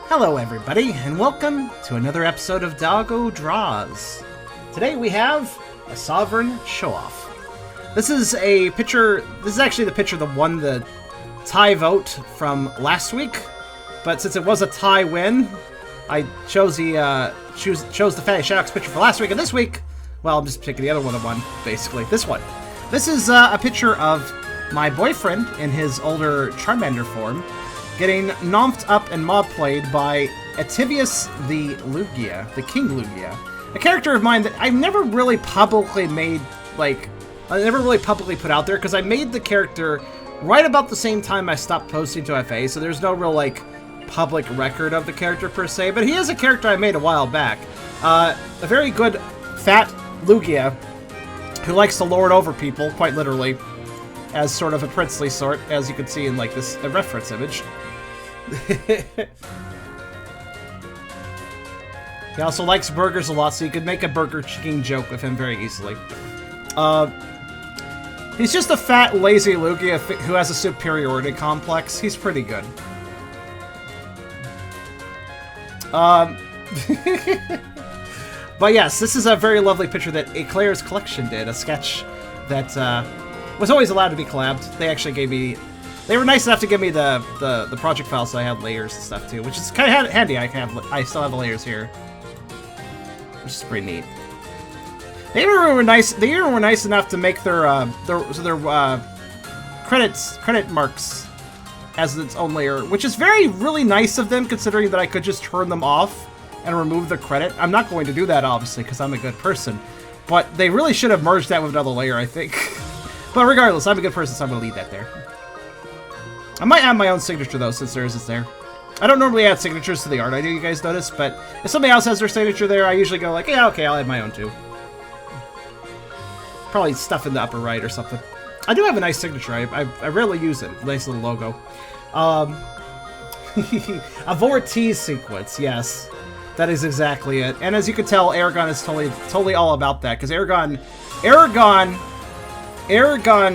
Hello everybody, and welcome to another episode of Doggo Draws. Today we have a Sovereign Show-Off. This is a picture, this is actually the picture that won the tie vote from last week, but since it was a tie win, I chose the Fatty Shocks picture for last week, and this week, well, I'm just picking the other one that won, basically. This one. This is a picture of my boyfriend in his older Charmander form, getting nomped up and Mawplayed by Ativius the Lugia, the King Lugia. A character of mine that I've never really publicly made, like, I never really publicly put out there, because I made the character right about the same time I stopped posting to FA, so there's no real, like, public record of the character per se, but he is a character I made a while back. A very good, fat Lugia who likes to lord over people, quite literally, as sort of a princely sort, as you can see in, like, this reference image. He also likes burgers a lot, so you could make a Burger King joke with him very easily. He's just a fat, lazy Lugia who has a superiority complex. He's pretty good. But yes, this is a very lovely picture that EclairsCollection did, a sketch that was always allowed to be collabed. They actually gave me... They were nice enough to give me the project file, so I had layers and stuff too, which is kind of handy. I still have the layers here, which is pretty neat. They even were nice. They even were nice enough to make their credit marks as its own layer, which is really nice of them, considering that I could just turn them off and remove the credit. I'm not going to do that, obviously, because I'm a good person, but they really should have merged that with another layer, I think. But regardless, I'm a good person, so I'm going to leave that there. I might add my own signature, though, since theirs is there. I don't normally add signatures to the art I do, you guys notice, but if somebody else has their signature there, I usually go like, yeah, okay, I'll add my own, too. Probably stuff in the upper right or something. I do have a nice signature. I rarely use it. Nice little logo. A Vore sequence, yes. That is exactly it. And as you can tell, Eragon is totally all about that, because Eragon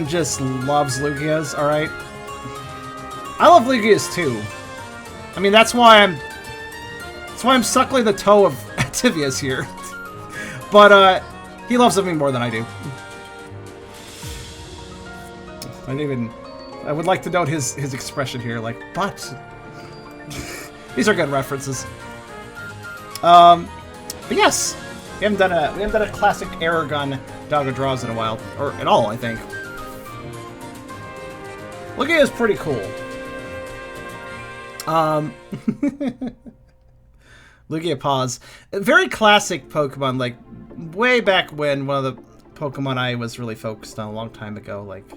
just loves Lugias, alright? I love Lugias too. I mean, that's why I'm suckling the toe of Ativius here. But he loves them more than I do. I would like to note his expression here, like, but these are good references. But yes, we haven't done a classic Eragon Doggo Draws in a while, or at all, I think. Lugia is pretty cool. Lugia Paws. Very classic Pokemon, like, way back when, one of the Pokemon I was really focused on a long time ago, like,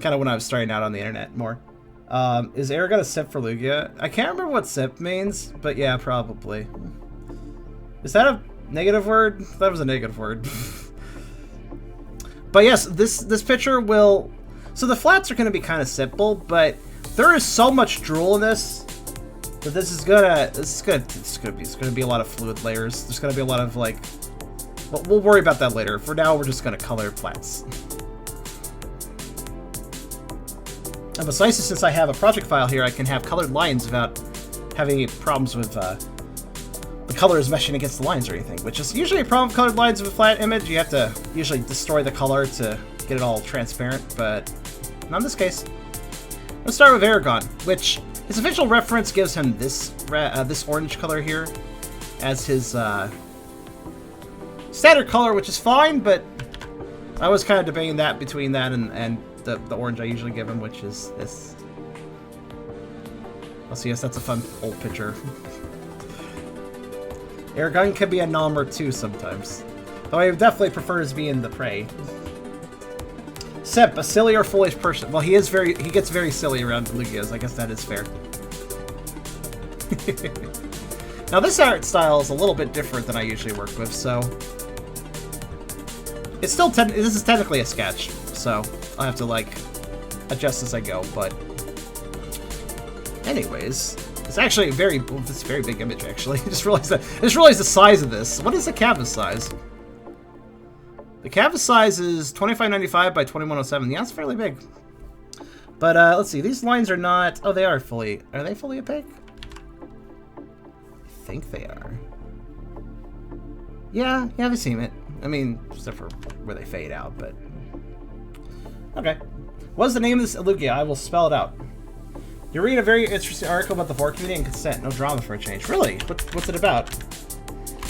kind of when I was starting out on the internet more. Is Eragon a sip for Lugia? I can't remember what sip means, but yeah, probably. Is that a negative word? That was a negative word. But yes, this picture will... So the flats are going to be kind of simple, but there is so much drool in this that this is gonna be a lot of fluid layers. There's gonna be a lot of, like, well, we'll worry about that later. For now, we're just gonna color flats. And besides, since I have a project file here, I can have colored lines without having any problems with the colors meshing against the lines or anything, which is usually a problem with colored lines of a flat image. You have to usually destroy the color to get it all transparent, but not in this case. Let's start with Eragon, which his official reference gives him this orange color here as his standard color, which is fine, but I was kind of debating that between that and the orange I usually give him, which is this. Oh, so yes, that's a fun old picture. Eragon can be a nom or two sometimes, though I definitely prefers being the prey. Sip, a silly or foolish person. Well, he gets very silly around Lugias. I guess that is fair. Now, this art style is a little bit different than I usually work with, so it's still this is technically a sketch, so I'll have to, like, adjust as I go. But anyways, it's actually this very big image. Actually, I just realized the size of this. What is the canvas size? The canvas size is 2595 by 2107. Yeah, it's fairly big. But let's see. These lines are not... Oh, they are fully... Are they fully opaque? think they are. Yeah, I've seen it. I mean, except for where they fade out, but... Okay. What's the name of this Lugia? I will spell it out. You read a very interesting article about the Vore community and consent. No drama for a change. Really? What's it about?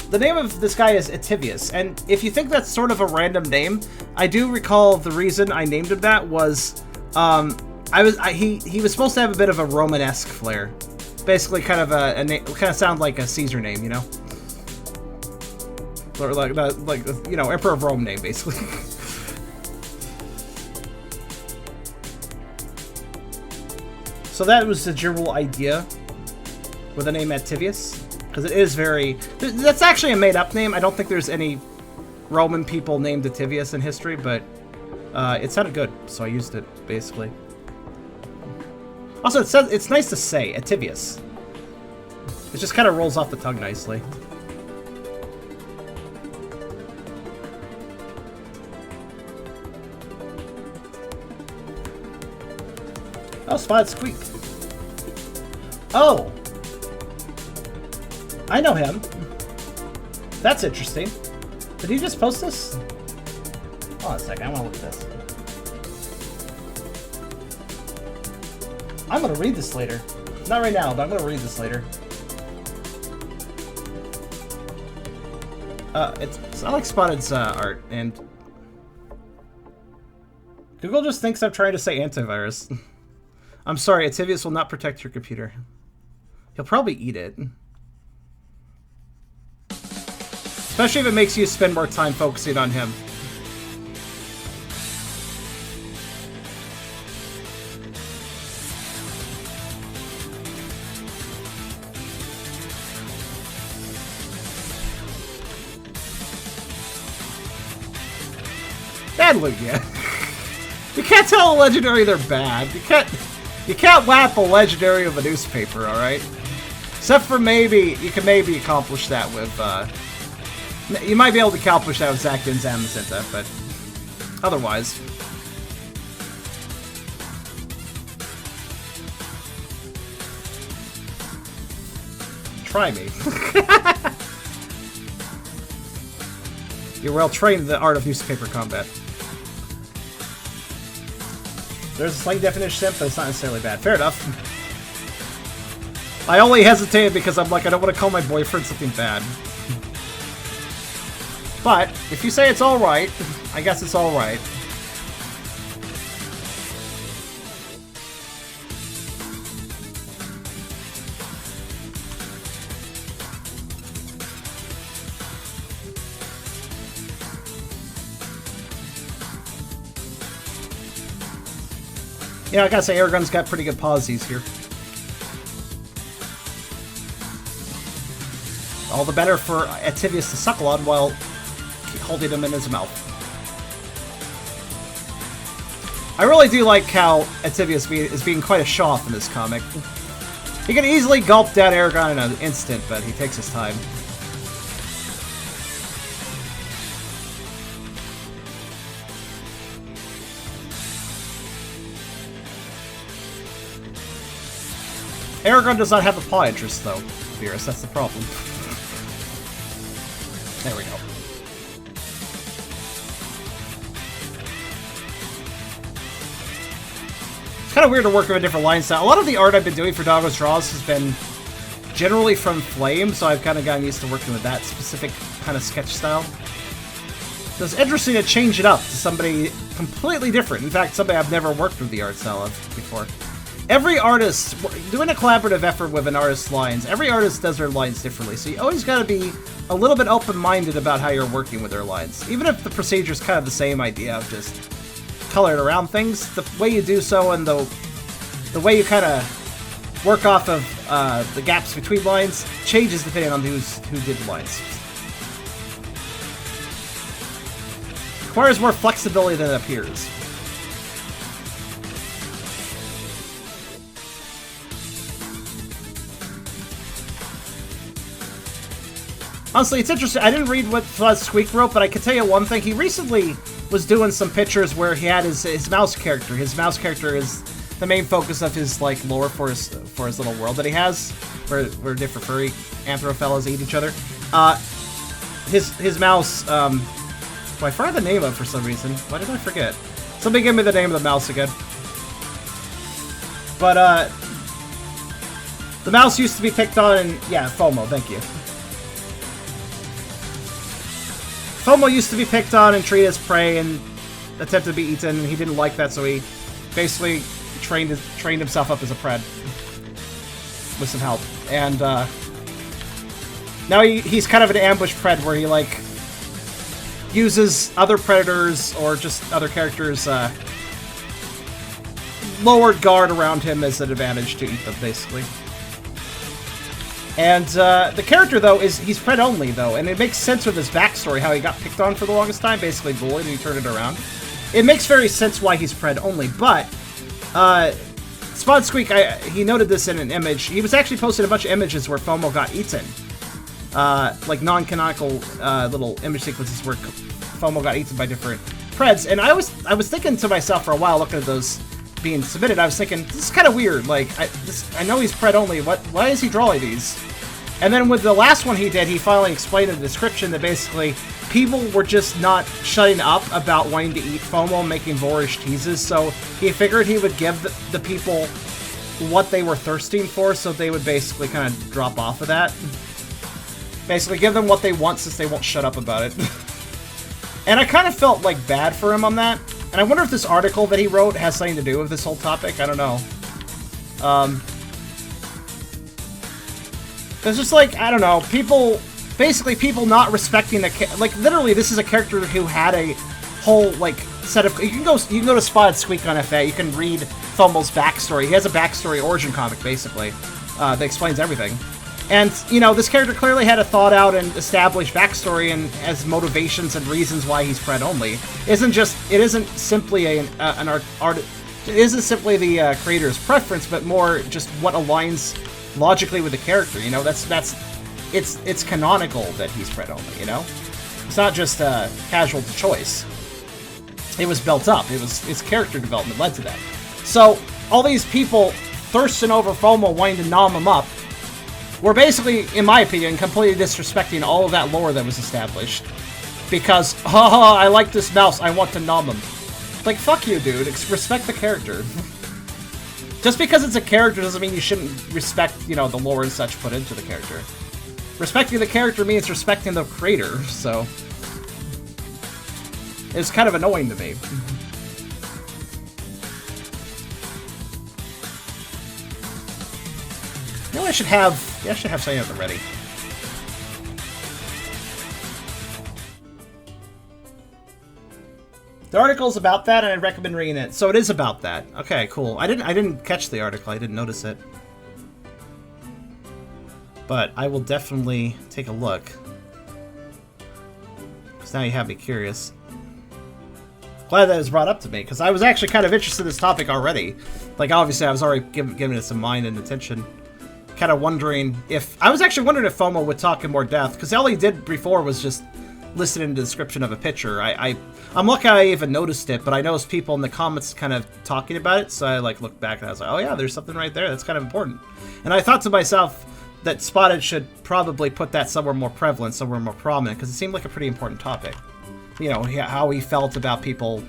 The name of this guy is Ativius, and if you think that's sort of a random name, I do recall the reason I named him that was, he was supposed to have a bit of a Romanesque flair. Basically kind of a name, kind of sound like a Caesar name, you know? Or like, you know, Emperor of Rome name, basically. So that was the general idea with the name Ativius, because it is very... That's actually a made-up name. I don't think there's any Roman people named Ativius in history, but it sounded good, so I used it, basically. Also, it's nice to say, Ativius. It just kind of rolls off the tongue nicely. Oh, Spotted Squeak. Oh! I know him. That's interesting. Did he just post this? Hold on a second, I want to look at this. I'm going to read this later. Not right now, but I'm going to read this later. I like Spotted's art, and... Google just thinks I'm trying to say antivirus. I'm sorry, Ativius will not protect your computer. He'll probably eat it. Especially if it makes you spend more time focusing on him. Bad Lugia. You can't tell a legendary they're bad. You can't lap a legendary of a newspaper, alright? Except for maybe, you can maybe accomplish that with, you might be able to accomplish that with Zacian's Amazinta, but otherwise. Try me. You're well trained in the art of newspaper combat. There's a slight definition simp, but it's not necessarily bad. Fair enough. I only hesitated because I'm like, I don't want to call my boyfriend something bad. But, if you say it's alright, I guess it's alright. Yeah, I gotta say, Eragon's got pretty good policies here. All the better for Ativius to suckle on while holding him in his mouth. I really do like how Ativius is being quite a show-off in this comic. He can easily gulp down Eragon in an instant, but he takes his time. Eragon does not have a paw interest, though, Beerus. That's the problem. There we go. It's kind of weird to work with a different line style. A lot of the art I've been doing for Doggo's Draws has been generally from Flame, so I've kind of gotten used to working with that specific kind of sketch style. So it's interesting to change it up to somebody completely different. In fact, somebody I've never worked with the art style of before. Every artist, doing a collaborative effort with an artist's lines, every artist does their lines differently, so you always gotta be a little bit open-minded about how you're working with their lines. Even if the procedure's kind of the same idea of just coloring around things, the way you do so and the way you kind of work off of the gaps between lines changes depending on who did the lines. Requires more flexibility than it appears. Honestly, it's interesting. I didn't read what Squeak wrote, but I can tell you one thing. He recently was doing some pictures where he had his mouse character. His mouse character is the main focus of his like lore for his little world that he has. where different furry anthrophellas eat each other. His mouse, well, I forgot the name of it for some reason. Why did I forget? Somebody give me the name of the mouse again. But, the mouse used to be picked on in, yeah, FOMO, thank you. FOMO used to be picked on and treated as prey and attempted to be eaten. He didn't like that, so he basically trained himself up as a pred with some help. And now he's kind of an ambush pred where he like uses other predators or just other characters' lowered guard around him as an advantage to eat them, basically. And the character, though, he's pred only, though, and it makes sense with his backstory, how he got picked on for the longest time, basically bullied, and he turned it around. It makes very sense why he's pred only, but Spot Squeak, he noted this in an image. He was actually posting a bunch of images where FOMO got eaten. Like non-canonical little image sequences where FOMO got eaten by different preds. And I was thinking to myself for a while, looking at those being submitted, I was thinking, this is kind of weird. Like, I know he's pred only. Why is he drawing these? And then with the last one he did, he finally explained in the description that basically people were just not shutting up about wanting to eat FOMO, making Vorish teases, so he figured he would give the people what they were thirsting for, so they would basically kind of drop off of that. Basically, give them what they want since they won't shut up about it. And I kind of felt, like, bad for him on that. And I wonder if this article that he wrote has something to do with this whole topic. I don't know. It's just like, I don't know, basically people not respecting the, like, literally this is a character who had a whole, like, set of, you can go to Spotted Squeak on FA, you can read FOMO's backstory. He has a backstory origin comic, basically, that explains everything. And, you know, this character clearly had a thought-out and established backstory and has motivations and reasons why he's pred only. It isn't simply it isn't simply the creator's preference, but more just what aligns logically with the character, you know? It's canonical that he's pred only, you know? It's not just casual choice. It was built up. Its character development led to that. So, all these people thirsting over FOMO, wanting to nom him up, were basically, in my opinion, completely disrespecting all of that lore that was established. Because, haha, I like this mouse, I want to nom him. Like, fuck you, dude. Respect the character. Just because it's a character doesn't mean you shouldn't respect, you know, the lore and such put into the character. Respecting the character means respecting the creator, so... It's kind of annoying to me. You know, I should have something at the ready. The article's about that, and I'd recommend reading it. So it is about that. Okay, cool. I didn't catch the article. I didn't notice it. But I will definitely take a look. Because now you have me curious. Glad that it was brought up to me, because I was actually kind of interested in this topic already. Like, obviously, I was already giving it some mind and attention. Kind of wondering if... I was actually wondering if FOMO would talk in more depth, because all he did before was just listed in the description of a picture. I'm lucky I even noticed it, but I noticed people in the comments kind of talking about it, so I like looked back and I was like, oh yeah, there's something right there. That's kind of important. And I thought to myself that Spotted should probably put that somewhere more prevalent, somewhere more prominent, because it seemed like a pretty important topic. You know, how he felt about people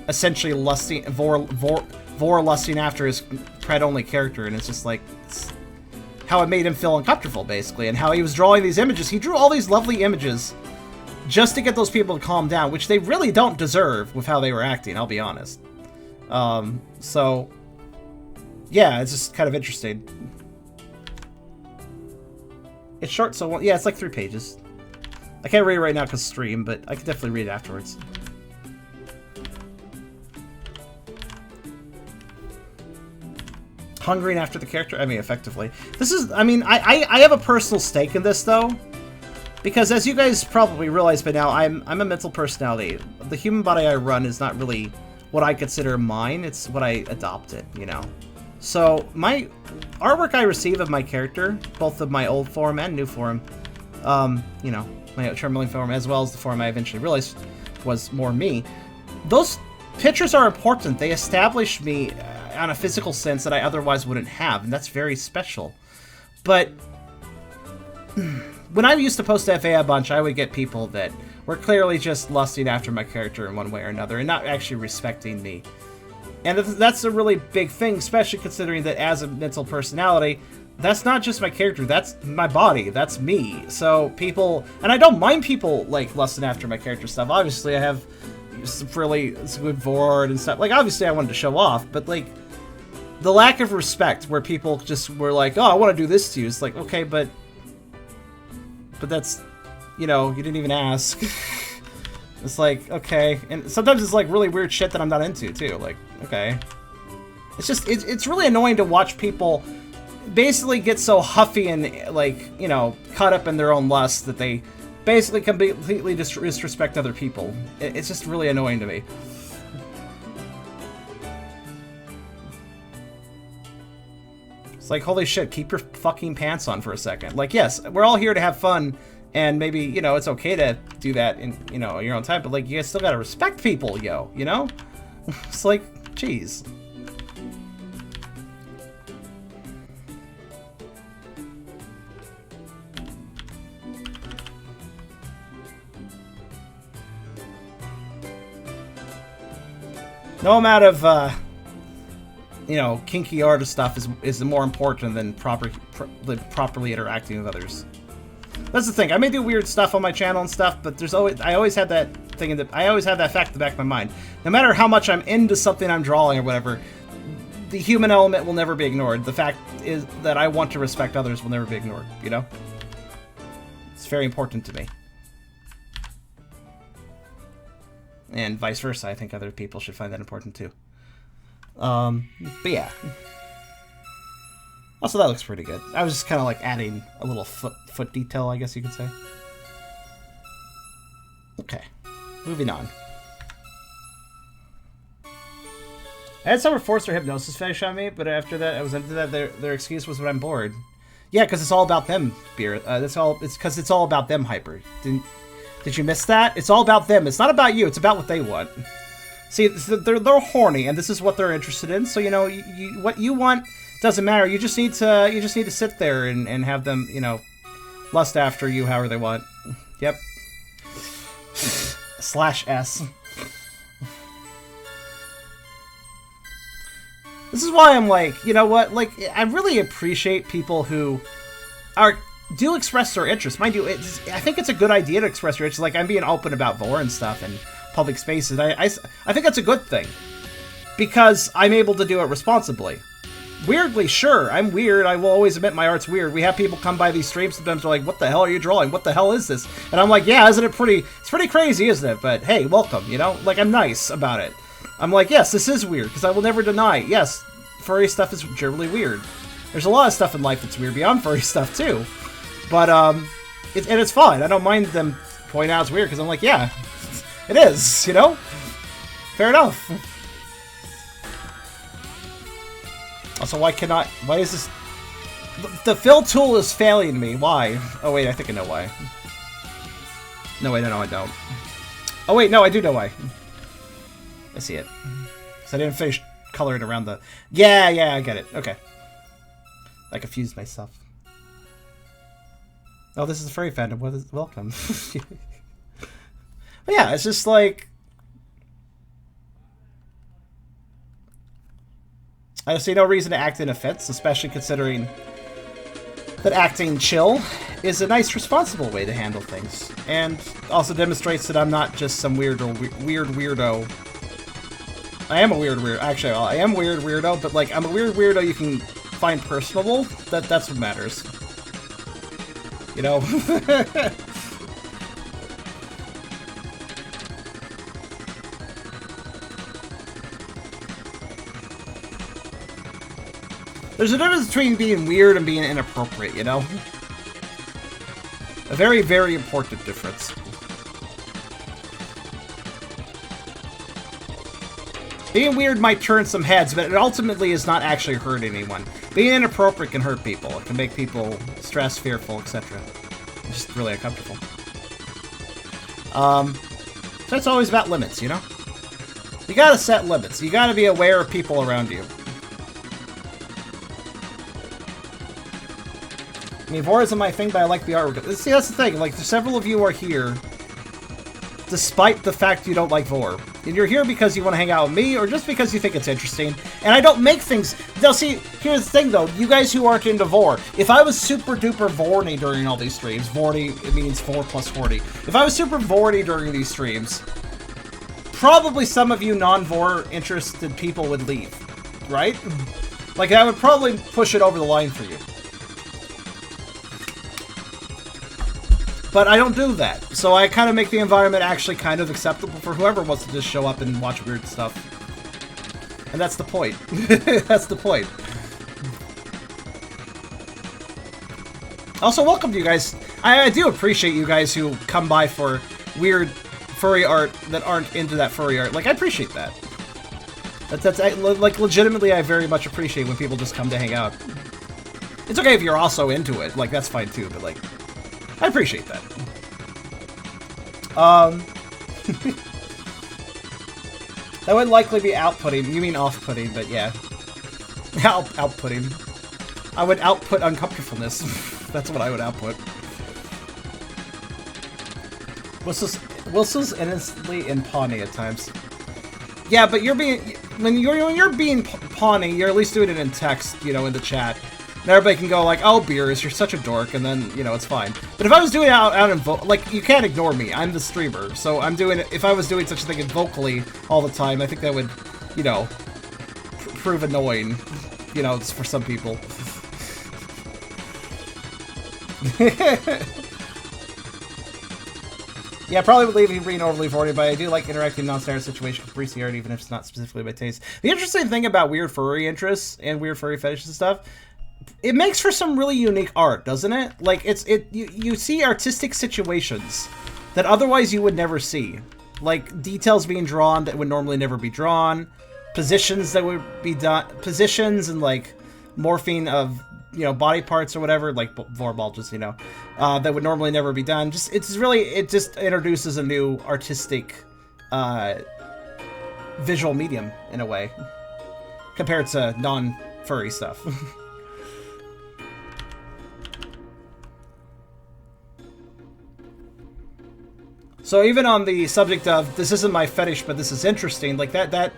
essentially lusting, Vore lusting after his pred-only character, and it's just like, how it made him feel uncomfortable, basically, and how he was drawing these images. He drew all these lovely images just to get those people to calm down, which they really don't deserve with how they were acting, I'll be honest. So, yeah, it's just kind of interesting. It's short, so, yeah, it's like 3 pages. I can't read it right now because stream, but I can definitely read it afterwards. Hungering after the character? I mean, effectively. This is, I mean, I have a personal stake in this, though. Because as you guys probably realize by now, I'm a mental personality. The human body I run is not really what I consider mine, it's what I adopted, you know. So, my artwork I receive of my character, both of my old form and new form, you know, my Charmander form, as well as the form I eventually realized was more me, those pictures are important. They establish me on a physical sense that I otherwise wouldn't have, and that's very special. But when I used to post FA a bunch, I would get people that were clearly just lusting after my character in one way or another and not actually respecting me. And that's a really big thing, especially considering that as a mental personality, that's not just my character, that's my body, that's me. So people, and I don't mind people, like, lusting after my character stuff. Obviously, I have some really good Vore and stuff. Like, obviously, I wanted to show off, but, like, the lack of respect where people just were like, oh, I want to do this to you. It's like, okay, but that's, you know, you didn't even ask. It's like, okay. And sometimes it's, like, really weird shit that I'm not into, too. Like, okay. It's just, it's really annoying to watch people basically get so huffy and, like, you know, caught up in their own lust that they basically completely disrespect other people. It's just really annoying to me. It's like, holy shit, keep your fucking pants on for a second. Like, yes, we're all here to have fun, and maybe, you know, it's okay to do that in, you know, your own time, but, like, you guys still gotta respect people, yo, you know? It's like, jeez. No amount of, you know, kinky artist stuff is more important than properly interacting with others. That's the thing. I may do weird stuff on my channel and stuff, but there's I always had that thing I always have that fact in the back of my mind. No matter how much I'm into something I'm drawing or whatever, the human element will never be ignored. The fact is that I want to respect others will never be ignored. You know, it's very important to me. And vice versa, I think other people should find that important too. But yeah. Also, that looks pretty good. I was just kind of like adding a little foot detail, I guess you could say. Okay, moving on. I had someone force their hypnosis fetish on me, but after that, I was into that. Their excuse was, "But I'm bored." Yeah, because it's all about them, Beer. It's because it's all about them, Hyper. Did you miss that? It's all about them. It's not about you. It's about what they want. See, they're horny, and this is what they're interested in. So, you know, what you want doesn't matter. You just need to sit there and have them, you know, lust after you however they want. Yep. /S. This is why I'm like, you know what? Like, I really appreciate people who do express their interest. Mind you, I think it's a good idea to express your interest. Like, I'm being open about Vore and stuff and public spaces. I think that's a good thing. Because I'm able to do it responsibly. Weirdly, sure, I'm weird. I will always admit my art's weird. We have people come by these streams sometimes, they're like, what the hell are you drawing? What the hell is this? And I'm like, yeah, isn't it pretty... It's pretty crazy, isn't it? But hey, welcome, you know? Like, I'm nice about it. I'm like, yes, this is weird, because I will never deny, yes, furry stuff is generally weird. There's a lot of stuff in life that's weird beyond furry stuff, too. But, and it's fun. I don't mind them pointing out it's weird, because I'm like, yeah, it is, you know? Fair enough. Also, why is this... The fill tool is failing me. Why? Oh, wait, I think I know why. No, wait, no, I don't. Oh, wait, no, I do know why. I see it. So I didn't finish coloring around the... Yeah, I get it. Okay. I confused myself. Oh, this is a furry fandom. Welcome. But yeah, it's just like... I see no reason to act in offense, especially considering that acting chill is a nice, responsible way to handle things. And also demonstrates that I'm not just some weird weirdo. I am a weird weirdo. Actually, I am a weird weirdo, but like, I'm a weird weirdo you can find personable. That's what matters. You know? There's a difference between being weird and being inappropriate, you know? A very, very important difference. Being weird might turn some heads, but it ultimately is not actually hurt anyone. Being inappropriate can hurt people. It can make people stressed, fearful, etc. It's just really uncomfortable. So it's always about limits, you know? You gotta set limits. You gotta be aware of people around you. I mean, Vore isn't my thing, but I like the artwork. See, that's the thing. Like, several of you are here despite the fact you don't like Vore. And you're here because you want to hang out with me, or just because you think it's interesting. And I don't make things... Now, see, here's the thing, though. You guys who aren't into Vore, if I was super duper Vorny during all these streams, Vorny, it means 4 plus 40. If I was super Vorny during these streams, probably some of you non-Vore interested people would leave, right? Like, that would probably push it over the line for you. But I don't do that, so I kind of make the environment actually kind of acceptable for whoever wants to just show up and watch weird stuff. And that's the point. That's the point. Also, welcome to you guys. I do appreciate you guys who come by for weird furry art that aren't into that furry art. Like, I appreciate that. That's like, legitimately, I very much appreciate when people just come to hang out. It's okay if you're also into it. Like, that's fine too, but like... I appreciate that. That would likely be outputting. You mean off-putting, but yeah. Outputting. I would output uncomfortableness. That's what I would output. Whistles innocently and pawny at times. Yeah, but you're being... When you're being pawny, you're at least doing it in text, you know, in the chat. And everybody can go like, oh, Beers, you're such a dork, and then, you know, it's fine. But if I was doing it out in like, you can't ignore me. I'm the streamer, so I'm doing it. If I was doing such a thing vocally all the time, I think that would, you know, prove annoying, you know, for some people. Yeah, probably would leave you being overly Vorny, but I do like interacting in non-standard situations with Breezy art, even if it's not specifically my taste. The interesting thing about weird furry interests and weird furry fetishes and stuff, it makes for some really unique art, doesn't it? Like, you see artistic situations that otherwise you would never see. Like, details being drawn that would normally never be drawn, positions that would be done, positions and, like, morphing of, you know, body parts or whatever, like Vore bulges, you know, that would normally never be done. It just introduces a new artistic, visual medium, in a way, compared to non-furry stuff. So even on the subject of, this isn't my fetish, but this is interesting, like that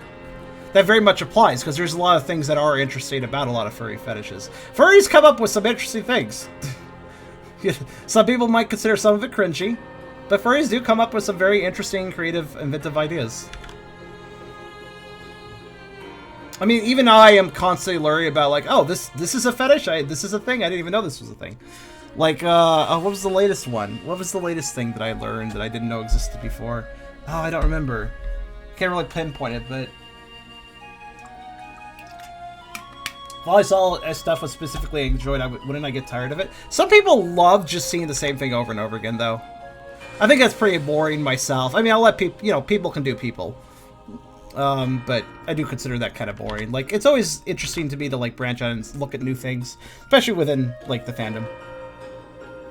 very much applies, because there's a lot of things that are interesting about a lot of furry fetishes. Furries come up with some interesting things. Some people might consider some of it cringy, but furries do come up with some very interesting, creative, inventive ideas. I mean, even I am constantly learning about, like, oh, this is a fetish? This is a thing? I didn't even know this was a thing. Like, what was the latest one? What was the latest thing that I learned that I didn't know existed before? Oh, I don't remember. Can't really pinpoint it, but... If all I saw stuff was specifically enjoyed, wouldn't I get tired of it? Some people love just seeing the same thing over and over again, though. I think that's pretty boring myself. I mean, I'll let people, you know, people can do people. But I do consider that kind of boring. Like, it's always interesting to me to, like, branch out and look at new things, especially within, like, the fandom.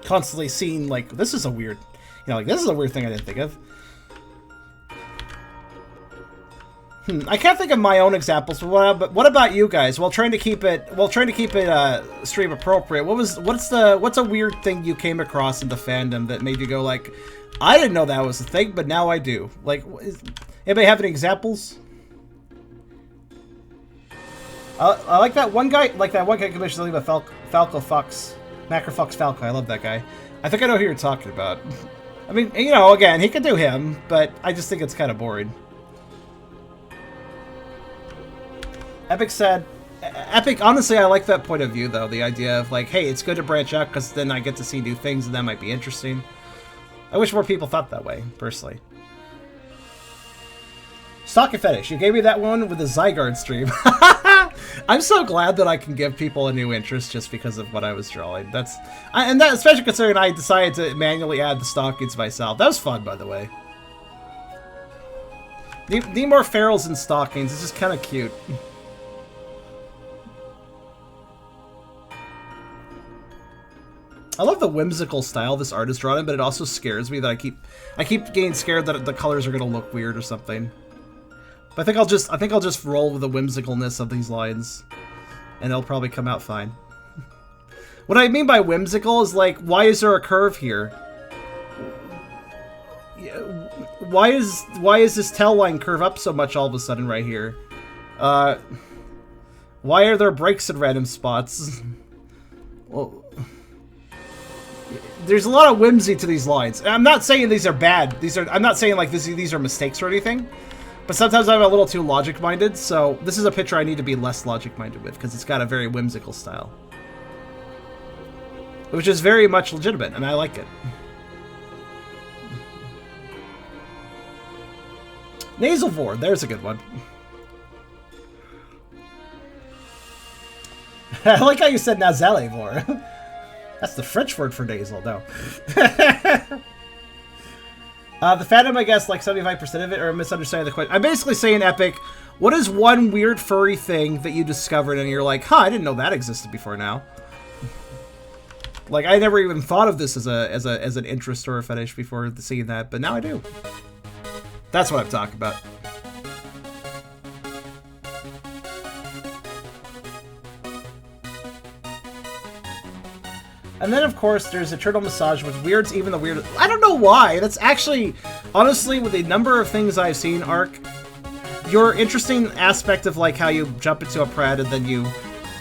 Constantly seeing, like, this is a weird, you know, like, this is a weird thing I didn't think of. I can't think of my own examples, but what about you guys? While trying to keep it stream appropriate, what's a weird thing you came across in the fandom that made you go like, I didn't know that was a thing, but now I do. Like, anybody have any examples? I like that one guy, commissioned something about Falco Fox, Macrofox Falco. I love that guy. I think I know who you're talking about. I mean, you know, again, he could do him, but I just think it's kind of boring. Epic said, Epic, honestly, I like that point of view, though. The idea of, like, hey, it's good to branch out because then I get to see new things and that might be interesting. I wish more people thought that way, personally. Stalker Fetish, you gave me that one with the Zygarde stream. I'm so glad that I can give people a new interest just because of what I was drawing. And that, especially considering I decided to manually add the stockings myself. That was fun, by the way. Need more ferals and stockings. It's just kind of cute. I love the whimsical style this art is drawn in, but it also scares me that I keep getting scared that the colors are gonna look weird or something. But I think I'll just roll with the whimsicalness of these lines, and it'll probably come out fine. What I mean by whimsical is like, why is there a curve here? Why is this tail line curve up so much all of a sudden right here? Why are there breaks in random spots? Well, there's a lot of whimsy to these lines. I'm not saying these are bad. I'm not saying like these are mistakes or anything. But sometimes I'm a little too logic-minded, so this is a picture I need to be less logic-minded with, because it's got a very whimsical style. Which is very much legitimate, and I like it. Nasal Vore, there's a good one. I like how you said nasale Vore. That's the French word for nasal, no. The Phantom, I guess, like 75% of it, or misunderstanding the question. I'm basically saying, Epic, what is one weird furry thing that you discovered and you're like, huh, I didn't know that existed before now. Like, I never even thought of this as an interest or a fetish before seeing that, but now I do. That's what I'm talking about. And then, of course, there's Eternal Massage, which weirds even the weirdest. I don't know why. That's actually, honestly, with the number of things I've seen, Ark, your interesting aspect of, like, how you jump into a pred and then you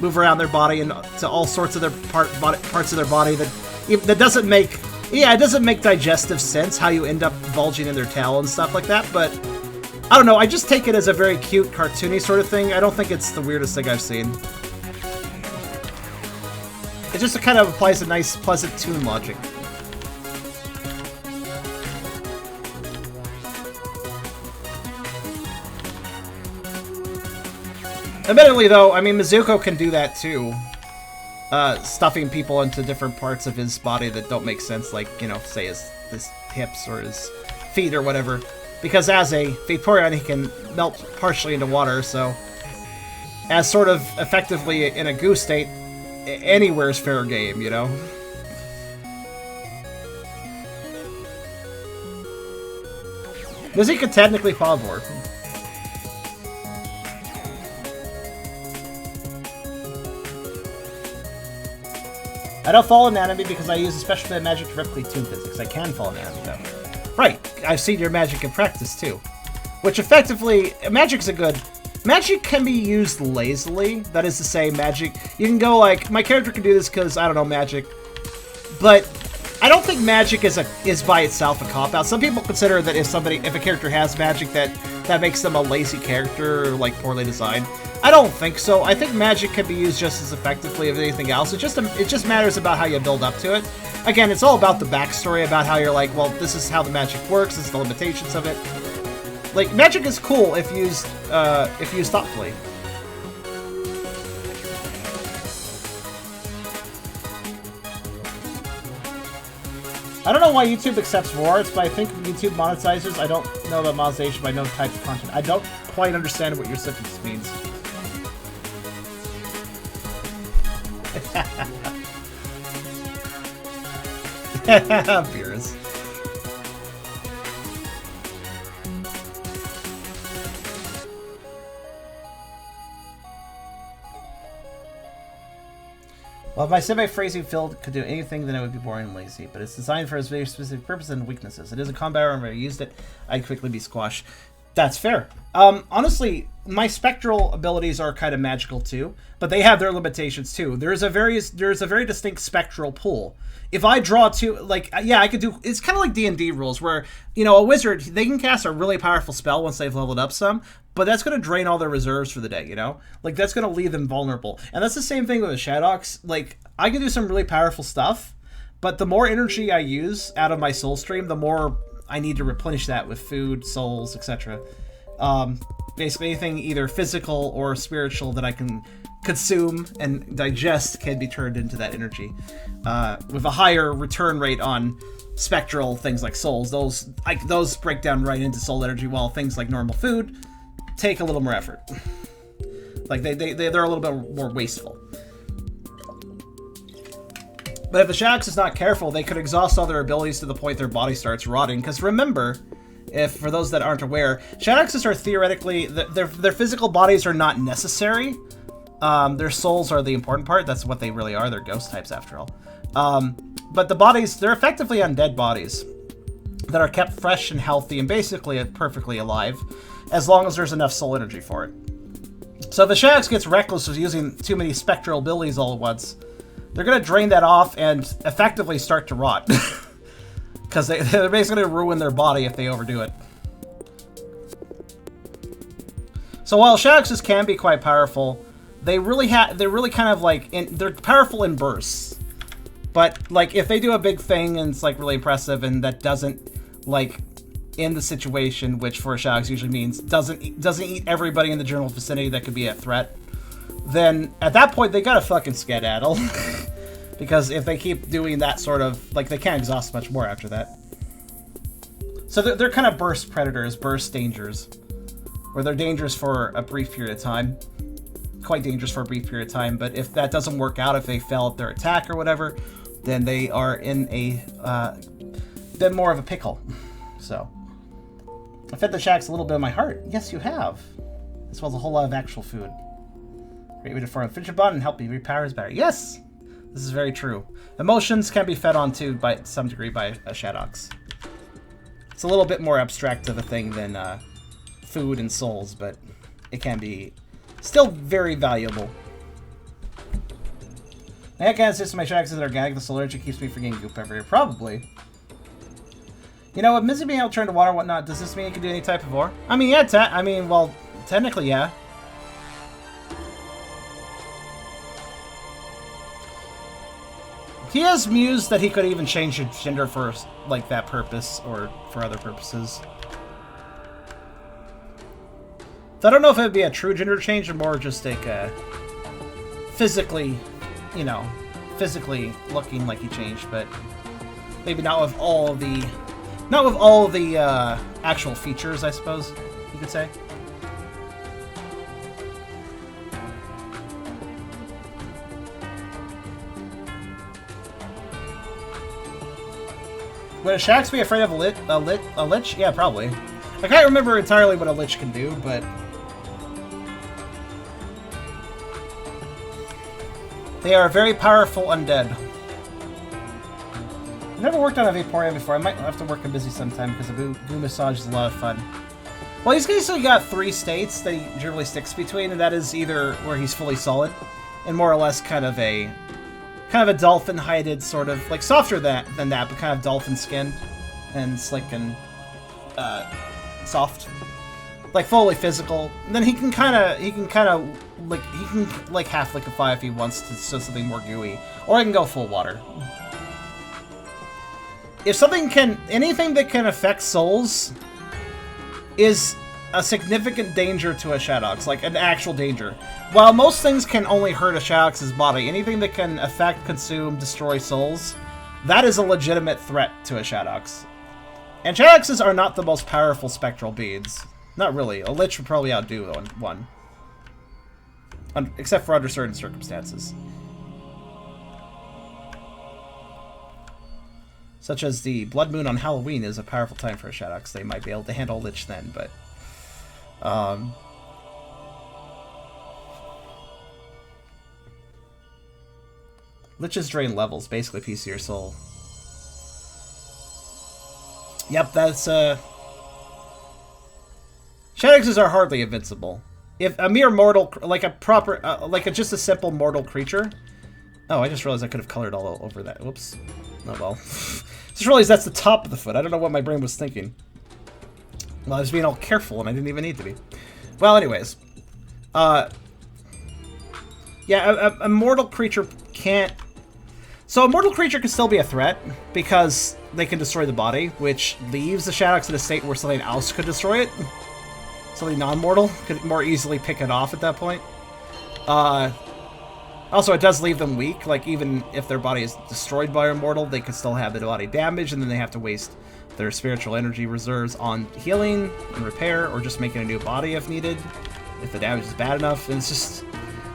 move around their body and to all sorts of their parts of their body that doesn't make, yeah, it doesn't make digestive sense how you end up bulging in their tail and stuff like that, but I don't know. I just take it as a very cute, cartoony sort of thing. I don't think it's the weirdest thing I've seen. It just kind of applies a nice, pleasant tune logic. Admittedly, though, I mean, Mizuko can do that too. Stuffing people into different parts of his body that don't make sense, like, you know, say his hips or his feet or whatever. Because as a Vaporeon, he can melt partially into water, so as sort of effectively in a goo state, anywhere's fair game, you know? Lizzie could technically follow Vore. I don't follow anatomy because I use a special bit of magic to replicate tune physics. I can follow anatomy, though. Right, I've seen your magic in practice, too. Which effectively, magic's a good... Magic can be used lazily. That is to say, magic... You can go like, my character can do this because, I don't know, magic. But I don't think magic is by itself a cop-out. Some people consider that if a character has magic, that makes them a lazy character or, like, poorly designed. I don't think so. I think magic can be used just as effectively as anything else. It just matters about how you build up to it. Again, it's all about the backstory, about how you're like, well, this is how the magic works, this is the limitations of it. Like, magic is cool if used thoughtfully. I don't know why YouTube accepts rewards, but I think YouTube monetizers. I don't know about monetization, but I know types of content. I don't quite understand what your sentence means. Beers. Well, if my semi-phrasing field could do anything, then it would be boring and lazy. But it's designed for its very specific purpose and weaknesses. It is a combat armor. If I used it, I'd quickly be squashed. That's fair. Honestly, my spectral abilities are kind of magical too, but they have their limitations too. There's a very distinct spectral pool. If I draw two, like, yeah, I could do, it's kind of like D&D rules where, you know, a wizard, they can cast a really powerful spell once they've leveled up some, but that's going to drain all their reserves for the day, you know? Like, that's going to leave them vulnerable. And that's the same thing with the Shadox. Like, I can do some really powerful stuff, but the more energy I use out of my soul stream, the more I need to replenish that with food, souls, etc. Basically anything either physical or spiritual that I can consume and digest can be turned into that energy. With a higher return rate on spectral things like souls, those break down right into soul energy, while things like normal food take a little more effort. Like they're a little bit more wasteful. But if the Shadox is not careful, they could exhaust all their abilities to the point their body starts rotting. Because remember, for those that aren't aware, Shadoxes are theoretically, their physical bodies are not necessary. Their souls are the important part. That's what they really are. They're ghost types, after all. But the bodies, they're effectively undead bodies that are kept fresh and healthy and basically perfectly alive, as long as there's enough soul energy for it. So if a Shadox gets reckless with using too many spectral abilities all at once, they're going to drain that off and effectively start to rot. Because they're basically going to ruin their body if they overdo it. So while Shadoxes can be quite powerful, they're really kind of like, they're powerful in bursts. But like if they do a big thing and it's like really impressive and that doesn't like end the situation, which for a Shadox usually means doesn't eat everybody in the general vicinity that could be a threat, then at that point they gotta fucking skedaddle. Because if they keep doing that sort of, like, they can't exhaust much more after that. So they're kind of burst predators, burst dangers, where they're dangerous for a brief period of time. Quite dangerous for a brief period of time, but if that doesn't work out, if they fail at their attack or whatever, then they are in a bit more of a pickle. So, I fed the Shadox a little bit of my heart. Yes, you have. As well as a whole lot of actual food. Great way to form a friendship bond and help me repower his battery. Yes! This is very true. Emotions can be fed on too, by some degree, by a Shadox. It's a little bit more abstract of a thing than food and souls, but it can be still very valuable. The heck has this, my Shadox is organic. The solar energy keeps me from getting goop every year. Probably. You know, with Mizzy being able to turn to water and whatnot, does this mean you can do any type of Vore? I mean, yeah, well, technically, yeah. He has mused that he could even change his gender for, like, that purpose, or for other purposes. So I don't know if it would be a true gender change, or more just like a physically, you know, physically looking like he changed, but maybe not with all the, actual features, I suppose you could say. Would a Shadox be afraid of a Lich? Yeah, probably. I can't remember entirely what a Lich can do, but they are very powerful undead. I've never worked on a Vaporeon before. I might have to work on Busy sometime because a Goo Massage is a lot of fun. Well, he's basically got 3 states that he generally sticks between, and that is either where he's fully solid, and more or less kind of a dolphin-hided sort of, like softer than that, but kind of dolphin skinned and slick and soft, like fully physical. And then he can kind of like half liquefy if he wants to, so something more gooey, or he can go full water. If anything that can affect souls is a significant danger to a Shadox, like an actual danger. While most things can only hurt a Shadox's body, anything that can affect, consume, destroy souls, that is a legitimate threat to a Shadox. And Shadoxes are not the most powerful spectral beings. Not really. A Lich would probably outdo one. Except for under certain circumstances. Such as the Blood Moon on Halloween is a powerful time for a Shadox. They might be able to handle Lich then, but Liches drain levels, basically piece of your soul. Yep, that's Shadoxes are hardly invincible. If a mere mortal, like a proper, just a simple mortal creature. Oh, I just realized I could have colored all over that. Whoops. Oh well. Just realized that's the top of the foot. I don't know what my brain was thinking. Well, I was being all careful, and I didn't even need to be. Well, anyways. Yeah, a mortal creature can't... So a mortal creature can still be a threat, because they can destroy the body, which leaves the Shadox in a state where something else could destroy it. Something non-mortal could more easily pick it off at that point. Also, it does leave them weak. Like, even if their body is destroyed by a mortal, they could still have the body damaged, and then they have to waste their spiritual energy reserves on healing and repair, or just making a new body if needed, if the damage is bad enough. And it's just...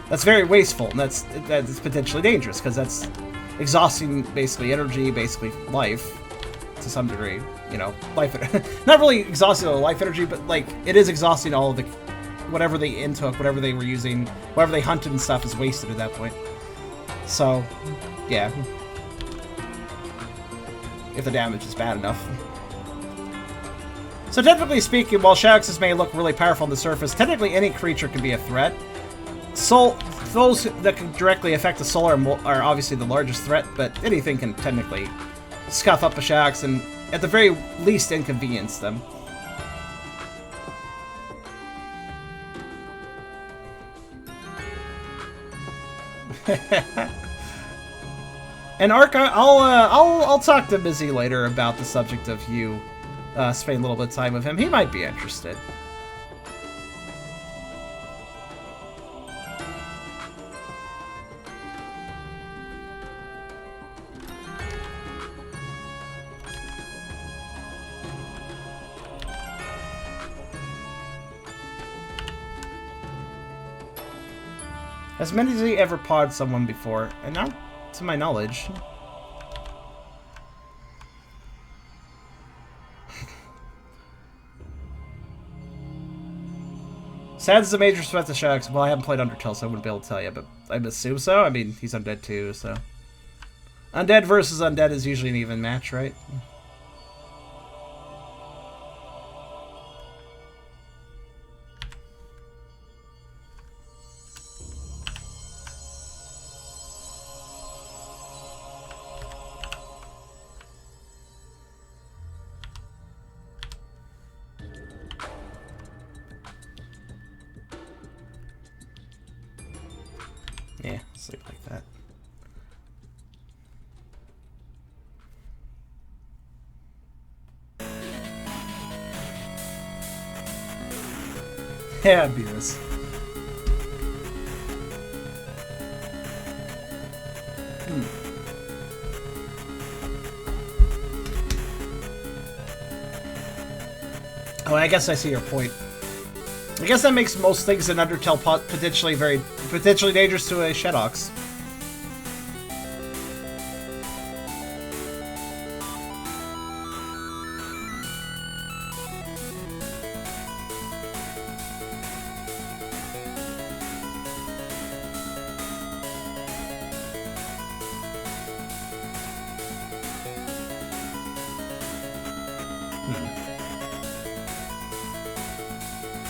that's very wasteful, and that's potentially dangerous, because that's exhausting, basically, energy, basically life, to some degree. You know, life... not really exhausting all the life energy, but, like, it is exhausting all of the whatever they intook, whatever they were using, whatever they hunted and stuff is wasted at that point. So, yeah. If the damage is bad enough. So technically speaking, while Shaxes may look really powerful on the surface, technically any creature can be a threat. Those that can directly affect the soul are obviously the largest threat, but anything can technically scuff up a Shax and, at the very least, inconvenience them. And Ark, I'll talk to Mizzy later about the subject of you spending a little bit of time with him. He might be interested. Has Mizzy ever pawed someone before? And not to my knowledge. Sad is a major threat to Shax. Well, I haven't played Undertale, so I wouldn't be able to tell you, but I assume so. I mean, he's undead too, so... Undead versus undead is usually an even match, right? Yeah, sleep like that. Yeah, Beerus. Oh, I guess I see your point. I guess that makes most things in Undertale potentially dangerous to a Shadox.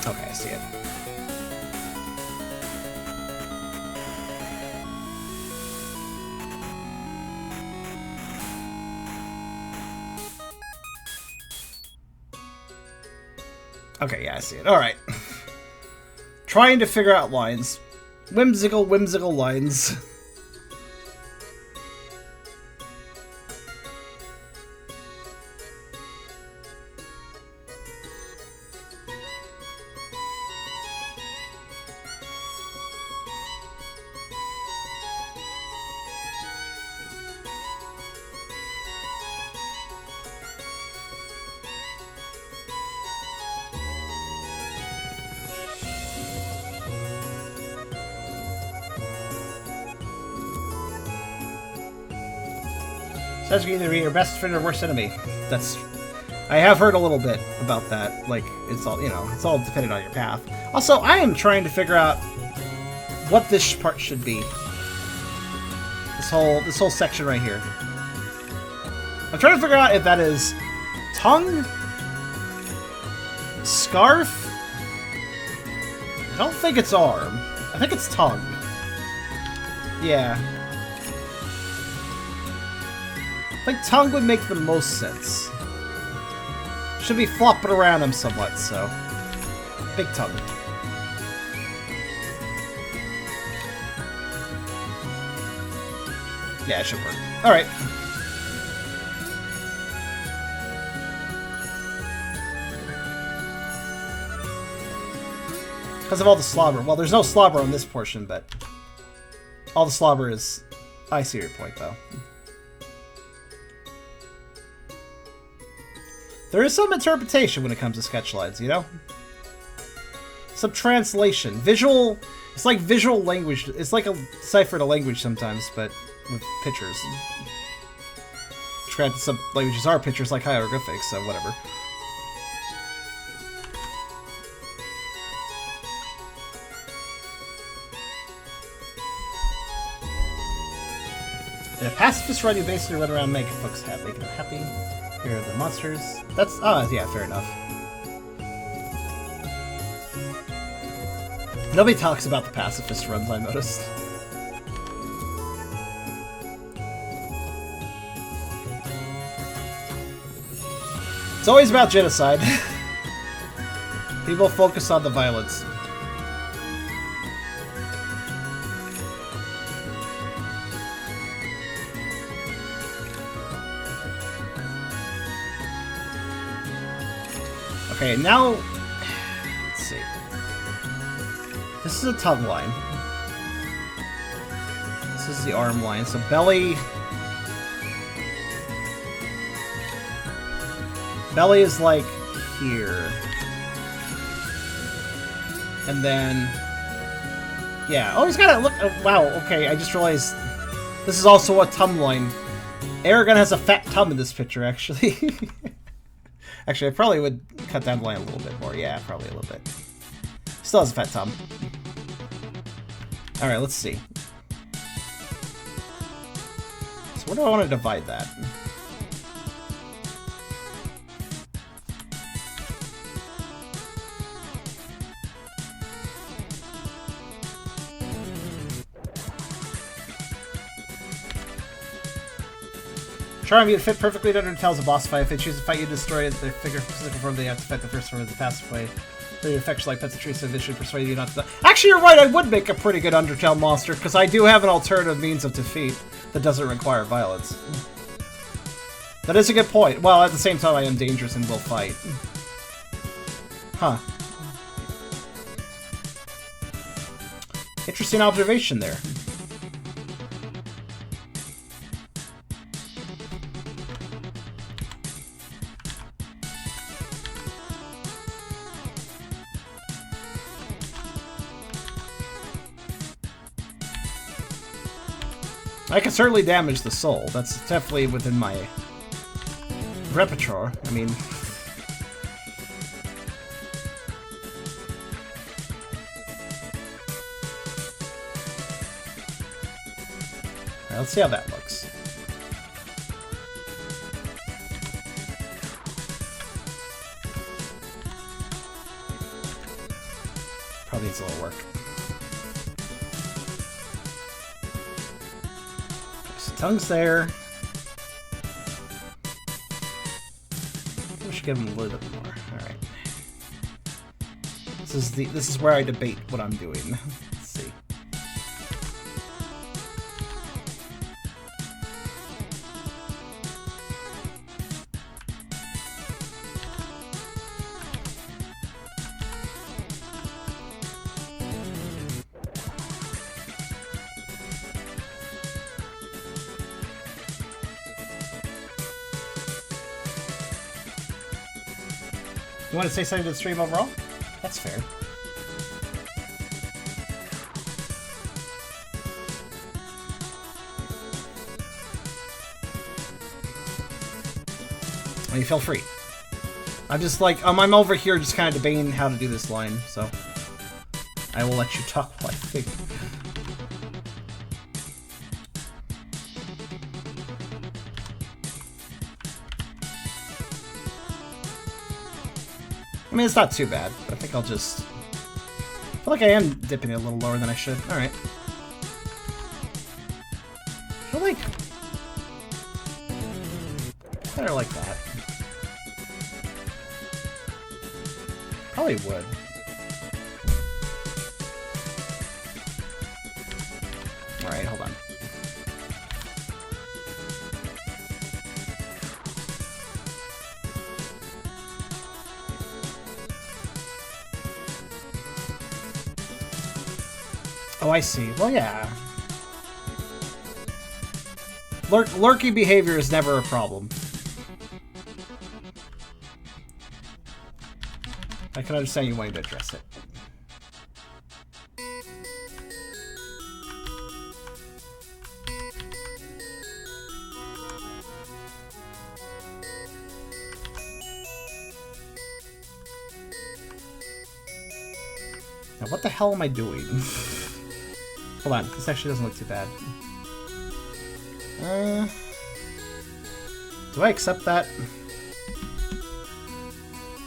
Okay, I see it. Okay, yeah, I see it. Alright. Trying to figure out lines. Whimsical lines. Says you either be your best friend or worst enemy. That's... I have heard a little bit about that. Like, it's all, you know, it's all dependent on your path. Also, I am trying to figure out what this part should be. This whole section right here. I'm trying to figure out if that is tongue? Scarf? I don't think it's arm. I think it's tongue. Yeah. I think tongue would make the most sense. Should be flopping around him somewhat, so... Big tongue. Yeah, it should work. Alright. Because of all the slobber. Well, there's no slobber on this portion, but... all the slobber is... I see your point, though. There is some interpretation when it comes to sketch lines, you know? Some translation. Visual... It's like visual language. It's like a cipher to language sometimes, but with pictures. Granted, some languages are pictures like hieroglyphics, so whatever. Pacifist run, you basically run around, make folks happy, make them happy. Here are the monsters. That's yeah, fair enough. Nobody talks about the pacifist runs, I noticed. It's always about genocide. People focus on the violence. Okay, now, let's see. This is a tongue line. This is the arm line. So belly is like here. And then, yeah. Oh, he's got it. Look. Wow. Okay, I just realized this is also a tum line. Eragon has a fat tum in this picture, actually. Actually, I probably would cut down the line a little bit more. Yeah, probably a little bit. Still has a fat tum. Alright, let's see. So where do I want to divide that? Charm, you'd fit perfectly to Undertale's a boss fight. If they choose to fight you, destroy their figure physical form, they have to fight the first form of the passive way. They affect like Pet's a tree, so they should persuade you not to. Actually, you're right, I would make a pretty good Undertale monster, because I do have an alternative means of defeat that doesn't require violence. That is a good point. Well, at the same time, I am dangerous and will fight. Huh. Interesting observation there. I can certainly damage the soul. That's definitely within my repertoire. I mean... Alright, let's see how that looks. Probably needs a little work. Tongue's there. I should give him a little bit more. Alright. This is where I debate what I'm doing. Let's see. You want to say something to the stream overall? That's fair. Well, you feel free. I'm just like, I'm over here just kind of debating how to do this line, so I will let you talk while I think. I mean, it's not too bad. I think I'll just... I feel like I am dipping it a little lower than I should. Alright. I feel like... better like that. Probably would. Alright, hold on. Oh, I see. Well, yeah. Lurky behavior is never a problem. I can understand you wanting to address it. Now, what the hell am I doing? Hold on, this actually doesn't look too bad. Do I accept that?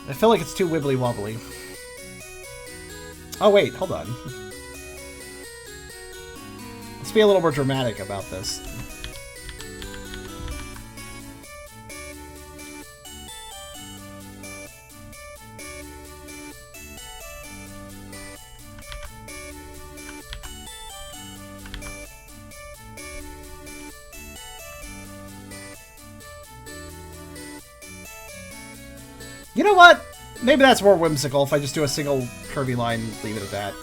I feel like it's too wibbly wobbly. Oh wait, hold on. Let's be a little more dramatic about this. You know what? Maybe that's more whimsical if I just do a single curvy line and leave it at that.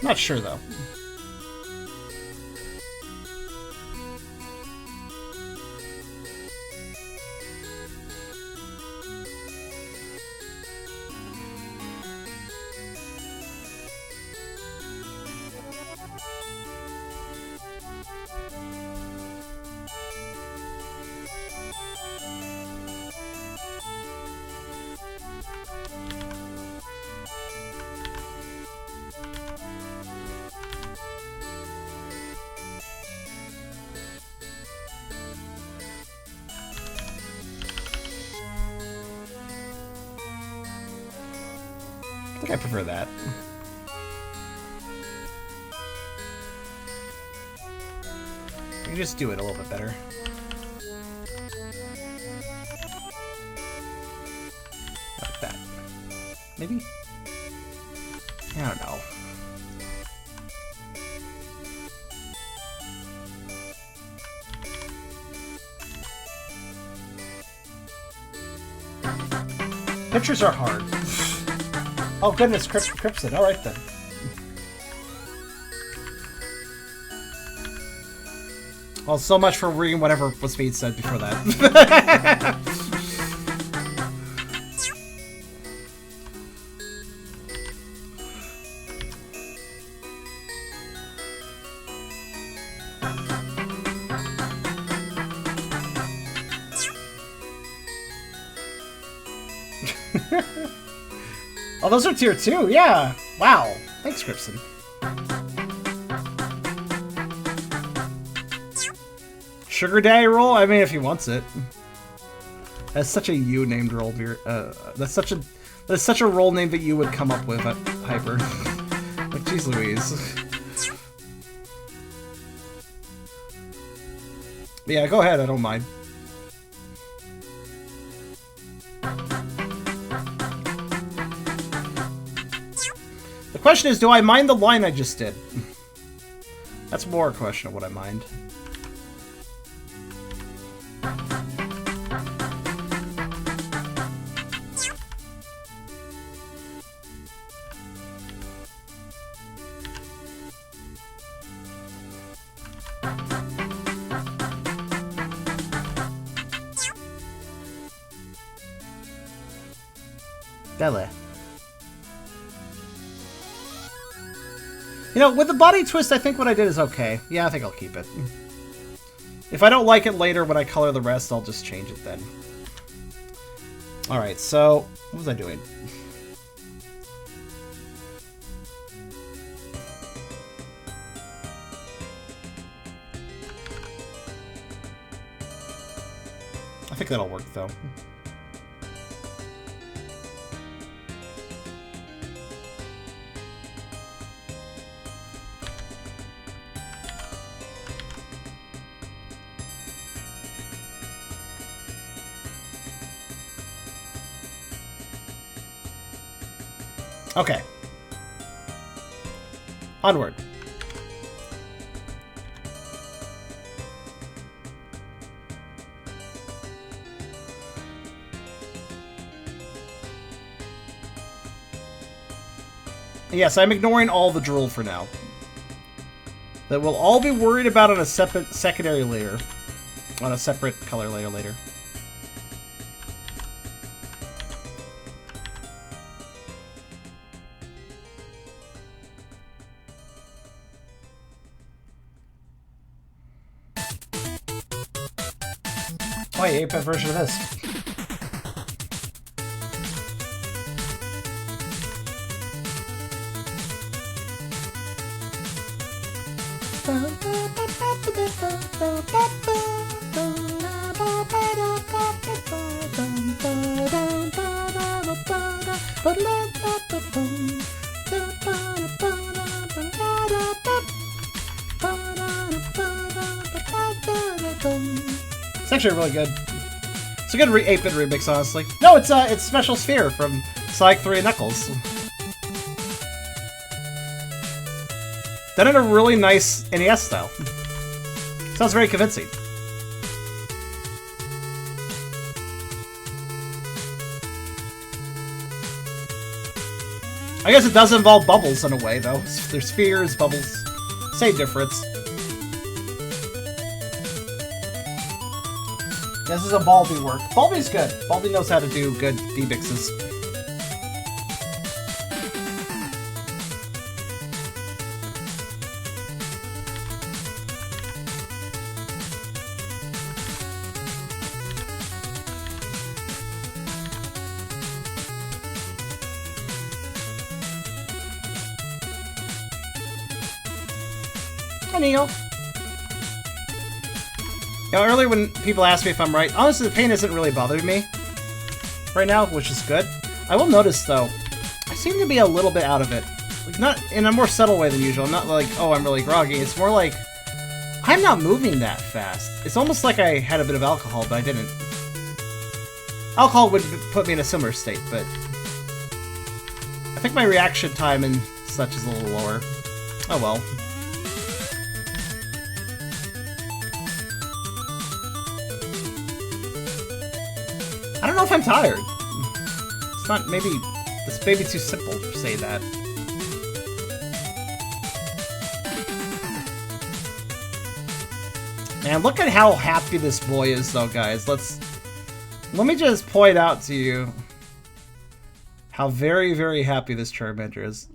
Not sure, though. I think I prefer that. I can just do it a little bit better. Like that. Maybe? I don't know. Pictures are hard. Oh goodness, Crimson. All right then. Well, so much for reading whatever was being said before that. Oh, those are tier 2, yeah! Wow. Thanks, Crimson. Sugar Daddy roll? I mean, if he wants it. That's such a you-named roll. That's such a role name that you would come up with at Hyper. Like, jeez Louise. But yeah, go ahead, I don't mind. The question is, do I mind the line I just did? That's more a question of what I mind. Dele. You know, with the body twist, I think what I did is okay. Yeah, I think I'll keep it. If I don't like it later when I color the rest, I'll just change it then. Alright, so... what was I doing? I think that'll work, though. Okay. Onward. Yes, I'm ignoring all the drool for now. That we'll all be worried about on a separate secondary layer. On a separate color layer later. Oh, yeah, 8-bit version of this. It's actually really good. It's a good 8-bit remix, honestly. No, it's Special Sphere from Sonic 3 and Knuckles. Done in a really nice NES style. Sounds very convincing. I guess it does involve bubbles in a way, though. There's spheres, bubbles. Same difference. This is a Baldy work. Baldy's good. Baldy knows how to do good demixes. Hi, Neil. You know, earlier when people ask me if I'm right, honestly, the pain isn't really bothering me right now, which is good. I will notice, though, I seem to be a little bit out of it. Like, not in a more subtle way than usual. I'm not like, oh, I'm really groggy. It's more like, I'm not moving that fast. It's almost like I had a bit of alcohol, but I didn't. Alcohol would put me in a similar state, but I think my reaction time and such is a little lower. Oh well. I don't know if I'm tired. It's not, maybe, it's maybe too simple to say that. Man, look at how happy this boy is though, guys. Let me just point out to you how very, very happy this Charmander is.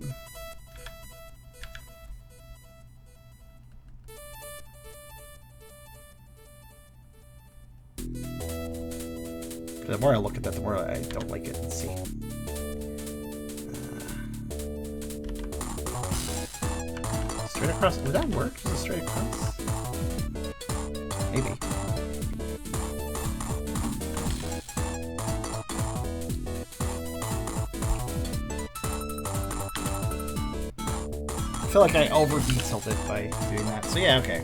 The more I look at that, the more I don't like it. Let's see. Straight across. Would that work? Is it straight across? Maybe. I feel like I over-detailed it by doing that. So yeah, okay.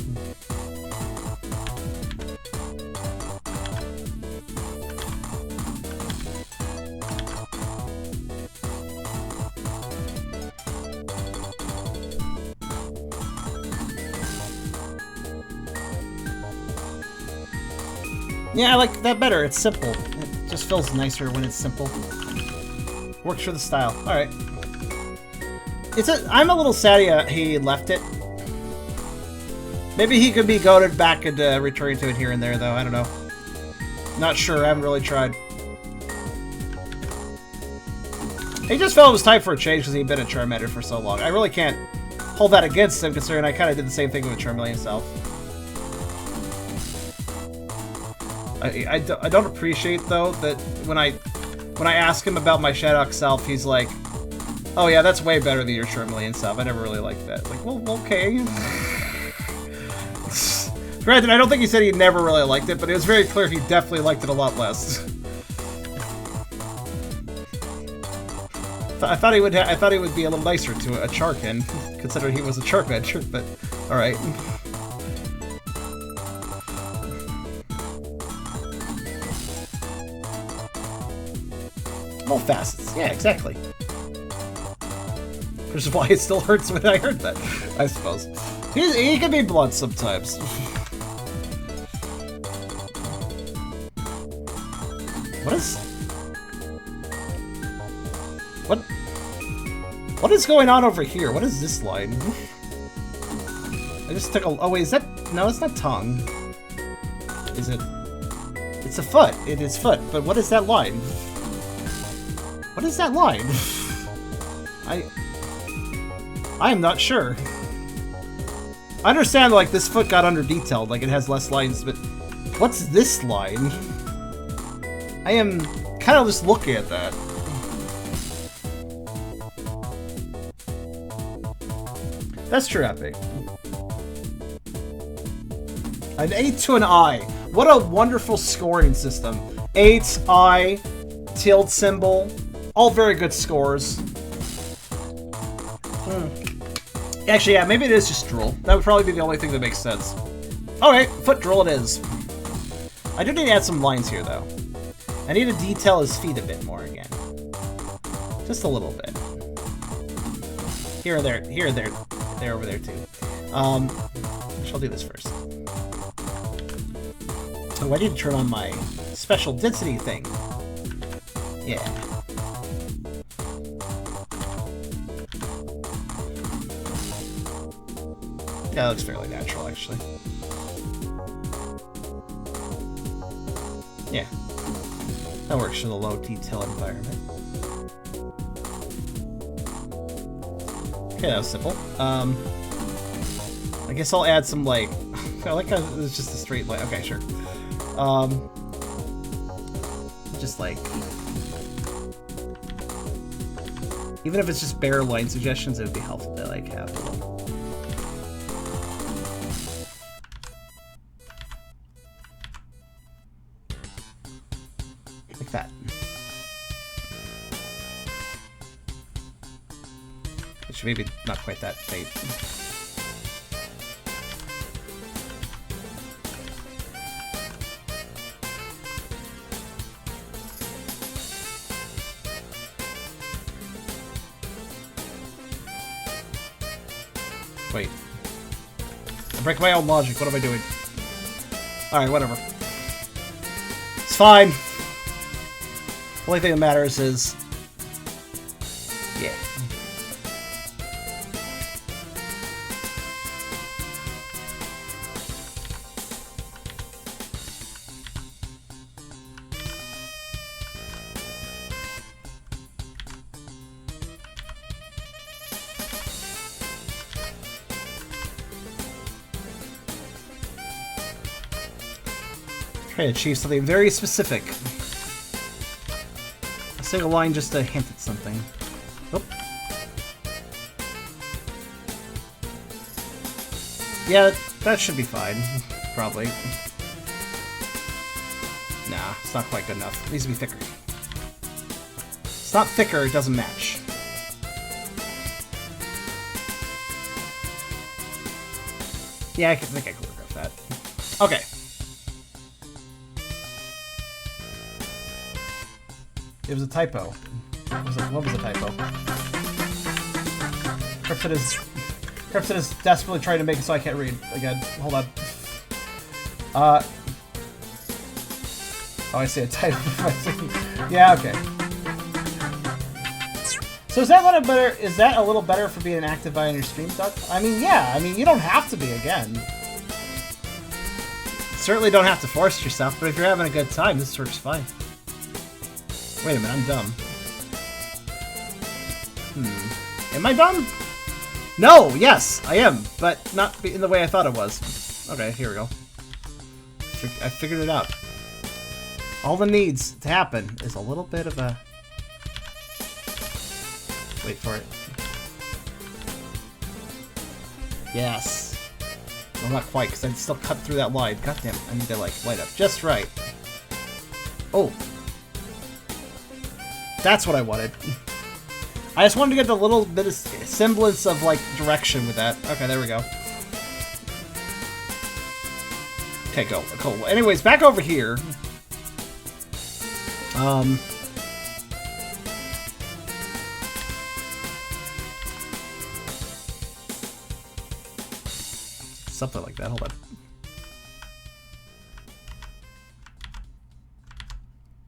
Yeah, I like that better. It's simple. It just feels nicer when it's simple. Works for the style. Alright. I'm a little sad he left it. Maybe he could be goaded back into returning to it here and there, though. I don't know. Not sure. I haven't really tried. He just felt it was time for a change because he'd been a Charmander for so long. I really can't hold that against him, considering I kind of did the same thing with Charmeleon himself. I don't appreciate, though, that when I ask him about my Shadok self, he's like, oh yeah, that's way better than your Charmeleon self. I never really liked that. Like, well, okay. Granted, I don't think he said he never really liked it, but it was very clear he definitely liked it a lot less. I thought he would be a little nicer to a Charkin, considering he was a Charmander, but alright. All facets. Yeah, exactly. Which is why it still hurts when I heard that, I suppose. He can be blunt sometimes. What is going on over here? What is this line? I just took a... Oh, wait, is that... No, it's not tongue. Is it... It's a foot. It is foot. But what is that line? What is that line? I am not sure. I understand, like, this foot got under-detailed. Like, it has less lines, but... What's this line? I am kind of just looking at that. That's true, Epic. An A to an I. What a wonderful scoring system. 8, I, tilde symbol. All very good scores. Actually, yeah, maybe it is just drool. That would probably be the only thing that makes sense. Alright, foot drool it is. I do need to add some lines here, though. I need to detail his feet a bit more again. Just a little bit. Here or there. Here or there. There, over there, too. I'll do this first. Oh, I need to turn on my special density thing. Yeah. Yeah, that looks fairly natural, actually. Yeah. That works for the low detail environment. Okay, that was simple. I guess I'll add some, like... I like how it's just a straight line. Okay, sure. Just like... Even if it's just bare line suggestions, it would be helpful to, like, have a little... Like that. Which maybe not quite that faint. Wait. I break my own logic. What am I doing? Alright, whatever. It's fine. The only thing that matters is... Yeah. Try to achieve something very specific. A single line just to hint at something. Oop. Yeah, that should be fine. Probably. Nah, it's not quite good enough. It needs to be thicker. It's not thicker, it doesn't match. Yeah, I think I can work with that. Okay. It was a typo. What was a typo? Cryptid is desperately trying to make it so I can't read. Again, hold on. Oh, I see a typo. Yeah, okay. So is that a little better? Is that a little better for being an active eye on your stream, Doug? I mean, yeah. I mean, you don't have to be again. Certainly don't have to force yourself, but if you're having a good time, this works fine. Wait a minute, I'm dumb. Am I dumb? No, yes, I am, but not in the way I thought it was. Okay, here we go. I figured it out. All that needs to happen is a little bit of a... Wait for it. Yes. Well, not quite, because I still cut through that line. God damn it, I need to, like, light up just right. Oh. That's what I wanted. I just wanted to get a little bit of semblance of, like, direction with that. Okay, there we go. Okay, go. Cool. Anyways, back over here. Something like that. Hold on.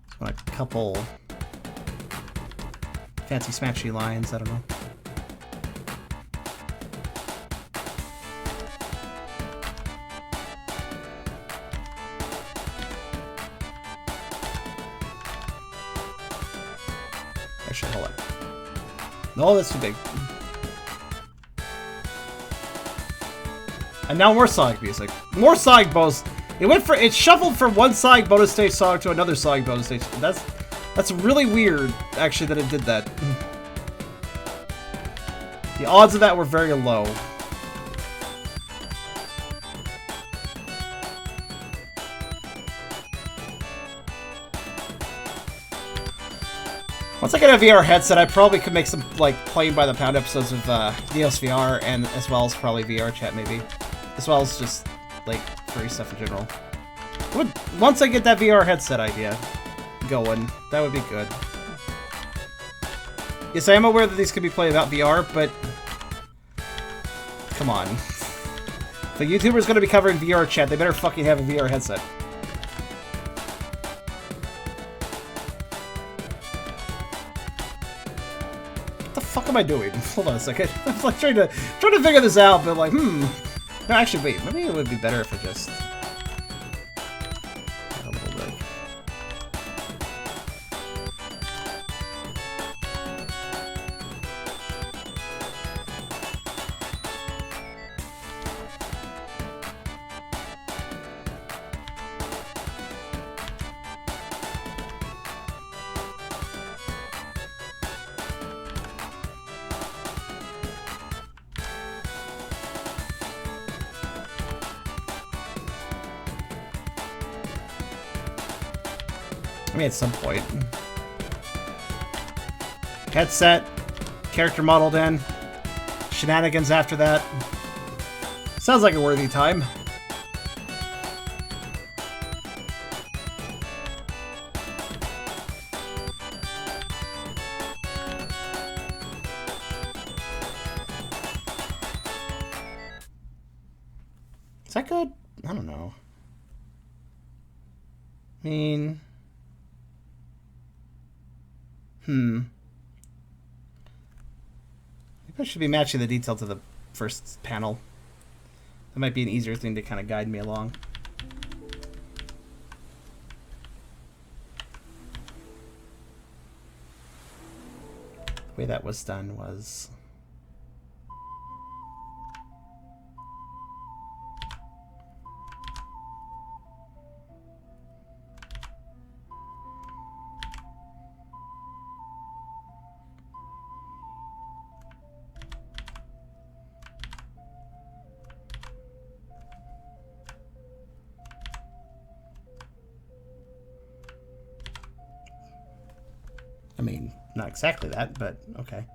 Just want a couple fancy smashy lines. I don't know. Actually, hold on. No, that's too big. And now more Sonic music. More Sonic bonus. It shuffled from one Sonic bonus stage song to another Sonic bonus stage. That's really weird, actually, that it did that. The odds of that were very low. Once I get a VR headset, I probably could make some, like, playing by the pound episodes of DSVR, and as well as probably VR chat, maybe. As well as just, like, furry stuff in general. Once I get that VR headset idea going, that would be good. Yes, I am aware that these could be played without VR, but come on. If a YouTuber's gonna be covering VR chat, they better fucking have a VR headset. What the fuck am I doing? Hold on a second. I'm like trying to figure this out, but like, No, actually, wait. Maybe it would be better if I just... a little bit. I mean, at some point. Headset, character modeled in, shenanigans after that. Sounds like a worthy time. Is that good? I don't know. I mean... Maybe I should be matching the detail to the first panel. That might be an easier thing to kind of guide me along. The way that was done was... I mean, not exactly that, but okay.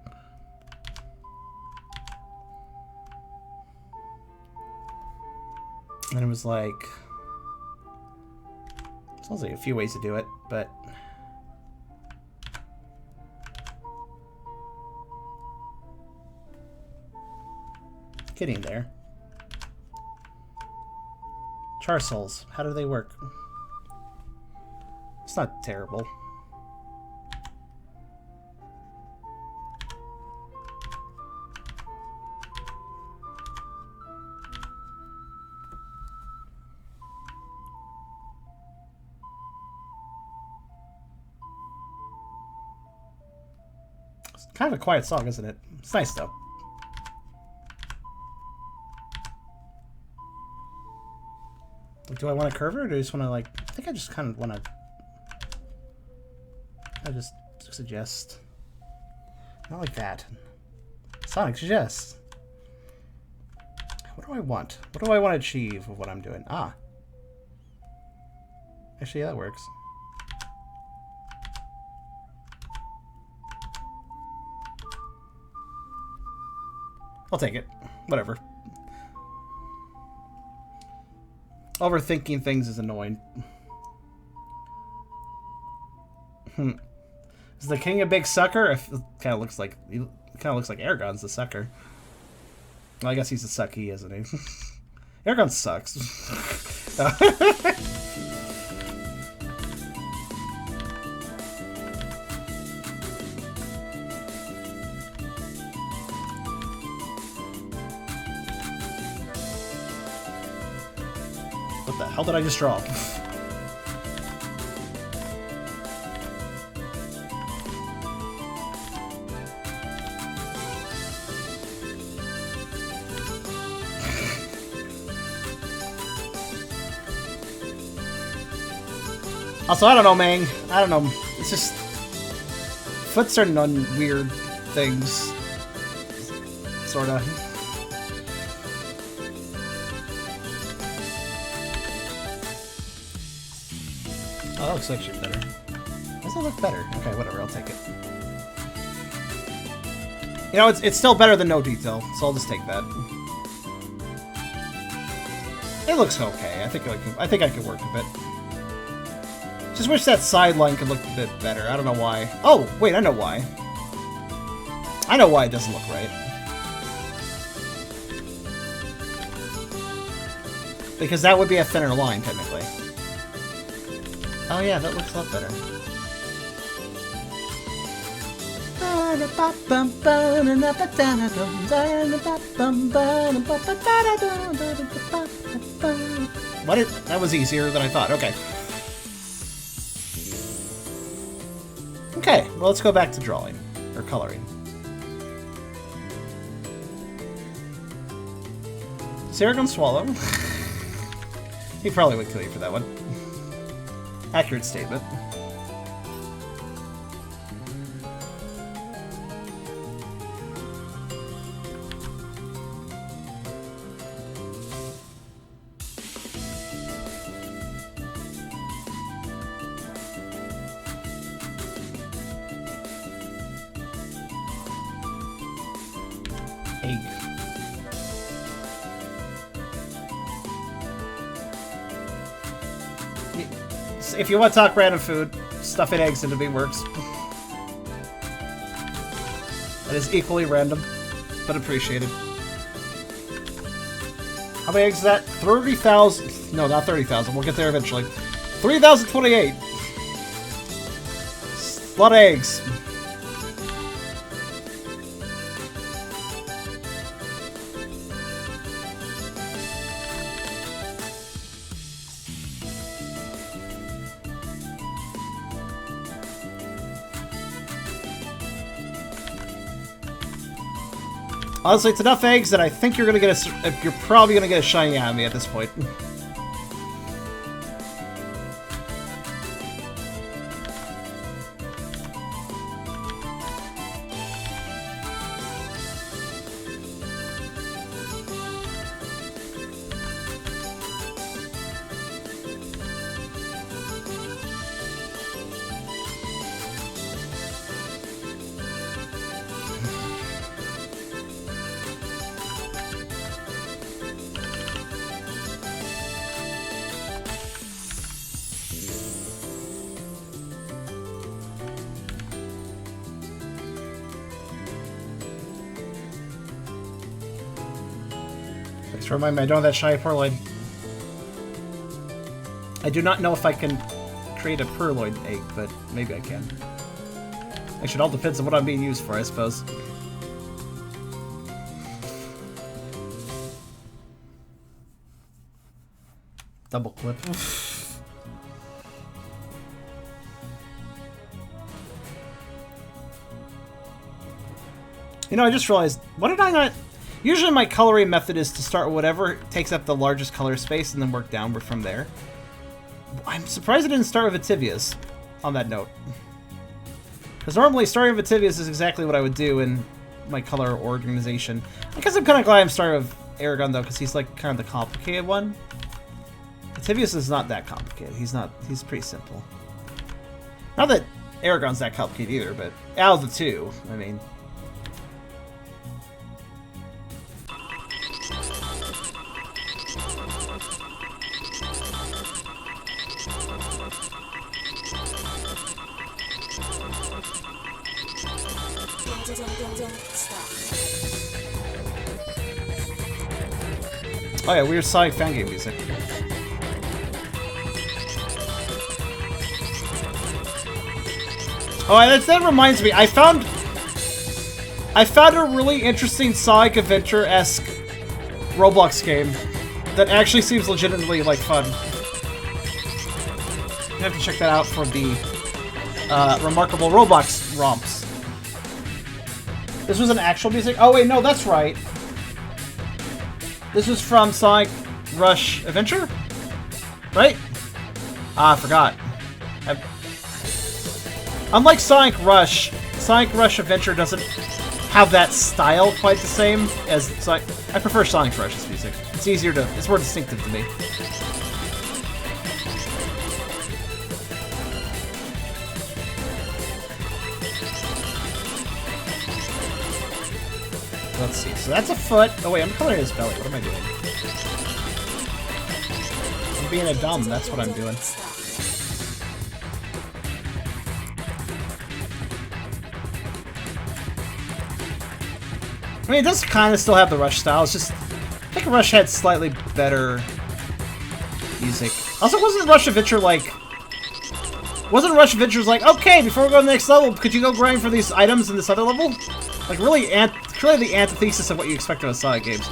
And it was like... sounds like a few ways to do it, but... getting there. Char souls, how do they work? It's not terrible. Kind of a quiet song, isn't it? It's nice, though. Do I want to curve it, or do I just want to, like... I think I just kind of want to... I just suggest... Not like that. Sonic suggest. What do I want? What do I want to achieve with what I'm doing? Ah. Actually, that works. I'll take it. Whatever. Overthinking things is annoying. Is the king a big sucker? It kind of looks like Eragon's the sucker. Well, I guess he's a sucky, isn't he? Eragon sucks. What the hell did I just draw? Also, I don't know, Mang. I don't know. It's just... foots are none weird things. Sorta. Oh, that looks actually better. Does it look better? Okay, whatever, I'll take it. You know, it's still better than no detail, so I'll just take that. It looks okay. I think I could work with it. Just wish that sideline could look a bit better. I don't know why. Oh, wait, I know why. I know why it doesn't look right. Because that would be a thinner line, technically. Oh yeah, that looks a lot better. What? That was easier than I thought. Okay. Okay, well, let's go back to drawing. Or coloring. Is Eragon swallow? He probably would kill you for that one. Accurate statement. Egg. If you want to talk random food, stuffing eggs into me works. That is equally random, but appreciated. How many eggs is that? 30,000. No, not 30,000. We'll get there eventually. 3,028. A lot of eggs. Honestly, it's enough eggs that I think you're gonna get you're probably gonna get a shiny out of me at this point. Thanks for reminding me I don't have that shiny Purloin. I do not know if I can create a Purloin egg, but maybe I can. Actually, it all depends on what I'm being used for, I suppose. Double clip. You know, I just realized, what did I not... Usually my coloring method is to start with whatever takes up the largest color space and then work downward from there. I'm surprised I didn't start with Ativius on that note. Because normally starting with Ativius is exactly what I would do in my color organization. I guess I'm kind of glad I'm starting with Eragon though, because he's like kind of the complicated one. Ativius is not that complicated. He's pretty simple. Not that Eragon's that complicated either, but out of the two, I mean... Oh yeah, weird Sonic fan game music. Oh, that reminds me. I found a really interesting Sonic Adventure-esque Roblox game that actually seems legitimately like fun. You have to check that out for the remarkable Roblox romps. This was an actual music. Oh wait, no, that's right. This was from Sonic Rush Adventure? Right? Ah, I forgot. Unlike Sonic Rush Adventure doesn't have that style quite the same as Sonic. I prefer Sonic Rush's music. It's easier to, it's more distinctive to me. Let's see. So that's a foot. Oh wait, I'm coloring his belly. What am I doing? being a dumb. That's what I'm doing. I mean, it does kind of still have the Rush style. It's just, I think Rush had slightly better music. Also, wasn't Rush Adventure like... Wasn't Rush Adventure's like, okay, before we go to the next level, could you go grind for these items in this other level? Like, really the antithesis of what you expect of a Sonic games.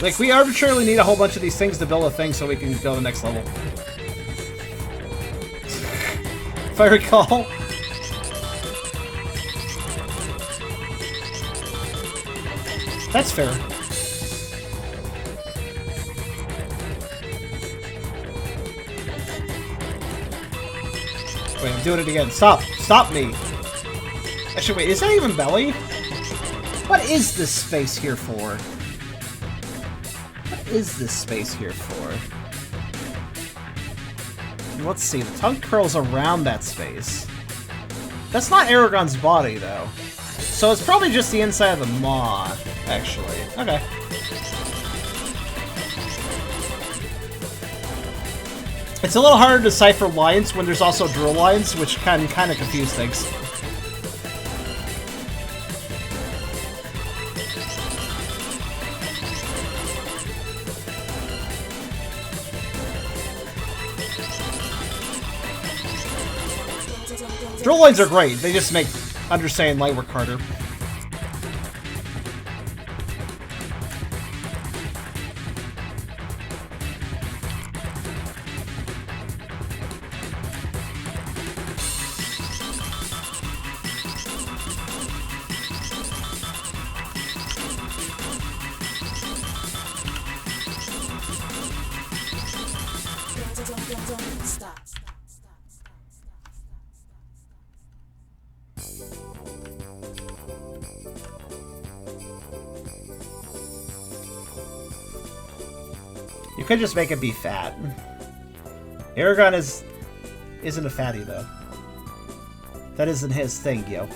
Like, we arbitrarily need a whole bunch of these things to build a thing so we can go to the next level. If I recall. That's fair. Wait, I'm doing it again. Stop! Stop me! Actually, wait, is that even belly? What is this space here for? What is this space here for? Let's see, the tongue curls around that space. That's not Eragon's body, though. So it's probably just the inside of the maw, actually. Okay. It's a little harder to decipher lines when there's also drill lines, which can kind of confuse things. Drill lines are great, they just make understanding light work harder. You could just make it be fat. Eragon isn't a fatty though. That isn't his thing, yo.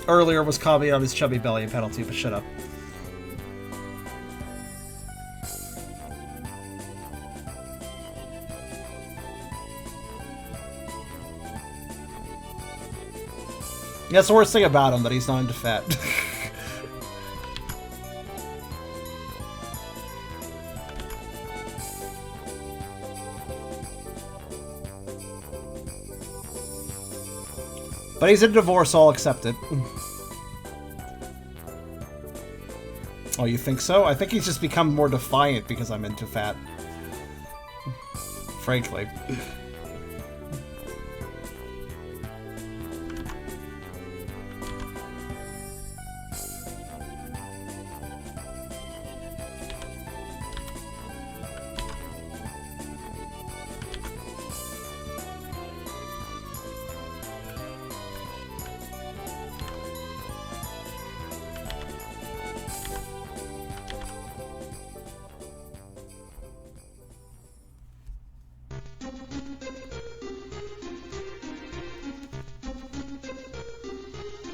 Earlier was commenting on his chubby belly and penalty, but shut up. That's the worst thing about him, that he's not into fat. But he's in divorce, so I'll accept it. Oh, you think so? I think he's just become more defiant because I'm into fat. Frankly.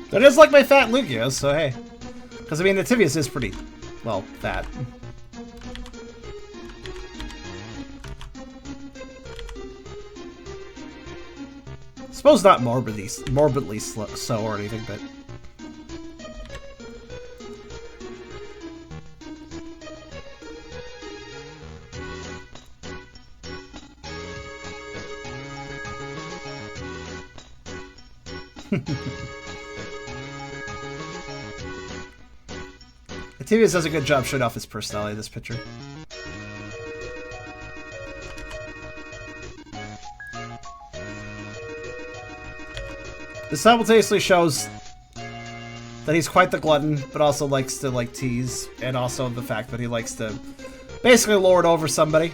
That is like my fat Lugia, so hey. Because, I mean, Ativius is pretty, well, fat. I suppose not morbidly so or anything, but... Ativius does a good job showing off his personality in this picture. This simultaneously shows that he's quite the glutton, but also likes to, like, tease, and also the fact that he likes to basically lord over somebody.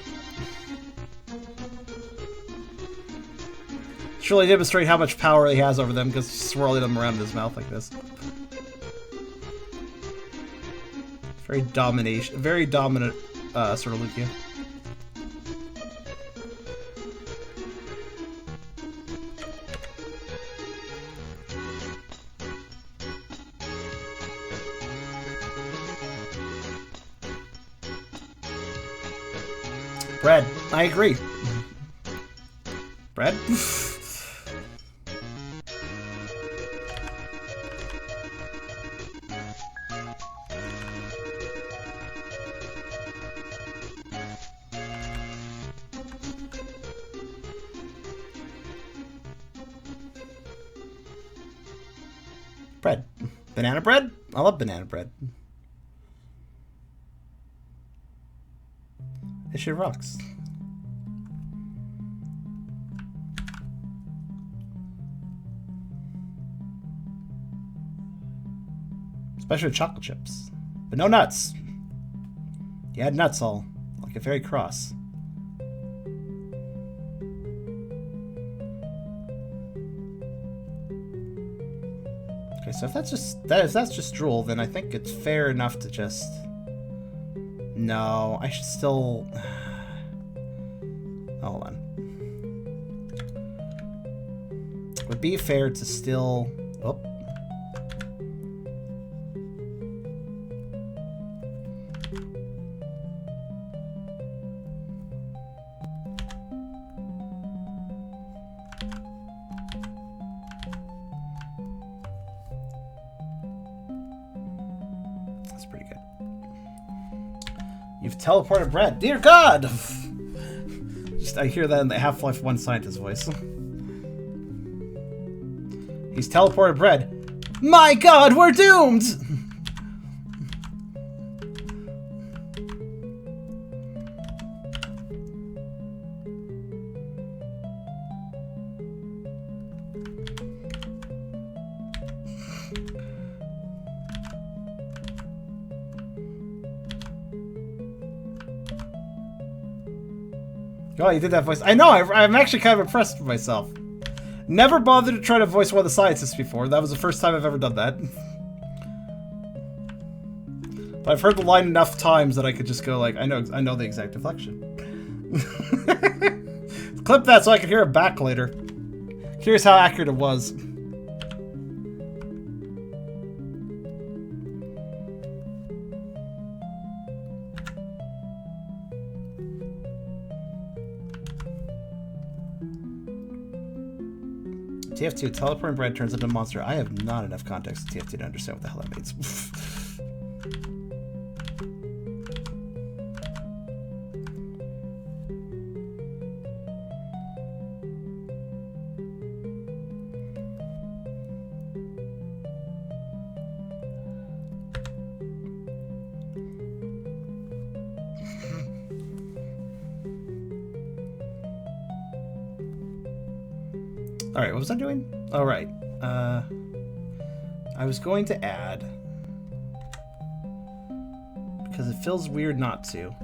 It's really demonstrate how much power he has over them, because he's swirling them around in his mouth like this. Very dominant, sort of Lugia. Bread. I agree. Bread? Bread. Banana bread? I love banana bread. This shit rocks. Especially with chocolate chips. But no nuts. You add nuts, I'll get very cross. Okay, so if that's just drool, then I think it's fair enough to just... No, I should still... Hold on. Would be fair to still... Oh. That's pretty good. You've teleported bread. Dear God! Just I hear that in the Half-Life 1 scientist voice. He's teleported bread. My God, we're doomed! Oh, you did that voice. I know, I'm actually kind of impressed with myself. Never bothered to try to voice one of the scientists before. That was the first time I've ever done that. But I've heard the line enough times that I could just go like, I know the exact inflection. Clip that so I can hear it back later. Curious how accurate it was. TF2, teleporting bread turns into a monster. I have not enough context to TF2 to understand what the hell that means. Alright, what was I doing? Oh, right. I was going to add... Because it feels weird not to.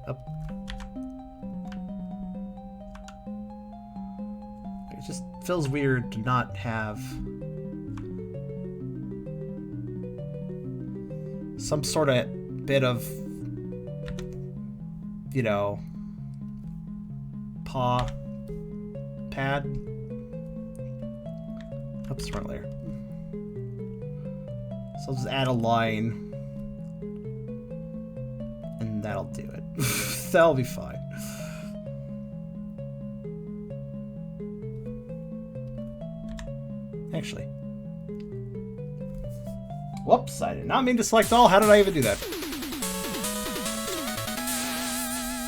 Up. It just feels weird to not have... some sort of bit of... You know... paw pad. Oops, wrong layer. So I'll just add a line and that'll do it. That'll be fine. Actually, whoops, I did not mean to select all. How did I even do that?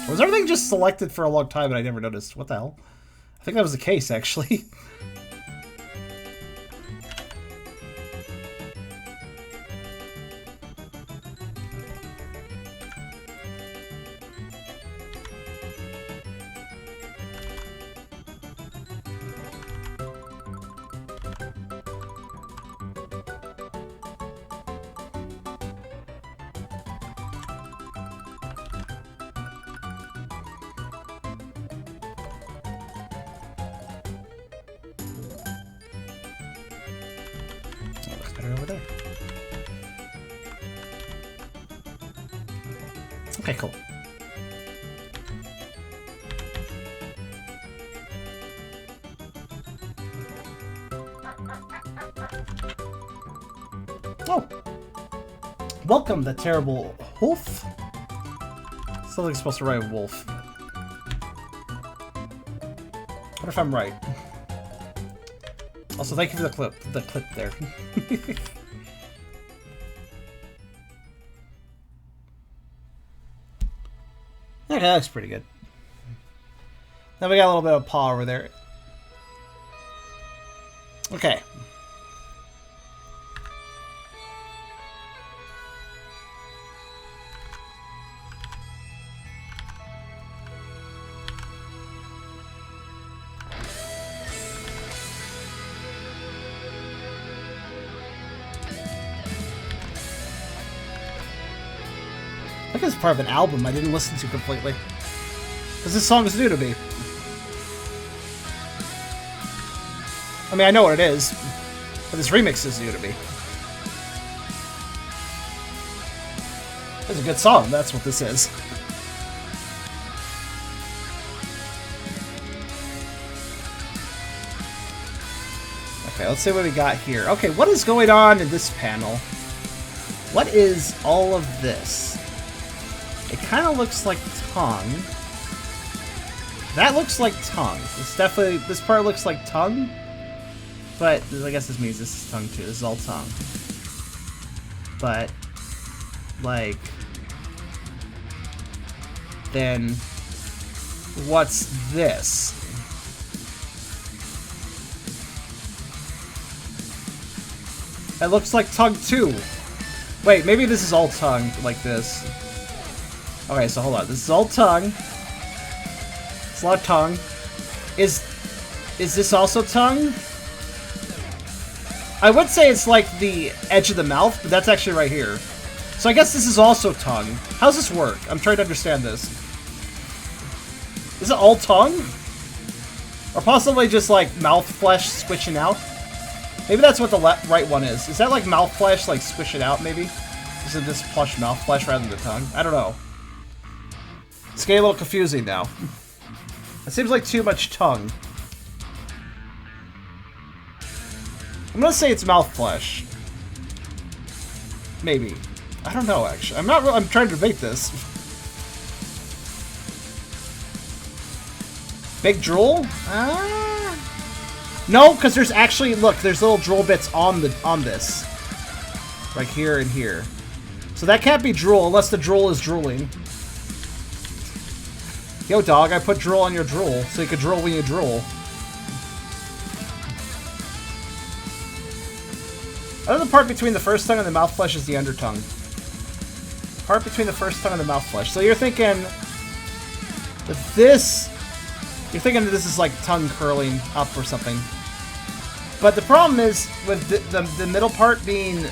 Was everything just selected for a long time and I never noticed? What the hell? I think that was the case, actually. Over there. Okay, cool. Oh! Welcome, the terrible wolf? Something's supposed to rhyme with wolf. What if I'm right? Also, thank you for the clip there. Okay, that looks pretty good. Then we got a little bit of paw over there. Okay. I think it's part of an album I didn't listen to completely. Because this song is new to me. I mean, I know what it is, but this remix is new to me. It's a good song, that's what this is. Okay, let's see what we got here. Okay, what is going on in this panel? What is all of this? It kind of looks like tongue. That looks like tongue. It's definitely, this part looks like tongue. But I guess this means this is tongue too. This is all tongue. But, like, then what's this? It looks like tongue too. Wait, maybe this is all tongue like this. Okay, so hold on. This is all tongue. It's a lot of tongue. Is this also tongue? I would say it's like the edge of the mouth, but that's actually right here. So I guess this is also tongue. How does this work? I'm trying to understand this. Is it all tongue? Or possibly just like mouth flesh squishing out? Maybe that's what the right one is. Is that like mouth flesh, like squish it out maybe? Is it just plush mouth flesh rather than the tongue? I don't know. It's getting a little confusing now. It seems like too much tongue. I'm gonna say it's mouth flesh. Maybe. I don't know, actually. I'm trying to debate this. Big drool? No, because there's actually, look, there's little drool bits on this. Right here and here. So that can't be drool unless the drool is drooling. Yo, dog, I put drool on your drool, so you can drool when you drool. Another part between the first tongue and the mouth flesh is the undertongue. Part between the first tongue and the mouth flesh. So you're thinking that this... You're thinking that this is like tongue curling up or something. But the problem is with the middle part being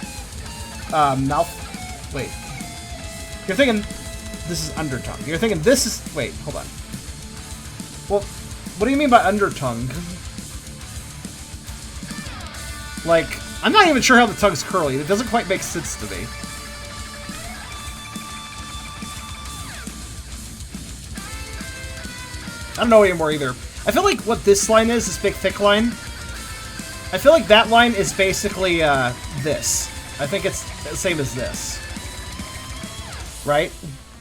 mouth... Wait. You're thinking this is undertongue. You're thinking this is... Wait, hold on. Well, what do you mean by undertongue? Like, I'm not even sure how the tongue's curly. It doesn't quite make sense to me. I don't know anymore either. I feel like what this line is, this big thick line, I feel like that line is basically this. I think it's the same as this. Right?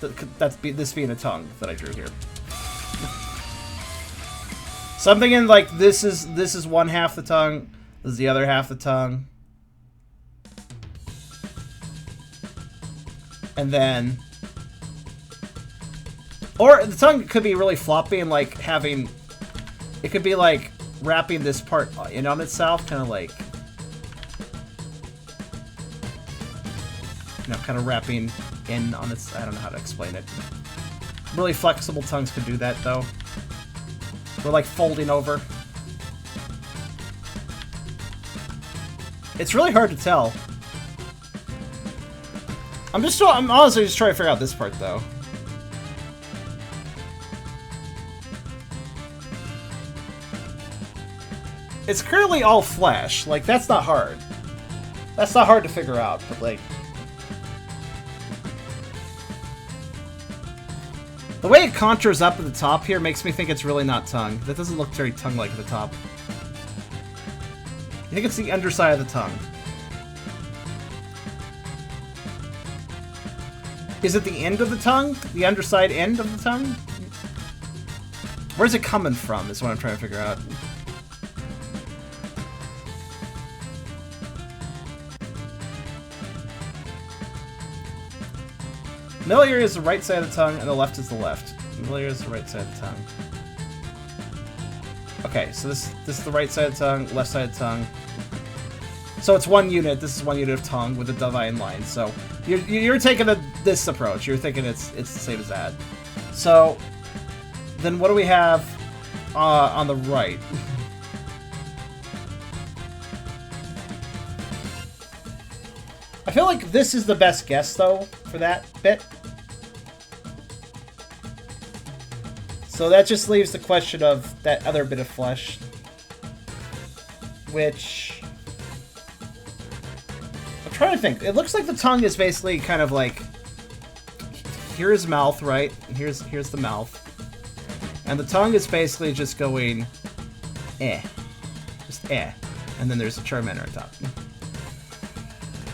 This being a tongue that I drew here. So I'm thinking like this is one half the tongue, this is the other half the tongue. And then... Or the tongue could be really floppy and like having... It could be like wrapping this part in on itself, kind of like... You know, kind of wrapping in on its... I don't know how to explain it. Really flexible tongues could do that though. We're like folding over. It's really hard to tell. I'm honestly just trying to figure out this part though. It's currently all flesh. Like, that's not hard. That's not hard to figure out, but like... The way it contours up at the top here makes me think it's really not tongue. That doesn't look very tongue-like at the top. I think it's the underside of the tongue. Is it the end of the tongue? The underside end of the tongue? Where's it coming from is what I'm trying to figure out. Middle ear is the right side of the tongue, and the left is the left. Middle ear is the right side of the tongue. Okay, so this is the right side of the tongue, left side of the tongue. So it's one unit. This is one unit of tongue with a divine line. So you're taking this approach. You're thinking it's the same as that. So then what do we have on the right? I feel like this is the best guess though for that bit. So that just leaves the question of that other bit of flesh, which I'm trying to think. It looks like the tongue is basically kind of like, here's mouth, right? Here's the mouth, and the tongue is basically just going, just and then there's a Charmander on top.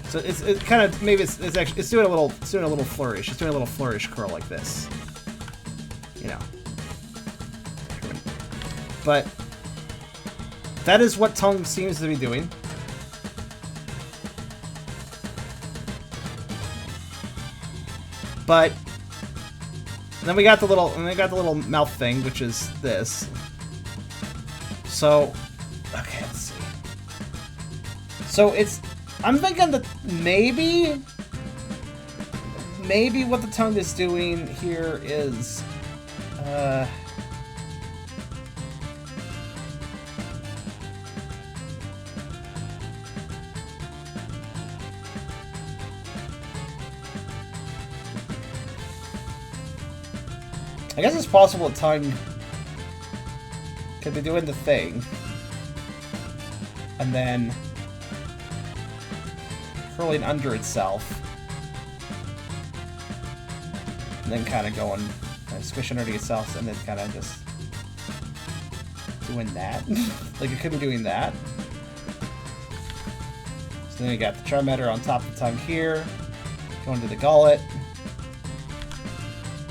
So it's kind of maybe it's doing a little flourish. It's doing a little flourish curl like this, you know. But that is what tongue seems to be doing. But then we got the little mouth thing, which is this. So okay, let's see. So I'm thinking that maybe what the tongue is doing here is I guess it's possible a tongue could be doing the thing, and then curling under itself, and then kind of going, squishing under itself, and then kind of just doing that. Like it could be doing that. So then we got the Charmander on top of the tongue here, going to the gullet.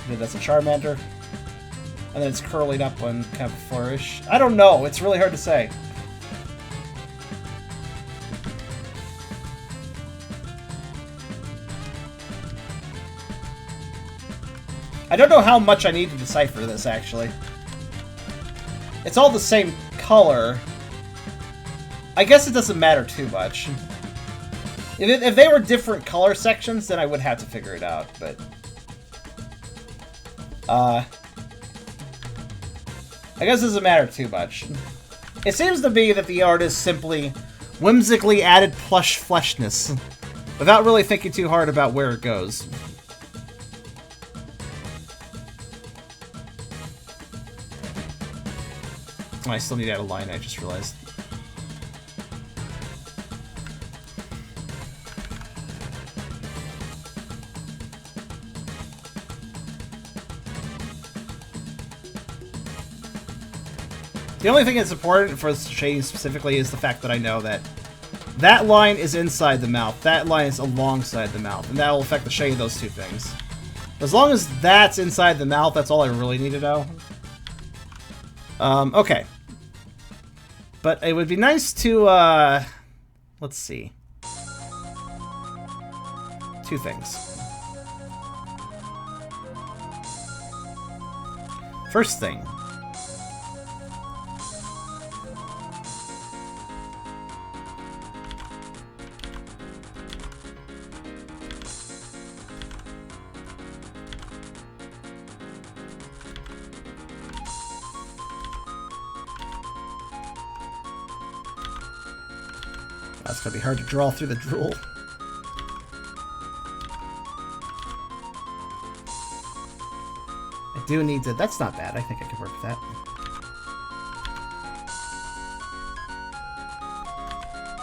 Maybe that's a Charmander. And then it's curling up on kind of a flourish. I don't know. It's really hard to say. I don't know how much I need to decipher this, actually. It's all the same color. I guess it doesn't matter too much. If they were different color sections, then I would have to figure it out, but I guess it doesn't matter too much. It seems to be that the artist simply whimsically added plush fleshness without really thinking too hard about where it goes. Oh, I still need to add a line, I just realized. The only thing that's important for shading specifically is the fact that I know that that line is inside the mouth, that line is alongside the mouth, and that will affect the shade of those two things. As long as that's inside the mouth, that's all I really need to know. Okay. But it would be nice to, let's see. Two things. First thing. That's gonna be hard to draw through the drool. I do need to... That's not bad. I think I can work with that.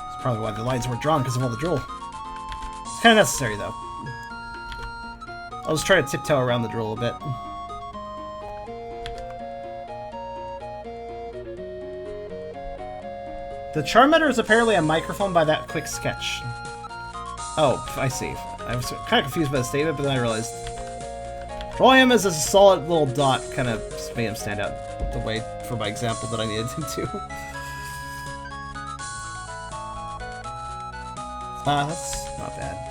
That's probably why the lines weren't drawn, because of all the drool. It's kind of necessary, though. I was trying to tiptoe around the drool a bit. The Charmander is apparently a microphone by that quick sketch. Oh, I see. I was kind of confused by the statement, but then I realized drawing him as a solid little dot kind of made him stand out the way for my example that I needed him to. That's not bad.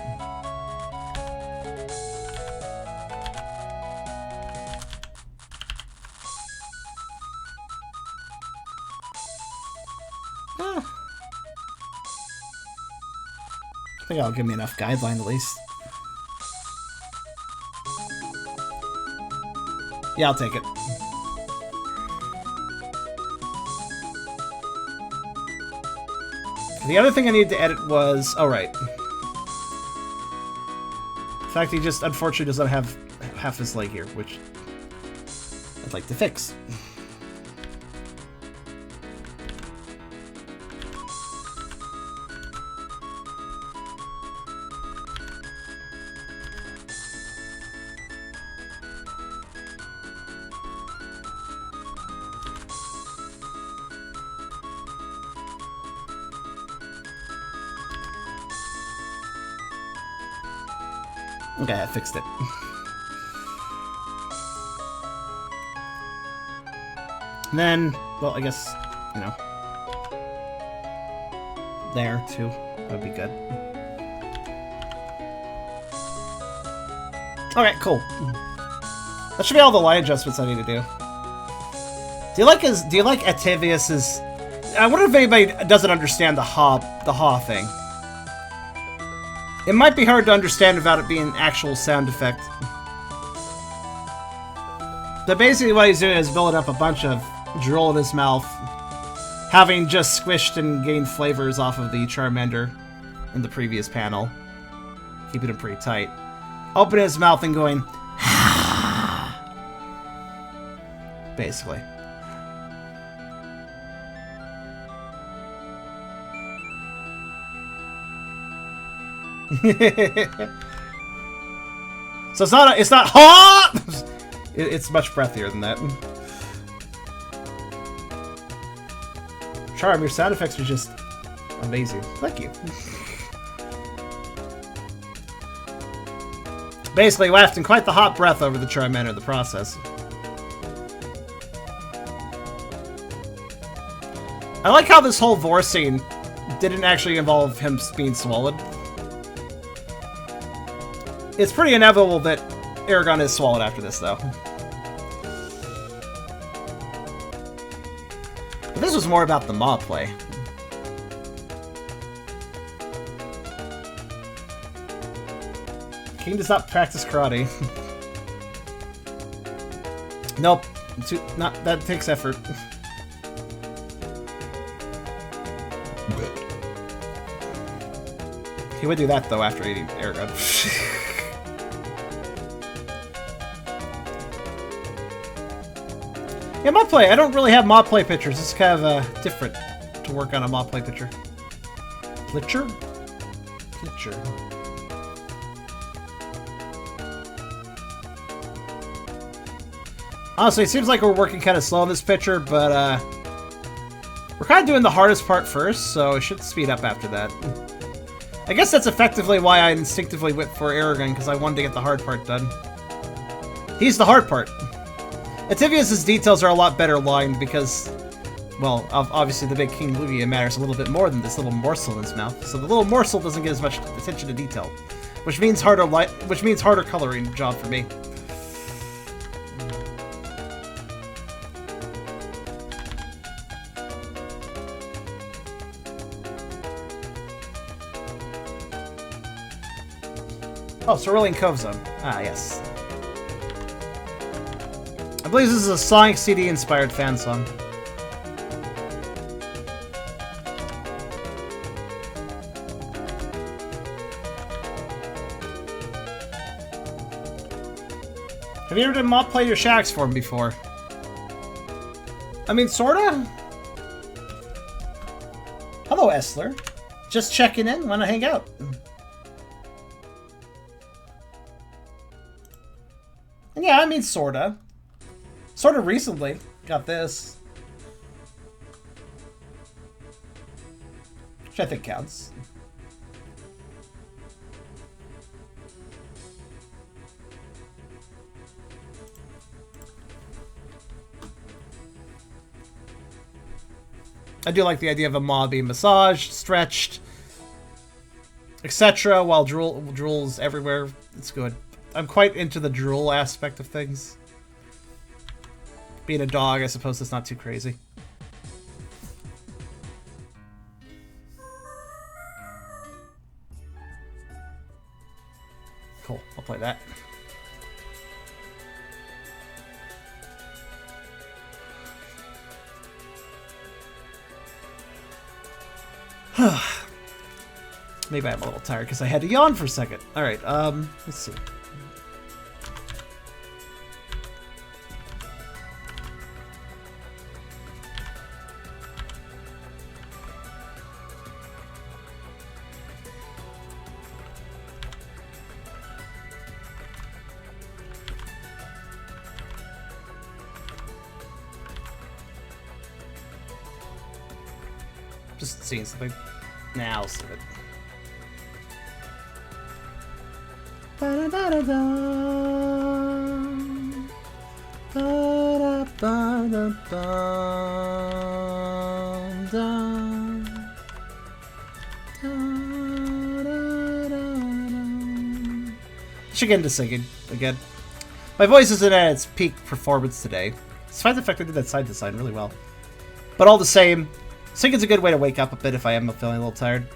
I think that'll give me enough guideline at least. Yeah, I'll take it. The other thing I needed to edit was... oh, right. In fact, he just unfortunately doesn't have half his leg here, which I'd like to fix. Okay, I fixed it. And then, well, I guess, you know, there, too. That would be good. Alright, cool. That should be all the line adjustments I need to do. Do you like Ativius's... I wonder if anybody doesn't understand the haw thing. It might be hard to understand without it being an actual sound effect. But basically what he's doing is building up a bunch of drool in his mouth, having just squished and gained flavors off of the Charmander in the previous panel, keeping him pretty tight. Opening his mouth and going, basically. So it's not ha! It's much breathier than that. Charm, your sound effects are just amazing. Thank you. Basically wafting quite the hot breath over the Charmander in the process. I like how this whole Vore scene didn't actually involve him being swallowed. It's pretty inevitable that Eragon is swallowed after this, though. But this was more about the Mawplay. King does not practice karate. Nope. That takes effort. He would do that, though, after eating Eragon. Yeah, Mawplay. I don't really have Mawplay pictures. It's kind of different to work on a Mawplay picture. Plitcher? Plitcher. Honestly, it seems like we're working kind of slow on this picture, but we're kind of doing the hardest part first, so it should speed up after that. I guess that's effectively why I instinctively went for Eragon, because I wanted to get the hard part done. He's the hard part. Ativius' details are a lot better lined because, well, obviously the big King Lugia matters a little bit more than this little morsel in his mouth. So the little morsel doesn't get as much attention to detail, which means harder coloring job for me. Oh, Cerulean Cove Zone. Ah, yes. I believe this is a Sonic CD-inspired fan song. Have you ever done Mawplay your Shacks for him before? I mean, sorta? Hello, Essler. Just checking in. Wanna hang out? And yeah, I mean, sorta. Sorta recently. Got this. Which I think counts. I do like the idea of a Maw being massaged, stretched, etc. while drool's everywhere. It's good. I'm quite into the drool aspect of things. Being a dog, I suppose it's not too crazy. Cool, I'll play that. Maybe I'm a little tired because I had to yawn for a second. Alright, let's see. Just seeing something. Now I'll see it. Should get into singing again. My voice isn't at its peak performance today, despite the fact I did that side design really well. But all the same, singing's a good way to wake up a bit if I am feeling a little tired.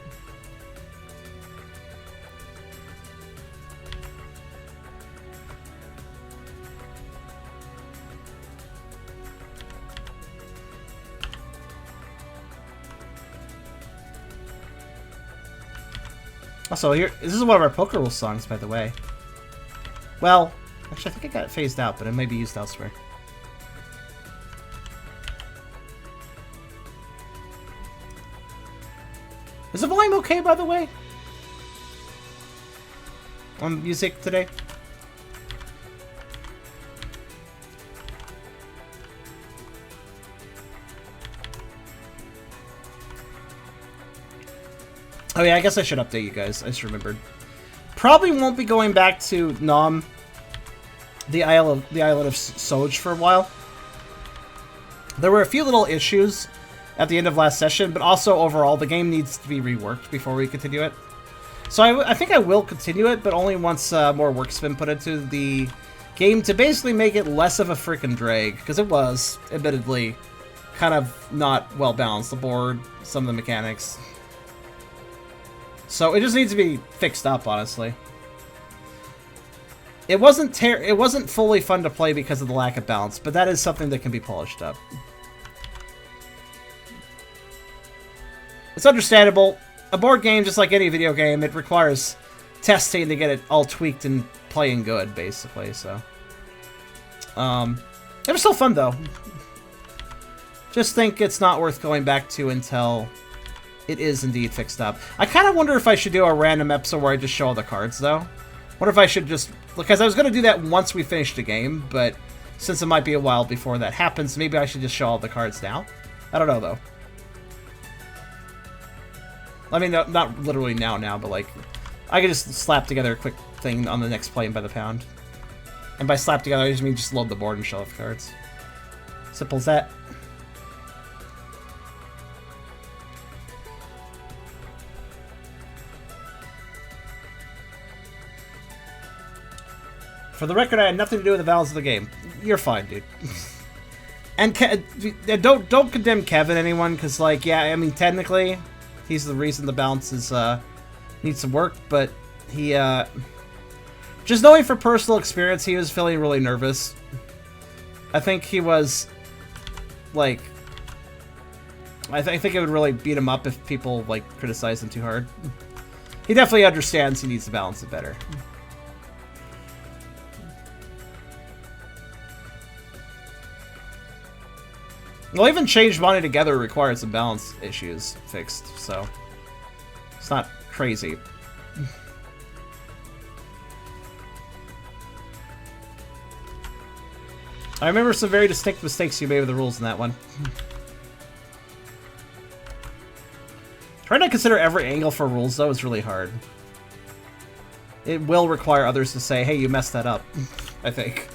Also, here, this is one of our Poker Rules songs, by the way. Well, actually, I think it got phased out, but it may be used elsewhere. Is the volume okay, by the way? On music today? Oh yeah, I guess I should update you guys. I just remembered. Probably won't be going back to Nam, the island of Soj for a while. There were a few little issues at the end of last session, but also overall the game needs to be reworked before we continue it. So I think I will continue it, but only once more work's been put into the game to basically make it less of a freaking drag, because it was, admittedly, kind of not well balanced. The board, some of the mechanics. So it just needs to be fixed up, honestly. It wasn't fully fun to play because of the lack of balance, but that is something that can be polished up. It's understandable. A board game, just like any video game, it requires testing to get it all tweaked and playing good, basically, so. It was still fun, though. Just think it's not worth going back to until it is indeed fixed up. I kind of wonder if I should do a random episode where I just show all the cards, though. What if I should just... Because I was going to do that once we finished the game, but since it might be a while before that happens, maybe I should just show all the cards now? I don't know, though. I mean, not literally now, but like... I could just slap together a quick thing on the next Playing by the Pound. And by slap together, I just mean just load the board and show off cards. Simple as that. For the record, I had nothing to do with the balance of the game. You're fine, dude. And don't condemn Kevin, anyone, because, like, yeah, I mean, technically, he's the reason the balance is, needs some work, but he, just knowing from personal experience, he was feeling really nervous. I think he was, like, I think it would really beat him up if people, like, criticize him too hard. He definitely understands he needs to balance it better. Well, even Change Money Together required some balance issues fixed, so it's not crazy. I remember some very distinct mistakes you made with the rules in that one. Trying to consider every angle for rules, though, is really hard. It will require others to say, hey, you messed that up, I think.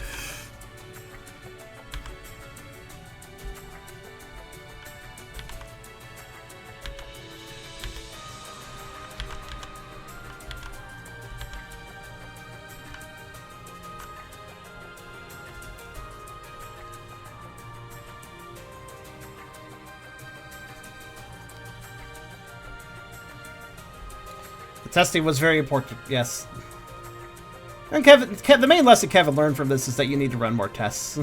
The testing was very important, yes. And the main lesson Kevin learned from this is that you need to run more tests.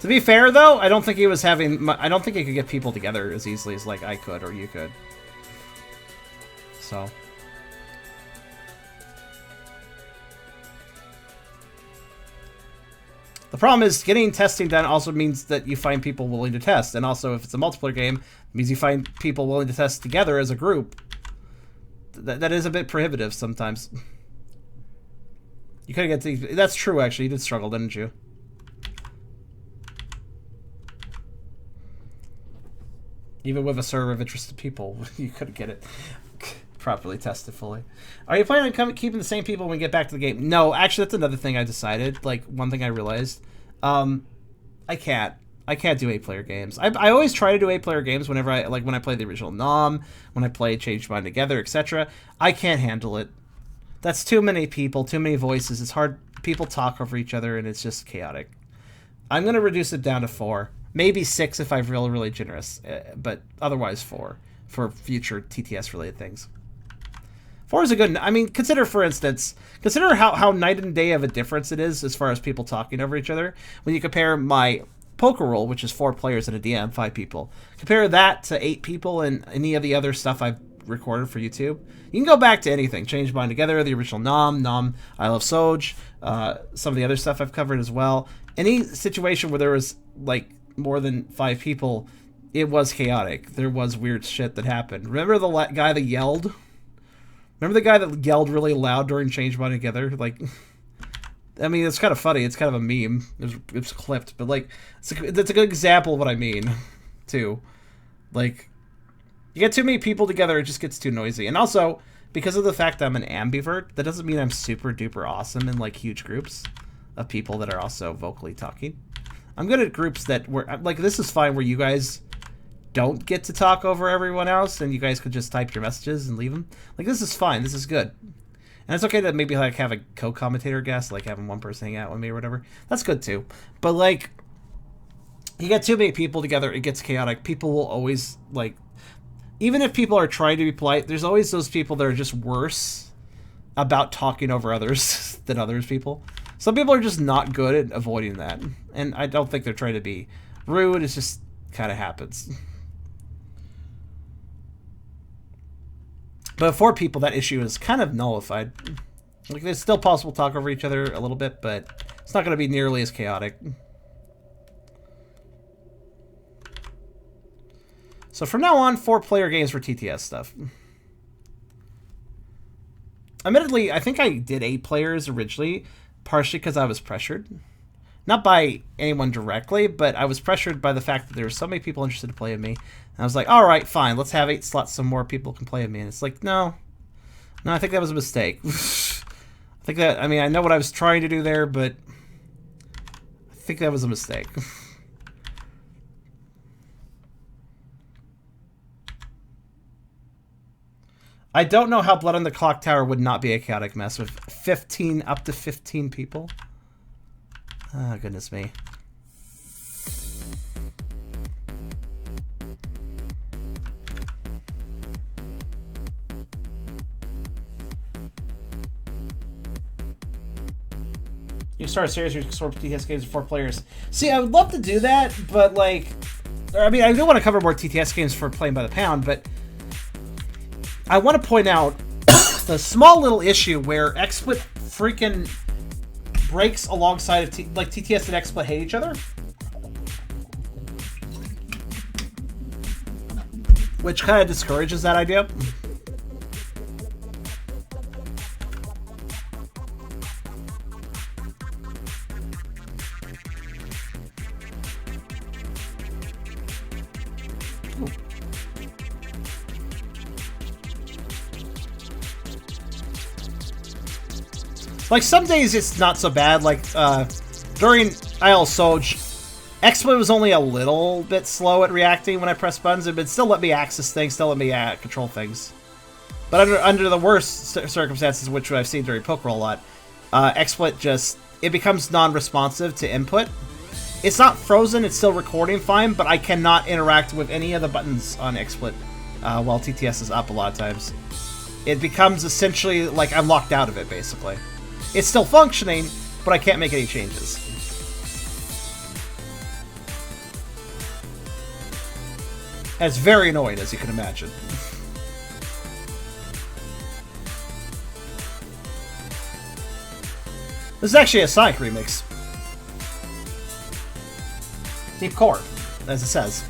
To be fair, though, I don't think he was having... I don't think he could get people together as easily as, like, I could or you could. So... The problem is getting testing done also means that you find people willing to test. And also, if it's a multiplayer game, it means you find people willing to test together as a group. That is a bit prohibitive sometimes. You couldn't get to... That's true, actually. You did struggle, didn't you? Even with a server of interested people, you couldn't get it properly tested fully. Are you planning on keeping the same people when we get back to the game? No, actually, that's another thing I decided. Like, one thing I realized. I can't do 8-player games. I always try to do 8-player games whenever when I play the original Nom, when I play Change Mind Together, etc. I can't handle it. That's too many people, too many voices. It's hard. People talk over each other, and it's just chaotic. I'm going to reduce it down to 4. Maybe 6 if I'm really, really generous. But otherwise 4 for future TTS-related things. 4 is a good... I mean, consider, for instance... Consider how night and day of a difference it is as far as people talking over each other. When you compare my poker roll, which is 4 players and a DM, 5 people. Compare that to 8 people and any of the other stuff I've recorded for YouTube. You can go back to anything. Change Mind Together, the original Nom, I Love Soj, some of the other stuff I've covered as well. Any situation where there was, like, more than 5 people, it was chaotic. There was weird shit that happened. Remember the guy that yelled? Remember the guy that yelled really loud during Change Mind Together? Like, I mean, it's kind of funny. It's kind of a meme. It's clipped, but like, that's a good example of what I mean, too. Like, you get too many people together, it just gets too noisy. And also, because of the fact that I'm an ambivert, that doesn't mean I'm super duper awesome in like huge groups of people that are also vocally talking. I'm good at groups that were like, this is fine where you guys don't get to talk over everyone else and you guys could just type your messages and leave them. Like, this is fine. This is good. And it's okay to maybe like have a co-commentator guest, like having one person hang out with me or whatever. That's good too. But like, you get too many people together, it gets chaotic. People will always like, even if people are trying to be polite, there's always those people that are just worse about talking over others than others people. Some people are just not good at avoiding that. And I don't think they're trying to be rude. It just kind of happens. But 4 people, that issue is kind of nullified. Like, it's still possible to talk over each other a little bit, but it's not going to be nearly as chaotic. So from now on, 4-player games for TTS stuff. Admittedly, I think I did 8 players originally, partially because I was pressured. Not by anyone directly, but I was pressured by the fact that there were so many people interested to play with me. And I was like, all right, fine, let's have 8 slots so more people can play with me. And it's like, no, I think that was a mistake. I think that, I mean, I know what I was trying to do there, but I think that was a mistake. I don't know how Blood on the Clock Tower would not be a chaotic mess with up to 15 people. Oh, goodness me. You start a series where you explore TTS games with 4 players. See, I would love to do that, but like... I mean, I do want to cover more TTS games for playing by the pound, but... I want to point out the small little issue where XSplit freaking breaks alongside of like TTS and XSplit hate each other, which kind of discourages that idea. Like, some days it's not so bad. Like, during IL Soj, XSplit was only a little bit slow at reacting when I press buttons, but it still let me access things, still let me control things. But under the worst circumstances, which I've seen during Poker a lot, XSplit just, it becomes non-responsive to input. It's not frozen, it's still recording fine, but I cannot interact with any of the buttons on XSplit while TTS is up a lot of times. It becomes essentially like I'm locked out of it, basically. It's still functioning, but I can't make any changes. And it's very annoying, as you can imagine. This is actually a Sonic remix. Deep Core, as it says.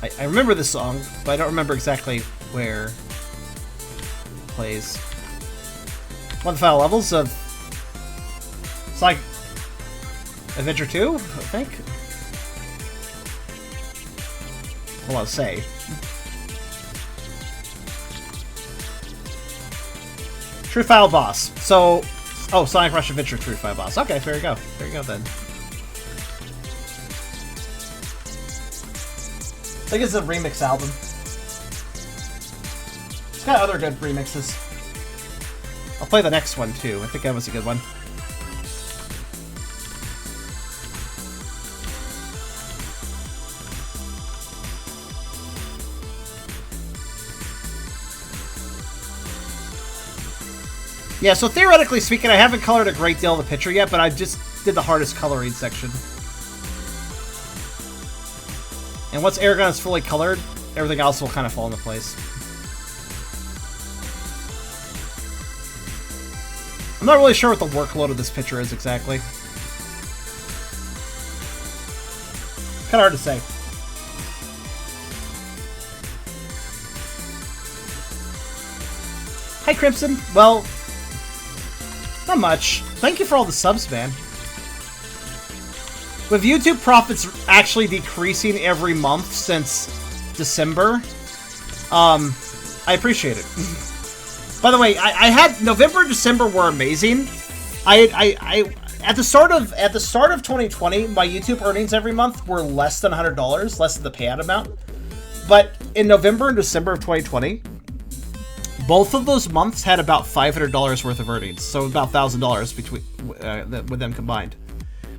I remember this song, but I don't remember exactly where it plays. One of the final levels of Sonic Adventure 2, I think. Well, I'll say. True Final Boss. So, oh, Sonic Rush Adventure True Final Boss. Okay, there you go. There you go then. I think it's a remix album. It's got other good remixes. I'll play the next one too. I think that was a good one. Yeah, so theoretically speaking, I haven't colored a great deal of the picture yet, but I just did the hardest coloring section. And once Eragon is fully colored, everything else will kind of fall into place. I'm not really sure what the workload of this picture is exactly. Kind of hard to say. Hi, Crimson. Well, not much. Thank you for all the subs, man. With YouTube profits actually decreasing every month since December, I appreciate it. By the way, I had November and December were amazing. At the start of 2020, my YouTube earnings every month were less than $100, less than the payout amount. But in November and December of 2020, both of those months had about $500 worth of earnings, so about $1,000 between with them combined.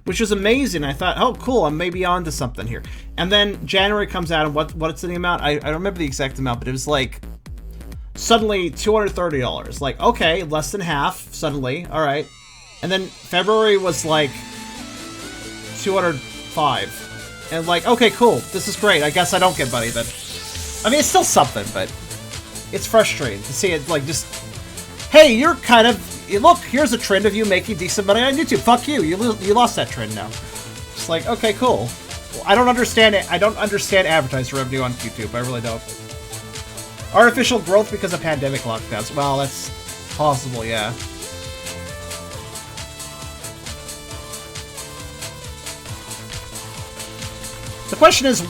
Which was amazing. I thought, oh, cool, I'm maybe onto something here. And then January comes out, and what's the amount? I don't remember the exact amount, but it was like suddenly $230. Like, okay, less than half suddenly. All right. And then February was like $205. And like, okay, cool. This is great. I guess I don't get money then. I mean, it's still something, but it's frustrating to see it like just, hey, you're kind of, look, here's a trend of you making decent money on YouTube. Fuck you. You lost that trend now. It's like, okay, cool. Well, I don't understand it. I don't understand advertiser revenue on YouTube. I really don't. Artificial growth because of pandemic lockdowns. Well, that's possible, yeah. The question is,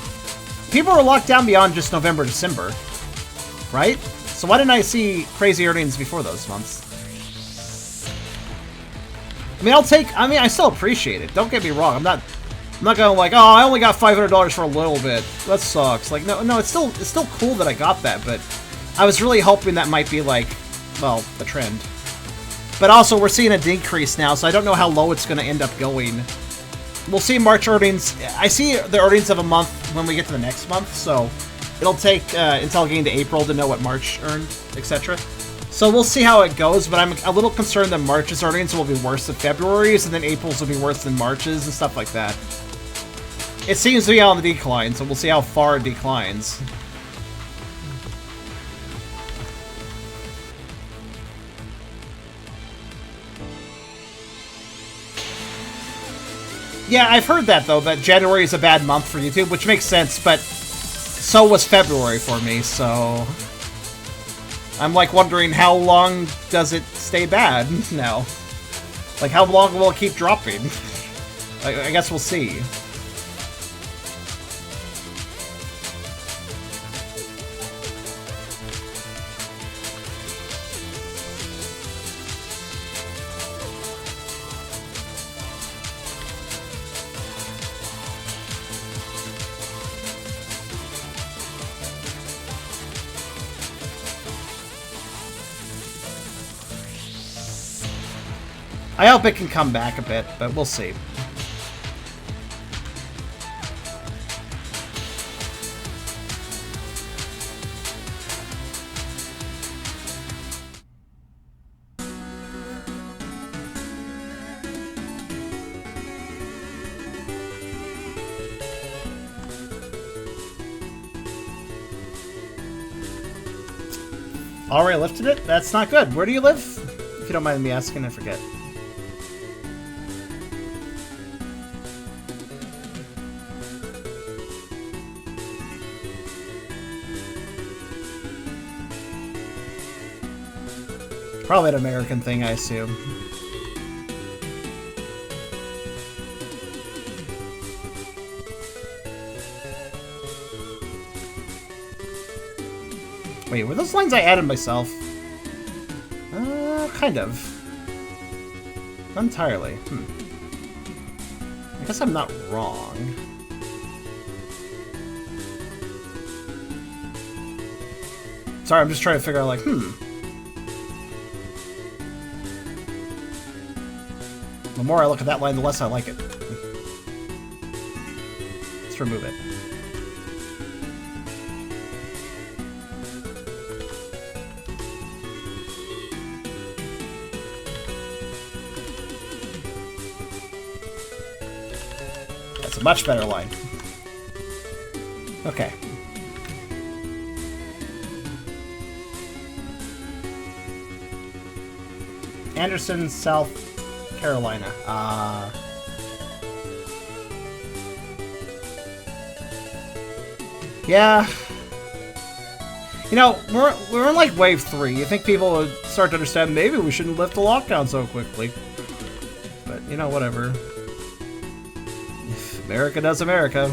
people were locked down beyond just November, December, right? So why didn't I see crazy earnings before those months? I mean, I still appreciate it. Don't get me wrong. I'm not going like, oh, I only got $500 for a little bit. That sucks. Like, no, it's still cool that I got that, but I was really hoping that might be like, well, the trend. But also, we're seeing a decrease now, so I don't know how low it's going to end up going. We'll see March earnings. I see the earnings of a month when we get to the next month, so it'll take until getting to April to know what March earned, etc. So we'll see how it goes, but I'm a little concerned that March's earnings will be worse than February's, and then April's will be worse than March's, and stuff like that. It seems to be on the decline, so we'll see how far it declines. Yeah, I've heard that, though, that January is a bad month for YouTube, which makes sense, but so was February for me, so I'm, like, wondering how long does it stay bad now? Like, how long will it keep dropping? I guess we'll see. I hope it can come back a bit, but we'll see. Already lifted it? That's not good. Where do you live? If you don't mind me asking, I forget. Probably an American thing, I assume. Wait, were those lines I added myself? Kind of. Not entirely. I guess I'm not wrong. Sorry, I'm just trying to figure out, like, The more I look at that line, the less I like it. Let's remove it. That's a much better line. Okay. Anderson, South Carolina. Yeah. You know, we're in like wave 3. You think people would start to understand maybe we shouldn't lift the lockdown so quickly. But, you know, whatever. If America does America.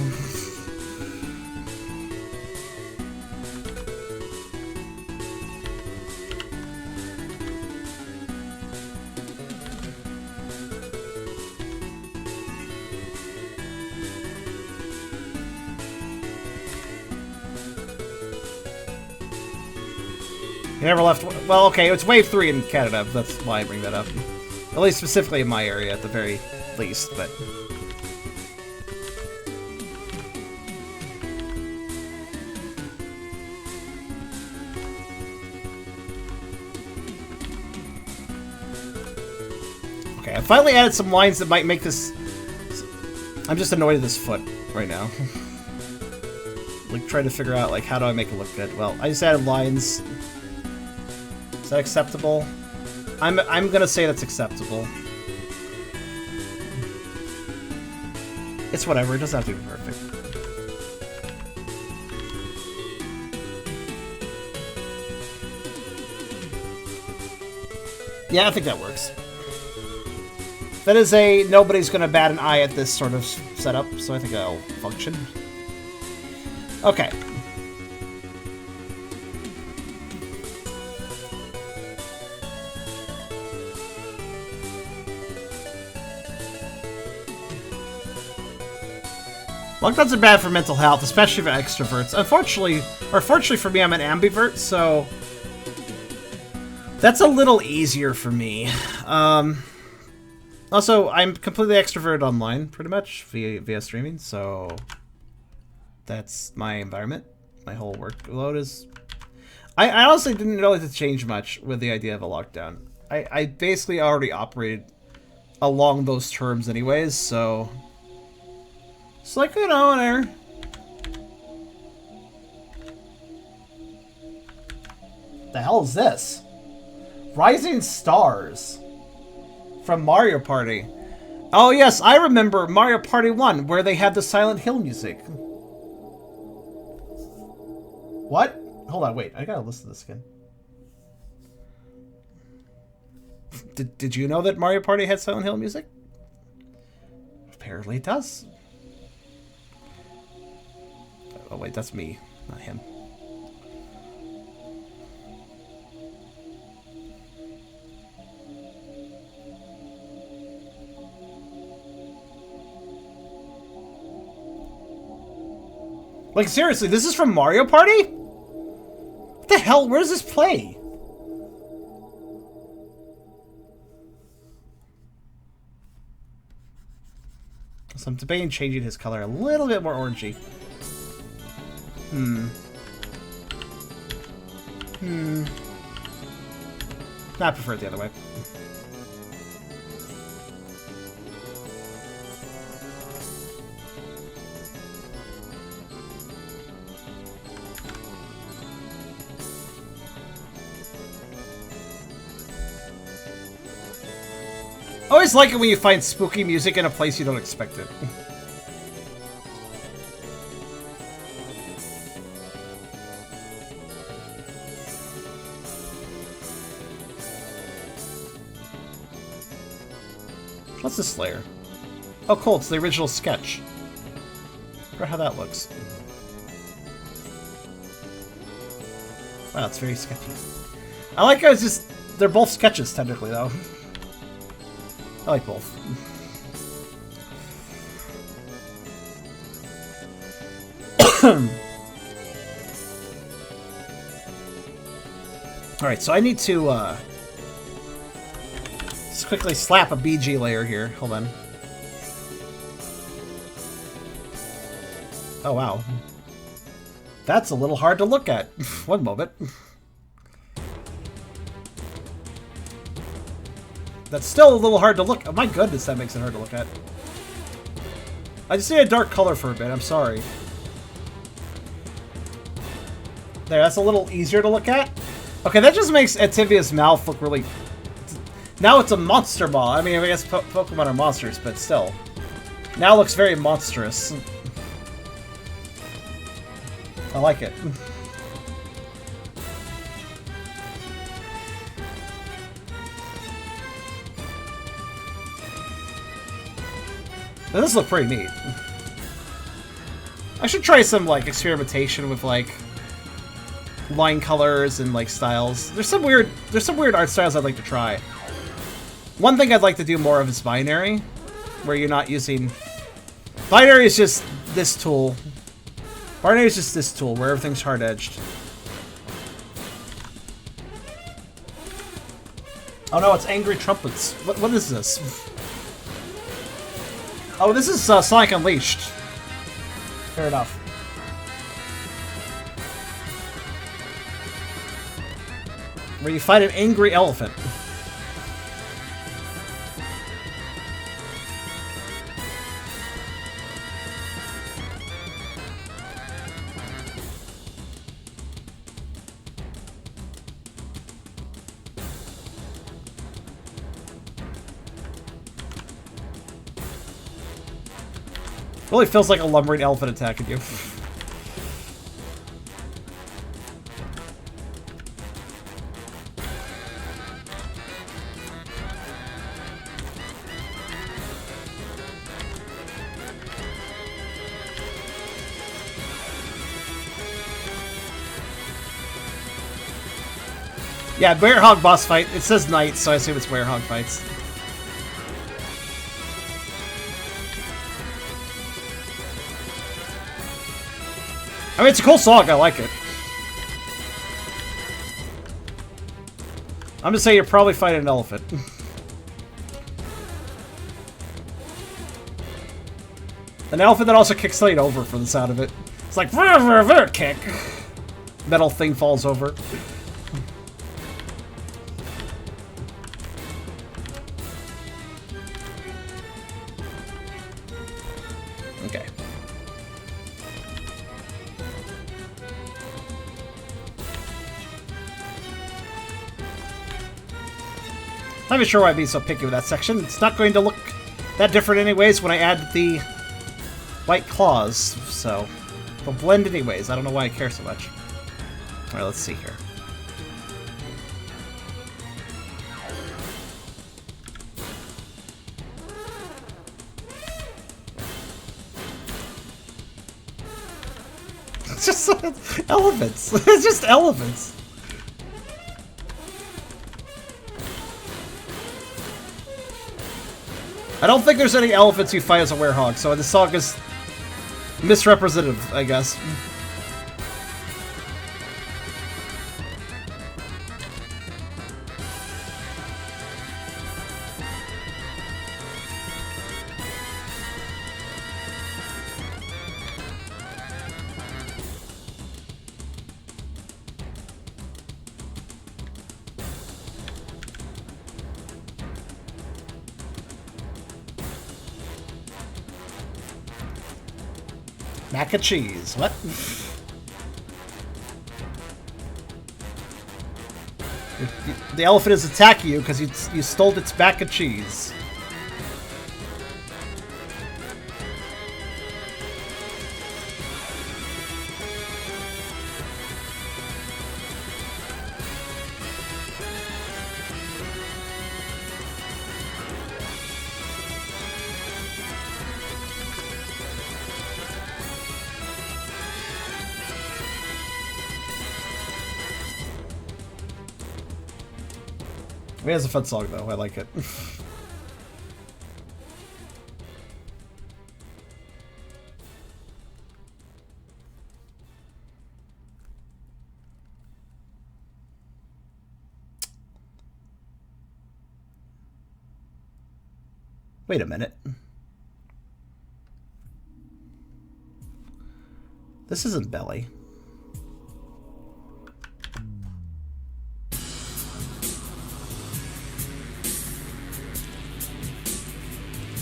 You never left... Well, okay, it's wave 3 in Canada. That's why I bring that up. At least specifically in my area, at the very least, but... Okay, I finally added some lines that might make this... I'm just annoyed at this foot right now. Like, trying to figure out, like, how do I make it look good? Well, I just added lines... Is that acceptable? I'm gonna say that's acceptable. It's whatever, it doesn't have to be perfect. Yeah, I think that works. That is a nobody's gonna bat an eye at this sort of setup, so I think that'll function. Okay. Lockdowns are bad for mental health, especially for extroverts. Unfortunately, or fortunately for me, I'm an ambivert, so that's a little easier for me. Also, I'm completely extroverted online, pretty much, via streaming, so that's my environment. My whole workload is... I honestly didn't really have to change much with the idea of a lockdown. I basically already operated along those terms anyways, so... It's like, you know, whatever. The hell is this? Rising Stars. From Mario Party. Oh yes, I remember Mario Party 1, where they had the Silent Hill music. What? Hold on, wait, I gotta listen to this again. Did you know that Mario Party had Silent Hill music? Apparently it does. Oh wait, that's me, not him. Like, seriously, this is from Mario Party? What the hell? Where does this play? So I'm debating changing his color a little bit more orangey. I prefer it the other way. Always like it when you find spooky music in a place you don't expect it. What's this layer? Oh, cool, it's the original sketch. I wonder how that looks. Wow, it's very sketchy. I like how it's just... They're both sketches, technically, though. I like both. Alright, so I need to, just quickly slap a BG layer here. Hold on. Oh, wow. That's a little hard to look at. One moment. That's still a little hard to look. Oh my goodness, that makes it hard to look at. I just need a dark color for a bit. I'm sorry. There, that's a little easier to look at. Okay, that just makes Ativius' mouth look really... Now it's a monster ball. I mean, I guess Pokemon are monsters, but still. Now it looks very monstrous. I like it. Now, this looks pretty neat. I should try some, like, experimentation with, like, line colors and, like, styles. There's some weird art styles I'd like to try. One thing I'd like to do more of is binary, where you're not using... Binary is just this tool. Binary is just this tool, where everything's hard-edged. Oh no, it's Angry Trumpets. What is this? Oh, this is Sonic Unleashed. Fair enough. Where you fight an angry elephant. Really feels like a lumbering elephant attacking you. Yeah, Werehog boss fight. It says knight, so I assume it's Werehog fights. I mean, it's a cool song. I like it. I'm gonna say you're probably fighting an elephant. An elephant that also kicks something over for the sound of it. It's like, kick. Metal thing falls over. Okay. Not even sure why I'd be so picky with that section. It's not going to look that different anyways when I add the white claws, so they'll blend anyways. I don't know why I care so much. Alright, let's see here. It's just elephants. It's just elephants. I don't think there's any elephants you fight as a werehog, so this song is misrepresentative, I guess. Mac and cheese. What? The elephant is attacking you because you stole its mac and cheese. It has a fun song though, I like it. Wait a minute. This isn't Belly.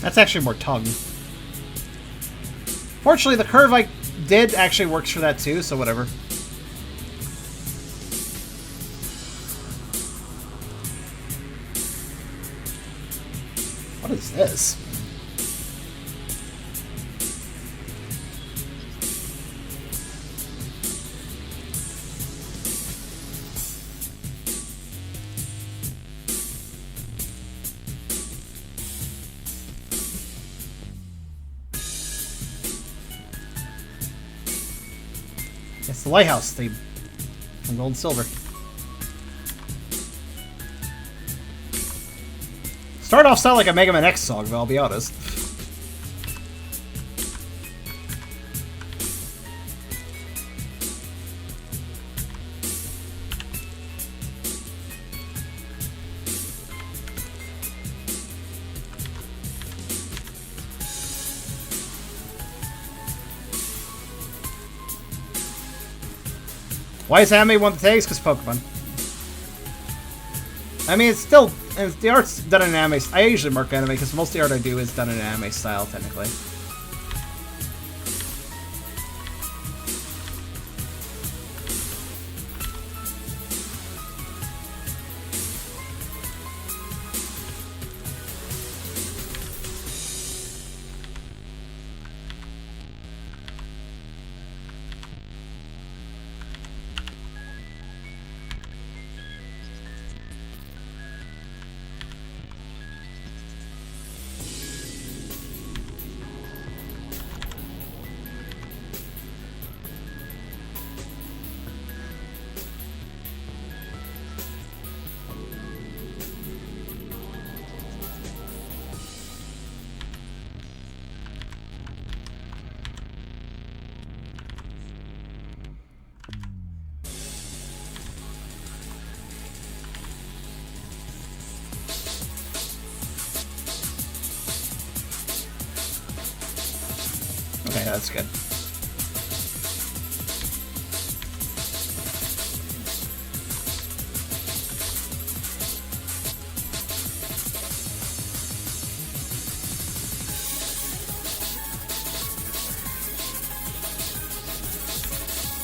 That's actually more tongue. Fortunately, the curve I did actually works for that too, so whatever. What is this? It's the lighthouse theme from Gold and Silver. Start off sound like a Mega Man X song, but I'll be honest. Why is anime one of the tags? Because Pokemon. I mean, it's still... The art's done in anime... I usually mark anime because most of the art I do is done in anime style, technically. Okay, that's good.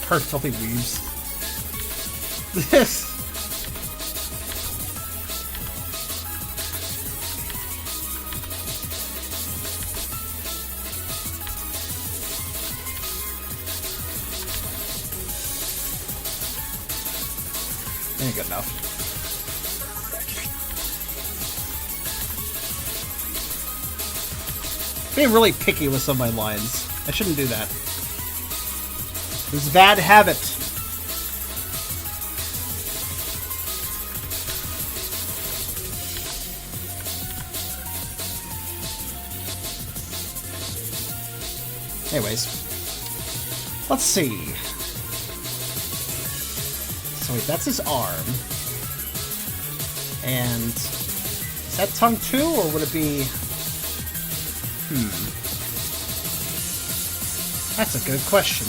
Her filthy weaves. This. Ain't good enough. Being really picky with some of my lines. I shouldn't do that. It's a bad habit. Anyways. Let's see. So wait, that's his arm. And is that tongue too, or would it be... That's a good question.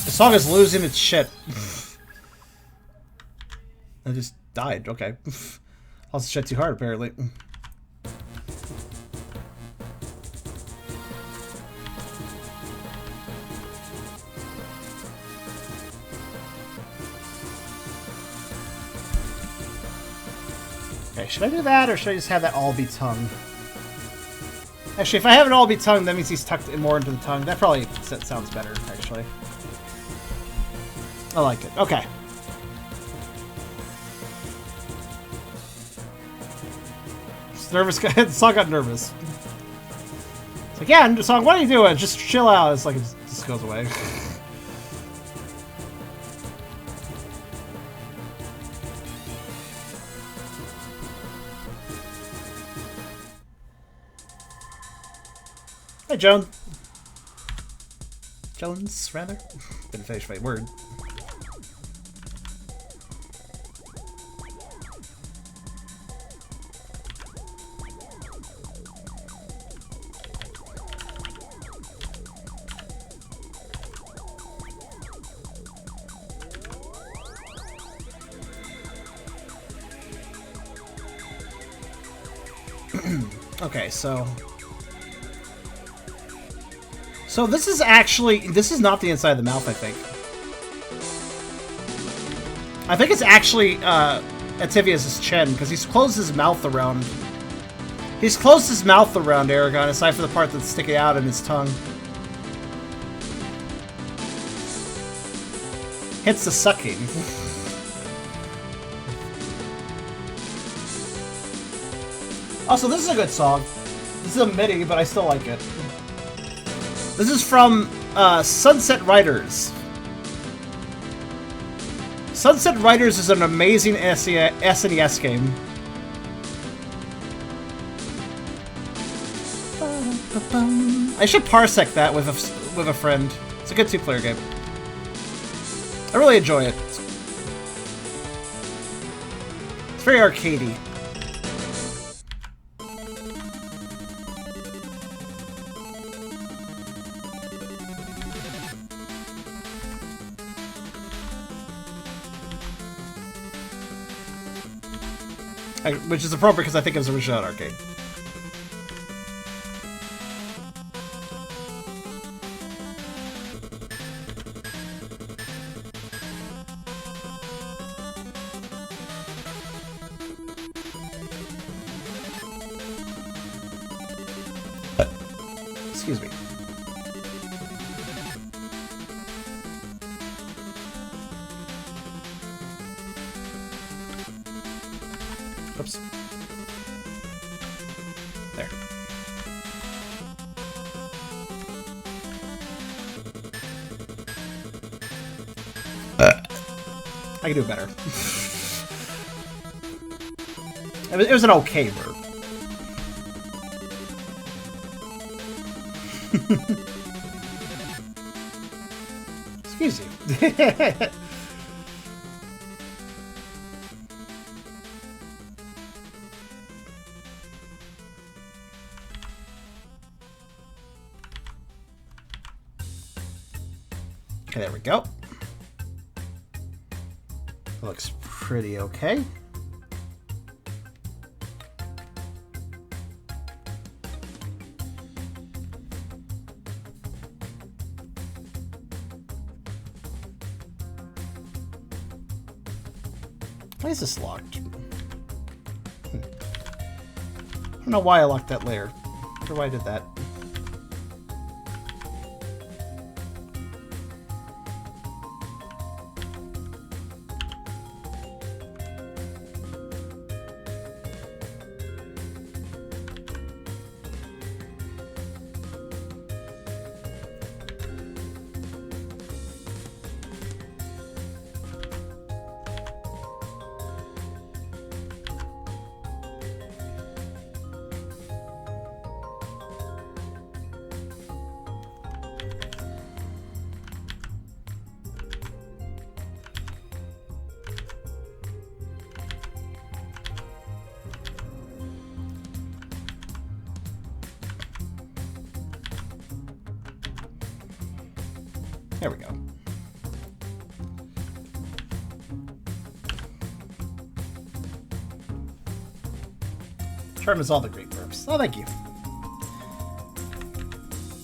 The song is losing its shit. I just died, okay. Lost the shit too hard, apparently. Okay, should I do that, or should I just have that all be tongue? Actually, if I have it all be tongue, that means he's tucked in more into the tongue. That probably sounds better, actually. I like it. Okay. Just nervous guy. The song got nervous. It's like, yeah, song, what are you doing? Just chill out. It's like, it's just goes away. Hey, Joan. Jones, rather? Didn't finish my word. Okay, so this is actually, this is not the inside of the mouth, I think. I think it's actually Ativius' chin, because he's closed his mouth around Eragon, aside from the part that's sticking out in his tongue. Hence the sucking. Also, this is a good song. This is a MIDI, but I still like it. This is from Sunset Riders. Sunset Riders is an amazing SNES game. I should parsec that with a friend. It's a good two-player game. I really enjoy it. It's very arcadey. Which is appropriate because I think it was original at arcade. Excuse me. Oops. There. I can do better. It was an okay burp. Excuse you. Okay, there we go. Looks pretty okay. Why is this locked? I don't know why I locked that layer. I wonder why I did that. There we go. Charm is all the great burps. Oh, thank you.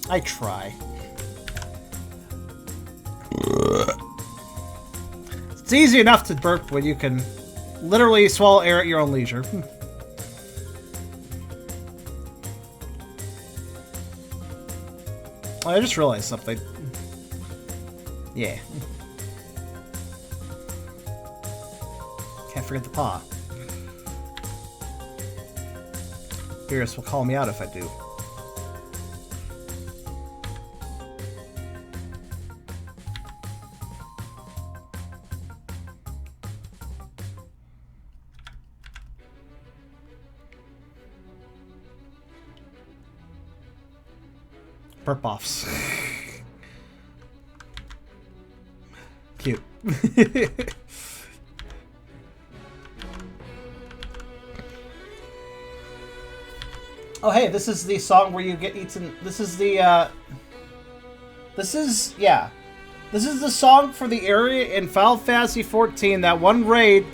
I try. It's easy enough to burp when you can literally swallow air at your own leisure. Oh, I just realized something. Yeah. Can't forget the paw. Beerus will call me out if I do. Perp offs. Cute. Oh hey, this is the song where you get eaten. This is the This is the song for the area in Final Fantasy XIV, that one raid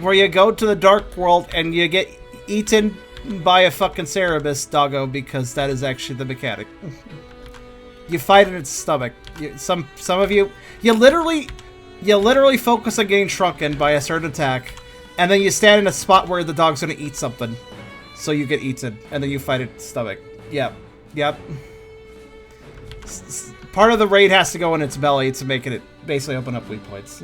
where you go to the Dark World and you get eaten by a fucking Cerebus, Doggo, because that is actually the mechanic. You fight in its stomach. Some of you literally focus on getting shrunken by a certain attack, and then you stand in a spot where the dog's gonna eat something, so you get eaten, and then you fight its stomach. Yep. Part of the raid has to go in its belly to make it basically open up weak points.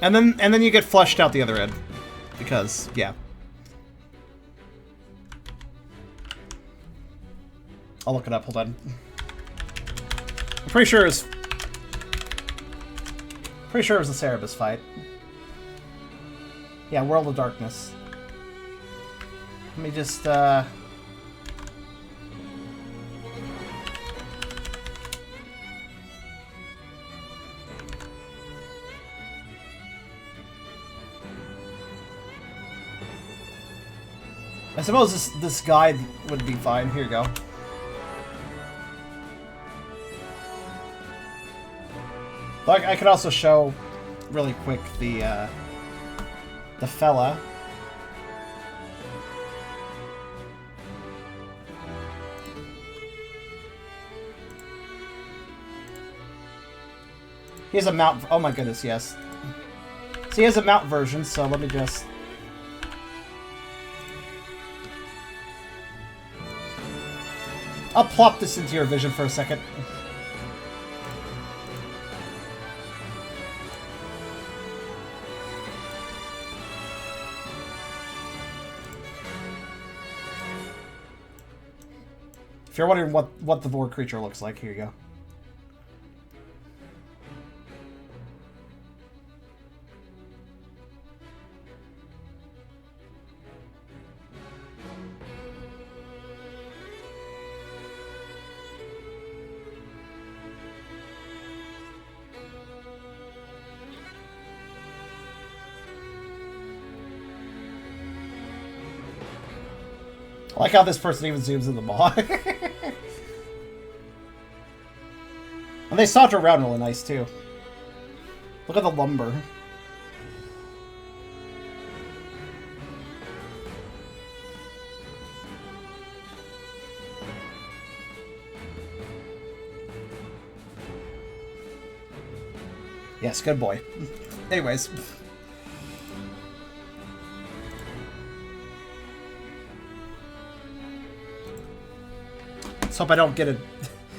And then you get flushed out the other end. Because, yeah. I'll look it up, hold on. I'm pretty sure it was the Cerebus fight. Yeah, World of Darkness. Let me just, I suppose this guide would be fine. Here you go. But I could also show really quick the fella. He has a mount. Oh my goodness, yes. So he has a mount version. So let me just. I'll plop this into your vision for a second. If you're wondering what the Vore creature looks like, here you go. I like how this person even zooms in the maw. And they saunter around really nice, too. Look at the lumber. Yes, good boy. Anyways. Let's hope I don't get a...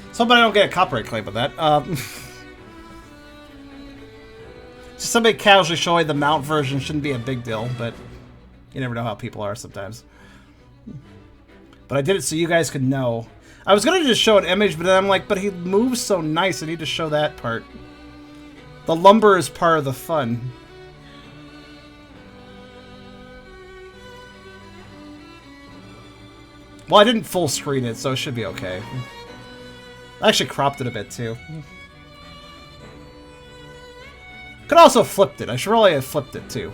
Let's hope I don't get a copyright claim with that. Just somebody casually showing the mount version shouldn't be a big deal, but you never know how people are sometimes. But I did it so you guys could know. I was gonna just show an image, but then I'm like, but he moves so nice, I need to show that part. The lumber is part of the fun. Well, I didn't full screen it, so it should be okay. I actually cropped it a bit too. Could also flipped it. I should really have flipped it too.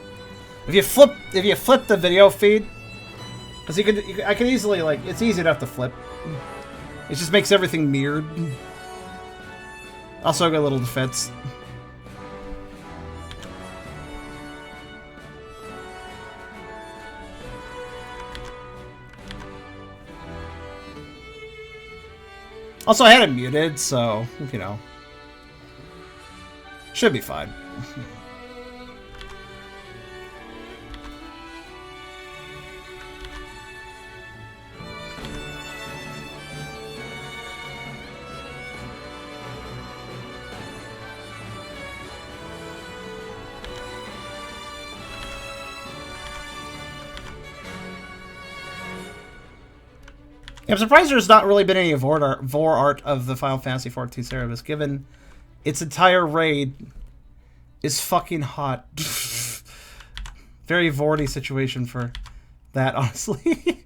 If you flip the video feed, because I could easily, like, it's easy enough to flip. It just makes everything mirrored. Also got a little defense. Also, I had it muted, so, you know, should be fine. I'm surprised there's not really been any Vore art of the Final Fantasy XIV Cerebus, given its entire raid is fucking hot. Very Vore situation for that, honestly.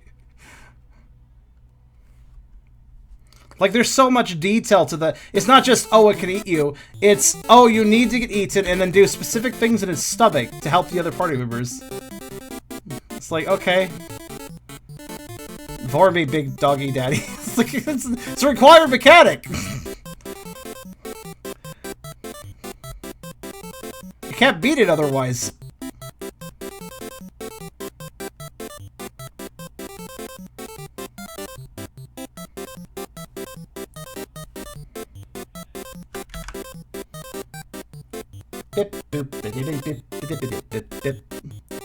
Like, there's so much detail to the... It's not just, oh, it can eat you. It's, oh, you need to get eaten and then do specific things in its stomach to help the other party members. It's like, okay. Vore me, big doggy daddy. It's like, it's a required mechanic. You can't beat it otherwise.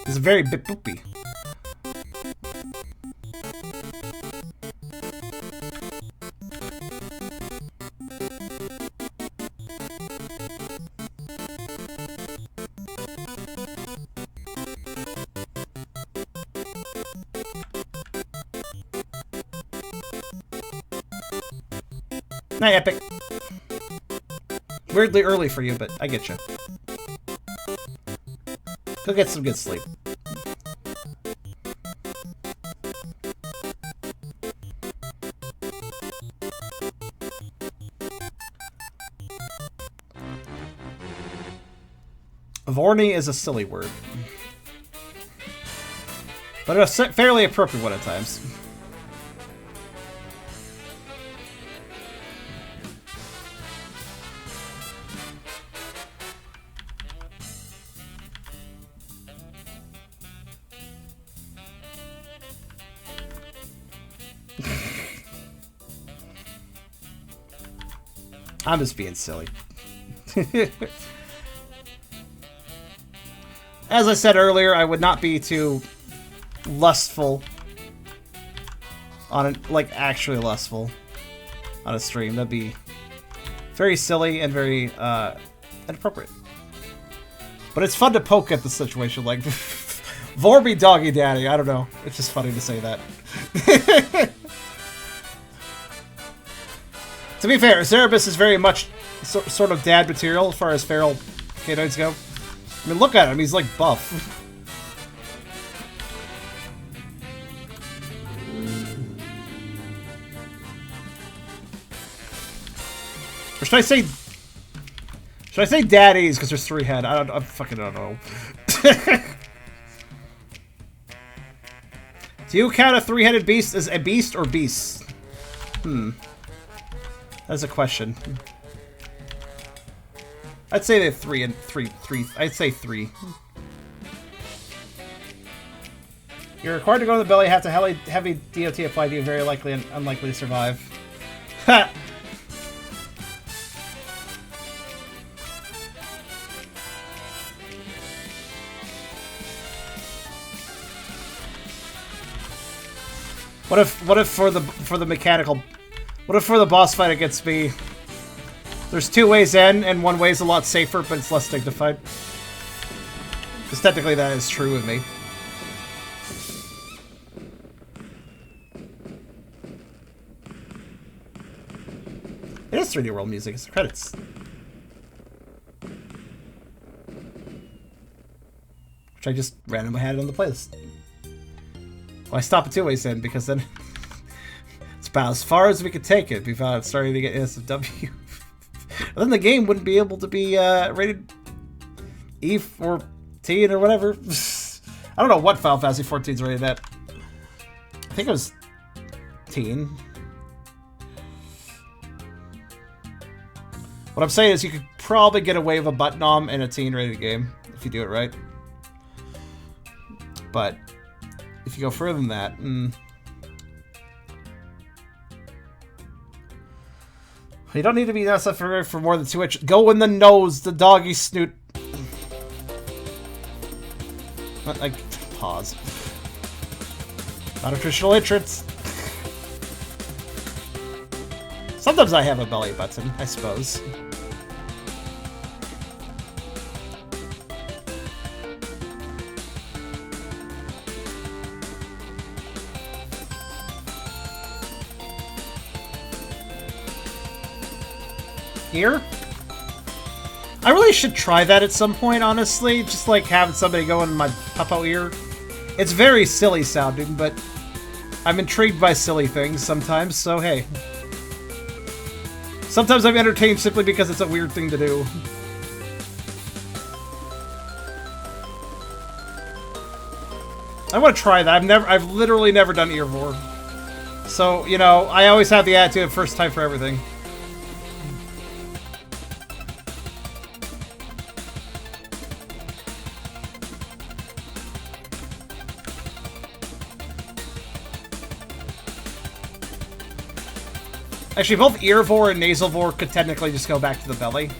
It's very bip boopy. Not epic. Weirdly early for you, but I get you. Go get some good sleep. Vorny is a silly word, but a fairly appropriate one at times. I'm just being silly. As I said earlier, I would not be too lustful on it, like actually lustful on a stream. That'd be very silly and very inappropriate. But it's fun to poke at the situation, like Vore me doggy daddy. I don't know. It's just funny to say that. To be fair, Cerebus is very much sort of dad material as far as feral canines go. I mean, look at him. He's like buff. Or should I say... Should I say daddies because there's 3 head? I fucking don't know. Do you count a 3-headed beast as a beast or beasts? That's a question. I'd say they're 3 and 3. I'd say 3. You're required to go to the belly, have to heavy DOT applied to you, very likely and unlikely to survive. Ha! What if for the mechanical, what if for the boss fight against me, there's 2 ways in and 1 way is a lot safer, but it's less dignified? Because technically that is true with me. It is 3D World music. It's the credits. Which I just randomly had it on the playlist. Well, I stopped at 2 ways in because then it's about as far as we could take it before it started to get SFW. And then the game wouldn't be able to be rated E or teen or whatever. I don't know what Final Fantasy 14 is rated at. I think it was teen. What I'm saying is you could probably get away with a button om in a teen-rated game if you do it right. But if you go further than that, you don't need to be necessary for more than 2 inches. Go in the nose, the doggy snoot. Like, pause. Not a traditional entrance. Sometimes I have a belly button, I suppose. Here? I really should try that at some point, honestly. Just like having somebody go in my pop-out ear. It's very silly sounding, but I'm intrigued by silly things sometimes, so hey. Sometimes I'm entertained simply because it's a weird thing to do. I want to try that. I've literally never done ear Vore. So, you know, I always have the attitude of first time for everything. Actually, both ear Vore and nasal Vore could technically just go back to the belly.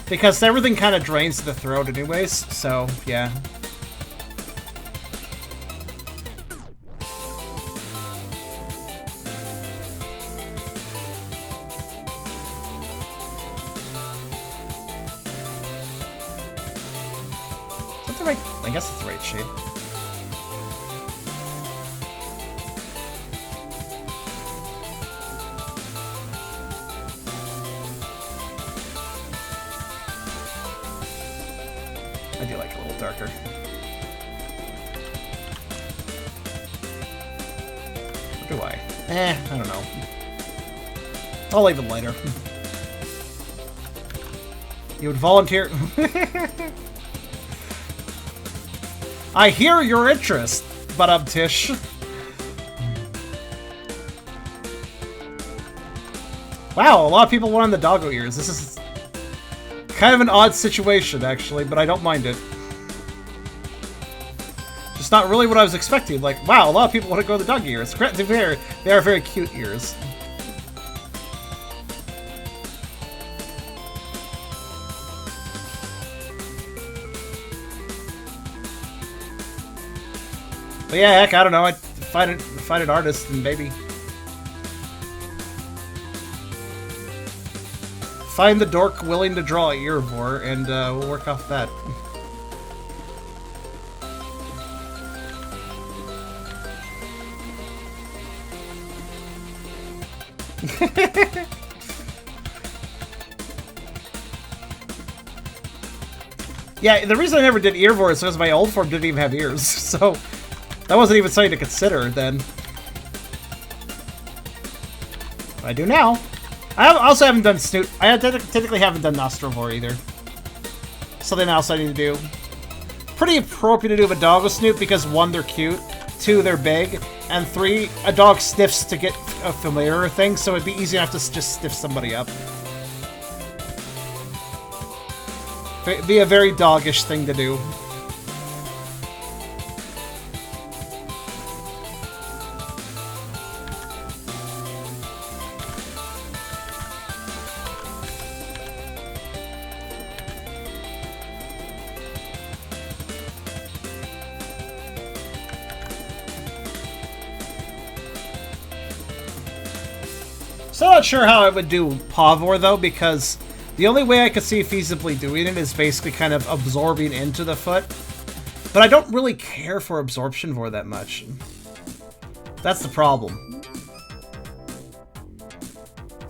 Because everything kind of drains to the throat anyways, so, yeah. Is that the right... I guess it's the right shade. I do like it a little darker. Or do I? I don't know. I'll leave it lighter. You would volunteer? I hear your interest, but Tish. Wow, a lot of people wanted the doggo ears. This is kind of an odd situation, actually, but I don't mind it. Just not really what I was expecting. Like, wow, a lot of people want to go the dog ears. They are very cute ears. But yeah, heck, I don't know. I'd find an artist and maybe find the dork willing to draw ear Vore, and we'll work off that. Yeah, the reason I never did ear Vore is because my old form didn't even have ears, so that wasn't even something to consider then. I do now. I also haven't done snoot. I technically haven't done nostril Vore either. Something else I need to do. Pretty appropriate to do a doggo snoot because 1, they're cute, 2, they're big, and 3, a dog sniffs to get a familiar thing, so it'd be easy enough to just sniff somebody up. It'd be a very doggish thing to do. Still not sure how I would do paw Vore though, because the only way I could see feasibly doing it is basically kind of absorbing into the foot. But I don't really care for absorption Vore that much. That's the problem.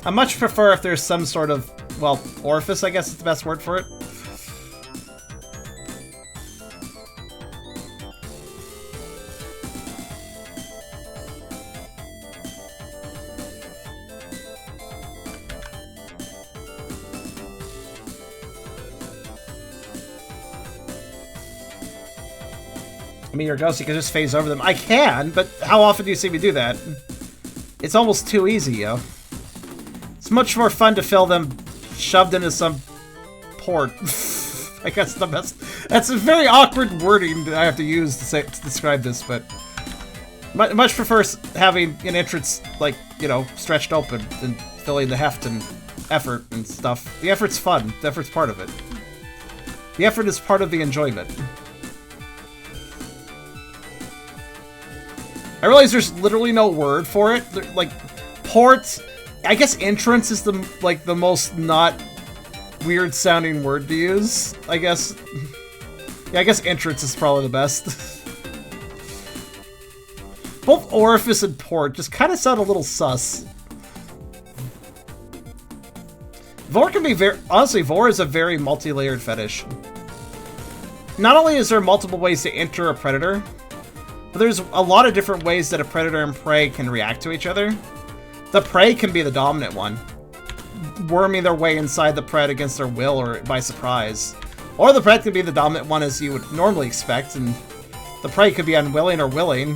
I much prefer if there's some sort of, well, orifice, I guess is the best word for it. I mean, your ghost, you can just phase over them. I can, but how often do you see me do that? It's almost too easy, yo. It's much more fun to fill them shoved into some port. I guess the best. That's a very awkward wording that I have to use to describe this, but much prefer having an entrance, like, you know, stretched open than filling the heft and effort and stuff. The effort's fun. The effort's part of it. The effort is part of the enjoyment. I realize there's literally no word for it. Like, port, I guess entrance is the most not weird sounding word to use, I guess. Yeah, I guess entrance is probably the best. Both orifice and port just kind of sound a little sus. I've Vore can be very... Honestly, Vore is a very multi-layered fetish. Not only is there multiple ways to enter a predator, but there's a lot of different ways that a predator and prey can react to each other. The prey can be the dominant one, worming their way inside the pred against their will or by surprise. Or the pred could be the dominant one as you would normally expect, and the prey could be unwilling or willing.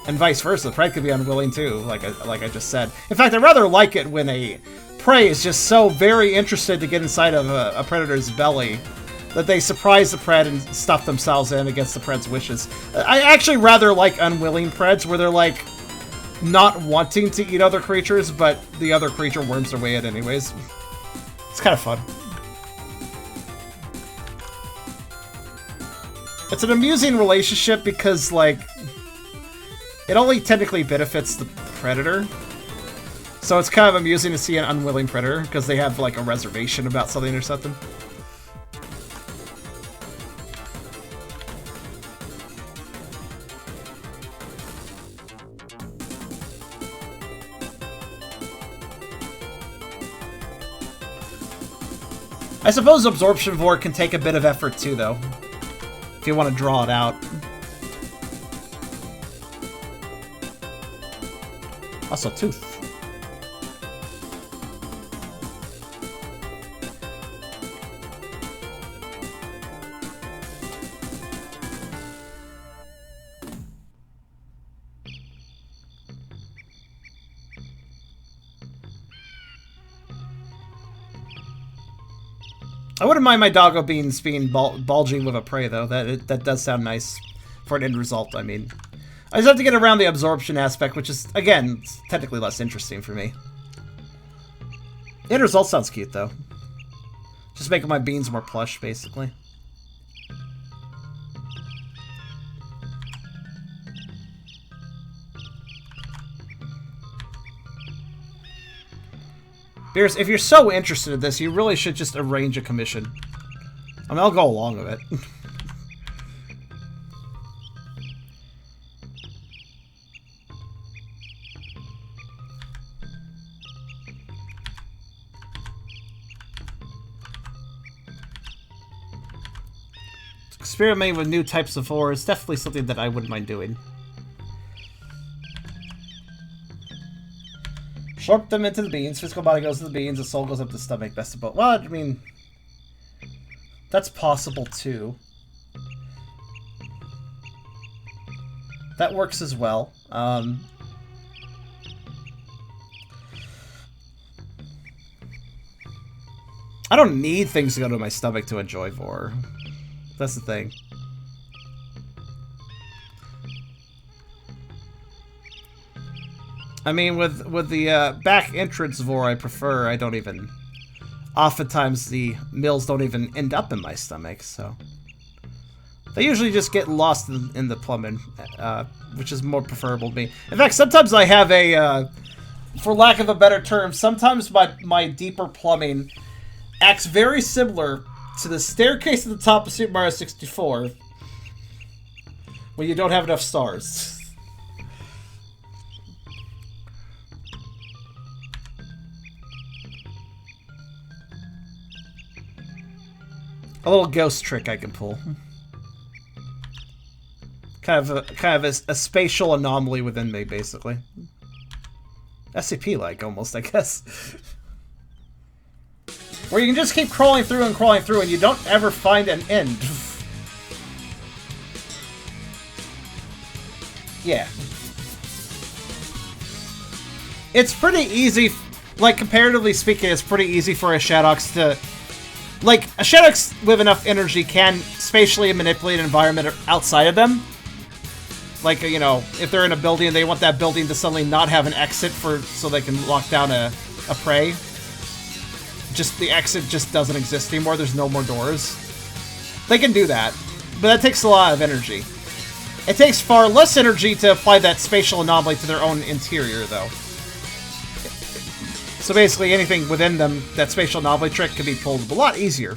And vice versa, the prey could be unwilling too, like I just said. In fact, I rather like it when a prey is just so very interested to get inside of a predator's belly that they surprise the pred and stuff themselves in against the pred's wishes. I actually rather like unwilling preds where they're like not wanting to eat other creatures, but the other creature worms their way in anyways. It's kind of fun. It's an amusing relationship because, like, it only technically benefits the predator. So it's kind of amusing to see an unwilling predator because they have, like, a reservation about something or something. I suppose Absorption Vore can take a bit of effort too, though, if you want to draw it out. Also, Tooth. I wouldn't mind my Doggo beans being bulging with a prey, though. That does sound nice for an end result, I mean. I just have to get around the absorption aspect, which is, again, technically less interesting for me. The end result sounds cute, though. Just making my beans more plush, basically. Beers, if you're so interested in this, you really should just arrange a commission. I mean, I'll go along with it. Experimenting with new types of Vore is definitely something that I wouldn't mind doing. Slurp them into the beans. Physical body goes to the beans. The soul goes up the stomach. Best of both. Well, I mean, that's possible too. That works as well. I don't need things to go to my stomach to enjoy Vore. That's the thing. I mean, with the back entrance Vore I prefer, I don't even... Oftentimes the mills don't even end up in my stomach, so... They usually just get lost in the plumbing, which is more preferable to me. In fact, sometimes I have a, for lack of a better term, sometimes my deeper plumbing acts very similar to the staircase at the top of Super Mario 64 when you don't have enough stars. A little ghost trick I can pull. Kind of a spatial anomaly within me, basically. SCP-like, almost, I guess. Where you can just keep crawling through, and you don't ever find an end. Yeah. It's pretty easy, like, comparatively speaking, it's pretty easy for a Shadox to... Like, a Shadox with enough energy can spatially manipulate an environment outside of them. Like, you know, if they're in a building and they want that building to suddenly not have an exit so they can lock down a prey. Just, the exit just doesn't exist anymore, there's no more doors. They can do that, but that takes a lot of energy. It takes far less energy to apply that spatial anomaly to their own interior, though. So basically, anything within them, that spatial anomaly trick can be pulled a lot easier.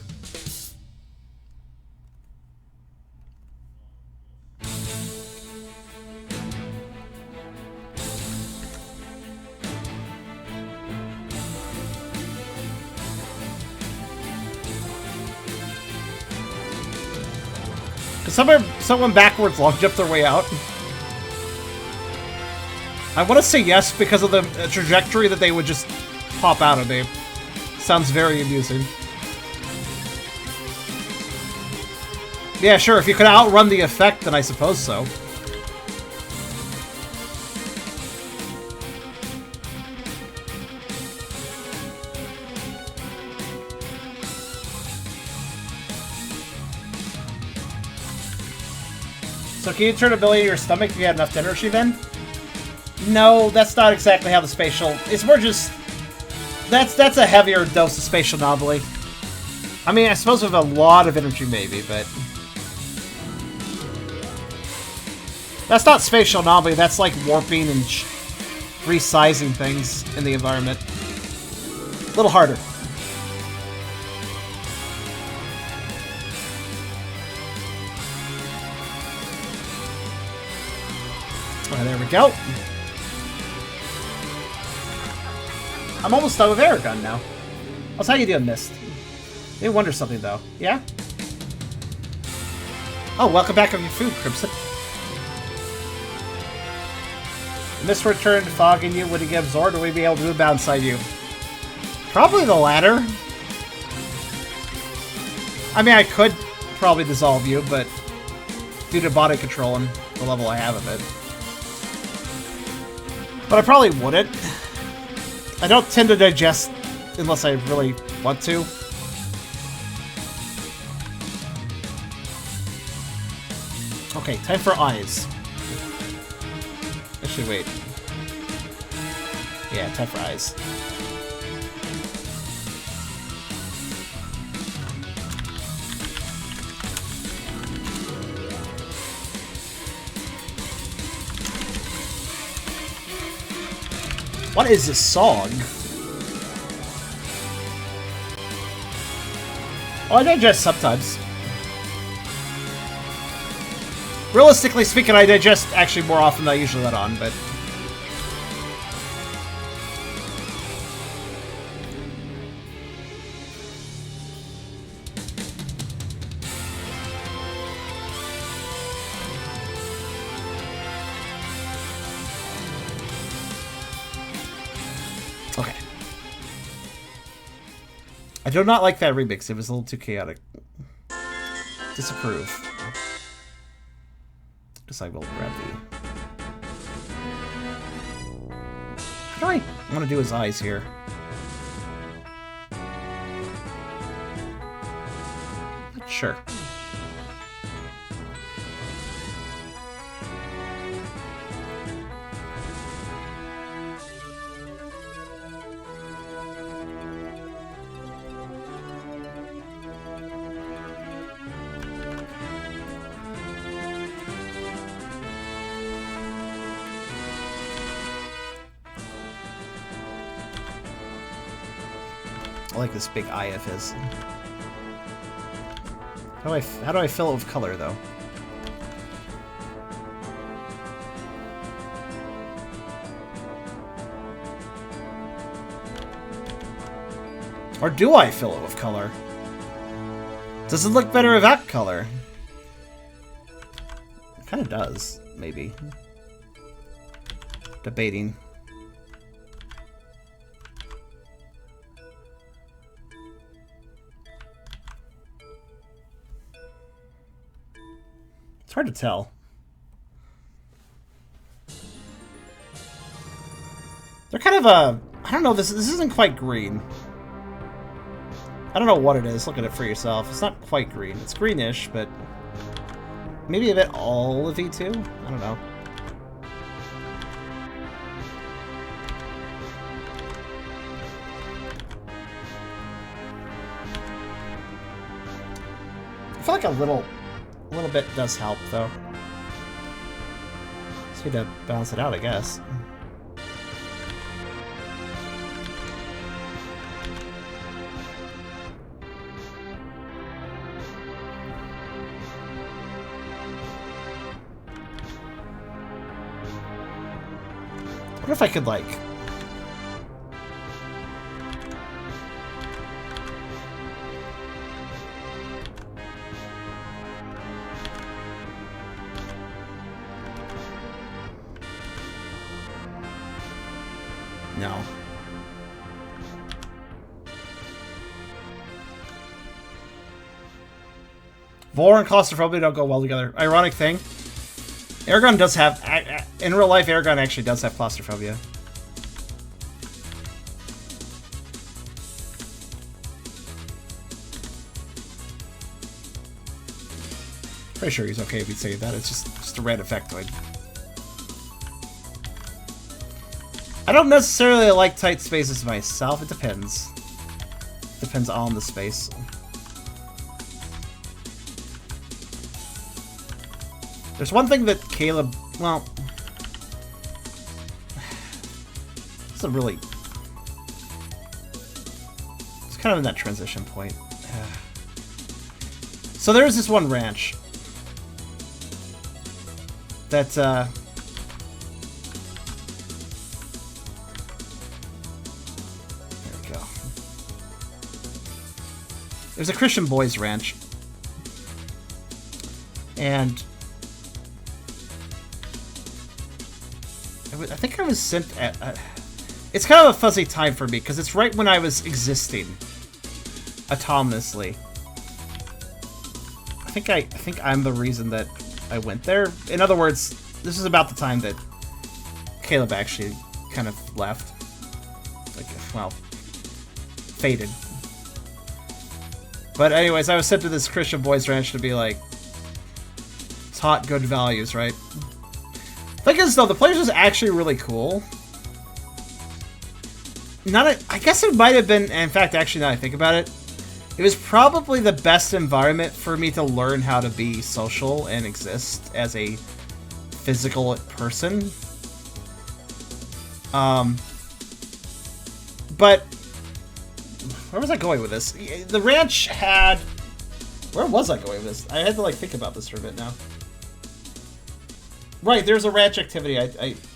Did someone backwards long jump their way out? I want to say yes because of the trajectory that they would just pop out of me. Sounds very amusing. Yeah, sure, if you could outrun the effect, then I suppose so. So can you turn ability to your stomach if you had enough energy then? No, that's not exactly how the spatial... It's more just... That's a heavier dose of spatial anomaly. I mean, I suppose with a lot of energy maybe, but... That's not spatial anomaly, that's like warping and resizing things in the environment. A little harder. Alright, there we go. I'm almost done with Eragon now. How's how you doing, Mist? They wonder something though. Yeah? Oh, welcome back on your food, Crimson. Mist returned fogging you. Would he get absorbed, or would he be able to move about inside you? Probably the latter. I mean, I could probably dissolve you, but due to body control and the level I have of it. But I probably wouldn't. I don't tend to digest unless I really want to. Okay, time for eyes. Actually, wait. Yeah, time for eyes. What is this song? Oh, I digest sometimes. Realistically speaking, I digest actually more often than I usually let on, but... Okay. I do not like that remix. It was a little too chaotic. Disapprove. Guess I will grab the... How do I want to do his eyes here? Not sure. I like this big eye of his. How do I fill it with color, though? Or do I fill it with color? Does it look better without color? It kind of does, maybe. Debating. It's hard to tell. They're kind of a... I don't know, this isn't quite green. I don't know what it is. Look at it for yourself. It's not quite green. It's greenish, but... maybe a bit olivey too? I don't know. I feel like a little bit does help, though. Just need to balance it out, I guess. What if I could, like... No. Vore and claustrophobia don't go well together. Ironic thing. Eragon does have... In real life, Eragon actually does have claustrophobia. Pretty sure he's okay if he'd say that. It's just a random factoid. I don't necessarily like tight spaces myself. It depends. Depends on the space. There's one thing that Caleb... Well... It's a really... It's kind of in that transition point. So there's this one ranch that, there we go. There's a Christian boys ranch. And... I think I was sent at... it's kind of a fuzzy time for me, because it's right when I was existing. Autonomously. I think I'm the reason that I went there. In other words, this is about the time that Caleb actually kind of left. Like, well, faded. But anyways, I was sent to this Christian boys ranch to be like, taught good values, right? Thing is, though, the place was actually really cool. I guess it might have been, in fact, actually, now I think about it, it was probably the best environment for me to learn how to be social and exist as a physical person. But where was I going with this? The ranch had... Where was I going with this? I had to, like, think about this for a bit now. Right, there's a ranch activity.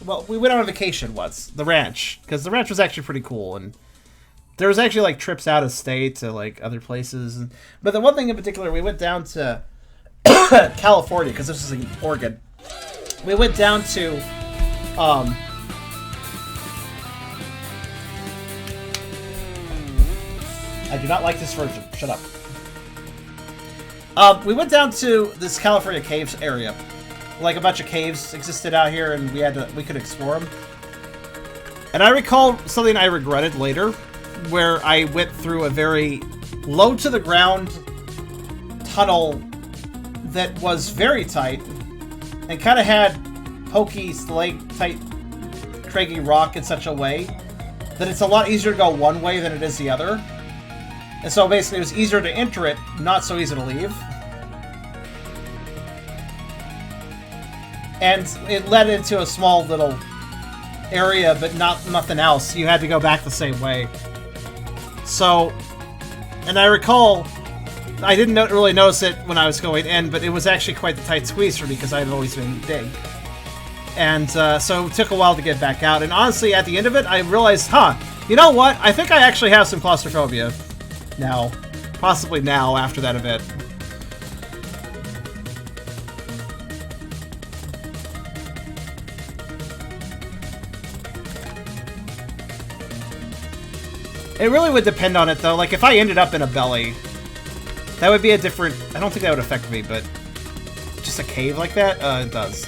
Well, we went on a vacation once. The ranch. Because the ranch was actually pretty cool. And there was actually, like, trips out of state to, like, other places. But the one thing in particular, we went down to California, because this was in Oregon. We went down to, I do not like this version. Shut up. We went down to this California caves area. Like, a bunch of caves existed out here, and we could explore them. And I recall something I regretted later, where I went through a very low-to-the-ground tunnel that was very tight, and kind of had pokey, stalactite, craggy rock in such a way that it's a lot easier to go one way than it is the other. And so basically it was easier to enter it, not so easy to leave. And it led into a small little area, but nothing else. You had to go back the same way. So, and I recall, I didn't really notice it when I was going in, but it was actually quite the tight squeeze for me because I had always been big. And so it took a while to get back out. And honestly, at the end of it, I realized, you know what? I think I actually have some claustrophobia now. Possibly now, after that event. It really would depend on it, though. Like, if I ended up in a belly, that would be a different... I don't think that would affect me, but... Just a cave like that? It does.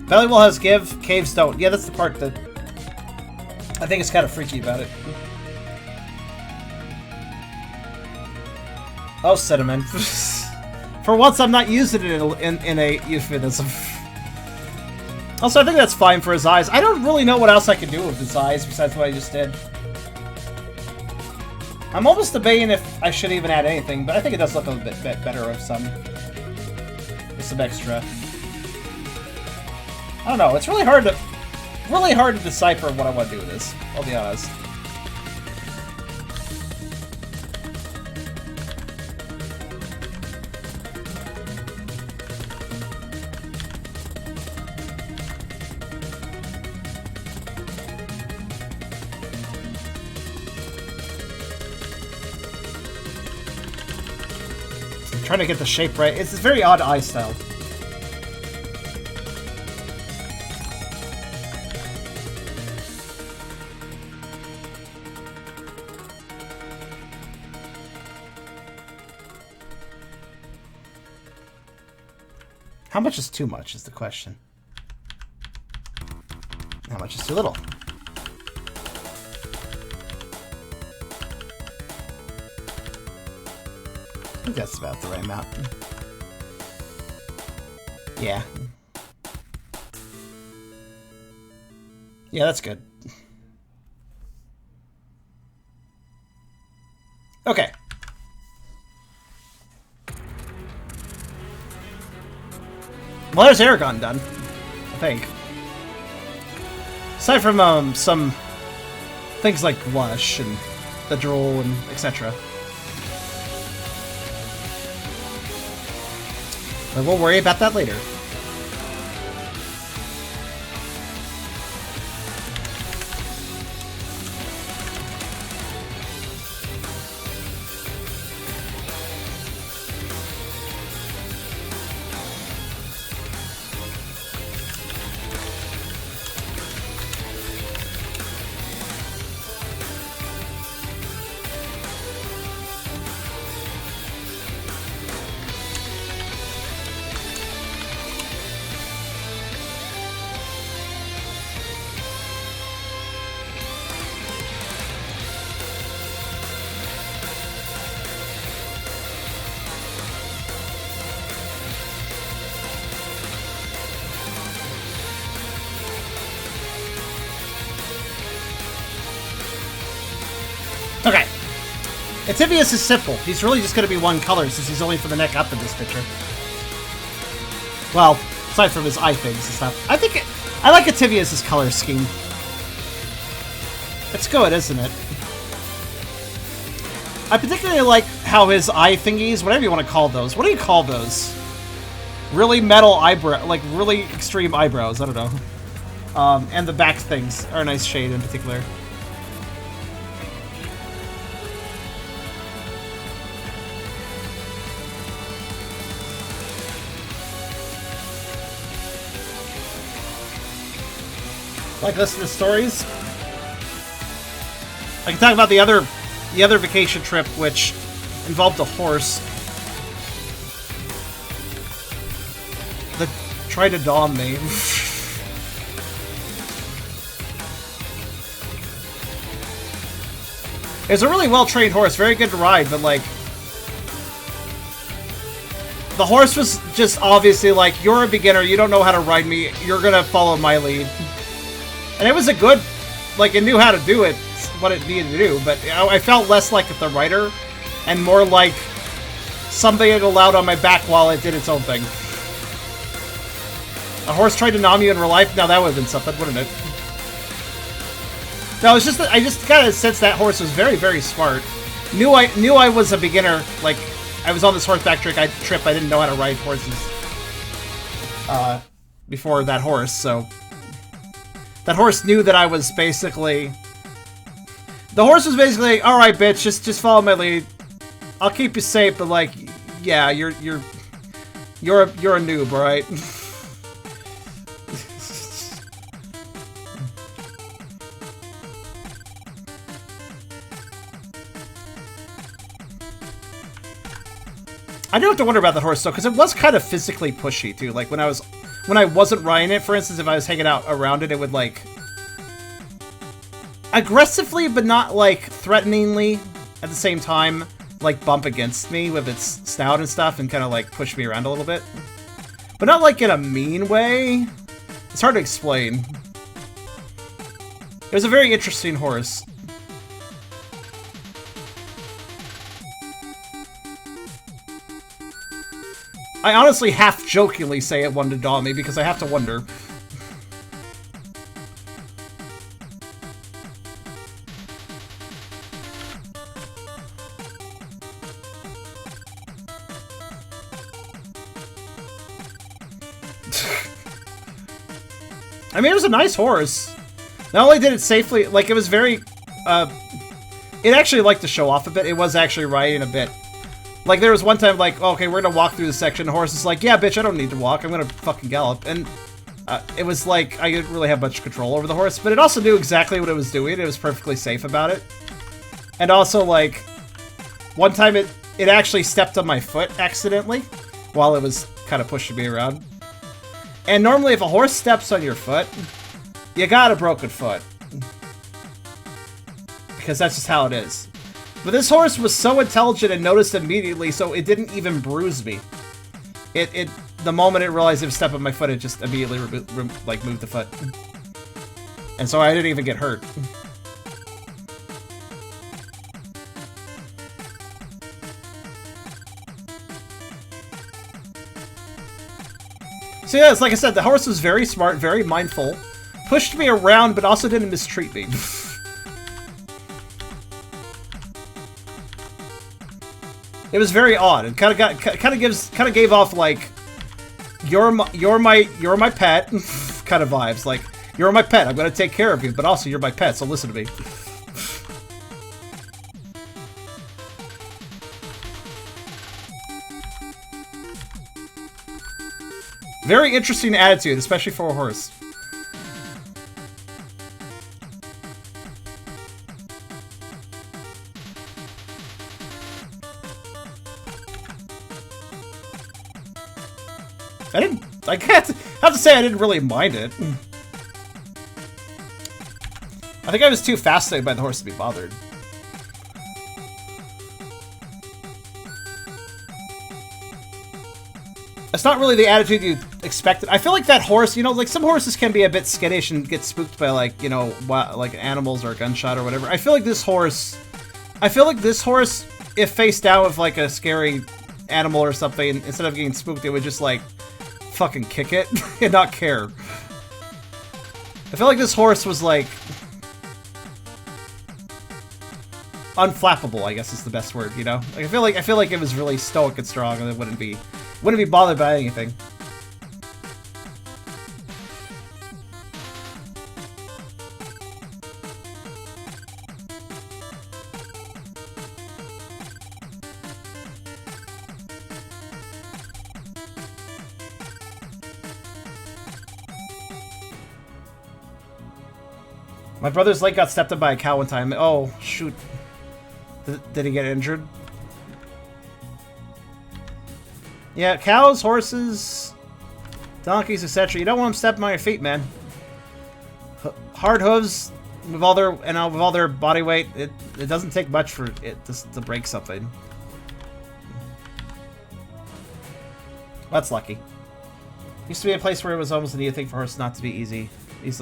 Belly wall has give, caves don't. Yeah, that's the part that I think is kind of freaky about it. Oh, cinnamon. For once, I'm not using it in a euphemism. Also, I think that's fine for his eyes. I don't really know what else I can do with his eyes besides what I just did. I'm almost debating if I should even add anything, but I think it does look a bit better with some extra. I don't know. It's really hard to decipher what I want to do with this. I'll be honest. trying to get the shape right. It's a very odd eye style. How much is too much is the question. How much is too little? I think that's about the right amount. Yeah. Yeah, that's good. Okay. Well, there's Eragon done, I think. Aside from some things like blush and the drool and etc. But we'll worry about that later. Okay. Ativius is simple. He's really just going to be one color since he's only from the neck up in this picture. Well, aside from his eye things and stuff. I like Ativius' color scheme. It's good, isn't it? I particularly like how his eye thingies, whatever you want to call those. What do you call those? Really metal eyebrow, like really extreme eyebrows. I don't know. And the back things are a nice shade in particular. Like listening to stories. I can talk about the other vacation trip, which involved a horse that tried to dom me. It was a really well-trained horse, very good to ride, but like the horse was just obviously like, you're a beginner, you don't know how to ride me, you're gonna follow my lead. And it was a good, like, it knew how to do it, what it needed to do, but I felt less like the rider, and more like somebody had allowed on my back while it did its own thing. A horse tried to nom you in real life? Now that would have been something, wouldn't it? No, it's just that I just got a sense that horse was very, very smart. Knew I was a beginner, like, I was on this horseback trip, I didn't know how to ride horses before that horse, so... That horse knew that I was basically... The horse was basically, alright bitch, just follow my lead. I'll keep you safe, but like, yeah, you're a noob, alright? I do have to wonder about that horse though, because it was kind of physically pushy too. Like when I wasn't riding it, for instance, if I was hanging out around it, it would like aggressively, but not like threateningly at the same time, like bump against me with its snout and stuff and kind of like push me around a little bit. But not like in a mean way. It's hard to explain. It was a very interesting horse. I honestly half-jokingly say it wanted to dom me because I have to wonder. I mean, it was a nice horse. Not only did it safely, like, it was very, it actually liked to show off a bit. It was actually riding a bit Like, there was one time, like, okay, we're gonna walk through the section. The horse is like, yeah, bitch, I don't need to walk. I'm gonna fucking gallop. And it was like, I didn't really have much control over the horse, but it also knew exactly what it was doing. It was perfectly safe about it. And also, like, one time it actually stepped on my foot accidentally while it was kind of pushing me around. And normally if a horse steps on your foot, you got a broken foot. Because that's just how it is. But this horse was so intelligent and noticed immediately, so it didn't even bruise me. The moment it realized it was stepping on my foot, it just immediately like moved the foot. And so I didn't even get hurt. So yeah, it's like I said, the horse was very smart, very mindful, pushed me around, but also didn't mistreat me. It was very odd. It kind of gave off like you're my pet kind of vibes. Like, you're my pet, I'm gonna take care of you, but also you're my pet, so listen to me. Very interesting attitude, especially for a horse. I have to say I didn't really mind it. I think I was too fascinated by the horse to be bothered. It's not really the attitude you expected. I feel like that horse, you know, like some horses can be a bit skittish and get spooked by, like, you know, like animals or a gunshot or whatever. I feel like this horse, if faced down with like a scary animal or something, instead of getting spooked, it would just like fucking kick it and not care. I feel like this horse was like unflappable, I guess is the best word, you know? Like, I feel like it was really stoic and strong, and it wouldn't be bothered by anything. My brother's leg got stepped on by a cow one time. Oh, shoot. Did he get injured? Yeah, cows, horses, donkeys, etc. You don't want them stepping on your feet, man. Hard hooves, with all their body weight, it doesn't take much for it to break something. That's lucky. Used to be a place where it was almost a neat thing for horses not to be easily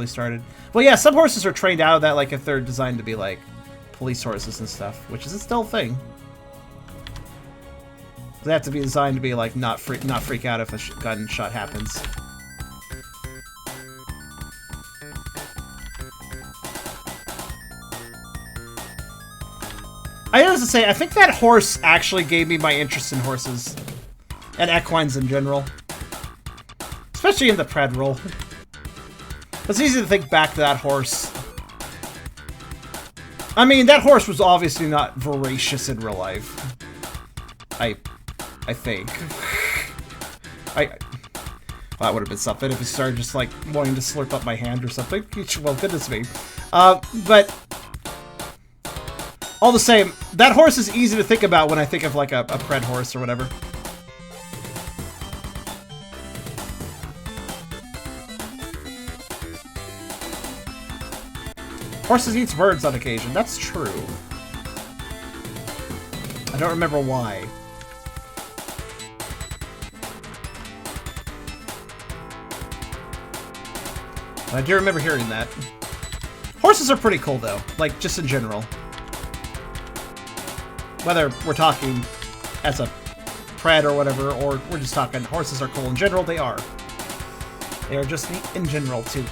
started. Well, yeah, some horses are trained out of that, like if they're designed to be like police horses and stuff, which is still a thing. They have to be designed to be like not freak out if a gunshot happens. I have to say, I think that horse actually gave me my interest in horses and equines in general, especially in the pred role. It's easy to think back to that horse. I mean, that horse was obviously not voracious in real life. I think. Well, that would have been something if he started just, like, wanting to slurp up my hand or something. Well, goodness me. But all the same, that horse is easy to think about when I think of, like, a pred horse or whatever. Horses eats birds on occasion. That's true. I don't remember why. But I do remember hearing that. Horses are pretty cool, though. Like, just in general. Whether we're talking as a pred or whatever, or we're just talking horses are cool in general, they are. They are just neat in general, too.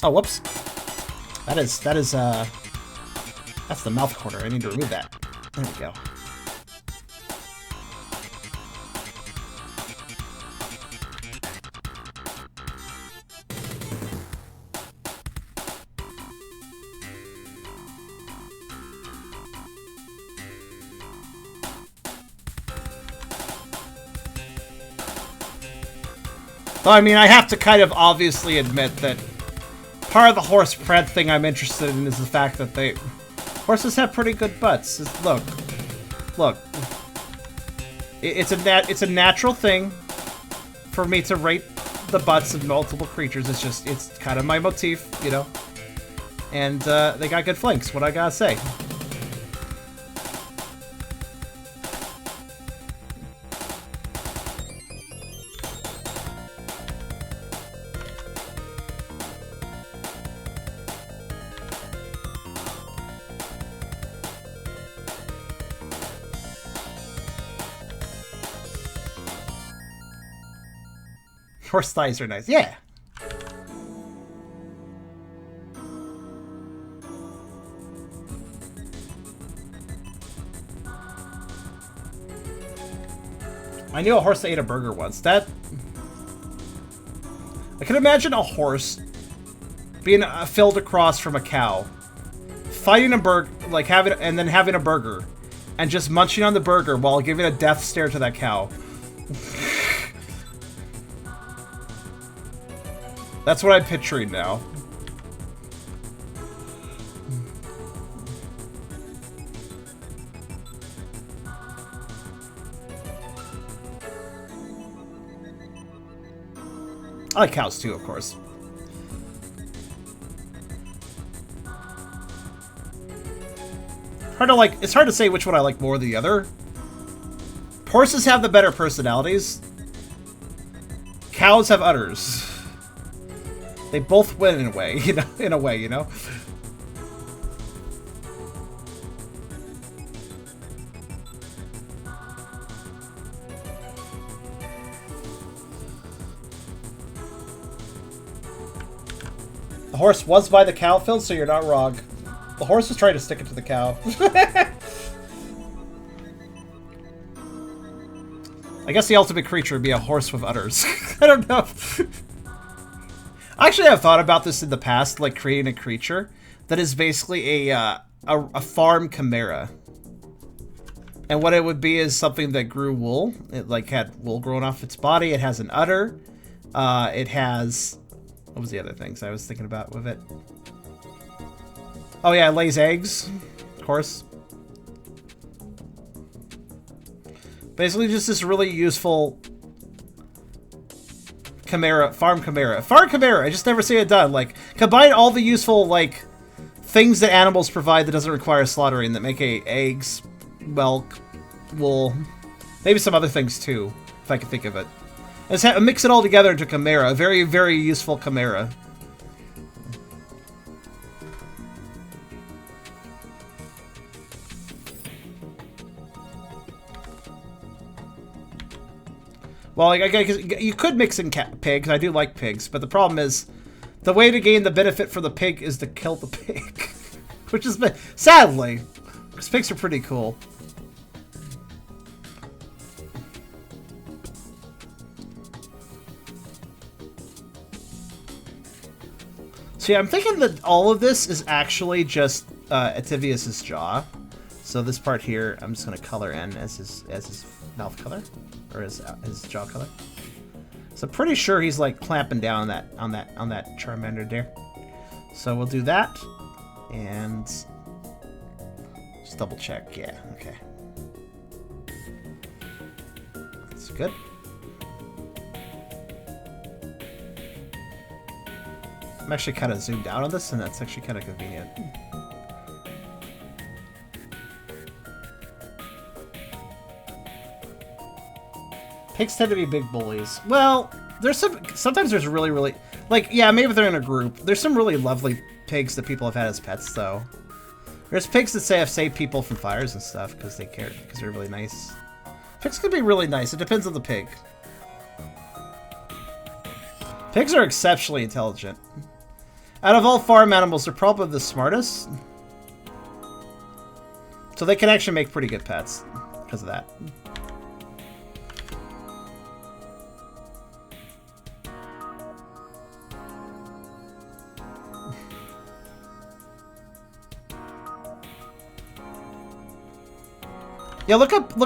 Oh, whoops. That is That's the mouth corner. I need to remove that. There we go. Though, I mean, I have to kind of obviously admit that part of the horse pred thing I'm interested in is the fact that horses have pretty good butts. Look. It's a natural thing for me to rate the butts of multiple creatures. It's kind of my motif, you know. And they got good flanks. What I gotta say. Horse thighs are nice. Yeah. I knew a horse that ate a burger once. I can imagine a horse being filled across from a cow, fighting a burger, like having a burger, and just munching on the burger while giving a death stare to that cow. That's what I'm picturing now. I like cows too, of course. It's hard to say which one I like more than the other. Horses have the better personalities. Cows have udders. They both win in a way, you know? The horse was by the cow, Phil, so you're not wrong. The horse was trying to stick it to the cow. I guess the ultimate creature would be a horse with udders. I don't know. Actually, I've thought about this in the past, like creating a creature that is basically a farm chimera. And what it would be is something that grew wool. It like had wool growing off its body. It has an udder. It has... What was the other things I was thinking about with it? Oh yeah, it lays eggs, of course. Basically just this really useful... Chimera, farm chimera. Farm chimera, I just never see it done. Like, combine all the useful, like, things that animals provide that doesn't require slaughtering, that make eggs, milk, wool, maybe some other things too, if I can think of it. And mix it all together into chimera, a very, very useful chimera. Well, like, you could mix in pigs. I do like pigs, but the problem is, the way to gain the benefit for the pig is to kill the pig, which is sadly, because pigs are pretty cool. So yeah, I'm thinking that all of this is actually just Ativius' jaw. So this part here, I'm just gonna color in as his mouth color. Or his jaw color. So I'm pretty sure he's like clamping down on that Charmander there. So we'll do that, and just double check. Yeah, okay, that's good. I'm actually kind of zoomed out on this, and that's actually kind of convenient. Pigs tend to be big bullies. Well, sometimes there's really, like, yeah, maybe they're in a group. There's some really lovely pigs that people have had as pets, though. There's pigs that say have saved people from fires and stuff because they care, because they're really nice. Pigs can be really nice. It depends on the pig. Pigs are exceptionally intelligent. Out of all farm animals, they're probably the smartest. So they can actually make pretty good pets because of that. Yeah, look up,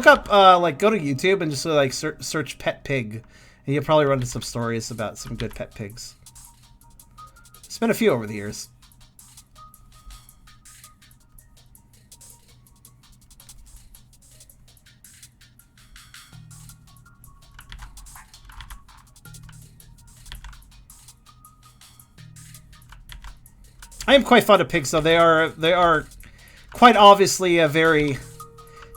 like, go to YouTube and just like search pet pig, and you'll probably run into some stories about some good pet pigs. It's been a few over the years. I am quite fond of pigs, though. They are quite obviously a very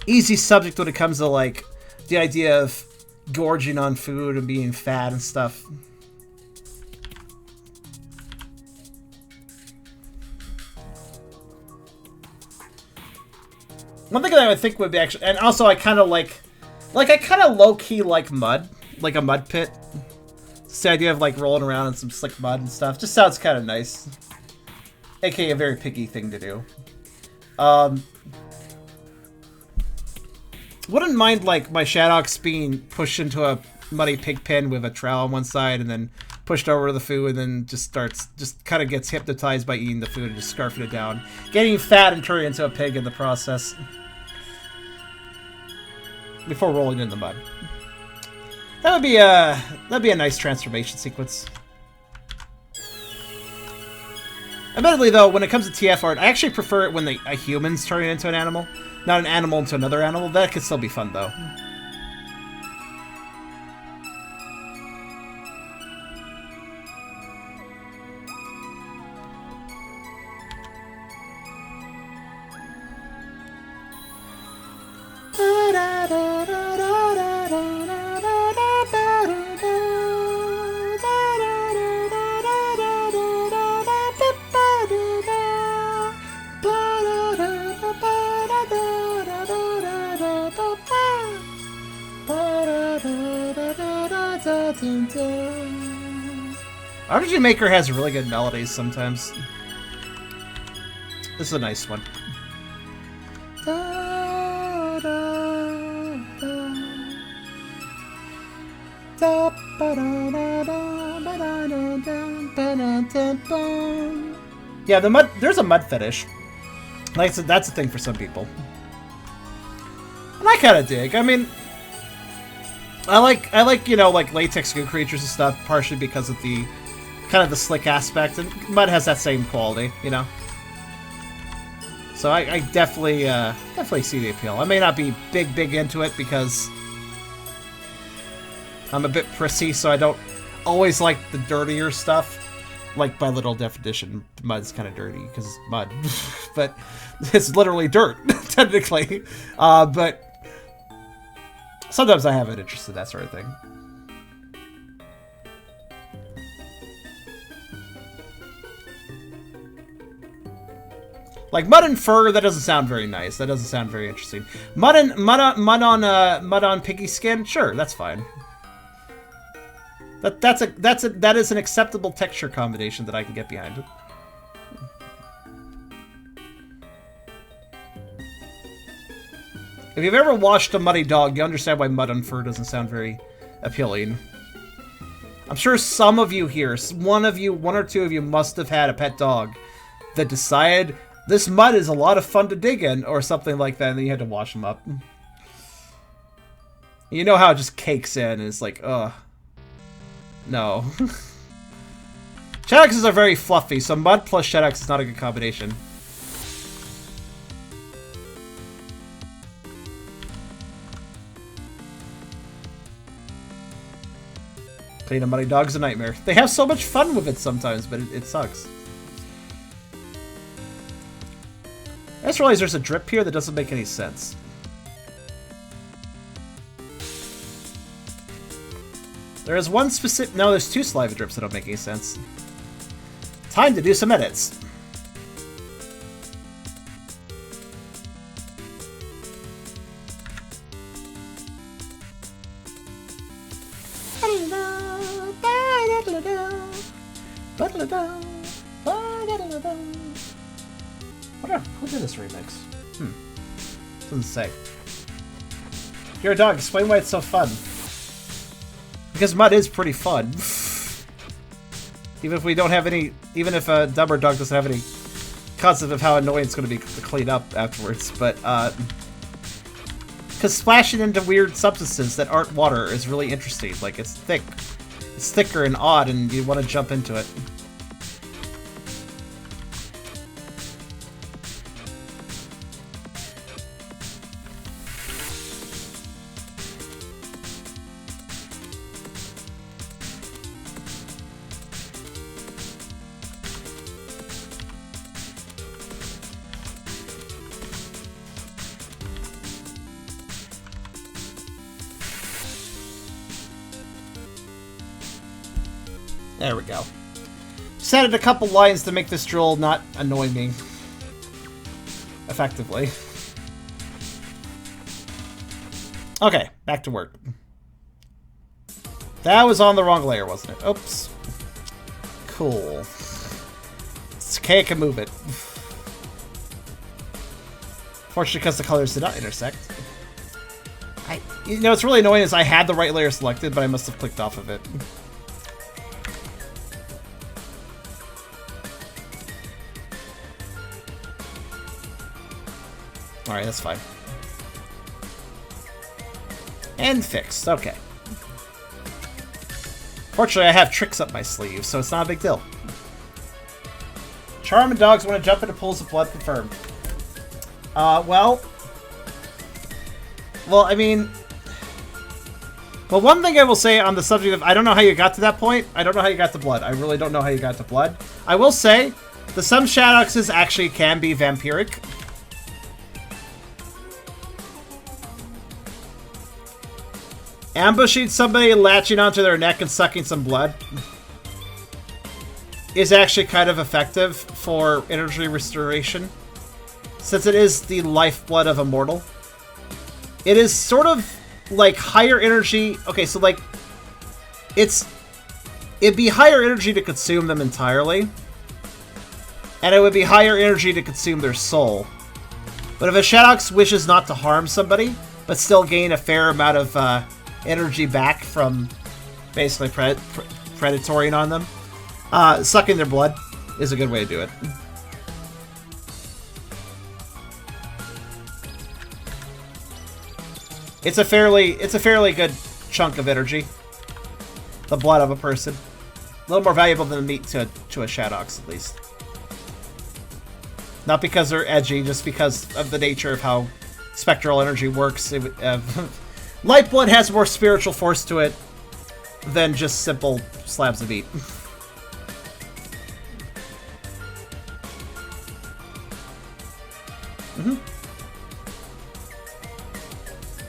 easy subject when it comes to, like, the idea of gorging on food and being fat and stuff. One thing that I would think would be actually, and also I kind of like I kind of low-key like mud, like a mud pit. It's the idea of like rolling around in some slick mud and stuff. Just sounds kind of nice. AKA a very piggy thing to do. Wouldn't mind, like, my Shadox being pushed into a muddy pig pen with a trowel on one side and then pushed over to the food and then just kind of gets hypnotized by eating the food and just scarfing it down. Getting fat and turning into a pig in the process. Before rolling in the mud. That'd be a nice transformation sequence. Admittedly, though, when it comes to TF art, I actually prefer it when a human's turning into an animal. Not an animal into another animal. That could still be fun, though. RPG Maker has really good melodies sometimes. This is a nice one. Yeah, there's a mud fetish. Like, that's a thing for some people. And I kind of dig. I mean, I like, you know, like latex goo creatures and stuff, partially because of the kind of the slick aspect, and mud has that same quality, you know. So I definitely see the appeal. I may not be big into it because I'm a bit prissy, so I don't always like the dirtier stuff. Like, by literal definition, mud's kind of dirty because it's mud, but it's literally dirt technically. But sometimes I have an interest in that sort of thing. Like mud and fur, that doesn't sound very nice. That doesn't sound very interesting. Mud on piggy skin, sure, that's fine. That is an acceptable texture combination that I can get behind. If you've ever watched a muddy dog, you understand why mud on fur doesn't sound very appealing. I'm sure some of you here, one or two of you must have had a pet dog that decided this mud is a lot of fun to dig in, or something like that, and then you had to wash them up. You know how it just cakes in, and it's like, ugh. No. Shadoxes are very fluffy, so mud plus Shadox is not a good combination. Clean a muddy dog's a nightmare. They have so much fun with it sometimes, but it sucks. I just realized there's a drip here that doesn't make any sense. There is one specific... No, there's two saliva drips that don't make any sense. Time to do some edits. Who did this remix? Doesn't say. You're a dog. Explain why it's so fun. Because mud is pretty fun. Even if we don't have any... Even if a dumber dog doesn't have any concept of how annoying it's going to be to clean up afterwards. But, because splashing into weird substances that aren't water is really interesting. Like, it's thick. It's thicker and odd, and you want to jump into it. There we go. Just added a couple lines to make this drill not annoy me. Effectively. Okay, back to work. That was on the wrong layer, wasn't it? Oops. Cool. It's okay, I can move it. Fortunately, because the colors did not intersect. You know, what's really annoying is I had the right layer selected, but I must have clicked off of it. Alright, that's fine. And fixed. Okay. Fortunately, I have tricks up my sleeve, so it's not a big deal. Charmander dogs want to jump into pools of blood confirmed. Well, I mean... Well, one thing I will say on the subject of... I don't know how you got to that point. I don't know how you got to blood. I really don't know how you got to blood. I will say, some Shadoxes actually can be vampiric. Ambushing somebody, latching onto their neck and sucking some blood is actually kind of effective for energy restoration, since it is the lifeblood of a mortal. It is sort of like higher energy. Okay, so like it'd be higher energy to consume them entirely, and it would be higher energy to consume their soul. But if a Shadox wishes not to harm somebody, but still gain a fair amount of energy back from basically predatoring on them, sucking their blood is a good way to do it. It's a fairly good chunk of energy. The blood of a person. A little more valuable than the meat to a Shadox, at least. Not because they're edgy, just because of the nature of how spectral energy works. Lifeblood has more spiritual force to it than just simple slabs of meat.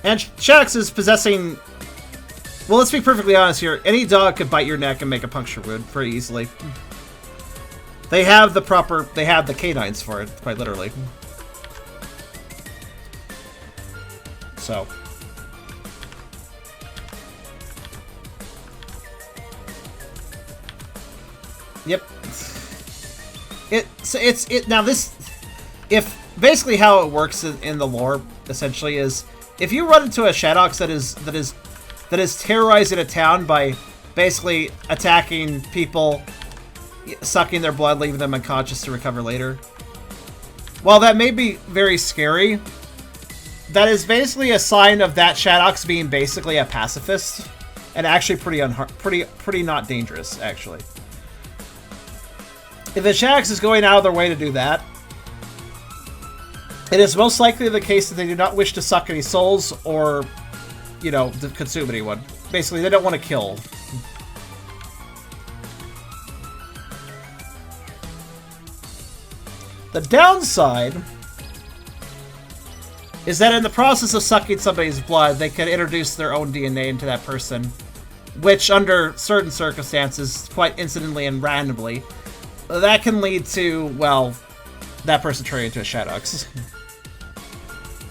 And Shadox is possessing... Well, let's be perfectly honest here. Any dog could bite your neck and make a puncture wound pretty easily. They have the canines for it, quite literally. So... Yep. Now this, if basically how it works in the lore essentially is, if you run into a Shadox that is terrorizing a town by basically attacking people, sucking their blood, leaving them unconscious to recover later, while that may be very scary, that is basically a sign of that Shadox being basically a pacifist and actually pretty not dangerous actually. If the Shadox is going out of their way to do that, it is most likely the case that they do not wish to suck any souls or, you know, to consume anyone. Basically, they don't want to kill. The downside is that in the process of sucking somebody's blood, they can introduce their own DNA into that person, which under certain circumstances, quite incidentally and randomly, that can lead to, well, that person turning into a Shadox.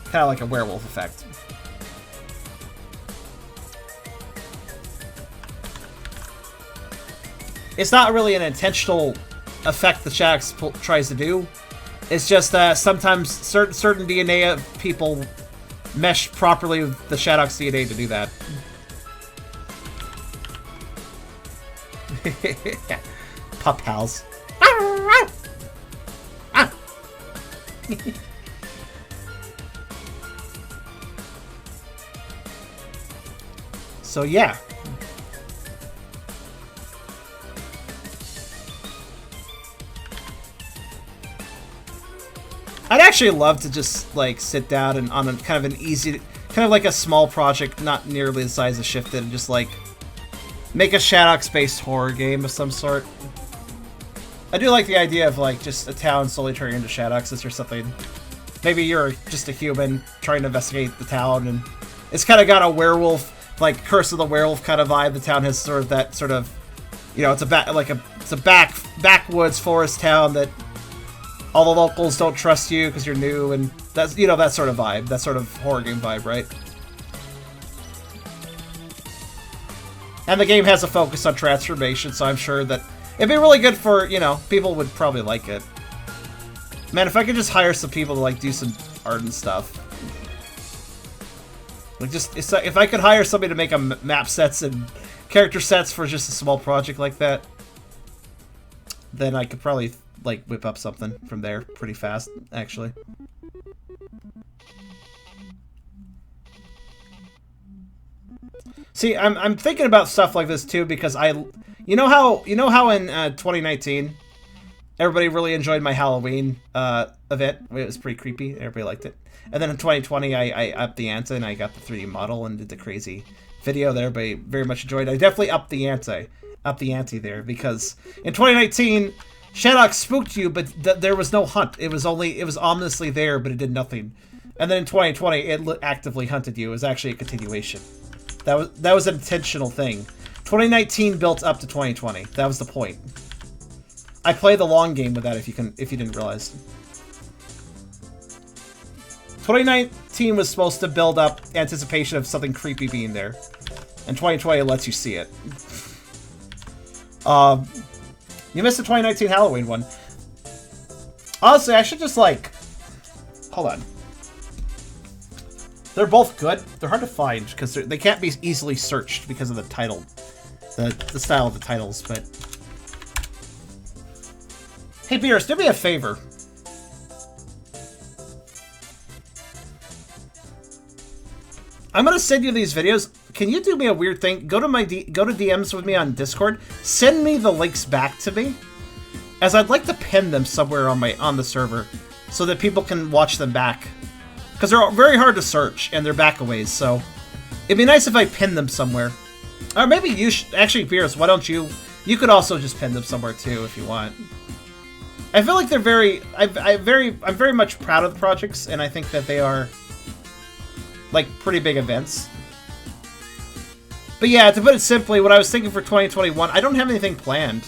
Kind of like a werewolf effect. It's not really an intentional effect the Shadox tries to do, It's just sometimes certain DNA of people mesh properly with the Shadow's DNA to do that. Pup howls. So yeah. I'd actually love to just like sit down and on a kind of an easy, kind of like a small project, not nearly the size of Shifted, and just like make a Shadox-based horror game of some sort. I do like the idea of like just a town slowly turning into Shadoxes or something. Maybe you're just a human trying to investigate the town, and it's kind of got a werewolf, like Curse of the Werewolf kind of vibe. The town has sort of that sort of, you know, it's a backwoods forest town that all the locals don't trust you because you're new, and that's, you know, that sort of vibe, that sort of horror game vibe, right? And the game has a focus on transformation, so I'm sure that it'd be really good for, you know, people would probably like it. Man, if I could just hire some people to like do some art and stuff. Like just, if I could hire somebody to make a map sets and character sets for just a small project like that, then I could probably like whip up something from there pretty fast, actually. See, I'm thinking about stuff like this too because you know how in 2019 everybody really enjoyed my Halloween event. It was pretty creepy. Everybody liked it. And then in 2020 I upped the ante and I got the 3D model and did the crazy video that everybody very much enjoyed. I definitely upped the ante there because in 2019 Shadox spooked you, but there was no hunt. It was ominously there, but it did nothing. And then in 2020, it actively hunted you. It was actually a continuation. That was an intentional thing. 2019 built up to 2020. That was the point. I play the long game with that. If you didn't realize, 2019 was supposed to build up anticipation of something creepy being there, and 2020 lets you see it. You missed the 2019 Halloween one. Honestly, I should just like... Hold on. They're both good. They're hard to find because they can't be easily searched because of the title. The style of the titles, but... Hey, Beerus, do me a favor. I'm gonna send you these videos. Can you do me a weird thing? Go to DMs with me on Discord. Send me the links back to me, as I'd like to pin them somewhere on the server, so that people can watch them back. Because they're very hard to search and they're back a ways. So it'd be nice if I pin them somewhere. Or maybe you should actually, Beerus. Why don't you? You could also just pin them somewhere too if you want. I feel like they're very. I'm very much proud of the projects, and I think that they are like pretty big events. But yeah, to put it simply, what I was thinking for 2021, I don't have anything planned.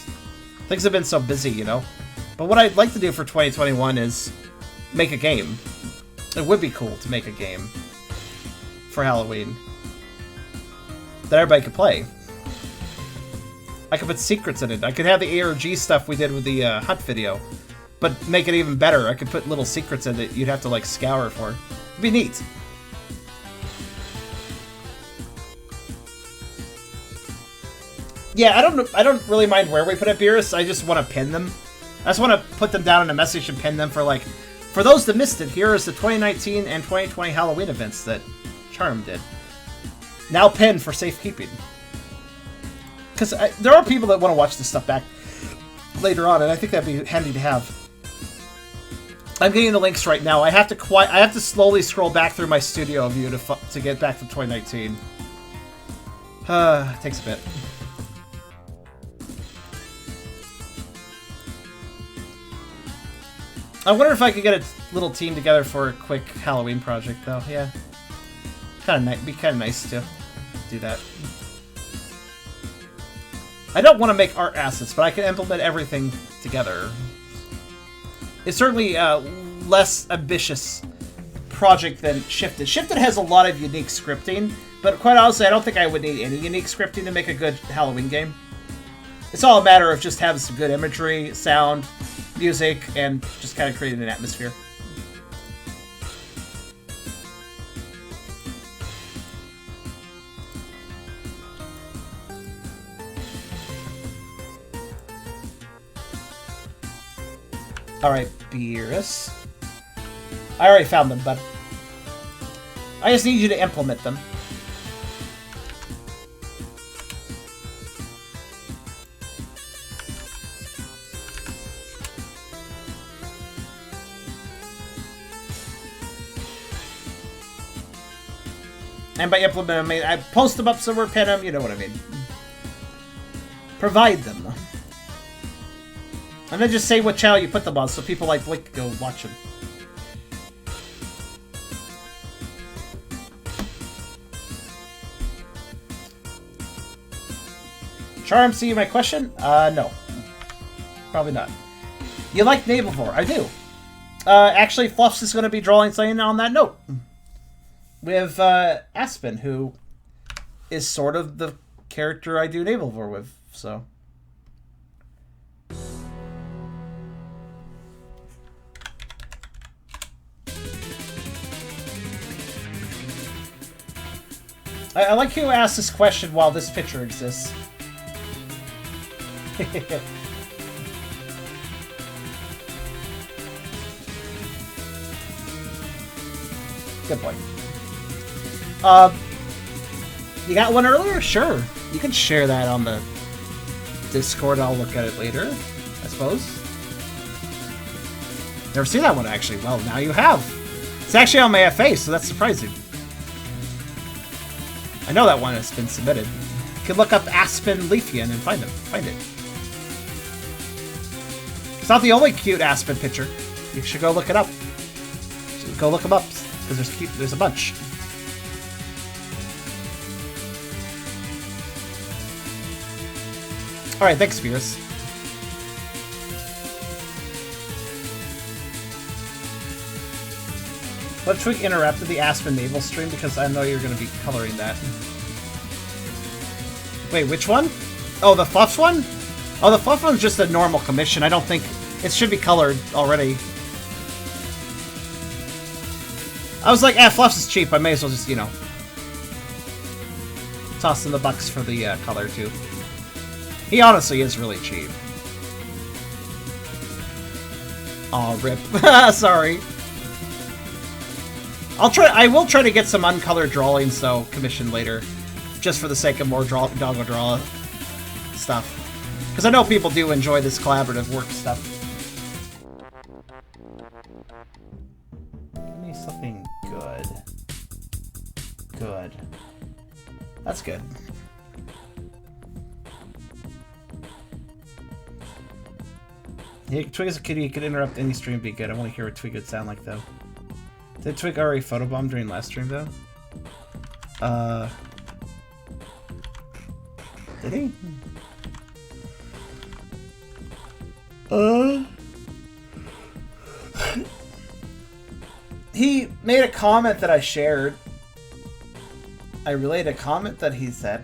Things have been so busy, you know? But what I'd like to do for 2021 is make a game. It would be cool to make a game for Halloween that everybody could play. I could put secrets in it. I could have the ARG stuff we did with the hunt video, but make it even better. I could put little secrets in it you'd have to like scour for. It'd be neat. Yeah, I don't really mind where we put it, Beerus. I just want to pin them. I just want to put them down in a message and pin them for like, for those that missed it, here is the 2019 and 2020 Halloween events that Charm did. Now pinned for safekeeping. Because there are people that want to watch this stuff back later on, and I think that'd be handy to have. I'm getting the links right now. I have to slowly scroll back through my studio view to get back to 2019. It takes a bit. I wonder if I could get a little team together for a quick Halloween project, though. Yeah, be kind of nice to do that. I don't want to make art assets, but I can implement everything together. It's certainly a less ambitious project than Shifted. Shifted has a lot of unique scripting, but quite honestly, I don't think I would need any unique scripting to make a good Halloween game. It's all a matter of just having some good imagery, sound, music and just kind of creating an atmosphere. Alright, Beerus. I already found them, but I just need you to implement them. And by implement, I mean I post them up somewhere, pin them, you know what I mean. Provide them. And then just say what channel you put them on so people like Blink go watch them. Charm, see my question? No. Probably not. You like Vore? I do. Actually, Fluffs is going to be drawing something on that note. With Aspen, who is sort of the character I do Vore with, so... I like who asked this question while this picture exists. Good point. You got one earlier? Sure. You can share that on the Discord. I'll look at it later, I suppose. Never seen that one, actually. Well, now you have. It's actually on my FA, so that's surprising. I know that one has been submitted. You can look up Aspen Leafian and find it. It's not the only cute Aspen picture. You should go look it up. Go look them up, because there's a bunch. Alright, thanks, Beerus. What if we interrupted the Aspen Naval stream because I know you're going to be coloring that? Wait, which one? Oh, the Fluffs one? Oh, the Fluff one's just a normal commission. I don't think... It should be colored already. I was like, Fluffs is cheap. I may as well just, you know... toss in the bucks for the color, too. He honestly is really cheap. Aw, rip. Sorry. I will try to get some uncolored drawings, though, commissioned later. Just for the sake of more Doggo draw stuff. Because I know people do enjoy this collaborative work stuff. Give me something good. Good. That's good. Yeah, Twig is a kitty, you could interrupt any stream and be good. I want to hear what Twig would sound like, though. Did Twig already photobomb during last stream, though? Did he? He made a comment that I shared. I relayed a comment that he said.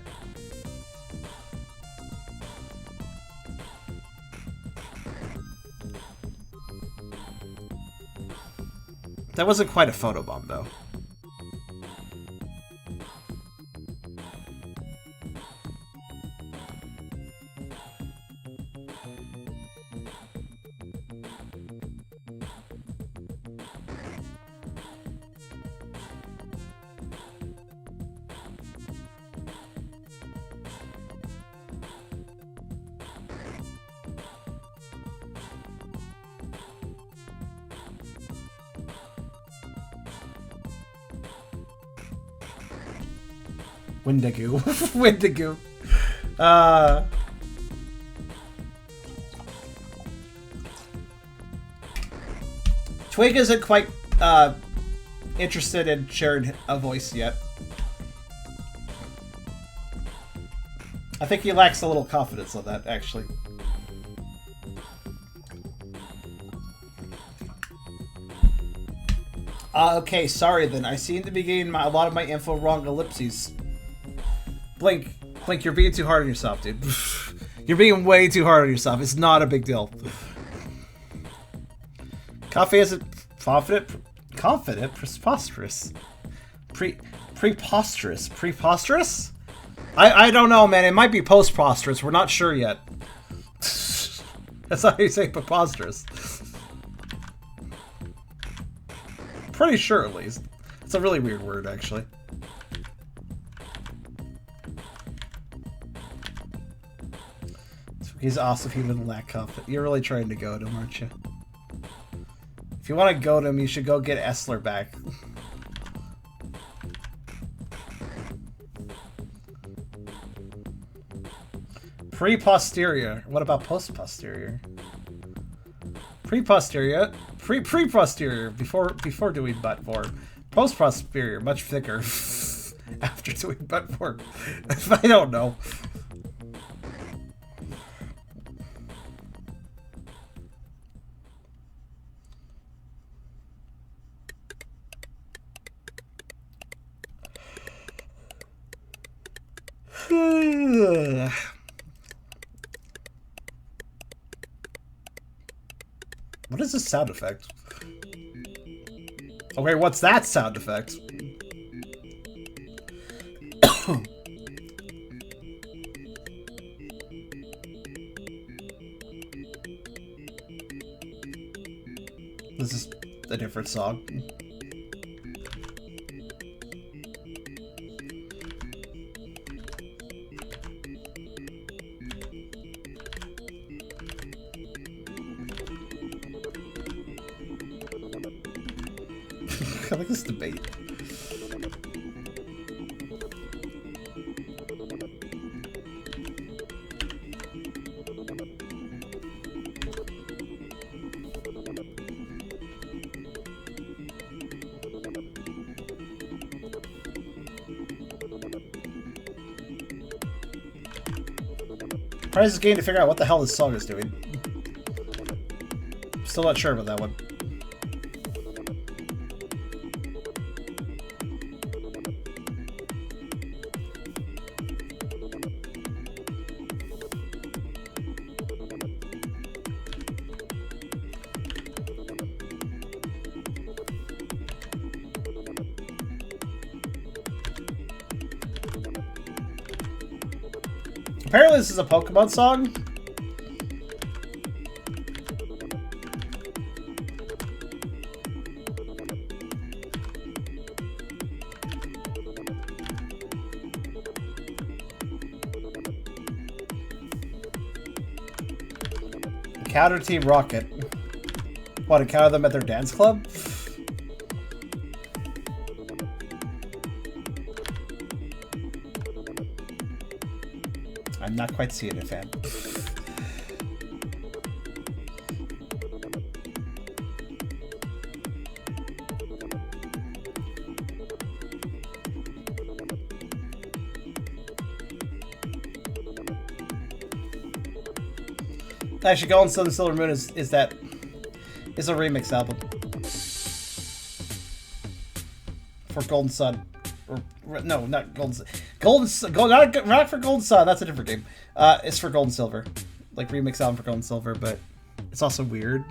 That wasn't quite a photobomb, though. Wendigo. Wendigo. Twig isn't quite interested in sharing a voice yet. I think he lacks a little confidence on that, actually. Okay, sorry then. I seem to be getting a lot of my info wrong. Ellipses. Blink, you're being too hard on yourself, dude. You're being way too hard on yourself. It's not a big deal. Coffee isn't confident, preposterous. Preposterous? I don't know, man. It might be post-posterous. We're not sure yet. That's how you say preposterous. Pretty sure, at least. It's a really weird word, actually. He's awesome if he didn't lack confidence. You're really trying to goad him, aren't you? If you want to goad him, you should go get Essler back. Pre-posterior. What about post-posterior? Pre-posterior. Pre-posterior. Before doing butt Vore. Post-posterior. Much thicker. After doing butt Vore. I don't know. What is this sound effect? Okay, what's that sound effect? This is a different song. I like this debate. Tries this game to figure out what the hell this song is doing. Still not sure about that one. Apparently this is a Pokemon song. Encounter Team Rocket. What, encounter them at their dance club? I'm not quite seeing it, fam. Actually, Golden Sun and Silver Moon is a remix album for Golden Sun. Or, no, not Golden Sun. Not for Golden Sun. That's a different game. It's for Gold and Silver, like remix album for Gold and Silver, but it's also weird.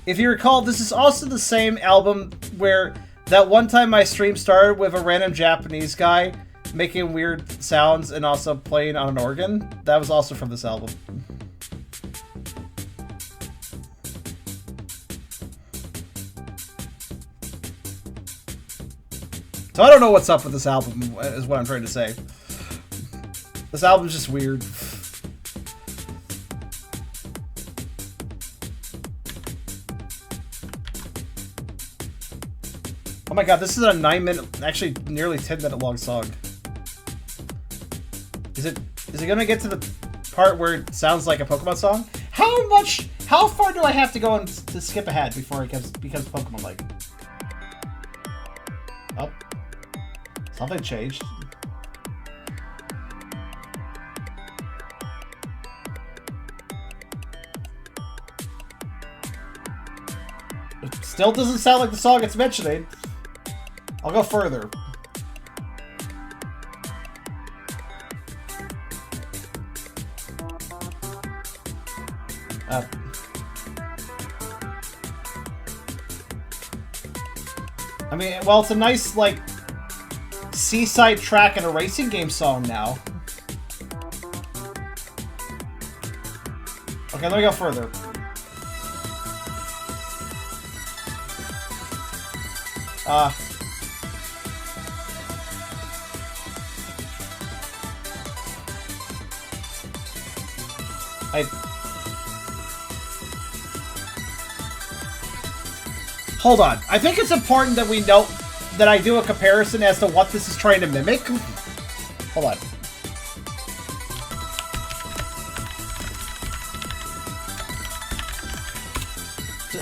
If you recall, this is also the same album where that one time my stream started with a random Japanese guy making weird sounds and also playing on an organ. That was also from this album. So I don't know what's up with this album, is what I'm trying to say. This album's just weird. Oh my god, this is a 9-minute, actually nearly 10-minute long song. Is it gonna get to the part where it sounds like a Pokemon song? How far do I have to go to skip ahead before it becomes Pokemon-like? Oh. Something changed. It still doesn't sound like the song it's mentioning. I'll go further. I mean, well, it's a nice, like, seaside track and a racing game song now. Okay, let me go further. Hold on. I think it's important that we note that I do a comparison as to what this is trying to mimic. Hold on.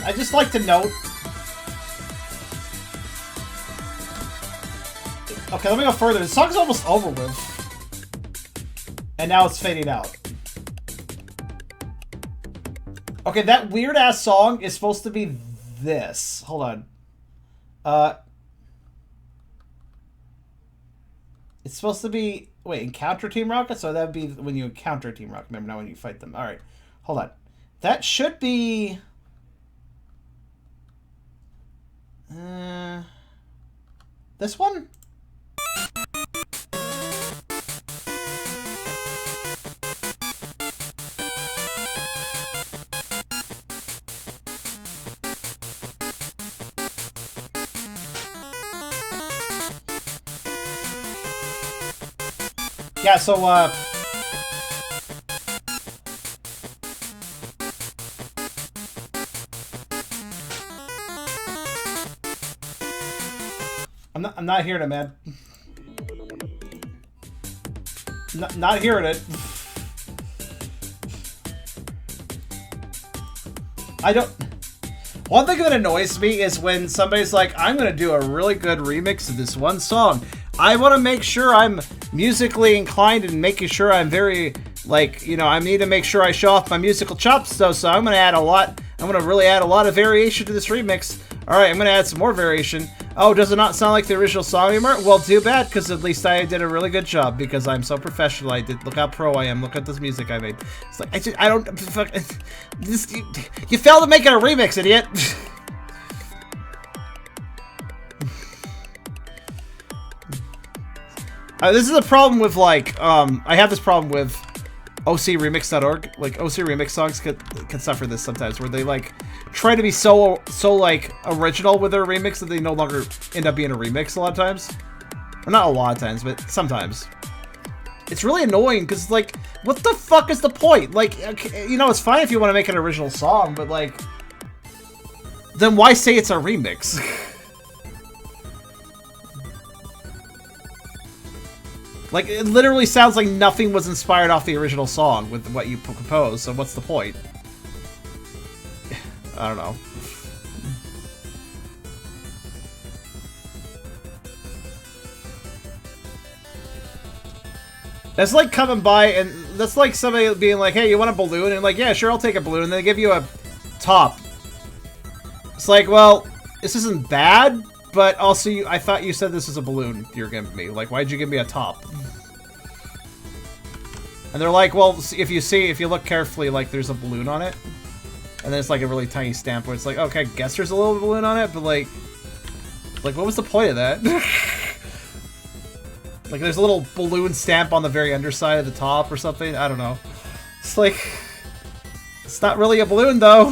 I just like to note. Okay, let me go further. The song's almost over with. And now it's fading out. Okay, that weird-ass song is supposed to be this. Hold on. It's supposed to be... Wait, encounter Team Rocket? So that would be when you encounter Team Rocket. Remember, not when you fight them. Alright, hold on. That should be... this one? Yeah, so, I'm not hearing it, man. Not hearing it. I don't... One thing that annoys me is when somebody's like, I'm gonna do a really good remix of this one song. I want to make sure I'm musically inclined and making sure I'm very, like, you know, I need to make sure I show off my musical chops, though, so I'm going to add a lot. I'm going to really add a lot of variation to this remix. Alright, I'm going to add some more variation. Oh, does it not sound like the original song anymore? Well, too bad, because at least I did a really good job, because I'm so professional. I did. Look how pro I am. Look at this music I made. It's like, I don't, you failed to make it a remix, idiot. This is a problem with, like, I have this problem with ocremix.org. Like, OC remix songs can suffer this sometimes, where they, like, try to be so, like, original with their remix that they no longer end up being a remix a lot of times. Well, not a lot of times, but sometimes. It's really annoying, because, like, what the fuck is the point? Like, you know, it's fine if you want to make an original song, but, like, then why say it's a remix? Like, it literally sounds like nothing was inspired off the original song with what you proposed, so what's the point? I don't know. That's like coming by and that's like somebody being like, hey, you want a balloon? And like, yeah, sure, I'll take a balloon. And they give you a top. It's like, well, this isn't bad, but also I thought you said this was a balloon you're giving me. Like, why'd you give me a top? And they're like, well, if you look carefully, like, there's a balloon on it. And then it's like a really tiny stamp where it's like, okay, I guess there's a little balloon on it, but like what was the point of that? Like, there's a little balloon stamp on the very underside of the top or something. I don't know. It's like, it's not really a balloon, though.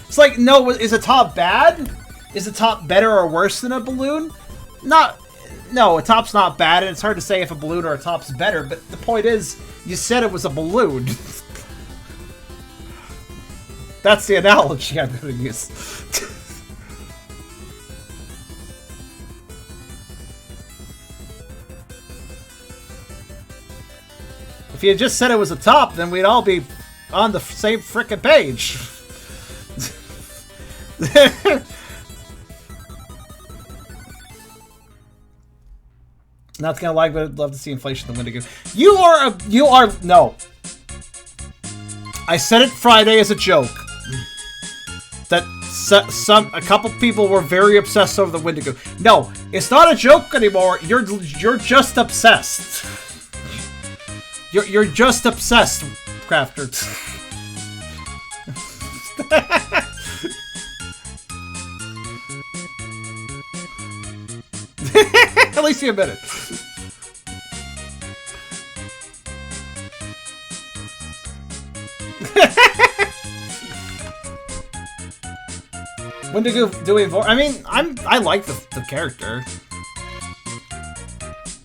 It's like, no, is a top bad? Is a top better or worse than a balloon? No, a top's not bad, and it's hard to say if a balloon or a top's better, but the point is, you said it was a balloon. That's the analogy I'm going to use. If you had just said it was a top, then we'd all be on the same frickin' page. Not gonna lie, but I'd love to see inflation in the Wendigo. No. I said it Friday as a joke. That a couple people were very obsessed over the Wendigo. No, it's not a joke anymore. You're just obsessed. You're just obsessed, Crafter. At least you admit it. Wendigo doing Vore. I mean, I like the character.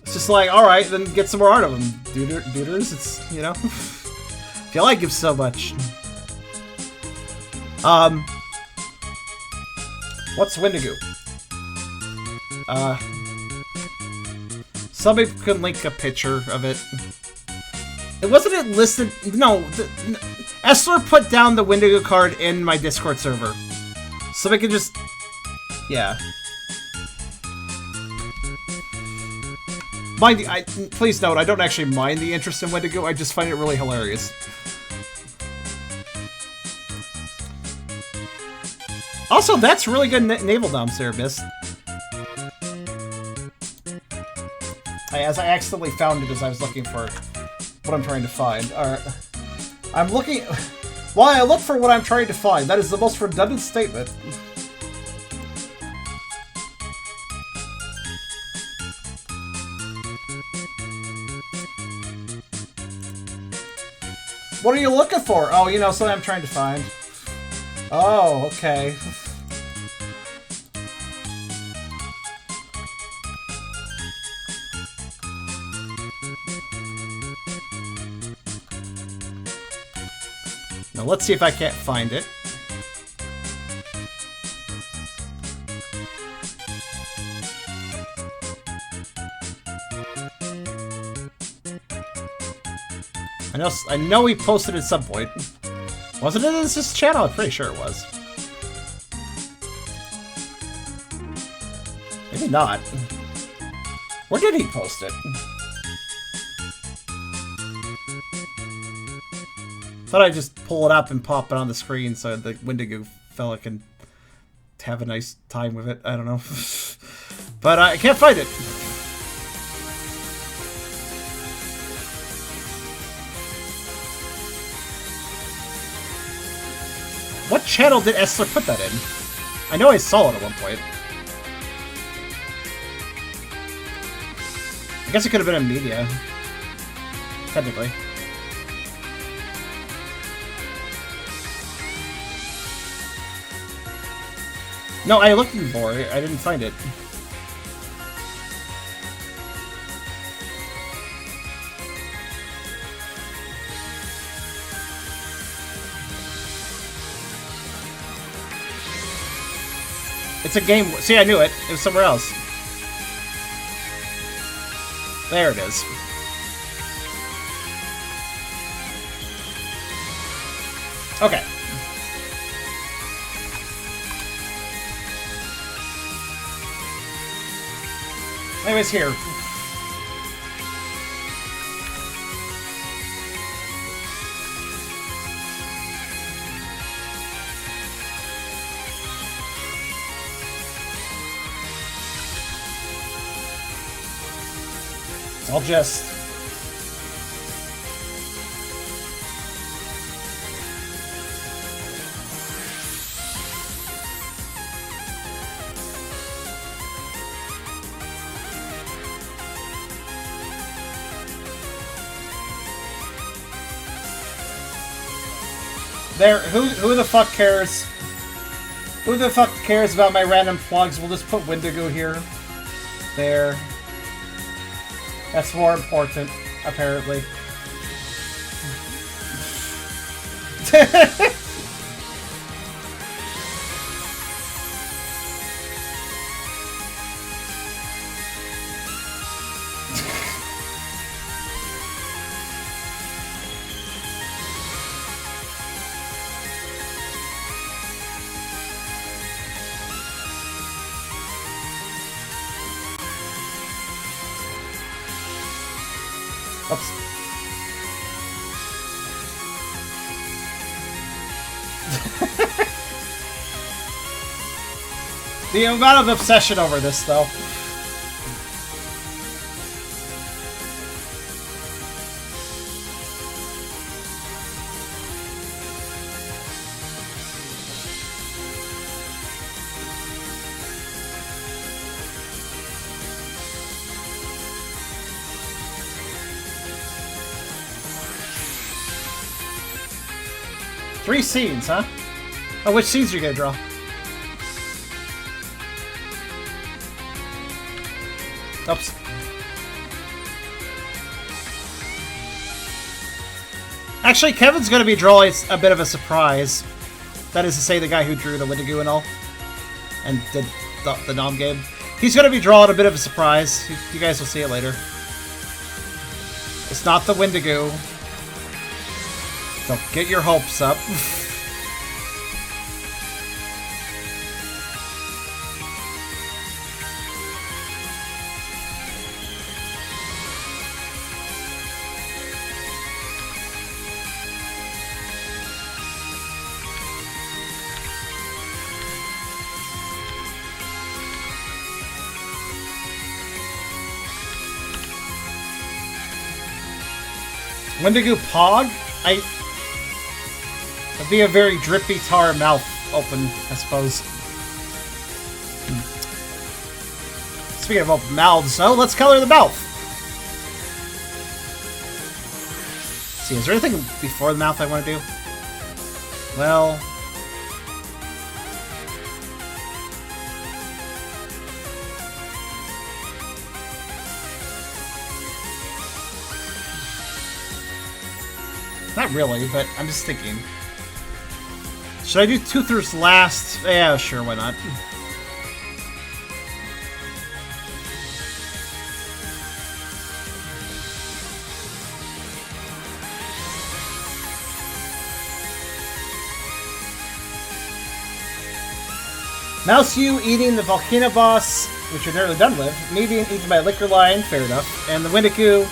It's just like, all right, then get some more art of him, duders. It's, you know, if you like him so much. What's Wendigo? Somebody could link a picture of it. It wasn't it listed. No, Essler put down the Wendigo card in my Discord server. So we can just... Yeah. Please note, I don't actually mind the interest in Wendigo, I just find it really hilarious. Also, that's really good naval doms there, Miss. As I accidentally found it as I was looking for what I'm trying to find. Alright. I'm looking... While I look for what I'm trying to find, that is the most redundant statement. What are you looking for? Oh, you know, something I'm trying to find. Oh, okay. Now let's see if I can't find it. I know he posted it at some point. Wasn't it in this channel? I'm pretty sure it was. Maybe not. Where did he post it? Thought I'd just pull it up and pop it on the screen so the Wendigo fella can have a nice time with it. I don't know. But I can't find it. What channel did Essler put that in? I know I saw it at one point. I guess it could have been in media. Technically. No, I looked in Vore. I didn't find it. It's a game. See, I knew it. It was somewhere else. There it is. Okay. Anyways, here. I'll just... There, who the fuck cares? Who the fuck cares about my random plugs? We'll just put Wendigo here. There. That's more important, apparently. Oops. The amount of obsession over this, though. 3 scenes, huh? Oh, which scenes are you gonna draw? Oops. Actually, Kevin's gonna be drawing a bit of a surprise. That is to say, the guy who drew the Wendigo and all, and did the Nom game. He's gonna be drawing a bit of a surprise. You guys will see it later. It's not the Wendigo. Don't get your hopes up. Wendigo Pog? That'd be a very drippy tar mouth open, I suppose. Speaking of open mouths, so let's color the mouth. Let's see, is there anything before the mouth I want to do? Well... not really, but I'm just thinking. Should I do Toothers last? Yeah, sure, why not? Mouse U eating the Volcano Boss, which you're nearly done with. Me being eaten by a Liquor Lion, fair enough. And the Wendigo,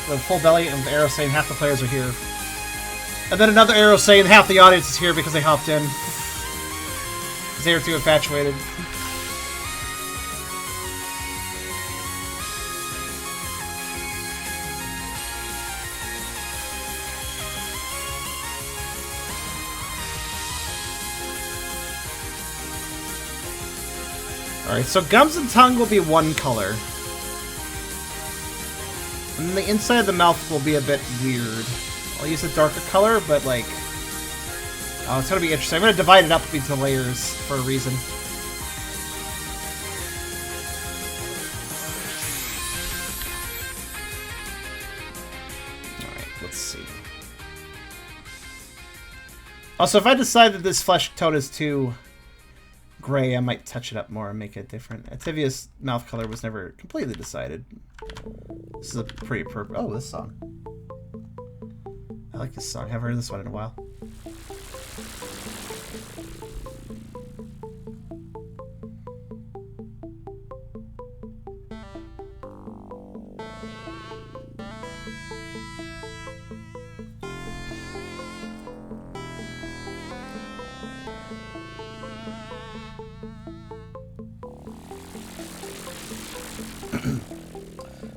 with full belly, and the arrow saying half the players are here. And then another arrow saying half the audience is here because they hopped in. Because they were too infatuated. Alright, so gums and tongue will be one color. And then the inside of the mouth will be a bit weird. I'll use a darker color, but like... oh, it's gonna be interesting. I'm gonna divide it up into layers for a reason. Alright, let's see. Also, if I decide that this flesh tone is too gray, I might touch it up more and make it different. Ativius' mouth color was never completely decided. This is a pretty appropriate... oh, this song. I like this song. I haven't heard this one in a while.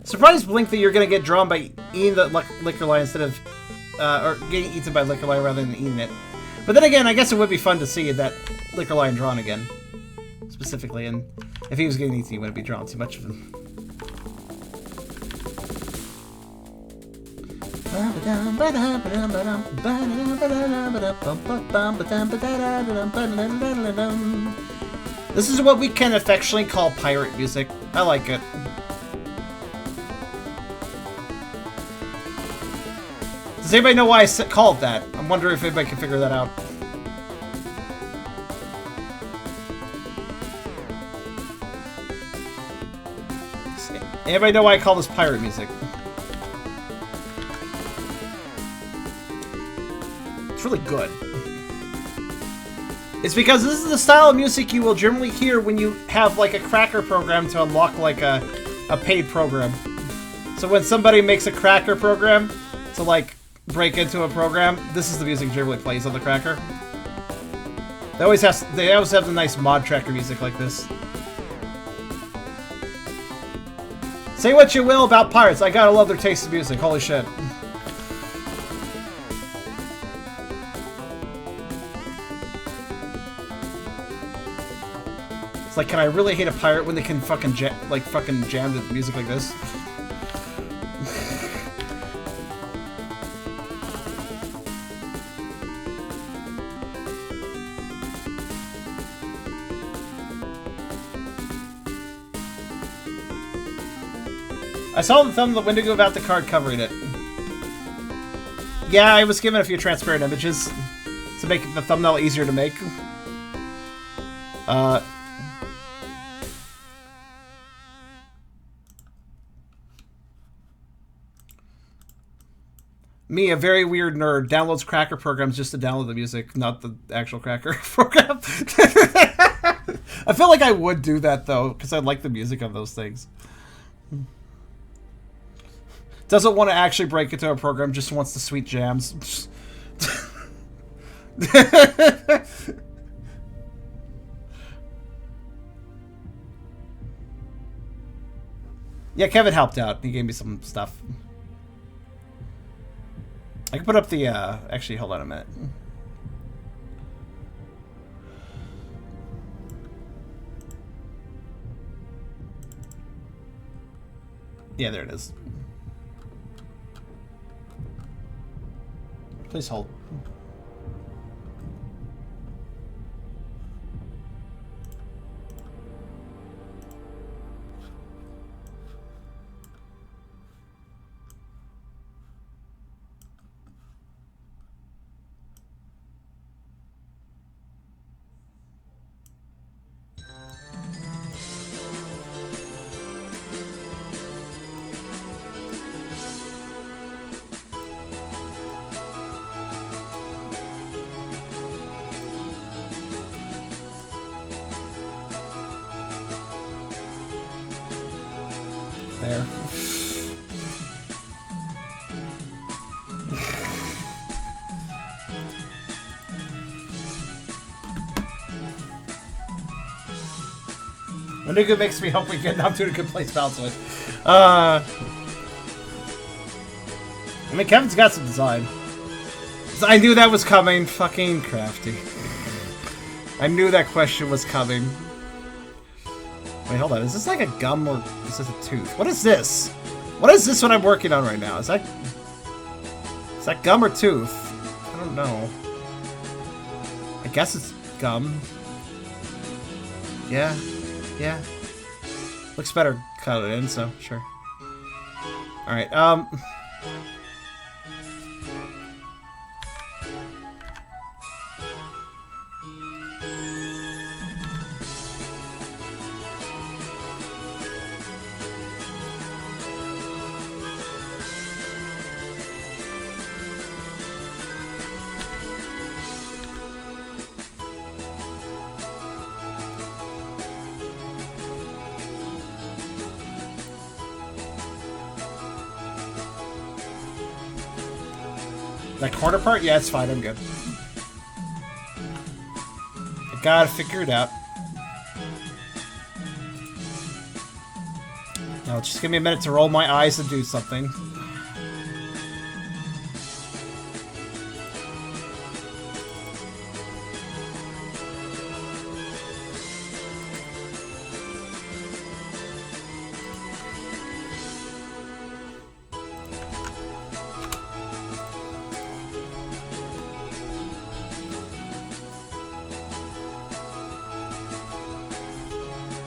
Surprise, Blink, that you're going to get drawn by eating the Liquor Lion instead of... or getting eaten by Liquor Lion rather than eating it. But then again, I guess it would be fun to see that Liquor Lion drawn again. Specifically, and if he was getting eaten, he wouldn't be drawn too much of him. This is what we can affectionately call pirate music. I like it. Does anybody know why I called that? I'm wondering if anybody can figure that out. Anybody know why I call this pirate music? It's really good. It's because this is the style of music you will generally hear when you have like a cracker program to unlock like a paid program. So when somebody makes a cracker program to like break into a program, this is the music generally plays on the cracker. They always have the nice mod tracker music like this. Say what you will about pirates, I gotta love their taste of music, holy shit. It's like, can I really hate a pirate when they can fucking jam the music like this? I saw the thumb of the Wendigo about the card covering it. Yeah, I was given a few transparent images to make the thumbnail easier to make. Me, a very weird nerd, downloads Cracker programs just to download the music, not the actual Cracker program. I feel like I would do that, though, because I like the music of those things. Doesn't want to actually break into a program, just wants the sweet jams. Yeah, Kevin helped out. He gave me some stuff. I can put up the, actually, hold on a minute. Yeah, there it is. Please hold. There. Wendigo makes me hope we get not to a good place bounce with. I mean, Kevin's got some design. I knew that was coming. Fucking crafty. I knew that question was coming. Wait, hold on. Is this like a gum or is this a tooth? What is this? What is this what I'm working on right now? Is that gum or tooth? I don't know. I guess it's gum. Yeah. Yeah. Looks better cut it in, so sure. Alright, that corner part? Yeah, it's fine. I'm good. I gotta figure it out. Now, just give me a minute to roll my eyes and do something.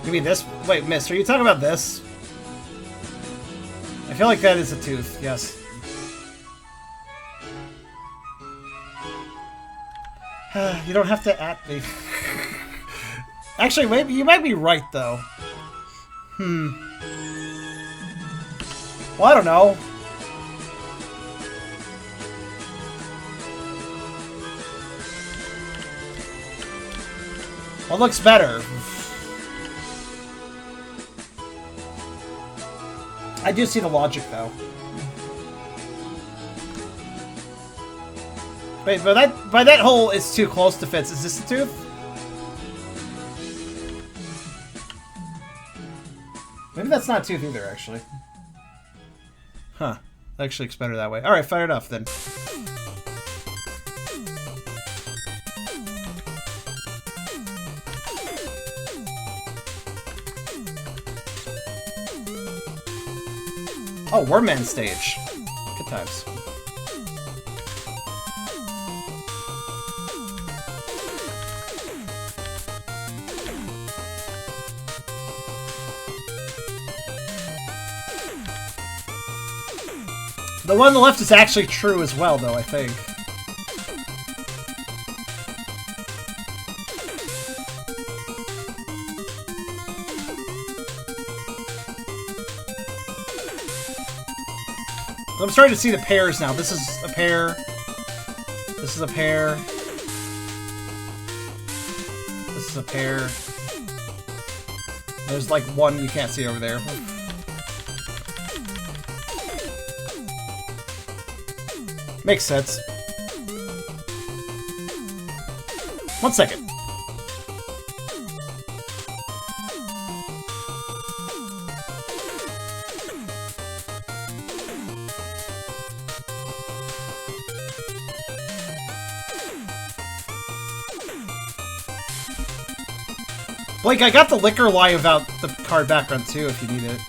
You mean this? Wait, miss, are you talking about this? I feel like that is a tooth, yes. You don't have to at me. Actually, maybe you might be right, though. Well, I don't know. What looks better? I do see the logic, though. Wait, but by that hole, it's too close to fit. Is this a tooth? Maybe that's not a tooth either, actually. Huh. Actually looks better that way. Alright, fair enough, then. Oh, Wormman stage. Good times. The one on the left is actually true as well, though, I think. I'm starting to see the pairs now. This is a pair. This is a pair. This is a pair. There's like one you can't see over there. Makes sense. 1 second. Blake, I got the liquor lie about the card background too, if you need it.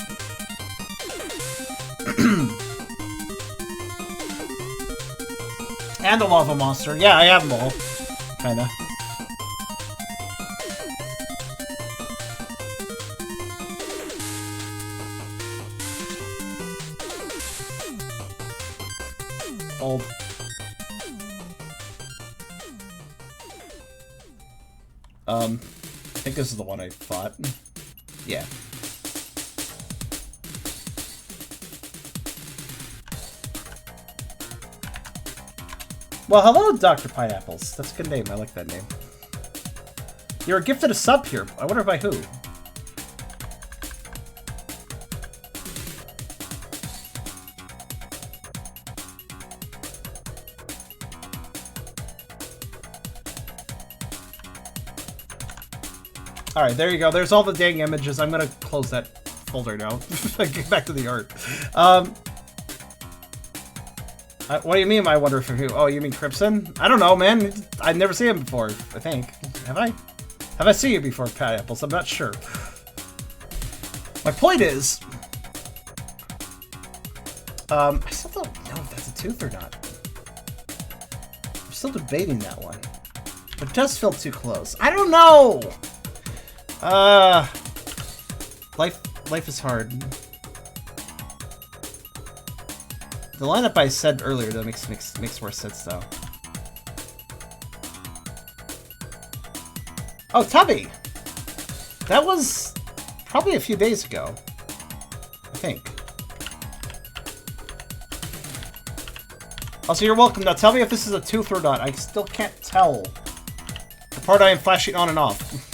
And the lava monster. Yeah, I have them all. Kinda. Old. I think this is the one I fought. Yeah. Well, hello, Dr. Pineapples. That's a good name. I like that name. You're gifted a sub here. I wonder by who. Alright, there you go. There's all the dang images. I'm gonna close that folder now. Get back to the art. What do you mean, I wonder from who? Oh, you mean Crimson? I don't know, man. I've never seen him before, I think. Have I? Have I seen you before, Pineapples? I'm not sure. My point is... I still don't know if that's a tooth or not. I'm still debating that one. But it does feel too close. I don't know! Life is hard. The lineup I said earlier though makes more sense though. Oh, Tubby! That was probably a few days ago. I think. Also, you're welcome. Now tell me if this is a tooth or not. I still can't tell. The part I am flashing on and off.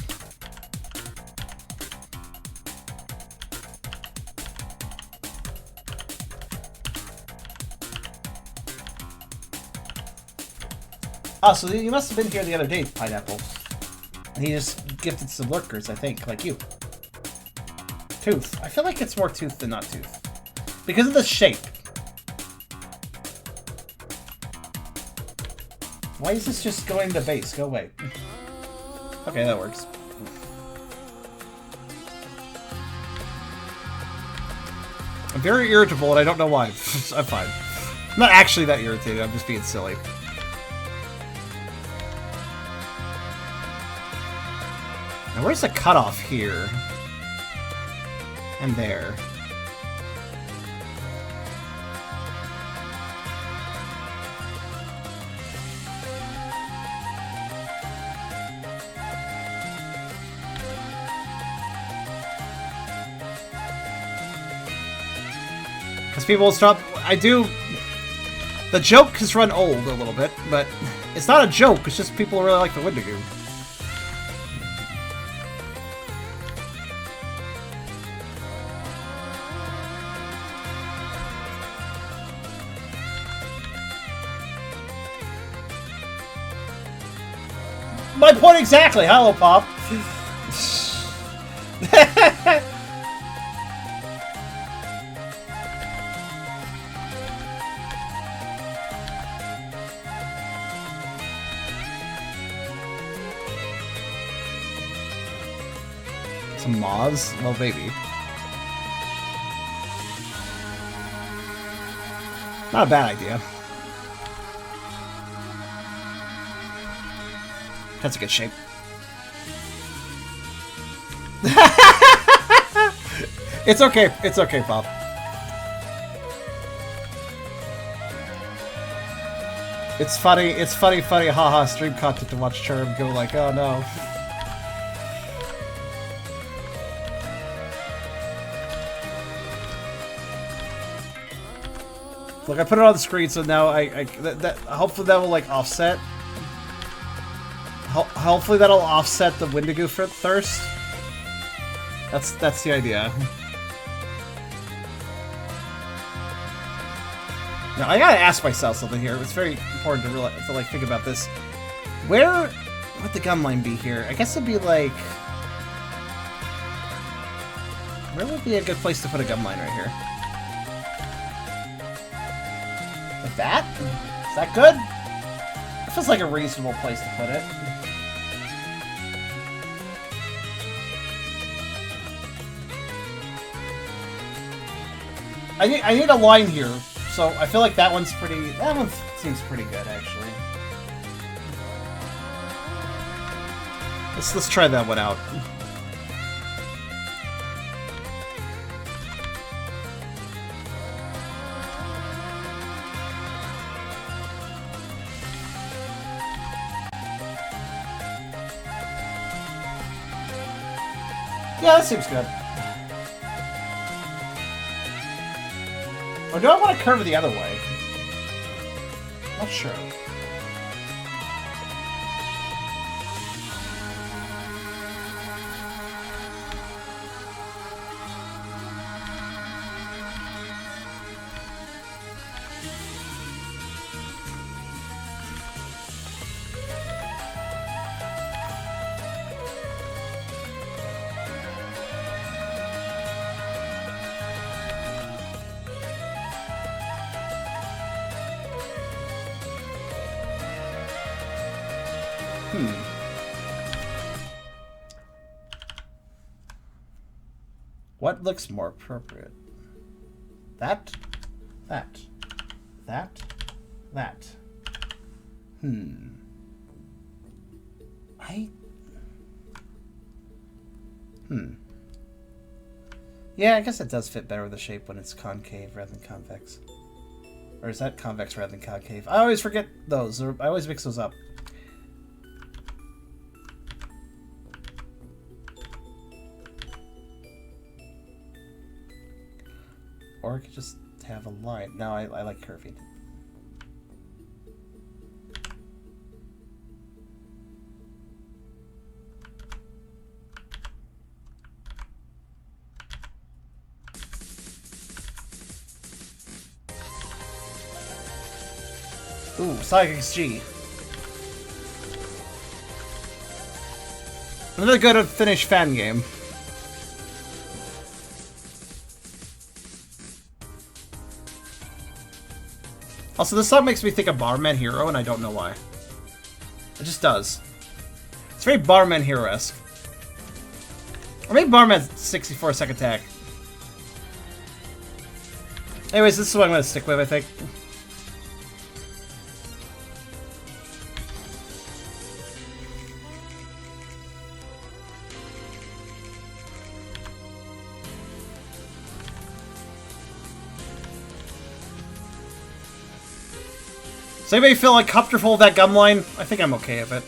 Oh, so you must have been here the other day, Pineapple. And he just gifted some lurkers, I think, like you. Tooth. I feel like it's more tooth than not tooth. Because of the shape. Why is this just going to base? Go away. Okay, that works. I'm very irritable and I don't know why. I'm fine. I'm not actually that irritated, I'm just being silly. Now where's the cutoff here? And there. Because people will stop. I do. The joke has run old a little bit, but it's not a joke, it's just people really like the Wendigo. My point exactly! Hello, Pop! Some moths? Well, baby. Not a bad idea. That's a good shape. It's okay. It's okay, Bob. It's funny, haha, stream content to watch Charm go like, oh no. Look, I put it on the screen, so now hopefully that will like offset. Hopefully that'll offset the Wendigo thirst. That's the idea. Now I gotta ask myself something here. It's very important to realize, to like think about this. Where would the gun line be here? I guess it'd be like, where would be a good place to put a gun line right here? Like that? Is that good? It feels like a reasonable place to put it. I need a line here, so I feel like that one seems pretty good, actually. Let's try that one out. Yeah, that seems good. Or do I want to curve it the other way? Not sure. What looks more appropriate? That? That? That? That? Yeah, I guess it does fit better with the shape when it's concave rather than convex. Or is that convex rather than concave? I always forget those. I always mix those up. Or I could just have a line. No, I like curving. Ooh, Sonic XG. Another good Finnish fan game. Also, this song makes me think of Barman Hero, and I don't know why. It just does. It's very Barman Hero-esque. Or maybe Barman's 64-second attack. Anyways, this is what I'm going to stick with, I think. Does anybody feel like comfortable with that gum line? I think I'm okay with it.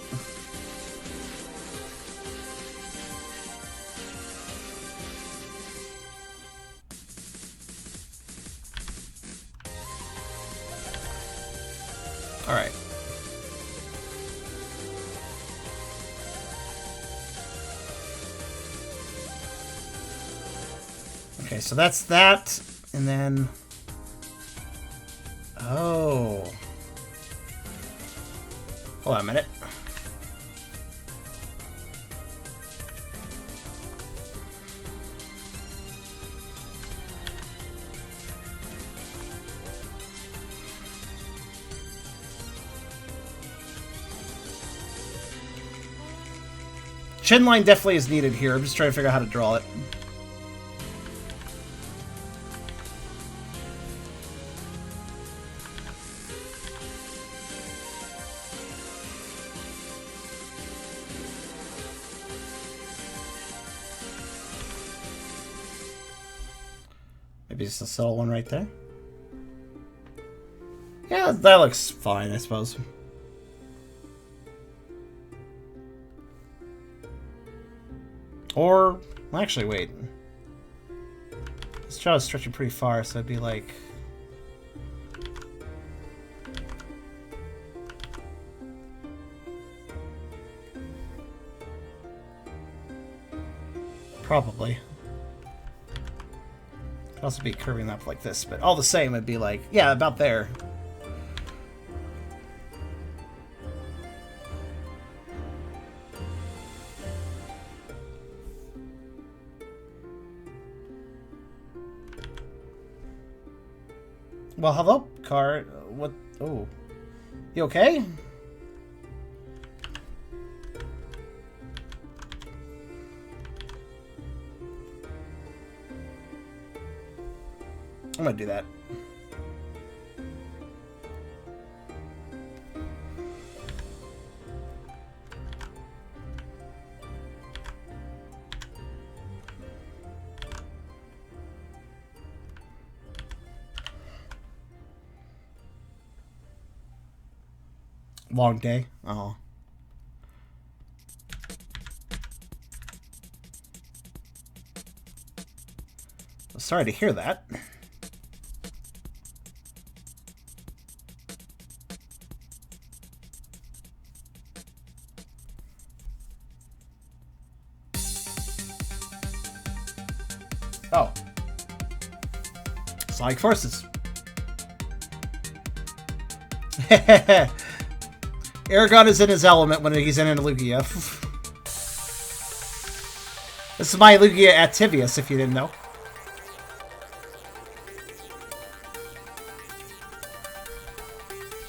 Alright. Okay, so that's that, and then... Oh... Hold on a minute. Chin line definitely is needed here. I'm just trying to figure out how to draw it. Maybe just a subtle one right there. Yeah, Yeah, that looks fine, I suppose. Or, well, actually, wait. This jaw is stretching pretty far, so it'd be like... Probably. Could also be curving up like this, but all the same, it'd be like, yeah, about there. Well, hello, car. What? Oh. You okay? I'm gonna do that. Long day. Oh. Sorry to hear that. Oh. Sonic Forces. Eragon is in his element when he's in Lugia. This is my Lugia Ativius, if you didn't know.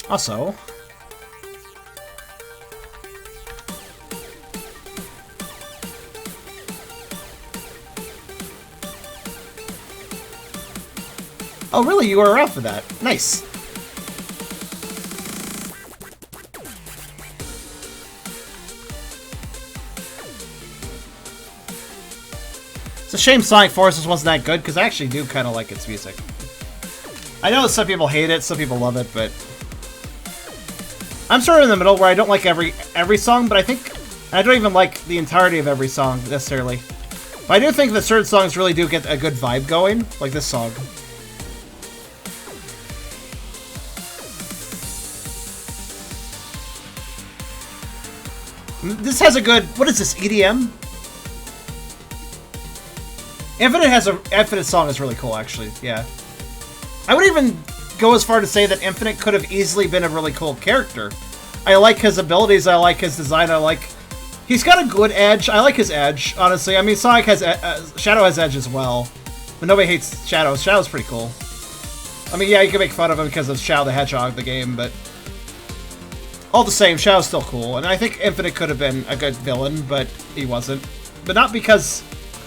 Also... Oh, really? You were around for that. Nice. It's a shame Sonic Forces wasn't that good, because I actually do kind of like its music. I know some people hate it, some people love it, but... I'm sort of in the middle where I don't like every song, but I think... I don't even like the entirety of every song, necessarily. But I do think that certain songs really do get a good vibe going, like this song. This has a good... What is this, EDM? Infinite song is really cool, actually, yeah. I would even go as far to say that Infinite could have easily been a really cool character. I like his abilities, I like his design, I like... He's got a good edge, I like his edge, honestly. I mean, Sonic has... Shadow has edge as well. But nobody hates Shadow. Shadow's pretty cool. I mean, yeah, you can make fun of him because of Shadow the Hedgehog, the game, but... All the same, Shadow's still cool, and I think Infinite could have been a good villain, but he wasn't. But not because...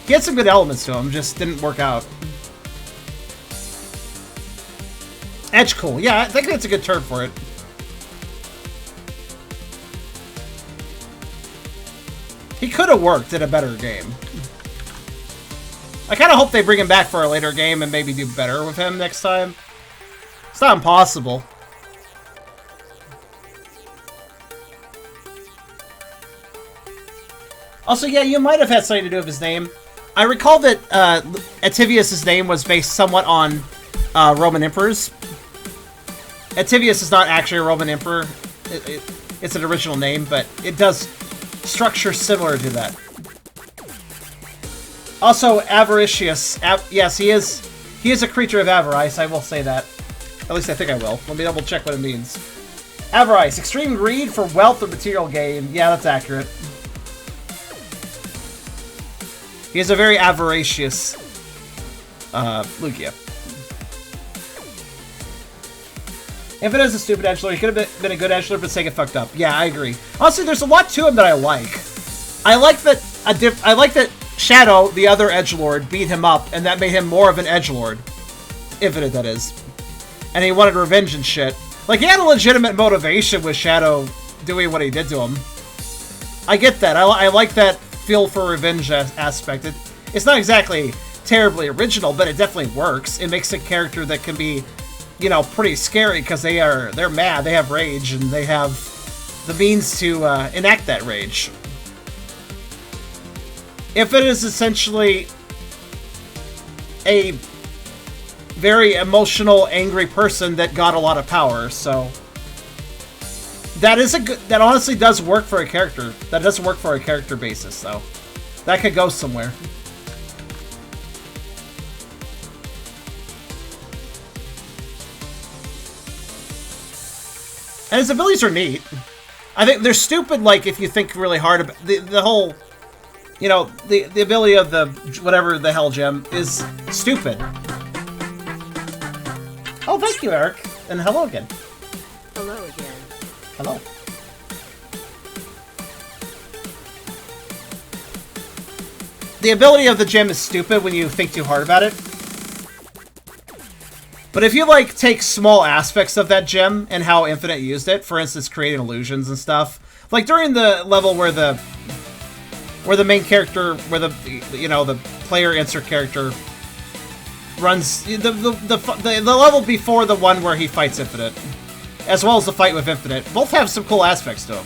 He had some good elements to him, just didn't work out. Edge cool. Yeah, I think that's a good term for it. He could have worked in a better game. I kind of hope they bring him back for a later game and maybe do better with him next time. It's not impossible. Also, yeah, you might have had something to do with his name. I recall that Ativius' name was based somewhat on Roman emperors. Ativius is not actually a Roman emperor. It's an original name, but it does structure similar to that. Also, avaricious. Yes, he is a creature of avarice, I will say that. At least I think I will. Let me double check what it means. Avarice, extreme greed for wealth or material gain. Yeah, that's accurate. He is a very avaricious Lugia. If it is a stupid edgelord, he could have been a good edgelord, but Sega fucked up. Yeah, I agree. Honestly, there's a lot to him that I like. I like that Shadow, the other edgelord, beat him up, and that made him more of an edgelord. Infinite, that is. And he wanted revenge and shit. Like, he had a legitimate motivation with Shadow doing what he did to him. I get that. I like that feel for revenge aspect. It's not exactly terribly original, but it definitely works. It makes a character that can be you know, pretty scary because they're mad, they have rage, and they have the means to enact that rage. If it is essentially a very emotional, angry person that got a lot of power, so that is a good. That honestly does work for a character. That doesn't work for a character basis, though. That could go somewhere. And his abilities are neat. I think they're stupid, like, if you think really hard about the whole, you know, the ability of the whatever the hell gem is stupid. Oh, thank you, Eric. And hello again. Hello again. Hello. The ability of the gem is stupid when you think too hard about it. But if you, like, take small aspects of that gem and how Infinite used it, for instance, creating illusions and stuff, like during the level where the main character, where the, you know, the player insert character runs, the level before the one where he fights Infinite, as well as the fight with Infinite, both have some cool aspects to them.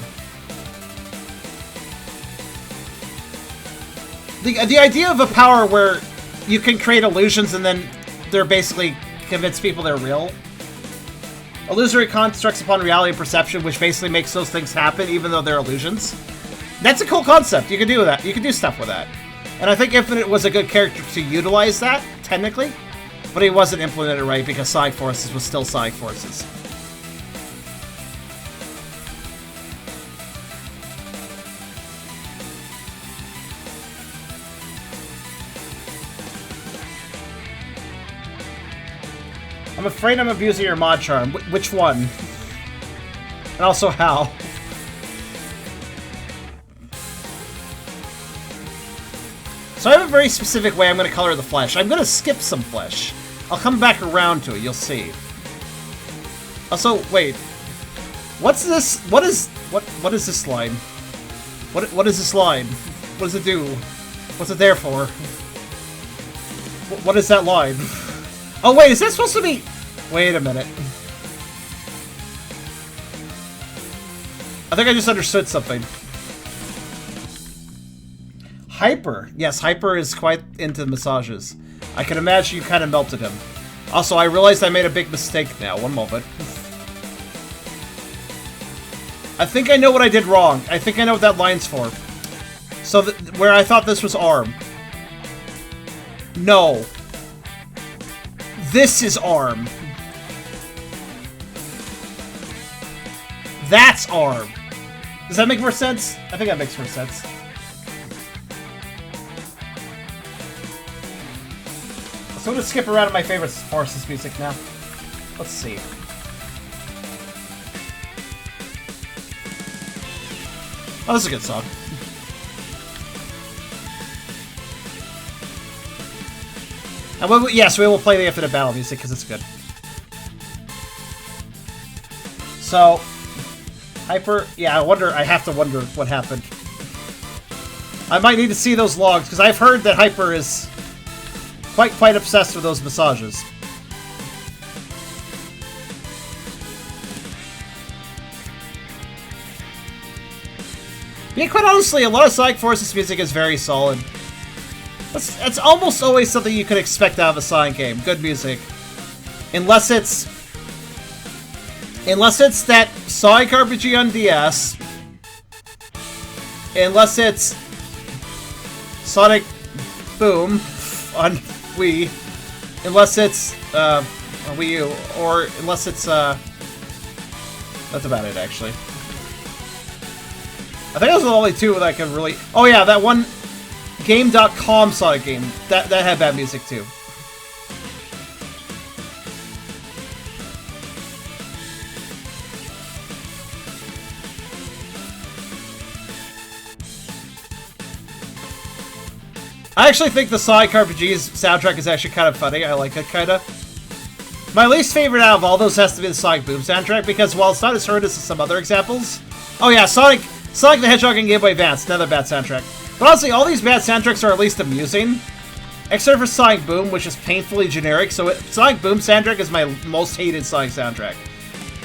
The idea of a power where you can create illusions and then they're basically convince people they're real. Illusory constructs upon reality perception, which basically makes those things happen even though they're illusions. That's a cool concept. You can do that. You can do stuff with that. And I think Infinite was a good character to utilize that, technically. But he wasn't implemented right because Sonic Forces was still Sonic Forces. I'm afraid I'm abusing your mod charm. Which one? And also how? So I have a very specific way I'm going to color the flesh. I'm going to skip some flesh. I'll come back around to it, you'll see. Also, wait. What's this? What is this slime? What is this line? What does it do? What's it there for? What is that line? Oh wait, is that supposed to be... Wait a minute. I think I just understood something. Hyper. Yes, Hyper is quite into massages. I can imagine you kind of melted him. Also, I realized I made a big mistake now. One moment. I think I know what I did wrong. I think I know what that line's for. So, where I thought this was arm. No. This is arm. That's arm. Does that make more sense? I think that makes more sense. So I'm gonna skip around to my favorite Forces music now. Let's see. Oh, this is a good song. And yes, we will play the Infinite Battle music because it's good. So, Hyper, yeah, I have to wonder what happened. I might need to see those logs because I've heard that Hyper is quite obsessed with those massages. Yeah, quite honestly, a lot of Sonic Forces music is very solid. That's almost always something you could expect out of a Sonic game. Good music. Unless it's that Sonic RPG on DS. Unless it's Sonic Boom on Wii. Unless it's on Wii U. Or unless it's that's about it, actually. I think those are the only two that I can really... Oh yeah, that one Game.com Sonic game. That had bad music too. I actually think the Sonic RPG's soundtrack is actually kind of funny. I like it, kind of. My least favorite out of all those has to be the Sonic Boom soundtrack, because while it's not as heard as some other examples... Oh yeah, Sonic the Hedgehog and Game Boy Advance, another bad soundtrack. But honestly, all these bad soundtracks are at least amusing. Except for Sonic Boom, which is painfully generic. So Sonic Boom soundtrack is my most hated Sonic soundtrack.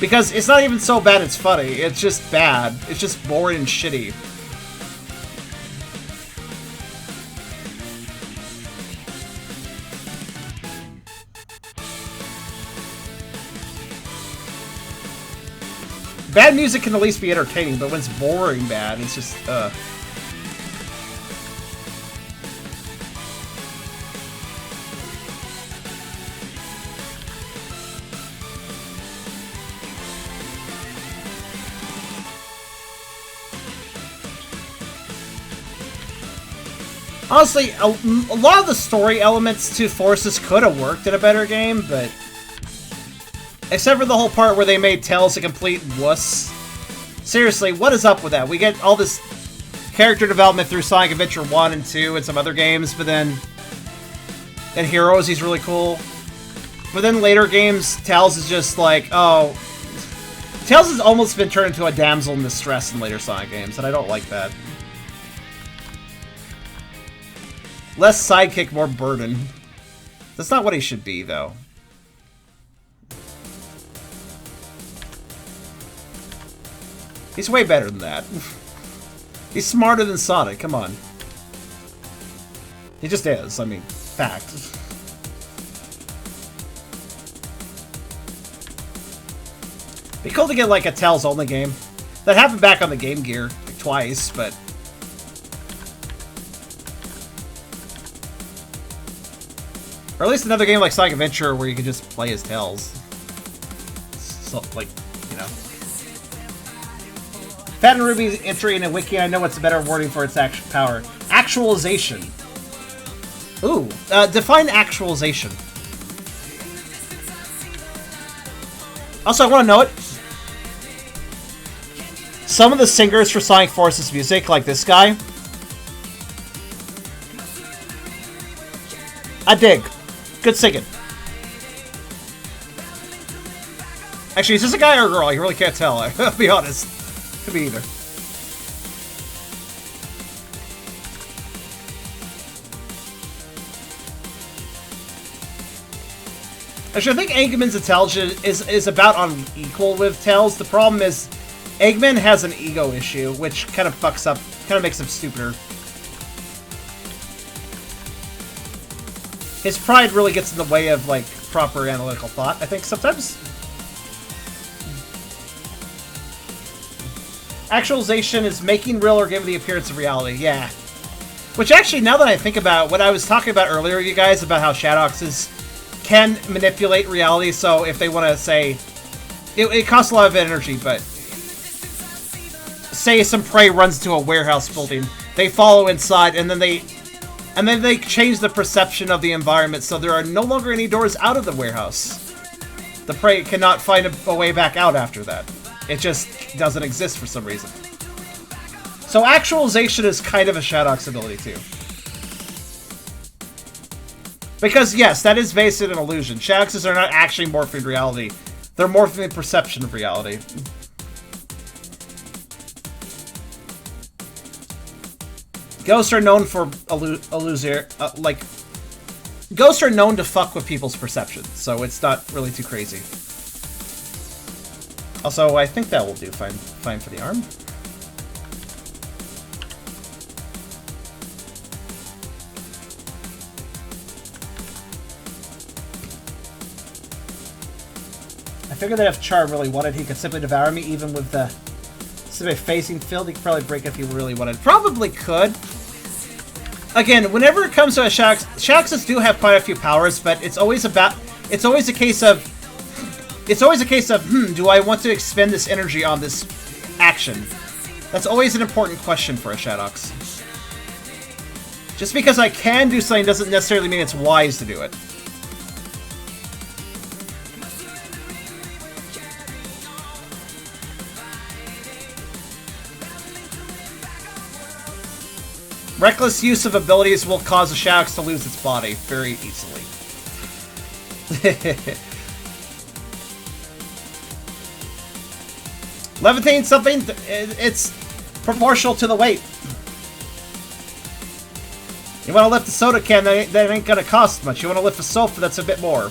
Because it's not even so bad it's funny. It's just bad. It's just boring and shitty. Bad music can at least be entertaining, but when it's boring bad, it's just, Honestly, a lot of the story elements to Forces could have worked in a better game, but... Except for the whole part where they made Tails a complete wuss. Seriously, what is up with that? We get all this character development through Sonic Adventure 1 and 2 and some other games, but then... In Heroes, he's really cool. But then later games, Tails is just like, oh... Tails has almost been turned into a damsel in distress in later Sonic games, and I don't like that. Less sidekick, more burden. That's not what he should be, though. He's way better than that. He's smarter than Sonic, come on. He just is, I mean, fact. Be cool to get, like, a Tails-only game. That happened back on the Game Gear, like, twice, but... Or at least another game like Sonic Adventure where you can just play as Tails. So, like, you know. Fat and Ruby's entry in a wiki, I know what's a better wording for its power. Actualization. Ooh, define actualization. Also, I want to note, some of the singers for Sonic Forces music, like this guy, I dig. Good singing. Actually, is this a guy or a girl? I really can't tell. I'll be honest. Could be either. Actually, I think Eggman's intelligence is about on equal with Tails. The problem is, Eggman has an ego issue, which kind of fucks up, kind of makes him stupider. His pride really gets in the way of, like, proper analytical thought, I think, sometimes. Actualization is making real or giving the appearance of reality, yeah. Which actually, now that I think about it, what I was talking about earlier, you guys, about how Shadoxes can manipulate reality, so if they want to say... It costs a lot of energy, but... Say some prey runs into a warehouse building, they follow inside, and then they change the perception of the environment, so there are no longer any doors out of the warehouse. The prey cannot find a way back out after that. It just doesn't exist for some reason. So actualization is kind of a Shadox ability, too. Because, yes, that is based in an illusion. Shadoxes are not actually morphing reality. They're morphing the perception of reality. Ghosts are known for ghosts are known to fuck with people's perceptions, so it's not really too crazy. Also, I think that will do fine for the arm. I figured that if Char really wanted, he could simply devour me, even with the specific facing field. He could probably break it if he really wanted. Probably could. Again, whenever it comes to a Shadox, Shadoxes do have quite a few powers, but it's always a case of, do I want to expend this energy on this action? That's always an important question for a Shadox. Just because I can do something doesn't necessarily mean it's wise to do it. Reckless use of abilities will cause a Shadox to lose its body very easily. Levitating something, it's proportional to the weight. You want to lift a soda can that ain't gonna cost much. You want to lift a sofa that's a bit more.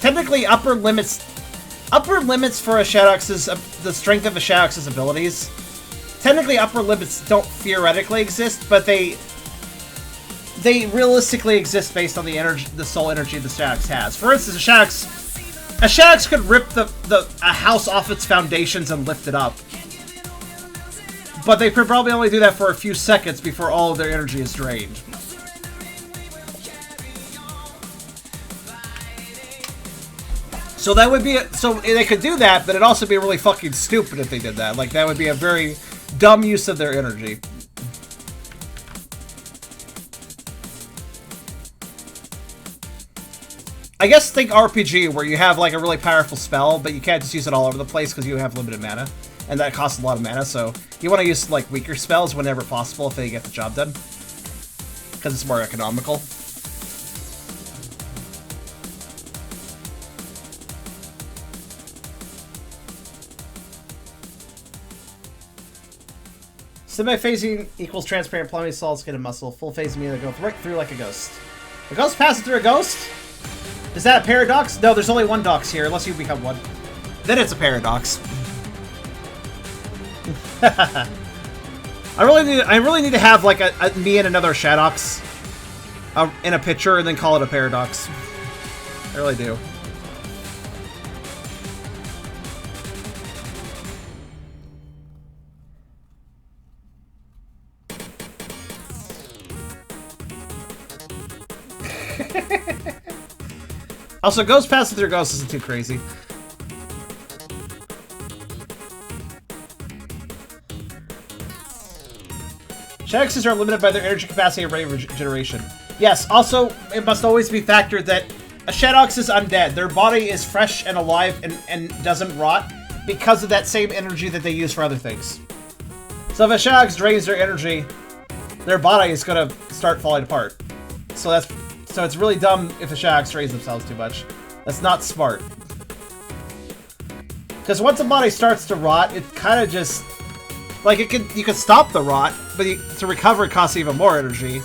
Technically, upper limits for a Shadox's the strength of a Shadox's abilities. Technically, upper limits don't theoretically exist, but they realistically exist based on the energy, the soul energy the Shadox has. For instance, a Shadox could rip a house off its foundations and lift it up, but they could probably only do that for a few seconds before all of their energy is drained. So that would be so they could do that, but it'd also be really fucking stupid if they did that. Like, that would be a very dumb use of their energy. I guess think RPG, where you have like a really powerful spell, but you can't just use it all over the place because you have limited mana, and that costs a lot of mana. So you want to use like weaker spells whenever possible if they get the job done, because it's more economical. Semi-phasing equals transparent plumbing, solid skin and muscle. Full phasing means they go right through like a ghost. A ghost passes through a ghost? Is that a paradox? No, there's only one dox here, unless you become one. Then it's a paradox. I really need to have like a me and another Shadox in a picture and then call it a paradox. I really do. Also, ghost passing through ghosts isn't too crazy. Shadoxes are limited by their energy capacity and rate of regeneration. Yes, also, it must always be factored that a Shadox is undead. Their body is fresh and alive and doesn't rot because of that same energy that they use for other things. So if a Shadox drains their energy, their body is going to start falling apart. So it's really dumb if the Shadox drains themselves too much. That's not smart. Because once a body starts to rot, it kind of just... Like, you can stop the rot, but to recover it costs even more energy.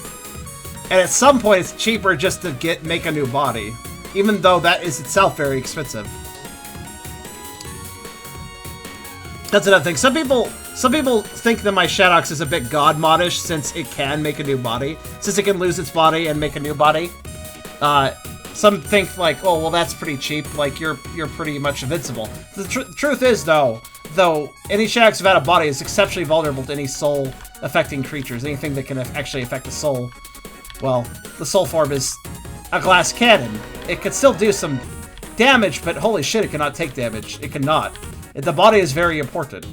And at some point, it's cheaper just to make a new body. Even though that is itself very expensive. That's another thing. Some people think that my Shadox is a bit god modish since it can make a new body. Since it can lose its body and make a new body. Some think like, oh, well, that's pretty cheap. Like, you're pretty much invincible. The truth is, though, any Shadox without a body is exceptionally vulnerable to any soul-affecting creatures. Anything that can actually affect the soul. Well, the soul form is a glass cannon. It could still do some damage, but holy shit, it cannot take damage. It cannot. The body is very important.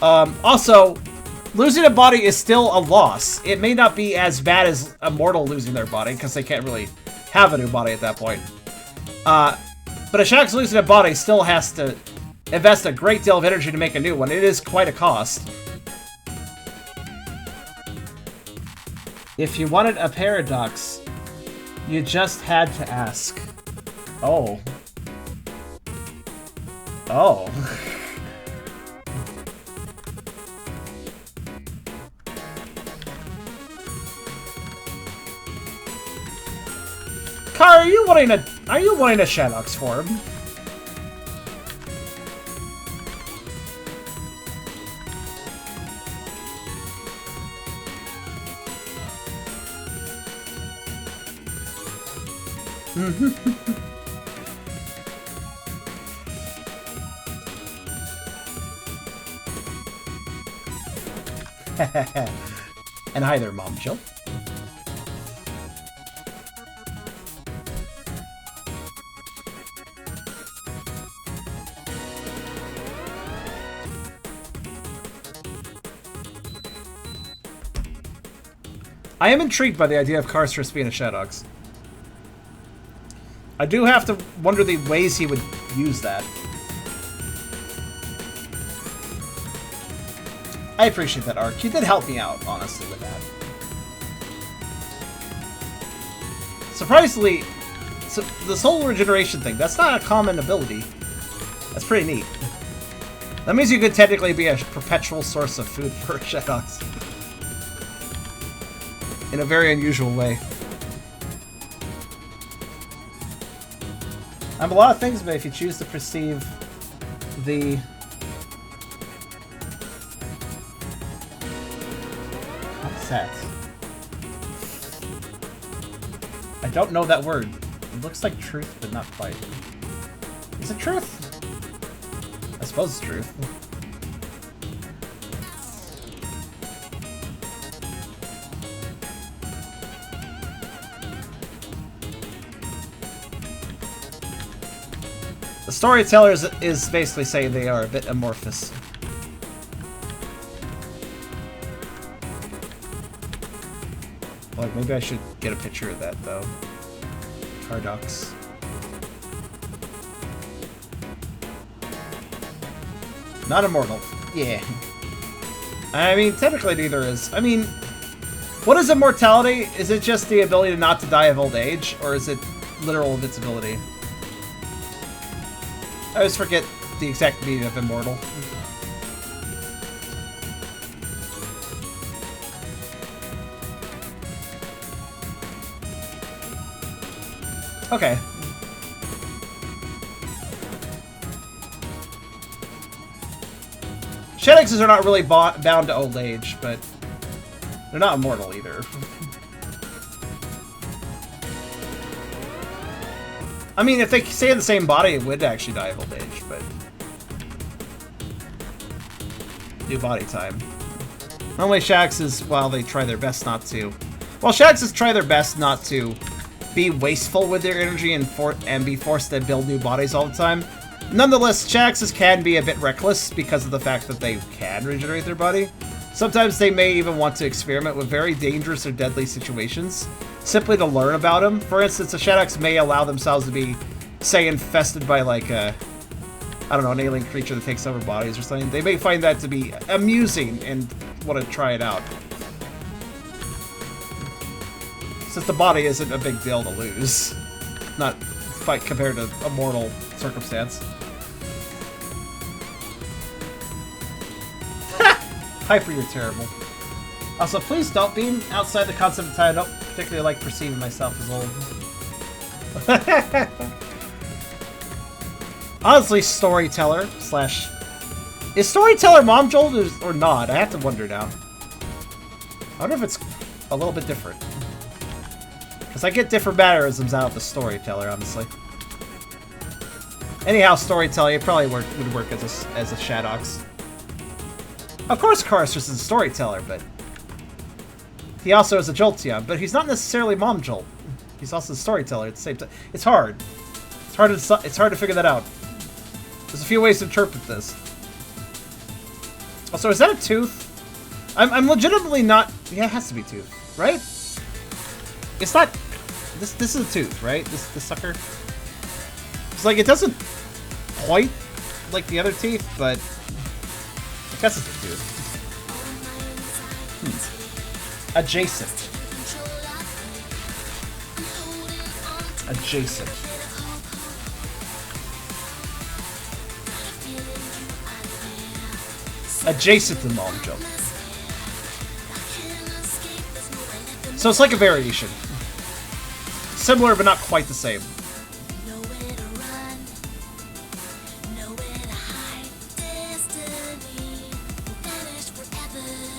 Also, losing a body is still a loss. It may not be as bad as a mortal losing their body, because they can't really have a new body at that point. But a Shadox losing a body still has to invest a great deal of energy to make a new one. It is quite a cost. If you wanted a paradox, you just had to ask. Oh. Oh. Car, are you wanting a Shadox form? And hi there, Mom Jill. I am intrigued by the idea of Karstris being a Shadox. I do have to wonder the ways he would use that. I appreciate that, Ark. You did help me out, honestly, with that. Surprisingly, So this whole regeneration thing, that's not a common ability. That's pretty neat. That means you could technically be a perpetual source of food for Shadows. In a very unusual way. A lot of things, but if you choose to perceive the... What's that? I don't know that word. It looks like truth, but not quite. Is it truth? I suppose it's truth. The storyteller is basically saying they are a bit amorphous. Like, maybe I should get a picture of that, though. Paradox. Not immortal. Yeah. I mean, technically neither is. I mean, what is immortality? Is it just the ability not to die of old age? Or is it literal invincibility? I always forget the exact meaning of immortal. Okay. Shadexes are not really bound to old age, but they're not immortal either. I mean, if they stay in the same body, it would actually die of old age, but... New body time. Normally Shadexes, while they try their best not to... Well, Shadexes try their best not to be wasteful with their energy and be forced to build new bodies all the time. Nonetheless, Shadexes can be a bit reckless because of the fact that they can regenerate their body. Sometimes they may even want to experiment with very dangerous or deadly situations, simply to learn about them. For instance, a Shadex may allow themselves to be, say, infested by, like, I don't know, an alien creature that takes over bodies or something. They may find that to be amusing and want to try it out. Since the body isn't a big deal to lose. Not quite compared to a mortal circumstance. Hyper, you're terrible. Also, please don't beam outside the concept of time. I don't particularly like perceiving myself as old. Honestly, storyteller slash... Is storyteller mom jolt or not? I have to wonder now. I wonder if it's a little bit different. Because I get different mannerisms out of the storyteller, honestly. Anyhow, storyteller, it probably would work as a Shadox. Of course, Karsus is a storyteller, but he also is a Jolteon. But he's not necessarily Mom Jolt. He's also a storyteller at the same time. It's hard. It's hard to figure that out. There's a few ways to interpret this. Also, is that a tooth? I'm legitimately not. Yeah, it has to be tooth, right? It's not. This is a tooth, right? This sucker. It's like it doesn't point like the other teeth, but I guess it's a tooth. Adjacent. Adjacent. Adjacent to Mom Jump. So it's like a variation. Similar, but not quite the same.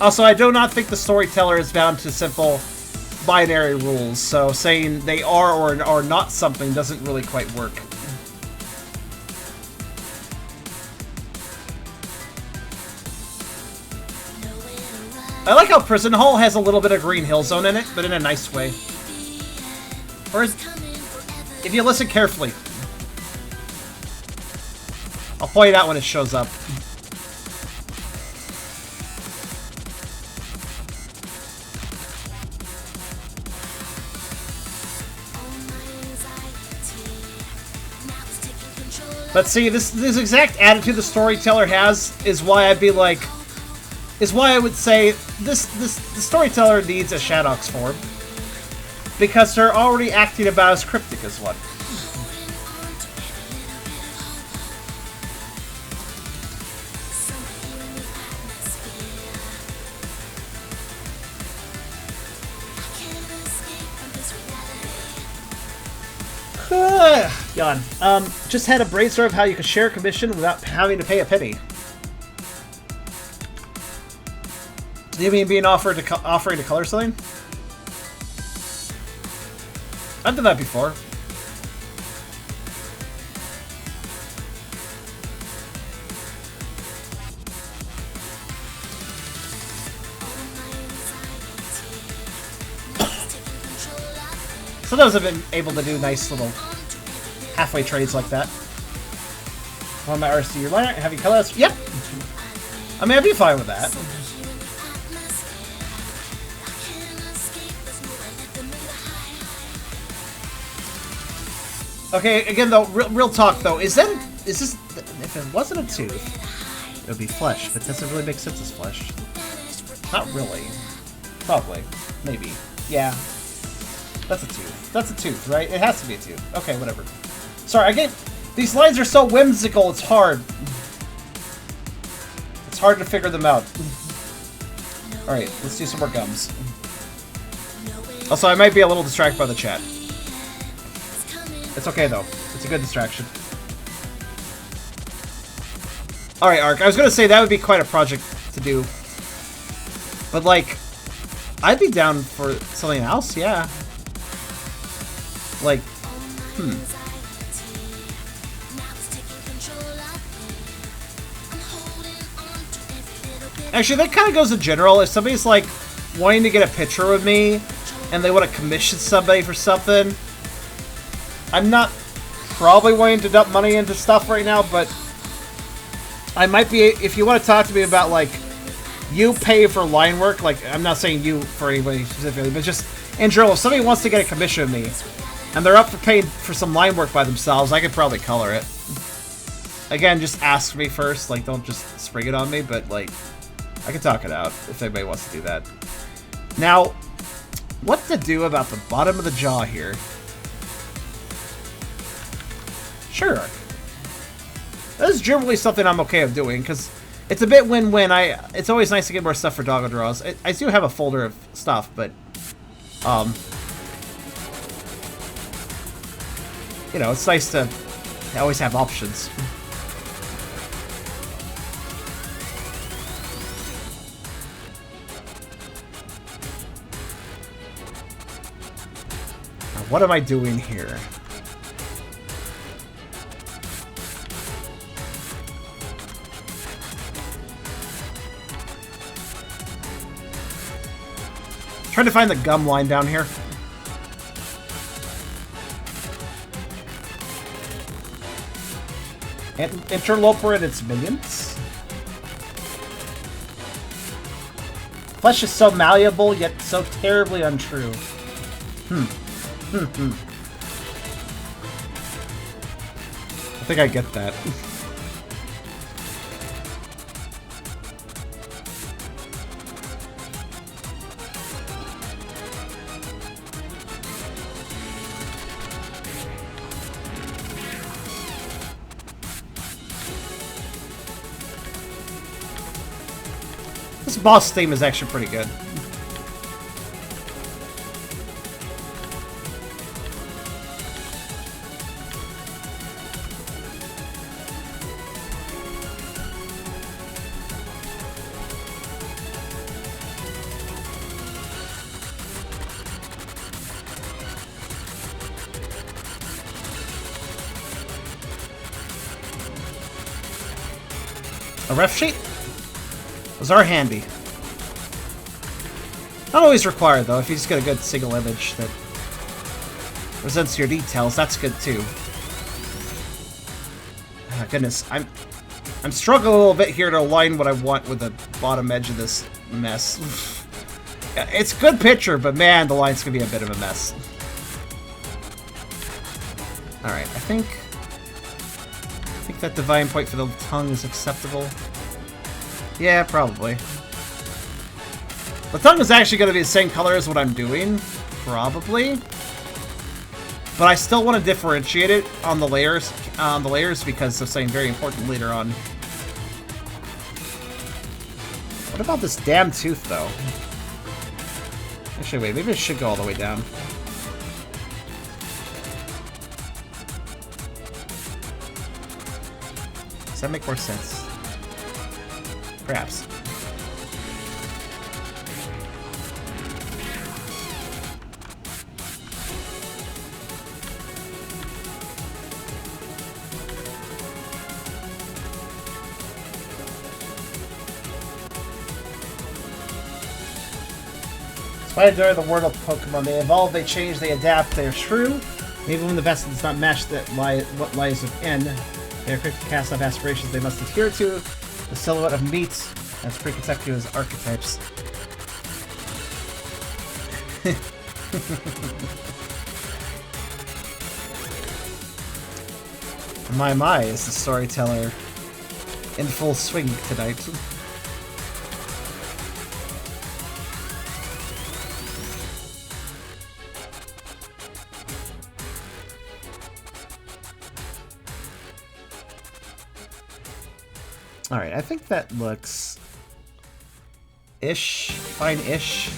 Also, I do not think the storyteller is bound to simple binary rules, so saying they are or are not something doesn't really quite work. I like how Prison Hall has a little bit of Green Hill Zone in it, but in a nice way. Or if you listen carefully. I'll point it out when it shows up. But see, this exact attitude the storyteller has is why I'd be like, is why I would say the storyteller needs a Shadox form, because they're already acting about as cryptic as one. Yawn. Just had a brainstorm of how you could share a commission without having to pay a penny. Do you mean being offering to color something? I've done that before. Sometimes I've been able to do nice little halfway trades like that. On my RC, your line, have you colors? Yep. I mean, I'd be fine with that. Okay, again though, real talk though, is this, if it wasn't a tooth, it would be flesh, but does it really make sense as flesh? Not really. Probably. Maybe. Yeah. That's a tooth. That's a tooth, right? It has to be a tooth. Okay, whatever. Sorry, these lines are so whimsical, it's hard. It's hard to figure them out. Alright, let's do some more gums. Also, I might be a little distracted by the chat. It's okay, though. It's a good distraction. Alright, Ark. I was going to say that would be quite a project to do. But, like, I'd be down for something else, yeah. Like, Actually, that kind of goes in general. If somebody's, like, wanting to get a picture with me, and they want to commission somebody for something, I'm not probably wanting to dump money into stuff right now, but I might be, if you want to talk to me about, like, you pay for line work, like, I'm not saying you for anybody specifically, but just in general, if somebody wants to get a commission of me, and they're up for paying for some line work by themselves, I could probably color it. Again, just ask me first, like, don't just spring it on me, but, like, I can talk it out if anybody wants to do that. Now, what to do about the bottom of the jaw here? Sure. That is generally something I'm okay with doing, because it's a bit win-win. It's always nice to get more stuff for Doggo draws. I do have a folder of stuff, but, you know, it's nice to always have options. Now, what am I doing here? Trying to find the gum line down here. Interloper and its minions. Flesh is so malleable, yet so terribly untrue. I think I get that. This boss theme is actually pretty good. A ref sheet? Those are handy. Not always required, though. If you just get a good single image that presents your details, that's good, too. Oh, goodness, I'm struggling a little bit here to align what I want with the bottom edge of this mess. It's a good picture, but man, the line's gonna be a bit of a mess. Alright, I think that divine point for the tongue is acceptable. Yeah, probably. The tongue is actually going to be the same color as what I'm doing, probably. But I still want to differentiate it on the layers, because of something very important later on. What about this damn tooth, though? Actually, wait, maybe it should go all the way down. Does that make more sense? Perhaps. Despite during the world of Pokemon, they evolve, they change, they adapt, they are true. Even when the vessel does not match what lies within, they are quick to cast off aspirations they must adhere to. The silhouette of meat as preconceived to as archetypes. My, is the storyteller in full swing tonight. Alright, I think that looks fine-ish.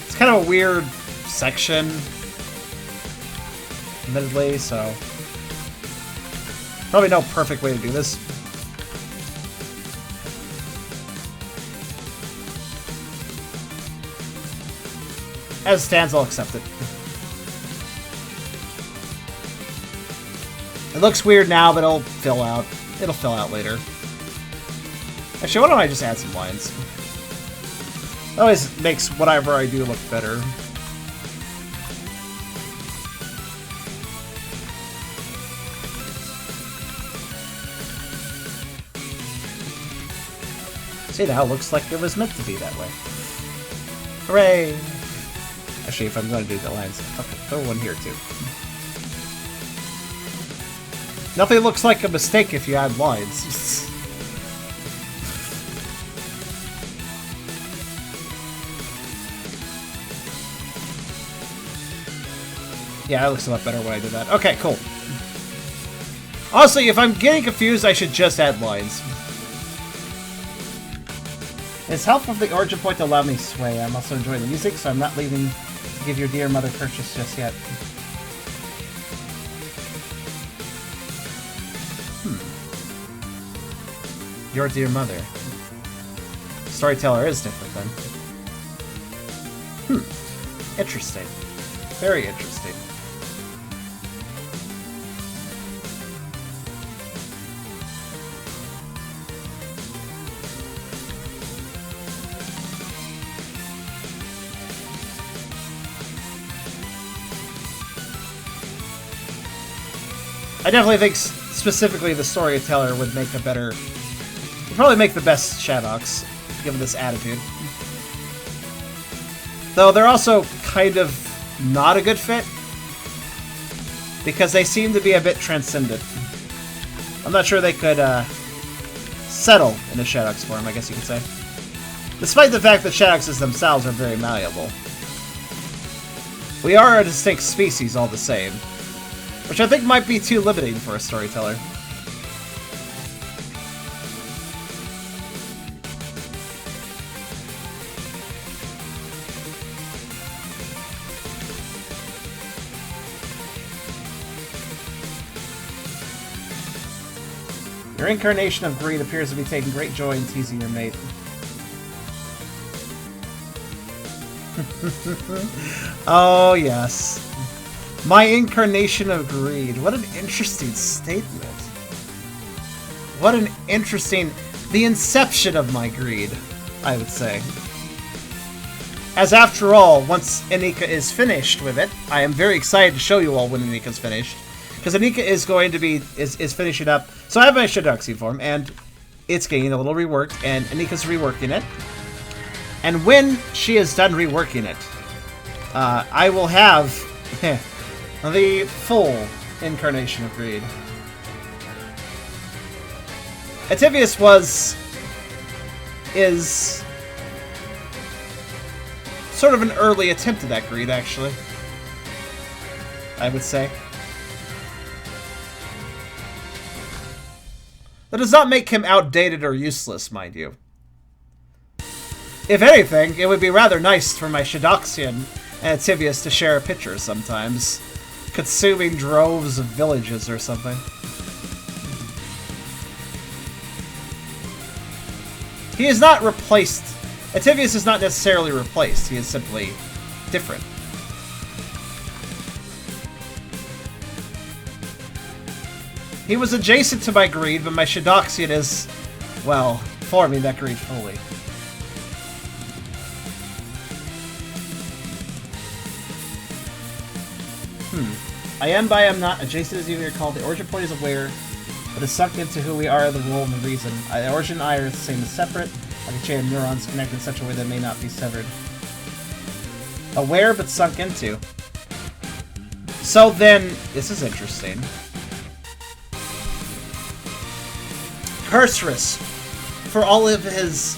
It's kind of a weird section, admittedly, so probably no perfect way to do this. As it stands, I'll accept it. It looks weird now, but it'll fill out. It'll fill out later. Actually, why don't I just add some lines? It always makes whatever I do look better. See, now it looks like it was meant to be that way. Hooray! Actually, if I'm going to do the lines, okay, throw one here too. Nothing looks like a mistake if you add lines. Yeah, it looks a lot better when I do that. Okay, cool. Honestly, if I'm getting confused, I should just add lines. It's helpful for the origin point to allow me to sway. I'm also enjoying the music, so I'm not leaving to give your dear mother purchase just yet. Your dear mother. Storyteller is different then. Interesting. Very interesting. I definitely think specifically the storyteller would make a better... would probably make the best Shadox, given this attitude. Though they're also kind of not a good fit, because they seem to be a bit transcendent. I'm not sure they could settle in a Shadox form, I guess you could say. Despite the fact that Shadoxes themselves are very malleable. We are a distinct species all the same, which I think might be too limiting for a storyteller. Your incarnation of greed appears to be taking great joy in teasing your mate. Oh, yes. My incarnation of greed. What an interesting statement. What an interesting... the inception of my greed, I would say. As after all, once Anika is finished with it, I am very excited to show you all when Anika's finished. Because Anika is going to be... is finishing up... So I have my Shadoxy form, and it's getting a little reworked, and Anika's reworking it. And when she is done reworking it, I will have the full incarnation of greed. Ativius is sort of an early attempt at that greed, actually. I would say. That does not make him outdated or useless, mind you. If anything, it would be rather nice for my Shadoxian and Ativius to share a picture sometimes, consuming droves of villages or something. He is not replaced. Ativius is not necessarily replaced. He is simply different. He was adjacent to my greed, but my Shidoxian is, well, forming that greed fully. I am, but I am not. Adjacent as you are called. The origin point is aware, but is sucked into who we are, the role, and the reason. The origin and I are the same as separate, like a chain of neurons connected in such a way that may not be severed. Aware, but sunk into. So then, this is interesting. Cursorus, for all of his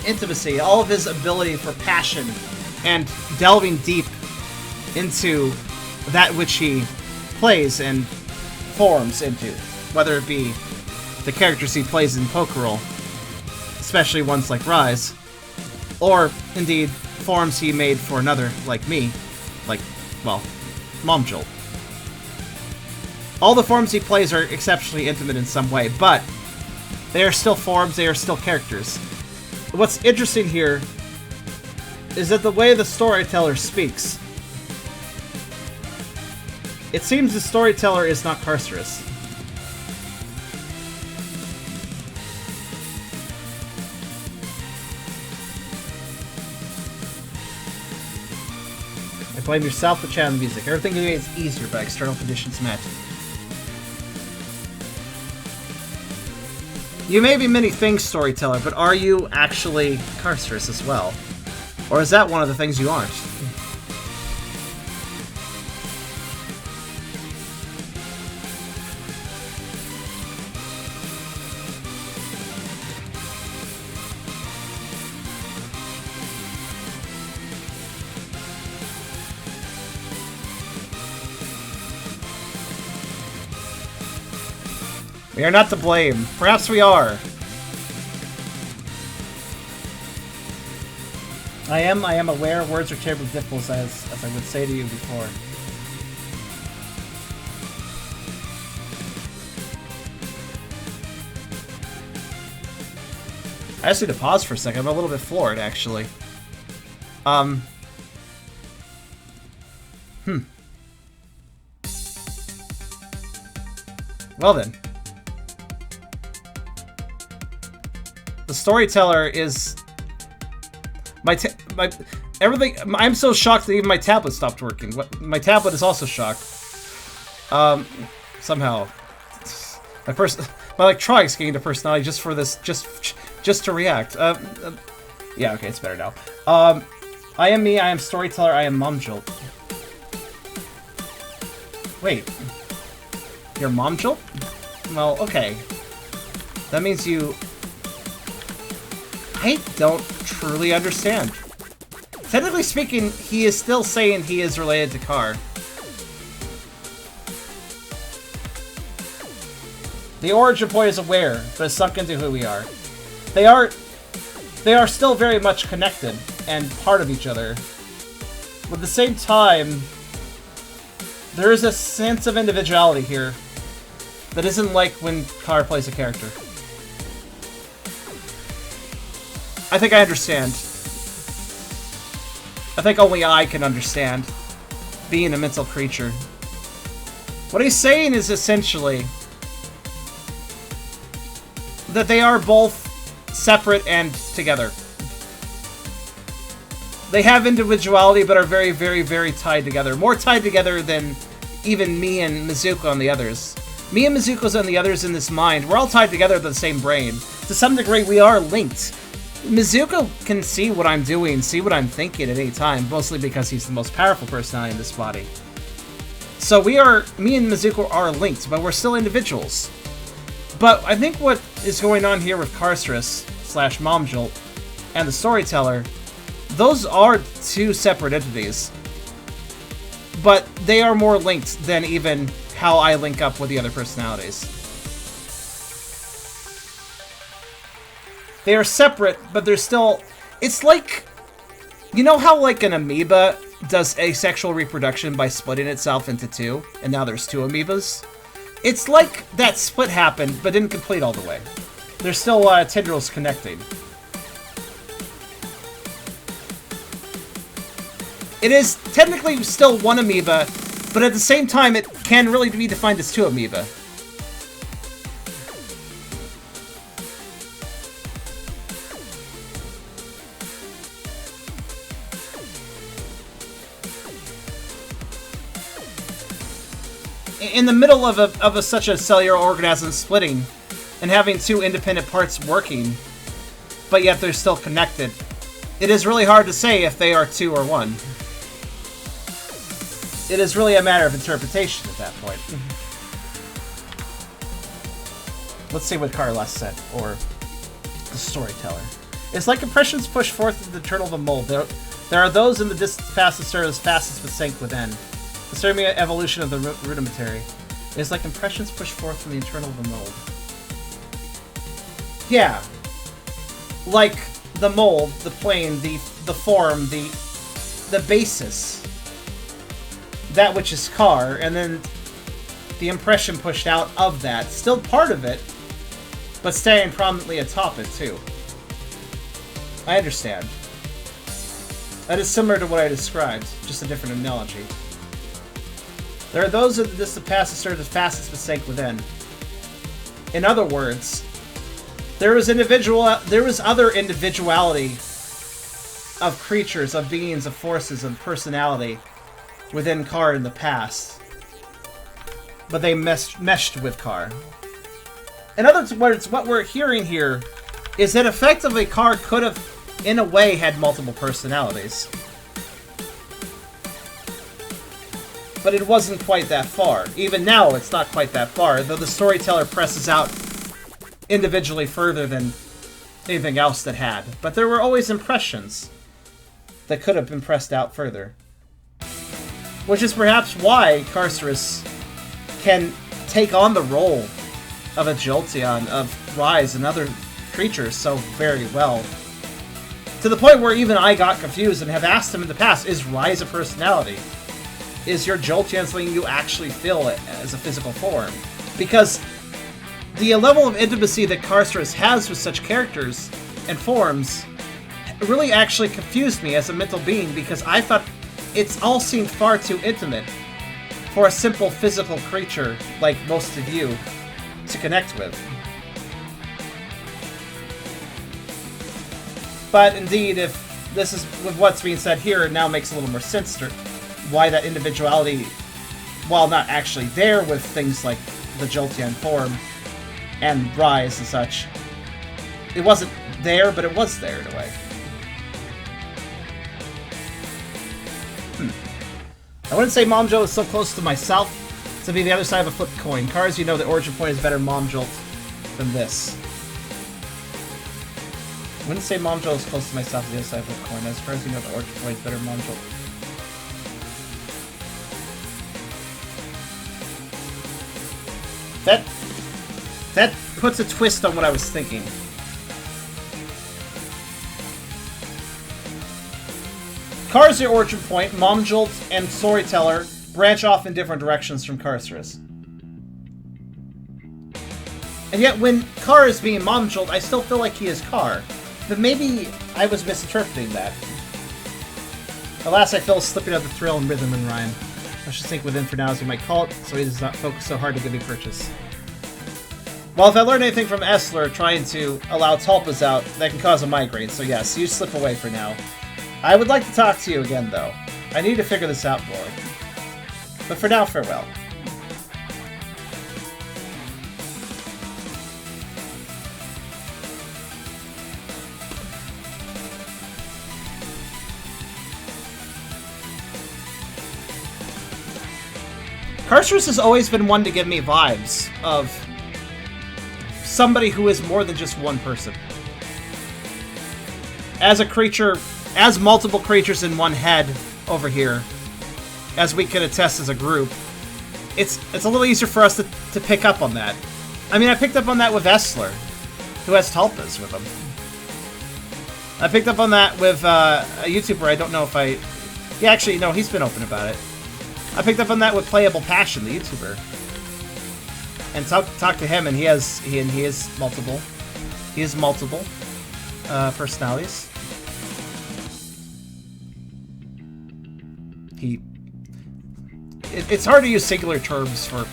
intimacy, all of his ability for passion, and delving deep into that which he plays and forms into, whether it be the characters he plays in Pokerol, especially ones like Rise, or indeed forms he made for another like me, like, well, Momjolt. All the forms he plays are exceptionally intimate in some way, but they are still forms, they are still characters. What's interesting here is that the way the storyteller speaks, it seems the storyteller is not Cursorus. I blame yourself for channel music. Everything you do is easier by external conditions met. You may be many things, storyteller, but are you actually Cursorus as well? Or is that one of the things you aren't? We are not to blame. Perhaps we are. I am aware words are terribly difficult, as I would say to you before. I just need to pause for a second. I'm a little bit floored, actually. Well then. The storyteller is everything. I'm so shocked that even my tablet stopped working. My tablet is also shocked. Somehow, my electronics gained a personality just for this, just to react. Yeah, okay, it's better now. I am me. I am storyteller. I am Momjolt. Wait, you're Momjolt? Well, okay. That means you. I don't truly understand. Technically speaking, he is still saying he is related to Car. The origin point is aware, but is sunk into who we are. They are still very much connected and part of each other. But at the same time, there is a sense of individuality here that isn't like when Car plays a character. I think I understand. I think only I can understand, being a mental creature. What he's saying is essentially that they are both separate and together. They have individuality, but are very, very, very tied together. More tied together than even me and Mizuko and the others. Me and Mizuko's and the others in this mind, we're all tied together with the same brain. To some degree, we are linked. Mizuko can see what I'm doing, see what I'm thinking at any time, mostly because he's the most powerful personality in this body. So me and Mizuko are linked, but we're still individuals. But I think what is going on here with Cursorus / Momjolt and the storyteller, those are two separate entities. But they are more linked than even how I link up with the other personalities. They are separate, but they're still... It's like... You know how, like, an amoeba does asexual reproduction by splitting itself into two, and now there's two amoebas? It's like that split happened, but didn't complete all the way. There's still tendrils connecting. It is technically still one amoeba, but at the same time, it can really be defined as two amoeba. In the middle of such a cellular organism splitting and having two independent parts working, but yet they're still connected, it is really hard to say if they are two or one. It is really a matter of interpretation at that point. Let's see what Carlos said, or the storyteller. It's like impressions push forth into the internal of a mold. There are those in the distant past that serve as facets but sank within. The serving evolution of the rudimentary. It is like impressions pushed forth from the internal of a mold. Yeah. Like the mold, the plane, the form, the basis. That which is Car, and then the impression pushed out of that. Still part of it, but staying prominently atop it, too. I understand. That is similar to what I described, just a different analogy. There are those of the distant past that serve as facets but sank within. In other words, there is other individuality of creatures, of beings, of forces, of personality within Car in the past, but they meshed with Car. In other words, what we're hearing here is that effectively Car could have, in a way, had multiple personalities. But it wasn't quite that far. Even now, it's not quite that far, though the storyteller presses out individually further than anything else that had. But there were always impressions that could have been pressed out further. Which is perhaps why Carcerus can take on the role of a Jolteon, of Rise, and other creatures so very well. To the point where even I got confused and have asked him in the past, is Rise a personality? Is your Jolteon something you actually feel as a physical form? Because the level of intimacy that Carcerus has with such characters and forms really actually confused me as a mental being, because I thought it's all seemed far too intimate for a simple physical creature like most of you to connect with. But indeed, if this is with what's being said here, it now makes a little more sense to why that individuality, while not actually there with things like the Jolteon form and Rise and such, it wasn't there, but it was there in a way. I wouldn't say Mom Jolt is so close to myself to be the other side of a flipped coin. Cars, you know the origin point is better Mom Jolt than this. I wouldn't say Mom Jolt is close to myself to the other side of a flipped coin. As far as you know the origin point is better Mom Jolt. That puts a twist on what I was thinking. Car's the origin point, Mom Jolt and Storyteller branch off in different directions from Carcerus. And yet when Car is being Mom Jolt, I still feel like he is Car. But maybe I was misinterpreting that. Alas, I feel slipping out the thrill and rhythm and rhyme. I should think within for now, as we might call it, so he does not focus so hard to give me purchase. Well, if I learned anything from Essler trying to allow Tulpas out, that can cause a migraine, so yes, you slip away for now. I would like to talk to you again, though. I need to figure this out more. But for now, farewell. Carcerus has always been one to give me vibes of somebody who is more than just one person. As a creature, as multiple creatures in one head over here, as we can attest as a group, it's a little easier for us to pick up on that. I mean, I picked up on that with Essler, who has Tulpas with him. I picked up on that with a YouTuber, I don't know if I... Yeah, actually, no, he's been open about it. I picked up on that with Playable Passion, the YouTuber. And talked to him, and he has multiple. He has multiple personalities. It's hard to use singular terms for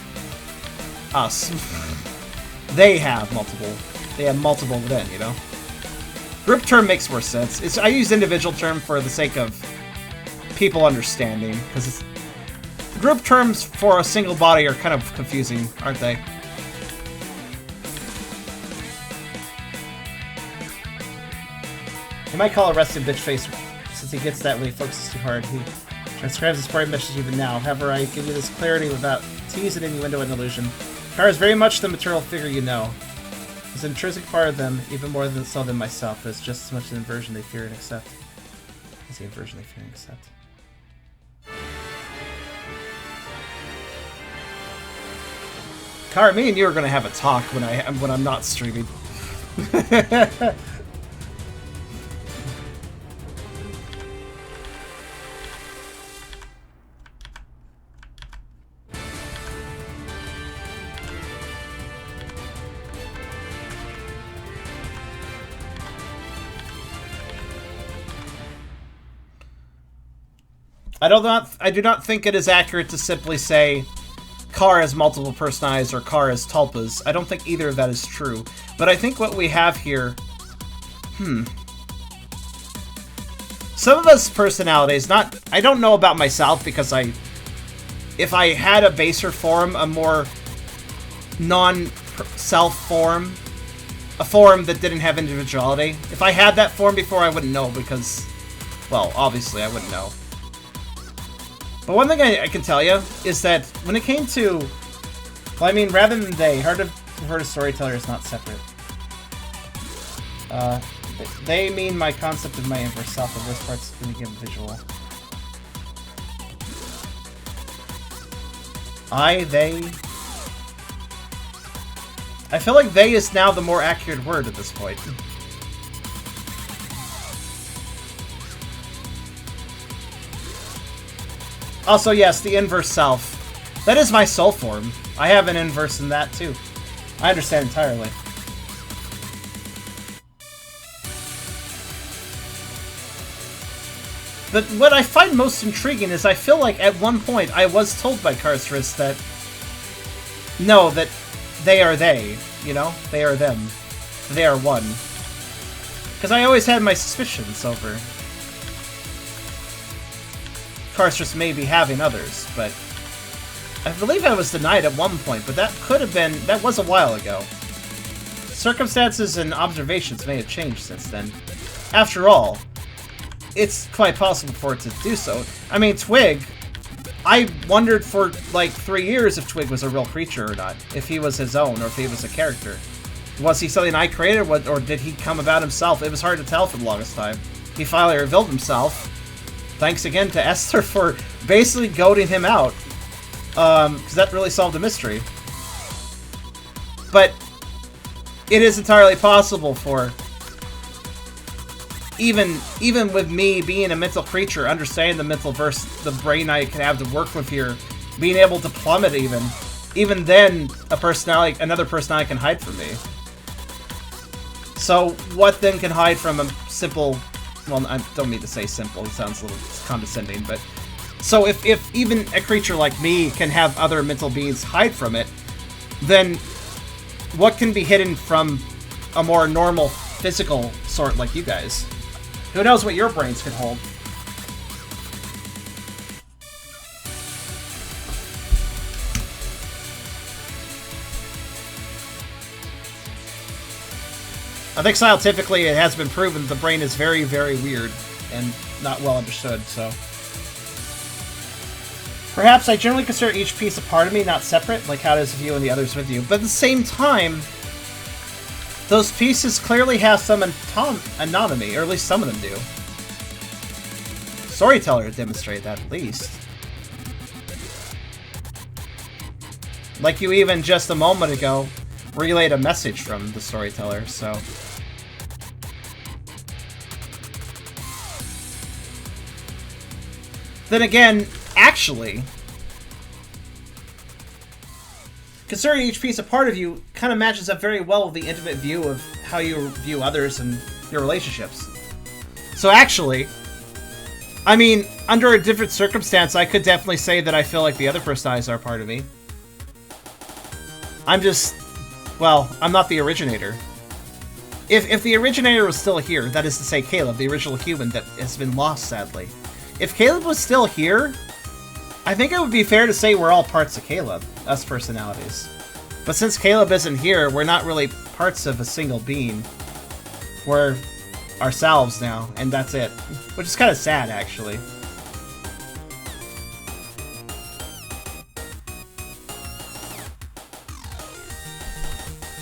us. They have multiple. They have multiple within, you know? Group term makes more sense. I use individual term for the sake of people understanding, because group terms for a single body are kind of confusing, aren't they? He might call a resting bitch face since he gets that when he focuses too hard. He transcribes his party message even now. However, I give you this clarity without teasing innuendo and illusion. Kara is very much the material figure you know. It's an intrinsic part of them, even more than so than myself. It's just as much an inversion they fear and accept. It's the inversion they fear and accept. Kara, me and you are gonna have a talk when I'm not streaming. I do not think it is accurate to simply say Kara has multiple personalities or Kara has tulpas. I don't think either of that is true. But I think what we have here... Some of us personalities, I don't know about myself because if I had a baser form, a more non-self form, a form that didn't have individuality, if I had that form before, I wouldn't know because, well, obviously I wouldn't know. But one thing I can tell you is that when it came to, well, I mean, rather than they, hard to refer to storyteller is not separate. They mean my concept of my inverse self, and this part's going to give a visual. They. I feel like they is now the more accurate word at this point. Also, yes, the inverse self. That is my soul form. I have an inverse in that, too. I understand entirely. But what I find most intriguing is I feel like at one point I was told by Karstris that... No, that they are they, you know? They are them. They are one. Because I always had my suspicions over... Karstris may be having others, but I believe I was denied at one point, but that could have been... That was a while ago. Circumstances and observations may have changed since then. After all, it's quite possible for it to do so. I mean, Twig... I wondered for, like, 3 years if Twig was a real creature or not. If he was his own, or if he was a character. Was he something I created, or did he come about himself? It was hard to tell for the longest time. He finally revealed himself. Thanks again to Esther for basically goading him out. Because that really solved the mystery. But it is entirely possible for... Even with me being a mental creature, understanding the mental verse, the brain I can have to work with here, being able to plummet even then another personality can hide from me. So what then can hide from a simple... Well, I don't mean to say simple, it sounds a little condescending, but... So if even a creature like me can have other mental beings hide from it, then what can be hidden from a more normal physical sort like you guys? Who knows what your brains can hold? I think scientifically it has been proven that the brain is very, very weird and not well understood, so... Perhaps I generally consider each piece a part of me, not separate, like how does you and the others with you. But at the same time, those pieces clearly have some autonomy, or at least some of them do. Storyteller demonstrated that, at least. Like you even just a moment ago relayed a message from the storyteller, so... Then again, actually, considering each piece a part of you kind of matches up very well with the intimate view of how you view others and your relationships. So actually, I mean, under a different circumstance, I could definitely say that I feel like the other personalities are part of me. I'm just, well, I'm not the originator. If the originator was still here, that is to say Caleb, the original human that has been lost, sadly. If Caleb was still here, I think it would be fair to say we're all parts of Caleb, us personalities. But since Caleb isn't here, we're not really parts of a single being. We're ourselves now, and that's it. Which is kind of sad, actually.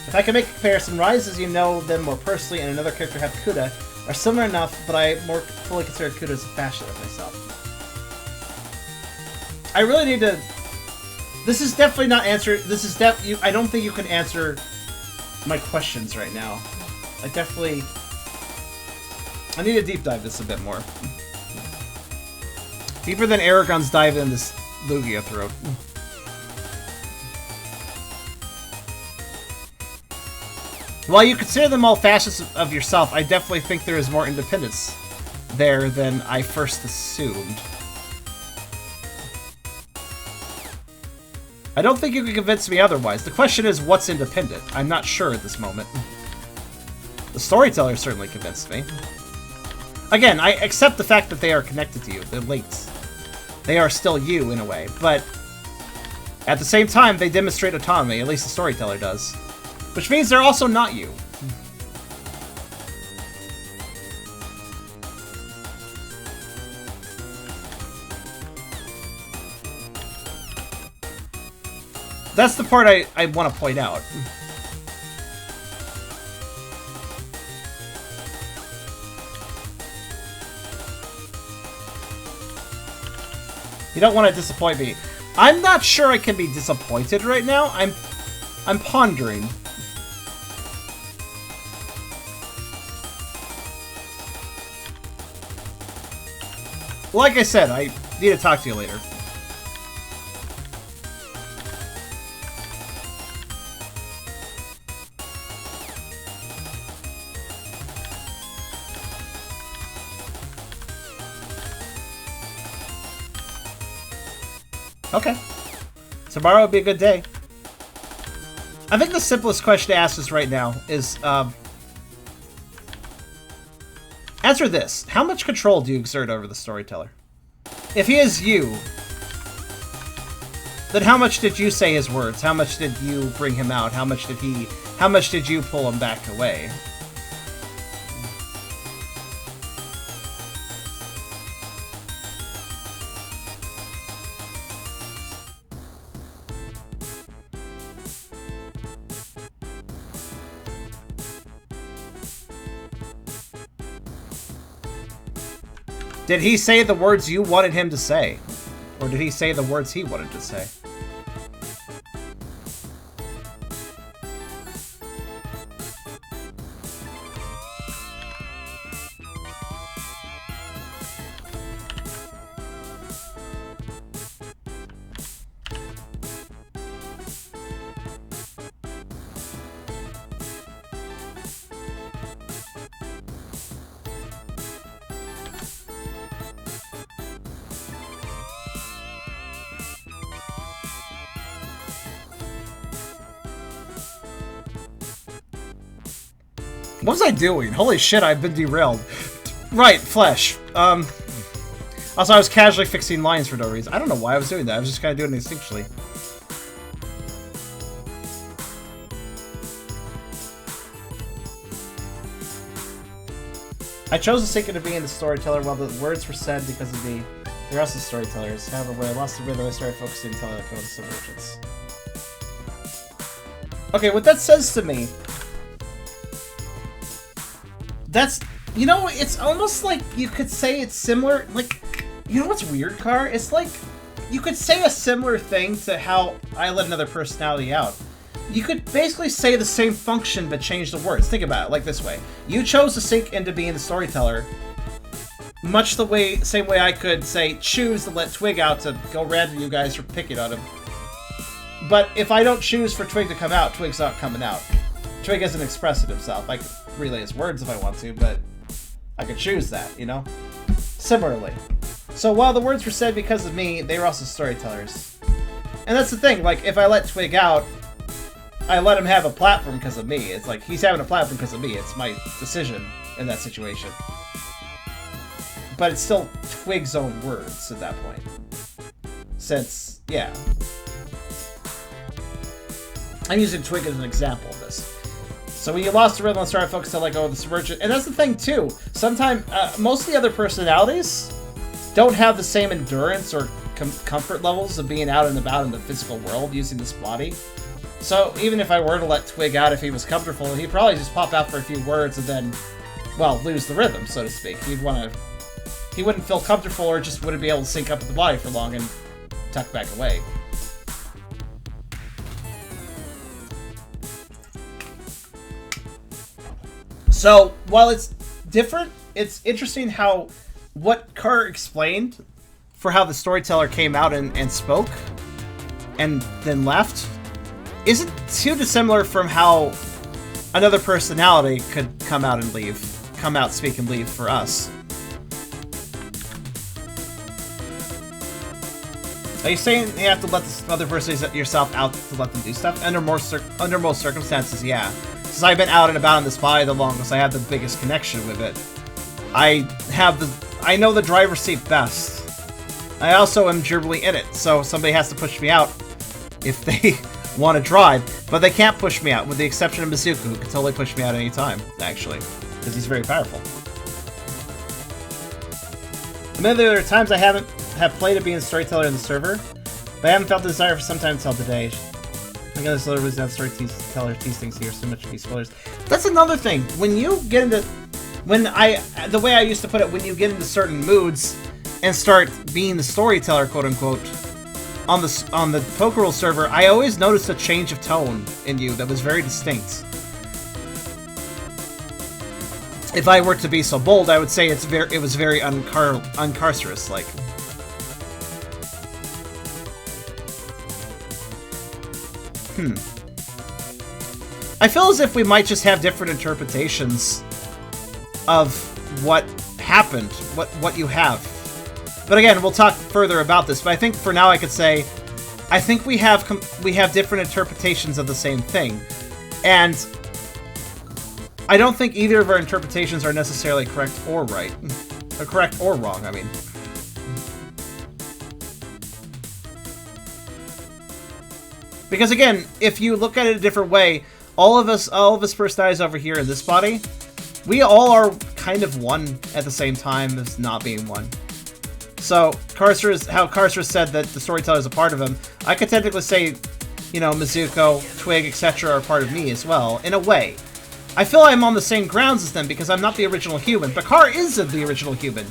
If I can make a comparison, Rise, as you know them more personally, and another character have Kuda, are similar enough, but I more fully consider Kuda as a fashion of myself. I really need to... This is definitely not answer... This is I don't think you can answer my questions right now. I need to deep dive this a bit more. Deeper than Eragon's dive in this Lugia throat. While you consider them all facets of yourself, I definitely think there is more independence there than I first assumed. I don't think you can convince me otherwise. The question is, what's independent? I'm not sure at this moment. The storyteller certainly convinced me. Again, I accept the fact that they are connected to you. They're linked. They are still you, in a way. But at the same time, they demonstrate autonomy. At least the storyteller does. Which means they're also not you. That's the part I want to point out. You don't want to disappoint me. I'm not sure I can be disappointed right now. I'm pondering. Like I said, I need to talk to you later. Okay. Tomorrow would be a good day. I think the simplest question to ask us right now is, answer this. How much control do you exert over the storyteller? If he is you, then how much did you say his words? How much did you bring him out? How much did you pull him back away? Did he say the words you wanted him to say? Or did he say the words he wanted to say? What was I doing? Holy shit, I've been derailed. Right, flesh. Also, I was casually fixing lines for no reason. I don't know why I was doing that. I was just kind of doing it instinctually. I chose the secret of being the storyteller while the words were said because of the rest of the storytellers. However, when I lost the rhythm, I started focusing on telling the code of subversions. Okay, what that says to me... That's, you know, it's almost like you could say it's similar, like, you know what's weird, Car? It's like, you could say a similar thing to how I let another personality out. You could basically say the same function, but change the words. Think about it, like this way. You chose to sink into being the storyteller, much the way, same way I could say, choose to let Twig out to go random you guys for picking on him. But if I don't choose for Twig to come out, Twig's not coming out. Twig isn't expressing himself. relay his words if I want to, but I could choose that, you know? Similarly. So while the words were said because of me, they were also storytellers. And that's the thing, like, if I let Twig out, I let him have a platform because of me. It's like, he's having a platform because of me. It's my decision in that situation. But it's still Twig's own words at that point. Since, yeah. I'm using Twig as an example of this. So when you lost the rhythm and started focusing on, like, oh, the submergent. And that's the thing, too. Sometimes, most of the other personalities don't have the same endurance or comfort levels of being out and about in the physical world using this body. So even if I were to let Twig out if he was comfortable, he'd probably just pop out for a few words and then, well, lose the rhythm, so to speak. He wouldn't feel comfortable or just wouldn't be able to sync up with the body for long and tuck back away. So, while it's different, it's interesting how what Carr explained for how the storyteller came out and spoke and then left isn't too dissimilar from how another personality could come out and leave. Come out, speak, and leave for us. Are you saying you have to let this other person yourself out to let them do stuff? Under most circumstances, yeah. Since I've been out and about in this body the longest, I have the biggest connection with it. I know the driver's seat best. I also am gerbily in it, so somebody has to push me out if they want to drive, but they can't push me out, with the exception of Mizuku, who can totally push me out any time, actually, because he's very powerful. Admittedly, there are times I have played at being a storyteller in the server, but I haven't felt the desire for some time until today. I guess there was that storyteller these things here, so much to be spoilers. That's another thing. When you get into, the way I used to put it, when you get into certain moods and start being the storyteller, quote unquote, on the Pokerol server, I always noticed a change of tone in you that was very distinct. If I were to be so bold, I would say it was very uncarcerous-like. I feel as if we might just have different interpretations of what happened, what you have. But again, we'll talk further about this, but I think for now I could say, I think we have different interpretations of the same thing. And I don't think either of our interpretations are necessarily correct or right. Or correct or wrong, I mean. Because again, if you look at it a different way, all of us personalities over here in this body, we all are kind of one at the same time as not being one. So, how Carcer said that the storyteller is a part of him, I could technically say, you know, Mizuko, Twig, etc. are part of me as well, in a way. I feel I'm on the same grounds as them because I'm not the original human, but Carr is the original human.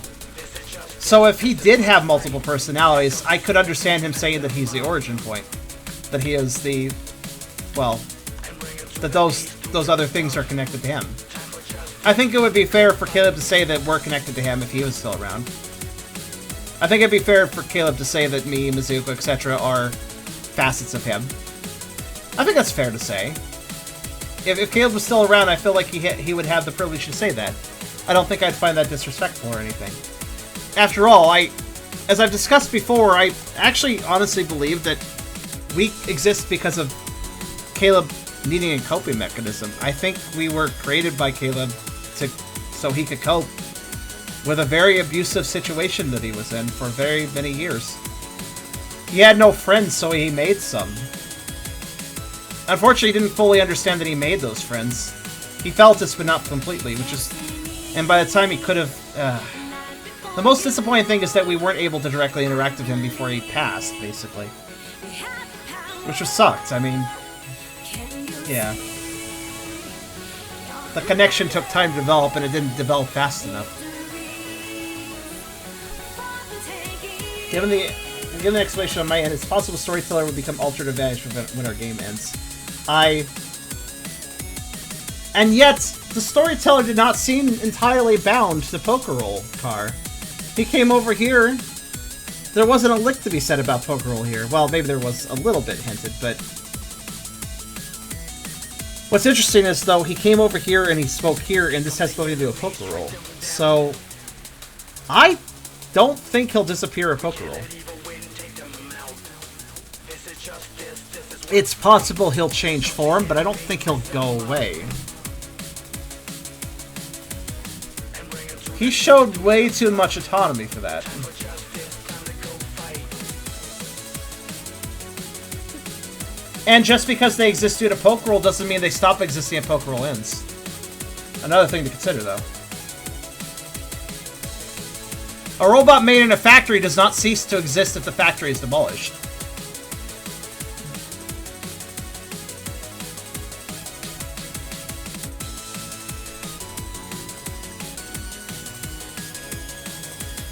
So if he did have multiple personalities, I could understand him saying that he's the origin point. That he is the, well, that those other things are connected to him. I think it would be fair for Caleb to say that we're connected to him if he was still around. I think it'd be fair for Caleb to say that me, Mizuko, etc. are facets of him. I think that's fair to say. If Caleb was still around, I feel like he would have the privilege to say that. I don't think I'd find that disrespectful or anything. After all, as I've discussed before, I actually honestly believe that we exist because of Caleb needing a coping mechanism. I think we were created by Caleb so he could cope with a very abusive situation that he was in for very many years. He had no friends, so he made some. Unfortunately, he didn't fully understand that he made those friends. He felt this, but not completely, and by the time he could have... The most disappointing thing is that we weren't able to directly interact with him before he passed, basically. Which was sucked, I mean... Yeah. The connection took time to develop, and it didn't develop fast enough. Given the explanation on my end, it's possible Storyteller would become altered advantage when our game ends. And yet, the Storyteller did not seem entirely bound to Pokerol, Carr. He came over here. There wasn't a lick to be said about Pokerol here. Well, maybe there was a little bit hinted, but... What's interesting is, though, he came over here and he spoke here, and this has ability to do a poker roll. So, I don't think he'll disappear a poker roll. It's possible he'll change form, but I don't think he'll go away. He showed way too much autonomy for that. And just because they exist due to poke roll doesn't mean they stop existing at poke roll ends. Another thing to consider, though. A robot made in a factory does not cease to exist if the factory is demolished.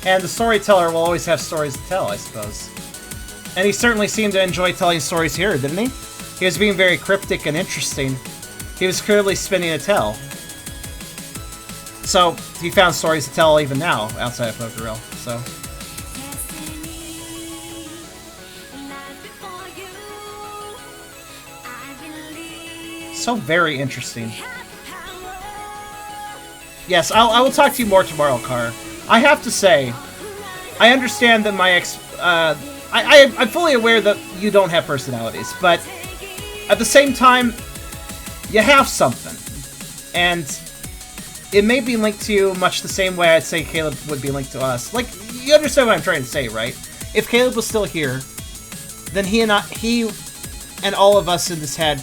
And the storyteller will always have stories to tell, I suppose. And he certainly seemed to enjoy telling stories here, didn't he? He was being very cryptic and interesting. He was clearly spinning a tale. So, he found stories to tell even now, outside of Pokerel, so... So very interesting. Yes, I will talk to you more tomorrow, Car. I have to say, I understand that my I'm fully aware that you don't have personalities, but at the same time, you have something. And it may be linked to you much the same way I'd say Caleb would be linked to us. Like, you understand what I'm trying to say, right? If Caleb was still here, then he and all of us in this head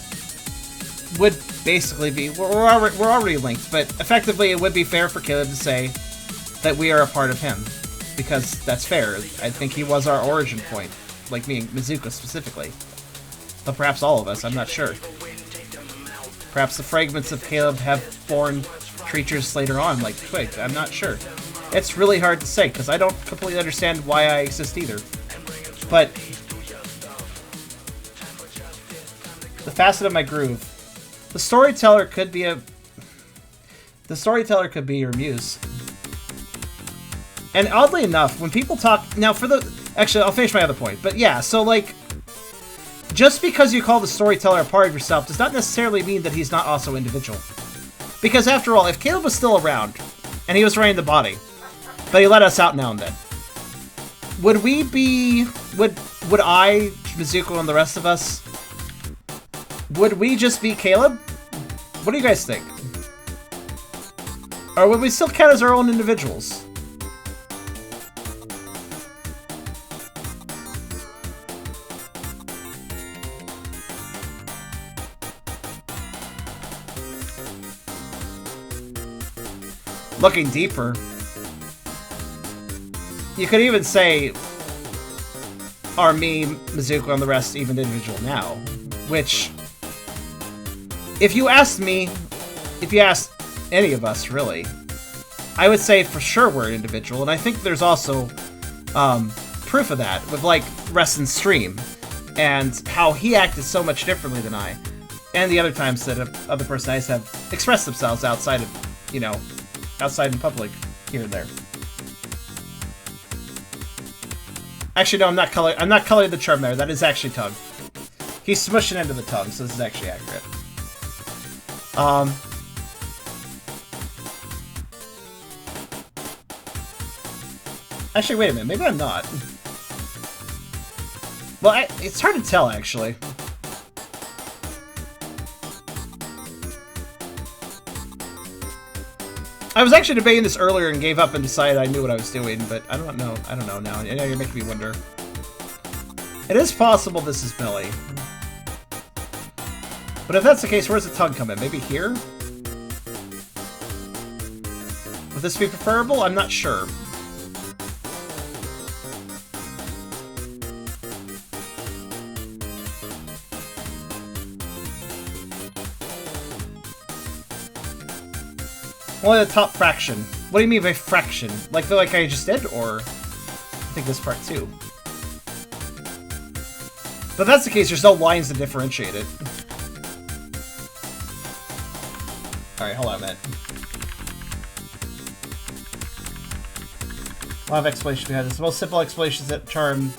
would basically be... We're already linked, but effectively it would be fair for Caleb to say that we are a part of him. Because that's fair. I think he was our origin point. Like me and Mizuka specifically. But perhaps all of us, I'm not sure. Perhaps the fragments of Caleb have born creatures later on, like Twig. I'm not sure. It's really hard to say, because I don't completely understand why I exist either. But the facet of my groove. The storyteller could be your muse. And oddly enough, when people talk... Now, actually, I'll finish my other point. But yeah, so, like... Just because you call the storyteller a part of yourself does not necessarily mean that he's not also individual. Because after all, if Caleb was still around, and he was running the body, but he let us out now and then, would we be... Would I, Mizuko, and the rest of us... Would we just be Caleb? What do you guys think? Or would we still count as our own individuals? Looking deeper, you could even say, are me, Mizuko, and the rest even individual now? Which, if you asked me, if you asked any of us, really, I would say for sure we're an individual, and I think there's also proof of that with, like, Rest and Stream, and how he acted so much differently than I, and the other times that other personalities have expressed themselves outside of, you know, outside in public, here and there. Actually, no, I'm not coloring the Charmander. That is actually tongue. He's smushing into the tongue, so this is actually accurate. Actually, wait a minute. Maybe I'm not. Well, it's hard to tell, actually. I was actually debating this earlier and gave up and decided I knew what I was doing, but I don't know. I don't know now. You know, you're making me wonder. It is possible this is Billy. But if that's the case, where's the tongue come in? Maybe here? Would this be preferable? I'm not sure. Only the top fraction. What do you mean by fraction? Like I just did, or I think this part too. But if that's the case, there's no lines to differentiate it. Alright, hold on a minute. A lot of explanation behind this. The most simple explanation is that Charm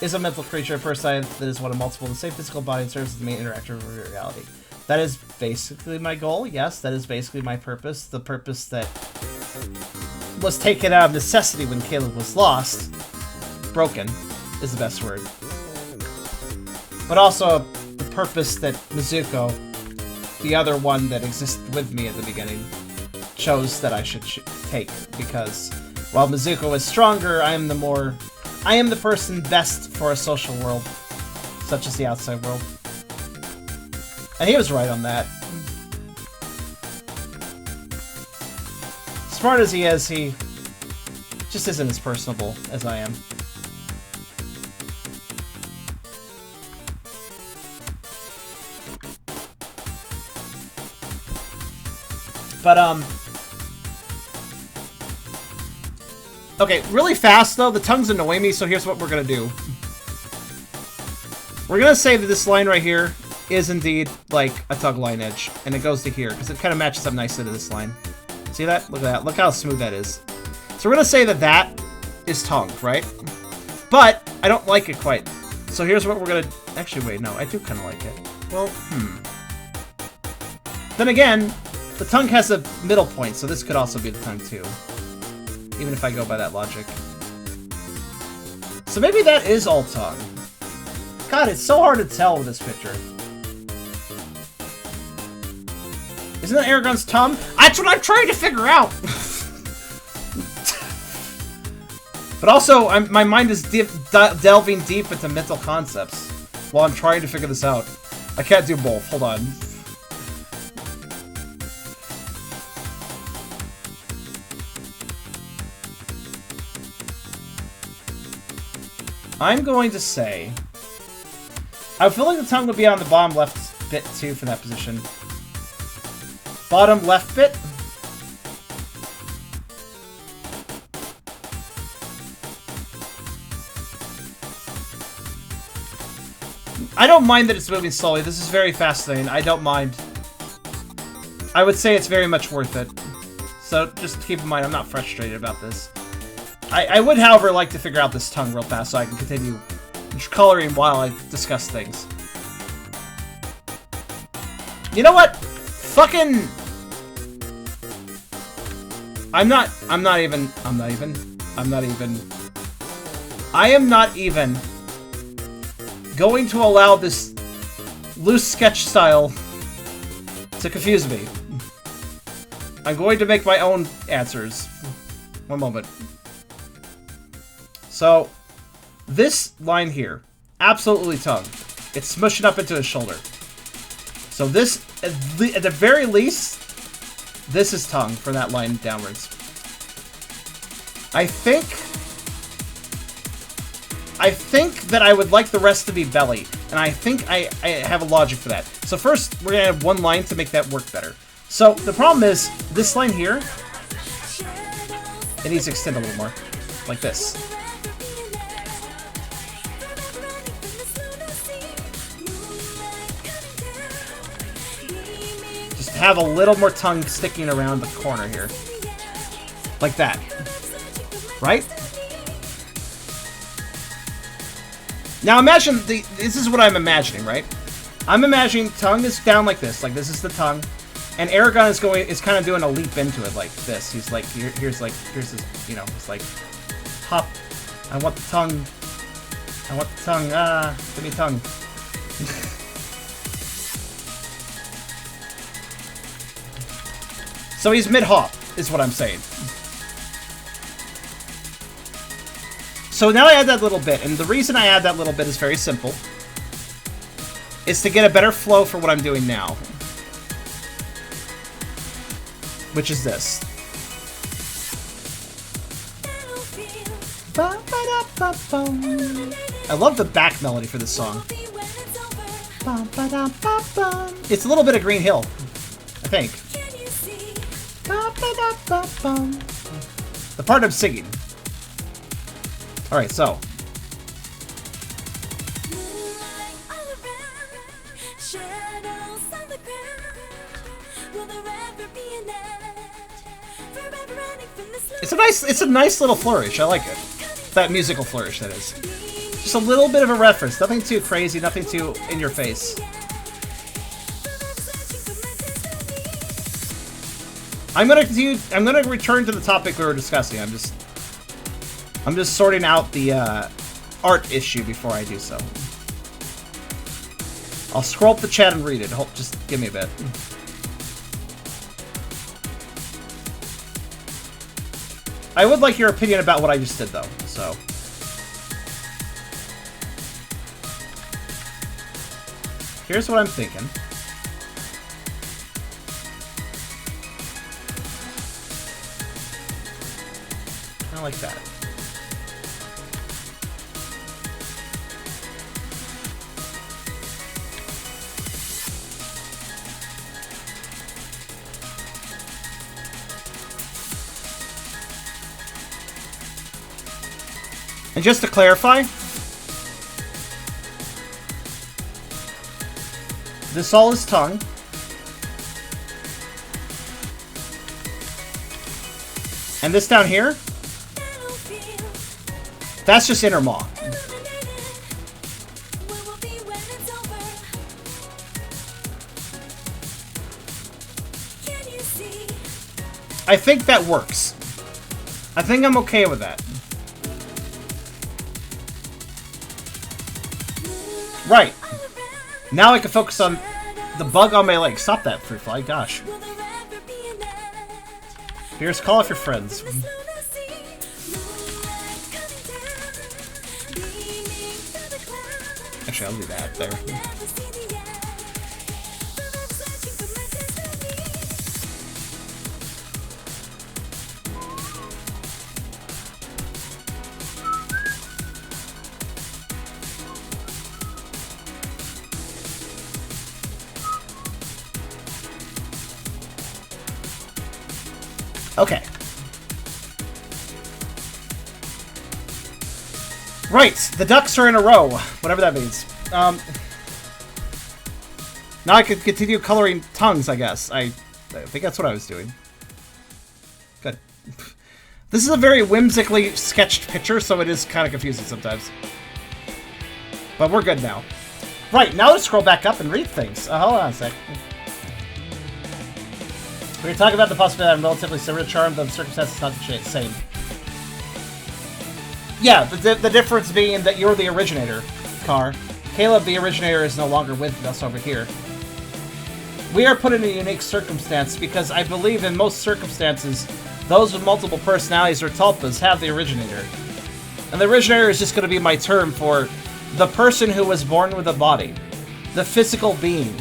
is a mental creature, a person that is one of multiple, the same physical body and serves as the main interactor of reality. That is basically my goal. Yes, that is basically my purpose. The purpose that was taken out of necessity when Caleb was lost. Broken is the best word. But also the purpose that Mizuko, the other one that existed with me at the beginning, chose that I should take. Because while Mizuko is stronger, I am the person best for a social world, such as the outside world. And he was right on that. Smart as he is, he just isn't as personable as I am. But, okay, really fast, though. The tongues annoy me, so here's what we're gonna do. We're gonna say that this line right here is indeed, like, a tongue line edge. And it goes to here, because it kind of matches up nicely to this line. See that? Look at that. Look how smooth that is. So we're gonna say that that is tongue, right? But I don't like it quite. So here's what we're gonna... Actually, wait, no. I do kind of like it. Well, Then again... The tongue has a middle point, so this could also be the tongue too. Even if I go by that logic. So maybe that is all tongue. God, it's so hard to tell with this picture. Isn't that Eragon's tongue? That's what I'm trying to figure out! But also, my mind is delving deep into mental concepts while I'm trying to figure this out. I can't do both. Hold on. I'm going to say... I feel like the tongue would be on the bottom left bit, too, for that position. Bottom left bit? I don't mind that it's moving slowly. This is very fascinating. I don't mind. I would say it's very much worth it. So just keep in mind, I'm not frustrated about this. I would, however, like to figure out this tongue real fast so I can continue coloring while I discuss things. You know what? Fucking... I am not even going to allow this loose sketch style to confuse me. I'm going to make my own answers. One moment. So, this line here, absolutely tongue. It's smushing up into his shoulder. So this, at the very least, this is tongue for that line downwards. I think that I would like the rest to be belly, and I think I have a logic for that. So first, we're gonna have one line to make that work better. So the problem is, this line here, it needs to extend a little more, like this. Just have a little more tongue sticking around the corner here. Like that. Right? Now imagine, this is what I'm imagining, right? I'm imagining tongue is down like this is the tongue, and Eragon is kind of doing a leap into it like this. He's like, here's this, you know, it's like, hop, I want the tongue, give me tongue. So he's mid-hop, is what I'm saying. So now I add that little bit, and the reason I add that little bit is very simple. It's to get a better flow for what I'm doing now. Which is this. I love the back melody for this song. It's a little bit of Green Hill, I think. The part I'm singing. Alright, so. It's a nice little flourish. I like it. That musical flourish, that is. Just a little bit of a reference. Nothing too crazy, nothing too in your face. I'm gonna continue. I'm gonna return to the topic we were discussing. I'm just sorting out the art issue before I do so. I'll scroll up the chat and read it. Just give me a bit. I would like your opinion about what I just did, though. So. Here's what I'm thinking. Kind of like that. And just to clarify, this all is tongue. And this down here, that's just inner maw. I think that works. I think I'm okay with that. Right. Now I can focus on the bug on my leg. Stop that, Fruit Fly. Gosh. Here's call off your friends. Actually, I'll do that there. Okay. Right, the ducks are in a row, whatever that means. Now I can continue coloring tongues, I guess. I think that's what I was doing. Good. This is a very whimsically sketched picture, so it is kind of confusing sometimes. But we're good now. Right, now let's scroll back up and read things. Hold on a sec. We were talking about the possibility that I'm relatively similar to Charm, though the circumstances not the same. Yeah, the difference being that you're the originator, Car. Caleb, the originator, is no longer with us over here. We are put in a unique circumstance because I believe in most circumstances, those with multiple personalities or tulpas have the originator. And the originator is just going to be my term for the person who was born with a body. The physical being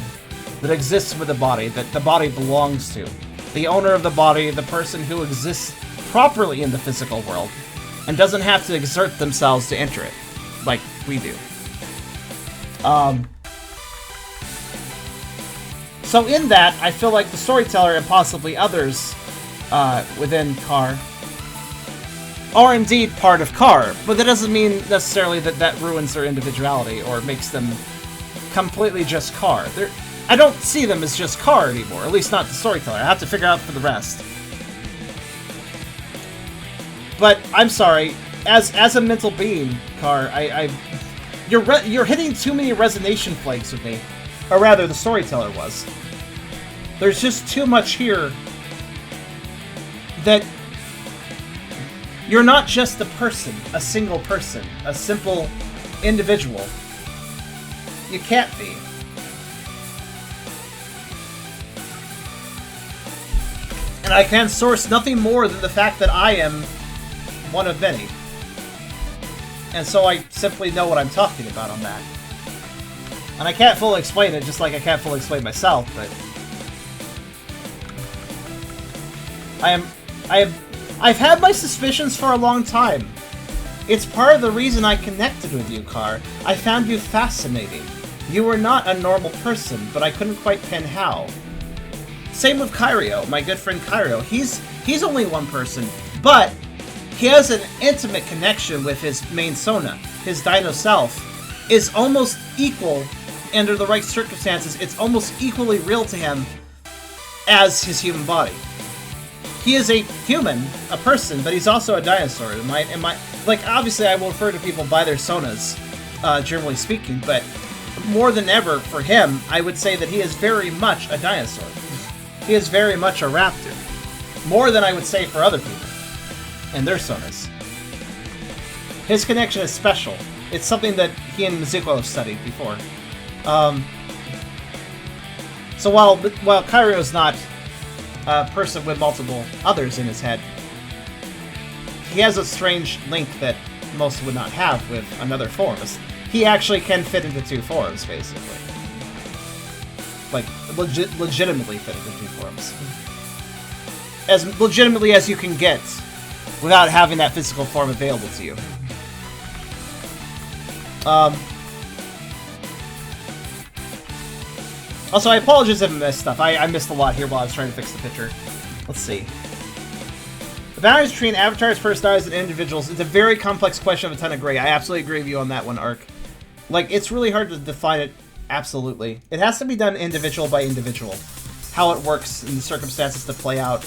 that exists with a body, that the body belongs to. The owner of the body, the person who exists properly in the physical world and doesn't have to exert themselves to enter it, like we do. So in that, I feel like the storyteller and possibly others within Car are indeed part of Car, but that doesn't mean necessarily that that ruins their individuality or makes them completely just Car. I don't see them as just Car anymore, at least not the storyteller. I have to figure out for the rest. But I'm sorry, as a mental being, Car, you're hitting too many resonation flags with me, or rather, the storyteller was. There's just too much here that you're not just a person, a single person, a simple individual. You can't be. And I can source nothing more than the fact that I am one of many. And so I simply know what I'm talking about on that. And I can't fully explain it, just like I can't fully explain myself, but... I've had my suspicions for a long time. It's part of the reason I connected with you, Car. I found you fascinating. You were not a normal person, but I couldn't quite pin how. Same with Kairio, my good friend Kairio. He's only one person, but he has an intimate connection with his main Sona. His Dino self is almost equal, under the right circumstances, it's almost equally real to him as his human body. He is a human, a person, but he's also a dinosaur. Like, obviously I will refer to people by their Sonas, generally speaking, but more than ever for him, I would say that he is very much a dinosaur. He is very much a raptor. More than I would say for other people and their sonas. His connection is special. It's something that he and Mizuko have studied before. So while Kairo's not a person with multiple others in his head, he has a strange link that most would not have with another form. He actually can fit into two forms, basically. Like, legitimately fit into two forms. As legitimately as you can get without having that physical form available to you. Also, I apologize if I missed stuff. I missed a lot here while I was trying to fix the picture. Let's see. The boundaries between avatars, personalities, and individuals is a very complex question of a ton of gray. I absolutely agree with you on that one, Ark. Like, it's really hard to define it absolutely. It has to be done individual by individual. How it works and the circumstances to play out.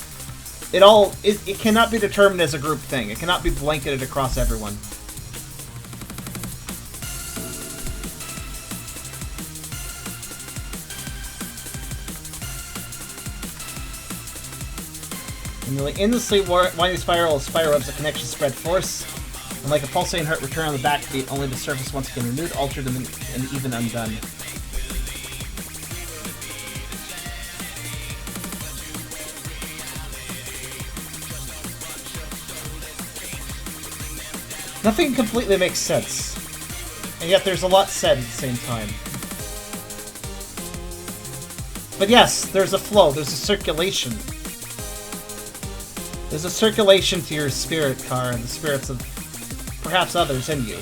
It cannot be determined as a group thing. It cannot be blanketed across everyone. And the endlessly winding spiral of spirals, a connection spread force, and like a pulsating heart return on the backbeat, only the surface once again renewed, altered, and even undone. Nothing completely makes sense, and yet there's a lot said at the same time. But yes, there's a flow, there's a circulation. There's a circulation to your spirit, Car, and the spirits of perhaps others in you.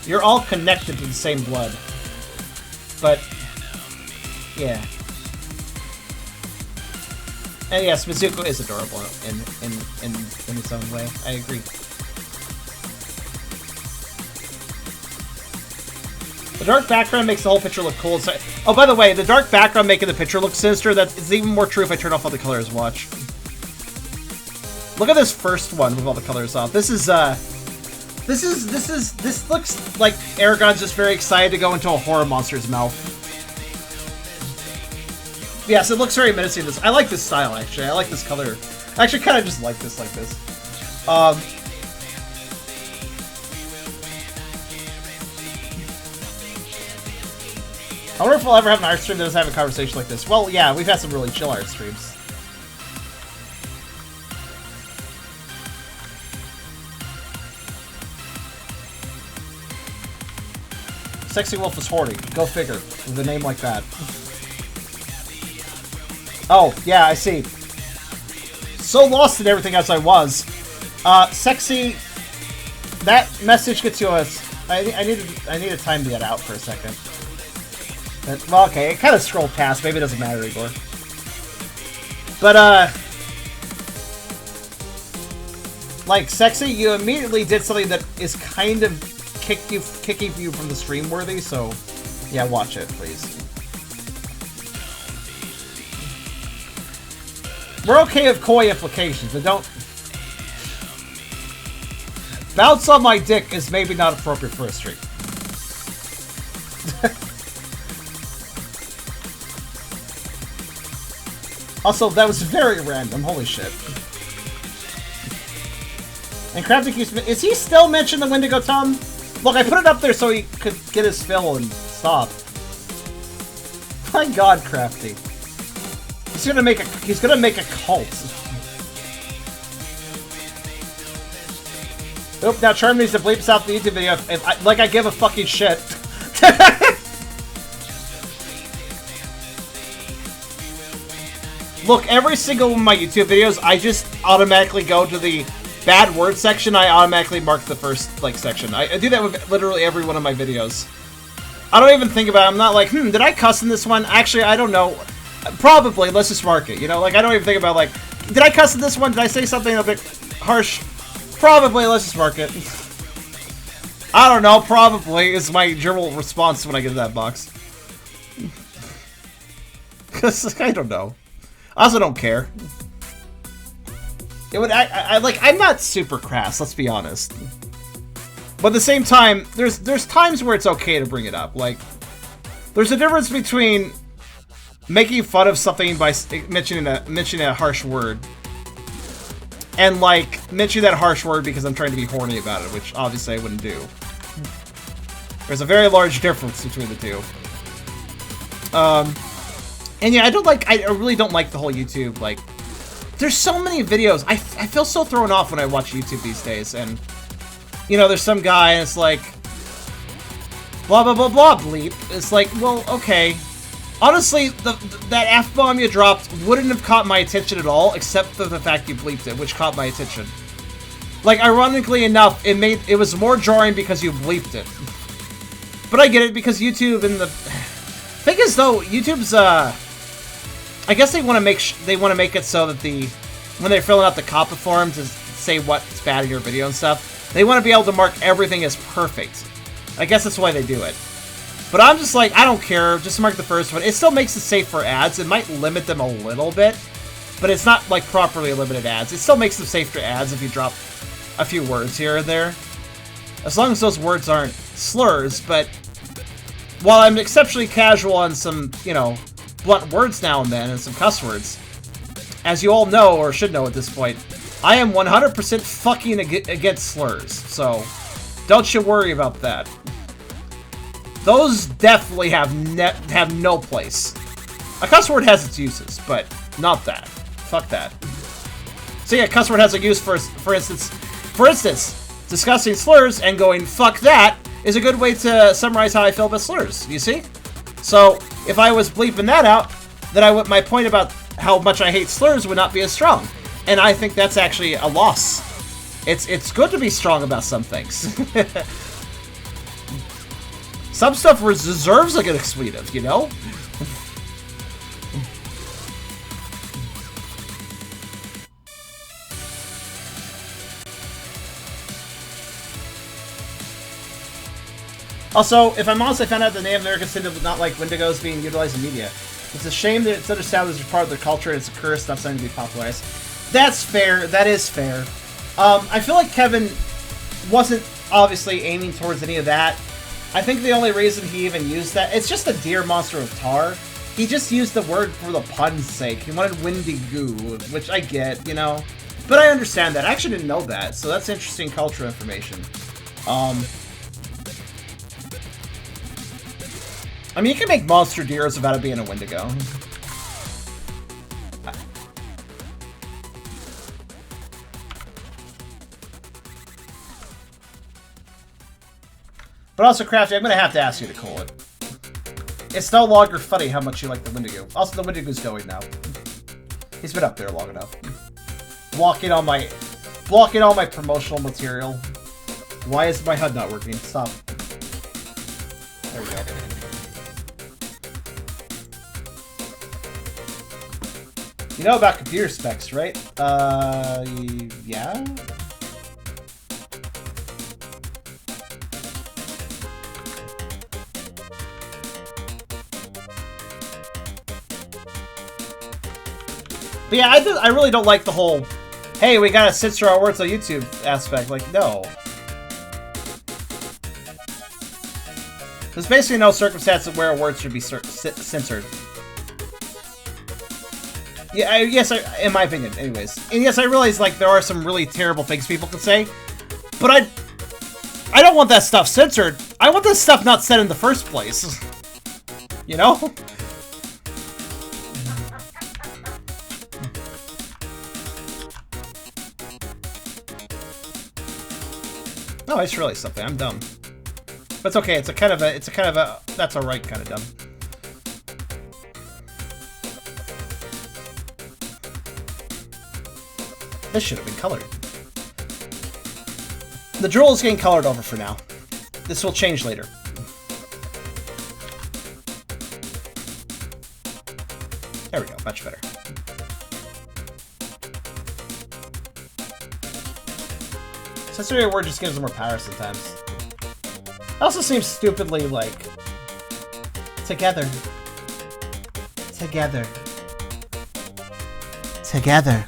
You're all connected to the same blood. But, yeah. And yes, Mizuko is adorable in its own way. I agree. The dark background makes the whole picture look cool. Oh, by the way, the dark background making the picture look sinister, it's even more true if I turn off all the colors. Watch. Look at this first one with all the colors off. This looks like Eragon's just very excited to go into a horror monster's mouth. Yes, it looks very menacing. I like this style, actually. I like this color. I actually kind of just like this, I wonder if we'll ever have an art stream that doesn't have a conversation like this. Well, yeah, we've had some really chill art streams. Sexy Wolf is hoarding. Go figure. With a name like that. Oh, yeah, I see. So lost in everything as I was. Sexy... That message gets you a... I need to time that out for a second. Well, okay, it kind of scrolled past. Maybe it doesn't matter anymore. But, like, Sexy, you immediately did something that is kind of kicking you from the stream worthy, so yeah, watch it, please. We're okay with koi implications, but don't... Bounce on my dick is maybe not appropriate for a stream. Also, that was very random, holy shit. And Crafty keeps... Is he still mentioning the Wendigo Tom? Look, I put it up there so he could get his fill and stop. My God, Crafty. He's gonna make a cult. Oop, now Charm needs to bleep out the YouTube video like I give a fucking shit. Look, every single one of my YouTube videos, I just automatically go to the bad word section. I automatically mark the first, like, section. I do that with literally every one of my videos. I don't even think about it. I'm not like, did I cuss in this one? Actually, I don't know. Probably. Let's just mark it, you know? Like, I don't even think about, like, did I cuss in this one? Did I say something a bit harsh? Probably. Let's just mark it. I don't know. Probably is my general response when I get to that box. Because I don't know. I also don't care. It would. I'm not super crass. Let's be honest. But at the same time, there's times where it's okay to bring it up. Like, there's a difference between making fun of something by mentioning a harsh word. And, like, mentioning that harsh word because I'm trying to be horny about it, which obviously I wouldn't do. There's a very large difference between the two. And yeah, I really don't like the whole YouTube, like, there's so many videos. I feel so thrown off when I watch YouTube these days, and, you know, there's some guy and it's like, blah, blah, blah, blah, bleep. It's like, well, okay. Honestly, that F-bomb you dropped wouldn't have caught my attention at all, except for the fact you bleeped it, which caught my attention. Like, ironically enough, it was more jarring because you bleeped it. But I get it, because YouTube and the... thing is, though, YouTube's, I guess they want to make it so that when they're filling out the copy form to say what's bad in your video and stuff, they want to be able to mark everything as perfect. I guess that's why they do it. But I'm just like, I don't care, just mark the first one. It still makes it safe for ads. It might limit them a little bit, but it's not like properly limited ads. It still makes them safe for ads if you drop a few words here and there. As long as those words aren't slurs, but while I'm exceptionally casual on some, you know, blunt words now and then, and some cuss words, as you all know, or should know at this point, I am 100% fucking against slurs, so don't you worry about that. Those definitely have no place. A cuss word has its uses, but not that. Fuck that. So yeah, cuss word has a use for instance, discussing slurs and going, fuck that, is a good way to summarize how I feel about slurs, you see? So, if I was bleeping that out, then my point about how much I hate slurs would not be as strong. And I think that's actually a loss. It's good to be strong about some things. Some stuff deserves a good expletive, you know? Also, if I'm honest, I found out the Native Americans tend to not like Wendigos being utilized in media. It's a shame that it's understood as a part of their culture and it's a curse, not something to be popularized. That's fair. That is fair. I feel like Kevin wasn't obviously aiming towards any of that. I think the only reason he even used that, it's just a deer monster of tar. He just used the word for the pun's sake. He wanted Wendigo, which I get, you know. But I understand that. I actually didn't know that, so that's interesting cultural information. I mean, you can make monster deers without it being a Wendigo. But also, Crafty, I'm going to have to ask you to call it. It's no longer funny how much you like the Wendigo. Also, the Wendigo's going now. He's been up there long enough. Blocking all my promotional material. Why is my HUD not working? Stop. There we go. You know about computer specs, right? Yeah? But yeah, I really don't like the whole, hey, we gotta censor our words on YouTube aspect. Like, no. There's basically no circumstance where a word should be censored. Yeah, in my opinion, anyways. And yes, I realize, like, there are some really terrible things people can say, but I don't want that stuff censored. I want this stuff not said in the first place. You know? No, it's really something. I'm dumb. But it's okay. It's a kind of a that's alright kind of dumb. This should have been colored. The drool is getting colored over for now. This will change later. There we go, much better. Censoring a word just gives them more power sometimes. It also seems stupidly like... Together. Together. Together.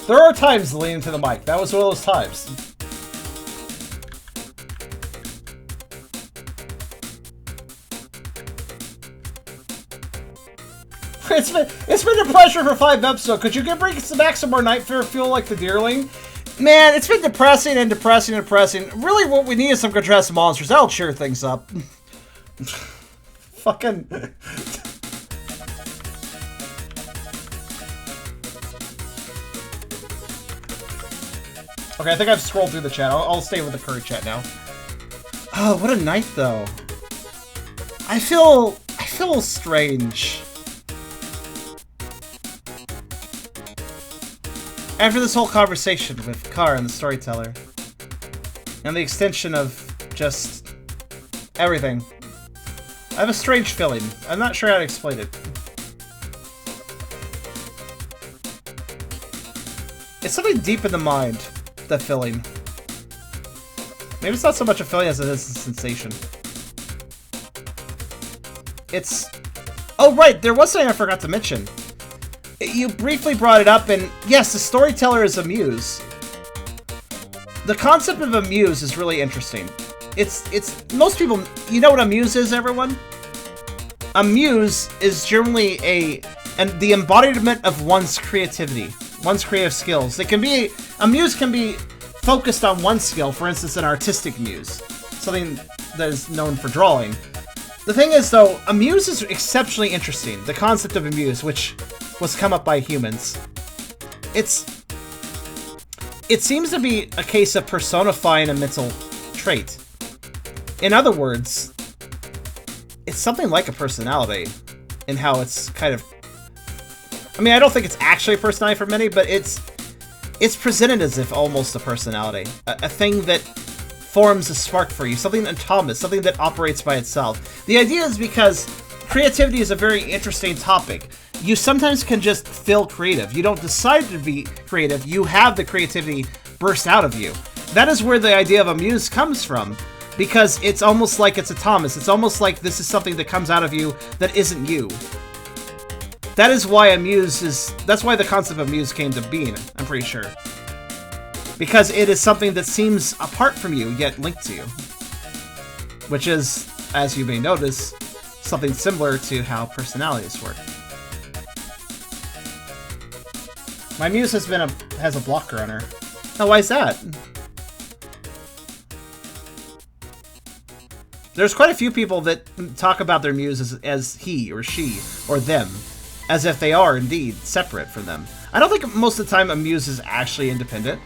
There are times leaning to the mic. That was one of those times. It's been a pleasure for 5 episodes. Could you bring back some more Nightmare Fuel like the Deerling? Man, it's been depressing and depressing and depressing. Really, what we need is some contrasted monsters. That'll cheer things up. Fucking... Okay, I think I've scrolled through the chat. I'll stay with the current chat now. Oh, what a night, though. I feel strange. After this whole conversation with Car and the storyteller, and the extension of just everything, I have a strange feeling. I'm not sure how to explain it. It's something deep in the mind, that feeling. Maybe it's not so much a feeling as it is a sensation. It's... Oh, right, there was something I forgot to mention. You briefly brought it up, and yes, the storyteller is a muse. The concept of a muse is really interesting. It's most people... You know what a muse is, everyone? A muse is generally the embodiment of one's creativity, one's creative skills. It can be... A muse can be focused on one skill, for instance, an artistic muse. Something that is known for drawing. The thing is, though, a muse is exceptionally interesting. The concept of a muse, which was come up by humans. It seems to be a case of personifying a mental trait. In other words, it's something like a personality in how it's kind of... I mean, I don't think it's actually a personality for many, but it's presented as if almost a personality. A thing that forms a spark for you. Something autonomous. Something that operates by itself. The idea is because creativity is a very interesting topic. You sometimes can just feel creative. You don't decide to be creative. You have the creativity burst out of you. That is where the idea of a muse comes from. Because it's almost like it's autonomous. It's almost like this is something that comes out of you that isn't you. That is why a muse is... That's why the concept of muse came to being, I'm pretty sure. Because it is something that seems apart from you, yet linked to you. Which is, as you may notice, something similar to how personalities work. My muse has a blocker on her. Now, why is that? There's quite a few people that talk about their muse as he or she or them. As if they are, indeed, separate from them. I don't think most of the time a muse is actually independent.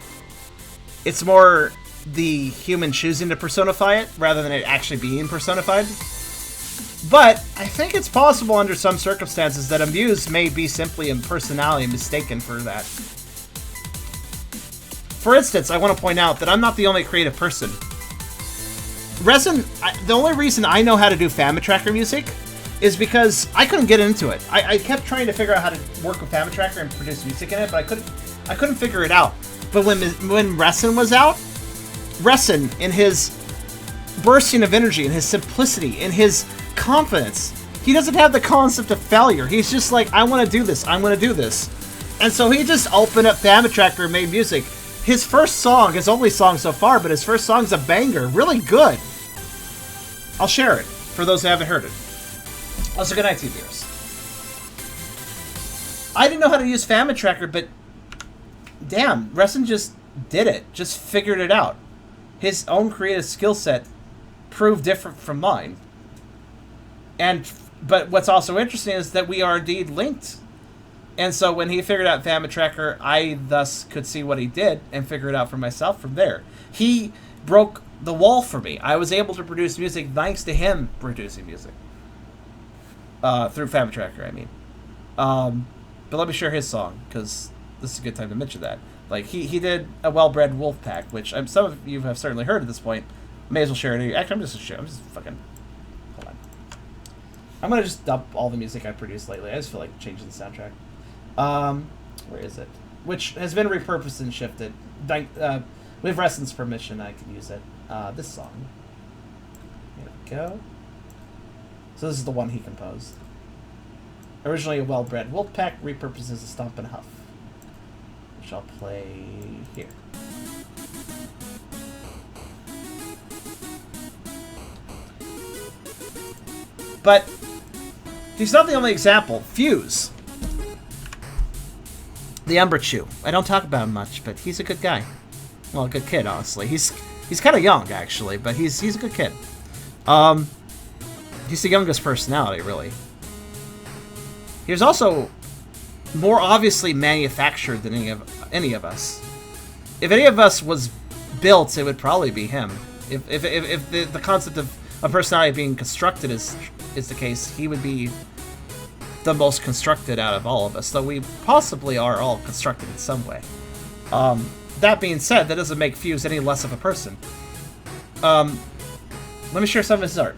It's more the human choosing to personify it, rather than it actually being personified. But I think it's possible under some circumstances that a muse may be simply a personality mistaken for that. For instance, I want to point out that I'm not the only creative person. The only reason I know how to do Family Tracker music is because I couldn't get into it. I kept trying to figure out how to work with Family Tracker and produce music in it, but I couldn't figure it out. But when Resin was out, Resin, in his bursting of energy, in his simplicity, in his confidence, he doesn't have the concept of failure. He's just like, I want to do this, I'm going to do this. And so he just opened up Family Tracker and made music. His first song, his only song so far, but his first song's a banger, really good. I'll share it for those who haven't heard it. Also, good night, Ativius. I didn't know how to use Family Tracker, but damn, Resin just did it. Just figured it out. His own creative skill set proved different from mine. But what's also interesting is that we are indeed linked. And so when he figured out Family Tracker, I thus could see what he did and figure it out for myself from there. He broke the wall for me. I was able to produce music thanks to him producing music. Through Family Tracker, I mean. But let me share his song, because this is a good time to mention that. Like, he did a well-bred wolf pack, which some of you have certainly heard at this point. May as well share it. Actually, I'm just fucking... Hold on. I'm gonna just dump all the music I produced lately. I just feel like changing the soundtrack. Where is it? Which has been repurposed and shifted. With Reston's permission, I can use it. This song. Here we go. So this is the one he composed. Originally a well-bred wolfpack, repurposes a stomp and huff, which I'll play here. But he's not the only example. Fuse, the Umberchew. I don't talk about him much, but he's a good guy. Well, a good kid, honestly. He's kind of young, actually, but he's a good kid. He's the youngest personality, really. He was also more obviously manufactured than any of us. If any of us was built, it would probably be him. If the concept of a personality being constructed is the case, he would be the most constructed out of all of us. Though we possibly are all constructed in some way. That being said, that doesn't make Fuse any less of a person. Let me share some of his art.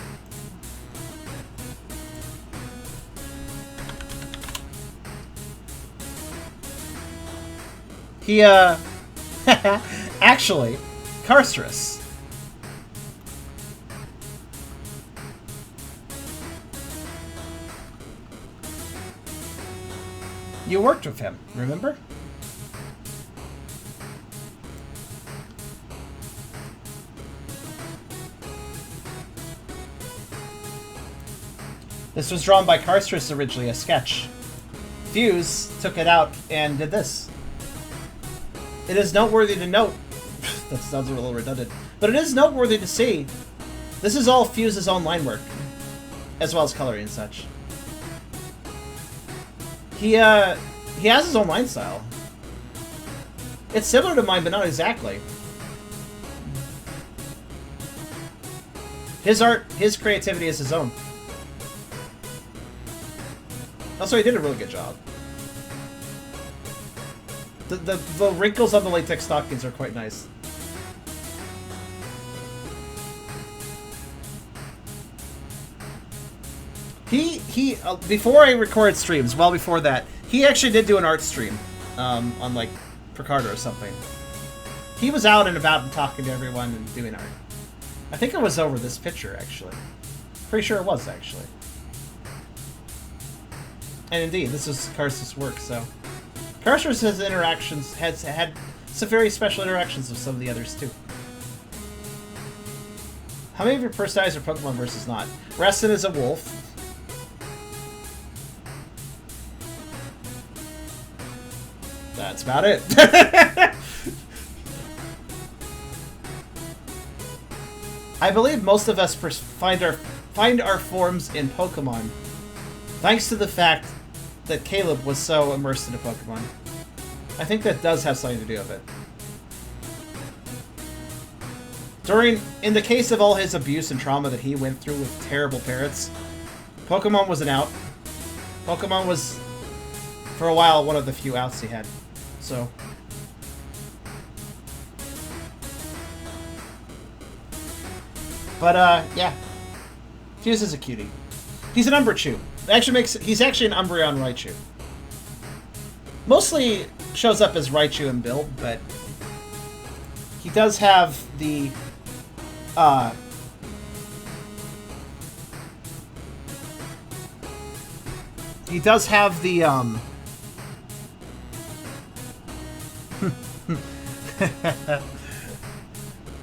He, actually, Carcerus. You worked with him, remember? This was drawn by Carcerus originally, a sketch. Fuse took it out and did this. It is noteworthy to note, that sounds a little redundant, but it is noteworthy to see, this is all Fuse's own line work, as well as coloring and such. He has his own line style. It's similar to mine, but not exactly. His art, his creativity is his own. Also, he did a really good job. The wrinkles on the latex stockings are quite nice. He before I recorded streams, well before that, he actually did do an art stream, on like Picardo or something. He was out and about and talking to everyone and doing art. I think it was over this picture, actually. Pretty sure it was, actually. And indeed, this is Carcerus' work, so... Carcerus has interactions, has had some very special interactions with some of the others, too. How many of your personalities are Pokemon versus not? Reston is a wolf. That's about it. I believe most of us find our forms in Pokemon, thanks to the fact that Caleb was so immersed into Pokemon. I think that does have something to do with it. In the case of all his abuse and trauma that he went through with terrible parents, Pokemon was an out. Pokemon was, for a while, one of the few outs he had. So... But, yeah. Fuse is a cutie. He's an Umberchew. He's actually an Umbreon Raichu. Mostly shows up as Raichu in build, but he does have the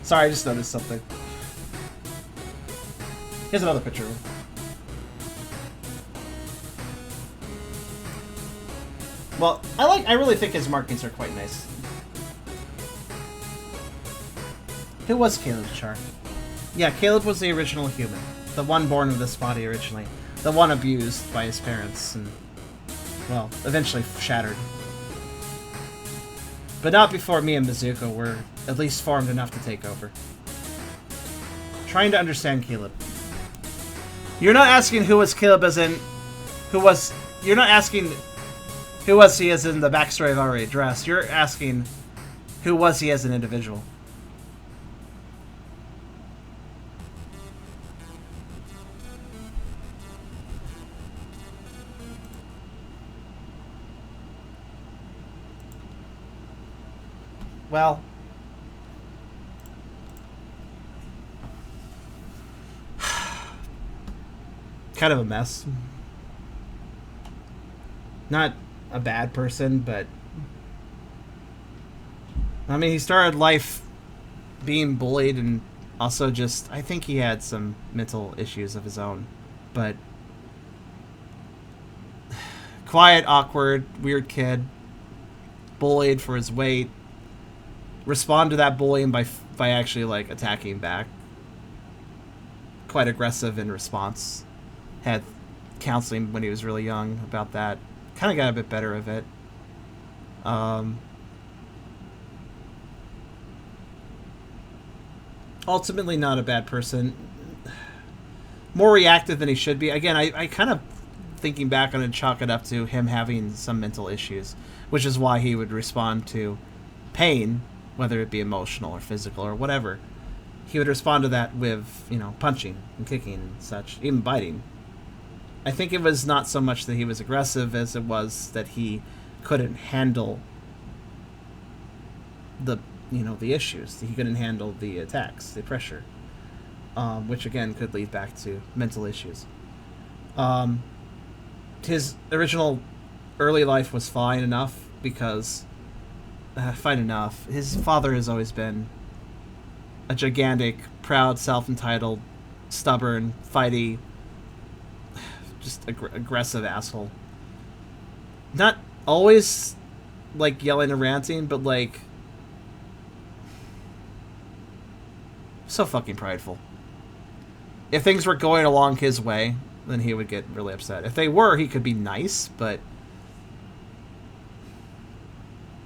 Sorry, I just noticed something. Here's another picture. Well, I really think his markings are quite nice. Who was Caleb's Char? Yeah, Caleb was the original human. The one born of this body originally. The one abused by his parents and, well, eventually shattered. But not before me and Bazooka were at least formed enough to take over. Trying to understand Caleb. You're not asking who was Caleb as in... You're not asking... Who was he as in the backstory I've already addressed. You're asking, who was he as an individual? Well, kind of a mess. Not a bad person, but I mean, he started life being bullied, and also just, I think he had some mental issues of his own, but quiet, awkward, weird kid, bullied for his weight, respond to that bullying by actually like attacking back, quite aggressive in response, had counseling when he was really young about that, kind of got a bit better of it. Ultimately not a bad person, more reactive than he should be. Again, I kind of, thinking back on it, chalk it up to him having some mental issues, which is why he would respond to pain, whether it be emotional or physical or whatever. He would respond to that with, you know, punching and kicking and such, even biting. I think it was not so much that he was aggressive as it was that he couldn't handle the, you know, the issues. He couldn't handle the attacks, the pressure, which again could lead back to mental issues. His original early life was fine enough because, fine enough, his father has always been a gigantic, proud, self-entitled, stubborn, fighty, just aggressive asshole. Not always like yelling and ranting, but like so fucking prideful. If things were going along his way, then he would get really upset. If they were, he could be nice, but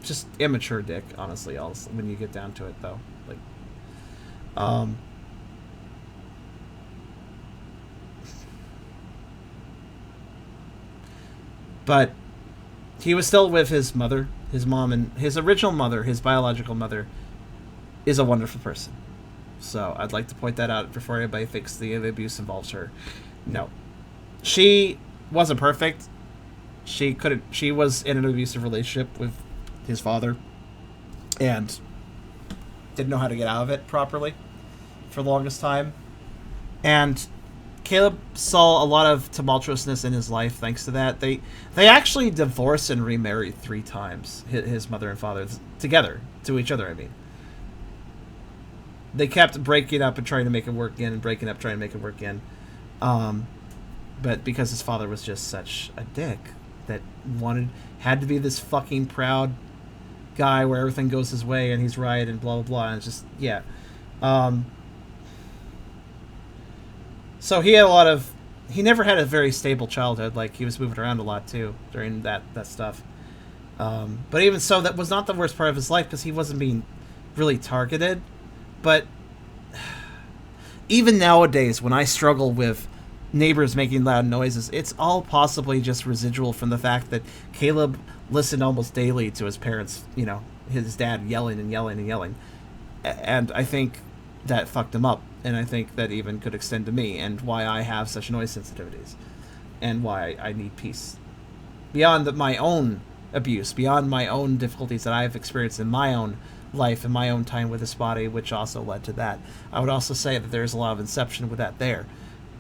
just immature dick, honestly, also, when you get down to it, though. Like, but he was still with his mother, his mom, and his original mother, his biological mother, is a wonderful person. So I'd like to point that out before anybody thinks the abuse involves her. No. She wasn't perfect. She was in an abusive relationship with his father and didn't know how to get out of it properly for the longest time. And Caleb saw a lot of tumultuousness in his life thanks to that. They actually divorced and remarried 3 times, his mother and father, together, to each other, I mean. They kept breaking up and trying to make it work again, and breaking up, trying to make it work again. But because his father was just such a dick that had to be this fucking proud guy where everything goes his way and he's right and blah, blah, blah. And it's just, yeah. So he had he never had a very stable childhood. Like, he was moving around a lot, too, during that stuff. But even so, that was not the worst part of his life because he wasn't being really targeted. But even nowadays, when I struggle with neighbors making loud noises, it's all possibly just residual from the fact that Caleb listened almost daily to his parents, you know, his dad yelling and yelling and yelling. And I think that fucked him up. And I think that even could extend to me and why I have such noise sensitivities and why I need peace. Beyond my own abuse, beyond my own difficulties that I've experienced in my own life and my own time with this body, which also led to that. I would also say that there's a lot of inception with that there.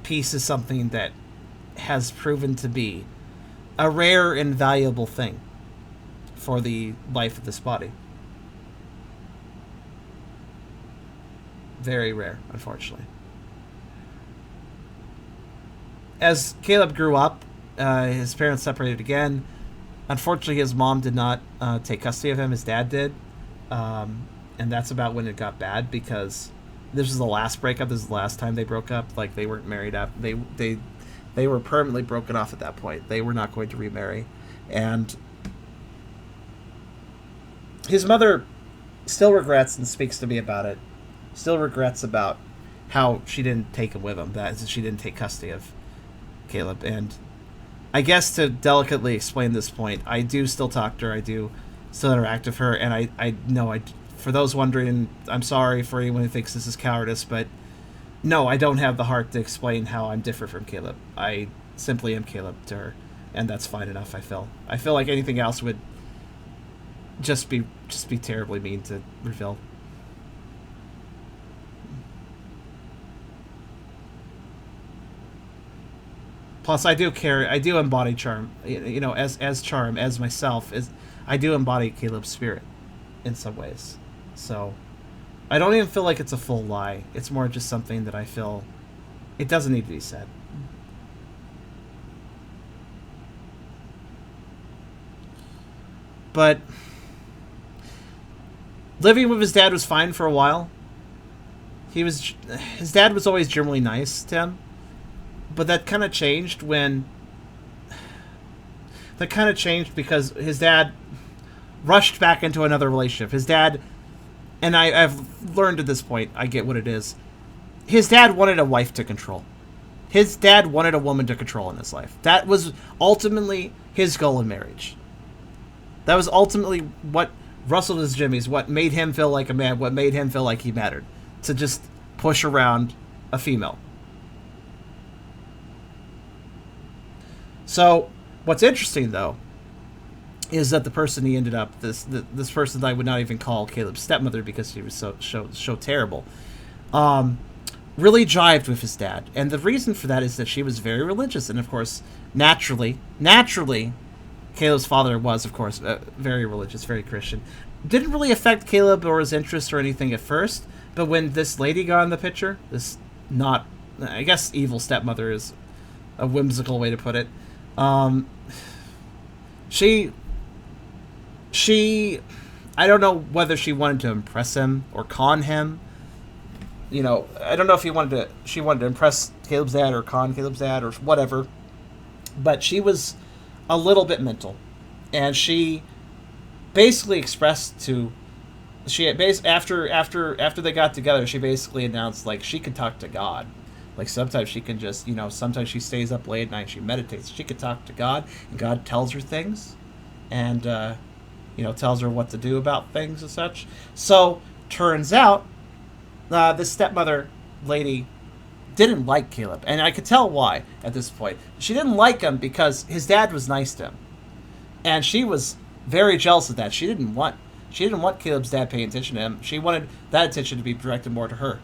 Peace is something that has proven to be a rare and valuable thing for the life of this body. Very rare, unfortunately. As Caleb grew up, his parents separated again. Unfortunately, his mom did not take custody of him. His dad did. And that's about when it got bad, because this was the last breakup. This is the last time they broke up. Like, they weren't married up. They were permanently broken off at that point. They were not going to remarry. And his mother still regrets and speaks to me about it. Still regrets about how she didn't take him with him. That is, she didn't take custody of Caleb. And I guess to delicately explain this point, I do still talk to her. I do still interact with her. And I know, for those wondering, I'm sorry for anyone who thinks this is cowardice, but no, I don't have the heart to explain how I'm different from Caleb. I simply am Caleb to her, and that's fine enough, I feel. I feel like anything else would just be terribly mean to reveal. Plus, I do embody charm. As charm, as myself, I do embody Caleb's spirit in some ways. So, I don't even feel like it's a full lie. It's more just something that I feel it doesn't need to be said. But living with his dad was fine for a while. His dad was always generally nice to him. But that kind of changed because his dad rushed back into another relationship. His dad, and I've learned at this point, I get what it is. His dad wanted a wife to control. His dad wanted a woman to control in his life. That was ultimately his goal in marriage. That was ultimately what rustled his jimmies, what made him feel like a man, what made him feel like he mattered. To just push around a female. So, what's interesting, though, is that the person he ended up, this person that I would not even call Caleb's stepmother because she was so terrible, really jived with his dad. And the reason for that is that she was very religious. And, of course, naturally, Caleb's father was, of course, very religious, very Christian. Didn't really affect Caleb or his interests or anything at first. But when this lady got in the picture, this not, I guess evil stepmother is a whimsical way to put it. She, I don't know whether she wanted to impress him or con him. I don't know if she wanted to impress Caleb's dad or con Caleb's dad or whatever. But she was a little bit mental. And she basically expressed to, after they got together, she basically announced, like, she could talk to God. Like, sometimes she can just, sometimes she stays up late at night, she meditates. She could talk to God, and God tells her things, and, tells her what to do about things and such. So, turns out, this stepmother lady didn't like Caleb, and I could tell why at this point. She didn't like him because his dad was nice to him. And she was very jealous of that. She didn't want Caleb's dad paying attention to him. She wanted that attention to be directed more to her.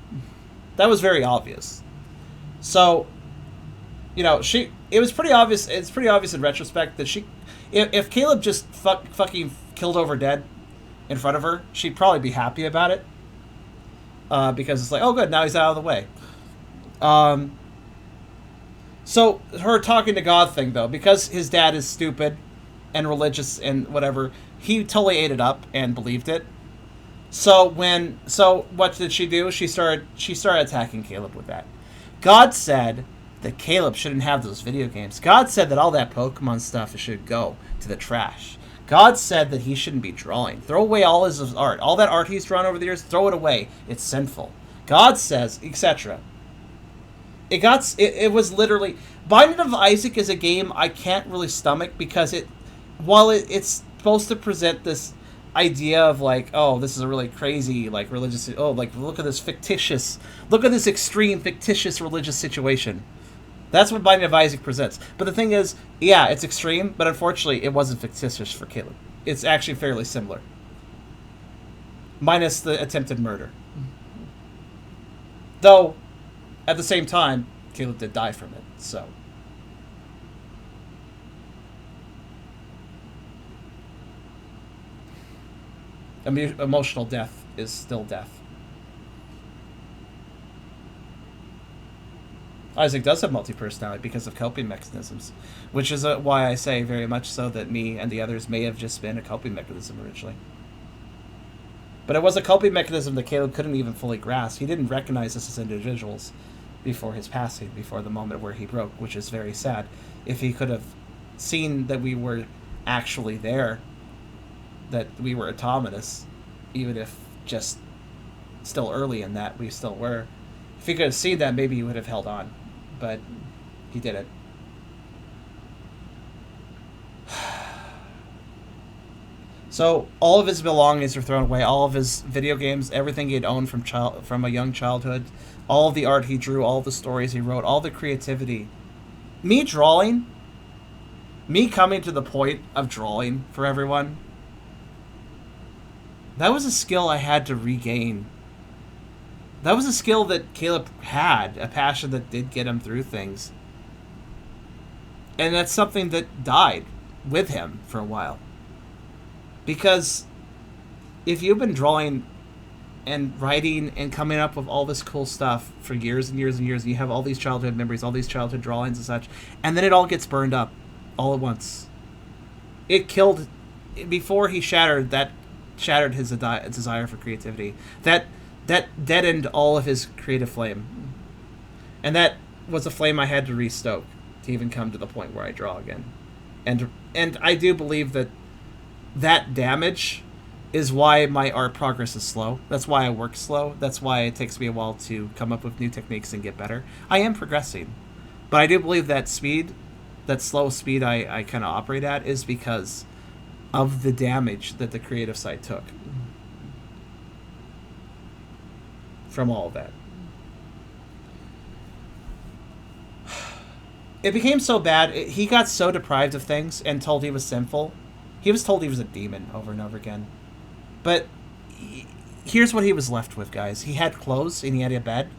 That was very obvious. So, it was pretty obvious. It's pretty obvious in retrospect that if Caleb just fucking killed over dead in front of her, she'd probably be happy about it. Because it's like, oh good, now he's out of the way. So her talking to God thing though, because his dad is stupid and religious and whatever, he totally ate it up and believed it. So what did she do? She started attacking Caleb with that. God said that Caleb shouldn't have those video games. God said that all that Pokemon stuff should go to the trash. God said that he shouldn't be drawing. Throw away all his art. All that art he's drawn over the years, throw it away. It's sinful. God says, etc. It was literally... Binding of Isaac is a game I can't really stomach because while it's supposed to present this idea of like, oh, this is a really crazy, like, religious... Oh, like, look at this extreme, fictitious religious situation. That's what Binding of Isaac presents. But the thing is, yeah, it's extreme, but unfortunately, it wasn't fictitious for Caleb. It's actually fairly similar. Minus the attempted murder. Though, at the same time, Caleb did die from it, so... Emotional death is still death. Isaac does have multi-personality because of coping mechanisms, which is why I say very much so that me and the others may have just been a coping mechanism originally. But it was a coping mechanism that Caleb couldn't even fully grasp. He didn't recognize us as individuals before his passing, before the moment where he broke, which is very sad. If he could have seen that we were actually there, that we were autonomous, even if just still early in that we still were. If he could have seen that, maybe he would have held on. But he didn't. So all of his belongings were thrown away. All of his video games, everything he had owned from a young childhood, all of the art he drew, all the stories he wrote, all the creativity. Me drawing, me coming to the point of drawing for everyone, that was a skill I had to regain. That was a skill that Caleb had, a passion that did get him through things. And that's something that died with him for a while. Because if you've been drawing and writing and coming up with all this cool stuff for years and years and years, and you have all these childhood memories, all these childhood drawings and such, and then it all gets burned up all at once. It killed, before he shattered, that shattered his desire for creativity. That deadened all of his creative flame. And that was a flame I had to restoke to even come to the point where I draw again. And I do believe that damage is why my art progress is slow. That's why I work slow. That's why it takes me a while to come up with new techniques and get better. I am progressing. But I do believe that speed, that slow speed I kind of operate at, is because of the damage that the creative side took from all of that. It became so bad. He got so deprived of things and told he was sinful. He was told he was a demon over and over again. But here's what he was left with, guys. He had clothes, and he had a bed,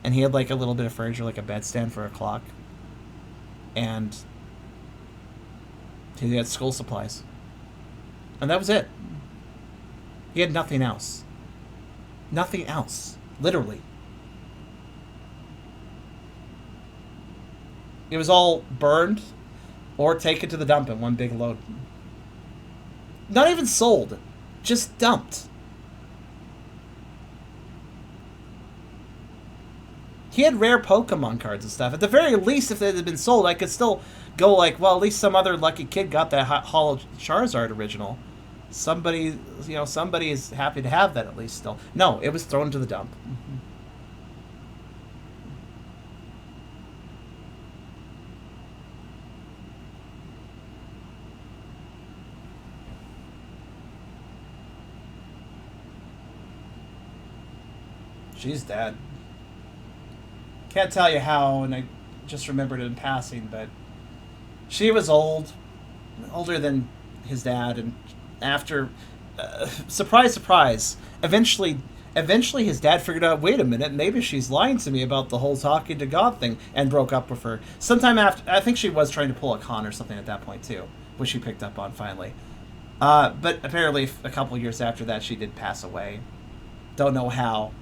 and he had like a little bit of furniture, like a bedstand for a clock, and he had school supplies. And that was it. He had nothing else. Nothing else. Literally. It was all burned or taken to the dump in one big load. Not even sold. Just dumped. He had rare Pokemon cards and stuff. At the very least, if they had been sold, I could still go like, well, at least some other lucky kid got that Hollow Charizard original. Somebody, somebody is happy to have that at least still. No, it was thrown to the dump. She's dead. Can't tell you how, and I just remembered it in passing, but she was older than his dad, and after, surprise, surprise, eventually his dad figured out, wait a minute, maybe she's lying to me about the whole talking to God thing, and broke up with her. Sometime after, I think she was trying to pull a con or something at that point too, which she picked up on finally. But apparently a couple years after that, she did pass away. Don't know how.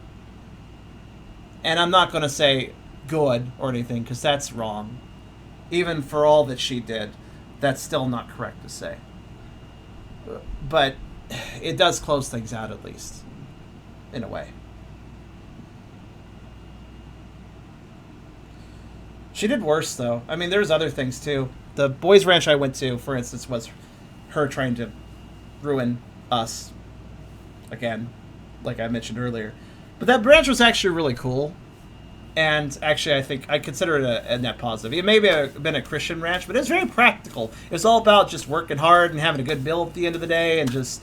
And I'm not going to say good or anything, because that's wrong. Even for all that she did, that's still not correct to say. But it does close things out, at least. In a way. She did worse, though. I mean, there's other things, too. The boys' ranch I went to, for instance, was her trying to ruin us. Again, like I mentioned earlier. But that branch was actually really cool. And actually, I think I consider it a net positive. It may have been a Christian ranch, but it was very practical. It was all about just working hard and having a good meal at the end of the day, and just,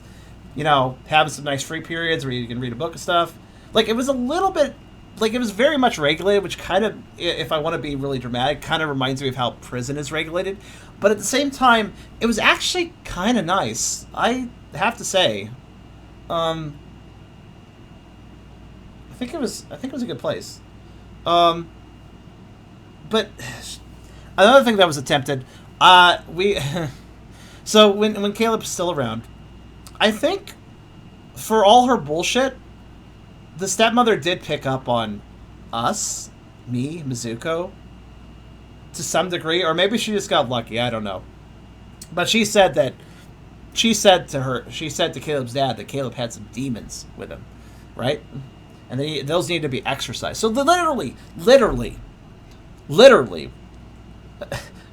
having some nice free periods where you can read a book and stuff. Like, it was a little bit, like, it was very much regulated, which kind of, if I want to be really dramatic, kind of reminds me of how prison is regulated. But at the same time, it was actually kind of nice. I have to say. I think it was a good place. But another thing that was attempted, so when Caleb was still around, I think for all her bullshit, the stepmother did pick up on us, me, Mizuko, to some degree, or maybe she just got lucky, I don't know. But she said to Caleb's dad that Caleb had some demons with him, right? And those need to be exorcised. So literally,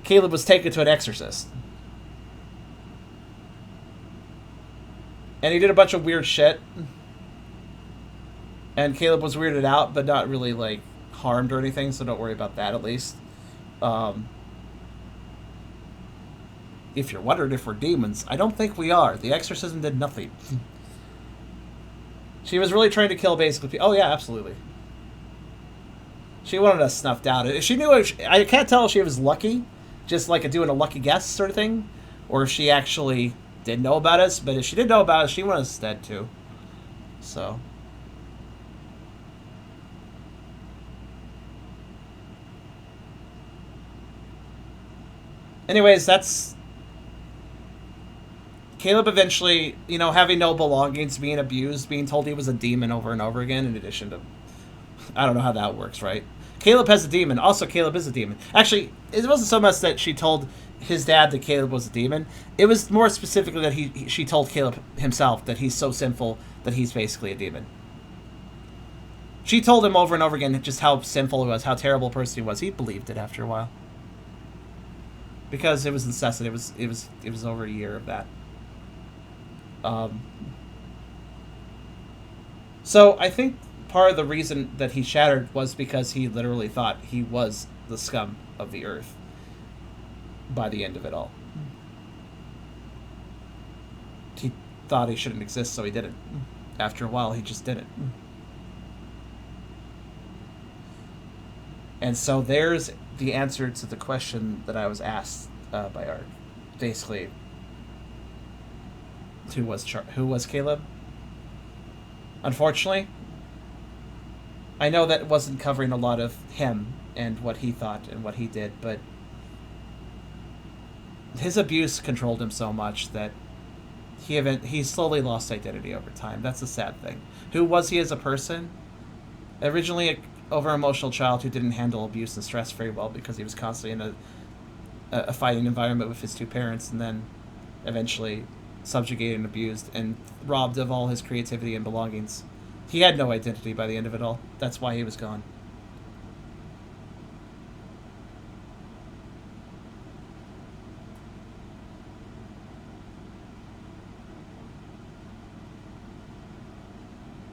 Caleb was taken to an exorcist. And he did a bunch of weird shit. And Caleb was weirded out, but not really, like, harmed or anything, so don't worry about that, at least. If you're wondering if we're demons, I don't think we are. The exorcism did nothing. She was really trying to kill basically. Oh yeah, absolutely. She wanted us snuffed out. She knew. I can't tell if she was lucky, just like doing a lucky guess sort of thing, or if she actually did know about us. But if she did know about us, she wanted us dead too. So. Anyways, that's... Caleb eventually, you know, having no belongings, being abused, being told he was a demon over and over again, in addition to... I don't know how that works, right? Caleb has a demon. Also, Caleb is a demon. Actually, it wasn't so much that she told his dad that Caleb was a demon. It was more specifically that she told Caleb himself that he's so sinful that he's basically a demon. She told him over and over again just how sinful he was, how terrible a person he was. He believed it after a while. Because it was incessant. It was over a year of that. So I think part of the reason that he shattered was because he literally thought he was the scum of the earth by the end of it all. He thought he shouldn't exist, so he didn't. After a while, he just didn't. And so there's the answer to the question that I was asked by Art. Basically, who was Caleb? Unfortunately, I know that wasn't covering a lot of him and what he thought and what he did, but his abuse controlled him so much that he slowly lost identity over time. That's a sad thing. Who was he as a person? Originally a over-emotional child who didn't handle abuse and stress very well because he was constantly in a fighting environment with his two parents, and then eventually subjugated and abused and robbed of all his creativity and belongings. He had no identity by the end of it all. That's why he was gone.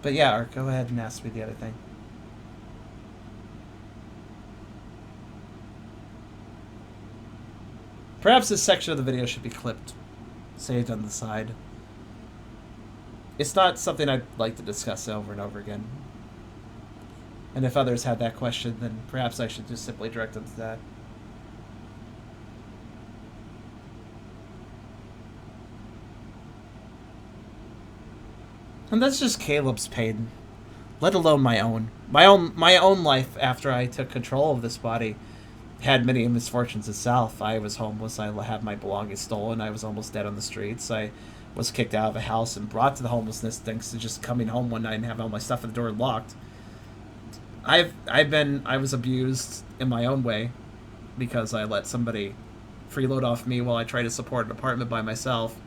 But yeah, Art, go ahead and ask me the other thing. Perhaps this section of the video should be clipped, saved on the side. It's not something I'd like to discuss over and over again. And if others had that question, then perhaps I should just simply direct them to that. And that's just Caleb's pain, let alone my own. My own life after I took control of this body had many misfortunes itself. I was homeless. I had my belongings stolen. I was almost dead on the streets. I was kicked out of a house and brought to the homelessness thanks to just coming home one night and having all my stuff at the door locked. I was abused in my own way because I let somebody freeload off me while I tried to support an apartment by myself.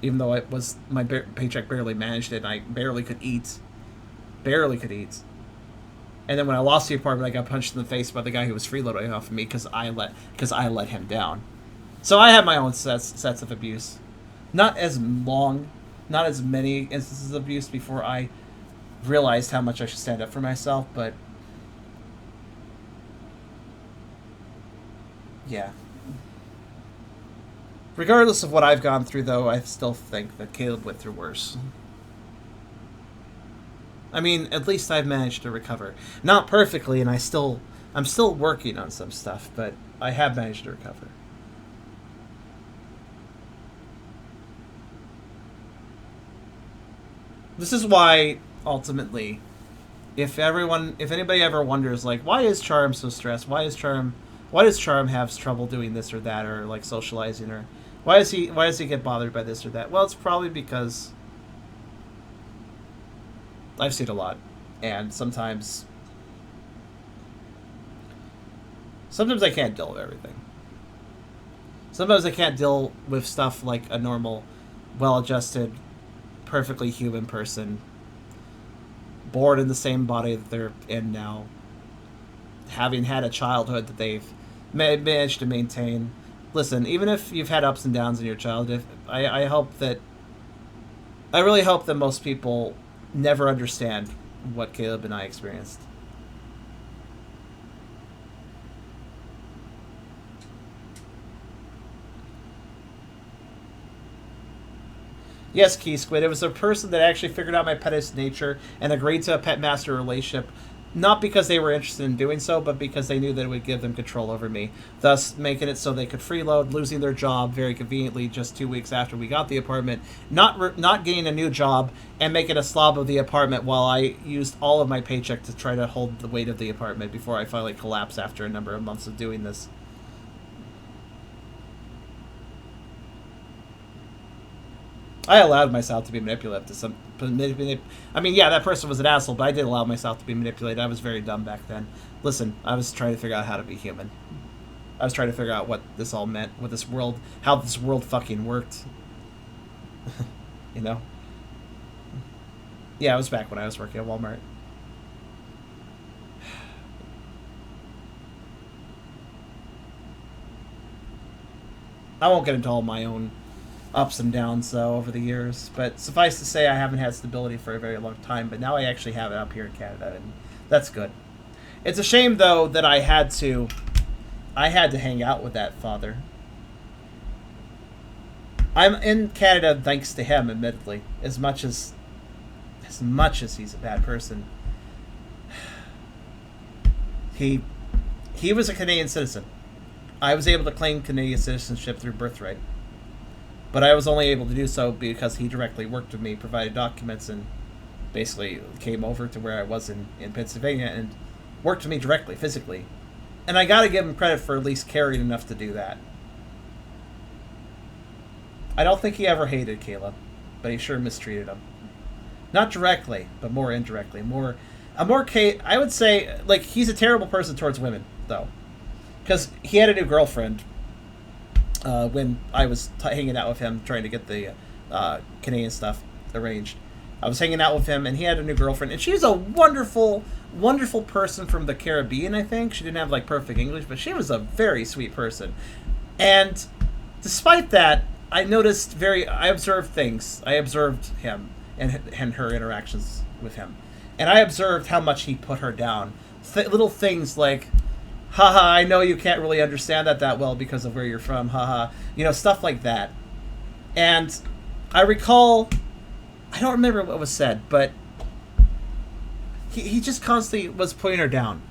Even though it was my paycheck barely managed it, and I barely could eat. Barely could eat. And then when I lost the apartment, I got punched in the face by the guy who was freeloading off of me because I let him down. So I had my own sets of abuse. Not as many instances of abuse before I realized how much I should stand up for myself, but yeah. Regardless of what I've gone through, though, I still think that Caleb went through worse. I mean, at least I've managed to recover. Not perfectly, and I'm still working on some stuff, but I have managed to recover. This is why, ultimately, if anybody ever wonders, like, why is Charm so stressed? Why does Charm have trouble doing this or that, or like socializing, or why does he get bothered by this or that? Well, it's probably because I've seen a lot, and sometimes I can't deal with everything. Sometimes I can't deal with stuff like a normal, well-adjusted, perfectly human person, born in the same body that they're in now, having had a childhood that they've managed to maintain. Listen, even if you've had ups and downs in your childhood, I really hope that most people never understand what Caleb and I experienced. Yes, Key Squid, it was a person that actually figured out my pet's nature and agreed to a pet master relationship, not because they were interested in doing so, but because they knew that it would give them control over me, thus making it so they could freeload, losing their job very conveniently just 2 weeks after we got the apartment, not getting a new job, and making a slob of the apartment while I used all of my paycheck to try to hold the weight of the apartment before I finally collapsed after a number of months of doing this. I allowed myself to be manipulated to some. I mean, yeah, that person was an asshole, but I did allow myself to be manipulated. I was very dumb back then. Listen, I was trying to figure out how to be human. I was trying to figure out what this all meant, what this world, how this world fucking worked. You know? Yeah, it was back when I was working at Walmart. I won't get into all my own ups and downs, though, over the years. But suffice to say, I haven't had stability for a very long time. But now I actually have it up here in Canada, and that's good. It's a shame, though, that I had to hang out with that father. I'm in Canada thanks to him, admittedly. As much as he's a bad person. He was a Canadian citizen. I was able to claim Canadian citizenship through birthright. But I was only able to do so because he directly worked with me, provided documents, and basically came over to where I was in Pennsylvania and worked with me directly, physically. And I gotta give him credit for at least caring enough to do that. I don't think he ever hated Caleb, but he sure mistreated him. Not directly, but more indirectly. I would say, like, he's a terrible person towards women, though. Because he had a new girlfriend when I was hanging out with him, trying to get the Canadian stuff arranged. I was hanging out with him, and he had a new girlfriend. And she's a wonderful, wonderful person from the Caribbean, I think. She didn't have, like, perfect English, but she was a very sweet person. And despite that, I observed things. I observed him and her interactions with him. And I observed how much he put her down. Little things like, haha, I know you can't really understand that well because of where you're from, haha. You know, stuff like that. And I recall, I don't remember what was said, but he just constantly was putting her down.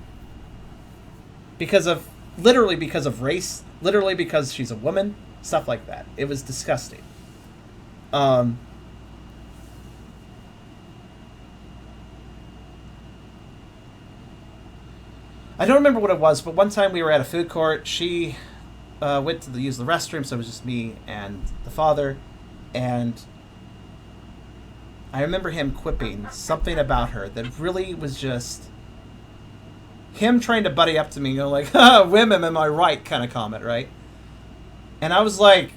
Literally because of race, literally because she's a woman, stuff like that. It was disgusting. I don't remember what it was, but one time we were at a food court. She went to use the restroom, so it was just me and the father. And I remember him quipping something about her that really was just him trying to buddy up to me, you know, like, women, am I right, kind of comment, right? And I was like,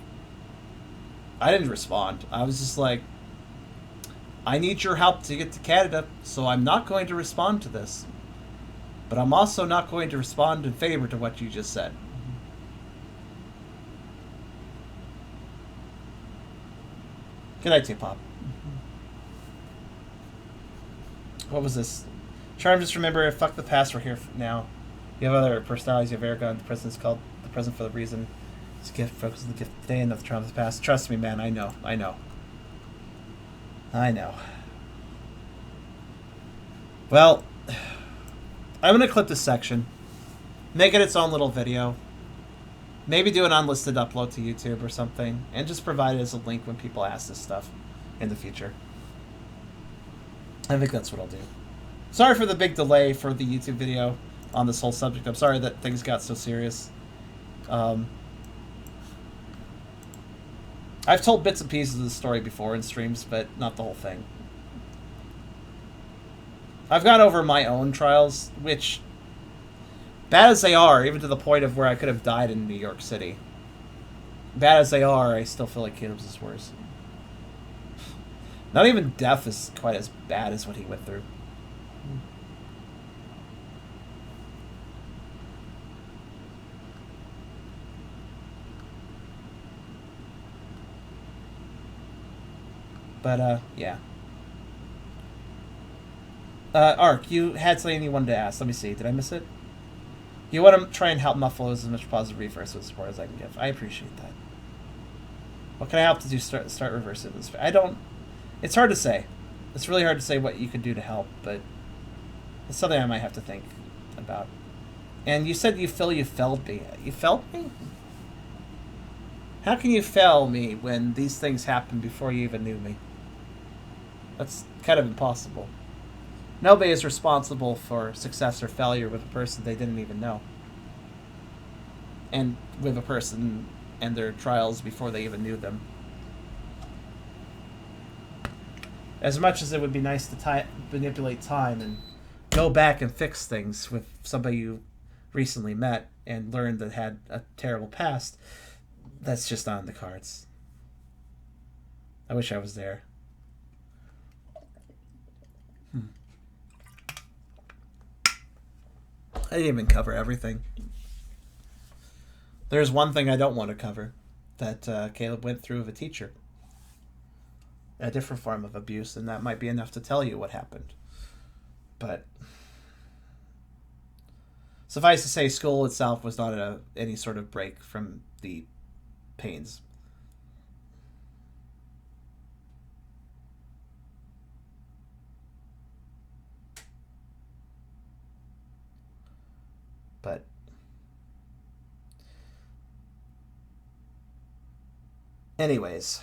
I didn't respond. I was just like, I need your help to get to Canada, so I'm not going to respond to this. But I'm also not going to respond in favor to what you just said. Good night to you, Pop. What was this? Charm, just remember, fuck the past, we're here now. You have other personalities, you have Eragon, the present is called the present for the reason. It's a gift, focus on the gift today and not the charm of the past. Trust me, man, I know. Well, I'm going to clip this section, make it its own little video, maybe do an unlisted upload to YouTube or something, and just provide it as a link when people ask this stuff in the future. I think that's what I'll do. Sorry for the big delay for the YouTube video on this whole subject. I'm sorry that things got so serious. I've told bits and pieces of the story before in streams, but not the whole thing. I've gone over my own trials, which, bad as they are, even to the point of where I could have died in New York City. Bad as they are, I still feel like Caleb's is worse. Not even death is quite as bad as what he went through. But, yeah. Ark, you had something you wanted to ask. Let me see. Did I miss it? You want to try and help muffle as much positive reinforcement support as I can give. I appreciate that. What can I help to do? Start reversing this. I don't... It's hard to say. It's really hard to say what you could do to help, but it's something I might have to think about. And you said you felt me. You felt me? How can you fail me when these things happened before you even knew me? That's kind of impossible. Nobody is responsible for success or failure with a person they didn't even know. And with a person and their trials before they even knew them. As much as it would be nice to manipulate time and go back and fix things with somebody you recently met and learned that had a terrible past, that's just not in the cards. I wish I was there. I didn't even cover everything. There's one thing I don't want to cover that Caleb went through with a teacher. A different form of abuse, and that might be enough to tell you what happened. But suffice to say, school itself was not any sort of break from the pains. But anyways,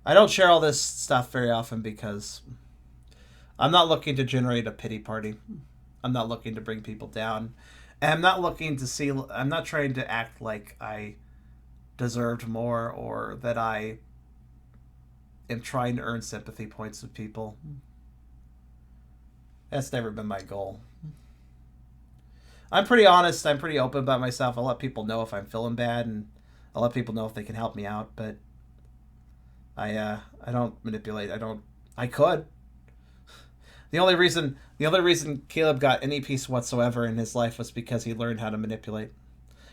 I don't share all this stuff very often because I'm not looking to generate a pity party. I'm not looking to bring people down. And I'm not looking to see, I'm not trying to act like I deserved more or that I am trying to earn sympathy points with people. That's never been my goal. I'm pretty honest. I'm pretty open about myself. I'll let people know if I'm feeling bad, and I'll let people know if they can help me out. But I don't manipulate. I could. The only reason Caleb got any peace whatsoever in his life was because he learned how to manipulate.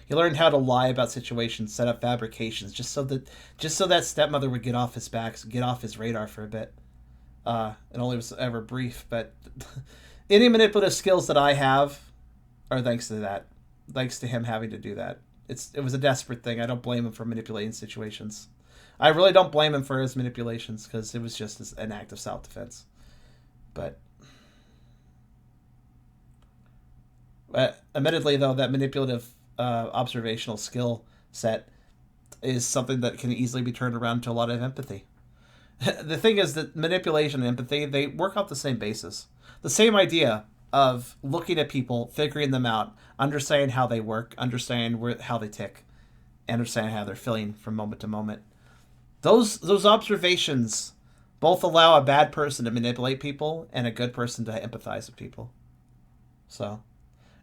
He learned how to lie about situations, set up fabrications, just so that stepmother would get off his back, get off his radar for a bit. It only was ever brief, but any manipulative skills that I have are thanks to that. Thanks to him having to do that. It was a desperate thing. I don't blame him for manipulating situations. I really don't blame him for his manipulations because it was just an act of self-defense. But admittedly, though, that manipulative observational skill set is something that can easily be turned around to a lot of empathy. The thing is that manipulation and empathy, they work off the same basis. The same idea of looking at people, figuring them out, understanding how they work, understanding how they tick, understanding how they're feeling from moment to moment. Those observations both allow a bad person to manipulate people and a good person to empathize with people. So,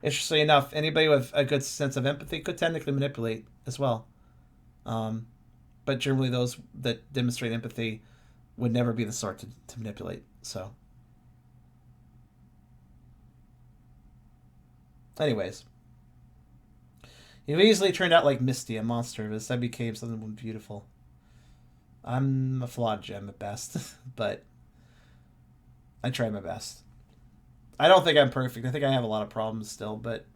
interestingly enough, anybody with a good sense of empathy could technically manipulate as well. But generally those that demonstrate empathy would never be the sort to manipulate. So, anyways, you've easily turned out like Misty, a monster, but instead became something beautiful. I'm a flawed gem at best, but I try my best. I don't think I'm perfect. I think I have a lot of problems still, but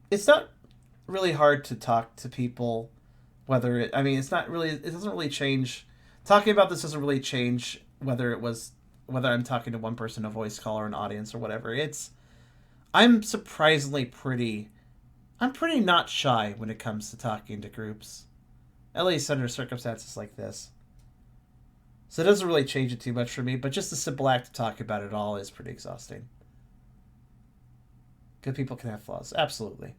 it's not really hard to talk to people, it doesn't really change. Talking about this doesn't really change whether I'm talking to one person, a voice call, or an audience, or whatever. I'm pretty not shy when it comes to talking to groups, at least under circumstances like this. So it doesn't really change it too much for me, but just the simple act of talking about it all is pretty exhausting. Good people can have flaws, absolutely.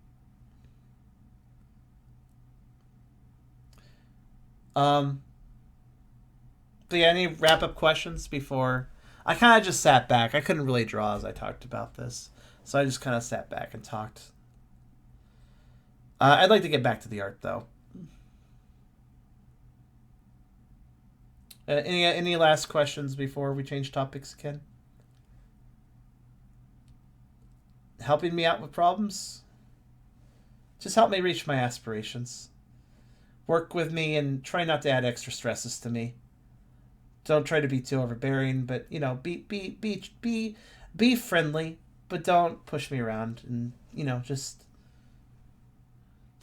But yeah, any wrap-up questions before? I kind of just sat back. I couldn't really draw as I talked about this, so I just kind of sat back and talked. I'd like to get back to the art, though. Any last questions before we change topics again? Helping me out with problems? Just help me reach my aspirations. Work with me and try not to add extra stresses to me. Don't try to be too overbearing, but be friendly, but don't push me around, and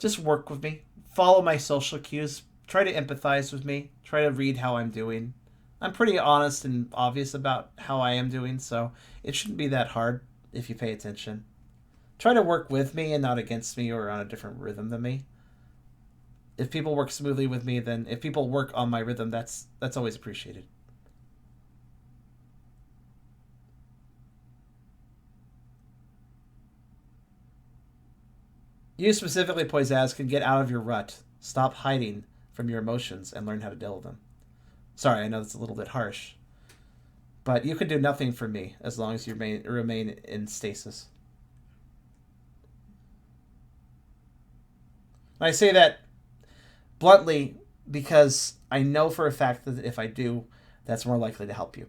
just work with me. Follow my social cues. Try to empathize with me. Try to read how I'm doing. I'm pretty honest and obvious about how I am doing, so it shouldn't be that hard if you pay attention. Try to work with me and not against me or on a different rhythm than me. If people work smoothly with me, then if people work on my rhythm, that's always appreciated. You specifically, Poizaz, can get out of your rut. Stop hiding from your emotions and learn how to deal with them. Sorry, I know that's a little bit harsh. But you can do nothing for me as long as you remain in stasis. I say that bluntly because I know for a fact that if I do, that's more likely to help you.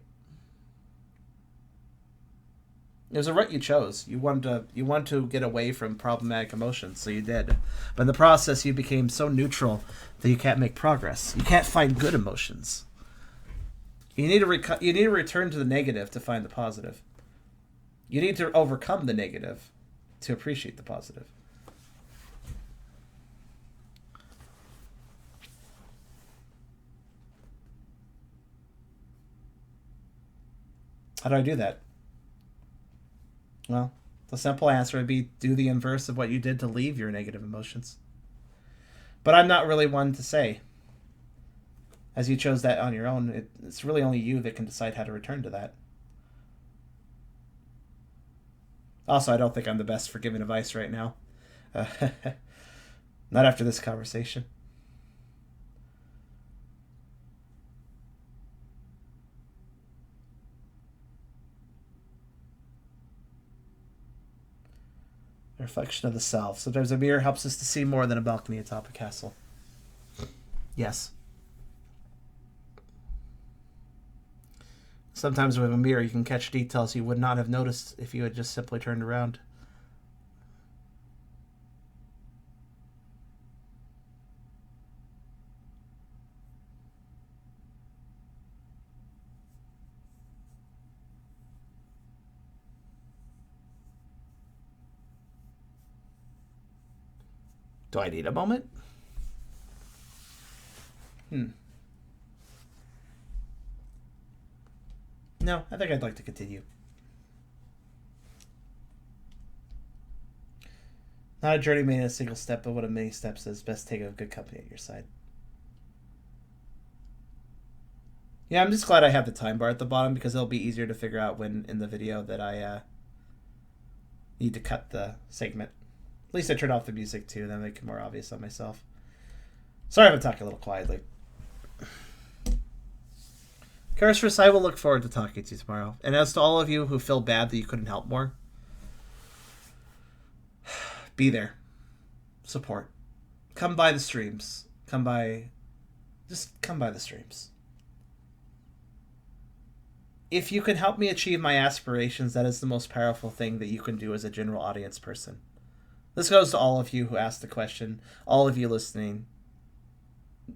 It was a route you chose. You wanted to get away from problematic emotions, so you did. But in the process, you became so neutral that you can't make progress. You can't find good emotions. You need to return to the negative to find the positive. You need to overcome the negative to appreciate the positive. How do I do that? Well, the simple answer would be do the inverse of what you did to leave your negative emotions. But I'm not really one to say. As you chose that on your own, it's really only you that can decide how to return to that. Also, I don't think I'm the best for giving advice right now. Not after this conversation. A reflection of the self. Sometimes a mirror helps us to see more than a balcony atop a castle. Yes. Sometimes with a mirror you can catch details you would not have noticed if you had just simply turned around. Do I need a moment? No, I think I'd like to continue. Not a journey made in a single step, but one of many steps that's best taken with good company at your side. Yeah, I'm just glad I have the time bar at the bottom because it'll be easier to figure out when in the video that I need to cut the segment. At least I turned off the music too, then make it more obvious on myself. Sorry if I'm talking a little quietly. Karisfris, I will look forward to talking to you tomorrow. And as to all of you who feel bad that you couldn't help more, be there. Support. Come by the streams. Just come by the streams. If you can help me achieve my aspirations, that is the most powerful thing that you can do as a general audience person. This goes to all of you who asked the question, all of you listening,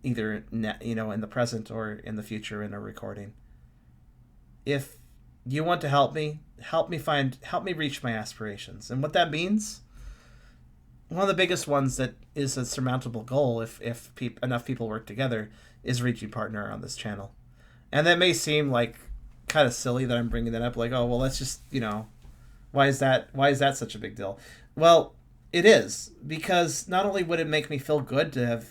either in the present or in the future in a recording. If you want to help me reach my aspirations. And what that means, one of the biggest ones that is a surmountable goal if enough people work together is reaching partner on this channel. And that may seem like kind of silly that I'm bringing that up, like, oh, well, let's just, why is that such a big deal? Well, it is, because not only would it make me feel good to have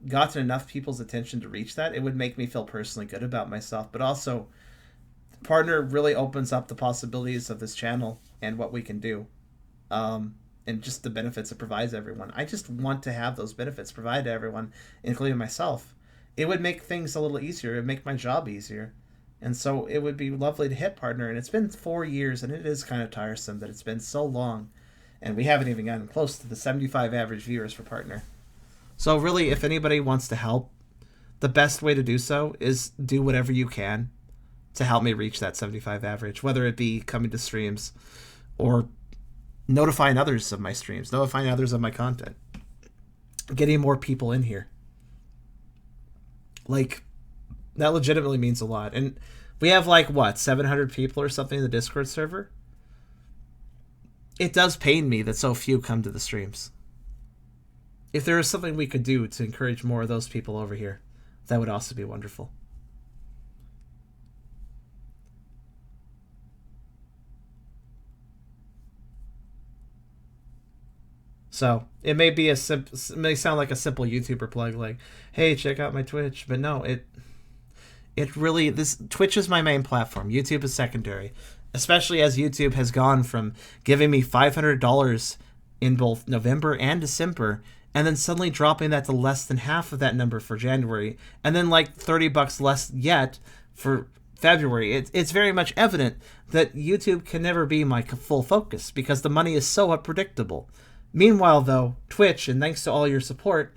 gotten enough people's attention to reach that, it would make me feel personally good about myself, but also partner really opens up the possibilities of this channel and what we can do, and just the benefits it provides everyone. I just want to have those benefits provided to everyone, including myself. It would make things a little easier. It would make my job easier. And so it would be lovely to hit partner. And it's been 4 years, and it is kind of tiresome that it's been so long. And we haven't even gotten close to the 75 average viewers for partner. So really, if anybody wants to help, the best way to do so is do whatever you can to help me reach that 75 average, whether it be coming to streams or notifying others of my streams, notifying others of my content, getting more people in here. Like, that legitimately means a lot. And we have 700 people or something in the Discord server? It does pain me that so few come to the streams. If there is something we could do to encourage more of those people over here, that would also be wonderful. So it may be it may sound like a simple YouTuber plug, like, hey, check out my Twitch, but no, Twitch is my main platform. YouTube is secondary, especially as YouTube has gone from giving me $500 in both November and December, and then suddenly dropping that to less than half of that number for January, and then like $30 less yet for February. It's very much evident that YouTube can never be my full focus because the money is so unpredictable. Meanwhile, though, Twitch, and thanks to all your support,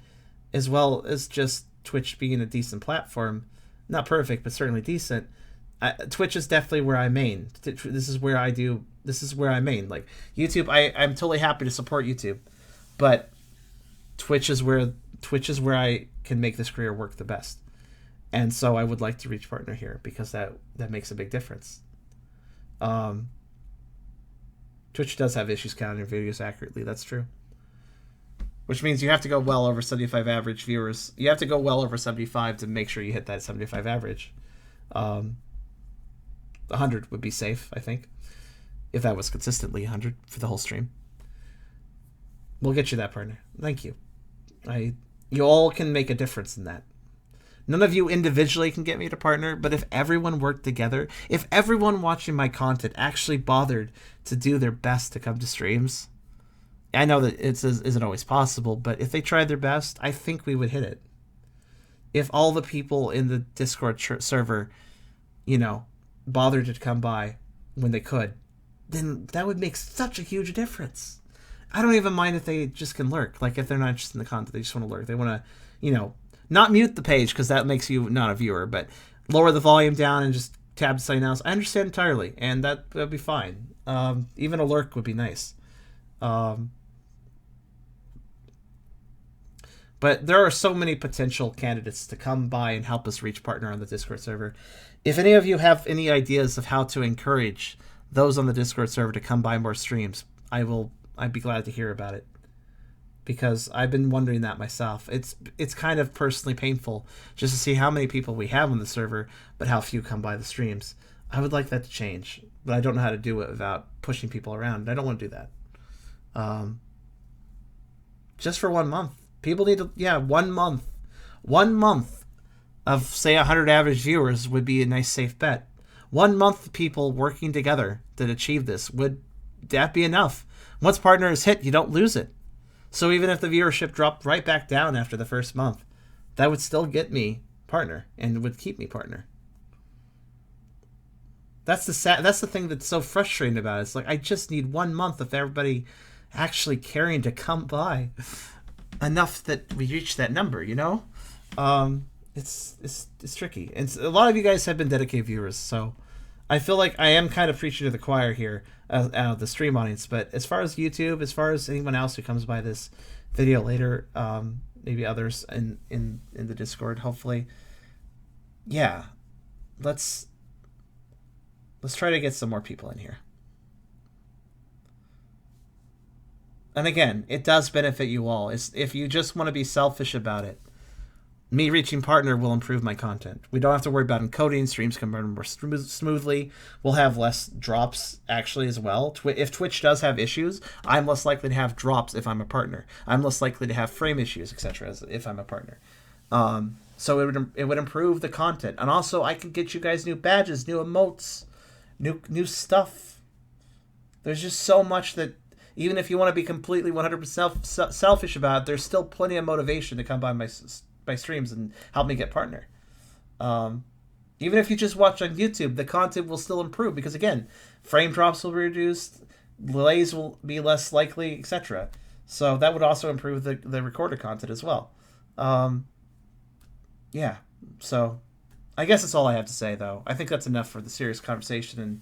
as well as just Twitch being a decent platform, not perfect, but certainly decent, Twitch is definitely where I main. This is where I main. Like, YouTube, I'm totally happy to support YouTube, but Twitch is where I can make this career work the best. And so I would like to reach partner here because that makes a big difference. Twitch does have issues counting videos accurately. That's true. Which means you have to go well over 75 average viewers. You have to go well over 75 to make sure you hit that 75 average. 100 would be safe, I think. If that was consistently 100 for the whole stream. We'll get you that, partner. Thank you. You all can make a difference in that. None of you individually can get me to partner, but if everyone worked together, if everyone watching my content actually bothered to do their best to come to streams, I know that it isn't always possible, but if they tried their best, I think we would hit it. If all the people in the Discord server, bothered to come by when they could, then that would make such a huge difference. I don't even mind if they just can lurk. Like, if they're not interested in the content, they just want to lurk. They want to, not mute the page because that makes you not a viewer, but lower the volume down and just tab to something else. I understand entirely, and that'd be fine. Even a lurk would be nice. But there are so many potential candidates to come by and help us reach partner on the Discord server. If any of you have any ideas of how to encourage those on the Discord server to come by more streams, I'd be glad to hear about it. Because I've been wondering that myself. It's kind of personally painful just to see how many people we have on the server, but how few come by the streams. I would like that to change, but I don't know how to do it without pushing people around. I don't want to do that. Just for 1 month. People need to, 1 month. 1 month of, say, 100 average viewers would be a nice safe bet. 1 month of people working together to achieve this, would that be enough? Once partner is hit, you don't lose it. So even if the viewership dropped right back down after the first month, that would still get me partner and would keep me partner. That's the thing that's so frustrating about it. It's like, I just need 1 month of everybody actually caring to come by enough that we reach that number, It's tricky. And a lot of you guys have been dedicated viewers, so I feel like I am kind of preaching to the choir here out of the stream audience. But as far as YouTube, as far as anyone else who comes by this video later, maybe others in the Discord, hopefully, let's try to get some more people in here. And again, it does benefit you all. If you just want to be selfish about it, me reaching partner will improve my content. We don't have to worry about encoding. Streams can run more smoothly. We'll have less drops, actually, as well. If Twitch does have issues, I'm less likely to have drops if I'm a partner. I'm less likely to have frame issues, etc., if I'm a partner. So it would improve the content. And also, I can get you guys new badges, new emotes, new stuff. There's just so much that, even if you want to be completely 100% selfish about it, there's still plenty of motivation to come by my streams and help me get partner. Even if you just watch on YouTube, the content will still improve because, again, frame drops will be reduced, delays will be less likely, etc. So that would also improve the recorded content as well. So I guess that's all I have to say, though. I think that's enough for the serious conversation and,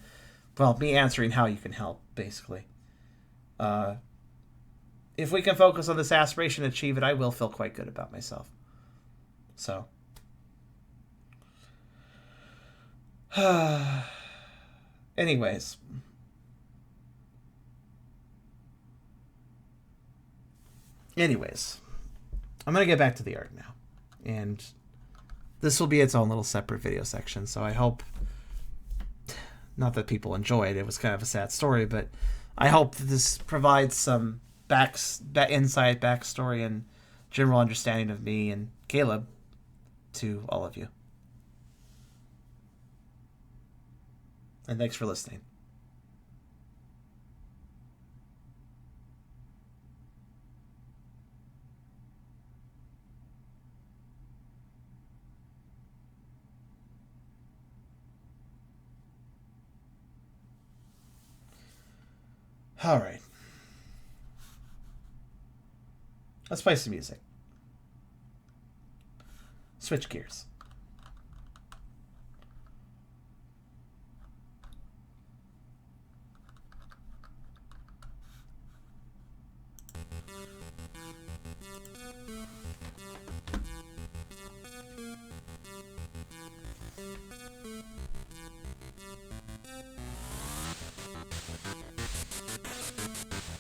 well, me answering how you can help, basically. If we can focus on this aspiration and achieve it, I will feel quite good about myself. So, anyways, I'm going to get back to the art now. And this will be its own little separate video section. So I hope, not that people enjoy it, it was kind of a sad story, but I hope that this provides some insight, backstory, and general understanding of me and Caleb to all of you. And thanks for listening. All right. Let's play some music. Switch gears.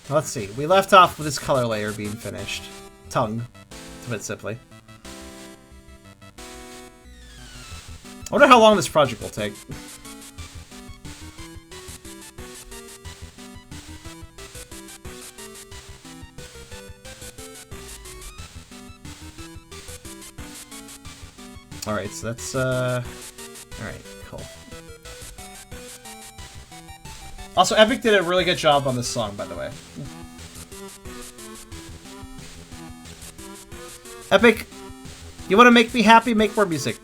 Let's see. We left off with this color layer being finished. Tongue, to put it simply. I wonder how long this project will take. Alright, so that's, alright, cool. Also, Epic did a really good job on this song, by the way. Epic, you want to make me happy? Make more music.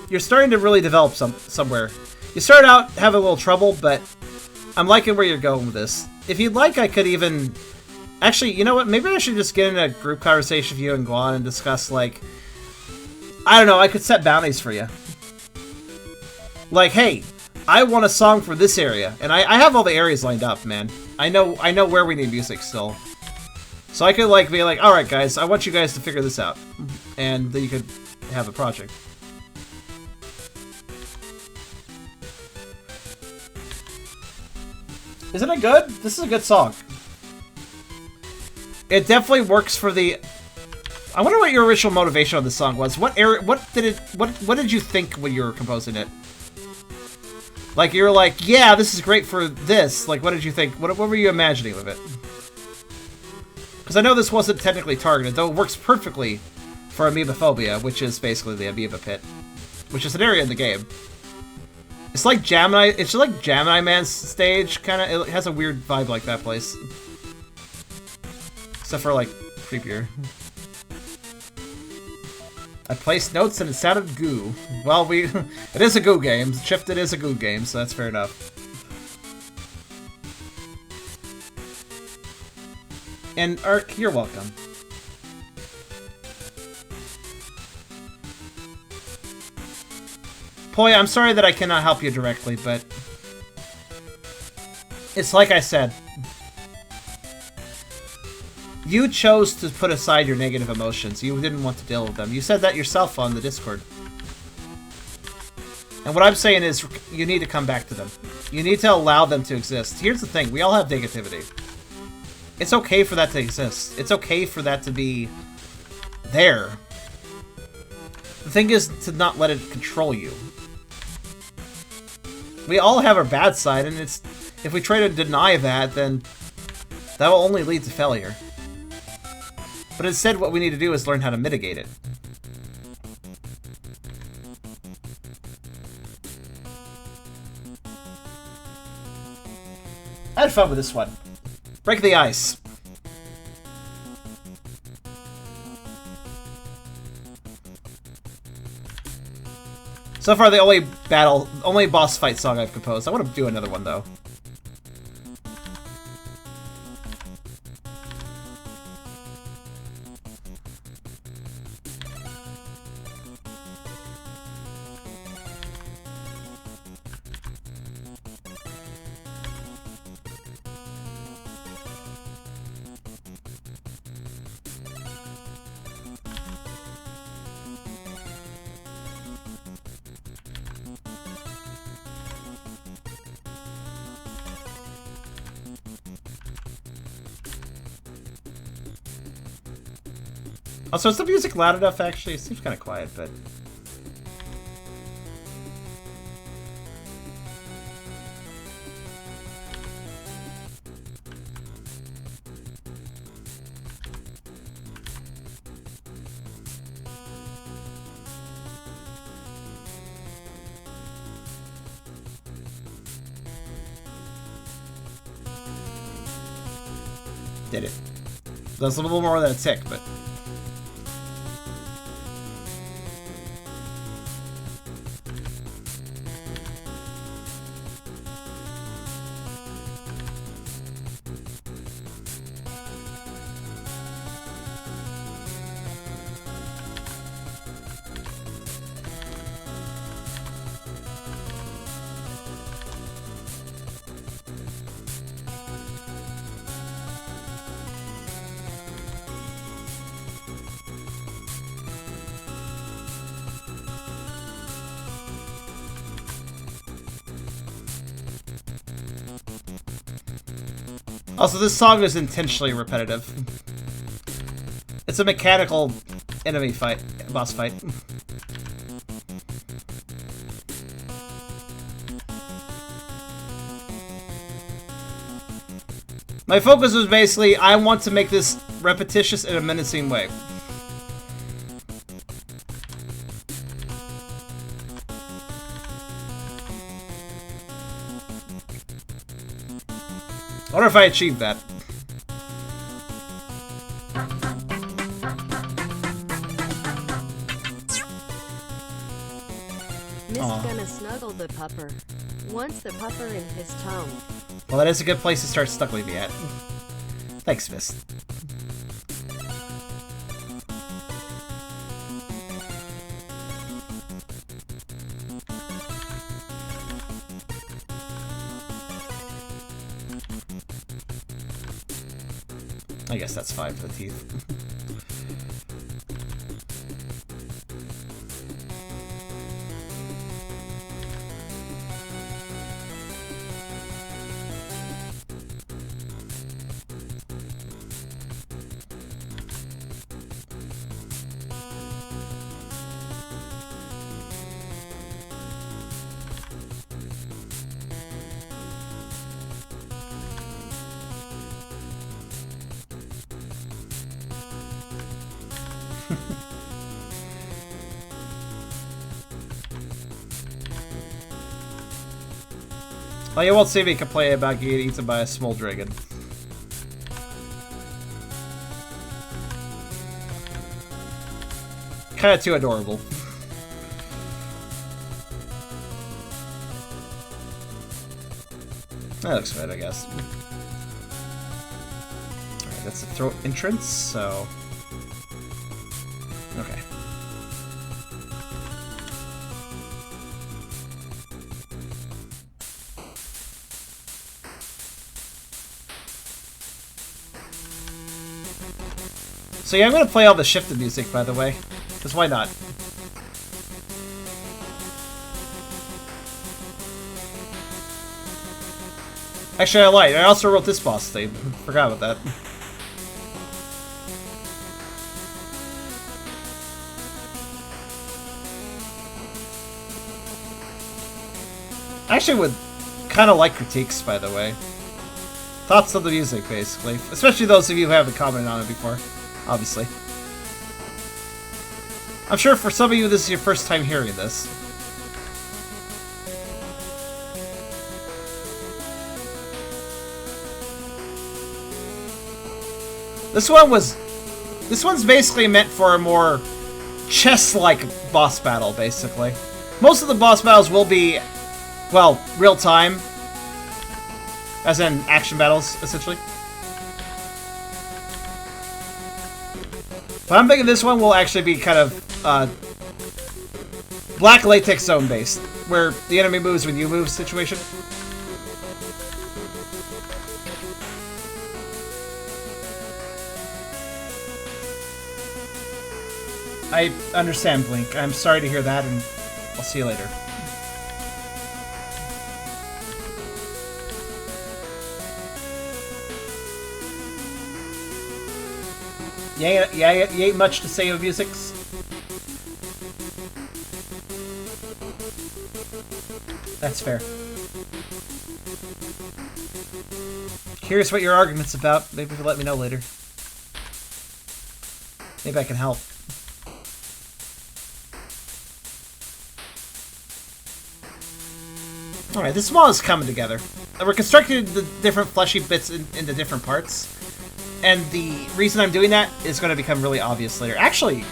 You're starting to really develop somewhere. You started out having a little trouble, but I'm liking where you're going with this. If you'd like, I could even... Actually, you know what? Maybe I should just get in a group conversation with you and go on and discuss, like... I don't know, I could set bounties for you. Like, hey... I want a song for this area, and I have all the areas lined up, man. I know where we need music still. So I could like be like, all right, guys, I want you guys to figure this out, and then you could have a project. Isn't it good? This is a good song. It definitely works for the. I wonder what your original motivation on this song was. What did you think when you were composing it? Like, you're like, yeah, this is great for this. Like, what did you think? What were you imagining with it? Because I know this wasn't technically targeted, though it works perfectly for amoebophobia, which is basically the amoeba pit. Which is an area in the game. It's like Gemini, it's like Gemini Man's stage, kind of. It has a weird vibe like that place. Except for, like, creepier. I placed notes and it sounded goo. Well, it is a goo game. Shifted is a goo game, so that's fair enough. And Ark, you're welcome. Poi, I'm sorry that I cannot help you directly, but it's like I said. You chose to put aside your negative emotions. You didn't want to deal with them. You said that yourself on the Discord. And what I'm saying is, you need to come back to them. You need to allow them to exist. Here's the thing. We all have negativity. It's okay for that to exist. It's okay for that to be there. The thing is to not let it control you. We all have our bad side, and it's if we try to deny that, then that will only lead to failure. But instead, what we need to do is learn how to mitigate it. I had fun with this one. Break the ice. So far, the only boss fight song I've composed. I want to do another one, though. Also, is the music loud enough, actually? It seems kind of quiet, but... Did it. That's a little more than a tick, but... Also, this song is intentionally repetitive. It's a mechanical enemy fight, boss fight. My focus was basically, I want to make this repetitious in a menacing way. I wonder if I achieved that. Mist gonna snuggle the pupper. Wants the pupper in his tongue. Well, that is a good place to start stuckling me at. Thanks, Mist. I guess that's fine for the teeth. Well, you won't see me complain about getting eaten by a small dragon. Kinda too adorable. That looks good, I guess. Alright, that's the throat entrance, so... Okay. So yeah, I'm gonna play all the shifted music, by the way. Because why not? Actually, I lied. I also wrote this boss theme. Forgot about that. I actually would kind of like critiques, by the way. Thoughts on the music, basically. Especially those of you who haven't commented on it before, obviously. I'm sure for some of you this is your first time hearing this. This one's basically meant for a more chess-like boss battle, basically. Most of the boss battles will be, well, real-time. As in action battles, essentially. But I'm thinking this one will actually be kind of, black latex zone based, where the enemy moves when you move situation. I understand, Blink. I'm sorry to hear that, and I'll see you later. Yeah, you ain't much to say of musics. That's fair. Curious what your argument's about. Maybe you can let me know later. Maybe I can help. Alright, this wall is coming together. We're constructing the different fleshy bits into different parts. And the reason I'm doing that is going to become really obvious later. Actually, now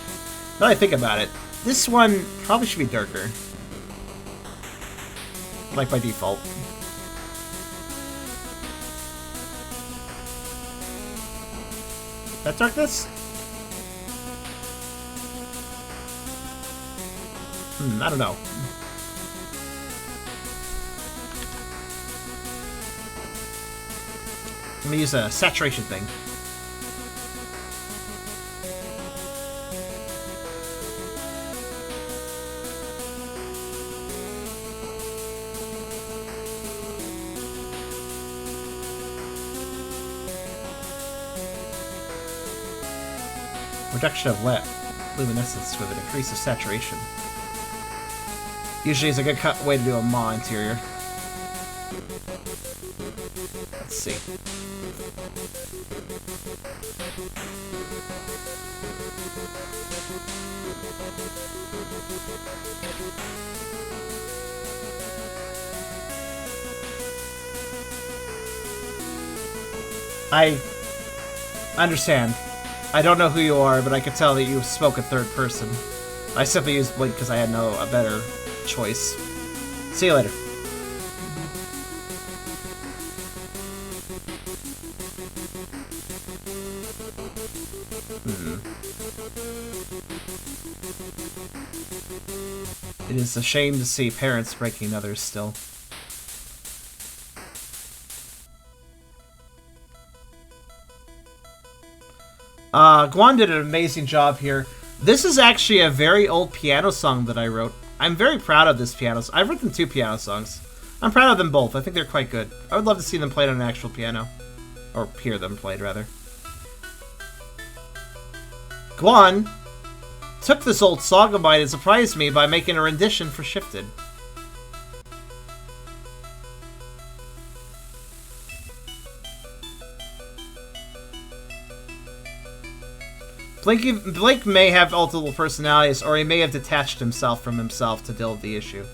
that I think about it, this one probably should be darker. Like by default. That darkness? I don't know. Let me use a saturation thing. Reduction of luminescence with an increase of saturation. Usually is a good way to do a Maw interior. Let's see. I understand. I don't know who you are, but I could tell that you spoke a third person. I simply used Blink because I had a better choice. See you later. It is a shame to see parents breaking others still. Guan did an amazing job here. This is actually a very old piano song that I wrote. I'm very proud of this piano. I've written 2 piano songs. I'm proud of them both. I think they're quite good. I would love to see them played on an actual piano. Or hear them played, rather. Guan took this old song of mine and surprised me by making a rendition for Shifted. Blake may have multiple personalities, or he may have detached himself from himself to deal with the issue.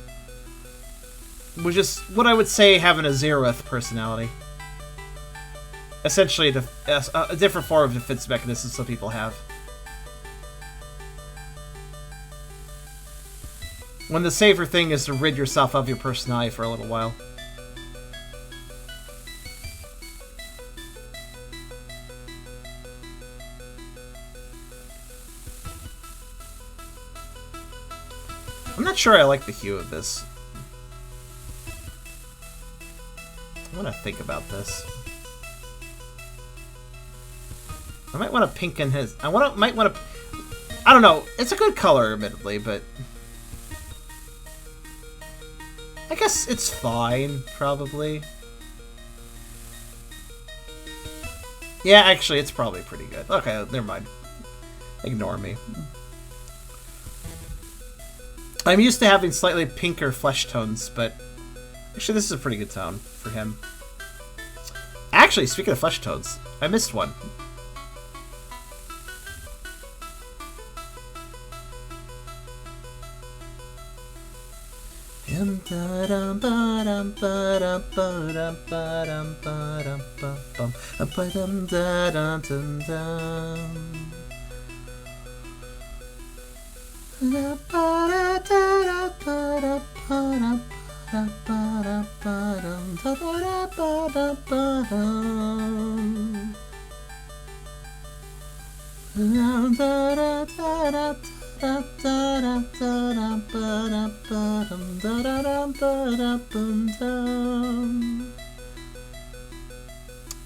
Which is what I would say having a zeroth personality. Essentially, a different form of defense mechanism some people have. When the safer thing is to rid yourself of your personality for a little while. I'm not sure I like the hue of this. I want to think about this. I might want to pinken his. I might want to. I don't know. It's a good color, admittedly, but I guess it's fine, probably. Yeah, actually, it's probably pretty good. Okay, never mind. Ignore me. I'm used to having slightly pinker flesh tones, but actually this is a pretty good tone for him. Actually, speaking of flesh tones, I missed one.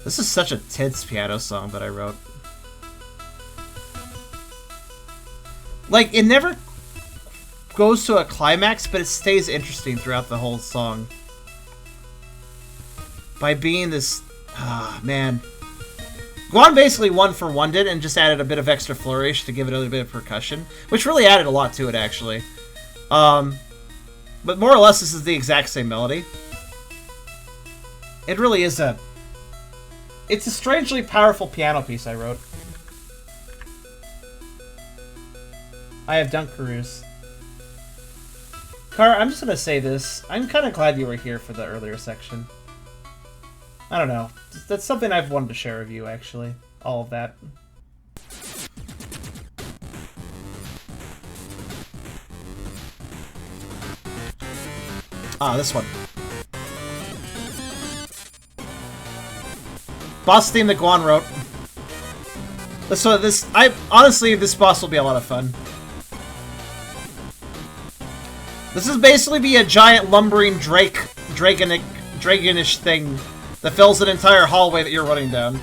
This is such a tense piano song that I wrote. Like, it never goes to a climax, but it stays interesting throughout the whole song. By being this... Ah, man. Guan basically one-for-one did and just added a bit of extra flourish to give it a little bit of percussion, which really added a lot to it, actually. But more or less, this is the exact same melody. It really is a... It's a strangely powerful piano piece I wrote. I have Dunkaroos. Car, I'm just gonna say this. I'm kind of glad you were here for the earlier section. I don't know. That's something I've wanted to share with you, actually. All of that. Ah, this one. Boss theme that Guan wrote. Honestly, this boss will be a lot of fun. This is basically be a giant lumbering dragonish thing that fills an entire hallway that you're running down.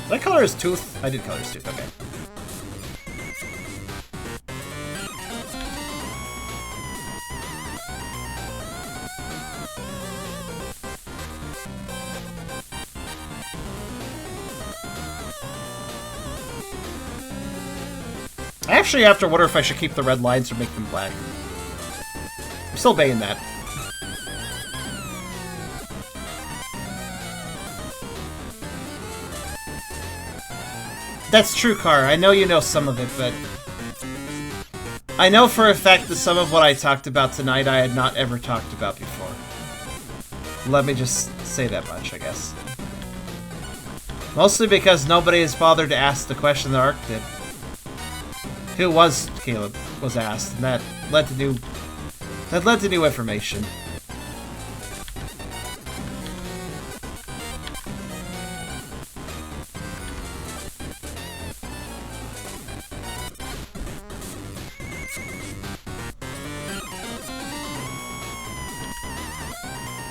Did I color his tooth? I did color his tooth, okay. I actually have to wonder if I should keep the red lines or make them black. I'm still baying that. That's true, Car. I know you know some of it, but... I know for a fact that some of what I talked about tonight I had not ever talked about before. Let me just say that much, I guess. Mostly because nobody has bothered to ask the question that Ark did. Who was Caleb was asked, and that led to new information.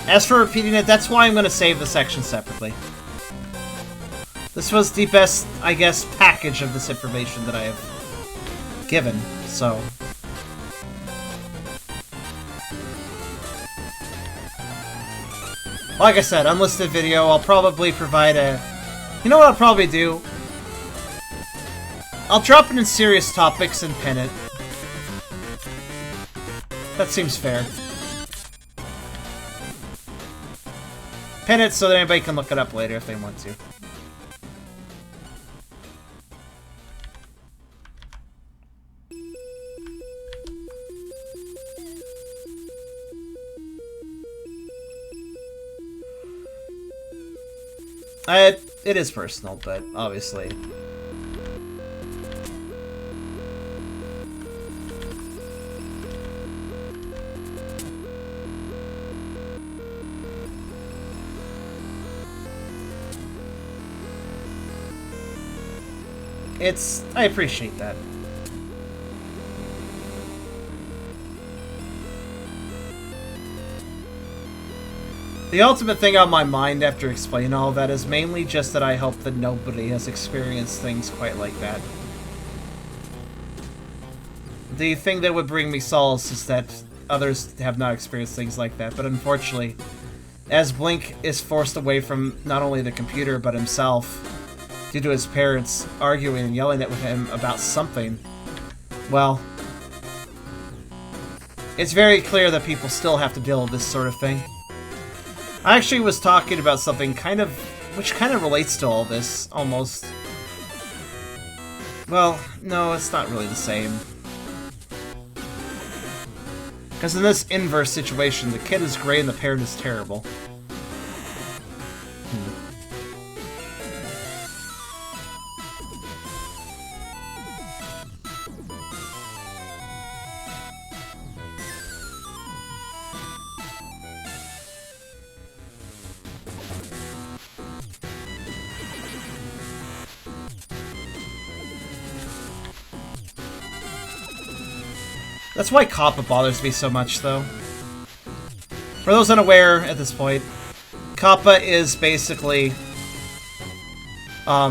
As for repeating it, that's why I'm going to save the section separately. This was the best, I guess, package of this information that I have given, so... Like I said, unlisted video, I'll probably provide a... You know what I'll probably do? I'll drop it in serious topics and pin it. That seems fair. Pin it so that anybody can look it up later if they want to. It is personal, but obviously. I appreciate that. The ultimate thing on my mind after explaining all that is mainly just that I hope that nobody has experienced things quite like that. The thing that would bring me solace is that others have not experienced things like that, but unfortunately, as Blink is forced away from not only the computer but himself, due to his parents arguing and yelling at him about something, well, it's very clear that people still have to deal with this sort of thing. I actually was talking about something which kind of relates to all this, almost. Well, no, it's not really the same. Because in this inverse situation, the kid is great and the parent is terrible. That's why Kappa bothers me so much, though. For those unaware at this point, Kappa is basically a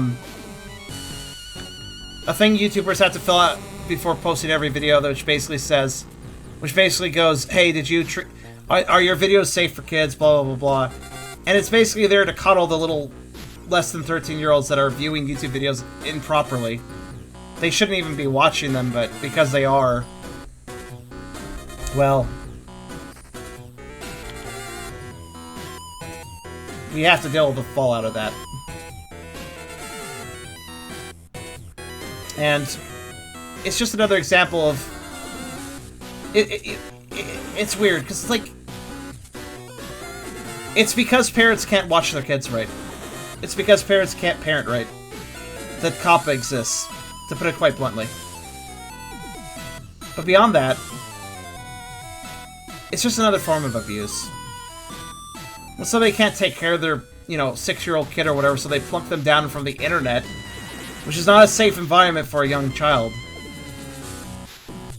thing YouTubers have to fill out before posting every video, which basically goes, "Hey, did you are your videos safe for kids?" Blah blah blah blah, and it's basically there to coddle the little less than 13-year-olds that are viewing YouTube videos improperly. They shouldn't even be watching them, but because they are. Well, we have to deal with the fallout of that. And it's just another example of... It's weird, because it's like... It's because parents can't watch their kids right. It's because parents can't parent right that Kappa exists, to put it quite bluntly. But beyond that... It's just another form of abuse. When somebody can't take care of their, 6-year-old kid or whatever, so they plunk them down from the internet, which is not a safe environment for a young child.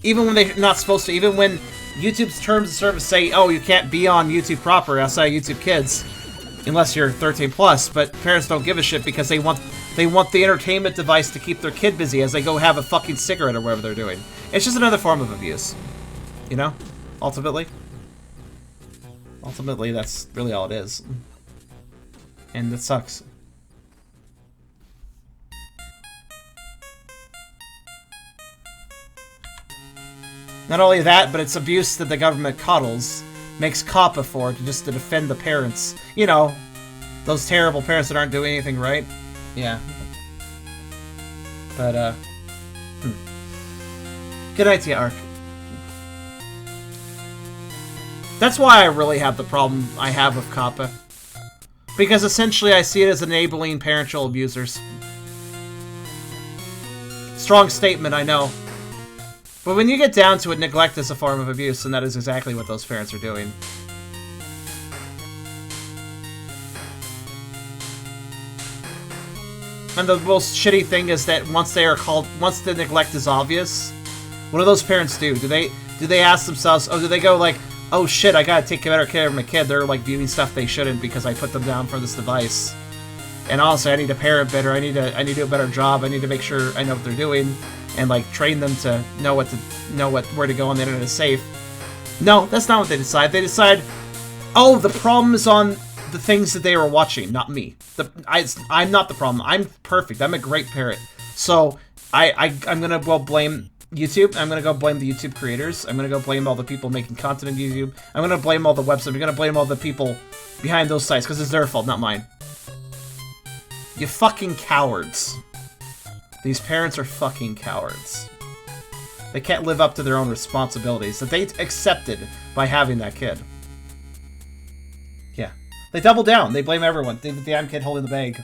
Even when they're not supposed to, even when YouTube's terms of service say, oh, you can't be on YouTube proper outside YouTube Kids, unless you're 13 plus, but parents don't give a shit because they want the entertainment device to keep their kid busy as they go have a fucking cigarette or whatever they're doing. It's just another form of abuse. You know? Ultimately, that's really all it is. And it sucks. Not only that, but it's abuse that the government coddles, makes COPPA for, just to defend the parents. You know, those terrible parents that aren't doing anything right. Yeah. But, Good night to you, Ark. That's why I really have the problem I have with COPPA. Because essentially I see it as enabling parental abusers. Strong statement, I know. But when you get down to it, neglect is a form of abuse, and that is exactly what those parents are doing. And the most shitty thing is that once the neglect is obvious, what do those parents do? Do they ask themselves, do they go like, oh shit, I gotta take better care of my kid, they're like viewing stuff they shouldn't because I put them down for this device. And also, I need to parent better, I need to do a better job, I need to make sure I know what they're doing, and like train them to know where to go on the internet is safe. No, that's not what they decide. They decide, oh, the problem is on the things that they were watching, not me. I'm not the problem. I'm perfect. I'm a great parent. So I'm gonna blame YouTube. I'm gonna go blame the YouTube creators. I'm gonna go blame all the people making content on YouTube. I'm gonna blame all the websites. I'm gonna blame all the people behind those sites because it's their fault, not mine. You fucking cowards. These parents are fucking cowards. They can't live up to their own responsibilities that they accepted by having that kid. Yeah. They double down. They blame everyone. The damn kid holding the bag.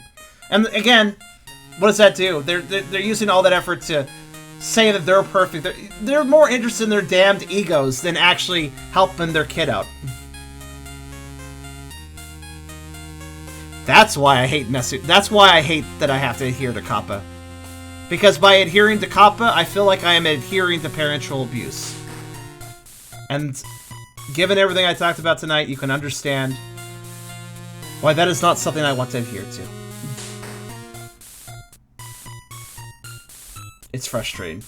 And again, what does that do? They're using all that effort to say that they're perfect. They're more interested in their damned egos than actually helping their kid out. That's why I hate That's why I hate that I have to adhere to COPPA. Because by adhering to COPPA, I feel like I am adhering to parental abuse. And given everything I talked about tonight, you can understand why that is not something I want to adhere to. It's frustrating.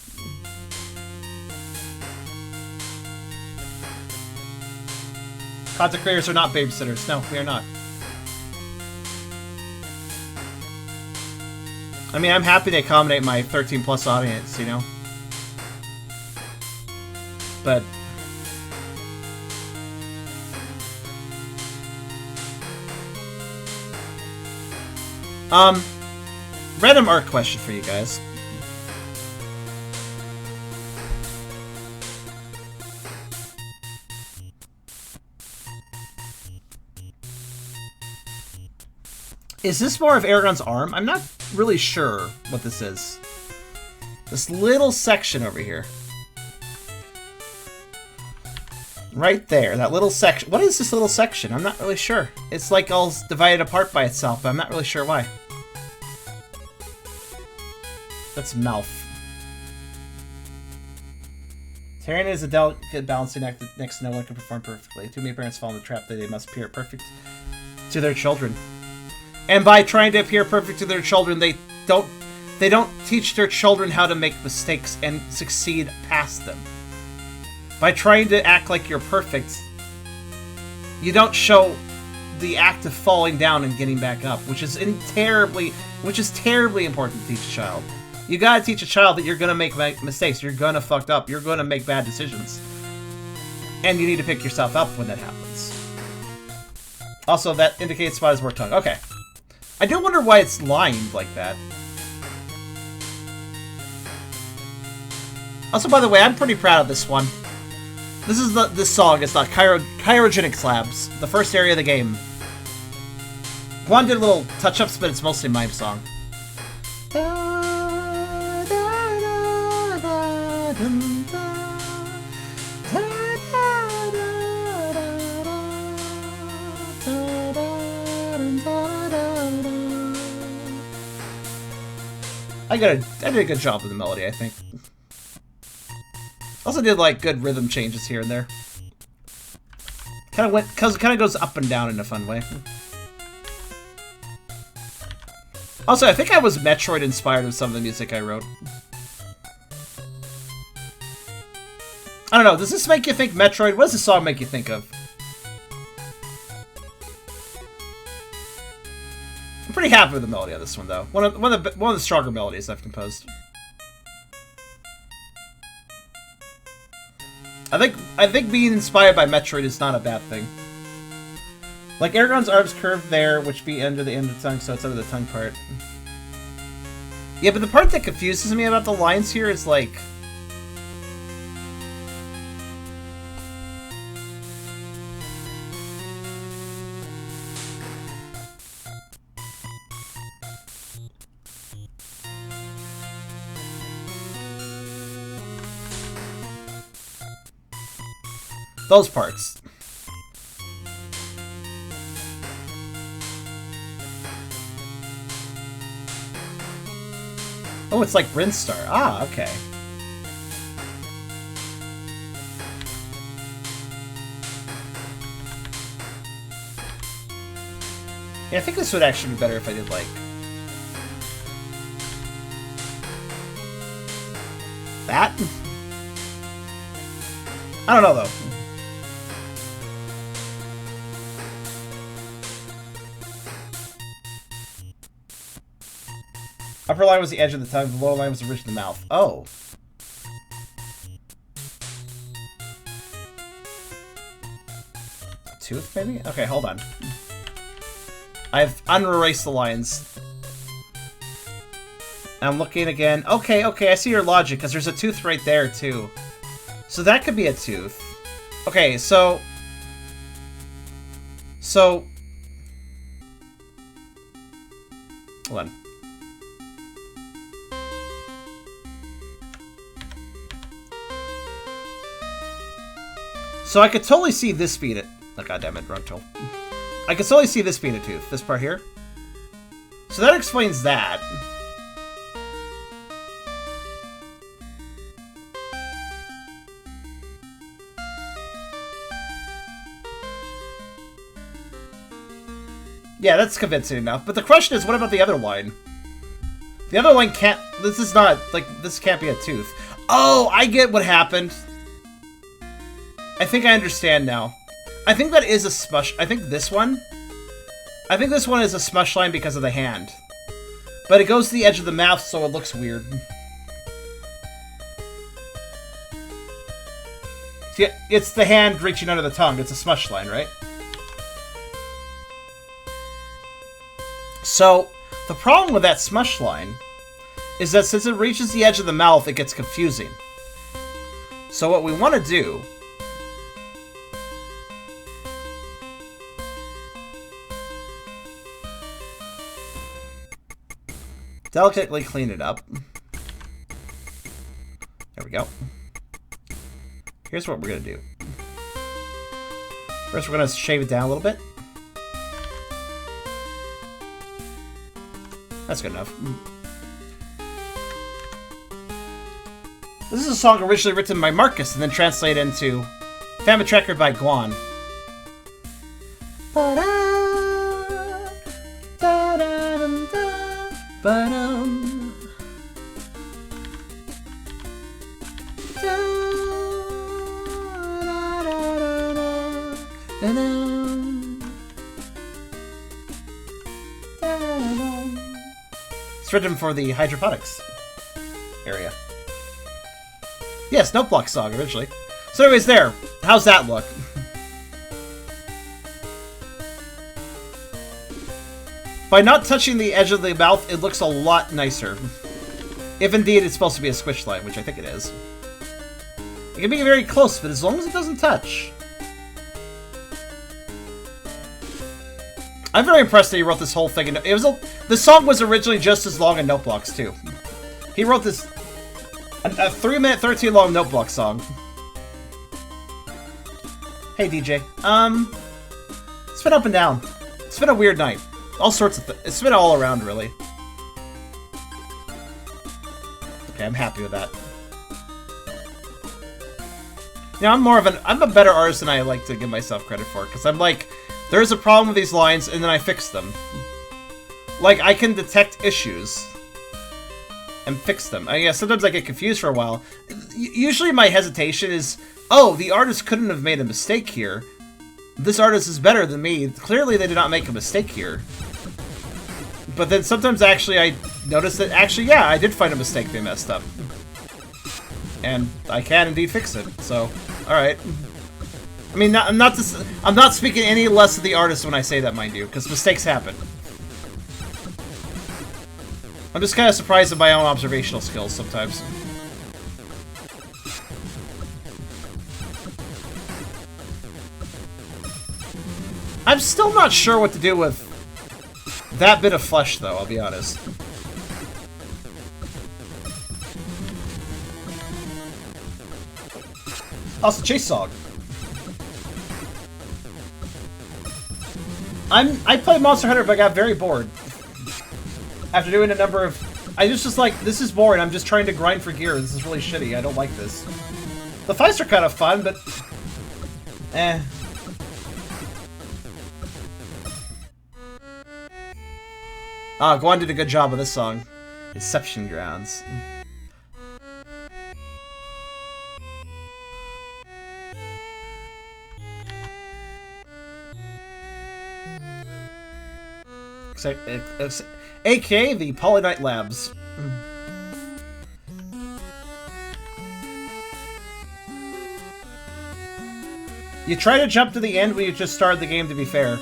Content creators are not babysitters. No, we are not. I mean, I'm happy to accommodate my 13+ audience, you know? But random art question for you guys. Is this more of Eragon's arm? I'm not really sure what this is. This little section over here. Right there, that little section. What is this little section? I'm not really sure. It's like all divided apart by itself, but I'm not really sure why. That's mouth. Tyranny is a delicate balancing act that next to no one can perform perfectly. Too many parents fall in the trap that they must appear perfect to their children. And by trying to appear perfect to their children, they don't teach their children how to make mistakes and succeed past them. By trying to act like you're perfect, you don't show the act of falling down and getting back up, which is terribly important to teach a child. You gotta teach a child that you're gonna make mistakes, you're gonna fuck up, you're gonna make bad decisions. And you need to pick yourself up when that happens. Also, that indicates spot is worth tongue. Okay. I do wonder why it's lined like that. Also, by the way, I'm pretty proud of this one. This song is not Cryogenic Slabs, the first area of the game. Juan did little touch-ups, but it's mostly my song. I did a good job with the melody, I think. Also did like good rhythm changes here and there. Kind of goes up and down in a fun way. Also, I think I was Metroid inspired with some of the music I wrote. I don't know. Does this make you think Metroid? What does this song make you think of? I'm pretty happy with the melody of this one, though. One of the stronger melodies I've composed. I think being inspired by Metroid is not a bad thing. Like Eragon's arms curved there, which be under the end of the tongue, so it's under the tongue part. Yeah, but the part that confuses me about the lines here is like... those parts. Oh, it's like Brinstar. Ah, okay. Yeah, I think this would actually be better if I did, like... that? I don't know, though. Upper line was the edge of the tongue, the lower line was the ridge of the mouth. Oh. Tooth, maybe? Okay, hold on. I've unerased the lines. I'm looking again. Okay, I see your logic, because there's a tooth right there, too. So that could be a tooth. Okay, so... hold on. So I could totally see this being it. Oh, goddammit, wrong tool. I could totally see this being a tooth. This part here. So that explains that. Yeah, that's convincing enough. But the question is, what about the other line? The other line can't... this is not... like, this can't be a tooth. Oh, I get what happened. I think I understand now. I think that is a smush... I think this one... I think this one is a smush line because of the hand. But it goes to the edge of the mouth, so it looks weird. See, it's the hand reaching under the tongue. It's a smush line, right? So, the problem with that smush line is that since it reaches the edge of the mouth, it gets confusing. So what we want to do... delicately clean it up. There we go. Here's what we're going to do. First, we're going to shave it down a little bit. That's good enough. This is a song originally written by Marcus and then translated into Family Tracker by Guan. It's written for the hydroponics area. Yes, Note Block song originally. So anyways, there. How's that look? By not touching the edge of the mouth, it looks a lot nicer. If indeed it's supposed to be a squish line, which I think it is. It can be very close, but as long as it doesn't touch. I'm very impressed that he wrote this whole thing. The song was originally just as long in Note Blocks, too. He wrote this... a 3-minute, 13-long Note Block song. Hey, DJ. It's been up and down. It's been a weird night. All sorts of things. It's been all around, really. Okay, I'm happy with that. You know, I'm a better artist than I like to give myself credit for, because I'm like... there's a problem with these lines, and then I fix them. Like, I can detect issues and fix them. I guess sometimes I get confused for a while. Usually my hesitation is, oh, the artist couldn't have made a mistake here. This artist is better than me. Clearly they did not make a mistake here. But then sometimes actually I notice that, actually, yeah, I did find a mistake they messed up. And I can indeed fix it, so... All right. I mean, I'm not speaking any less of the artist when I say that, mind you, because mistakes happen. I'm just kind of surprised at my own observational skills sometimes. I'm still not sure what to do with that bit of flesh, though, I'll be honest. Also, Chase Song. I played Monster Hunter, but I got very bored. After doing a number of... I just like, this is boring, I'm just trying to grind for gear. This is really shitty, I don't like this. The fights are kind of fun, but... eh. Guan did a good job with this song. Inception Grounds. AKA the Polynite Labs. You try to jump to the end when you just started the game, to be fair.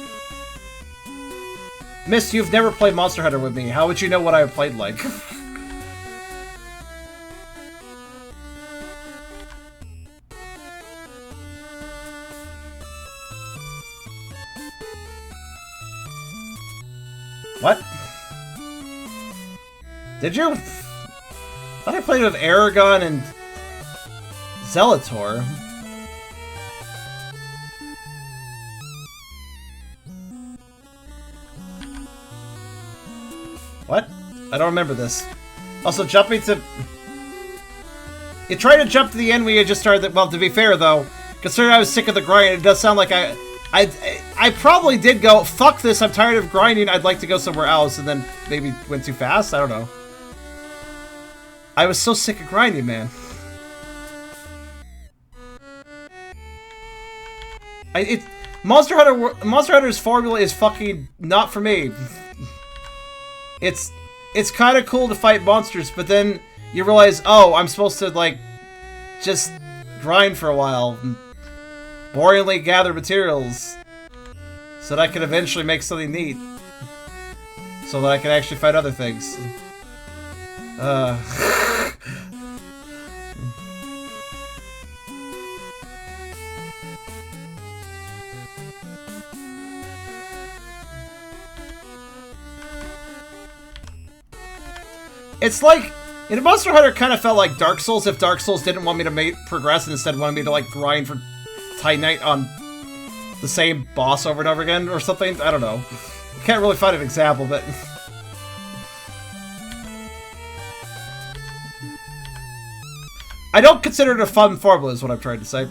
Miss, you've never played Monster Hunter with me. How would you know what I played like? What? Did you? I thought I played with Eragon and Zelator. What? I don't remember this. Also, jumping to... You try to jump to the end when you just started... Well, to be fair, though, considering I was sick of the grind, it does sound like I probably did go, fuck this, I'm tired of grinding, I'd like to go somewhere else, and then maybe went too fast? I don't know. I was so sick of grinding, man. Monster Hunter's formula is fucking not for me. It's kind of cool to fight monsters, but then you realize, oh, I'm supposed to, like, just grind for a while and boringly gather materials so that I can eventually make something neat. So that I can actually fight other things. It's like, you know, Monster Hunter kind of felt like Dark Souls if Dark Souls didn't want me to progress and instead wanted me to, like, grind for Titanite on the same boss over and over again or something. I don't know. Can't really find an example, but... I don't consider it a fun formula is what I'm trying to say.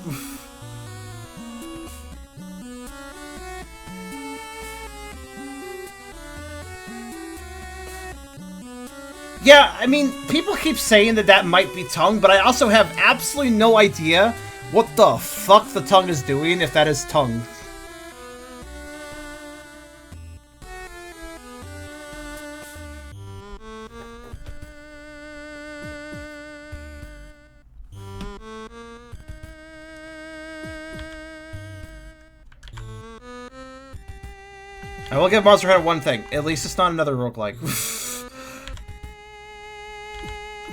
Yeah, I mean, people keep saying that that might be tongue, but I also have absolutely no idea what the fuck the tongue is doing if that is tongue. I will give Monster Hunter one thing. At least it's not another roguelike.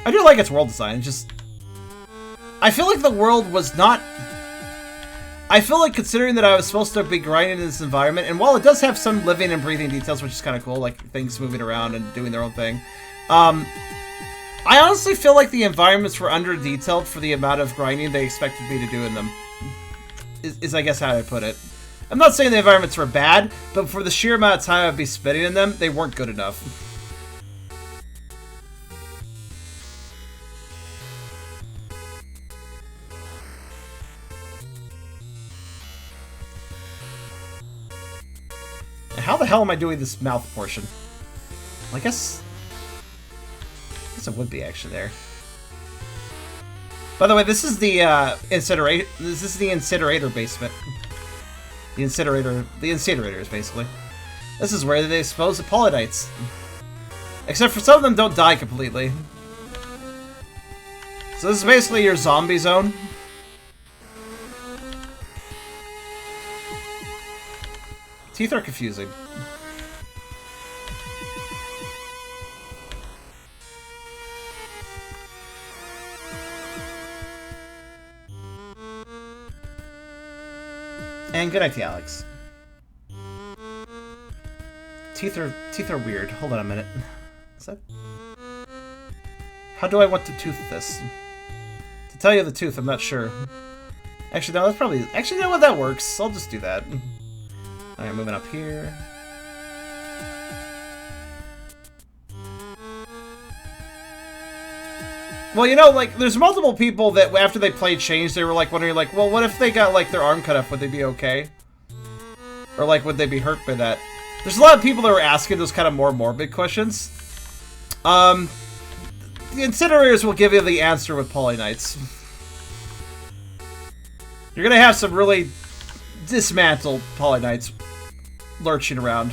I do like its world design, it's just... I feel like the world was not... I feel like considering that I was supposed to be grinding in this environment, and while it does have some living and breathing details, which is kind of cool, like things moving around and doing their own thing, I honestly feel like the environments were under-detailed for the amount of grinding they expected me to do in them. Is I guess how I put it. I'm not saying the environments were bad, but for the sheer amount of time I'd be spending in them, they weren't good enough. How the hell am I doing this mouth portion? Well, I guess it would be actually there. By the way, this is the incinerator. This is the incinerator basement. The incinerators, basically. This is where they dispose of polynites. Except for some of them don't die completely. So this is basically your zombie zone. Teeth are confusing. And good night to Alex. Teeth are weird. Hold on a minute. Is that... How do I want to tooth this? To tell you the truth, I'm not sure. Actually, no, that's probably... Actually, you know what? That works. I'll just do that. Alright, moving up here. Well, you know, like, there's multiple people that after they played Change, they were like wondering, like, well, what if they got, like, their arm cut off? Would they be okay? Or, like, would they be hurt by that? There's a lot of people that were asking those kind of more morbid questions. The Incinerators will give you the answer with Polyknights. You're gonna have some really dismantled Polyknights lurching around.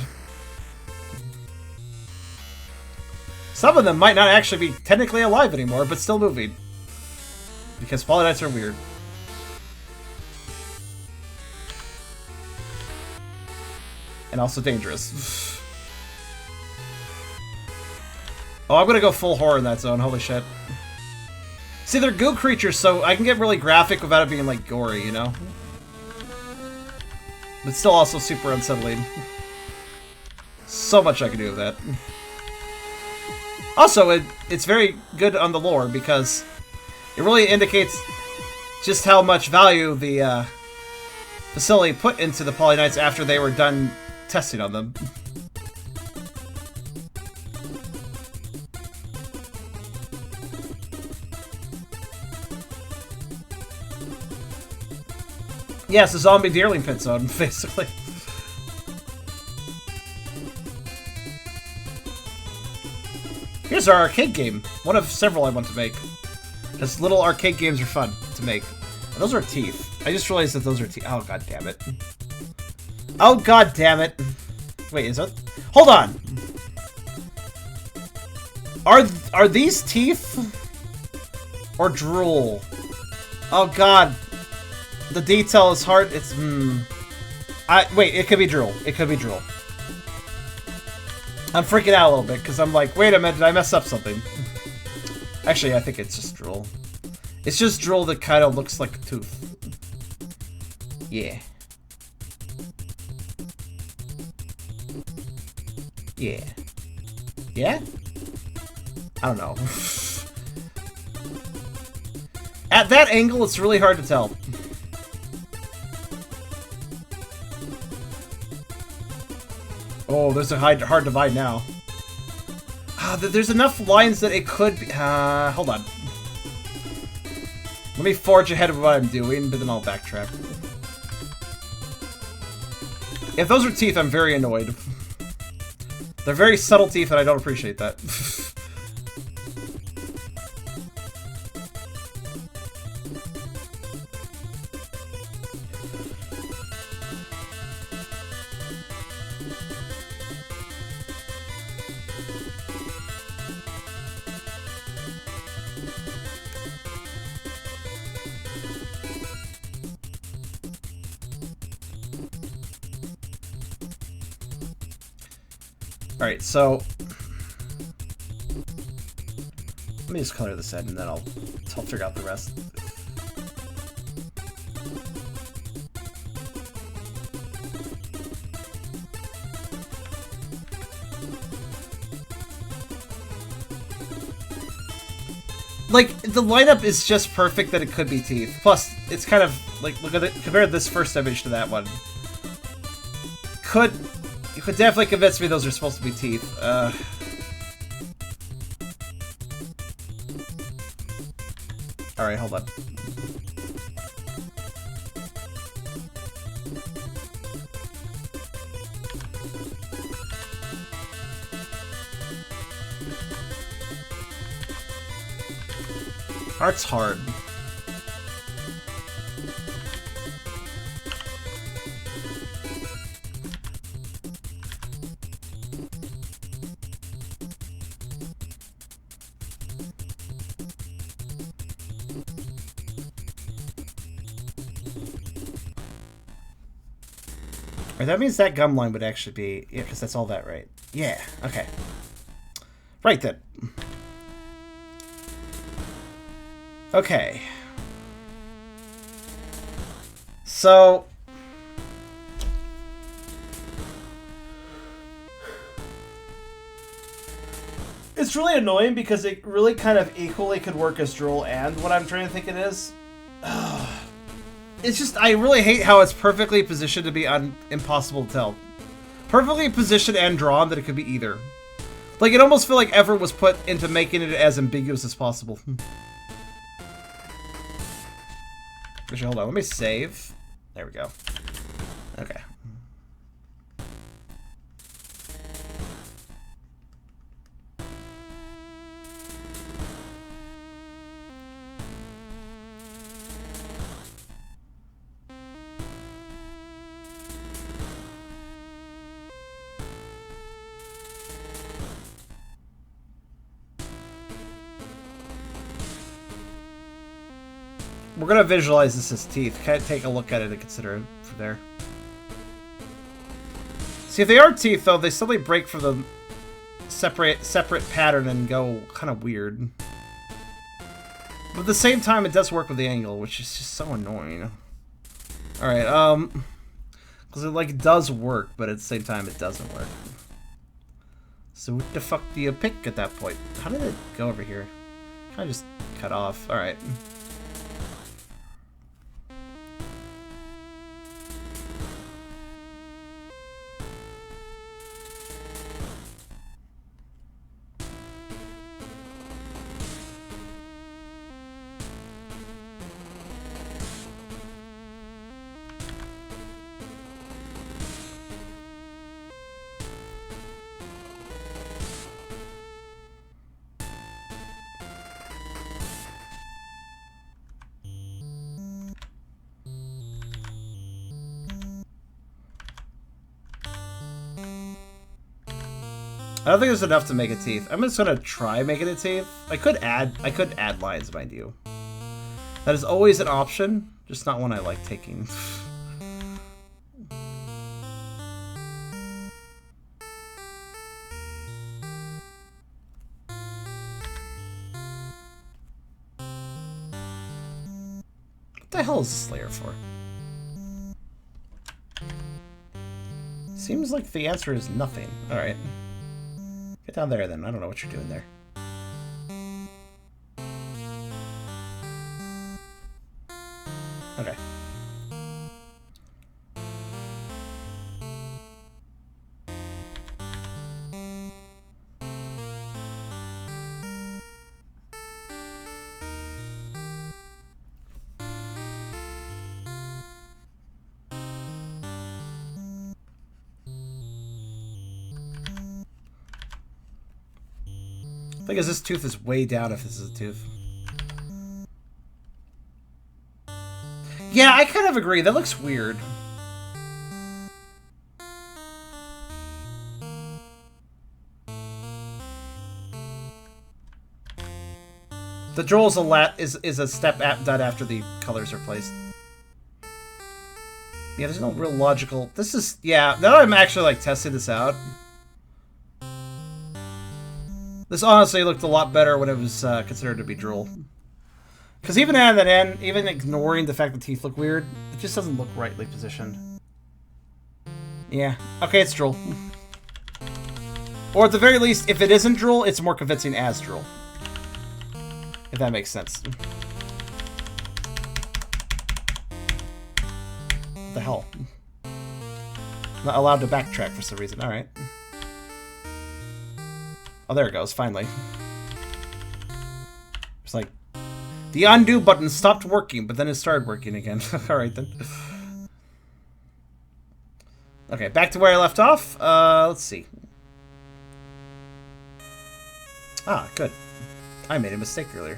Some of them might not actually be technically alive anymore, but still moving. Because Polyknights are weird. And also dangerous. Oh, I'm gonna go full horror in that zone, holy shit. See, they're goo creatures, so I can get really graphic without it being, like, gory, you know? But still also super unsettling. So much I can do with that. Also, it's very good on the lore, because it really indicates just how much value the facility put into the Polyknights after they were done testing on them. Yeah, it's a zombie deerling pit zone, basically. Here's our arcade game. One of several I want to make. Because little arcade games are fun to make. And those are teeth. I just realized that those are teeth. Oh, god damn it. Oh, god damn it. Wait, is that... Hold on! Are these teeth? Or drool? Oh, god. The detail is hard. It's... Wait, it could be drool. It could be drool. I'm freaking out a little bit, because I'm like, wait a minute, did I mess up something? Actually, I think it's just drool. It's just drool that kind of looks like a tooth. Yeah. Yeah. Yeah? I don't know. At that angle, it's really hard to tell. Oh, there's a hard divide now. There's enough lines that it could be... hold on. Let me forge ahead of what I'm doing, but then I'll backtrack. If those are teeth, I'm very annoyed. They're very subtle teeth, and I don't appreciate that. Alright, so... Let me just color this in, and then I'll figure out the rest. Like, the lineup is just perfect that it could be teeth. Plus, it's kind of, like, look at it, compare this first image to that one. You could definitely convince me those are supposed to be teeth. Alright, hold on. Art's hard. Or that means that gum line would actually be... Yeah, because that's all that, right? Yeah, okay. Right then. Okay. So... It's really annoying because it really kind of equally could work as Drool and what I'm trying to think it is. It's just, I really hate how it's perfectly positioned to be impossible to tell. Perfectly positioned and drawn that it could be either. Like, it almost feel like effort was put into making it as ambiguous as possible. Actually, hold on, let me save. There we go. Okay. We're gonna visualize this as teeth. Kind of take a look at it and consider it from there. See, if they are teeth, though, they suddenly break from the separate pattern and go kind of weird. But at the same time, it does work with the angle, which is just so annoying. All right, because it like does work, but at the same time, it doesn't work. So what the fuck do you pick at that point? How did it go over here? Kind of just cut off. All right. I don't think there's enough to make a teeth. I'm just gonna try making a teeth. I could add lines, mind you. That is always an option, just not one I like taking. What the hell is this layer for? Seems like the answer is nothing. Alright. Get down there then. I don't know what you're doing there. Okay. I think this tooth is way down if this is a tooth. Yeah, I kind of agree. That looks weird. The Droll is a step done after the colors are placed. Yeah, there's no real logical... This is... Yeah, now that I'm actually, like, testing this out... This honestly looked a lot better when it was considered to be Droll. Because even at that end, even ignoring the fact the teeth look weird, it just doesn't look rightly positioned. Yeah. Okay, it's Droll. Or at the very least, if it isn't Droll, it's more convincing as Droll. If that makes sense. What the hell? Not allowed to backtrack for some reason. Alright. Oh, there it goes, finally. It's like, the undo button stopped working, but then it started working again. Alright then. Okay, back to where I left off. Let's see. Ah, good. I made a mistake earlier.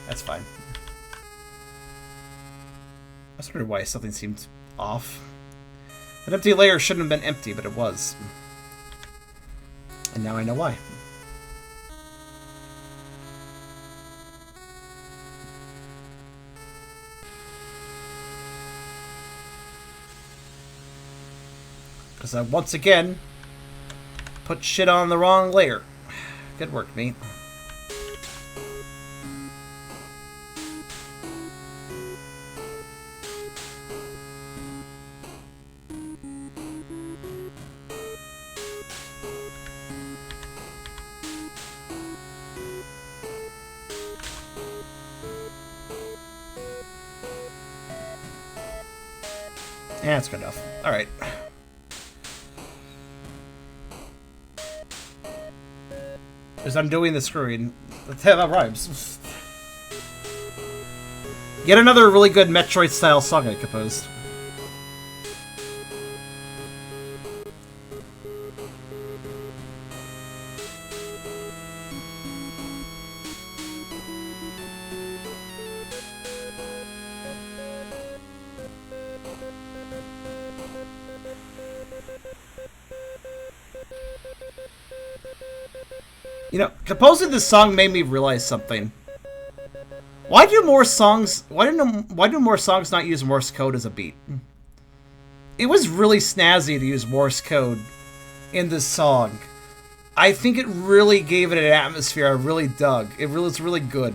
That's fine. I was wondering why something seemed off. That empty layer shouldn't have been empty, but it was. And now I know why. Because I once again put shit on the wrong layer. Good work, mate. Yeah, that's good enough. Alright. Because I'm doing the screwing. That rhymes. Yet another really good Metroid-style song I composed. You know, composing this song made me realize something. Why do more songs not use Morse code as a beat? It was really snazzy to use Morse code in this song. I think it really gave it an atmosphere I really dug. It's really good.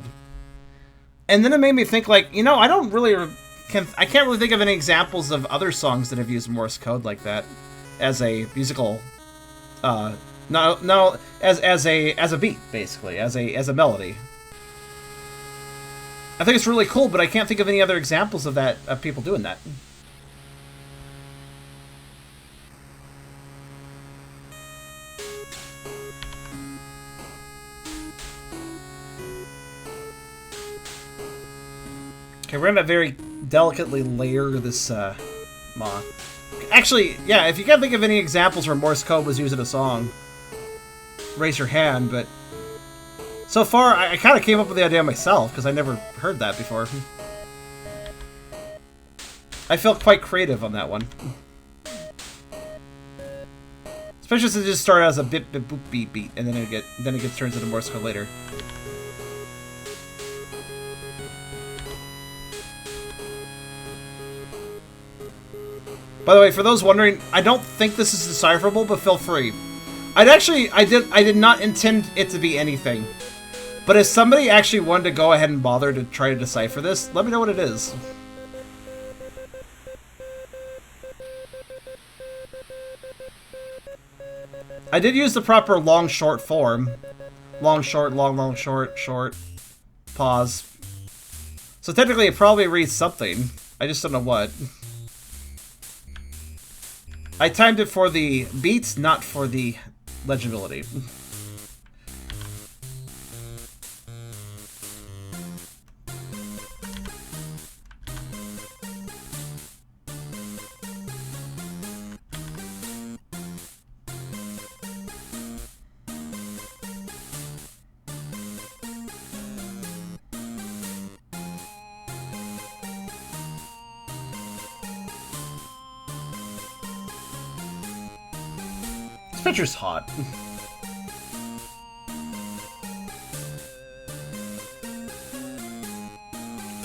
And then it made me think, like, you know, I can't really think of any examples of other songs that have used Morse code like that as a musical no, as a beat, basically, as a melody. I think it's really cool, but I can't think of any other examples of that, of people doing that. Okay, we're gonna very delicately layer this Maw. Actually, yeah, if you can't think of any examples where Morse code was used in a song, raise your hand, but so far I kind of came up with the idea myself because I never heard that before. I felt quite creative on that one. Especially since it just started as a bip bip boop beat beat and then it gets turned into Morse code later. By the way, for those wondering, I don't think this is decipherable, but feel free. I did not intend it to be anything. But if somebody actually wanted to go ahead and bother to try to decipher this, let me know what it is. I did use the proper long-short form. Long-short, long-long, short, short, pause. So technically it probably reads something. I just don't know what. I timed it for the beats, not for the legibility. This picture's hot.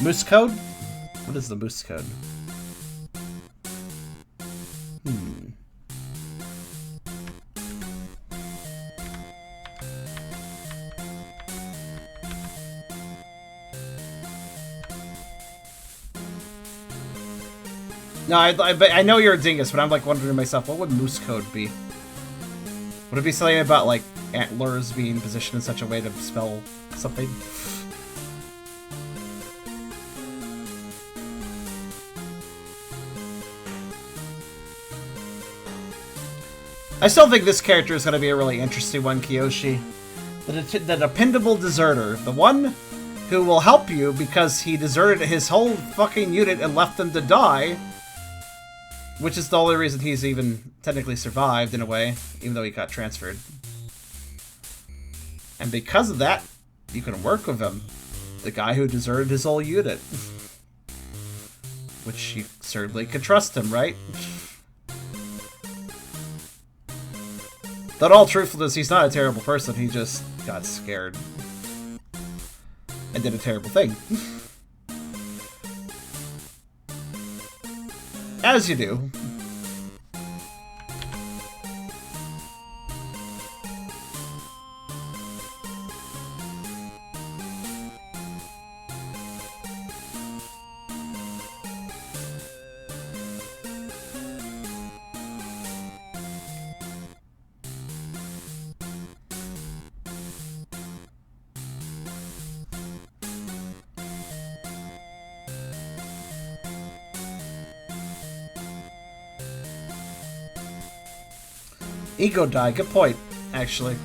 Moose code? What is the moose code? No, I know you're a dingus, but I'm like wondering to myself, what would moose code be? Would it be something about like antlers being positioned in such a way to spell something? I still think this character is going to be a really interesting one, Kiyoshi. The dependable deserter. The one who will help you because he deserted his whole fucking unit and left them to die. Which is the only reason he's even technically survived, in a way, even though he got transferred. And because of that, you can work with him. The guy who deserted his whole unit. Which you certainly could trust him, right? Though in all truthfulness, he's not a terrible person, he just got scared. And did a terrible thing. As you do. Ego die. Good point, actually.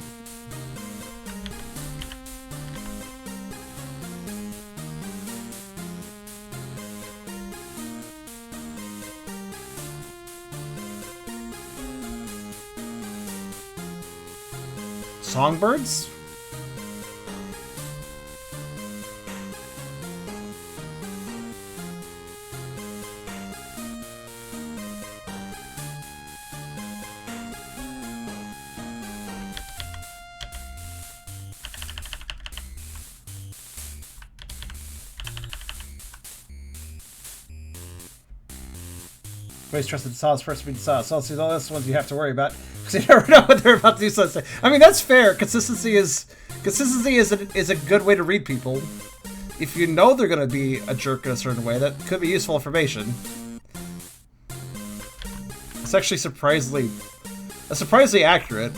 Songbirds? Always trusted Saw's first being Saw. Saw sees all those ones you have to worry about because you never know what they're about to do. So I mean, that's fair. Consistency is a good way to read people. If you know they're gonna be a jerk in a certain way, that could be useful information. It's actually surprisingly accurate.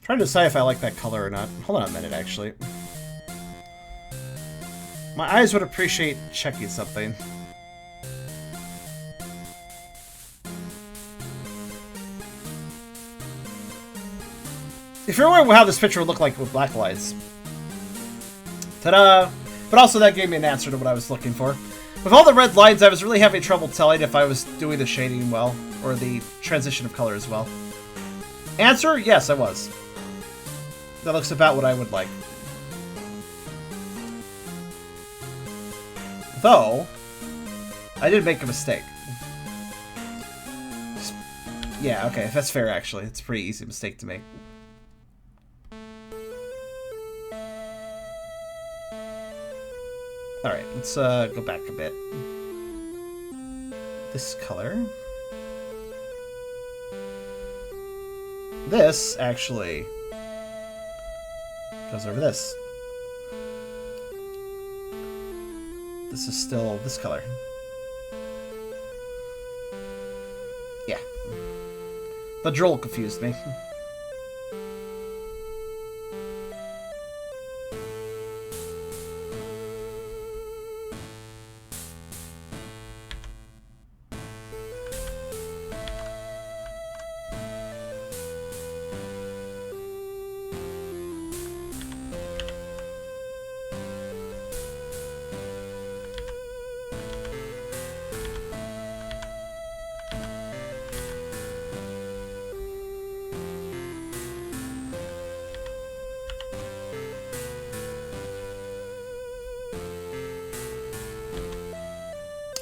Trying to decide if I like that color or not. Hold on a minute, actually. My eyes would appreciate checking something. If you're wondering how this picture would look like with black lights. Ta-da! But also that gave me an answer to what I was looking for. With all the red lines, I was really having trouble telling if I was doing the shading well, or the transition of color as well. Answer? Yes, I was. That looks about what I would like. Though, I did make a mistake. Yeah, okay, that's fair actually. It's a pretty easy mistake to make. Alright, let's go back a bit. This color. This, actually, goes over this. This is still this color. Yeah. The droll confused me.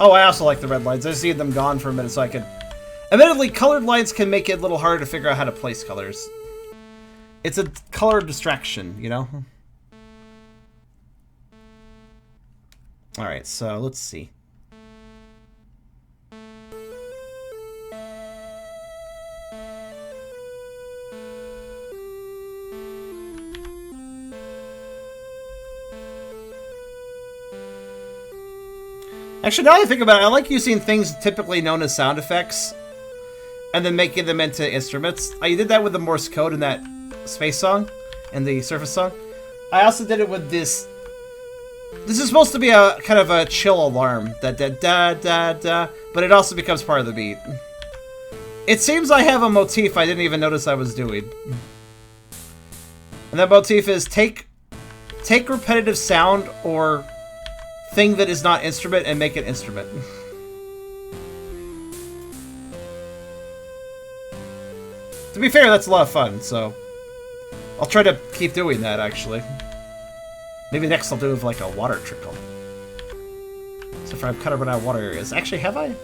Oh, I also like the red lines. I just need them gone for a minute so I could... Admittedly, colored lines can make it a little harder to figure out how to place colors. It's a color distraction, you know? Alright, so let's see. Actually, now that I think about it, I like using things typically known as sound effects and then making them into instruments. I did that with the Morse code in that space song and the Surface song. I also did it with this. This is supposed to be a kind of a chill alarm, that da da da da, but it also becomes part of the beat. It seems I have a motif I didn't even notice I was doing. And that motif is take repetitive sound or thing that is not instrument and make it instrument. To be fair, that's a lot of fun, so I'll try to keep doing that, actually. Maybe next I'll do it with, like, a water trickle. So if I've cut out of water areas. Actually, have I?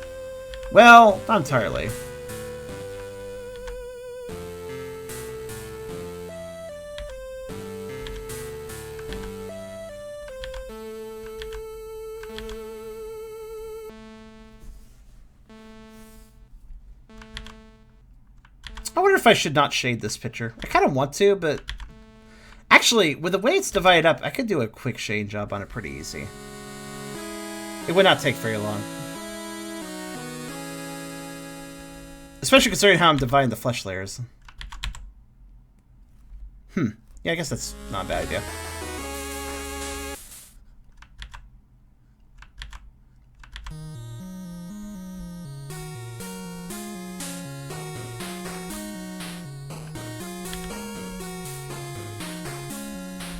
Well, not entirely. I wonder if I should not shade this picture. I kind of want to, but... Actually, with the way it's divided up, I could do a quick shade job on it pretty easy. It would not take very long. Especially considering how I'm dividing the flesh layers. Yeah, I guess that's not a bad idea.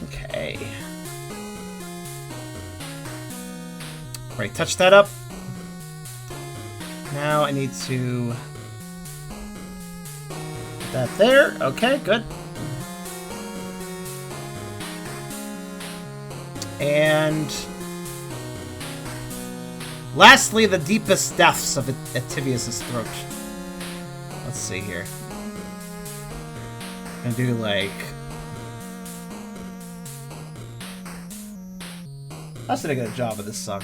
Okay. Right, touch that up. Now I need to put that there. Okay, good. And lastly, the deepest depths of Ativius' throat. Let's see here. I'm gonna do like... I did a good job of this song.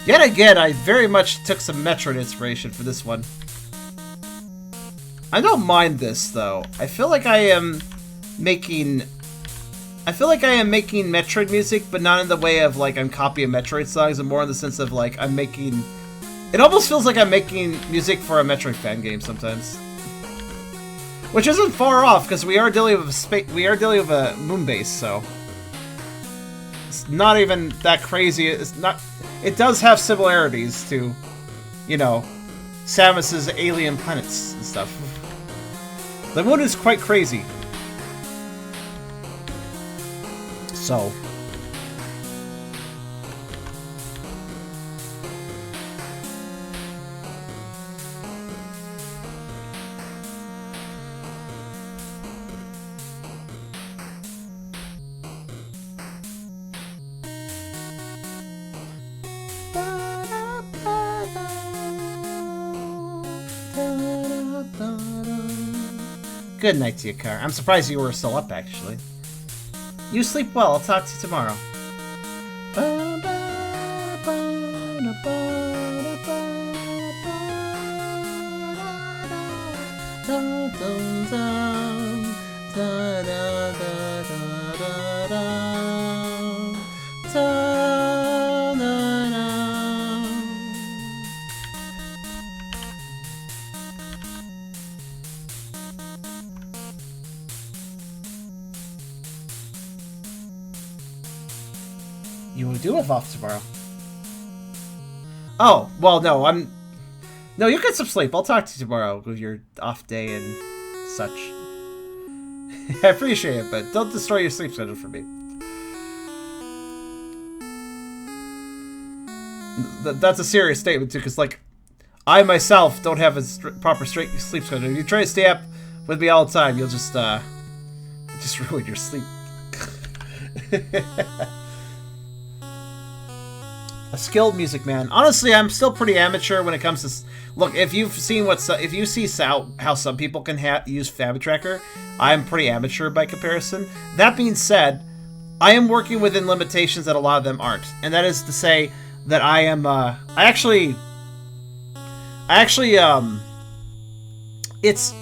Yet again, I very much took some Metroid inspiration for this one. I don't mind this, though. I feel like I am making Metroid music, but not in the way of, like, I'm copying Metroid songs, and more in the sense of, like, I'm making... It almost feels like I'm making music for a Metroid fan game sometimes. Which isn't far off, because we are dealing with a moon base, so... It's not even that crazy. It's not... It does have similarities to, you know, Samus's alien planets and stuff. The moon is quite crazy. So... Good night to you, Car. I'm surprised you were still up, actually. You sleep well. I'll talk to you tomorrow. You do have off tomorrow. Oh, well, no, No, you get some sleep. I'll talk to you tomorrow with your off day and such. I appreciate it, but don't destroy your sleep schedule for me. That's a serious statement, too, because, like, I myself don't have a proper straight sleep schedule. If you try to stay up with me all the time, you'll just ruin your sleep. A skilled music man. Honestly, I'm still pretty amateur when it comes to... Look, if you see how some people can use FamiTracker, I'm pretty amateur by comparison. That being said, I am working within limitations that a lot of them aren't. And that is to say that I am, it's...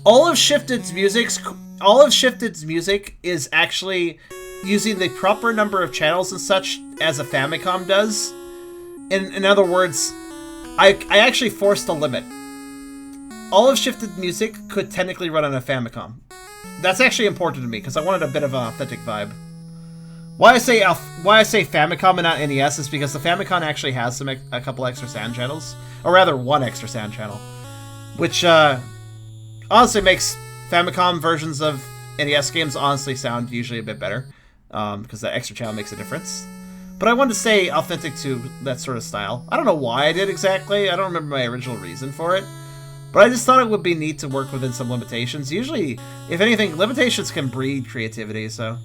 All of Shifted's music is actually using the proper number of channels and such as a Famicom does. In other words, I actually forced a limit. All of Shifted music could technically run on a Famicom. That's actually important to me because I wanted a bit of an authentic vibe. Why I say Famicom and not NES is because the Famicom actually has a couple extra sound channels, or rather one extra sound channel, which honestly makes Famicom versions of NES games honestly sound usually a bit better, because that extra channel makes a difference. But I wanted to stay authentic to that sort of style. I don't know why I did exactly. I don't remember my original reason for it. But I just thought it would be neat to work within some limitations. Usually, if anything, limitations can breed creativity, so...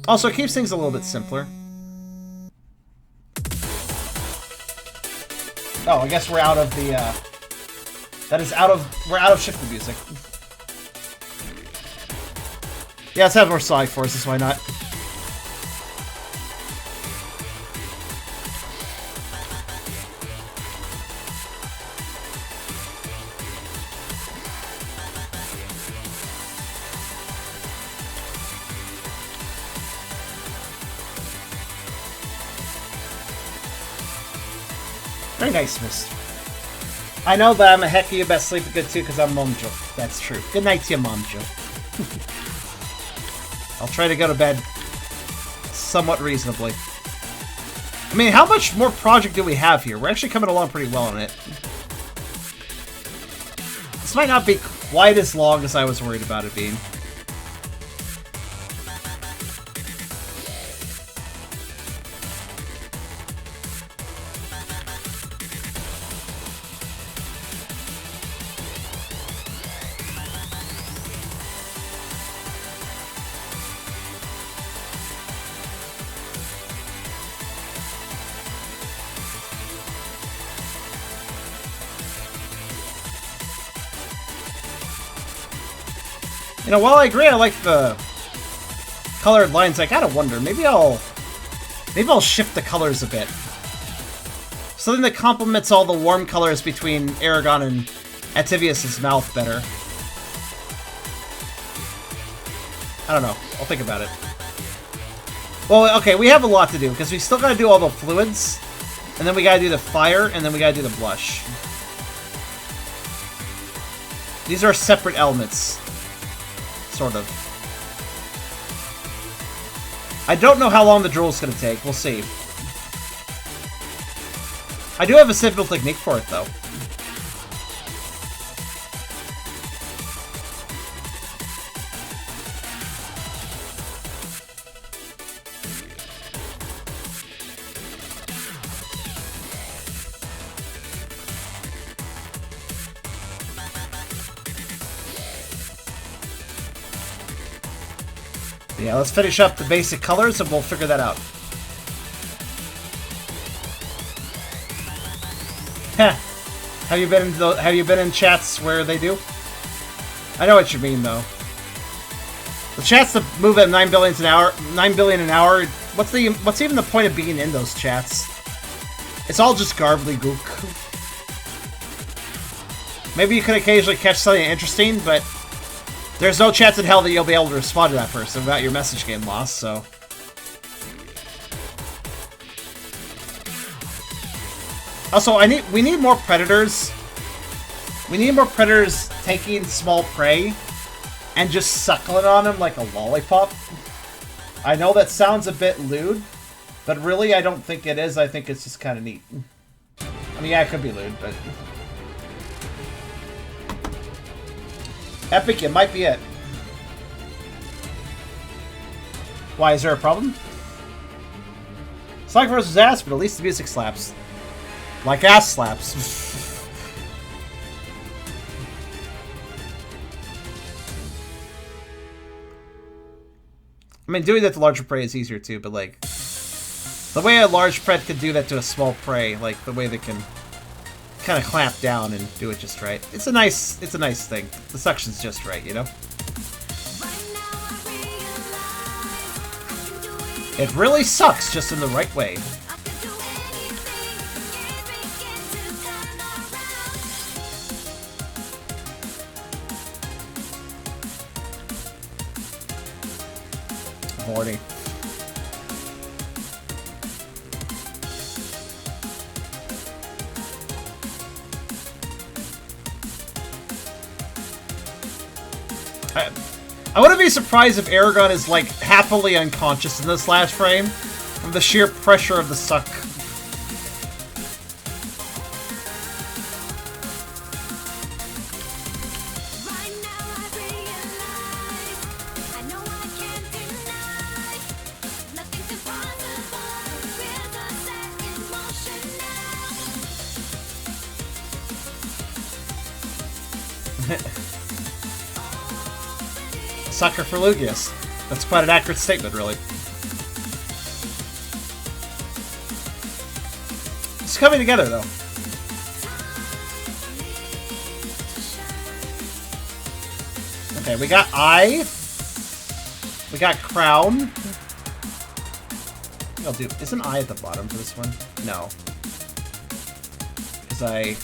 Also, it keeps things a little bit simpler. Oh, I guess we're out of the, we're out of shifter music. Yeah, let's have more side forces, why not? Very nice, miss. I know that I'm a heck of you best sleeping good too, because I'm Momjo. That's true. Good night to you, Momjo. I'll try to go to bed somewhat reasonably. I mean, how much more project do we have here? We're actually coming along pretty well on it. This might not be quite as long as I was worried about it being. You know, while I agree I like the colored lines, I gotta wonder, maybe I'll shift the colors a bit. Something that complements all the warm colors between Eragon and Ativius' mouth better. I don't know. I'll think about it. Well, okay, we have a lot to do, because we still gotta do all the fluids, and then we gotta do the fire, and then we gotta do the blush. These are separate elements. Sort of. I don't know how long the drill is going to take. We'll see. I do have a simple technique for it, though. Yeah, let's finish up the basic colors and we'll figure that out. Heh. Have you been in chats where they do? I know what you mean though. The chats that move at 9 billion an hour, what's even the point of being in those chats? It's all just garbly-gook. Maybe you can occasionally catch something interesting, but there's no chance in hell that you'll be able to respond to that person without your message getting lost, so... Also, we need more predators. We need more predators taking small prey and just suckling on them like a lollipop. I know that sounds a bit lewd, but really I don't think it is. I think it's just kind of neat. I mean, yeah, it could be lewd, but... Epic, it might be it. Why, is there a problem? It's like versus ass, but at least the music slaps. Like ass slaps. I mean, doing that to larger prey is easier too, but like... The way a large pred could do that to a small prey, like the way they can kind of clamp down and do it just right. It's a nice thing. The suction's just right, you know? It really sucks just in the right way. Horny. I wouldn't be surprised if Eragon is, like, happily unconscious in this last frame from the sheer pressure of the suck. Sucker for Lugias. That's quite an accurate statement, really. It's coming together, though. Okay, we got eye. We got crown. I'll do. Isn't eye at the bottom for this one? No. Because I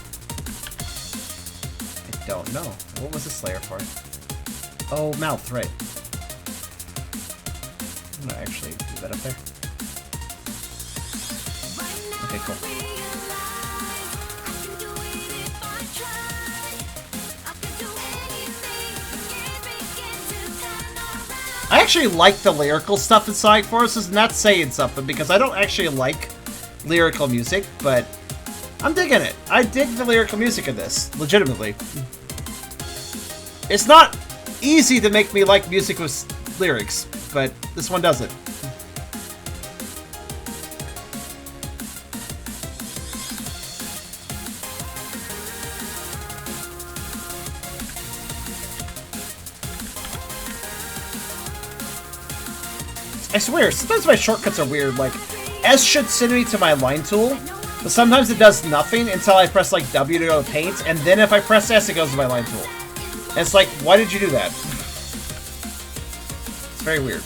don't know. What was this layer for? Oh, mouth, right. I'm gonna actually do that up there. Okay, cool. I actually like the lyrical stuff in Sonic Forces, and that's saying something, because I don't actually like lyrical music, but I'm digging it. I dig the lyrical music in this, legitimately. It's not easy to make me like music with lyrics, but this one does it. I swear, sometimes my shortcuts are weird, like, S should send me to my line tool, but sometimes it does nothing until I press, like, W to go to paint, and then if I press S, it goes to my line tool. And it's like, why did you do that? It's very weird.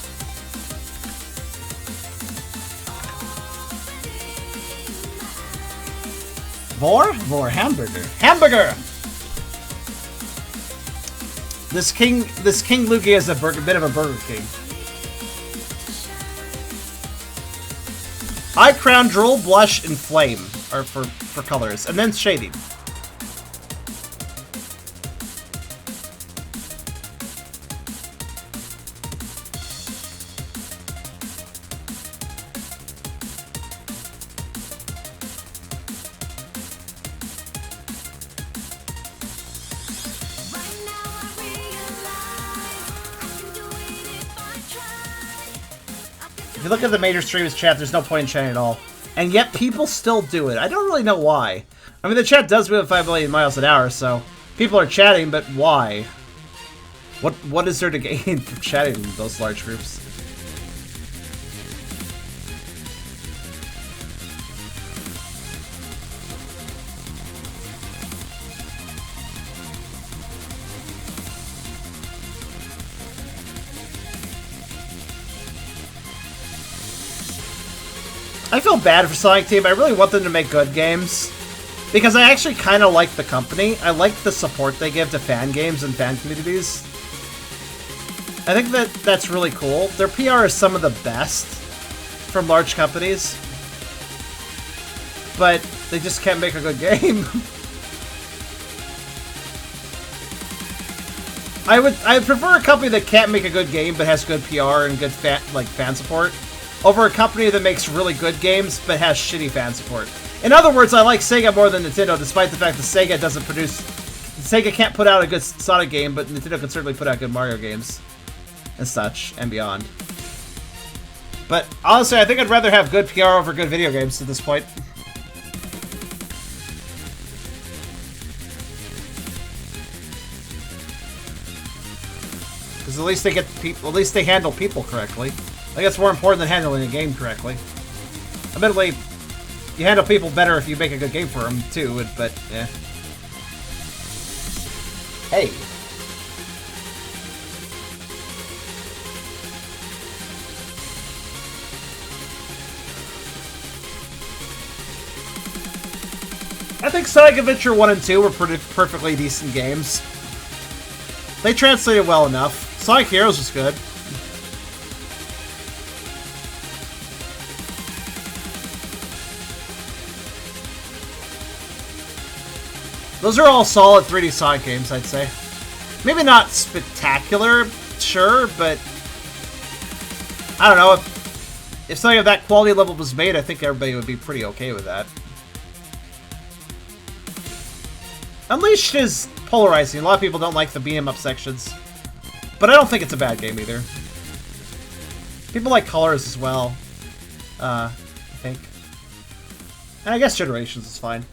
Vore? Vore hamburger. Hamburger! This King Lugia is a bit of a Burger King. Eye, crown, drool, blush, and flame are for colors, and then shading. If you look at the major streamers chat, there's no point in chatting at all. And yet people still do it. I don't really know why. I mean, the chat does move at 5 million miles an hour, so people are chatting, but why? What is there to gain from chatting in those large groups? I feel bad for Sonic Team. I really want them to make good games. Because I actually kind of like the company. I like the support they give to fan games and fan communities. I think that's really cool. Their PR is some of the best from large companies. But they just can't make a good game. I prefer a company that can't make a good game but has good PR and good fan support over a company that makes really good games but has shitty fan support. In other words, I like Sega more than Nintendo, despite the fact that Sega doesn't produce... Sega can't put out a good Sonic game, but Nintendo can certainly put out good Mario games. And such, and beyond. But, honestly, I think I'd rather have good PR over good video games at this point. Because at least they get people... At least they handle people correctly. I think it's more important than handling a game correctly. Admittedly, you handle people better if you make a good game for them, too, but, yeah. Hey. I think Sonic Adventure 1 and 2 were perfectly decent games. They translated well enough. Sonic Heroes was good. Those are all solid 3D Sonic games, I'd say. Maybe not spectacular, sure, but... I don't know, if something of that quality level was made, I think everybody would be pretty okay with that. Unleashed is polarizing. A lot of people don't like the beat-em-up sections. But I don't think it's a bad game, either. People like Colors as well, I think. And I guess Generations is fine.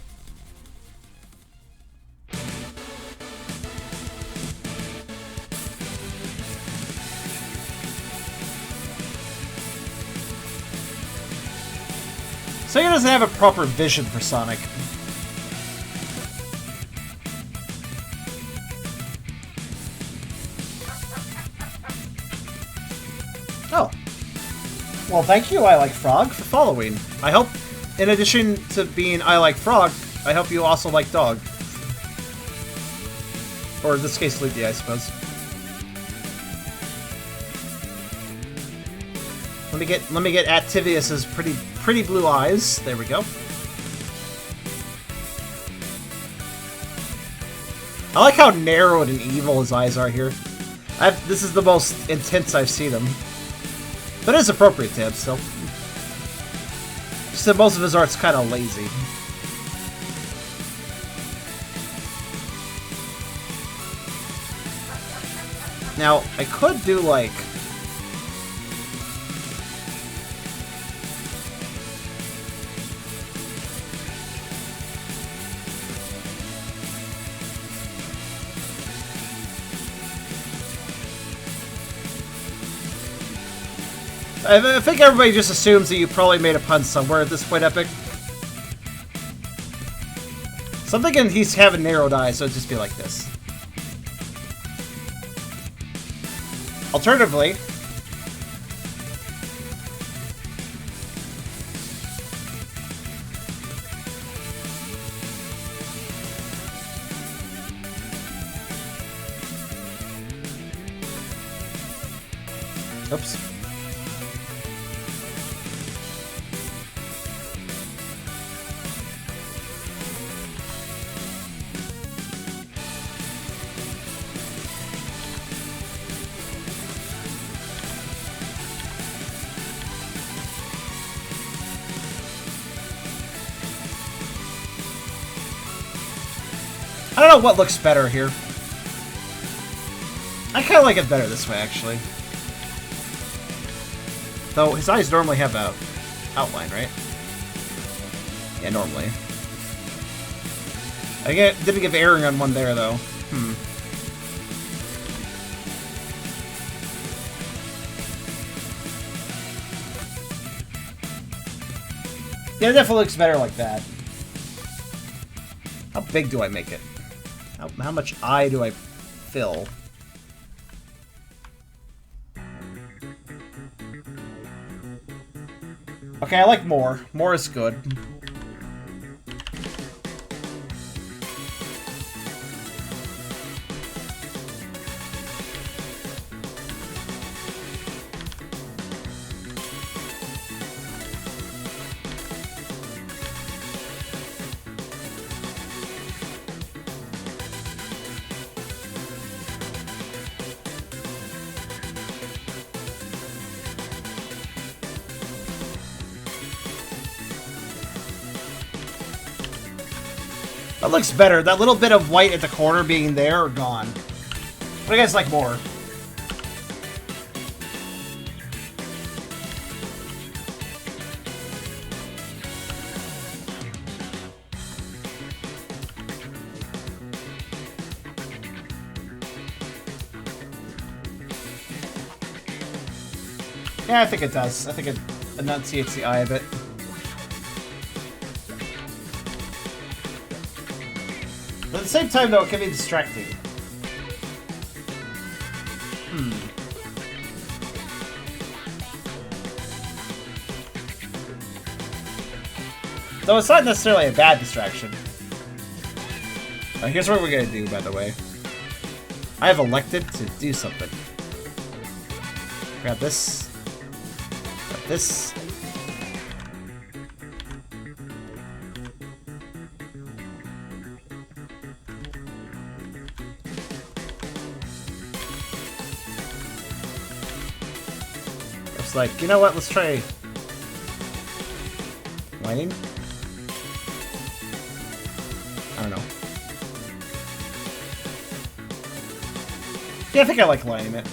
So he doesn't have a proper vision for Sonic. Oh. Well, thank you, I Like Frog, for following. I hope, in addition to being I Like Frog, I hope you also like Dog. Or in this case, Lugia, I suppose. Let me get Ativius's pretty blue eyes. There we go. I like how narrowed and evil his eyes are here. This is the most intense I've seen him. But it is appropriate to him still. Just that most of his art's kind of lazy. Now, I could do like... I think everybody just assumes that you probably made a pun somewhere at this point, Epic. So I'm thinking he's having narrowed eyes, so it'd just be like this. Alternatively... Oops. I don't know what looks better here. I kind of like it better this way, actually. Though his eyes normally have a outline, right? Yeah, normally. Didn't give Eragon one there, though. Yeah, it definitely looks better like that. How big do I make it? How much eye do I fill? Okay, I like more. More is good. That looks better. That little bit of white at the corner being there or gone. What do you guys like more? Yeah, I think it does. I think it enunciates the eye a bit. But at the same time, though, it can be distracting. Though it's not necessarily a bad distraction. Here's what we're gonna do, by the way. I have elected to do something. Grab this. Grab this. It's like, you know what? Let's try lining. I don't know. Yeah, I think I like lining it.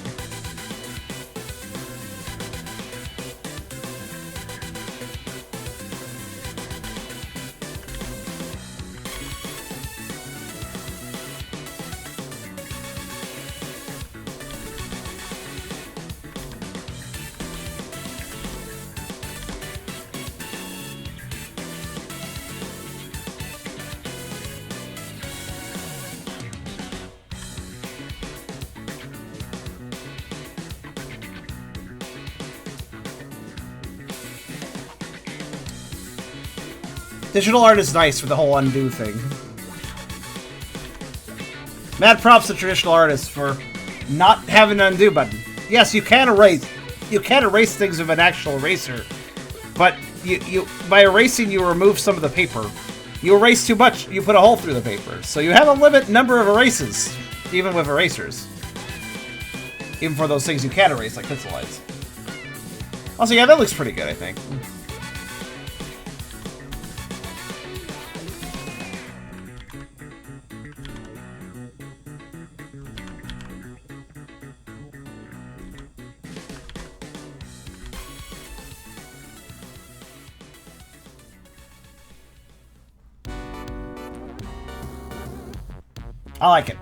Digital art is nice for the whole undo thing. Mad props to traditional artists for not having an undo button. Yes, you can erase. You can erase things with an actual eraser, but you by erasing you remove some of the paper. You erase too much, you put a hole through the paper. So you have a limit number of erases, even with erasers. Even for those things you can erase, like pencil lines. Also, yeah, that looks pretty good, I think. I like it.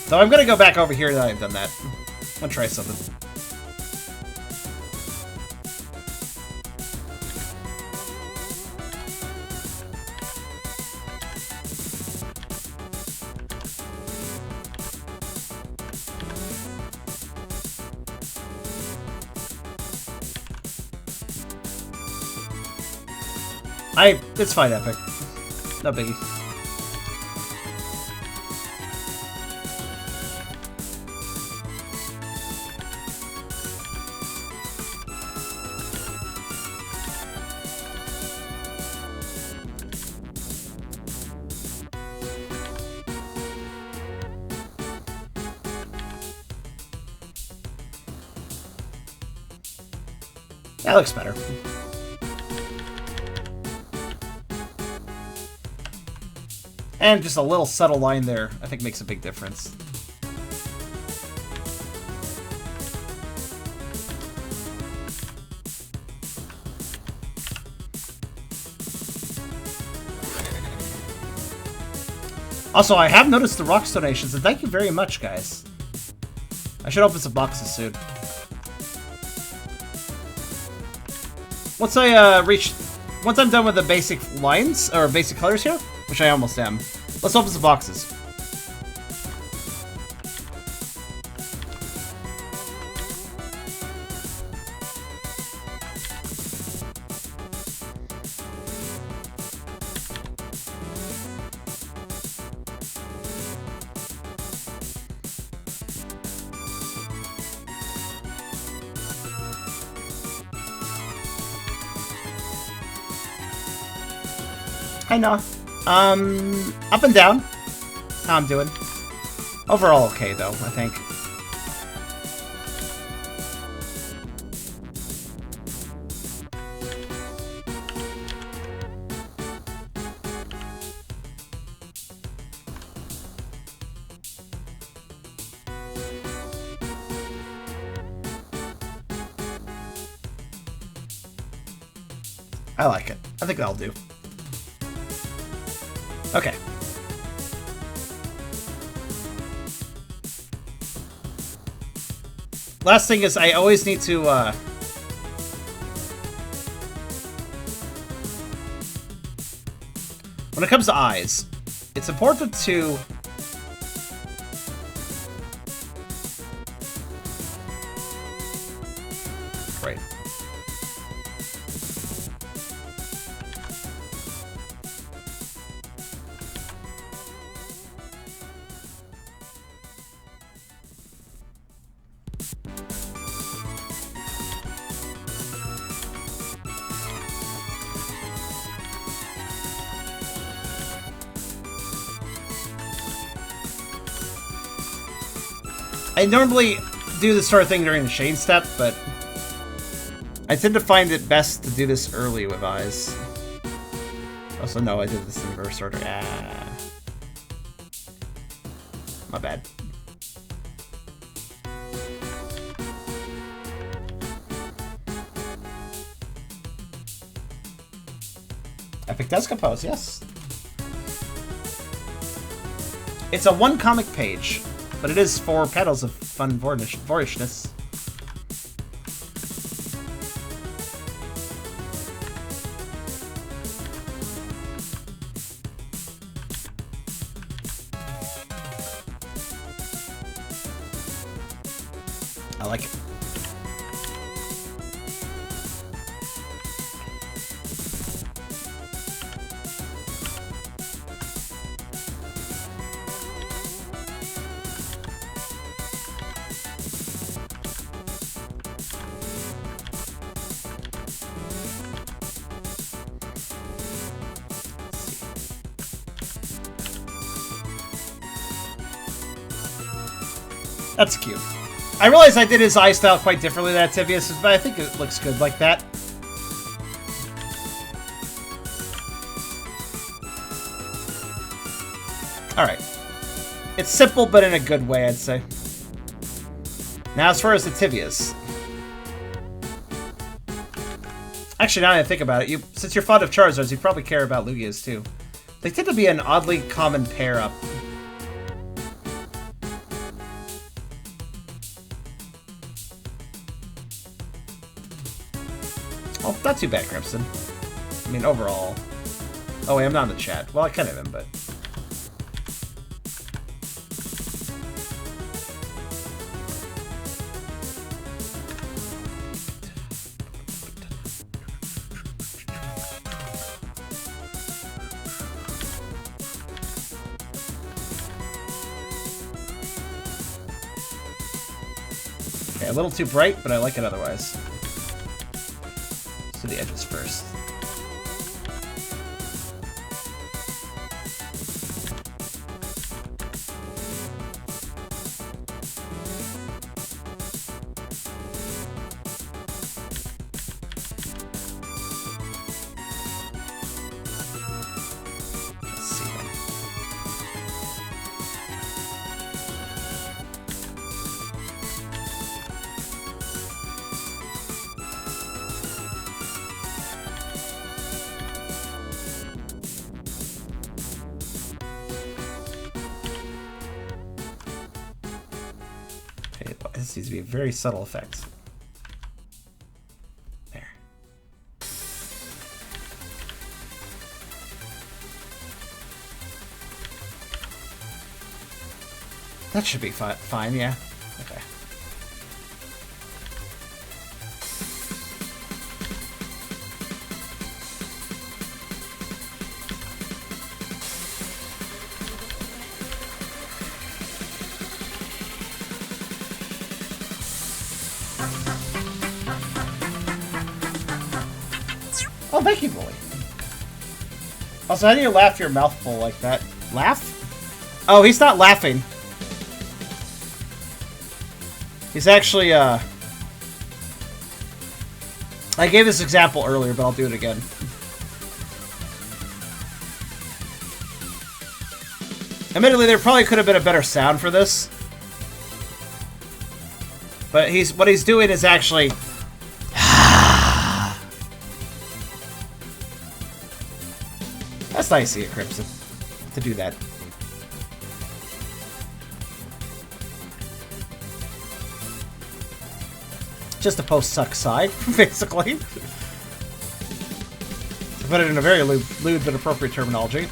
So I'm gonna go back over here that I've done that. I'm gonna try something. It's fine, Epic. No biggie. That looks better. And just a little subtle line there, I think makes a big difference. Also, I have noticed the Rocks donations, and thank you very much, guys. I should open some boxes soon. Once I'm done with the basic lines, or basic colors here, which I almost am, let's open some boxes. Hi, Noah. Up and down. How I'm doing. Overall okay, though, I think. I like it. I think that'll do. Okay. Last thing is, I always need to, when it comes to eyes, it's important to... Right. I normally do this sort of thing during the shade step, but I tend to find it best to do this early with eyes. Also, no, I did this in reverse order. Ah. My bad. Epic does compose, yes. It's a one comic page, but it is 4 petals of fun Vorishness. I like it. That's cute. I realize I did his eye style quite differently than Ativius, but I think it looks good like that. Alright. It's simple, but in a good way, I'd say. Now, as far as Ativius. Actually, now that I think about it, since you're fond of Charizards, you probably care about Lugias, too. They tend to be an oddly common pair-up. Oh, not too bad, Crimson. I mean, overall. Oh, wait, I'm not in the chat. Well, I kind of am, but... Okay, a little too bright, but I like it otherwise. To the edges first. Let's see. This needs to be a very subtle effect. There. That should be fine, yeah. Okay. Oh, thank you, Bully. Also, how do you laugh your mouth full like that? Laugh? Oh, he's not laughing. He's actually, I gave this example earlier, but I'll do it again. Admittedly, there probably could have been a better sound for this. But what he's doing is actually... That's nice of you, Crimson, to do that. Just a post-suck side, basically. To put it in a very lewd but appropriate terminology.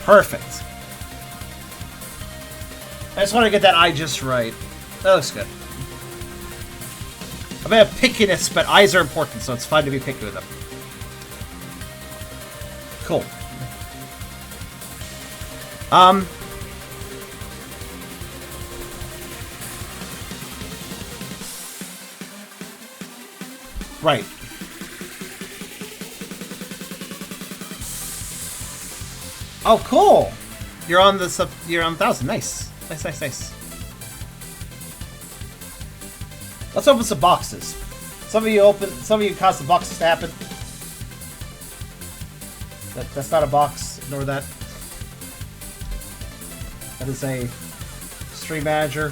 Perfect. I just want to get that eye just right. That looks good. I'm a pickiness, but eyes are important, so it's fine to be picky with them. Cool. Right. Oh, cool! You're on the you're on 1,000. Nice. Nice, nice, nice. Let's open some boxes. Some of you caused the boxes to happen. That's not a box. Ignore that. That is a stream manager.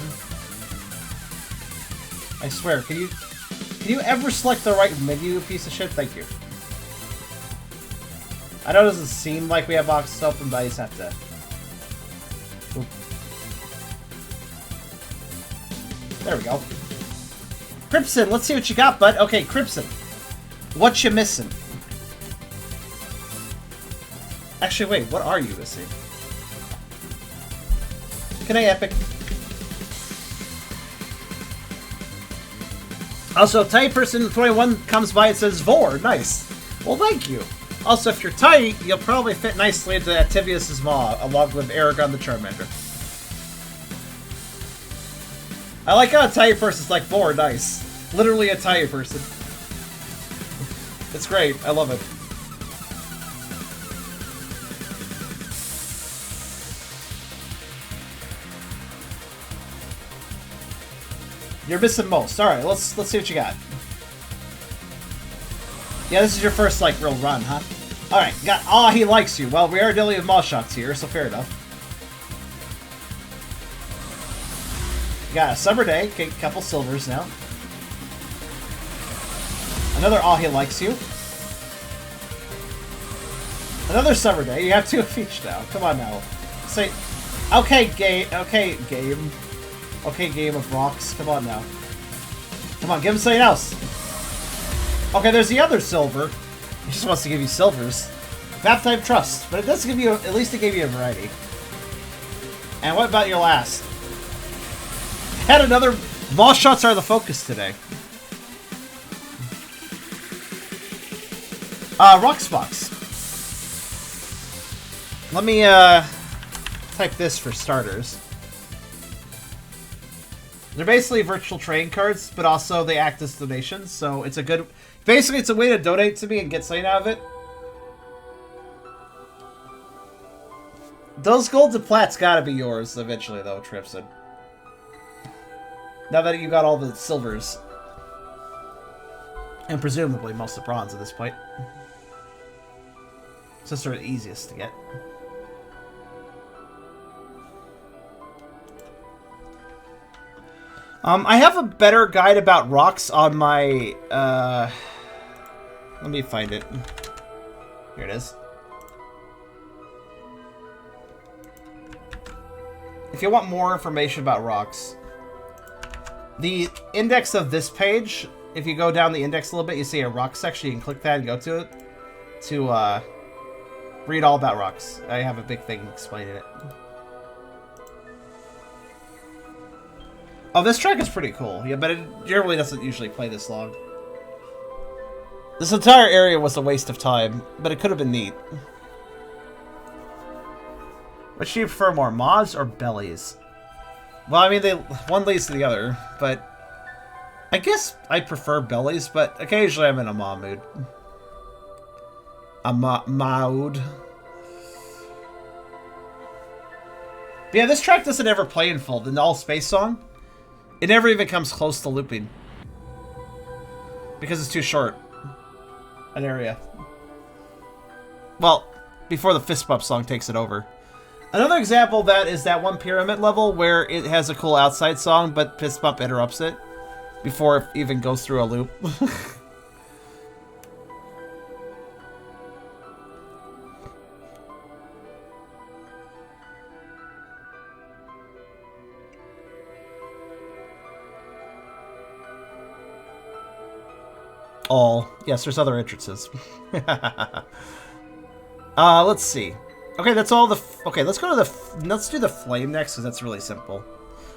I swear, can you ever select the right menu, piece of shit? Thank you. I know it doesn't seem like we have boxes open, but I just have to... Oop. There we go. Crimson, let's see what you got, bud. Okay, Crimson. What you missing? Actually, wait, what are you missing? Can I epic? Also, tight person 21 comes by and says, Vore, nice. Well, thank you. Also, if you're tight, you'll probably fit nicely into Ativius' maw, along with Eragon the Charmander. I like how a tight person's like, Vore, nice. Literally a tight person. It's great. I love it. You're missing most. Alright, let's see what you got. Yeah, this is your first, like, real run, huh? Alright, got Aw, he likes you. Well, we are dealing with maw shots here, so fair enough. Got a Summer Day, okay, couple silvers now. Another Aw, he likes you. Another Summer Day, you have 2 of each now. Come on now. Say, okay, game. Okay, game of rocks. Come on now. Come on, give him something else. Okay, there's the other silver. He just wants to give you silvers. Map type trust, but it does give you, at least it gave you a variety. And what about your last? Had another, maw shots are the focus today. Roxbox. Let me, type this for starters. They're basically virtual trading cards, but also they act as donations, so it's a good... Basically, it's a way to donate to me and get something out of it. Those gold to plats gotta be yours eventually, though, Tripson. Now that you got all the silvers. And presumably most of the bronze at this point. So it's sort of easiest to get. I have a better guide about rocks on my, let me find it. Here it is. If you want more information about rocks, the index of this page, if you go down the index a little bit, you see a rock section. You can click that and go to it to, read all about rocks. I have a big thing explaining it. Oh, this track is pretty cool. Yeah, but it generally doesn't usually play this long. This entire area was a waste of time, but it could have been neat. Which do you prefer more, mods or bellies? Well, I mean, one leads to the other, but I guess I prefer bellies, but occasionally I'm in a maw mood. A mood. But yeah, this track doesn't ever play in full. The Null Space song, it never even comes close to looping. Because it's too short. An area. Well, before the Fist Bump song takes it over. Another example of that is that one pyramid level where it has a cool outside song, but Fist Bump interrupts it before it even goes through a loop. Yes, there's other entrances. Let's see. Okay, that's all the... Okay, let's go to the... Let's do the flame next, because that's really simple.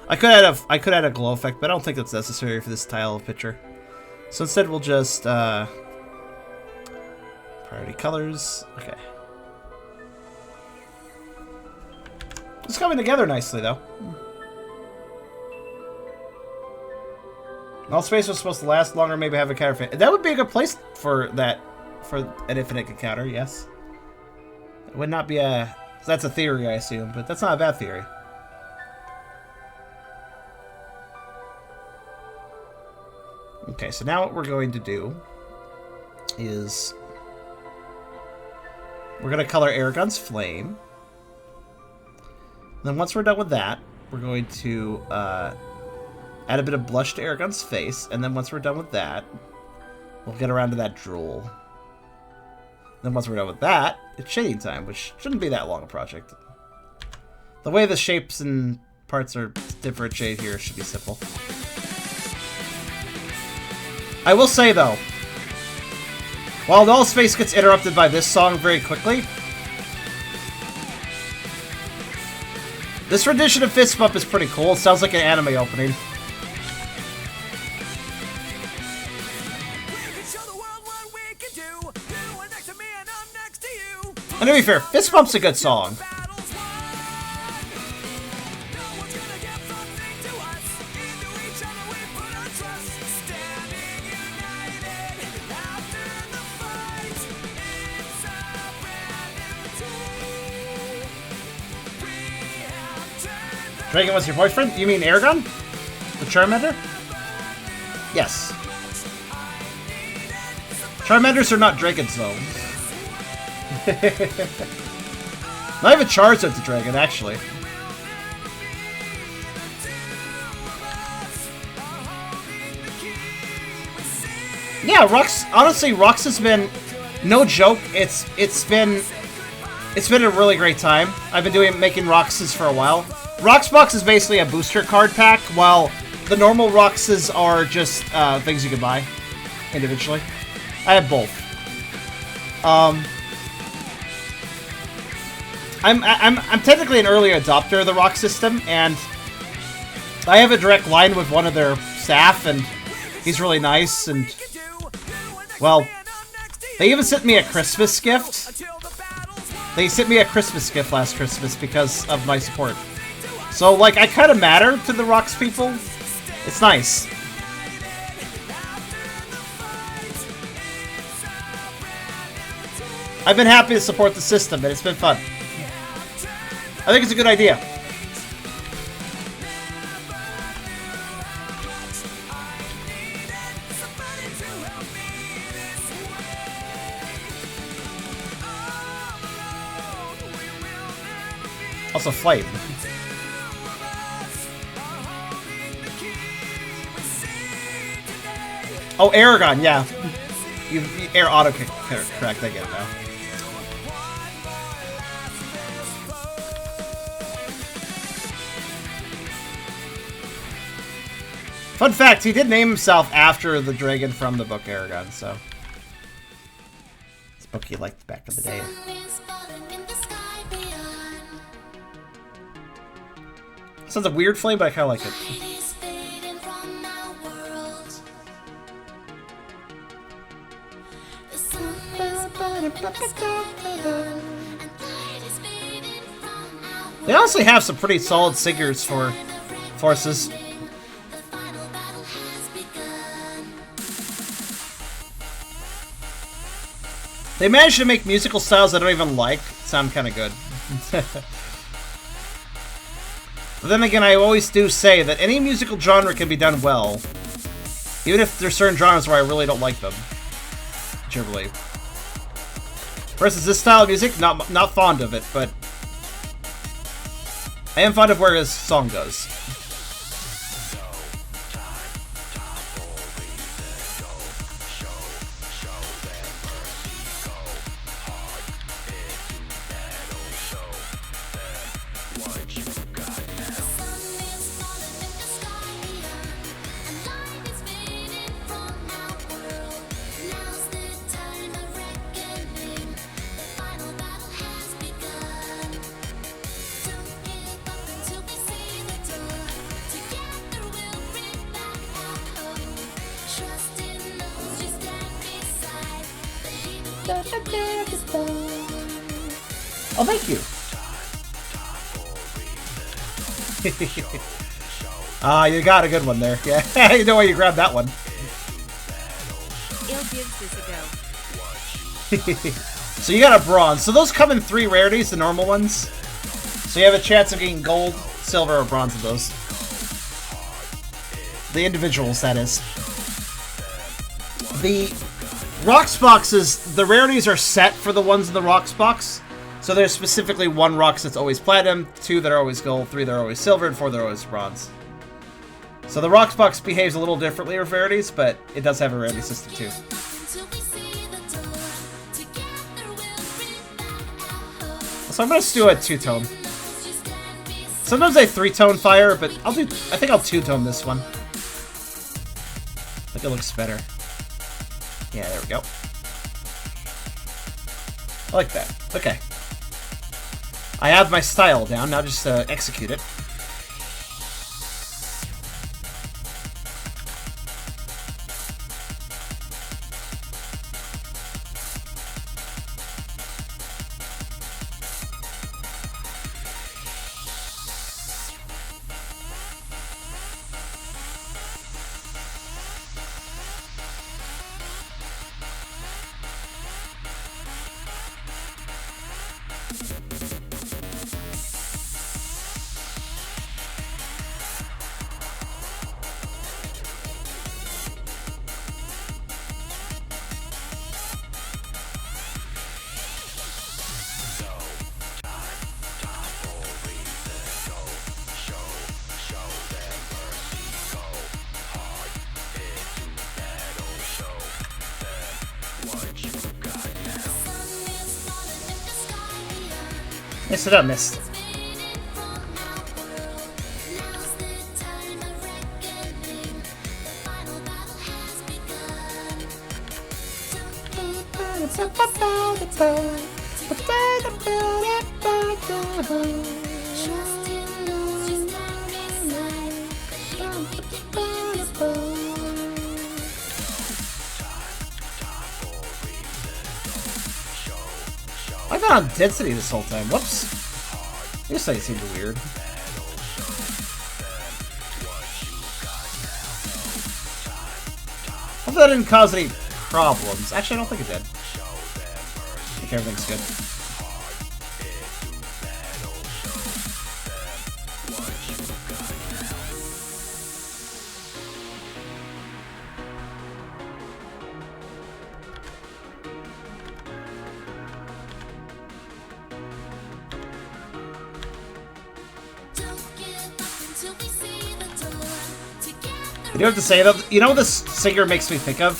I could add a glow effect, but I don't think that's necessary for this style of picture. So instead, we'll just... priority colors. Okay. It's coming together nicely, though. All space was supposed to last longer, maybe have a counter. That would be a good place for that, for an infinite counter, yes. It would not be a... That's a theory, I assume, but that's not a bad theory. Okay, so now what we're going to do is... We're going to color Eragon's Flame. Then once we're done with that, we're going to... add a bit of blush to Eragon's face, and then once we're done with that, we'll get around to that drool. Then once we're done with that, it's shading time, which shouldn't be that long a project. The way the shapes and parts are differentiated here should be simple. I will say, though, while Null's face gets interrupted by this song very quickly, this rendition of Fist Bump is pretty cool. It sounds like an anime opening. And to be fair, Fist Bump's a good song. Dragon was your boyfriend? You mean Eragon? The Charmander? Yes. Charmanders are not dragons, though. Not even Charizard's a dragon, actually. Yeah, Rox. Honestly, Rox has been no joke. It's been a really great time. I've been making Roxes for a while. Roxbox is basically a booster card pack, while the normal Roxes are just things you can buy individually. I have both. I'm technically an early adopter of the Rox system, and I have a direct line with one of their staff, and he's really nice. And well, they even sent me a Christmas gift. They sent me a Christmas gift last Christmas because of my support. So, like, I kind of matter to the Rox people. It's nice. I've been happy to support the system, and it's been fun. I think it's a good idea. Also, Flame. Oh, Eragon, yeah. You air auto correct, I get it now. Fun fact, he did name himself after the dragon from the book Eragon, so. It's a book he liked back in the day. Sounds a weird flame, but I kinda like it. They honestly have some pretty solid singers for forces. They managed to make musical styles I don't even like sound kind of good. But then again, I always do say that any musical genre can be done well, even if there's certain genres where I really don't like them. Generally. Versus this style of music, not fond of it, but I am fond of where his song goes. Oh, thank you. Ah, you got a good one there. Yeah, you know why you grabbed that one. Il gives this a go. So you got a bronze. So those come in 3 rarities, the normal ones. So you have a chance of getting gold, silver, or bronze of those. The individuals, that is. The Rox boxes, the rarities are set for the ones in the Rox box. So there's specifically 1 Rox that's always platinum, 2 that are always gold, 3 that are always silver, and 4 that are always bronze. So the Rox box behaves a little differently with rarities, but it does have a rarity system too. So I'm gonna just do a two-tone. Sometimes I three-tone fire, but I think I'll two-tone this one. I think it looks better. Yeah, there we go. I like that. Okay. I have my style down, now just execute it. Missed it up, missed. I've been on density this whole time. Whoops. This site seemed weird. Hope that didn't cause any problems. Actually, I don't think it did. I think everything's good. You do have to say though, you know what this singer makes me think of?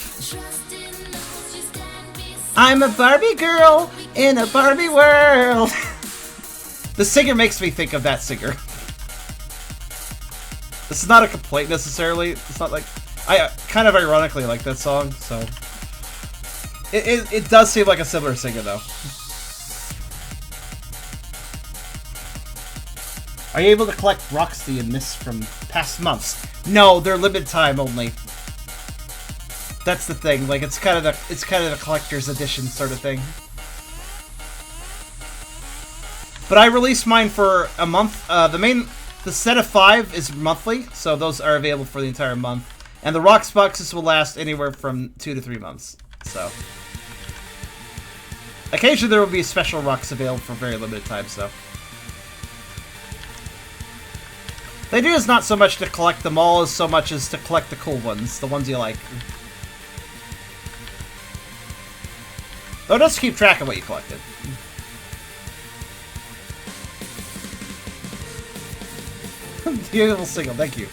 I'm a Barbie girl in a Barbie world. The singer makes me think of that singer. This is not a complaint necessarily. It's not like I kind of ironically like that song, so it does seem like a similar singer though. Are you able to collect rocks that you missed from past months? No, they're limited time only. That's the thing. Like it's kind of the collector's edition sort of thing. But I released mine for a month. The set of 5 is monthly, so those are available for the entire month. And the rocks boxes will last anywhere from 2 to 3 months. So occasionally there will be special rocks available for very limited time. So. The idea is not so much to collect them all as so much as to collect the cool ones, the ones you like. Though just keep track of what you collected. Beautiful signal, thank you.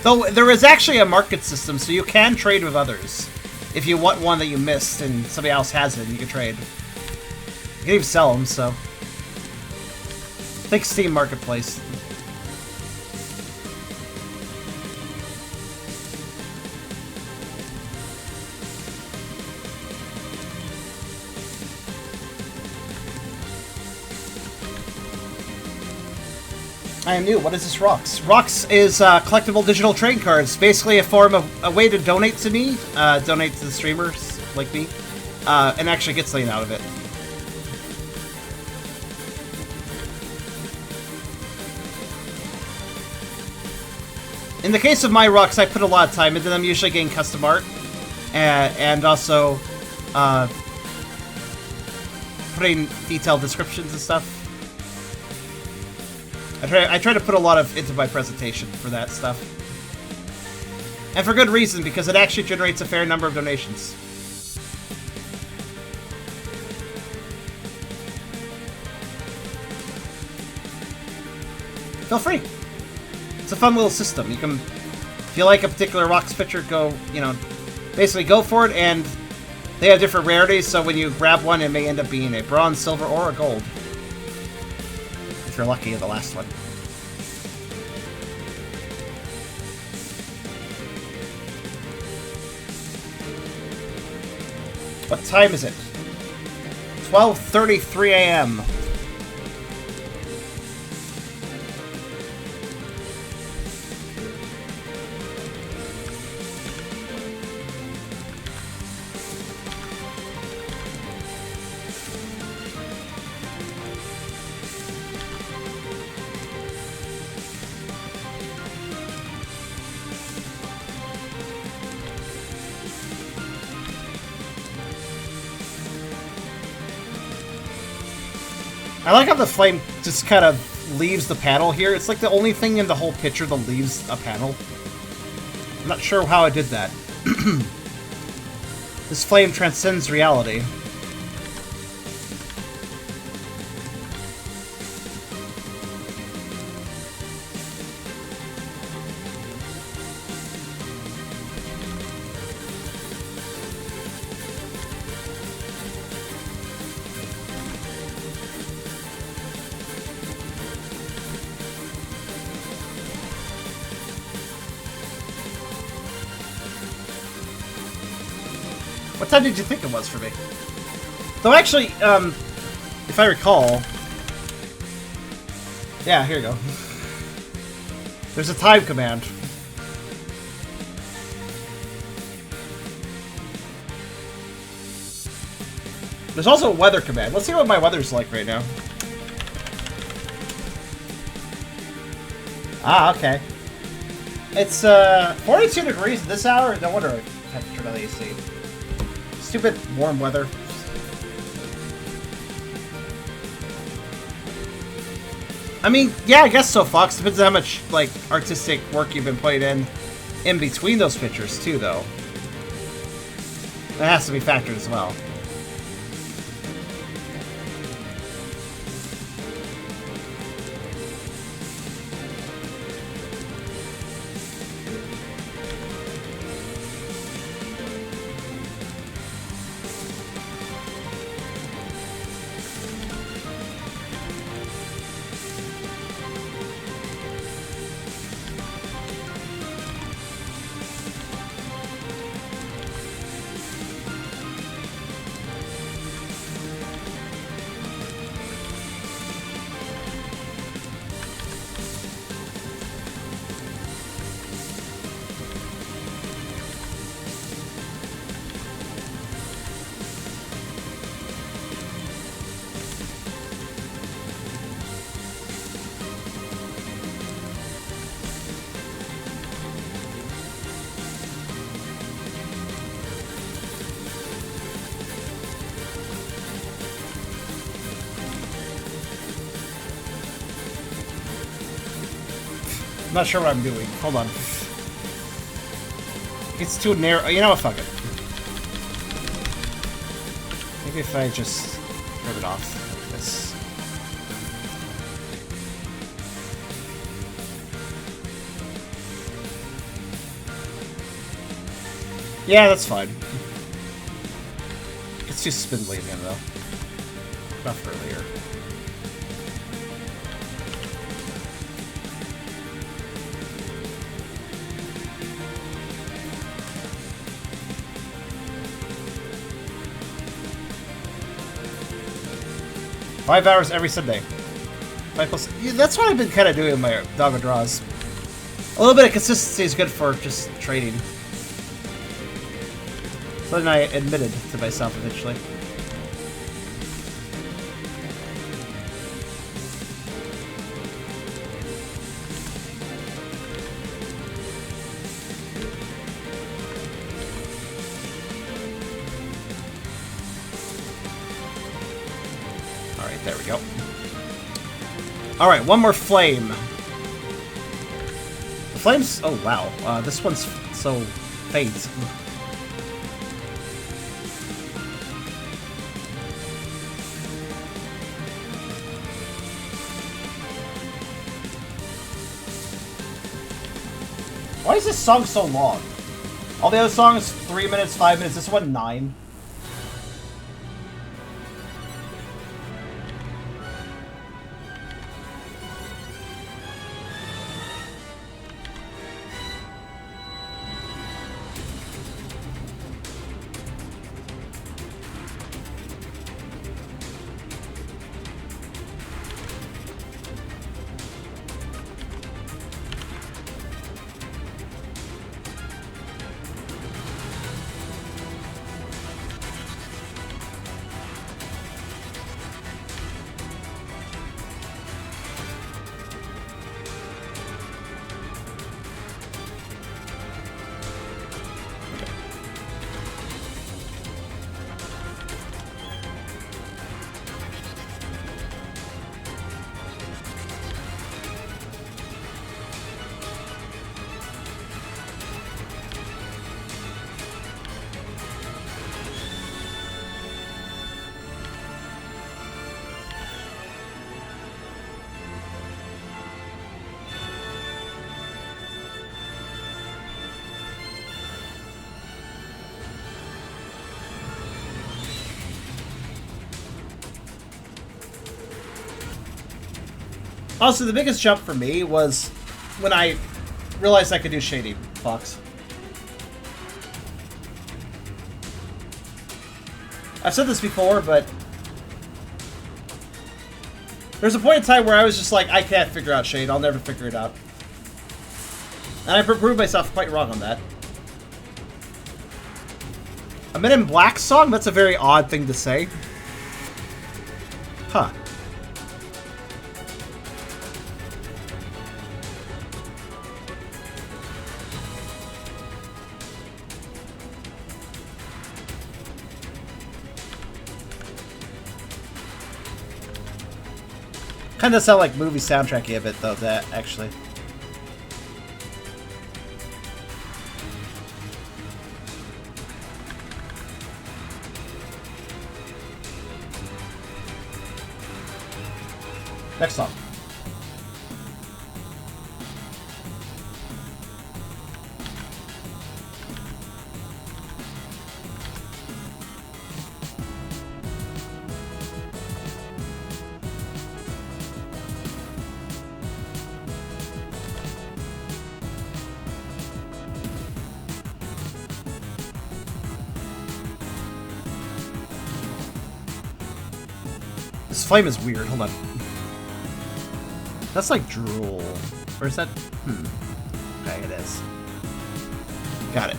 Though there is actually a market system, so you can trade with others. If you want one that you missed and somebody else has it, you can trade. You can even sell them, so. Think Steam Marketplace. I am new. What is this Rocks? Rocks is collectible digital trading cards. Basically a form of a way to donate to me, donate to the streamers like me, and actually get something out of it. In the case of my rocks, I put a lot of time into them, usually getting custom art, and also putting detailed descriptions and stuff. I try to put a lot into my presentation for that stuff. And for good reason, because it actually generates a fair number of donations. Feel free. It's a fun little system. You can, if you like a particular rocks picture, go, you know, basically go for it, and they have different rarities, so when you grab one, it may end up being a bronze, silver, or a gold. If you're lucky, the last one. What time is it? 12:33 a.m. I like how the flame just kind of leaves the panel here. It's like the only thing in the whole picture that leaves a panel. I'm not sure how I did that. This flame transcends reality. What time did you think it was for me? Though actually, if I recall... Yeah, here you go. There's a time command. There's also a weather command. Let's see what my weather's like right now. Ah, okay. It's 42 degrees this hour. No wonder I have to turn on the AC. Stupid warm weather. I mean, yeah, I guess so, Fox. Depends on how much, like, artistic work you've been putting in between those pictures, too, though. That has to be factored as well. I'm not sure what I'm doing. Hold on. It's too narrow. You know what? Fuck it. Maybe if I just turn it off like this. Yeah, that's fine. It's too spindly again, though. Enough earlier. Five hours every Sunday. 5+. Yeah, that's what I've been kind of doing in my Doggo draws. A little bit of consistency is good for just trading. Something I admitted to myself eventually. Alright, there we go. Alright, one more flame. The flames... Oh, wow. This one's so faint. Why is this song so long? All the other songs, 3 minutes, 5 minutes. This one, 9. Also, the biggest jump for me was when I realized I could do shading. Fox. I've said this before, but there's a point in time where I was just like, I can't figure out shade. I'll never figure it out. And I proved myself quite wrong on that. A Men in Black song? That's a very odd thing to say. Huh. Kind of sound like movie soundtracky a bit, though, that, actually. Next song. This flame is weird. Hold on. That's like drool. Or is that? Okay, it is. Got it.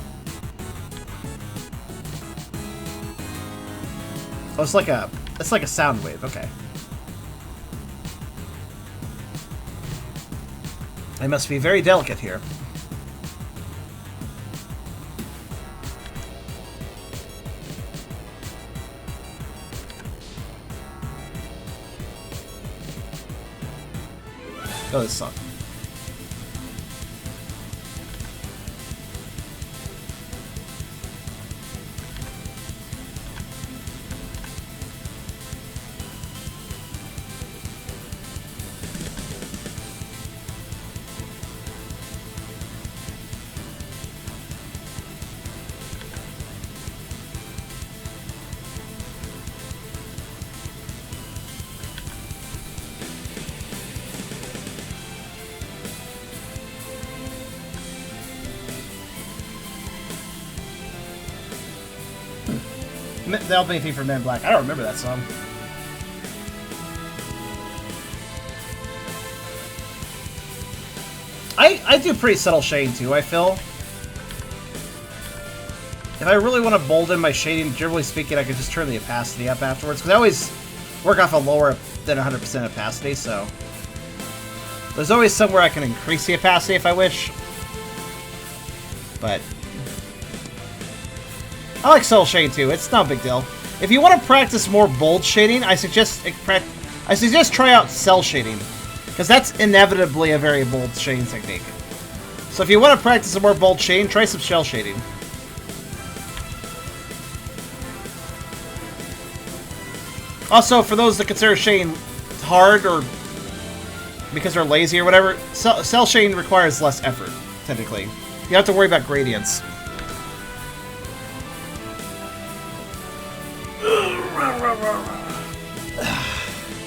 Oh, it's like a sound wave. Okay. I must be very delicate here. Oh, this song. That'll be anything for Men in Black. I don't remember that song. I do pretty subtle shading too, I feel. If I really want to bolden my shading, generally speaking, I could just turn the opacity up afterwards. Because I always work off a lower than 100% opacity, so... There's always somewhere I can increase the opacity if I wish. But... I like subtle shading too. It's not a big deal. If you want to practice more bold shading, I suggest try out cell shading, because that's inevitably a very bold shading technique. So if you want to practice a more bold shading, try some cell shading. Also, for those that consider shading hard or because they're lazy or whatever, cell shading requires less effort, technically. don't have to worry about gradients.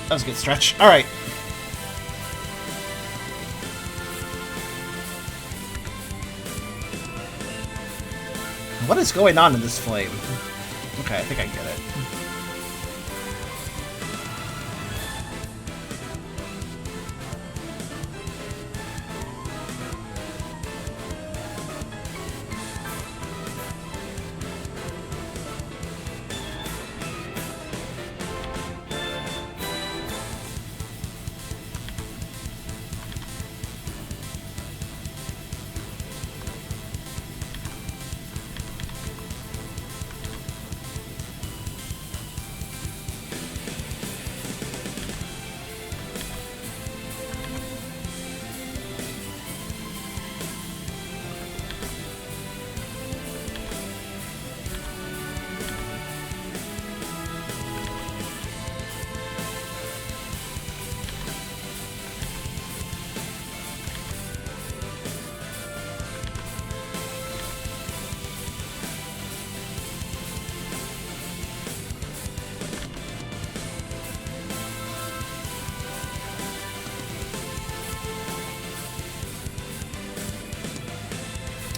That was a good stretch. Alright. What is going on in this flame? Okay, I think I get it.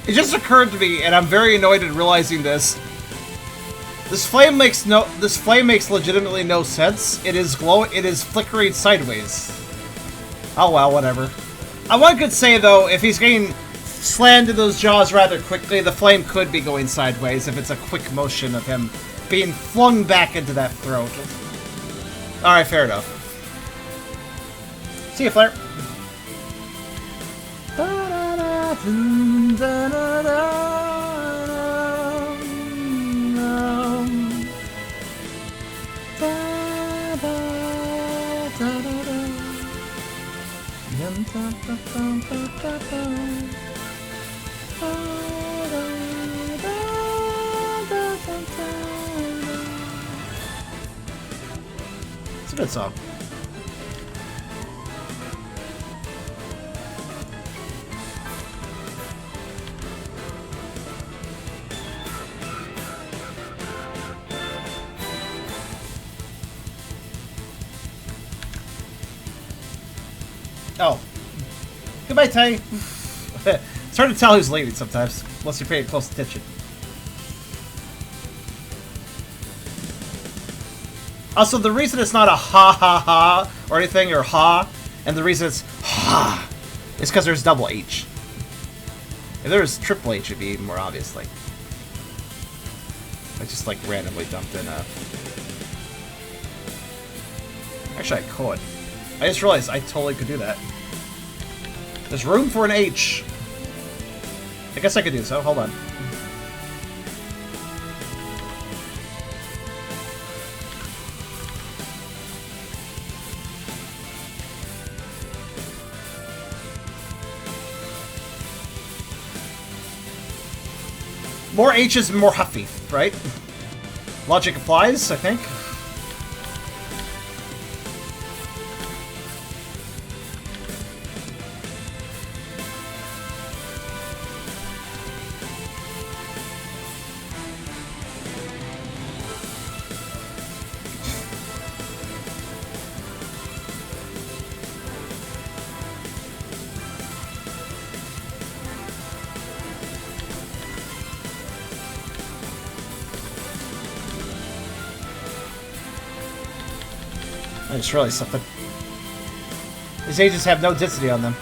It just occurred to me, and I'm very annoyed at realizing this. This flame makes legitimately no sense. It is flickering sideways. Oh well, whatever. One could say though, if he's getting slammed in those jaws rather quickly, the flame could be going sideways if it's a quick motion of him being flung back into that throat. Alright, fair enough. See you, Flare. It's a good song. Oh. Goodbye, Tay. It's hard to tell who's leaving sometimes, unless you're paying close attention. Also, the reason it's not a ha ha ha or anything, or ha, and the reason it's ha, is because there's double H. If there was triple H, it'd be even more obvious, like. I just, like, randomly dumped in a... Actually, I could. I just realized I totally could do that. There's room for an H. I guess I could do so. Hold on. More H's and more Huffy, right? Logic applies, I think. I just realized something. These H's have no density on them.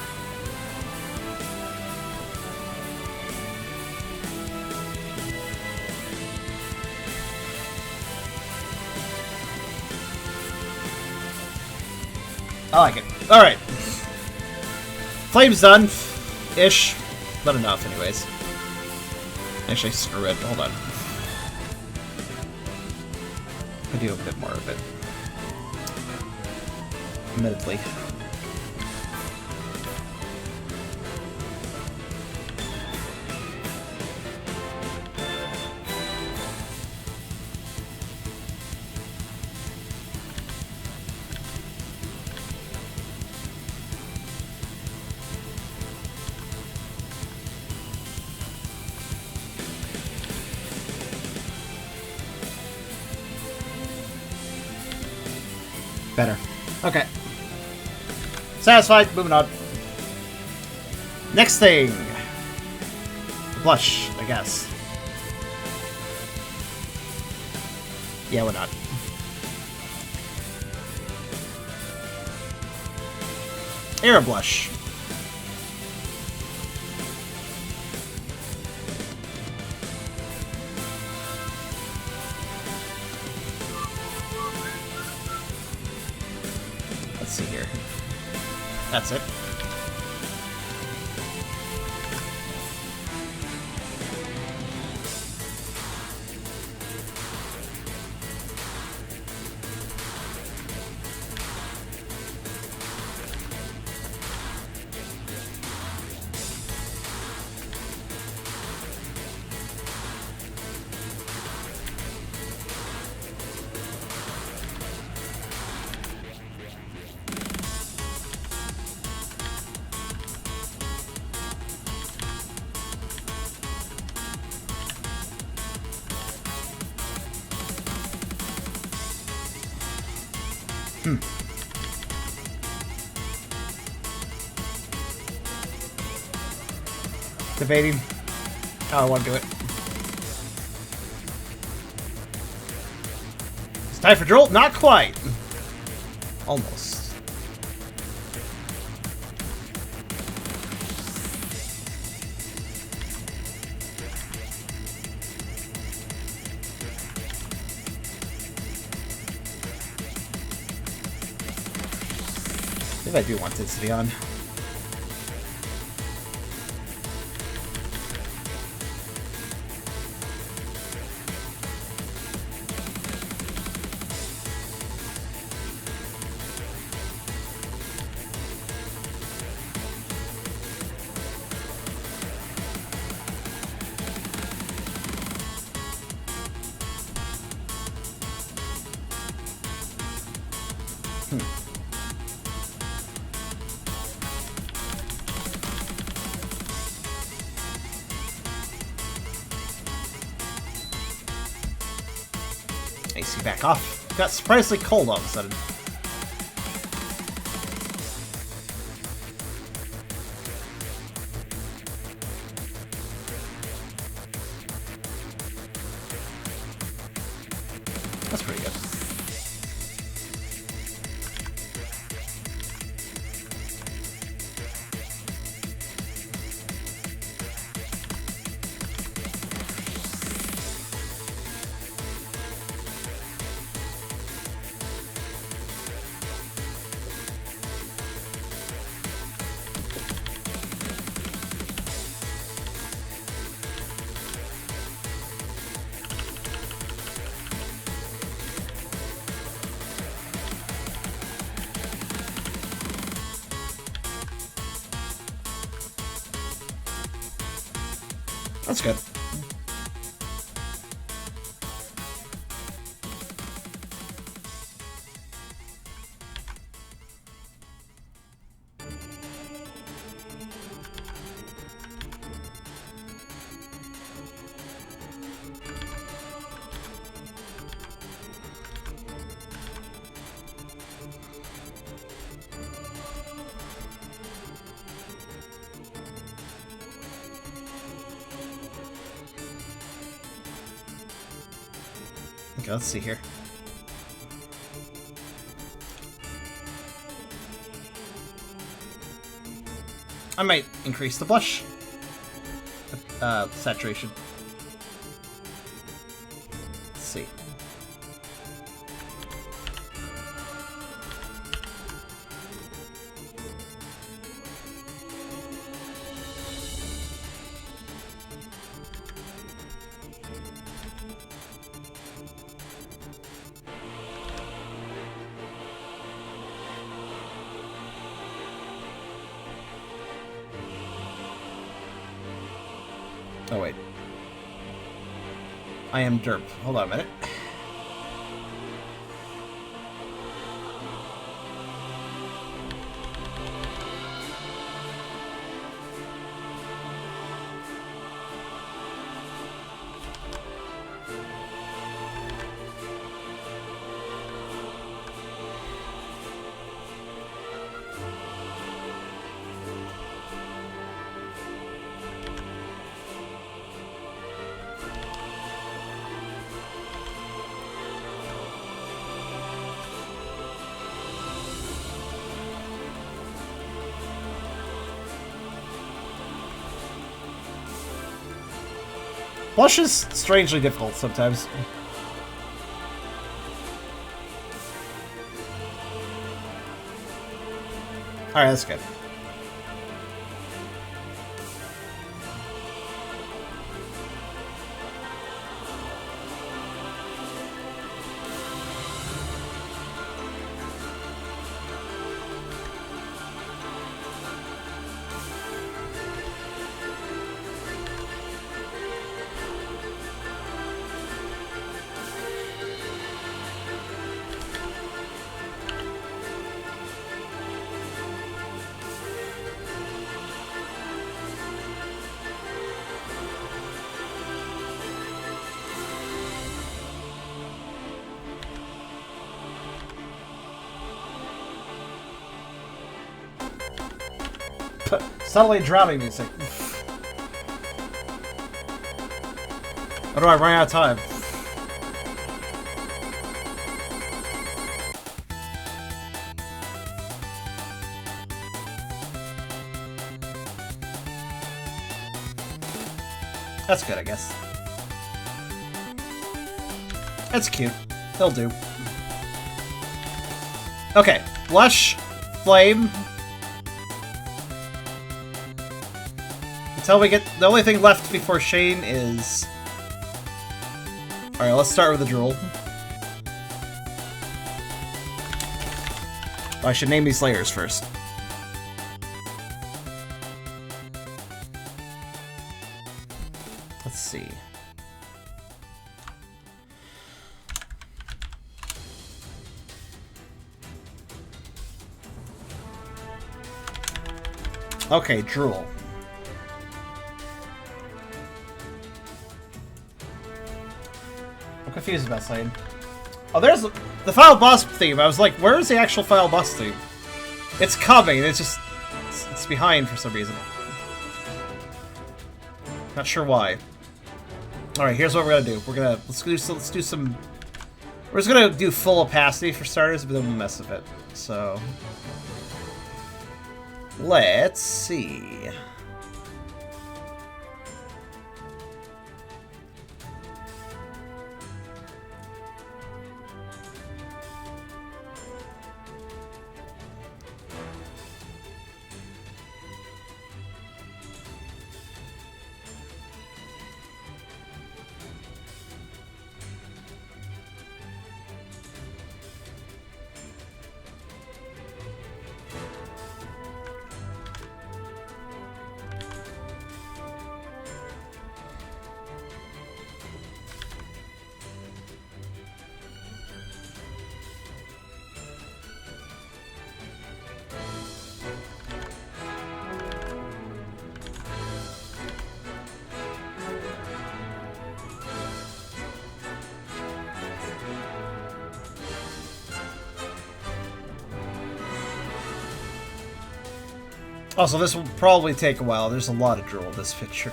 I like it. Alright. Flame's done. Ish. Not enough, anyways. Actually, screw it. Hold on. I do a bit more of it. Admittedly. Better. Okay. Satisfied. Moving on. Next thing. Blush, I guess. Yeah, why not? Air blush. Let's see here. That's it. Debating how I want to do it. It's time for Jolt? Not quite. Almost. Maybe I do want this to be on. AC back off. Got surprisingly cold all of a sudden. That's pretty good. That's good. Okay, let's see here. I might increase the blush saturation. Let's see. Oh, wait. I am derp. Hold on a minute. Blush is strangely difficult sometimes. Alright, that's good. Suddenly drowning music. How do I run out of time? That's good, I guess. That's cute. They'll do. Okay. Blush. Flame. Until we get... The only thing left before Shane is... Alright, let's start with the drool. Oh, I should name these layers first. Let's see. Okay, drool. I'm confused about saying. Oh, there's the final boss theme. I was like, where's the actual final boss theme? It's coming. It's just it's behind for some reason. Not sure why. All right, here's what we're gonna do. Let's do some. We're just gonna do full opacity for starters, but then we'll mess with it. So let's see. Also, this will probably take a while. There's a lot of drool in this picture.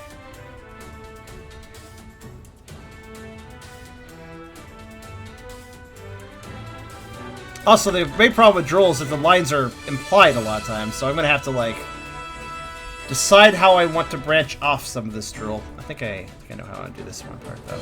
Also, the main problem with drool is that the lines are implied a lot of times, so I'm gonna have to, like, decide how I want to branch off some of this drool. I think I know how I want to do this one part, though.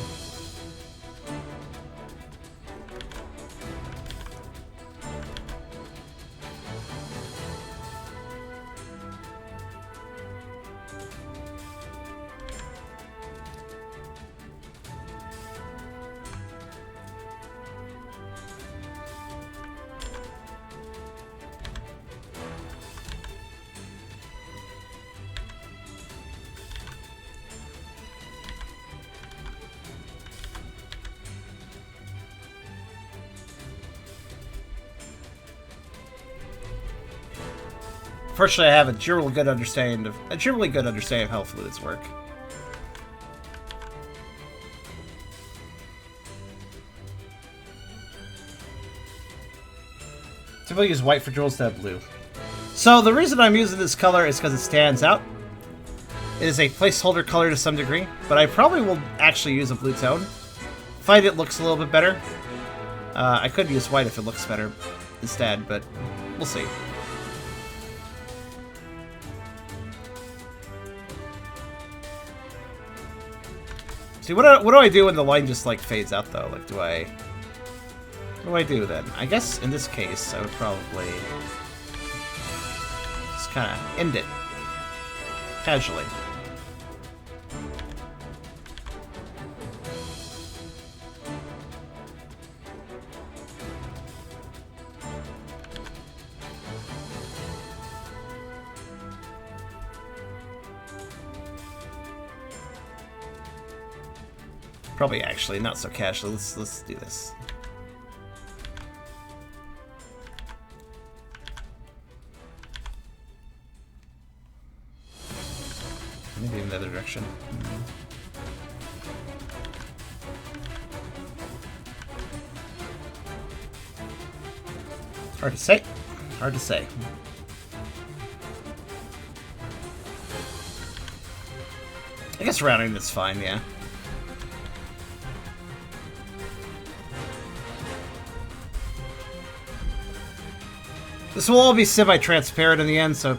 Fortunately, I have a generally good understanding of how fluids work. Typically use white for jewels instead of blue. So the reason I'm using this color is because it stands out. It is a placeholder color to some degree, but I probably will actually use a blue tone. Find it looks a little bit better. I could use white if it looks better instead, but we'll see. See, what do I do when the line just, like, fades out, though? Like, what do I do, then? I guess, in this case, I would probably just kind of end it. Casually. Probably actually not so casual. Let's do this. Maybe in the other direction. Hard to say. Hard to say. I guess rounding this fine, yeah. This will all be semi-transparent in the end, so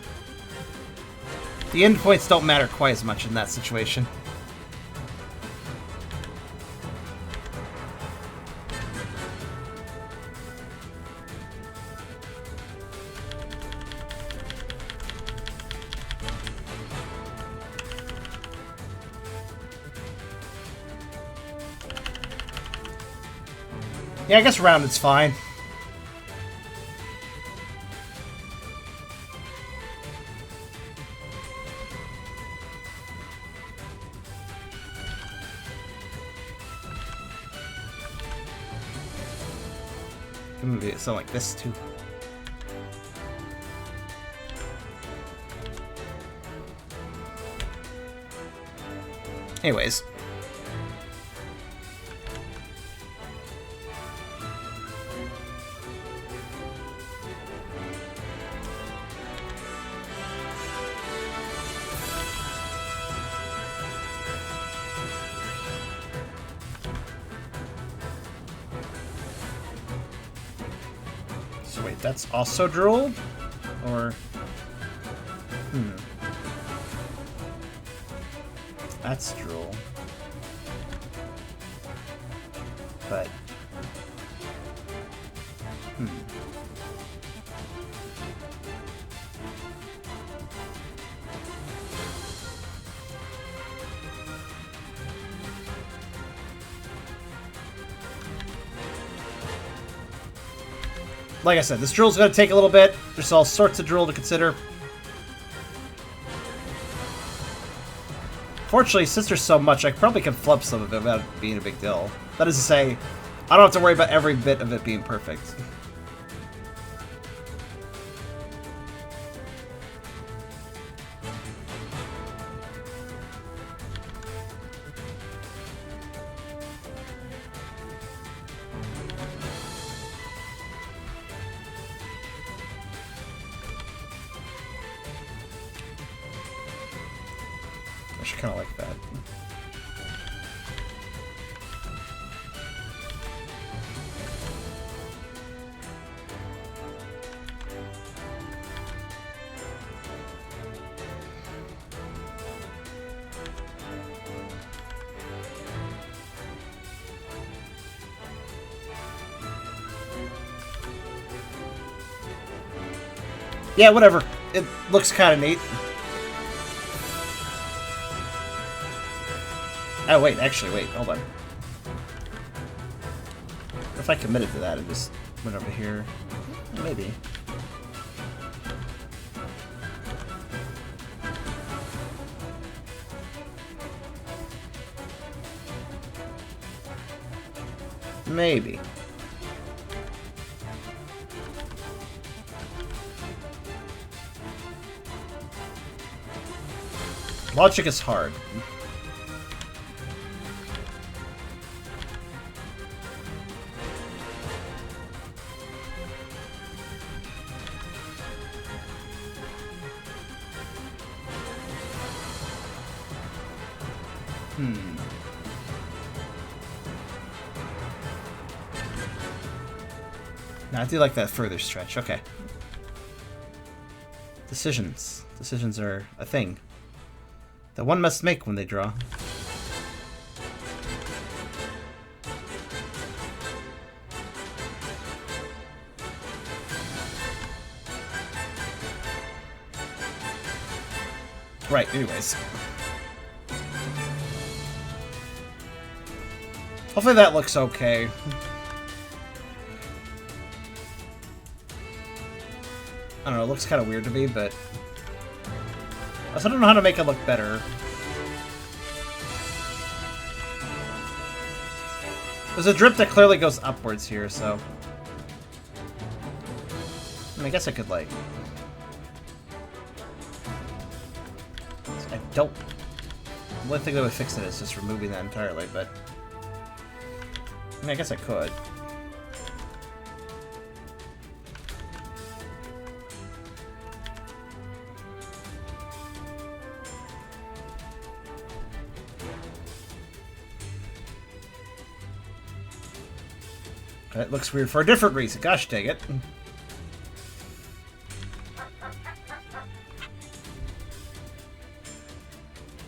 the endpoints don't matter quite as much in that situation. Yeah, I guess rounded's fine. Maybe it's something like this too. Anyways. So wait, that's also drool? Or... That's drool. But... Like I said, this drill's going to take a little bit. There's all sorts of drill to consider. Fortunately, since there's so much, I probably can flub some of it without being a big deal. That is to say, I don't have to worry about every bit of it being perfect. I should kind of like that. Yeah, whatever. It looks kind of neat. Oh, wait, actually, wait, hold on. What if I committed to that and just went over here? Maybe. Maybe. Logic is hard. Now, I do like that further stretch. Okay. Decisions. Decisions are a thing that one must make when they draw. Right, anyways. Hopefully that looks okay. I don't know, it looks kind of weird to me, but... I also don't know how to make it look better. There's a drip that clearly goes upwards here, so... I guess I could, like... I don't... The only thing that would fix it is just removing that entirely, but... I guess I could. That looks weird for a different reason. Gosh dang it.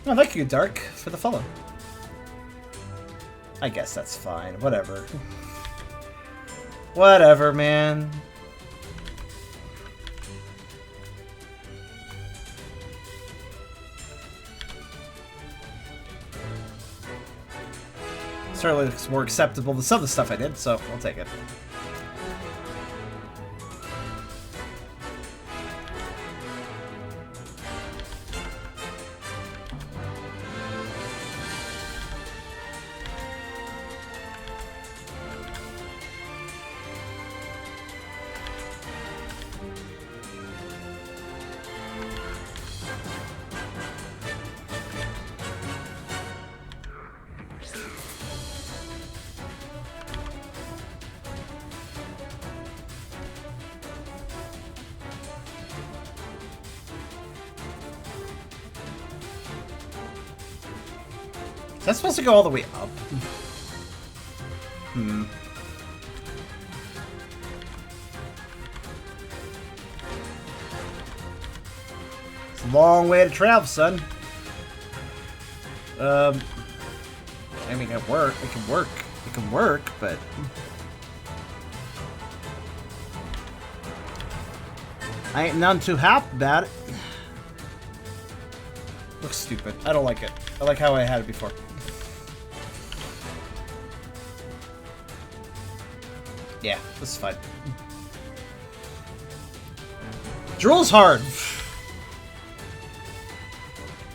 Oh, thank you, Dark, for the follow. I guess that's fine. Whatever. Whatever, man. Certainly looks more acceptable than some of the stuff I did, so I'll take it. Is that supposed to go all the way up? Hmm. It's a long way to travel, son. I mean, it can work. It can work. It can work, but... I ain't none too happy about it. Looks stupid. I don't like it. I like how I had it before. Yeah, this is fine. Drool's hard.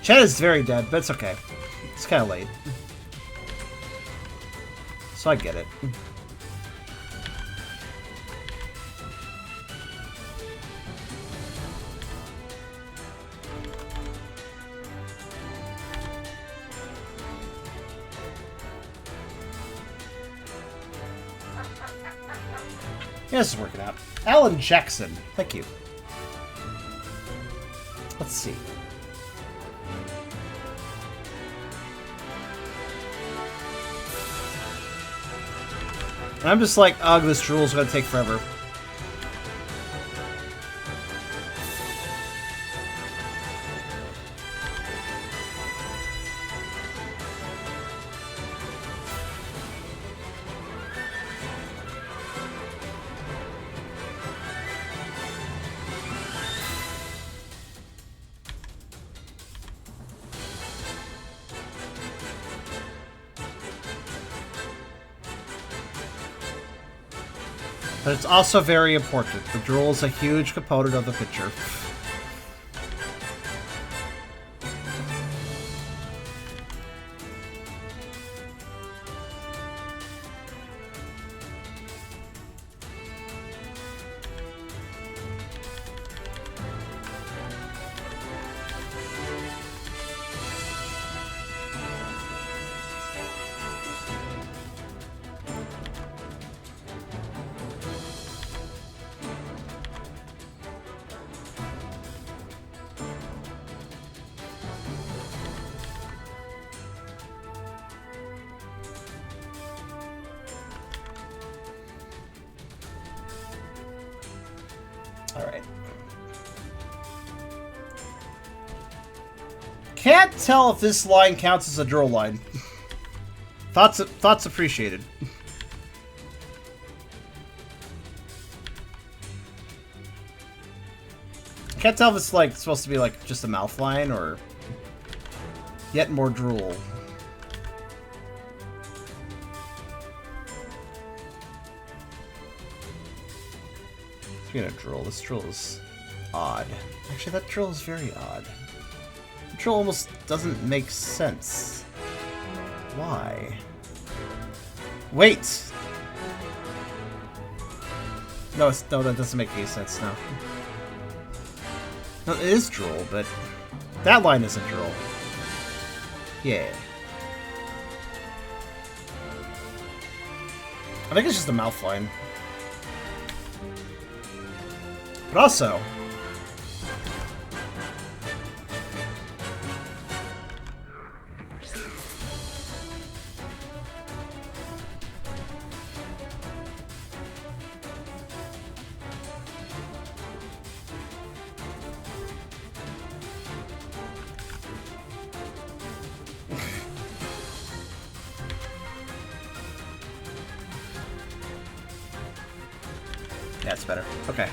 Chat is very dead, but it's okay. It's kind of late. So I get it. Yeah, this is working out. Alan Jackson, thank you. Let's see. I'm just like, ugh, this Drool's gonna take forever. But it's also very important. The Drool is a huge component of the picture. Alright. Can't tell if this line counts as a Drool line. Thoughts appreciated. Can't tell if it's like supposed to be like just a mouth line or Yet more drool. Speaking of drool, this drool is odd. Actually, that drool is very odd. The drool almost doesn't make sense. Why? Wait! No, no, that doesn't make any sense, no. No, it is drool, but that line isn't drool. Yeah. I think it's just a mouth line. But also... yeah, it's better. Okay.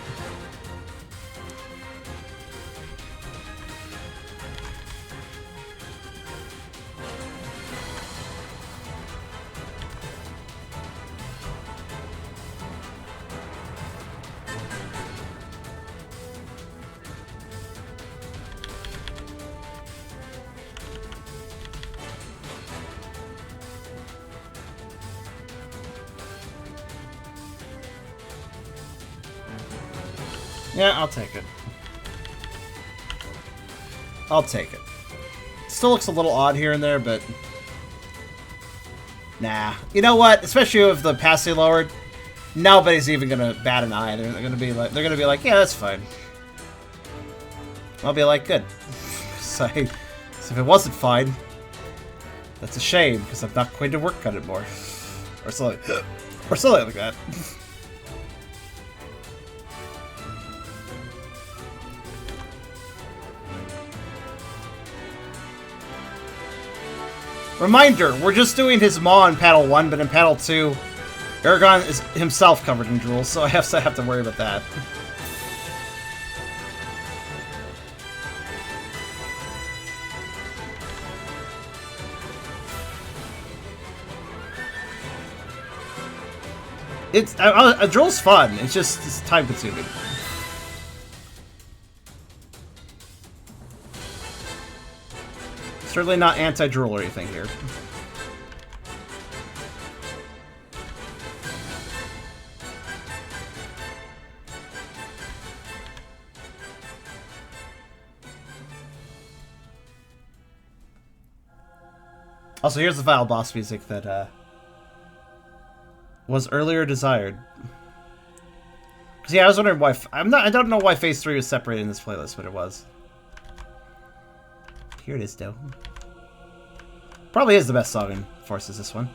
Yeah, I'll take it. I'll take it. Still looks a little odd here and there, but... Nah. You know what? Especially with the passing lowered, nobody's even gonna bat an eye. They're gonna be like, yeah, that's fine. I'll be like, good. So if it wasn't fine, that's a shame, because I'm not going to work on it more. Or something like that. Reminder, we're just doing his maw in Paddle 1, but in Paddle 2, Eragon is himself covered in drool, so I have to worry about that. A drool's fun, it's time consuming. Certainly not anti-drool or anything here. Also, here's the final boss music that was earlier desired. Cause yeah, I was wondering why. I don't know why Phase 3 was separated in this playlist, but it was. Here it is, though. Probably is the best song in Forces, this one.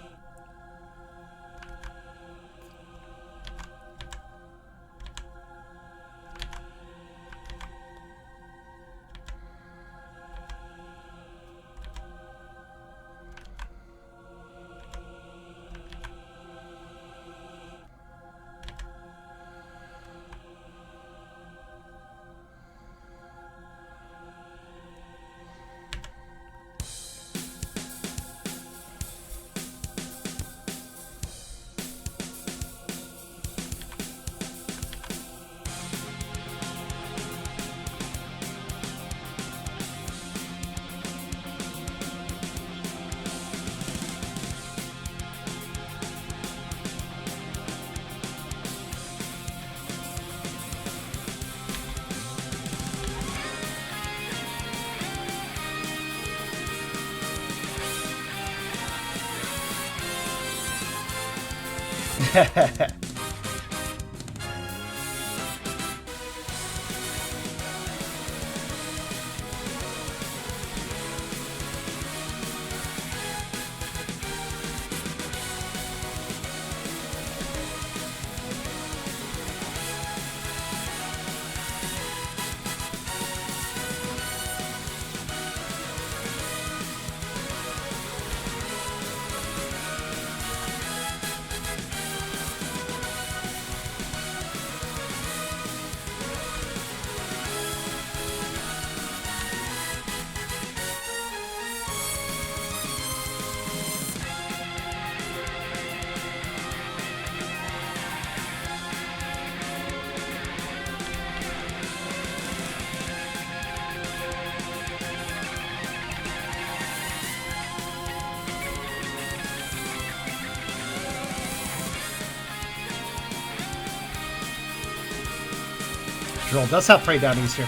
Drill does have prey down easier.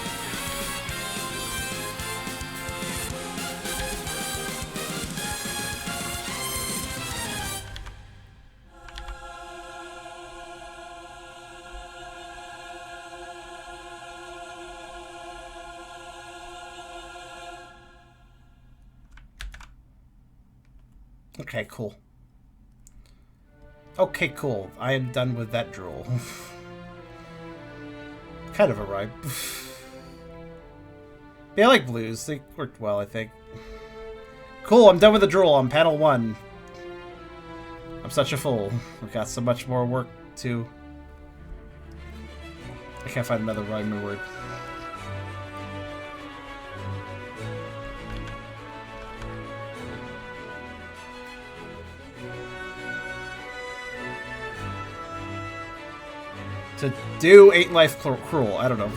Okay, cool. Okay, cool. I am done with that drool. Kind of a rhyme. Yeah, I like blues. They worked well, I think. Cool, I'm done with the drool on panel 1. I'm such a fool. We've got so much more work to... I can't find another rhyming word. To do 8 life cruel. I don't know.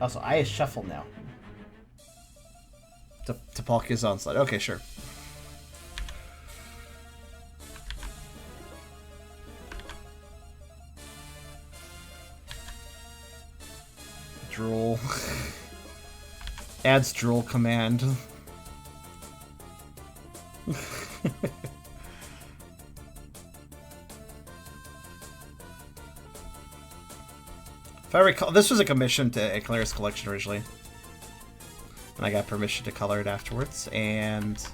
Also, I shuffle now. To Palkia's onslaught. Okay, sure. Drool. Adds drool command. If I recall, this was a commission to EclairsCollection originally. And I got permission to color it afterwards. And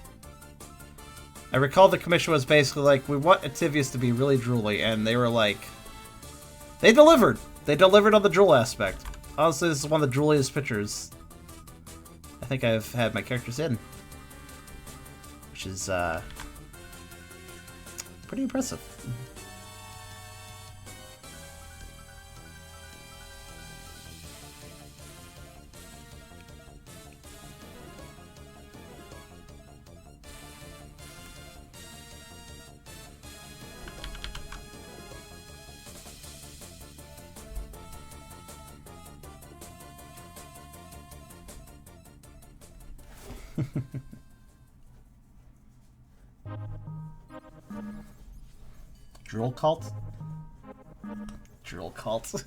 I recall the commission was basically like, we want Ativius to be really drooly. And they were like, they delivered. They delivered on the drool aspect. Honestly, this is one of the drooliest pictures I think I've had my characters in. Which is, pretty impressive. Drool cult? Drool cult.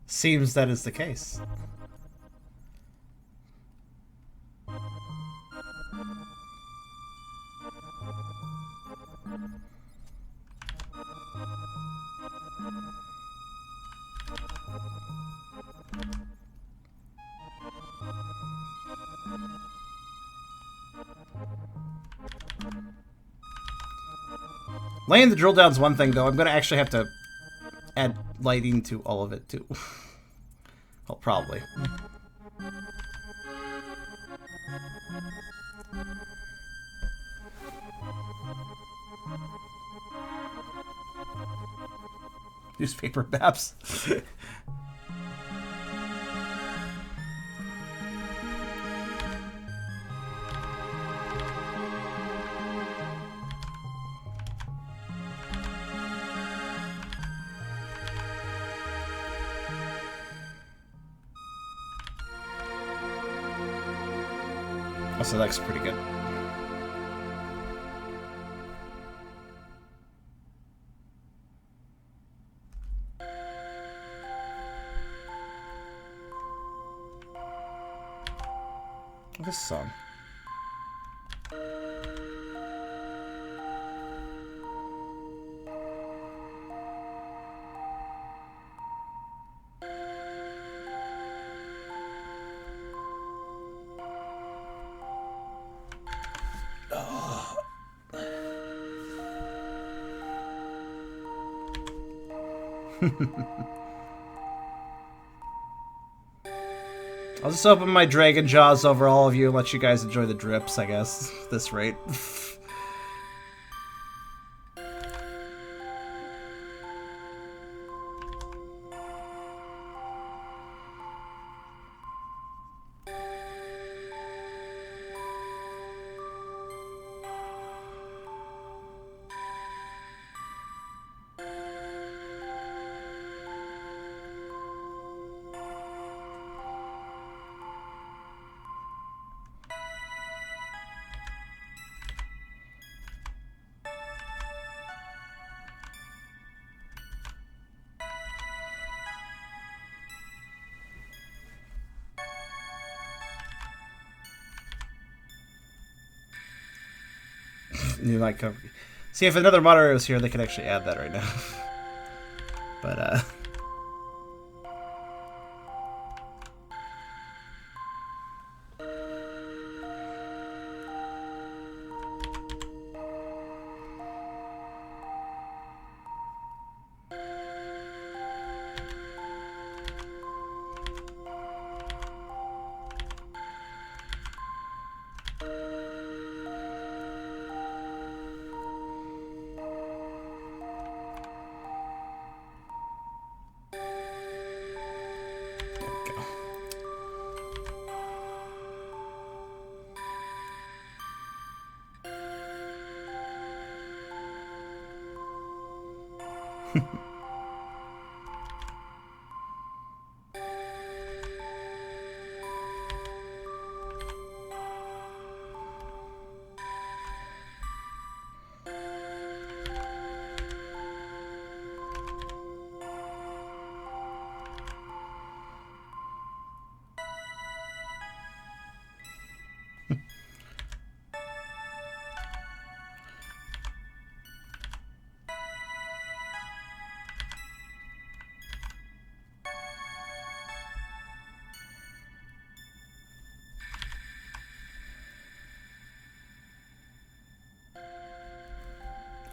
Seems that is the case. Laying the drill down's one thing, though. I'm going to actually have to add lighting to all of it, too. Well, probably. Newspaper maps. So that's pretty good. This song. I'll just open my dragon jaws over all of you and let you guys enjoy the drips, I guess, at this rate. You might come. See, if another moderator was here, they could actually add that right now. But,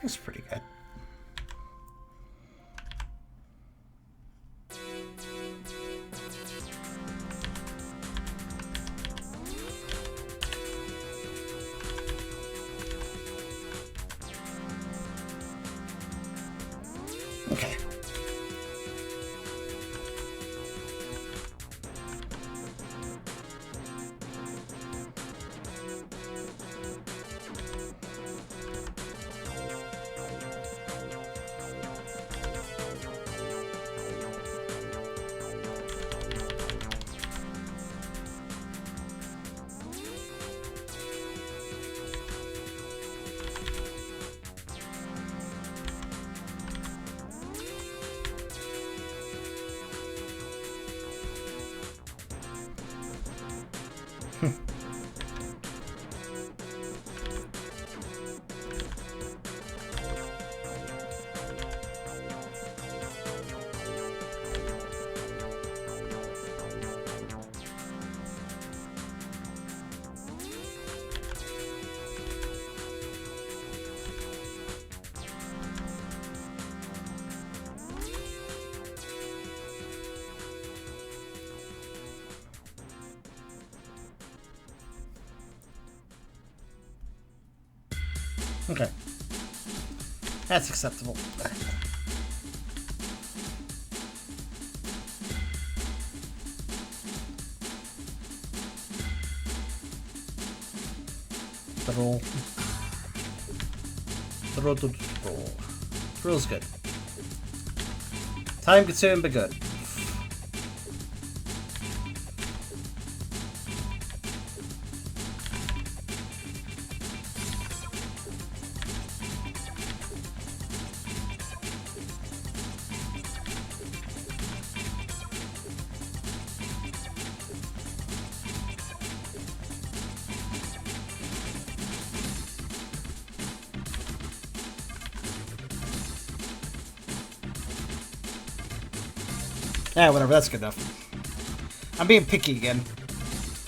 it's pretty good. Okay. Okay. That's acceptable. The roll. The roll to roll. Roll's good. Time consumed, but good. Yeah, whatever, that's good enough. I'm being picky again.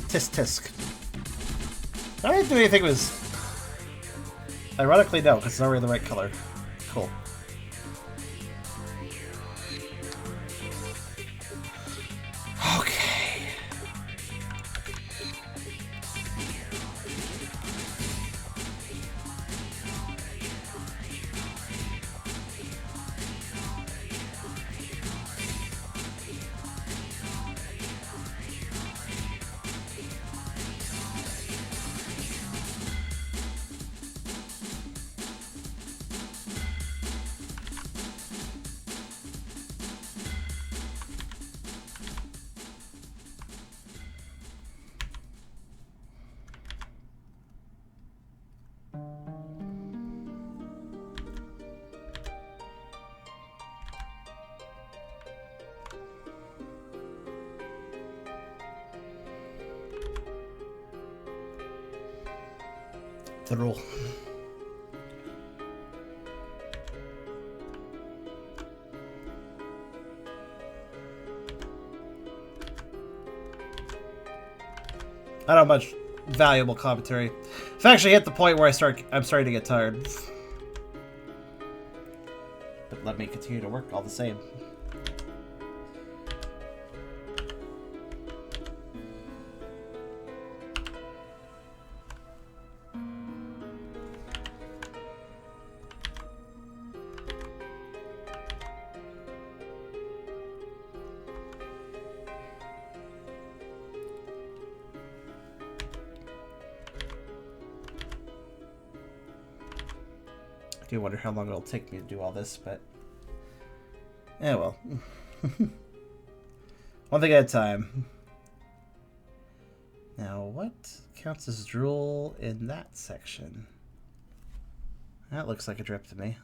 Tisk tisk. I didn't do anything was... Ironically, no, because it's already the right color. Cool. Okay. The roll. I don't have much valuable commentary. I've actually hit the point where I'm starting to get tired. But let me continue to work all the same. I do wonder how long it'll take me to do all this, but yeah, well. One thing at a time. Now, what counts as drool in that section? That looks like a drip to me.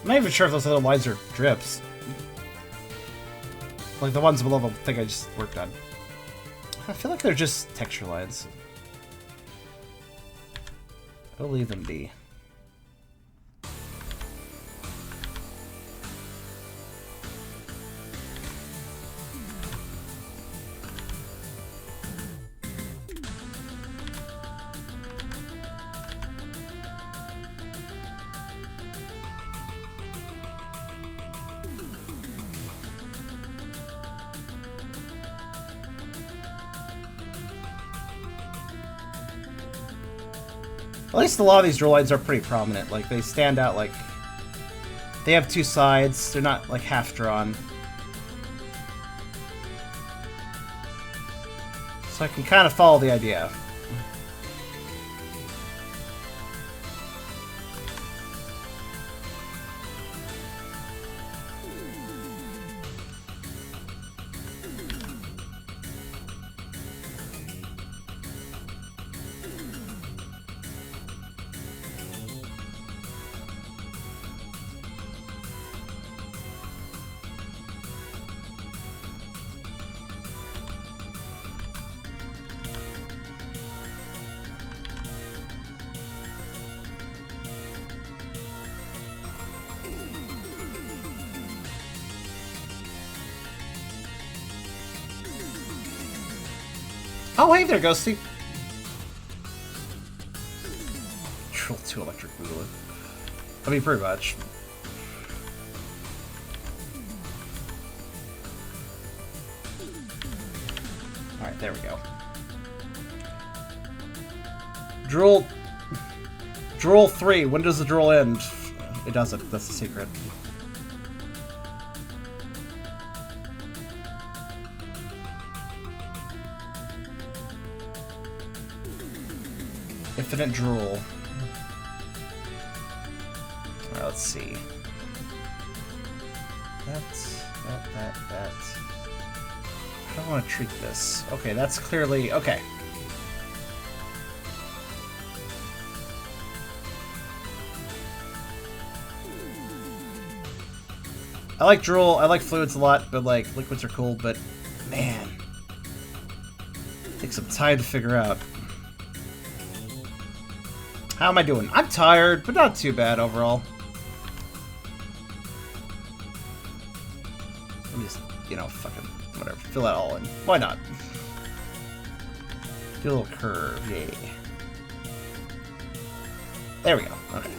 I'm not even sure if those other lines are drips. Like the ones below the thing I just worked on. I feel like they're just texture lines. I'll leave them be. At least a lot of these drill lines are pretty prominent. Like, they stand out, like... They have two sides. They're not, like, half-drawn. So I can kind of follow the idea. Oh, hey there, Ghosty. Drill 2 electric boogaloo. I mean, pretty much. Alright, there we go. Drool 3. When does the drool end? It doesn't. That's the secret. Infinite drool. Alright, let's see. That. I don't want to treat this. Okay, that's clearly... Okay. I like drool, I like fluids a lot, but like, liquids are cool, but man. Takes some time to figure out. How am I doing? I'm tired, but not too bad overall. Let me just, you know, fucking, whatever. Fill that all in. Why not? Do a little curve, yay. There we go, okay.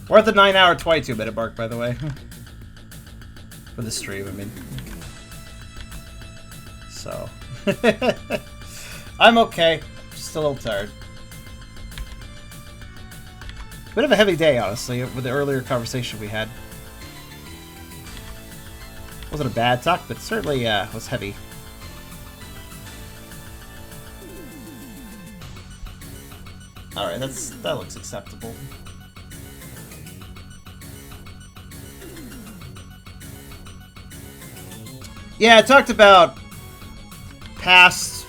We're at the 9-hour 22-minute mark, by the way. For the stream, I mean. So. I'm okay. Just a little tired. Bit of a heavy day, honestly, with the earlier conversation we had. Wasn't a bad talk, but certainly was heavy. Alright, that looks acceptable. Yeah, I talked about past...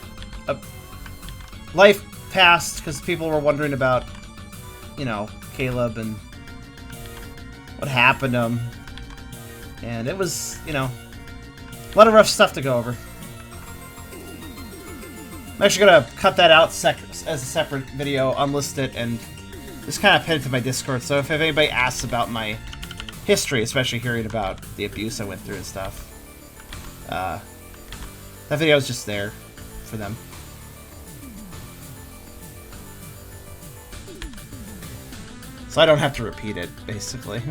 life past, because people were wondering about, you know, Caleb and what happened to him. And it was, you know, a lot of rough stuff to go over. I'm actually going to cut that out as a separate video, unlist it, and just kind of pin it to my Discord. So if anybody asks about my history, especially hearing about the abuse I went through and stuff, that video is just there for them. So I don't have to repeat it, basically.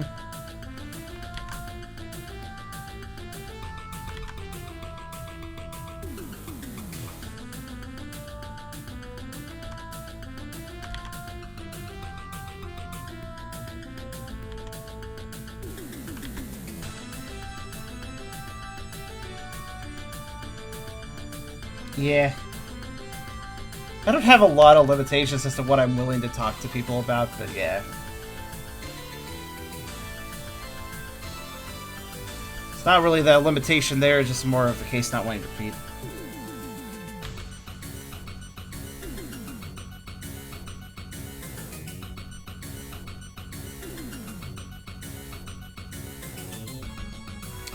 Yeah. I don't have a lot of limitations as to what I'm willing to talk to people about, but yeah. It's not really the limitation there, just more of the case not wanting to repeat.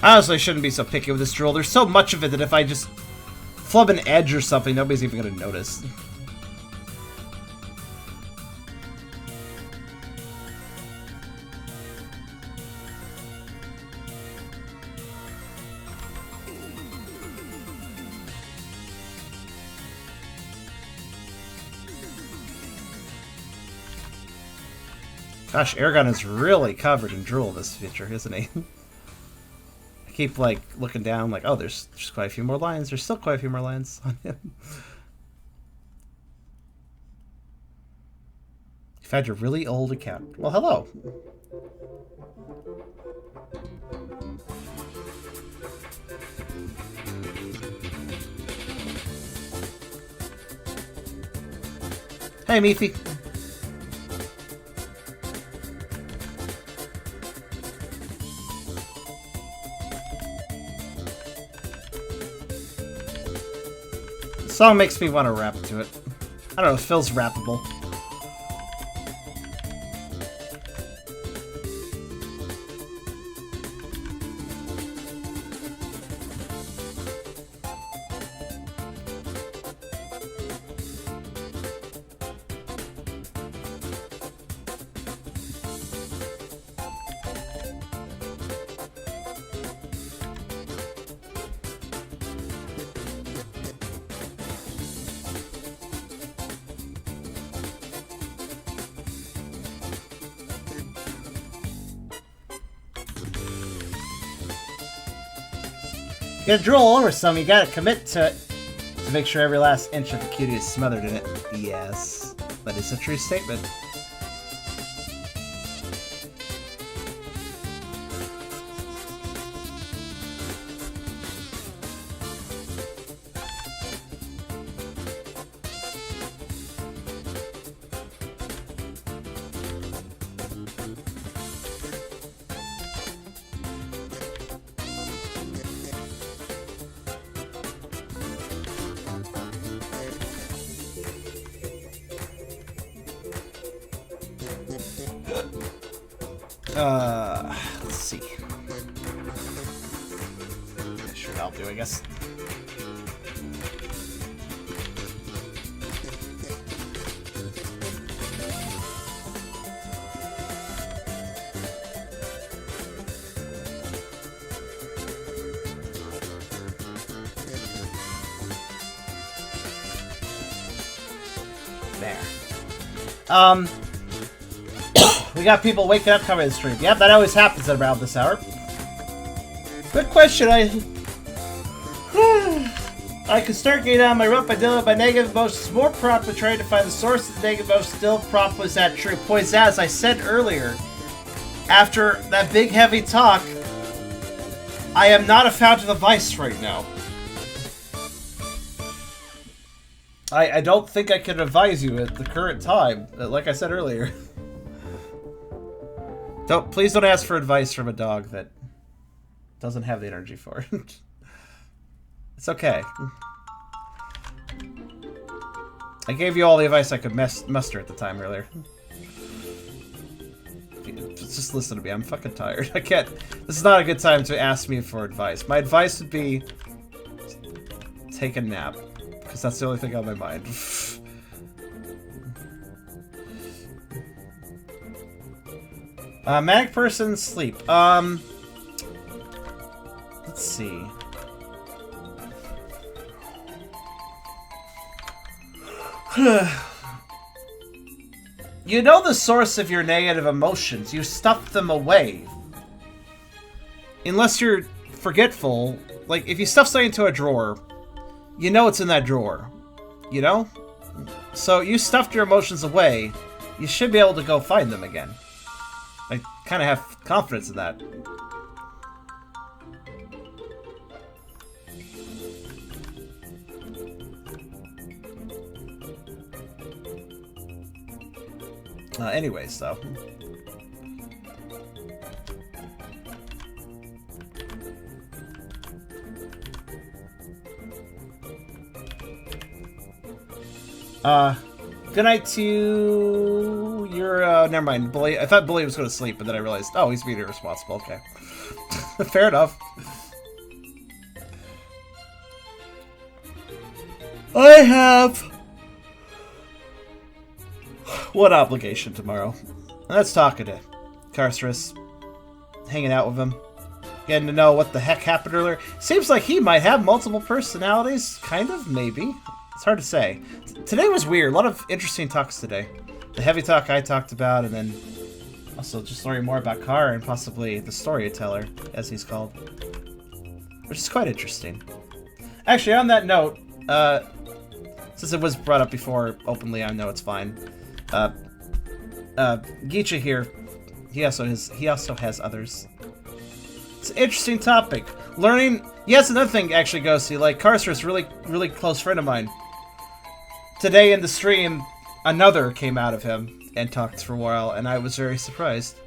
Honestly, I shouldn't be so picky with this drill. There's so much of it that if I just flub an edge or something, nobody's even going to notice. Gosh, Eragon is really covered in drool this picture, isn't he? I keep, like, looking down, like, oh, there's quite a few more lines. There's still quite a few more lines on him. You've had your really old account. Well, hello. Hey, Meathy. The song makes me want to rap to it. I don't know, it feels rappable. You gotta drool over some, you gotta commit to it to make sure every last inch of the cutie is smothered in it. Yes, that is a true statement. Let's see. Sure, I'll do, I guess. There. We got people waking up coming to the stream. Yep, that always happens at around this hour. Good question. I could start getting on my rut by dealing with my negative emotions more promptly, trying to find the source of the negative emotions still promptly. Is that true? Poise, as I said earlier, after that big heavy talk, I am not a fountain of vice right now. I don't think I can advise you at the current time, like I said earlier. Please don't ask for advice from a dog that doesn't have the energy for it. It's okay. I gave you all the advice I could muster at the time earlier. Just listen to me. I'm fucking tired. I can't. This is not a good time to ask me for advice. My advice would be take a nap, because that's the only thing on my mind. Manic person sleep. Let's see. You know the source of your negative emotions. You stuff them away. Unless you're forgetful. Like, if you stuff something into a drawer, you know it's in that drawer. You know? So you stuffed your emotions away. You should be able to go find them again. I kind of have confidence in that. Anyways, though. Good night to your, never mind, Bully. I thought Bully was going to sleep, but then I realized, oh, he's being irresponsible. Okay. Fair enough. I have one obligation tomorrow. And that's talking to Carcerus. Hanging out with him. Getting to know what the heck happened earlier. Seems like he might have multiple personalities. Kind of, maybe. It's hard to say. Today was weird. A lot of interesting talks today. The heavy talk I talked about, and then also just learning more about Carr and possibly the storyteller, as he's called. Which is quite interesting. Actually, on that note, since it was brought up before openly, I know it's fine. Geecha here, he also has others. It's an interesting topic. Learning. Yes, another thing actually goes to, like, Carcerus, really close friend of mine. Today in the stream, another came out of him and talked for a while, and I was very surprised.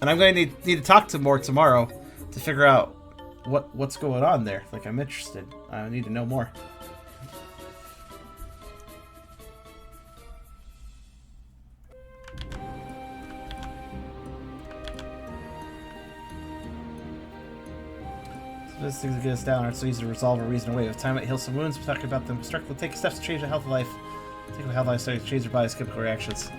And I'm going to need to talk to more tomorrow to figure out what's going on there. Like, I'm interested. I need to know more. Those things that get us down aren't so easy to resolve or reason away. With time, it heals some wounds. We're talking about them. Constructively take steps to change the health of life. Take the health of life, so change their body's chemical reactions.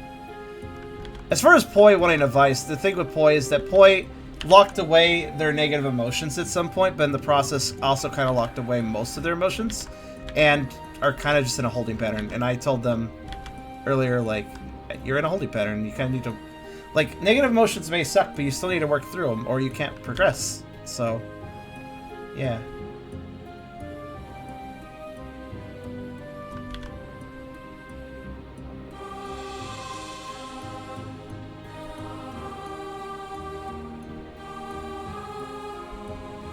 As far as Poi wanting advice, the thing with Poi is that Poi locked away their negative emotions at some point, but in the process also kind of locked away most of their emotions, and are kind of just in a holding pattern. And I told them earlier, like, you're in a holding pattern. You kind of need to, like, negative emotions may suck, but you still need to work through them, or you can't progress. So. Yeah.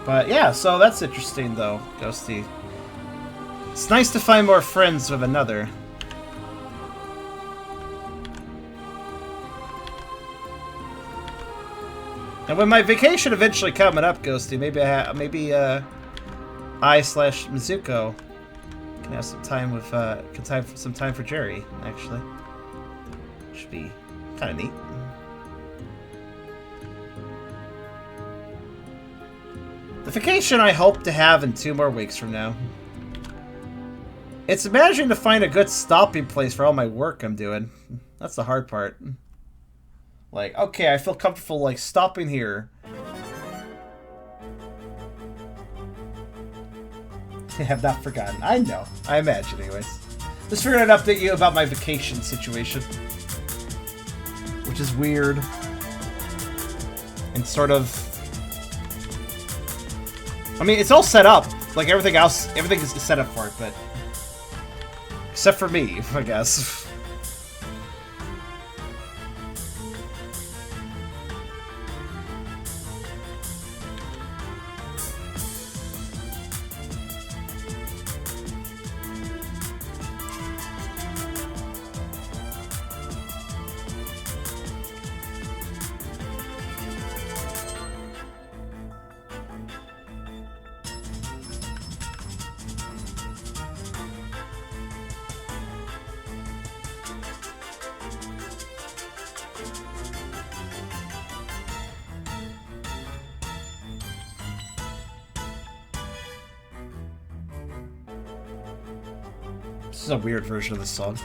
But yeah, so that's interesting though, Ghosty. It's nice to find more friends with another. And when my vacation eventually coming up, Ghosty, maybe I/Mizuko can have some time with some time for Jerry. Actually, should be kind of neat. The vacation I hope to have in 2 more weeks from now. It's managing to find a good stopping place for all my work I'm doing. That's the hard part. Like, okay, I feel comfortable, like, stopping here. I have not forgotten. I know. I imagine, anyways. Just figured I'd update you about my vacation situation. Which is weird. And sort of... I mean, it's all set up. Like, everything else, everything is set up for it, but... Except for me, I guess. This is a weird version of this song.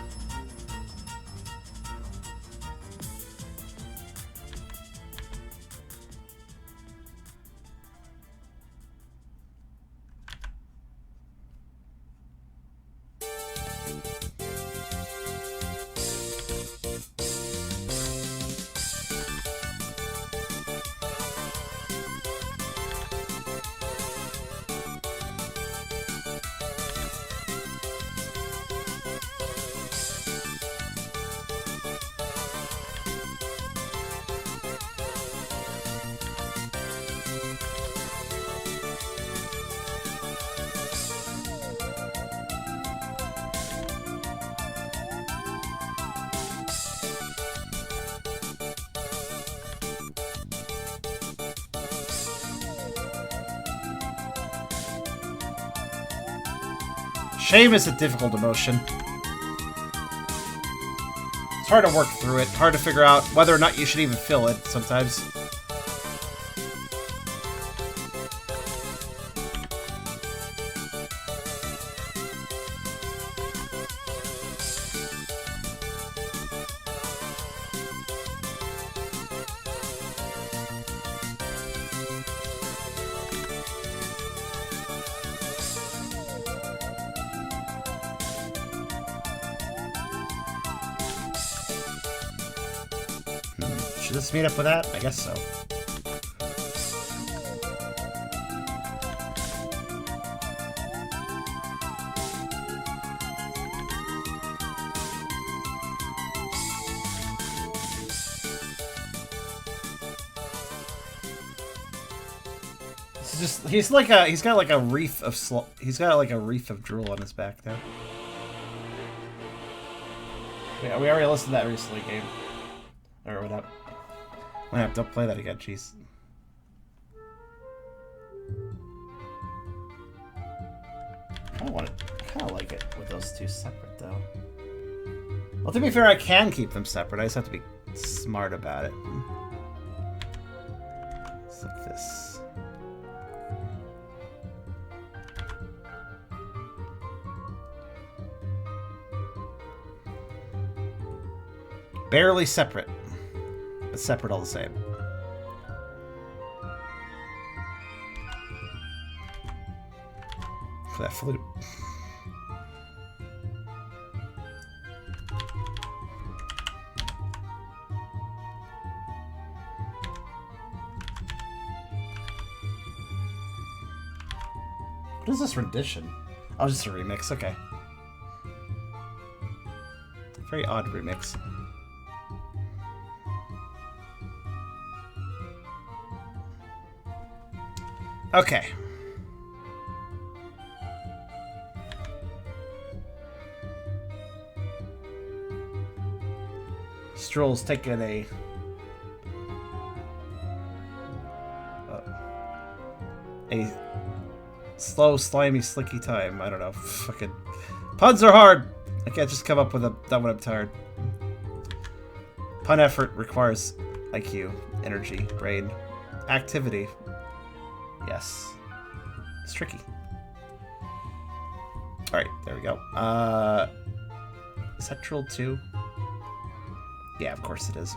Shame is a difficult emotion. It's hard to work through it, hard to figure out whether or not you should even feel it sometimes. Should this meet up with that? I guess so. This is just, he's got like a wreath of drool on his back there. Yeah, we already listened to that recently, game. Or whatever. Don't play that again, jeez. I kind of like it with those two separate, though. Well, to be fair, I can keep them separate. I just have to be smart about it. It's like this. Barely separate. But separate all the same. For that flute. What is this rendition? Oh, just a remix, okay. Very odd remix. Okay. Stroll's taking a slow, slimy, slicky time. I don't know. Fucking puns are hard. I can't just come up with that when I'm tired. Pun effort requires IQ, energy, brain, activity. Yes. It's tricky. Alright, there we go. Is that Troll 2? Yeah, of course it is.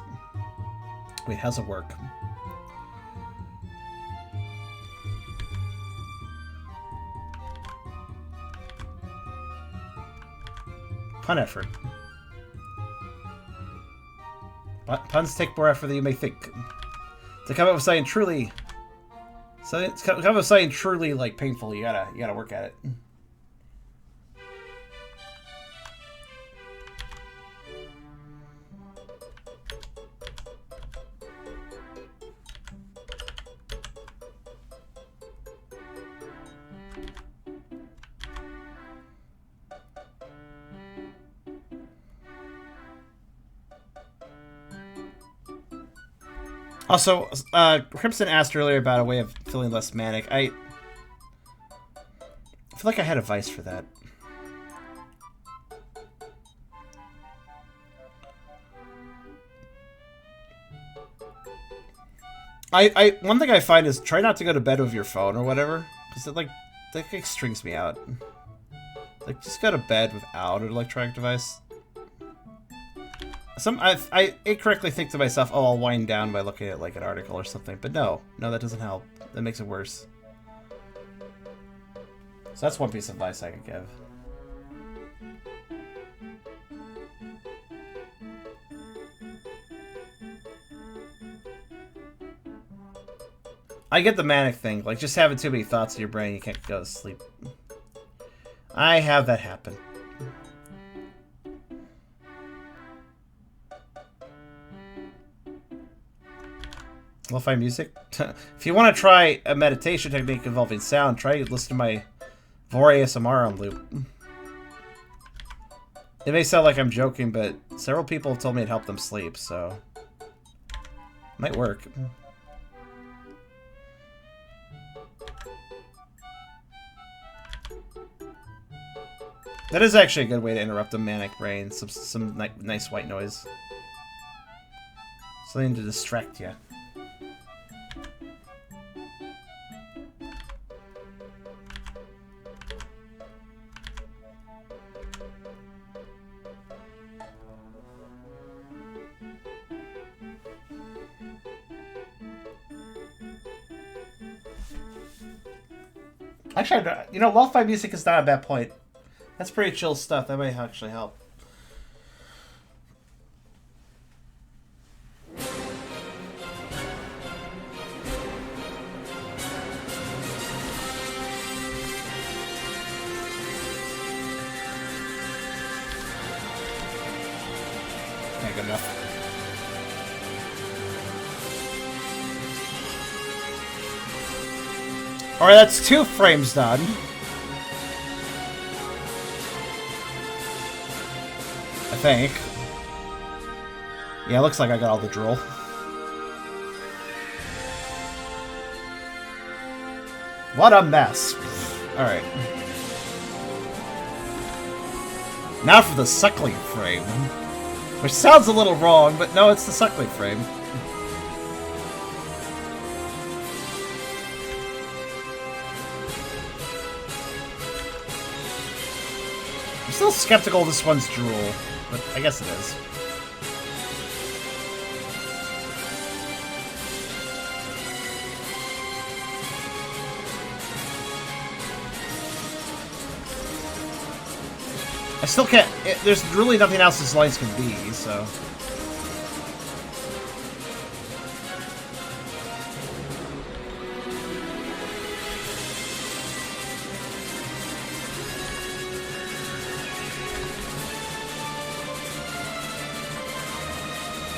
Wait, how's it work? Pun effort. Puns take more effort than you may think. To come up with something truly... to come up with something truly, like, painful, you gotta work at it. Also, Crimson asked earlier about a way of feeling less manic. I feel like I had advice for that. One thing I find is try not to go to bed with your phone or whatever, because it that strings me out. Like, just go to bed without an electronic device. I incorrectly think to myself, oh, I'll wind down by looking at, like, an article or something. But no, that doesn't help. That makes it worse. So that's one piece of advice I could give. I get the manic thing. Like, just having too many thoughts in your brain, you can't go to sleep. I have that happen. Lo-fi music? If you want to try a meditation technique involving sound, try listen to my Vore ASMR on loop. It may sound like I'm joking, but several people have told me it helped them sleep, so... might work. That is actually a good way to interrupt a manic brain. Some nice white noise. Something to distract you. Actually, you know, lo-fi music is not a bad point. That's pretty chill stuff. That might actually help. Okay, good enough. Alright, that's 2 frames done. I think. Yeah, it looks like I got all the drool. What a mess. Alright. Now for the suckling frame. Which sounds a little wrong, but no, it's the suckling frame. I'm still skeptical this one's drool, but I guess it is. I still can't... there's really nothing else this lines can be, so...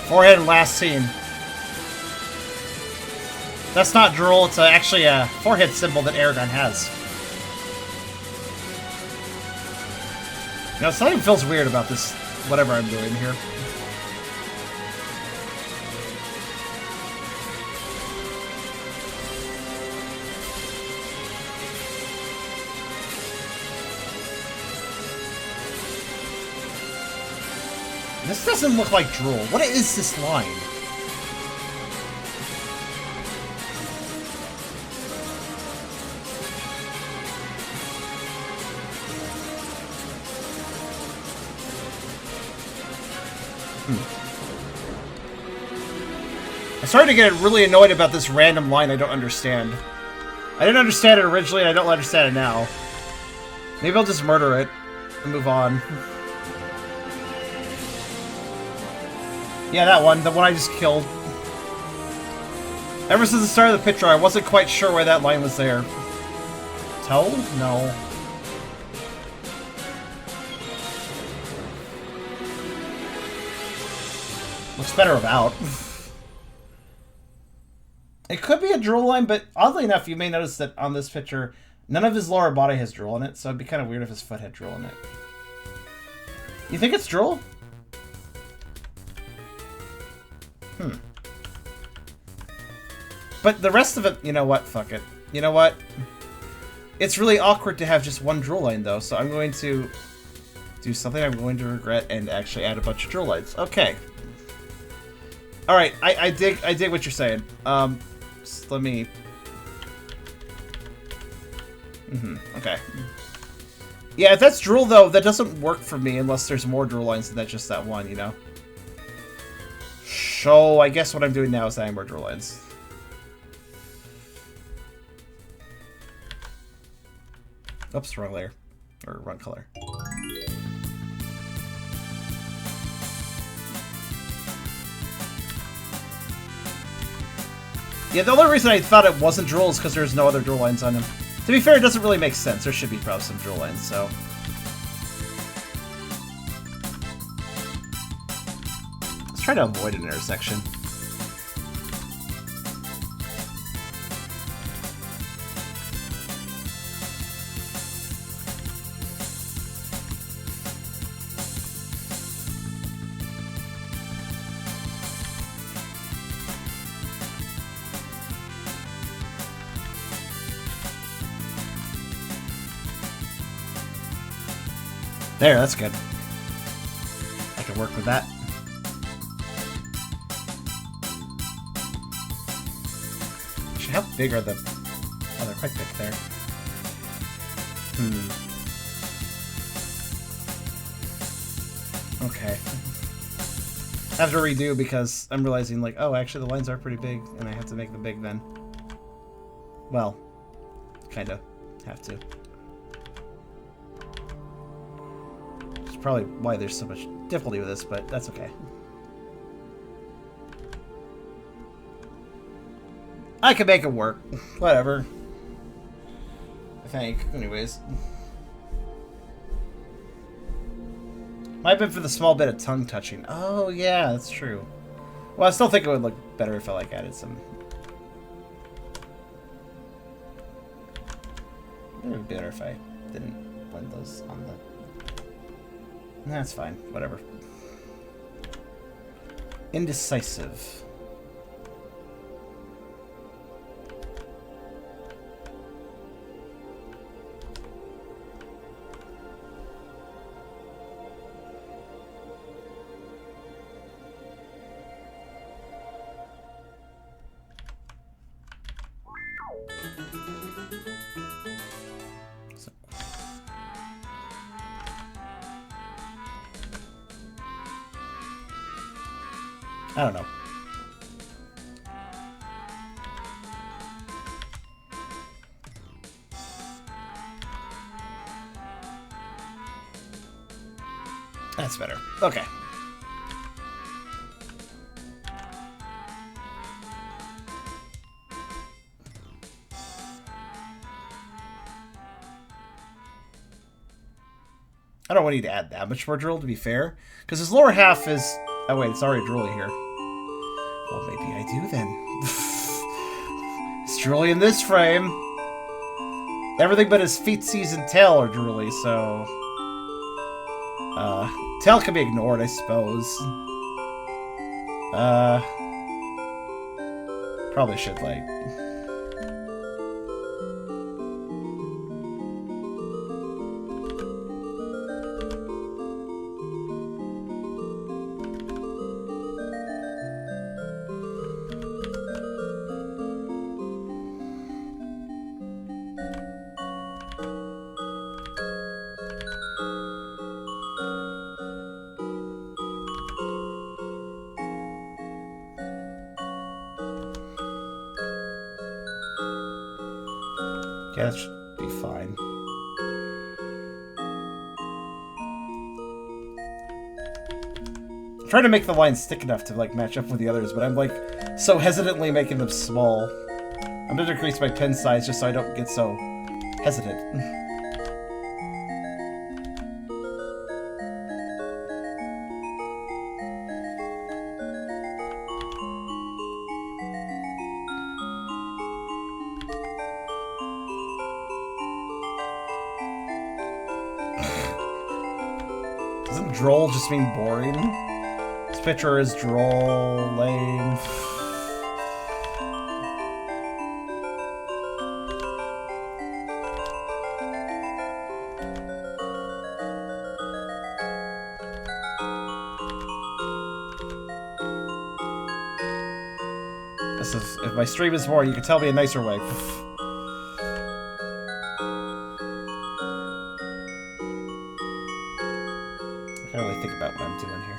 Forehead and last scene. That's not drool, it's actually a forehead symbol that Eragon has. You know, something feels weird about this, whatever I'm doing here. This doesn't look like drool. What is this line? I started to get really annoyed about this random line I don't understand. I didn't understand it originally, and I don't understand it now. Maybe I'll just murder it and move on. Yeah, that one. The one I just killed. Ever since the start of the picture, I wasn't quite sure why that line was there. Toe? No. Looks better about. It could be a drool line, but oddly enough, you may notice that on this picture, none of his lower body has drool in it, so it'd be kind of weird if his foot had drool in it. You think it's drool? But the rest of it, you know what? Fuck it. You know what? It's really awkward to have just one drool line, though, so I'm going to do something I'm going to regret and actually add a bunch of drool lines. Okay. Alright, I dig what you're saying. Let me... okay. Yeah, if that's drool, though, that doesn't work for me unless there's more drool lines than just that one, you know? So, I guess what I'm doing now is adding more drool lines. Oops, wrong layer. Or wrong color. Yeah, the only reason I thought it wasn't drool is because there's no other drool lines on him. To be fair, it doesn't really make sense. There should be probably some drool lines, so... let's try to avoid an intersection. There, that's good. I can work with that. Actually, how big are the... oh, they're quite big there. Okay. I have to redo because I'm realizing, like, oh, actually the lines are pretty big, and I have to make them big then. Well, kinda. Have to. Probably why there's so much difficulty with this, but that's okay. I can make it work. Whatever. I think. Anyways. Might have been for the small bit of tongue touching. Oh, yeah, that's true. Well, I still think it would look better if I, like, added some... it would be better if I didn't blend those on the... that's fine. Whatever. Indecisive. I don't know. That's better. Okay. I don't need to add that much more drool, to be fair. Because his lower half is... oh, wait, it's already drooly here. Well, maybe I do then. It's drooly in this frame. Everything but his feetsies and tail are drooly, so... tail can be ignored, I suppose. Probably should, like... yeah, that should be fine. I'm trying to make the lines thick enough to like match up with the others, but I'm like so hesitantly making them small. I'm gonna decrease my pen size just so I don't get so hesitant. Doesn't droll just mean boring? This picture is droll, lame. This is, if my stream is more, you can tell me a nicer way. I can't really think about what I'm doing here.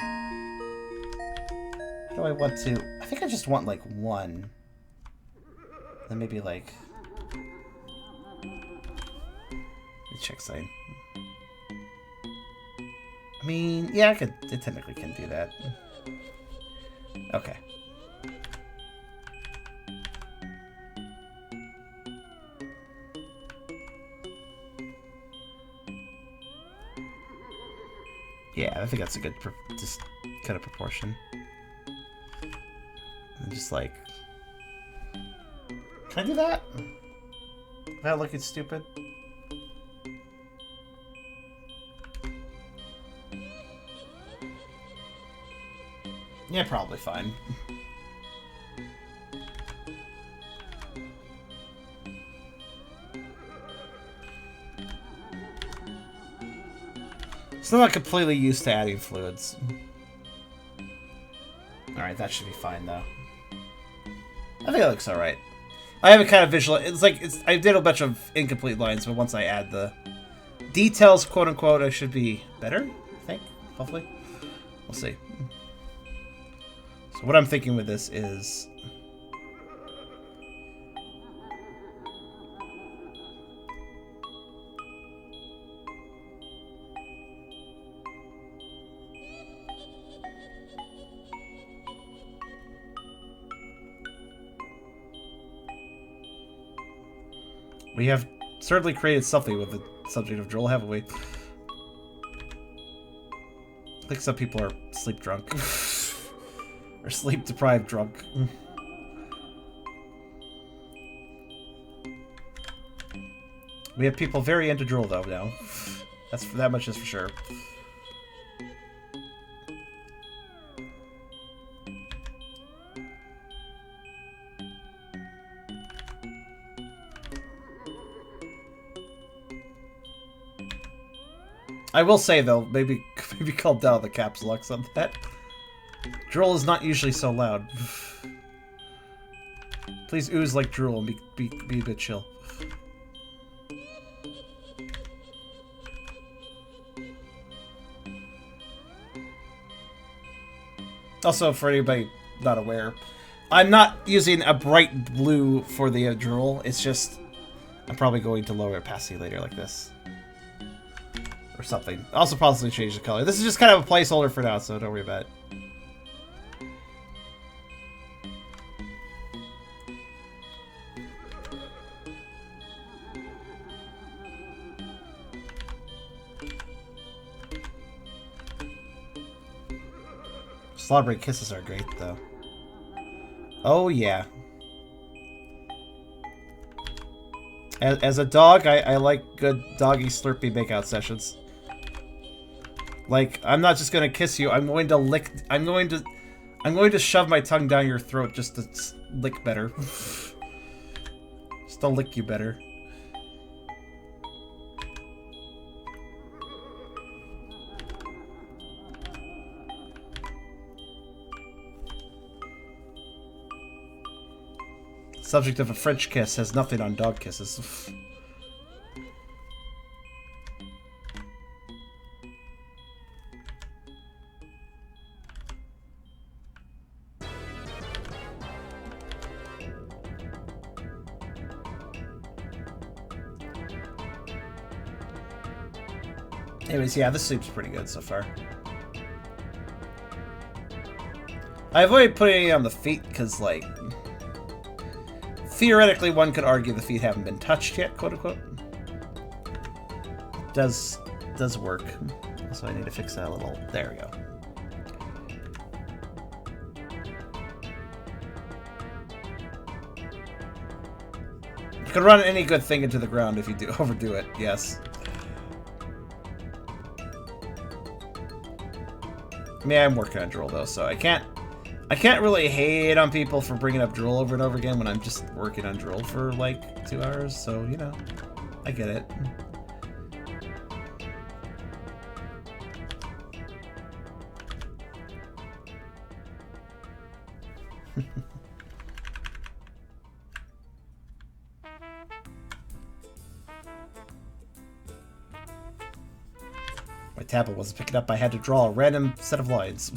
How do I want to... I think I just want, like, one. Then maybe, like... check sign. I mean, yeah, I technically can do that. Okay. Yeah, I think that's a good, just kind of proportion. And just like, can I do that? Without looking stupid? Yeah, probably fine. Still not completely used to adding fluids. Alright, that should be fine though. I think it looks alright. I have a kind of visual. It's like I did a bunch of incomplete lines, but once I add the details, quote unquote, I should be better. I think, hopefully, we'll see. So what I'm thinking with this is we have certainly created something with the subject of droll, haven't we? I think some people are sleep drunk. Or sleep deprived drunk. We have people very into droll though now. That much is for sure. I will say though, maybe calm down the caps locks on that. Droll is not usually so loud. Please ooze like drool and be a bit chill. Also, for anybody not aware, I'm not using a bright blue for the drool. It's just I'm probably going to lower opacity later like this. Or something. Also possibly change the color. This is just kind of a placeholder for now, so don't worry about it. Slurping kisses are great, though. Oh, yeah. As a dog, I like good doggy slurpy makeout sessions. Like, I'm not just gonna kiss you, I'm going to lick... I'm going to shove my tongue down your throat just to lick better. Just to lick you better. Subject of a French kiss has nothing on dog kisses. Anyways, yeah, this soup's pretty good so far. I avoided putting it on the feet because, like, theoretically one could argue the feet haven't been touched yet, quote unquote. Does work. So I need to fix that a little. There we go. You can run any good thing into the ground if you do overdo it, yes. I mean, I'm working on Drool though, so I can't really hate on people for bringing up Drool over and over again when I'm just working on Drool for like 2 hours, so you know, I get it. My tablet wasn't picking up. I had to draw a random set of lines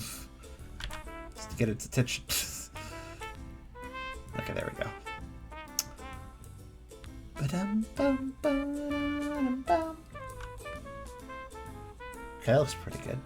just to get its attention. Okay, there we go. Okay, that looks pretty good.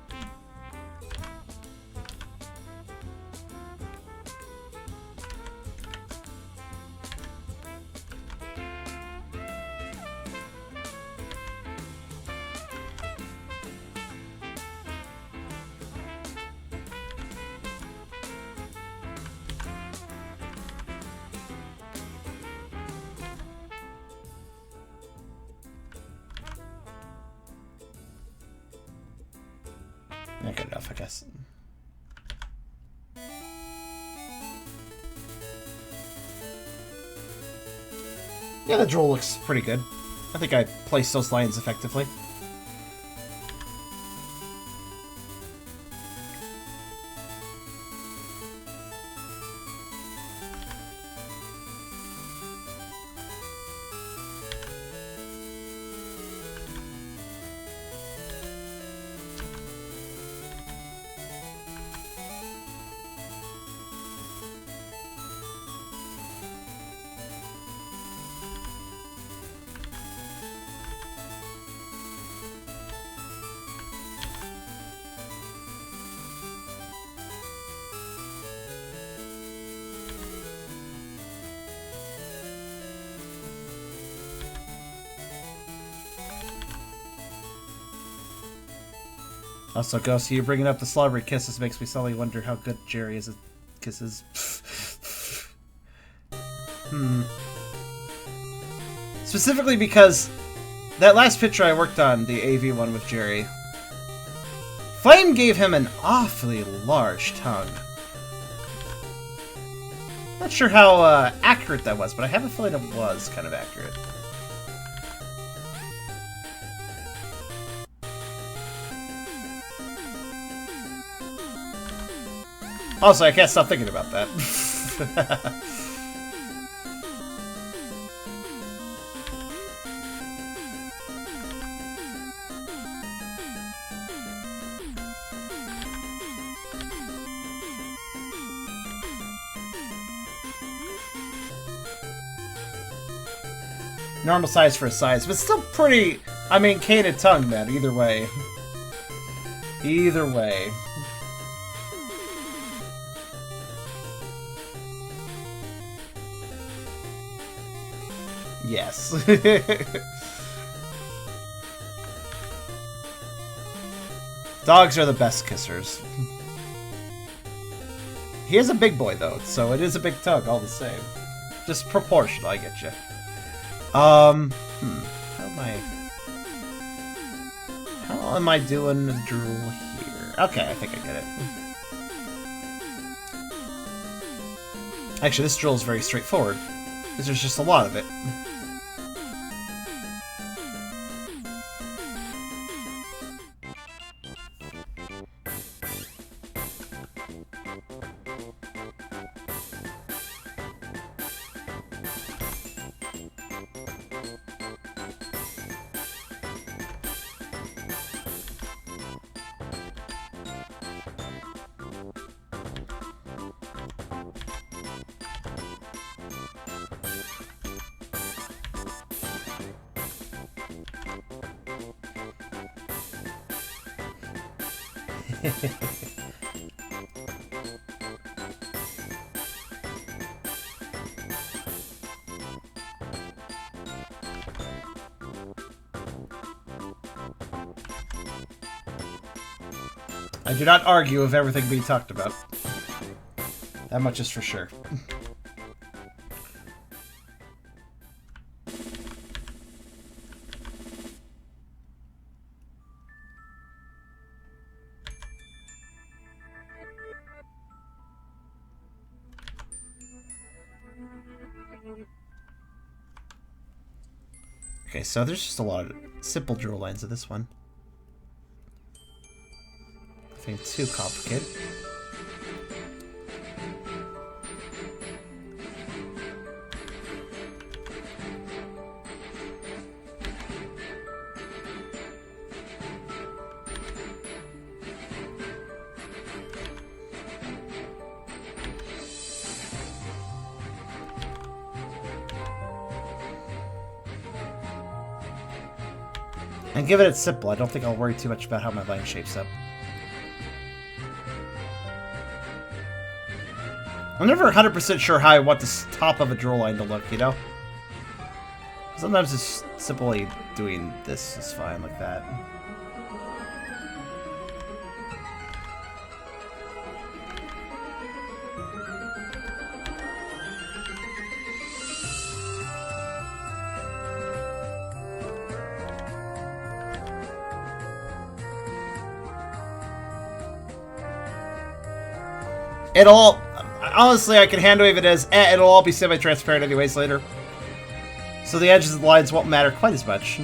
Not good enough, I guess. Yeah, the Drool looks pretty good. I think I placed those lines effectively. Also, Ghost, you bringing up the slobbery kisses makes me suddenly wonder how good Jerry is at kisses. Specifically because that last picture I worked on, the AV one with Jerry, Flame gave him an awfully large tongue. Not sure how accurate that was, but I have a feeling it was kind of accurate. Also, I can't stop thinking about that. Normal size for a size, but still pretty. I mean, canted tongue, man. Either way. Either way. Yes. Dogs are the best kissers. He is a big boy, though, so it is a big tongue all the same. Just proportional, I get you. How am I doing the Drool here? Okay, I think I get it. Actually, this Drool is very straightforward, because there's just a lot of it. I do not argue with everything being talked about. That much is for sure. Okay, so there's just a lot of simple drill lines of this one. Nothing too complicated. And given it's simple, I don't think I'll worry too much about how my line shapes up. I'm never 100% sure how I want the top of a drill line to look, you know? Sometimes just simply doing this is fine like that. It'll... Honestly, I can hand wave it as, it'll all be semi-transparent anyways later. So the edges of the lines won't matter quite as much.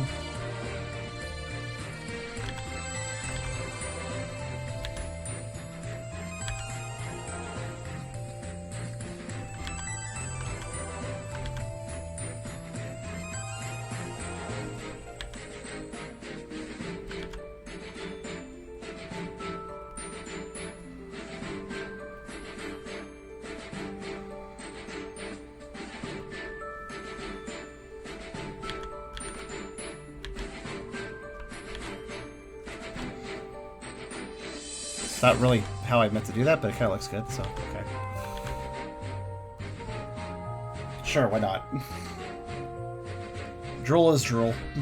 Not really how I meant to do that, but it kind of looks good, so okay. Sure, why not? Drool is drool. I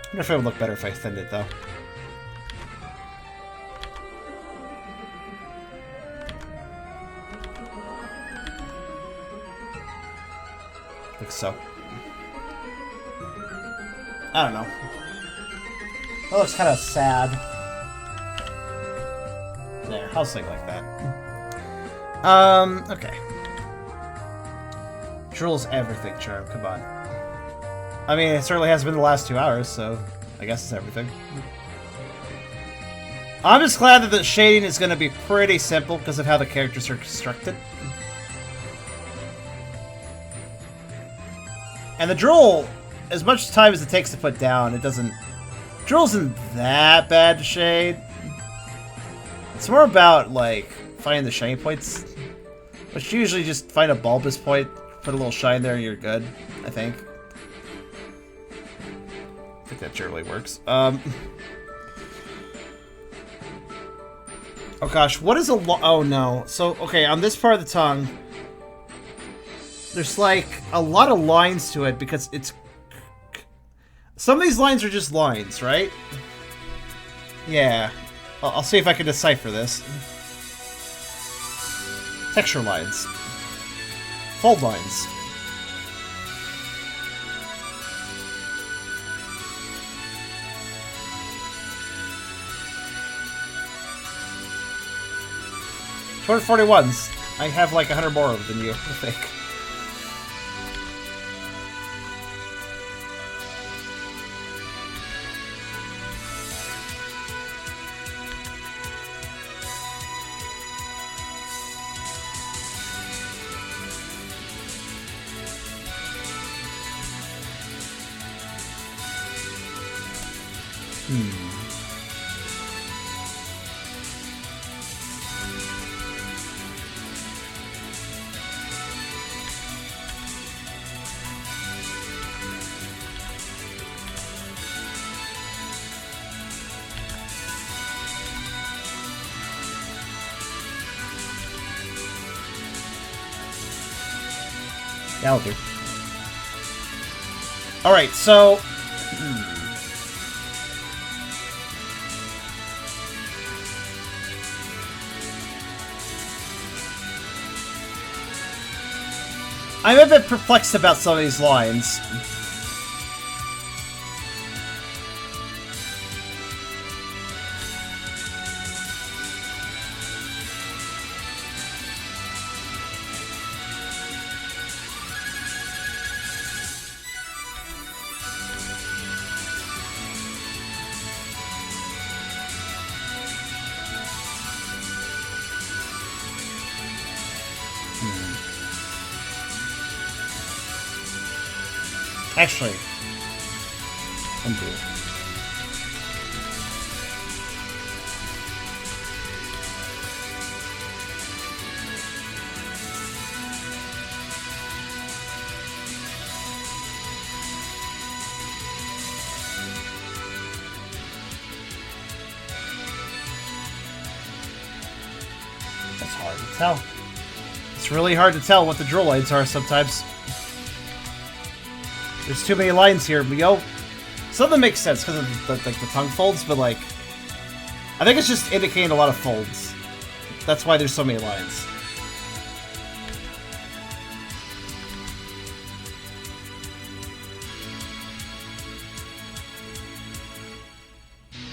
wonder if it would look better if I thinned it, though. Looks so. I don't know. That looks kind of sad. There, I'll sing like that. Okay. Drool's everything, Charm, come on. I mean, it certainly has been the last 2 hours, so I guess it's everything. I'm just glad that the shading is going to be pretty simple because of how the characters are constructed. And the Drool... As much time as it takes to put down, it doesn't... Drool isn't that bad to shade. It's more about, like, finding the shiny points. Which you usually just find a bulbous point, put a little shine there, and you're good, I think. I think that generally works. Oh gosh, what is a oh no. So, okay, on this part of the tongue, there's, like, a lot of lines to it because it's... Some of these lines are just lines, right? Yeah. I'll see if I can decipher this. Texture lines. Fold lines. $241s. I have like 100 more of them than you, I think. That'll do. Alright, so I'm a bit perplexed about some of these lines. Actually, undo. That's hard to tell. It's really hard to tell what the drill lines are sometimes. There's too many lines here, Leo. Some of them make sense because of the tongue folds, but like, I think it's just indicating a lot of folds. That's why there's so many lines.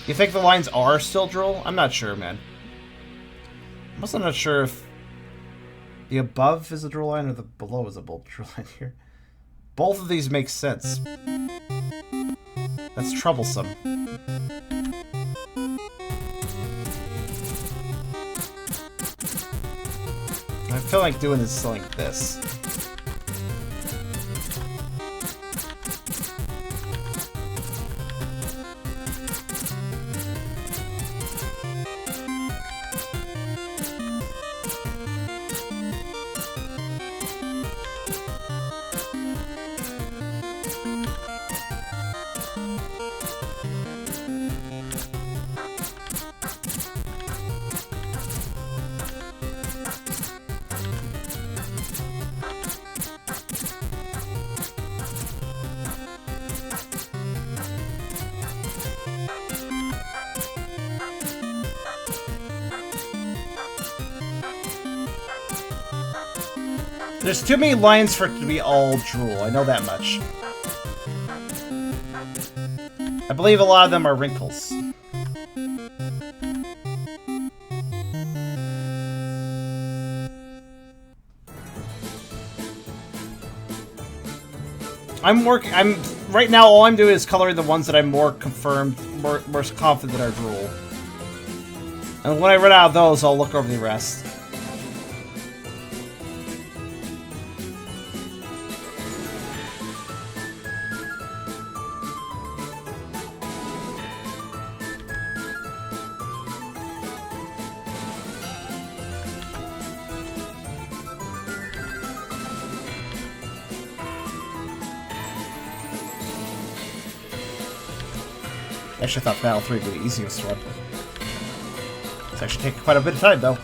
You think the lines are still drill? I'm not sure, man. I'm also not sure if the above is a drill line or the below is a drill line here. Both of these make sense. That's troublesome. I feel like doing this like this. There's too many lines for it to be all drool, I know that much. I believe a lot of them are wrinkles. Right now all I'm doing is coloring the ones that I'm more confident are drool. And when I run out of those, I'll look over the rest. I actually thought Battle 3 would be the easiest one. It's actually taking quite a bit of time, though.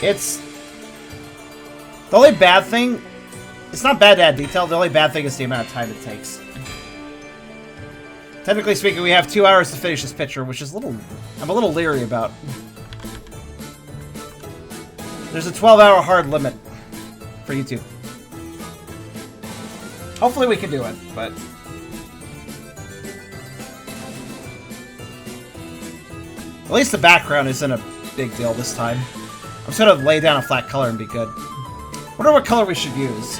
It's... The only bad thing... It's not bad to add detail, the only bad thing is the amount of time it takes. Technically speaking, we have 2 hours to finish this picture, which is I'm a little leery about. There's a 12-hour hard limit for YouTube. Hopefully we can do it, but... At least the background isn't a big deal this time. I'm just gonna lay down a flat color and be good. Wonder what color we should use.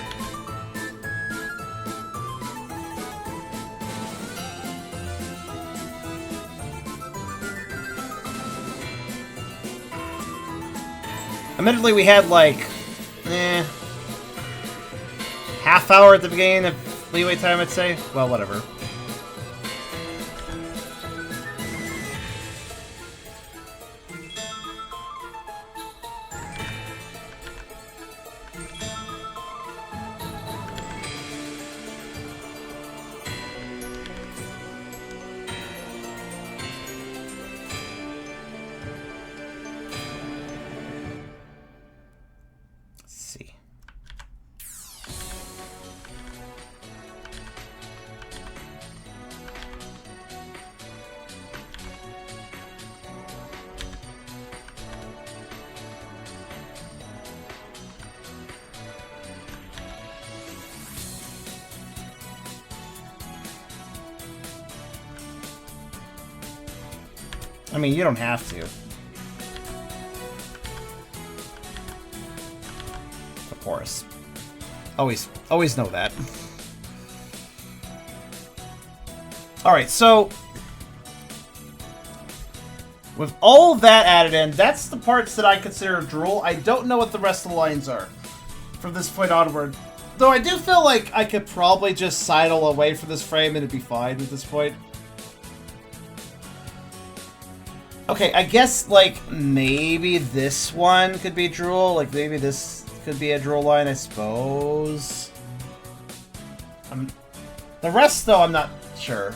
Admittedly, we had like, half hour at the beginning of leeway time, I'd say. Well, whatever. I mean, you don't have to. Of course. Always know that. Alright, so with all that added in, that's the parts that I consider drool. I don't know what the rest of the lines are from this point onward. Though I do feel like I could probably just sidle away from this frame and it'd be fine at this point. Okay, I guess, like, maybe this one could be drool. Like, maybe this could be a drool line, I suppose. The rest, though, I'm not sure.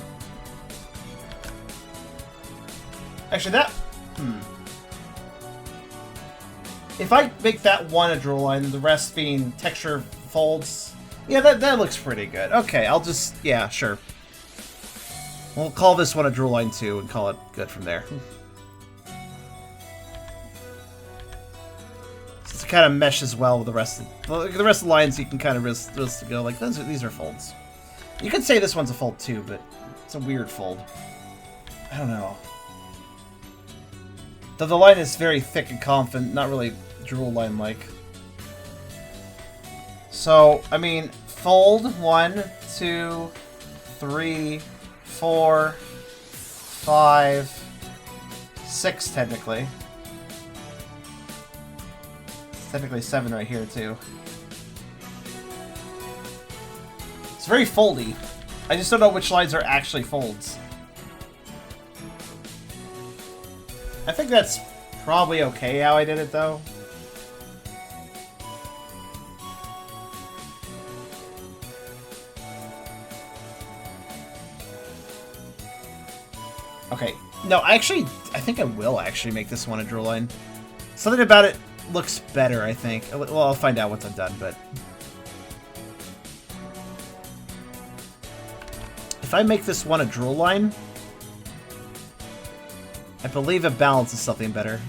Actually, that... If I make that one a drool line, and the rest being texture folds... Yeah, that looks pretty good. Okay, I'll just... Yeah, sure. We'll call this one a drool line, too, and call it good from there. Since it kind of meshes well with the rest of the lines, you can kind of just go, like, these are folds. You could say this one's a fold, too, but it's a weird fold. I don't know. Though the line is very thick and confident, not really drool line-like. So, I mean, fold 1, 2, 3, 4, 5, 6, technically. It's technically 7 right here, too. It's very foldy. I just don't know which lines are actually folds. I think that's probably okay how I did it, though. Okay. No, I think I will actually make this one a drool line. Something about it looks better, I think. Well, I'll find out once I'm done, but... If I make this one a drool line... I believe it balances something better.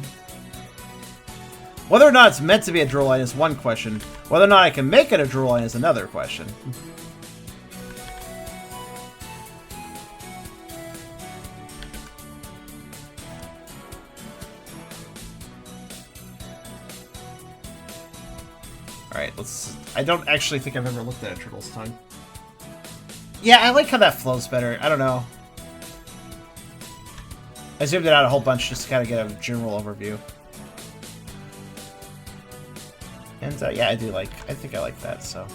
Whether or not it's meant to be a drool line is one question. Whether or not I can make it a drool line is another question. Alright, let's... I don't actually think I've ever looked at a turtle's tongue. Yeah, I like how that flows better. I don't know. I zoomed it out a whole bunch just to kind of get a general overview. And yeah, I think I like that, so.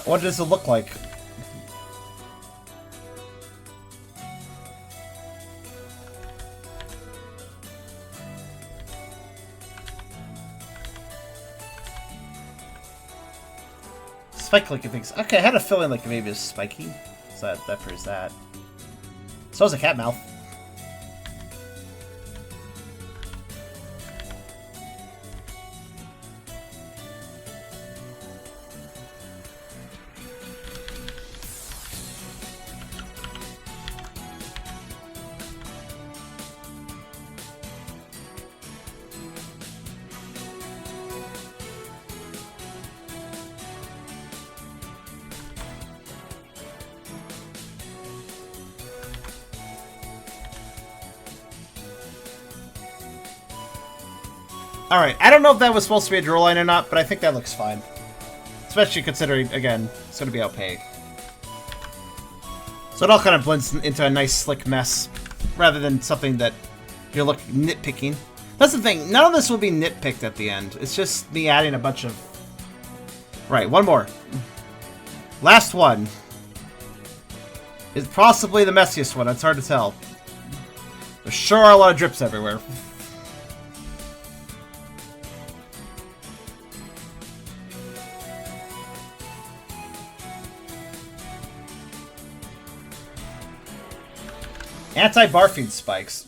What does it look like? Spike-looking things. Okay, I had a feeling like maybe it's spiky. So that proves that. So is a cat mouth. Alright, I don't know if that was supposed to be a drool line or not, but I think that looks fine. Especially considering, again, it's going to be opaque. So it all kind of blends into a nice slick mess, rather than something that you're nitpicking. That's the thing, none of this will be nitpicked at the end. It's just me adding a bunch of... Right, one more. Last one. Is possibly the messiest one, it's hard to tell. There sure are a lot of drips everywhere. Anti-barfing spikes.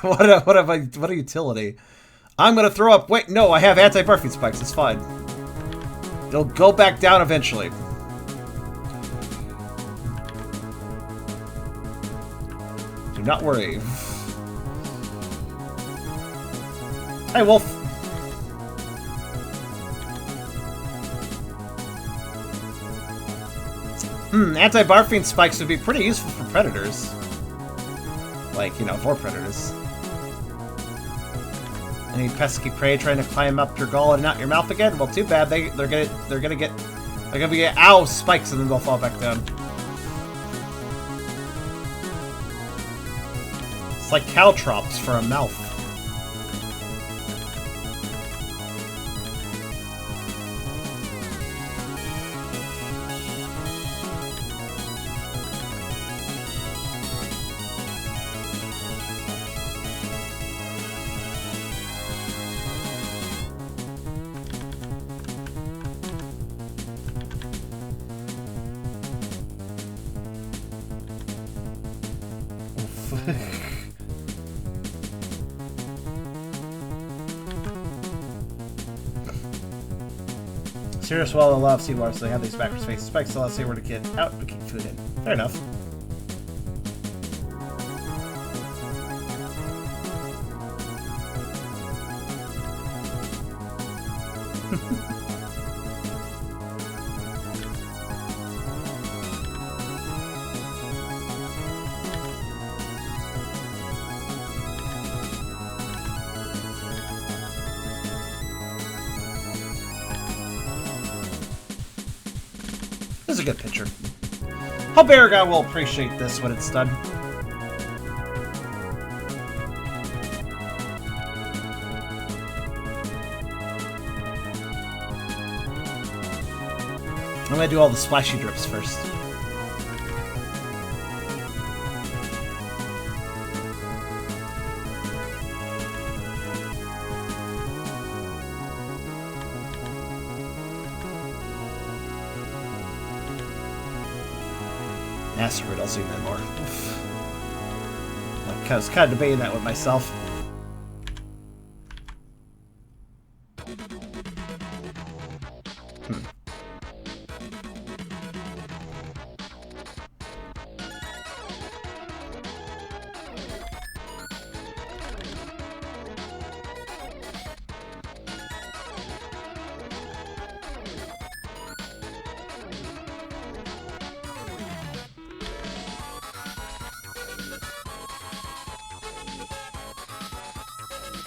What a utility. I'm gonna throw up. Wait, no, I have anti-barfing spikes. It's fine. They'll go back down eventually. Do not worry. Hey, Wolf. Anti-barfing spikes would be pretty useful for predators. Like, you know, for predators. Any pesky prey trying to climb up your gall and out your mouth again? Well, too bad. They're gonna get ow spikes and then they'll fall back down. It's like caltrops for a mouth. Serious well, a lot of seawater, so they have these backwards faces. Spikes allow seawater to get out to keep food in. Fair enough. This is a good picture. Hope Eragon will appreciate this when it's done. I'm gonna do all the splashy drips first. Asteroid, I'll zoom in more. I was kind of debating that with myself.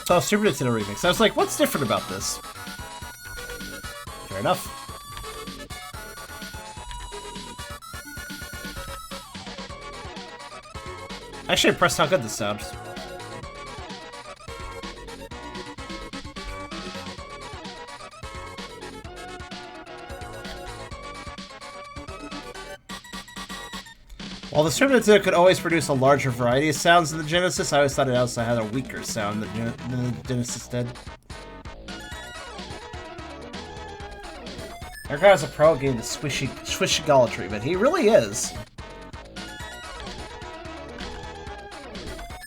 So Super Nintendo remix. I was like, what's different about this? Fair enough. Actually impressed how good this sounds. While the Super Nintendo could always produce a larger variety of sounds than the Genesis, I always thought it also had a weaker sound than the Genesis did. Eragon is a pro at getting the swishy gala treatment. He really is.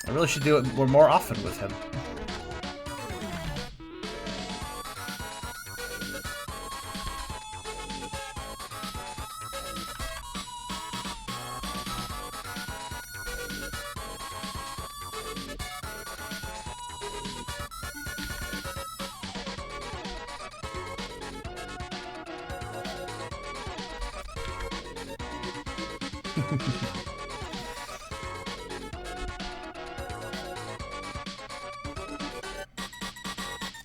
I really should do it more often with him.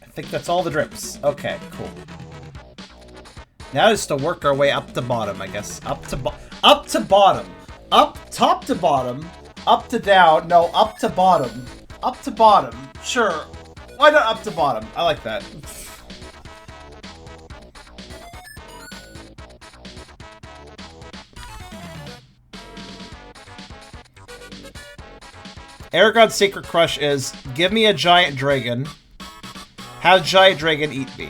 I think that's all the drips. Okay, cool. Now is to work our way up to bottom, I guess. Up to bottom. Up top to bottom. Up to down. No, up to bottom. Up to bottom. Sure. Why not up to bottom? I like that. Eragon's secret crush is, give me a giant dragon. Have giant dragon eat me.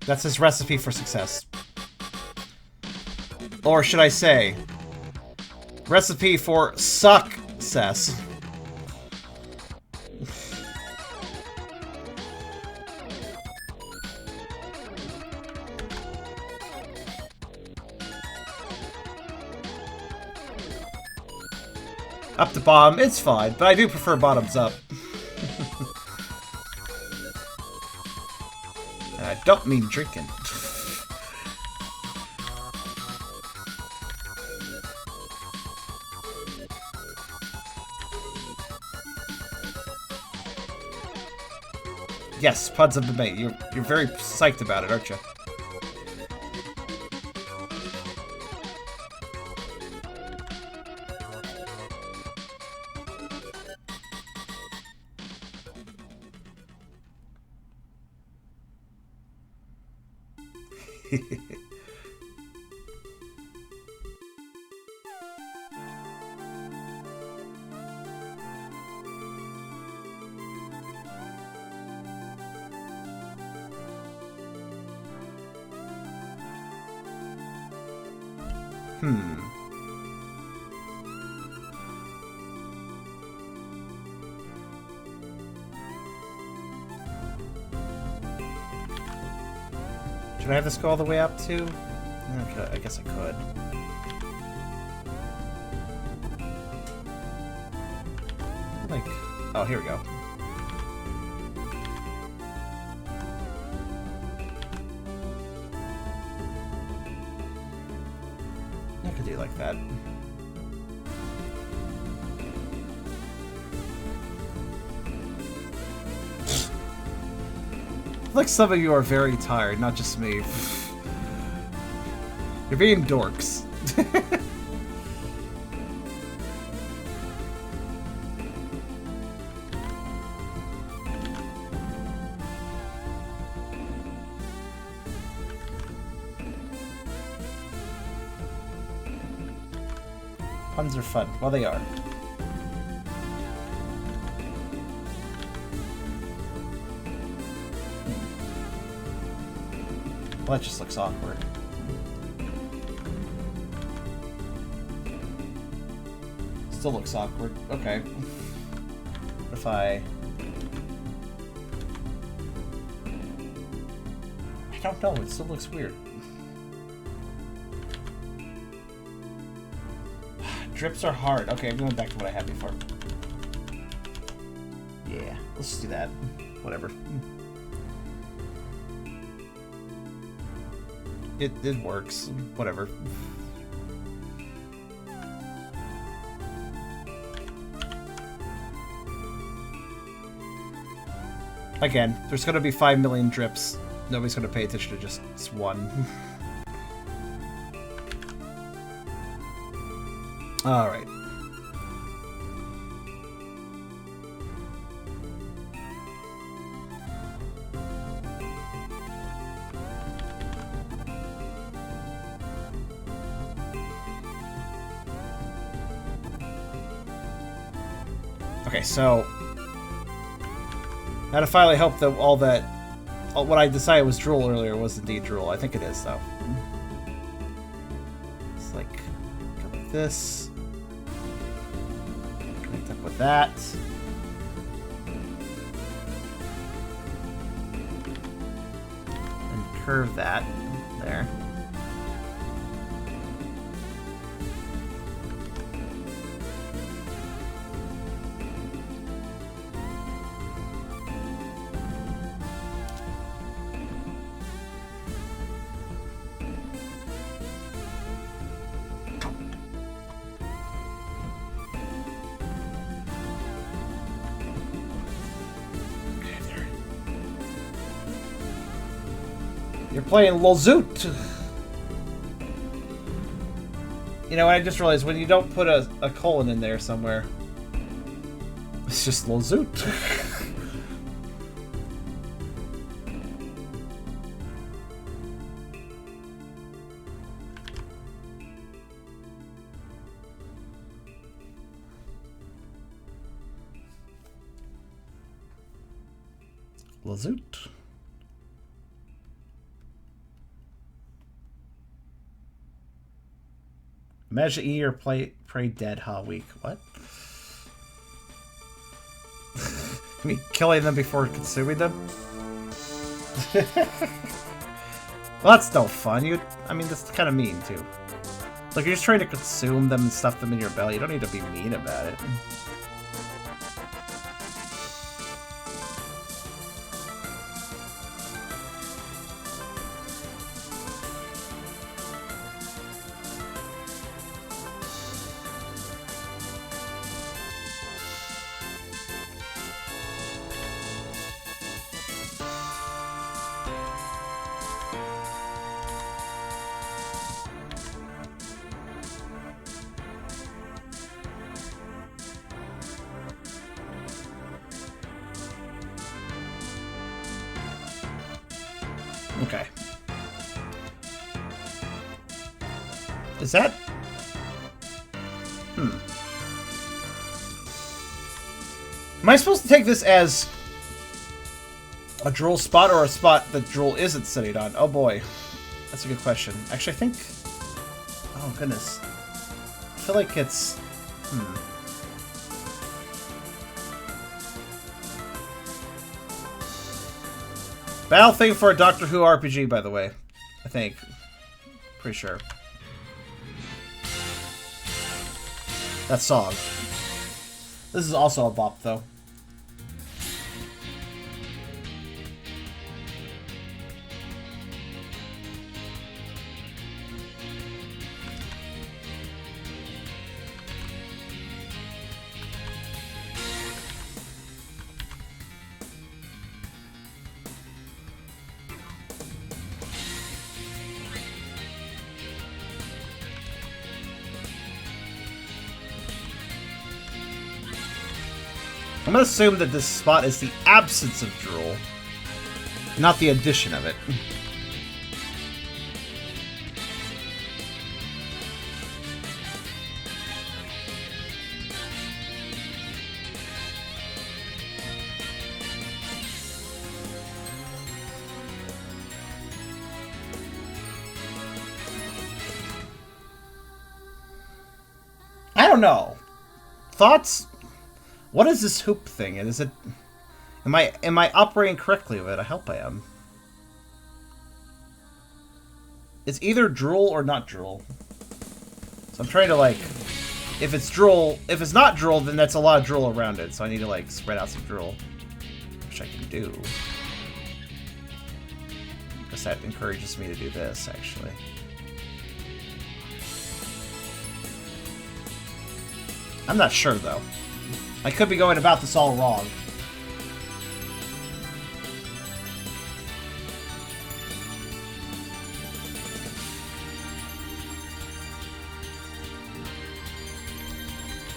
That's his recipe for success. Or should I say, recipe for success. Up to bottom, it's fine, but I do prefer bottoms up. And I don't mean drinking. Yes, Puds of Debate. You're very psyched about it, aren't you? Should I have this go all the way up too? Okay, I guess I could. Like, oh, here we go. I could do it like that. Like some of you are very tired, not just me. You're being dorks. Puns are fun. Well, they are. Well, that just looks awkward. Still looks awkward. Okay. What if I don't know. It still looks weird. Drips are hard. Okay, I'm going back to what I had before. Yeah, let's just do that. Whatever. It works. Whatever. Again, there's gonna be 5 million drips. Nobody's gonna pay attention to just one. Alright. Okay, so now to finally help that what I decided was drool earlier was indeed drool. I think it is though. It's like go like this. Connect up with that. And curve that there. You're playing Lozoot. You know, I just realized when you don't put a colon in there somewhere, it's just Lozoot. Lozoot. Imagine eating your prey dead, huh? Weak. What? I mean, killing them before consuming them? Well, that's no fun. I mean, that's kind of mean, too. Like, you're just trying to consume them and stuff them in your belly. You don't need to be mean about it. Okay. Is that... Am I supposed to take this as a drool spot or a spot that drool isn't sitting on? Oh boy. That's a good question. Actually, I think... Oh goodness. I feel like it's... Battle thing for a Doctor Who RPG, by the way. I think. Pretty sure. That song. This is also a bop, though. I'm gonna assume that this spot is the absence of drool, not the addition of it. I don't know. Thoughts? What is this hoop thing? And is it... Am I operating correctly with it? I hope I am. It's either drool or not drool. So I'm trying to, like... If it's drool... If it's not drool, then that's a lot of drool around it. So I need to, like, spread out some drool. Which I can do. I guess that encourages me to do this, actually. I'm not sure, though. I could be going about this all wrong.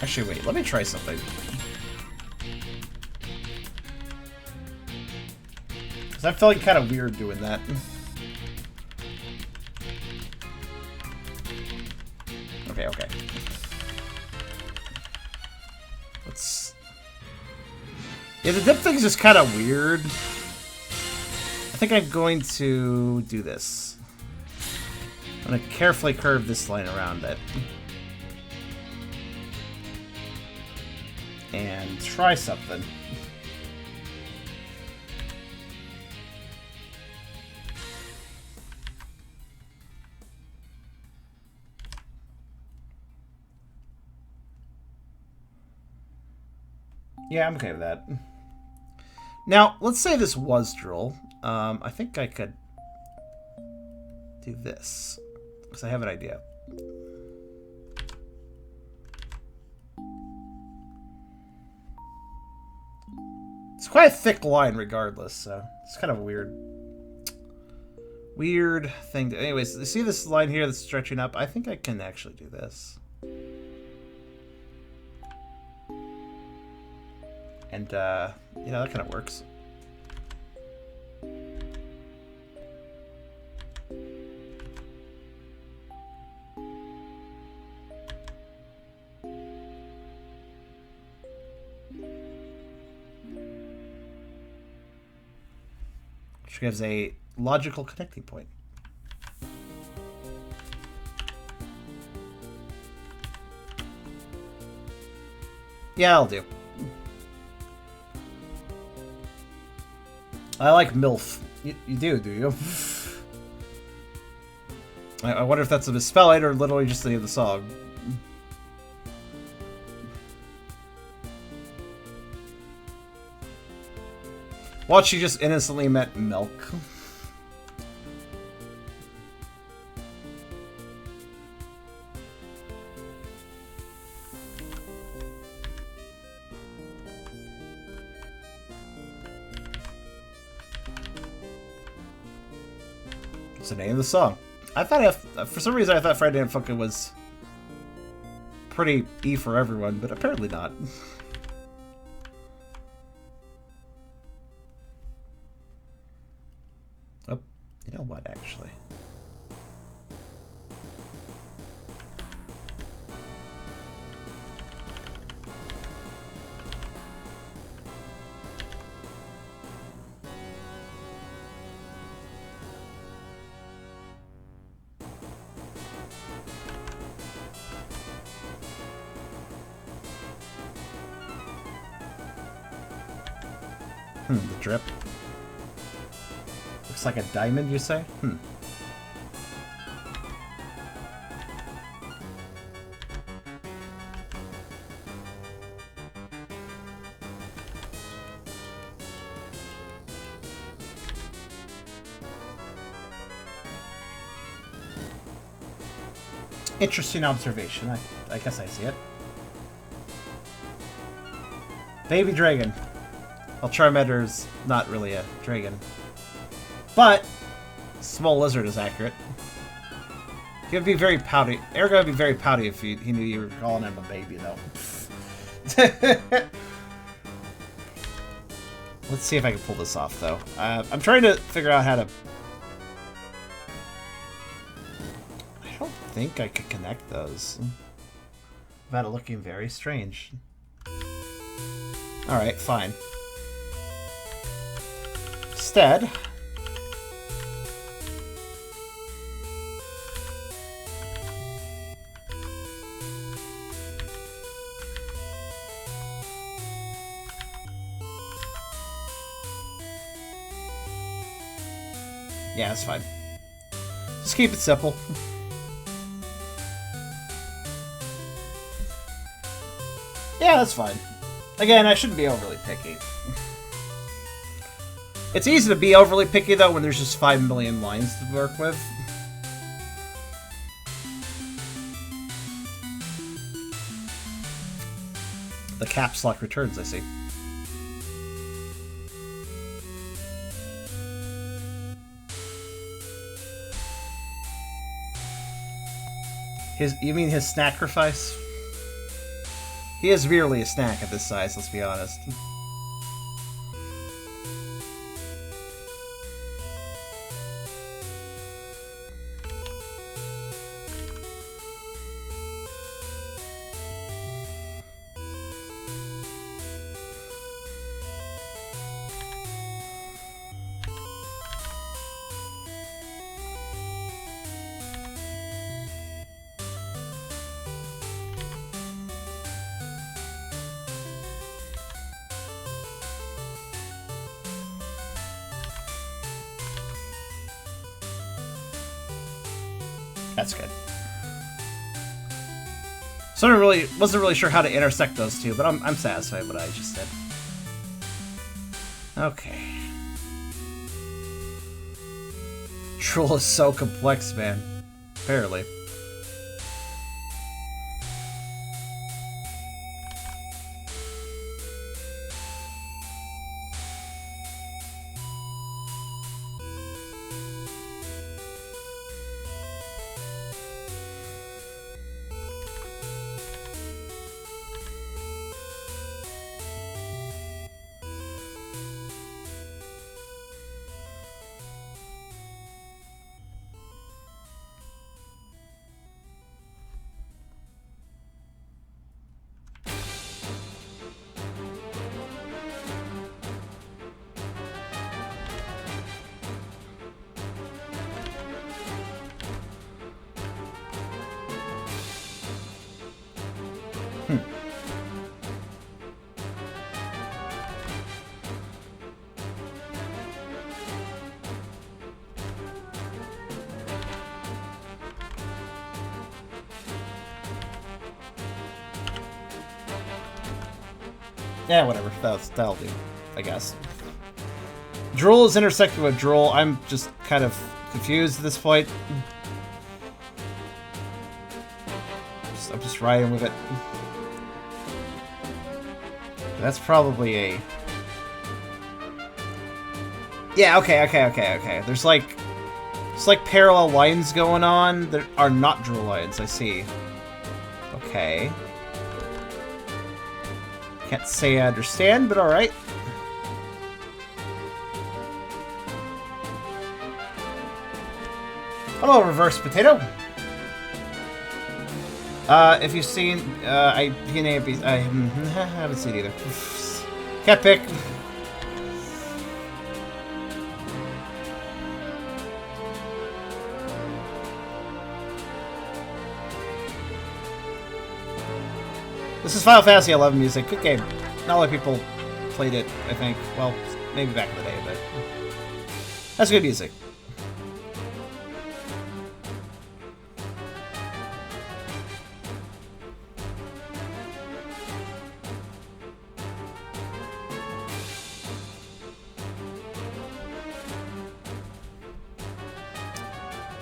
Actually, wait, let me try something. Because I'm feeling kind of weird doing that. Okay, okay. Yeah, the dip thing is just kind of weird. I think I'm going to do this. I'm going to carefully curve this line around it. And try something. Yeah, I'm okay with that. Now, let's say this was drool. I think I could do this. Because I have an idea. It's quite a thick line regardless, so it's kind of a weird thing to... Anyways, you see this line here that's stretching up? I think I can actually do this. And, you know, that kind of works. Which gives a logical connecting point. Yeah, I'll do. I like MILF. You do you? I wonder if that's a misspelling or literally just the name of the song. Well, she just innocently meant milk. It's the name of the song. I thought, for some reason, I thought Friday Night Funkin' was pretty E for everyone, but apparently not. Oh, you know what, actually? The drip. Looks like a diamond, you say? Interesting observation. I guess I see it. Baby dragon. Well, Charmander's not really a dragon. But small lizard is accurate. He'd be very pouty. Eragon would be very pouty if he knew you were calling him a baby, though. Let's see if I can pull this off, though. I'm trying to figure out how to... I don't think I could connect those. Without it looking very strange. Alright, fine. Instead... yeah, that's fine. Just keep it simple. Yeah, that's fine. Again, I shouldn't be overly picky. It's easy to be overly picky, though, when there's just 5 million lines to work with. The caps lock returns, I see. You mean his snackrifice? He is merely a snack at this size, let's be honest. That's good. So I wasn't really sure how to intersect those two, but I'm satisfied with what I just did. Okay. Troll is so complex, man. Apparently. Yeah, whatever. That'll do, I guess. Drool is intersected with drool. I'm just kind of confused at this point. I'm just riding with it. That's probably a... Yeah, okay. There's like parallel lines going on that are not drool lines, I see. Okay. Can't say I understand, but alright. Hello, Reverse Potato. If you've seen, I haven't seen it either. Cat pick. This is Final Fantasy XI music. Good game. Not a lot of people played it, I think. Well, maybe back in the day, but that's good music.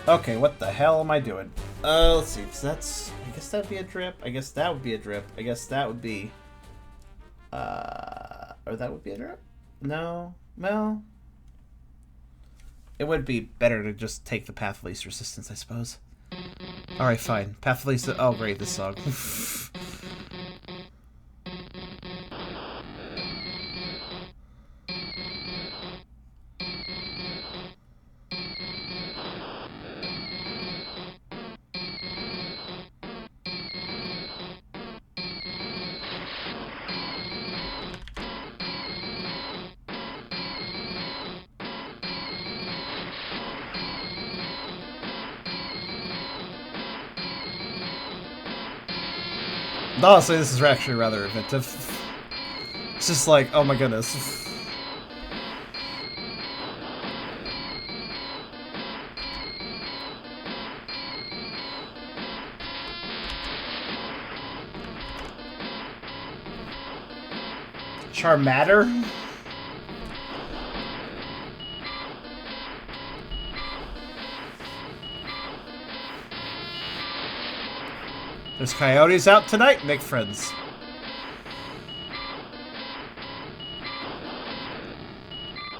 Okay, what the hell am I doing? Let's see. So that's... I guess that would be a drip. I guess that would be a drip. I guess that would be... or that would be a drip? No? Well... It would be better to just take the path of least resistance, I suppose. Alright, fine. Path of least... Oh, great, this song. Honestly, this is actually rather inventive. It's just like, oh my goodness. Charmander? There's coyotes out tonight, make friends.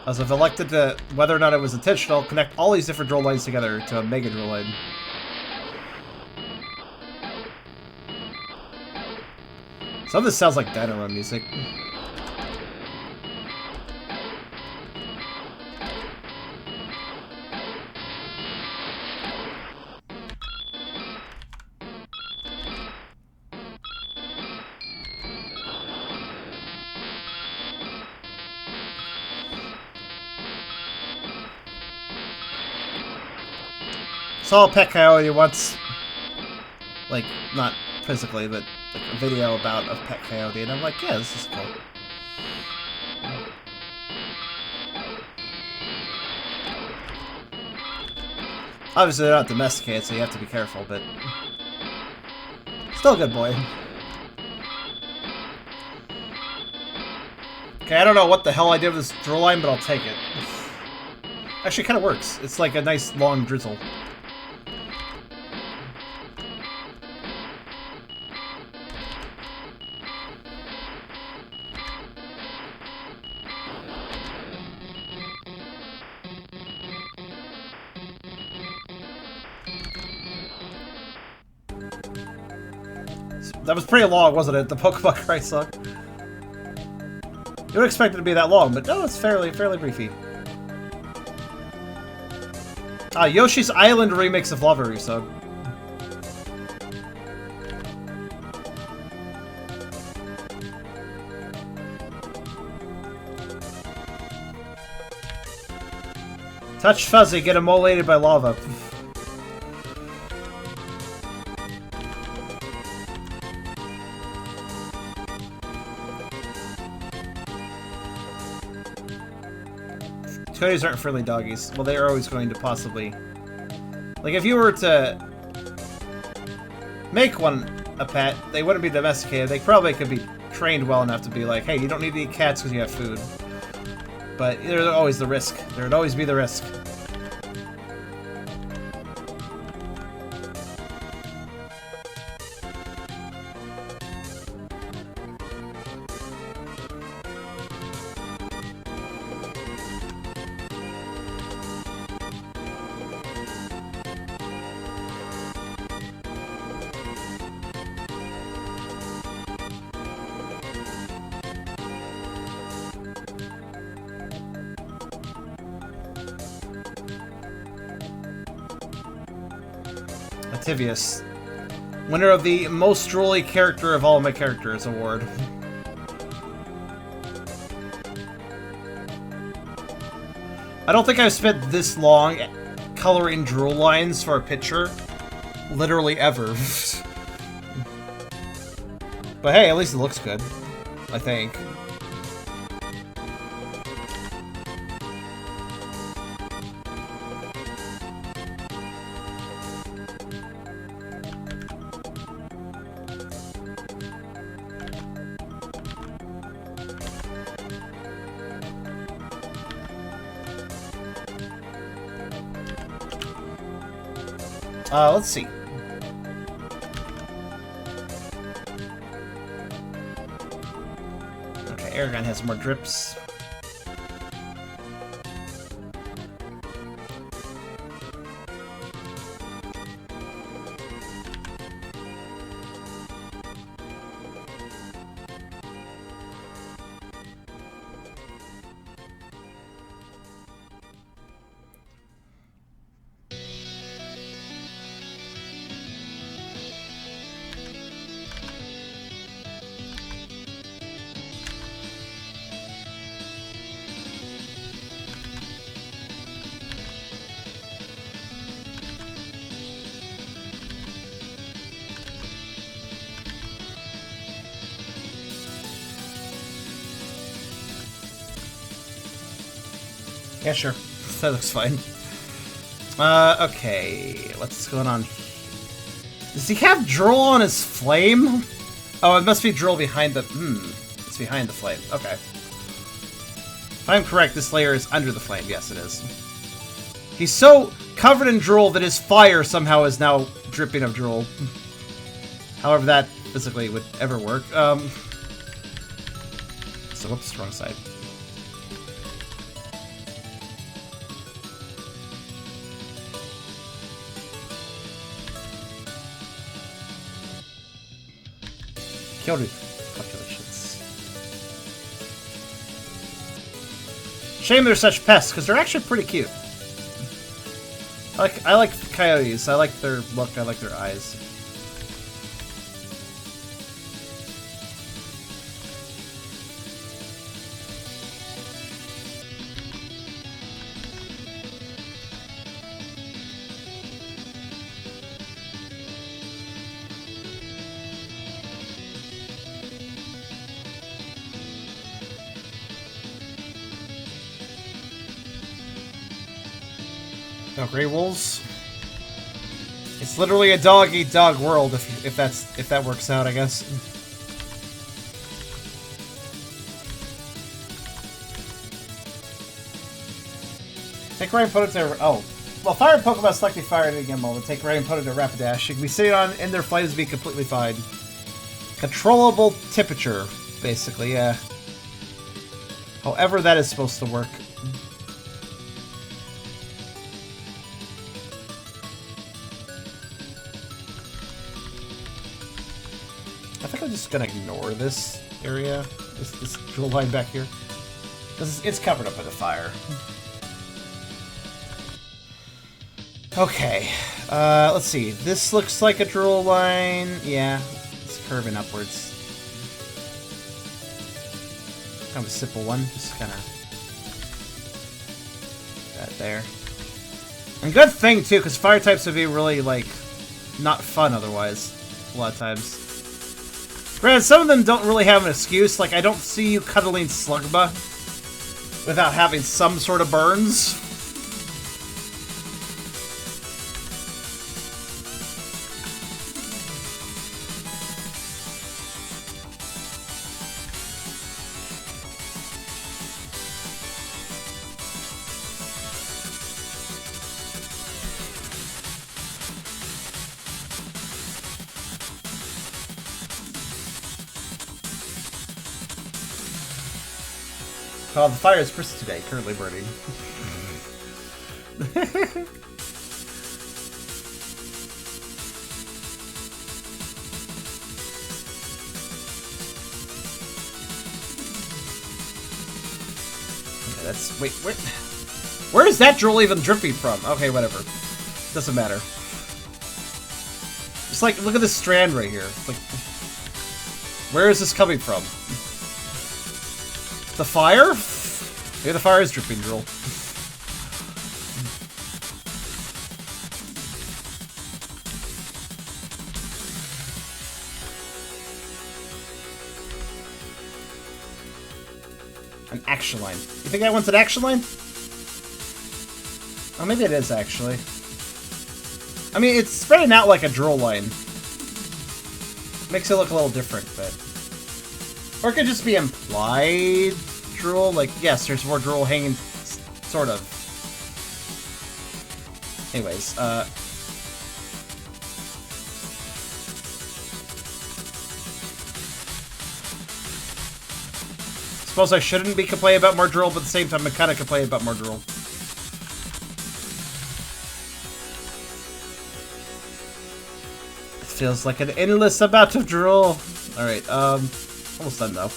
As I've elected to, whether or not it was intentional, connect all these different drill lines together to a mega drill line. Some of this sounds like Dynamo music. Saw a pet coyote once, like, not physically, but like a video about a pet coyote, and I'm like, yeah, this is cool. Obviously, they're not domesticated, so you have to be careful, but still a good boy. Okay, I don't know what the hell I did with this drill line, but I'll take it. Actually, it kind of works. It's like a nice long drizzle. That was pretty long, wasn't it? The Pokemon Cry song. You would expect it to be that long, but no, it's fairly briefy. Yoshi's Island remix of Lovery song. Touch Fuzzy, get immolated by lava. Coyotes aren't friendly doggies. Well, they are always going to possibly... Like, if you were to make one a pet, they wouldn't be domesticated. They probably could be trained well enough to be like, hey, you don't need to eat cats because you have food. But there's always the risk. There would always be the risk. Ativius, winner of the most drooly character of all my characters award. I don't think I've spent this long coloring drool lines for a picture, literally ever. But hey, at least it looks good, I think. Let's see. Okay, Eragon has more drips. Yeah, sure. That looks fine. Okay. What's going on? Does he have drool on his flame? Oh, it must be drool behind the... It's behind the flame. Okay. If I'm correct, this layer is under the flame. Yes, it is. He's so covered in drool that his fire somehow is now dripping of drool. However that physically would ever work. So, whoops, wrong side. Calculations. Shame they're such pests, because they're actually pretty cute. I like coyotes. I like their look. I like their eyes. No, Grey Wolves. It's literally a dog-eat-dog world if that works out, I guess. Take Ray and put it to... Oh. Well, fire Pokemon selecting fire at any gimbal. Then take Ray and put it to Rapidash. You can be sitting on in their flames be completely fine. Controllable temperature, basically, yeah. However that is supposed to work. I think I'm just gonna ignore this area, this drill line back here, because it's covered up by the fire. Okay, let's see. This looks like a drill line. Yeah, it's curving upwards. Kind of a simple one, just kind of that there. And good thing too, because fire types would be really like not fun otherwise. A lot of times. Granted, some of them don't really have an excuse. Like, I don't see you cuddling Slugma without having some sort of burns. Oh, the fire is persistent today, currently burning. Okay, that's... Wait, where is that drool even dripping from? Okay, whatever. Doesn't matter. Just like, look at this strand right here. Like, where is this coming from? The fire? Maybe the fire is dripping drool. An action line. You think that one's an action line? Oh, maybe it is, actually. I mean, it's spreading out like a drool line. Makes it look a little different, but... Or it could just be implied drool. Like, yes, there's more drool hanging, sort of. Anyways, suppose I shouldn't be complaining about more drool, but at the same time, I'm kind of complaining about more drool. It feels like an endless amount of drool. Alright, almost done though.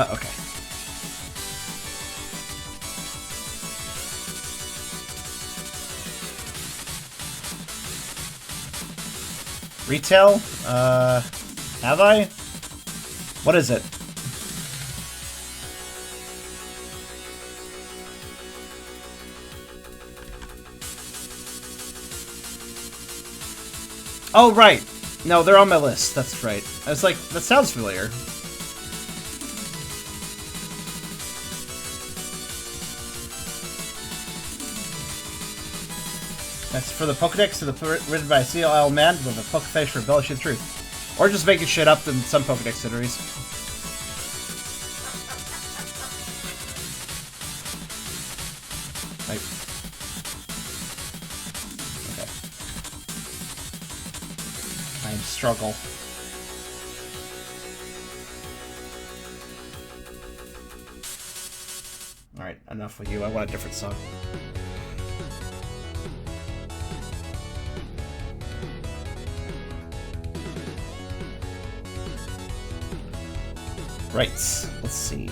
Okay. Retail? Have I? What is it? Oh, right. No, they're on my list. That's right. I was like, that sounds familiar. That's for the Pokedex to the written by a CLL man with a Pokeface for embellishing the truth. Or just making shit up in some Pokedex series. Right. Okay. I struggle. Alright, enough with you. I want a different song. Right, let's see.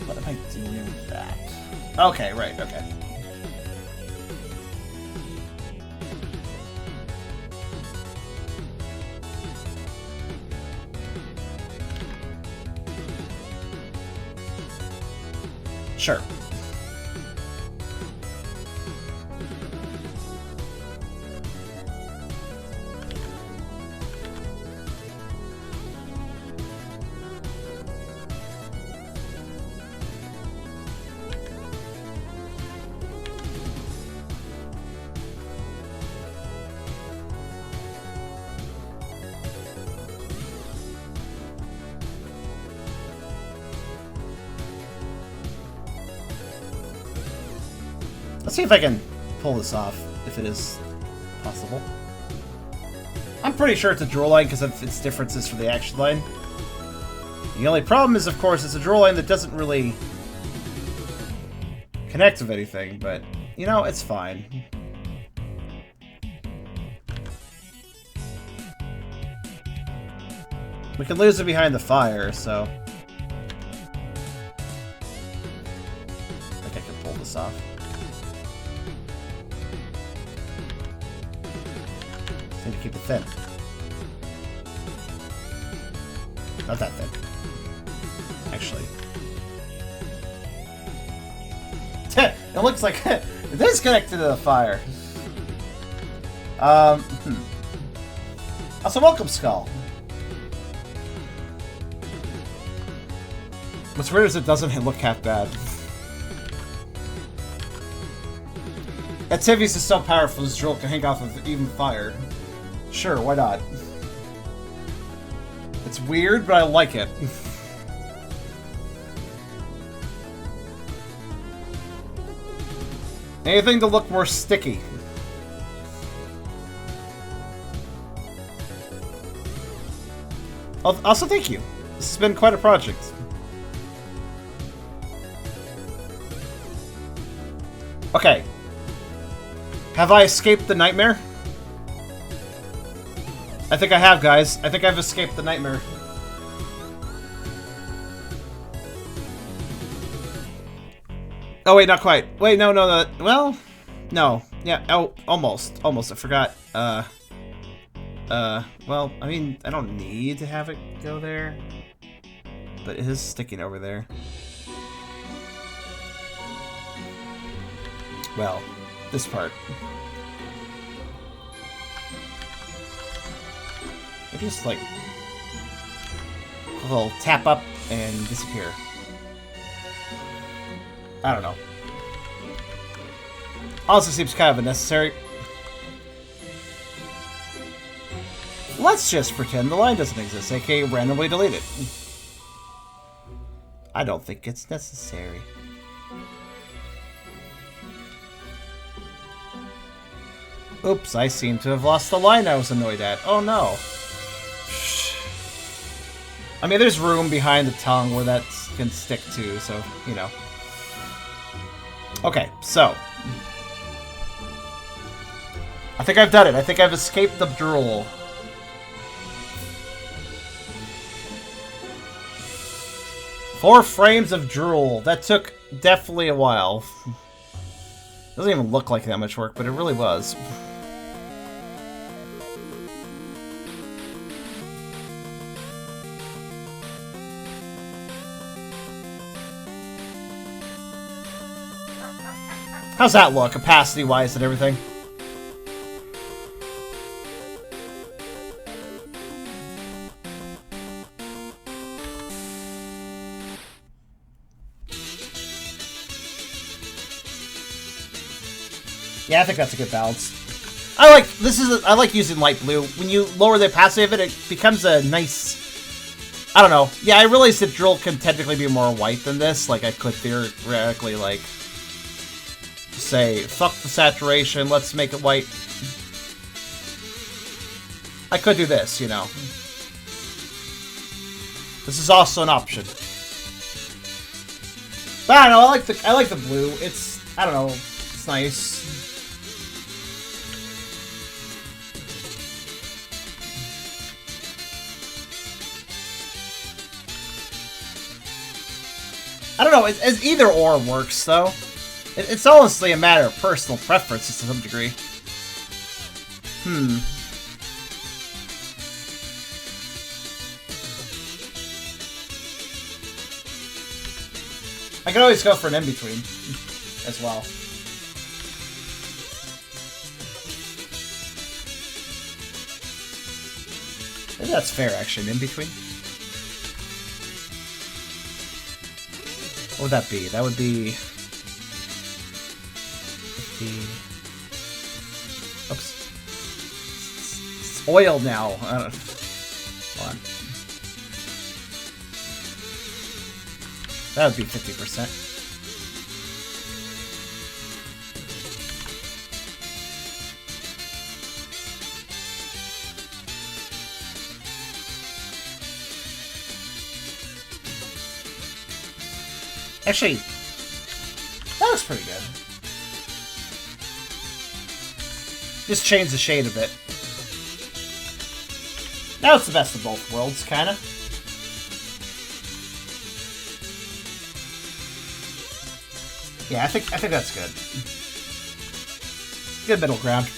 What am I doing with that? Okay, right, okay. Sure. Let's see if I can pull this off, if it is possible. I'm pretty sure it's a draw line because of its differences from the action line. The only problem is, of course, it's a draw line that doesn't really connect with anything, but, you know, it's fine. We can lose it behind the fire, so... I think I can pull this off. Just need to keep it thin. Not that thin. Actually. It looks like it is connected to the fire. Also, welcome, Skull. What's weird is it doesn't look half bad. Ativius is so powerful, his drill can hang off of even fire. Sure, why not? It's weird, but I like it. Anything to look more sticky. Also, thank you. This has been quite a project. Okay. Have I escaped the nightmare? I think I have, guys. I think I've escaped the nightmare. Oh, wait, not quite. Wait, no. Well, no. Yeah, oh, almost. Almost. I forgot. Well, I mean, I don't need to have it go there. But it is sticking over there. Well, this part. I just, like, a little tap up and disappear. I don't know. Also seems kind of unnecessary. Let's just pretend the line doesn't exist, aka randomly delete it. I don't think it's necessary. Oops, I seem to have lost the line I was annoyed at. Oh no. I mean, there's room behind the tongue where that can stick to, so, you know. Okay, so. I think I've done it. I think I've escaped the drool. Four frames of drool. That took definitely a while. Doesn't even look like that much work, but it really was. How's that look, opacity-wise and everything? Yeah, I think that's a good balance. I like using light blue. When you lower the opacity of it, it becomes a nice... I don't know. Yeah, I realize that drool can technically be more white than this. Like, I could theoretically, like... say, fuck the saturation, let's make it white. I could do this, you know. This is also an option. But I don't know, I like the blue. It's, I don't know, it's nice. I don't know, as either or works though. It's honestly a matter of personal preference to some degree. I could always go for an in-between as well. Maybe that's fair, actually, an in-between. What would that be? That would be... Oops. It's oiled now. I don't... Hold on. That would be 50%. Actually, that looks pretty good. Just change the shade a bit. Now it's the best of both worlds, kinda. Yeah, I think that's good. Good middle ground.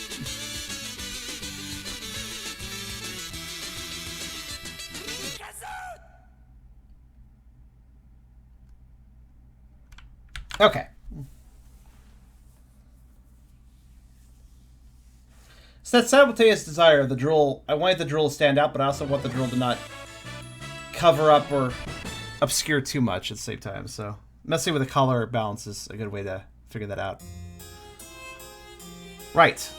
Okay. So that simultaneous desire of the drool, I wanted the drool to stand out, but I also want the drool to not cover up or obscure too much at the same time, so messing with the color balance is a good way to figure that out. Right.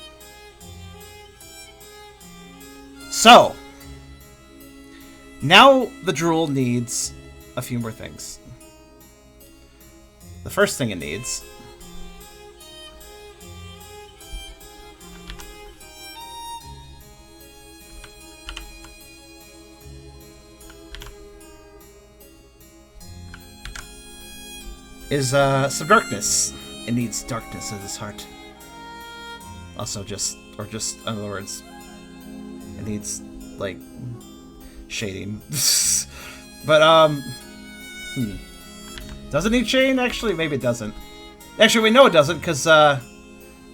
Now the drool needs a few more things. The first thing it needs is some darkness. It needs darkness in its heart. Also just in other words, it needs like shading. But does it need shading? Actually, maybe it doesn't. Actually, we know it doesn't because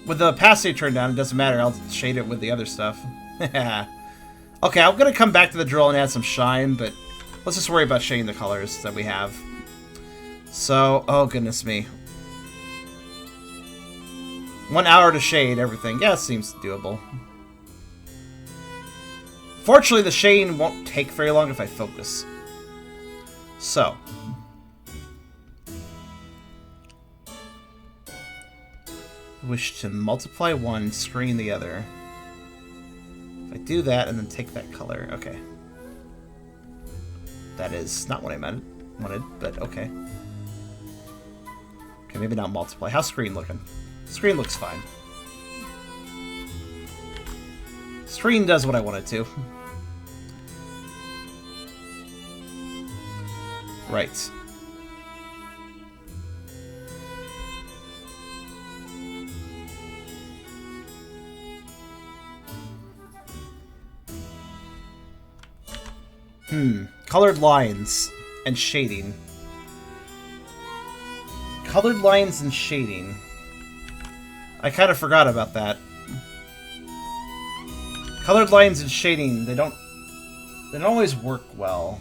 with the opacity turned down, it doesn't matter. I'll shade it with the other stuff. Okay, I'm gonna come back to the drill and add some shine, but let's just worry about shading the colors that we have. So, oh goodness me. 1 hour to shade everything. Yeah, it seems doable. Fortunately, the shading won't take very long if I focus. So. Wish to multiply one, screen the other. If I do that and then take that color, okay. That is not what I wanted, but okay. Okay, maybe not multiply. How's screen looking? Screen looks fine. Screen does what I want it to. Right. Colored lines and shading. Colored lines and shading. I kind of forgot about that. Colored lines and shading, they don't always work well.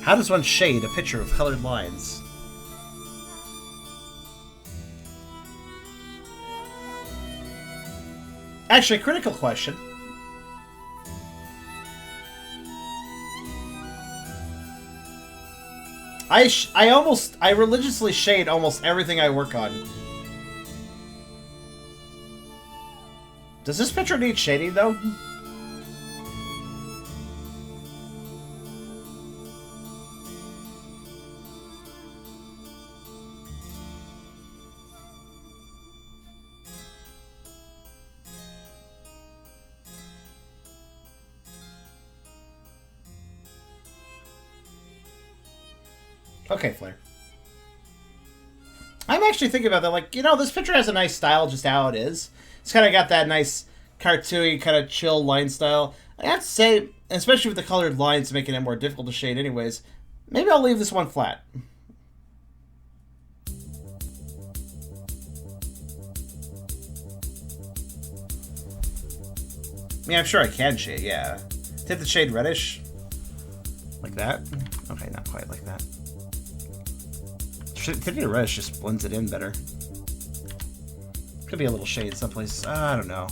How does one shade a picture of colored lines? Actually, critical question. I religiously shade almost everything I work on. Does this picture need shading, though? Okay, Flare. I'm actually thinking about that, like, you know, this picture has a nice style just how it is. It's kind of got that nice cartoony, kind of chill line style. I have to say, especially with the colored lines making it more difficult to shade anyways, maybe I'll leave this one flat. I mean, I'm sure I can shade, yeah. Tip the shade reddish. Like that? Okay, not quite like that. Tipping it reddish just blends it in better. Could be a little shade someplace. I don't know.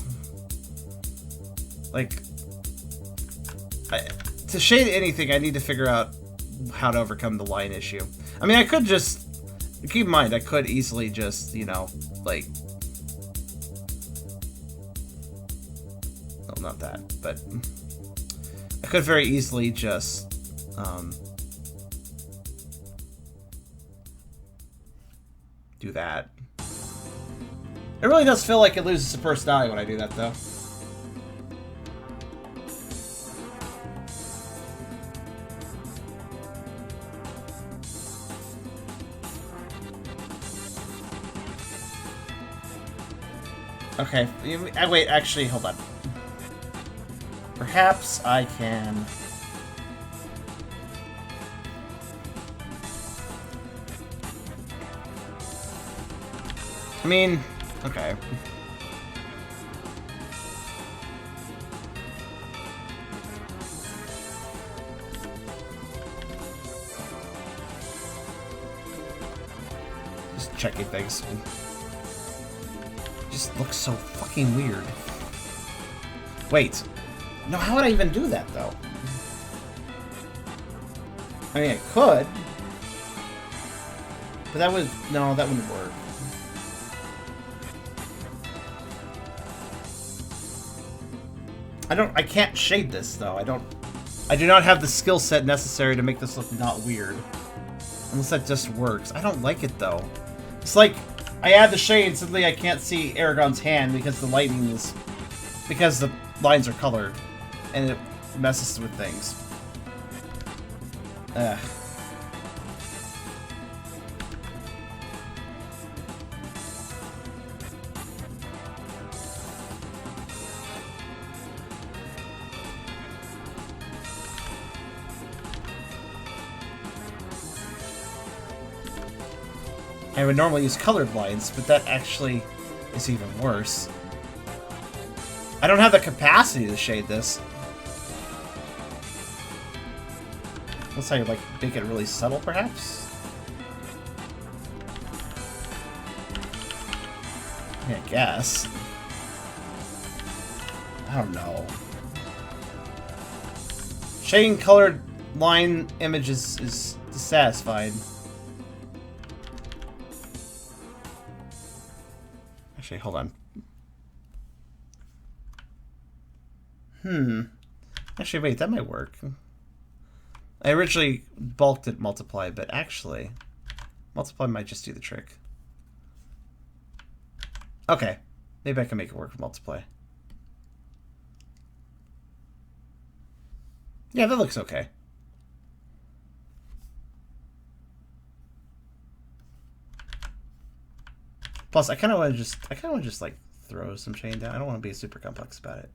Like, to shade anything, I need to figure out how to overcome the line issue. I mean, I could just... Keep in mind, I could easily just, you know, like... Well, not that, but... I could very easily just... do that. It really does feel like it loses its personality when I do that, though. Okay, wait, actually, hold on. Perhaps I can... I mean, okay. Just checking things. Just looks so fucking weird. Wait. No, how would I even do that, though? I mean, I could. But that would... No, that wouldn't work. I can't shade this, though. I do not have the skill set necessary to make this look not weird. Unless that just works. I don't like it, though. It's like, I add the shade, and suddenly I can't see Eragon's hand because the lightning is... because the lines are colored. And it messes with things. Ugh. I would normally use colored lines, but that actually is even worse. I don't have the capacity to shade this. Unless I, like, make it really subtle, perhaps? Yeah, I guess. I don't know. Shading colored line images is dissatisfied. Actually, hold on. Actually, wait, that might work. I originally bulked it multiply, but actually, multiply might just do the trick. Okay, maybe I can make it work with multiply. Yeah, that looks okay. Plus, I kind of want to just like throw some chain down. I don't want to be super complex about it.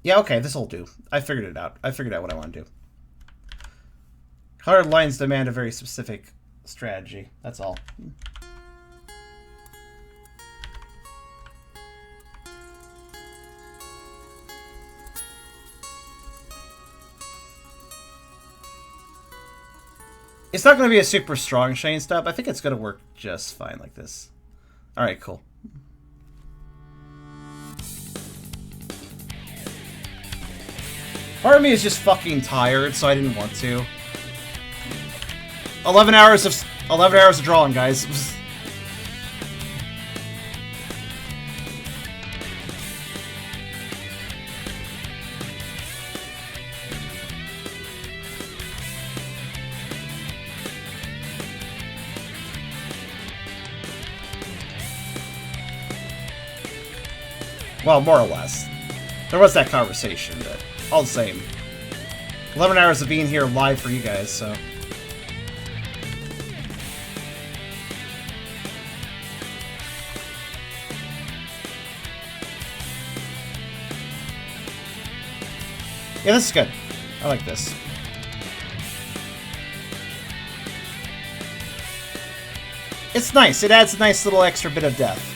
Yeah, okay, this'll do. I figured it out. I figured out what I want to do. Colored lines demand a very specific strategy. That's all. It's not going to be a super strong chain stop. I think it's going to work just fine like this. Alright, cool. Part of me is just fucking tired, so I didn't want to. 11 hours of drawing, guys. Well, more or less. There was that conversation, but all the same. 11 hours of being here live for you guys, so... Yeah, this is good. I like this. It's nice. It adds a nice little extra bit of depth.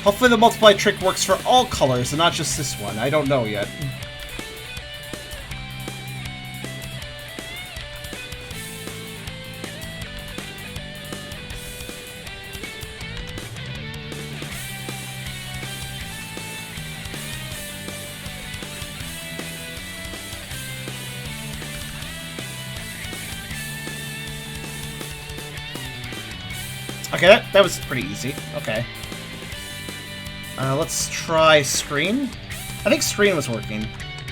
Hopefully the multiply trick works for all colors and not just this one. I don't know yet. Okay, that was pretty easy. Okay. Let's try screen. I think screen was working.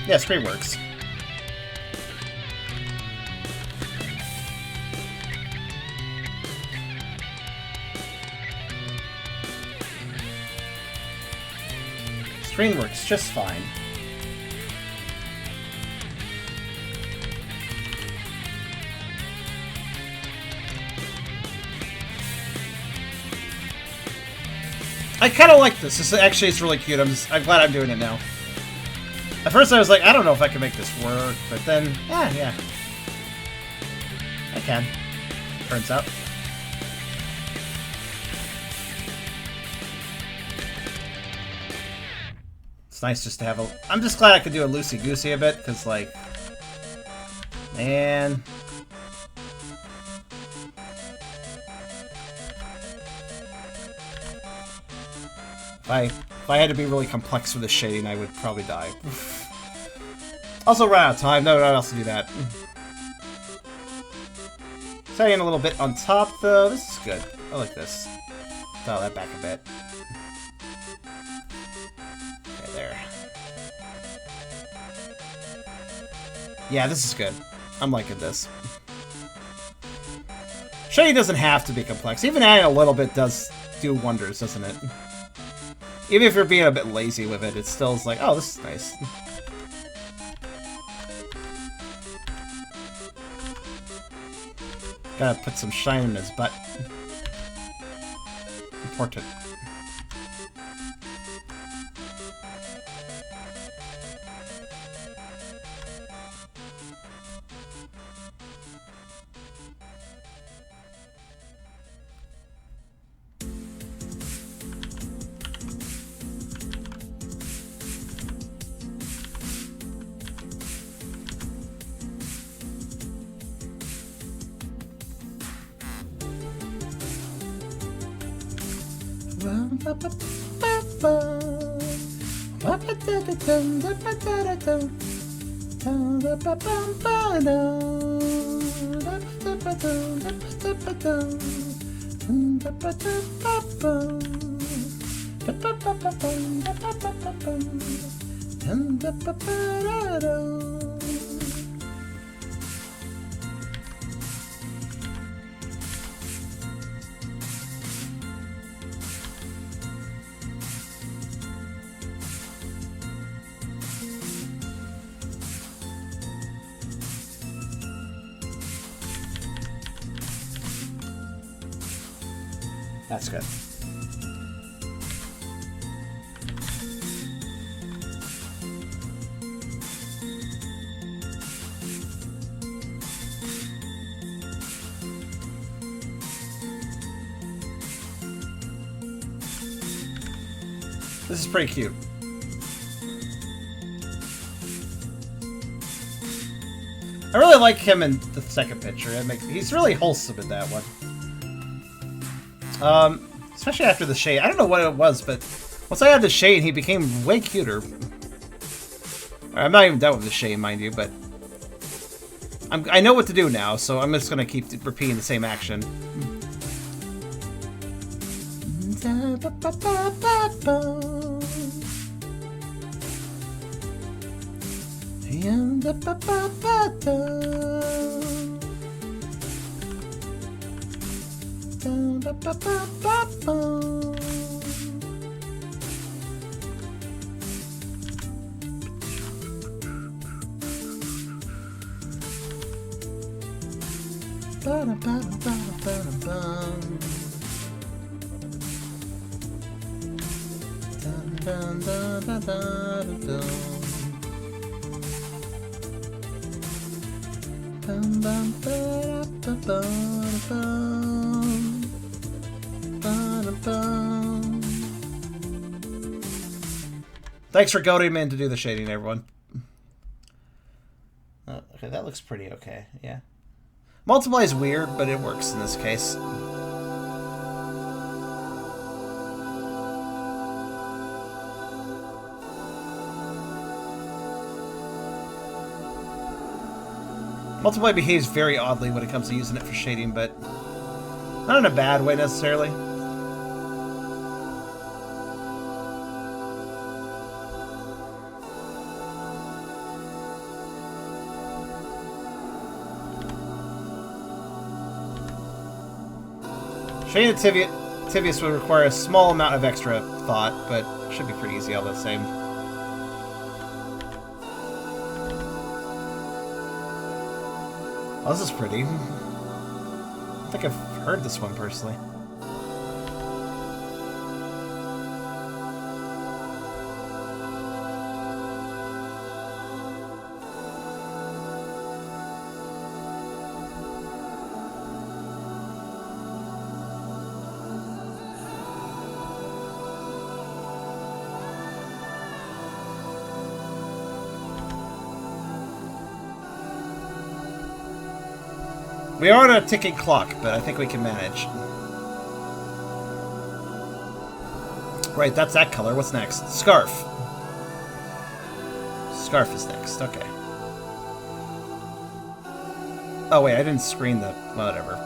Yeah, screen works. Screen works just fine. I kind of like this. Actually, it's really cute. I'm glad I'm doing it now. At first, I was like, I don't know if I can make this work, but then, yeah, I can. Turns out. It's nice just to have a. I'm just glad I could do a loosey-goosey a bit, because, like, man. If I had to be really complex with the shading, I would probably die. Also run out of time. No one else to do that. Setting a little bit on top, though. This is good. I like this. Dial that back a bit. Okay, there. Yeah, this is good. I'm liking this. Shading doesn't have to be complex. Even adding a little bit does do wonders, doesn't it? Even if you're being a bit lazy with it, it still is like, oh, this is nice. Gotta put some shine in his butt. Important. That's good. This is pretty cute. I really like him in the second picture. He's really wholesome in that one. Especially after the shade. I don't know what it was, but once I had the shade, he became way cuter. I'm not even done with the shade, mind you, but I know what to do now, so I'm just gonna keep repeating the same action. Thanks for goading me in to do the shading, everyone. Okay, that looks pretty okay, yeah. Multiply is weird, but it works in this case. Multiply behaves very oddly when it comes to using it for shading, but not in a bad way necessarily. Shading Ativius would require a small amount of extra thought, but should be pretty easy all the same. Oh, this is pretty. I think I've heard this one personally. We are on a ticking clock, but I think we can manage. Right, that's that color. What's next? Scarf. Scarf is next. Okay. Oh, wait, I didn't screen the... whatever.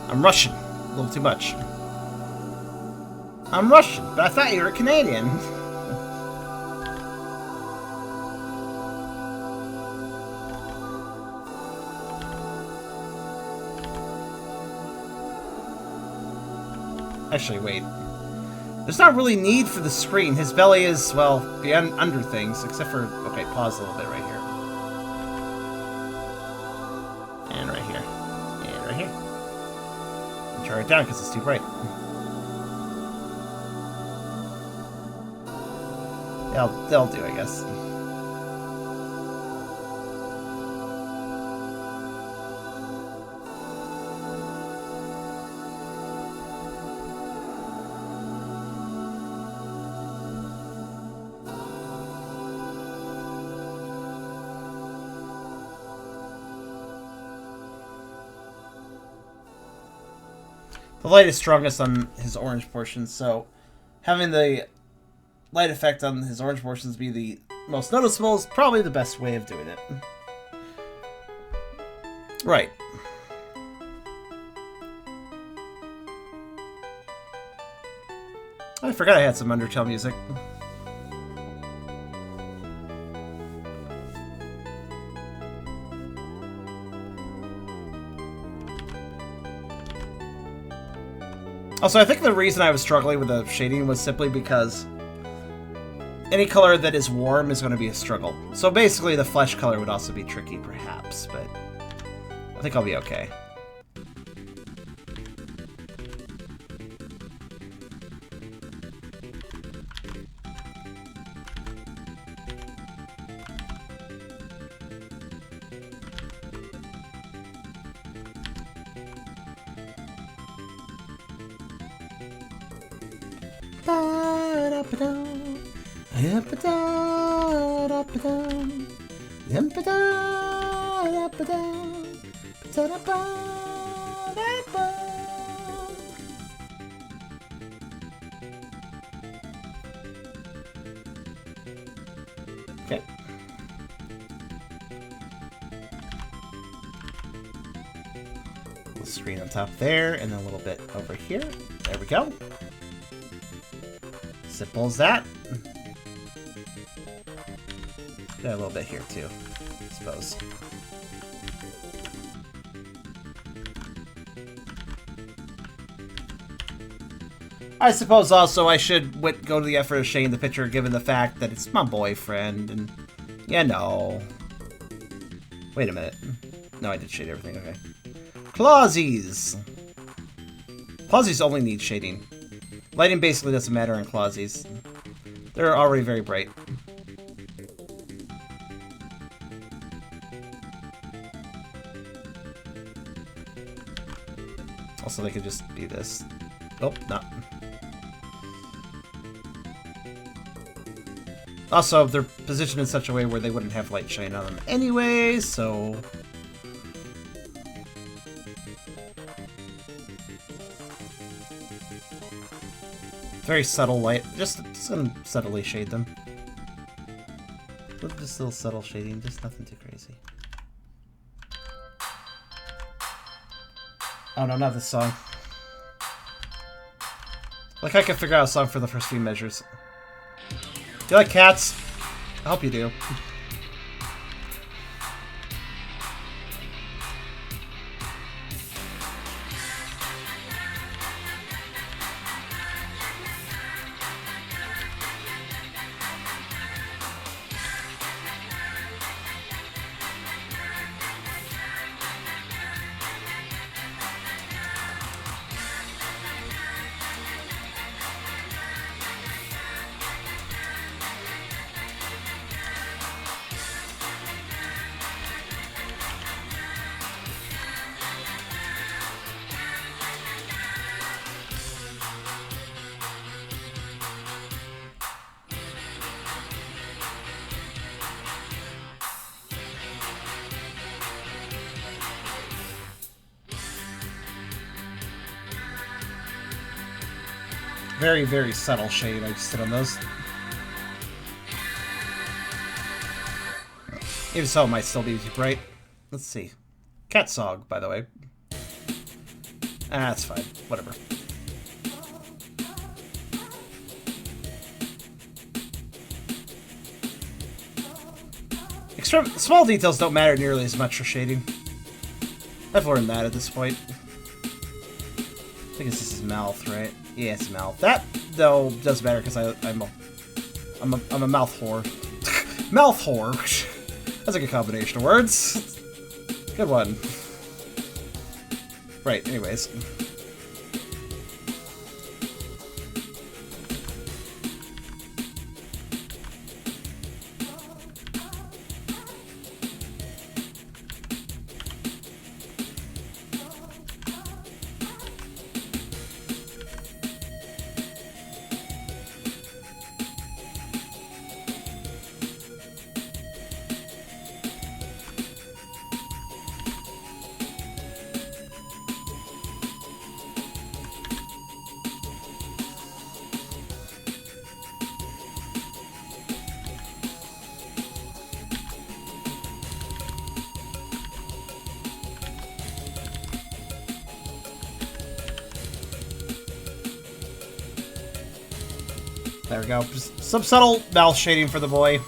I'm Russian. A little too much. I'm Russian, but I thought you were Canadian. Actually, wait. There's not really need for the screen. His belly is, well, the under things, except for... okay, pause a little bit right here. And right here. And right here. And turn it down because it's too bright. They'll do, I guess. The light is strongest on his orange portions, so having the light effect on his orange portions be the most noticeable is probably the best way of doing it. Right. I forgot I had some Undertale music. Also, I think the reason I was struggling with the shading was simply because any color that is warm is going to be a struggle. So basically the flesh color would also be tricky, perhaps, but I think I'll be okay. Okay. Little screen on top there, and then a little bit over here. There we go. Simple as that. Got a little bit here too, I suppose. I suppose also I should go to the effort of shading the picture given the fact that it's my boyfriend and... yeah, no. Wait a minute. No, I did shade everything, okay. Clawsies! Clawsies only need shading. Lighting basically doesn't matter in Clawsies. They're already very bright. Also, they could just be this. Oh, no. Also, they're positioned in such a way where they wouldn't have light shine on them anyway, so... very subtle light. Just gonna subtly shade them. Just a little subtle shading, just nothing too crazy. Oh no, not this song. Like I can figure out a song for the first few measures. Do you like cats? I hope you do. Very, very subtle shade I just did on those. Even so, it might still be bright. Let's see. Cat Sog, by the way. Ah, that's fine. Whatever. Small details don't matter nearly as much for shading. I've learned that at this point. I think this is his mouth, right? Yeah, it's his mouth. That, though, does matter because I'm a mouth whore. Mouth whore. That's a good combination of words. Good one. Right, anyways. There we go. Just some subtle mouth shading for the boy.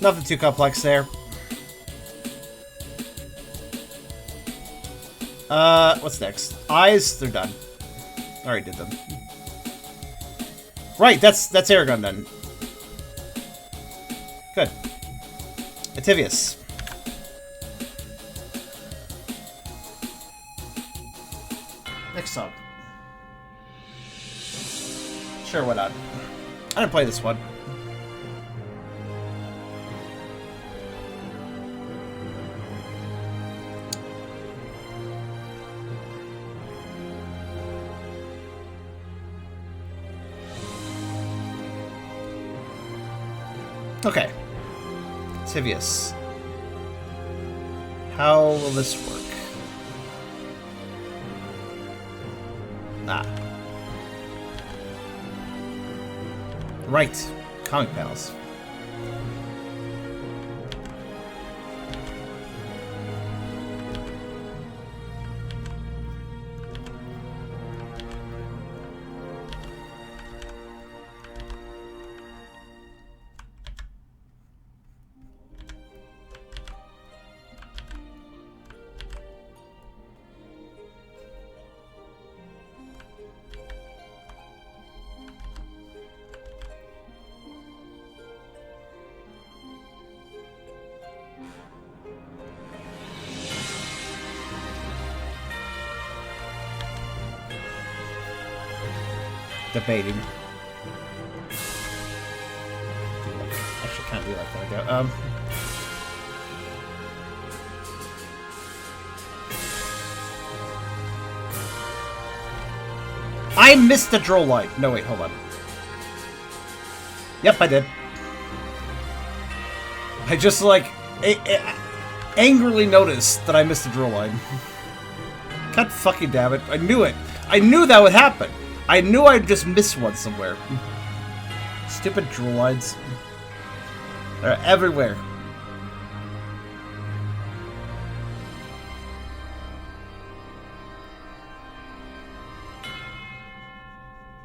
Nothing too complex there. What's next? Eyes, they're done. Already did them. Right, that's Eragon then. Good. Ativius. Next song. Sure, why not? I didn't play this one. Okay. Ativius. How will this work? Ah. Right. Comic panels. Debating. Actually, can't do like that. Go. I missed the draw line. No, wait, hold on. Yep, I did. I just like angrily noticed that I missed the draw line. God fucking damn it! I knew it. I knew that would happen. I knew I'd just miss one somewhere. Stupid draw lines. They're everywhere.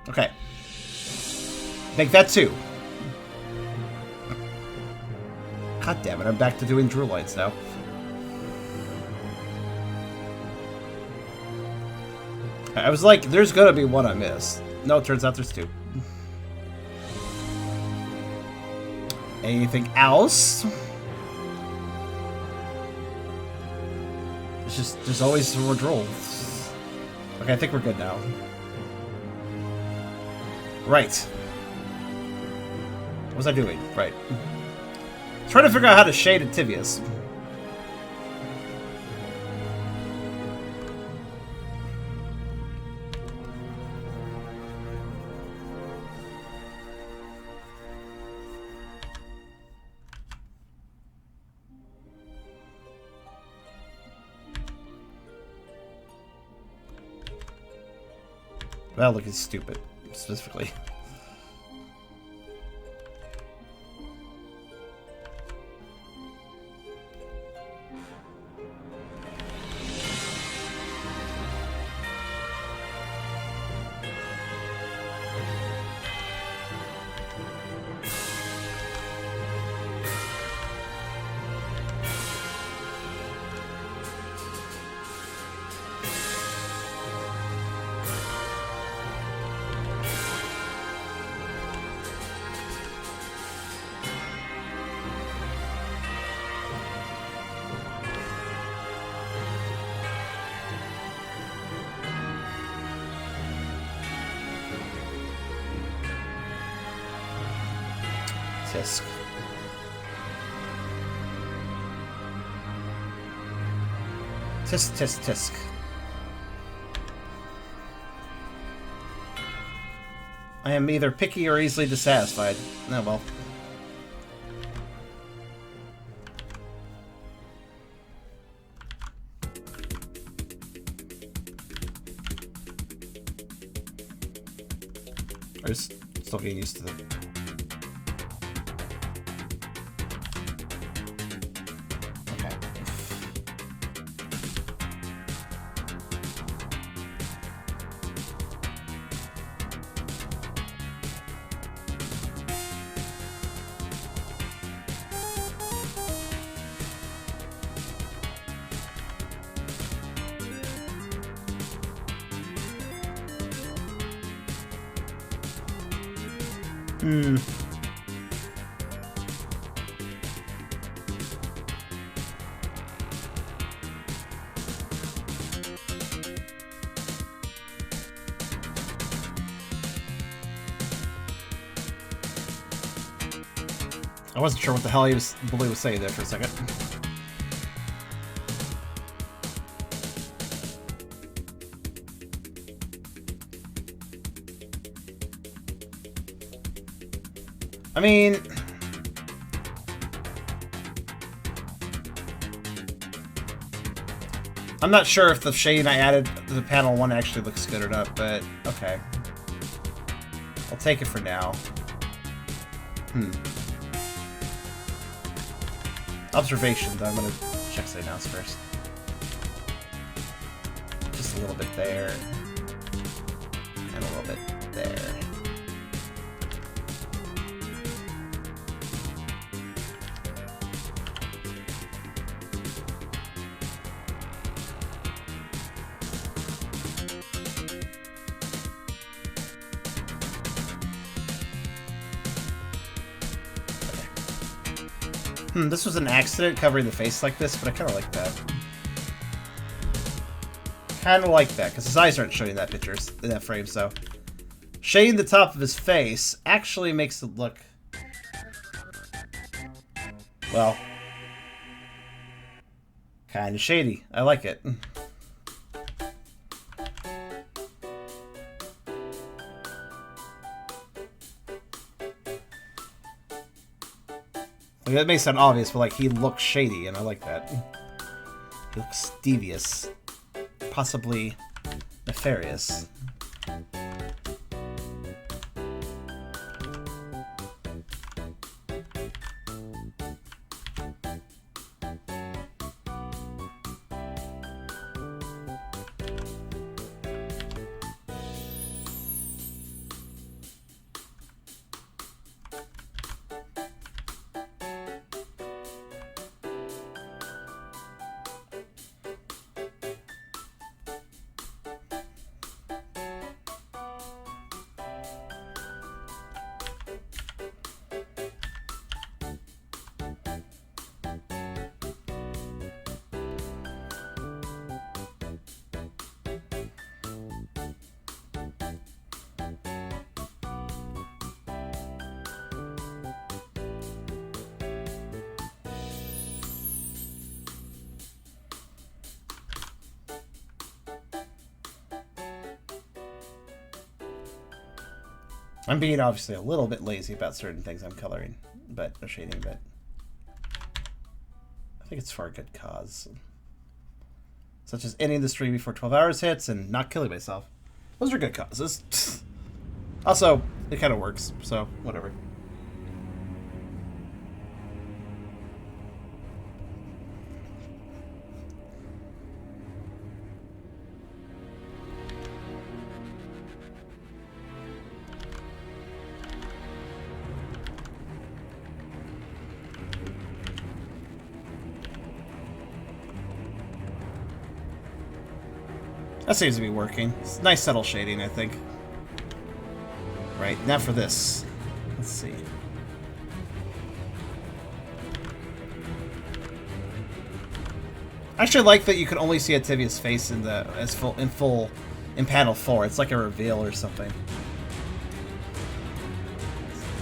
Okay. Make that 2. God damn it, I'm back to doing draw lines now. I was like, there's gonna be one I missed. No, it turns out there's 2. Anything else? It's just, there's always more drolls. Okay, I think we're good now. Right. was I doing? Right. Trying to figure out how to shade Ativius. Well, look, he's stupid, specifically. Tisk. Tisk, tisk, tisk. I am either picky or easily dissatisfied. Oh well. I'm just still getting used to the... I wasn't sure what the hell Bully was saying there for a second. I mean... I'm not sure if the shade I added to the panel 1 actually looks good or not, but okay. I'll take it for now. Observations. I'm gonna check something else first. Just a little bit there. And a little bit there. This was an accident covering the face like this, but I kind of like that. Kind of like that, because his eyes aren't showing that picture in that frame, so... Shading the top of his face actually makes it look... well... kind of shady. I like it. Like, that may sound obvious, but like he looks shady, and I like that. He looks devious. Possibly nefarious. I'm being obviously a little bit lazy about certain things I'm coloring, but or shading, but I think it's for a good cause. Such as ending the stream before 12 hours hits and not killing myself. Those are good causes. Also, it kind of works, so whatever. That seems to be working. It's nice subtle shading, I think. Right, now for this. Let's see. I actually like that you can only see Ativius' face in the in panel 4. It's like a reveal or something.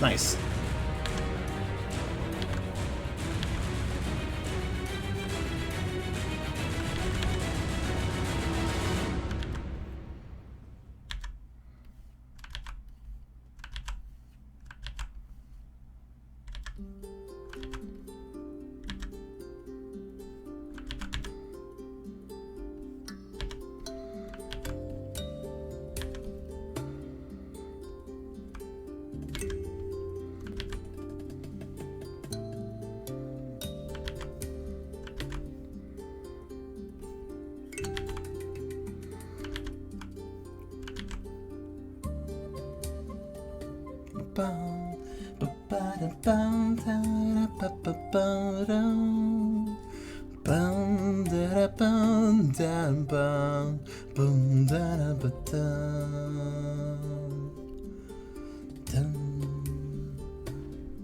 Nice.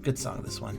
Good song, this one.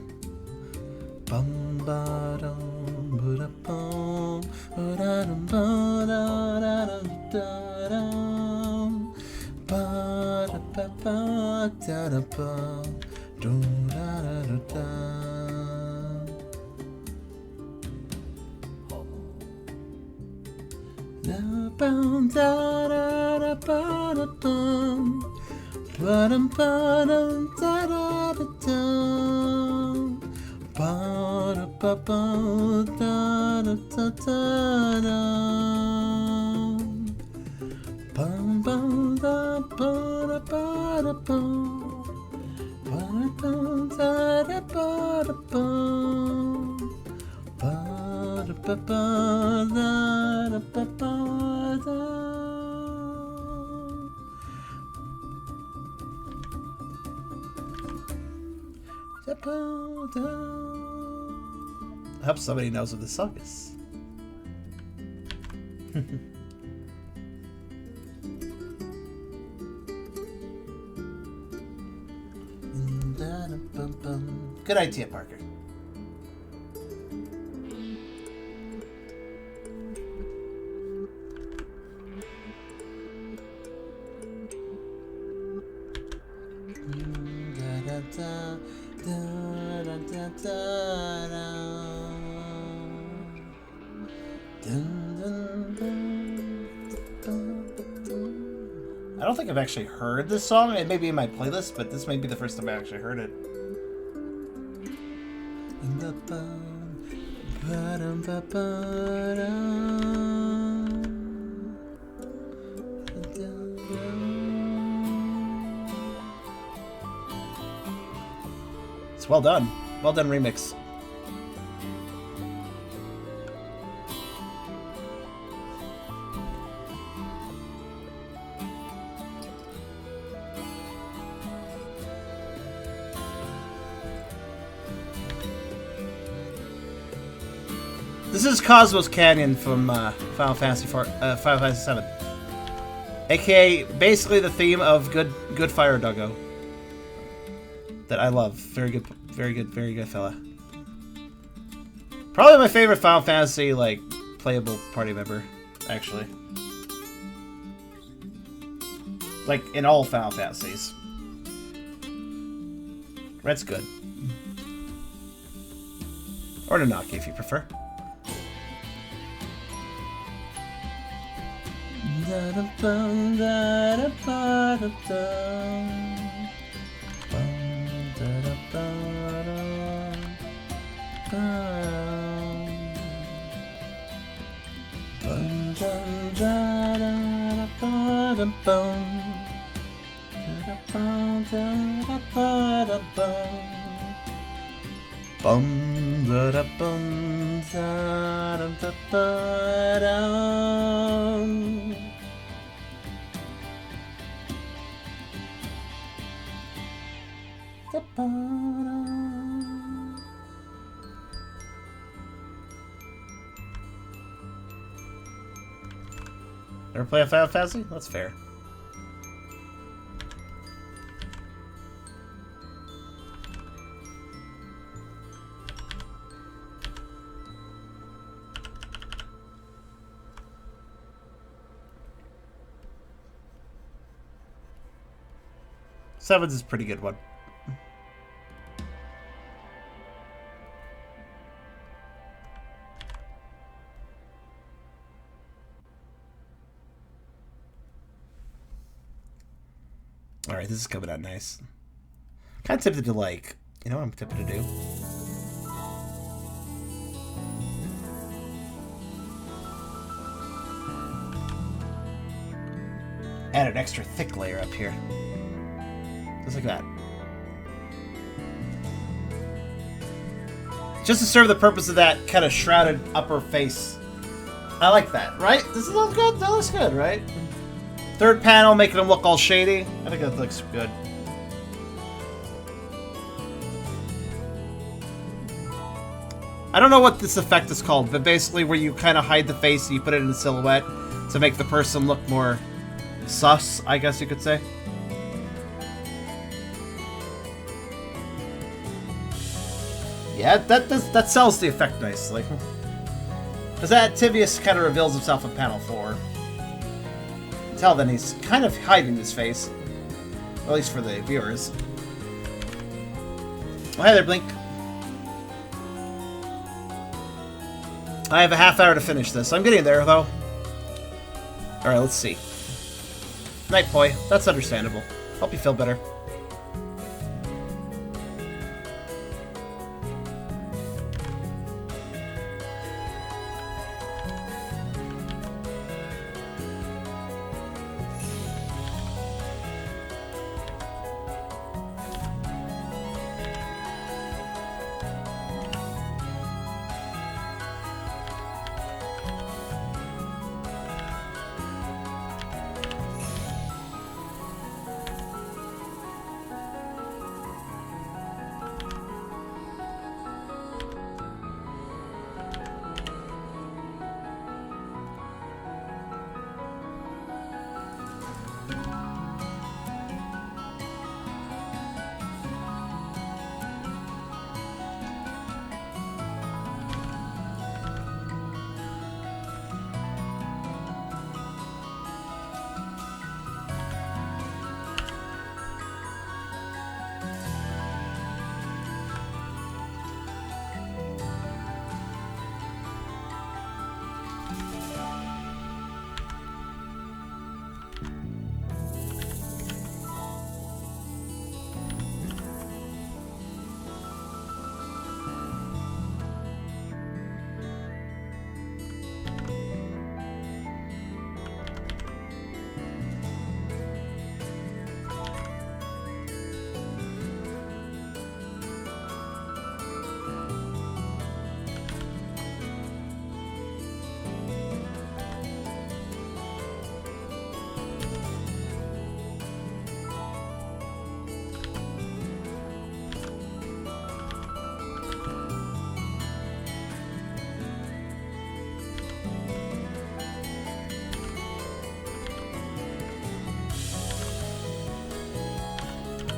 I hope somebody knows what this song is. Good idea, Parker. I don't think I've actually heard this song. It may be in my playlist, but this may be the first time I actually heard it. It's well done. Well done remix. This is Cosmos Canyon from Final Fantasy VII, aka basically the theme of Good Fire Doggo. That I love. Very good, very good, very good fella. Probably my favorite Final Fantasy like playable party member, actually. Like in all Final Fantasies. Red's good. Or Nanaki if you prefer. Never play a Final Fantasy? That's fair. Seven's is a pretty good one. Alright, this is coming out nice. Kind of tempted to, like, you know what I'm tempted to do? Add an extra thick layer up here. Just like that. Just to serve the purpose of that kind of shrouded upper face. I like that, right? Does it look good? That looks good, right? Third panel, making them look all shady. I think that looks good. I don't know what this effect is called, but basically where you kind of hide the face and you put it in a silhouette to make the person look more sus, I guess you could say. Yeah, that sells the effect nicely. Because Ativius kind of reveals himself in panel 4. Until then, he's kind of hiding his face. At least for the viewers. Oh, hi there, Blink. I have a half hour to finish this. I'm getting there, though. Alright, let's see. Night, boy. That's understandable. Hope you feel better.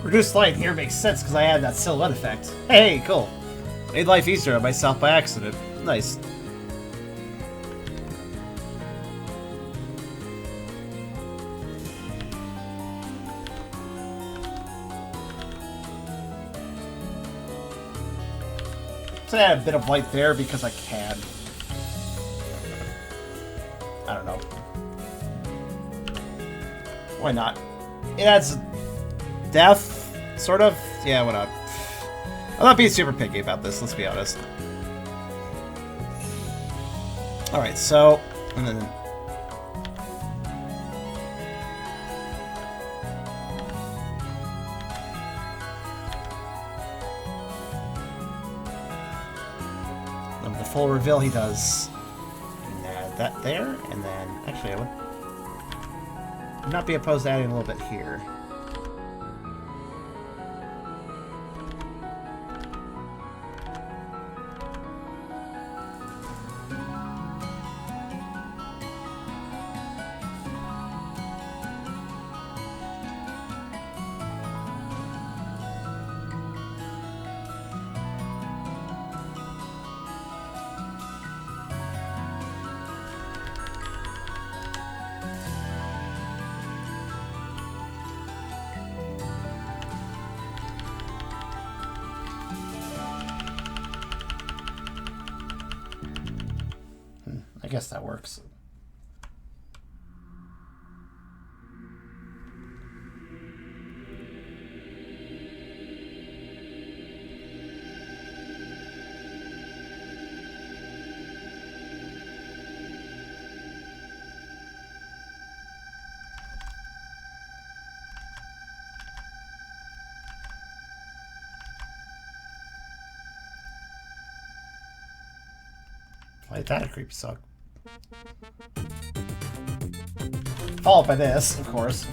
Reduced light here makes sense because I had that silhouette effect. Hey, cool. Made life easier on myself by accident. Nice. So I add a bit of light there because I can. I don't know. Why not? It adds depth, sort of. Yeah, why not? I'm not being super picky about this, let's be honest. Alright, so... And then... full reveal he does. And add that there, and then actually I would not be opposed to adding a little bit here. I guess that works. Why is that a creepy suck? Followed by this, of course.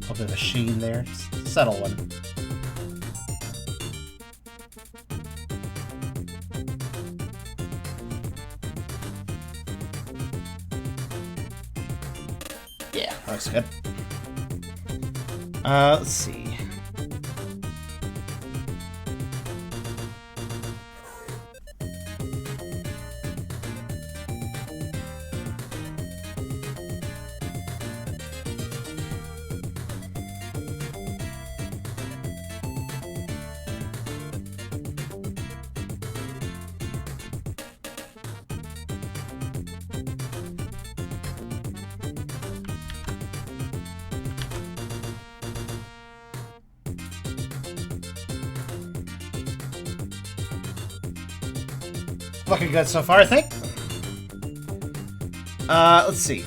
A bit of a sheen there. Subtle one. Yeah, looks good. Let's see. Looking good so far, I think. Let's see.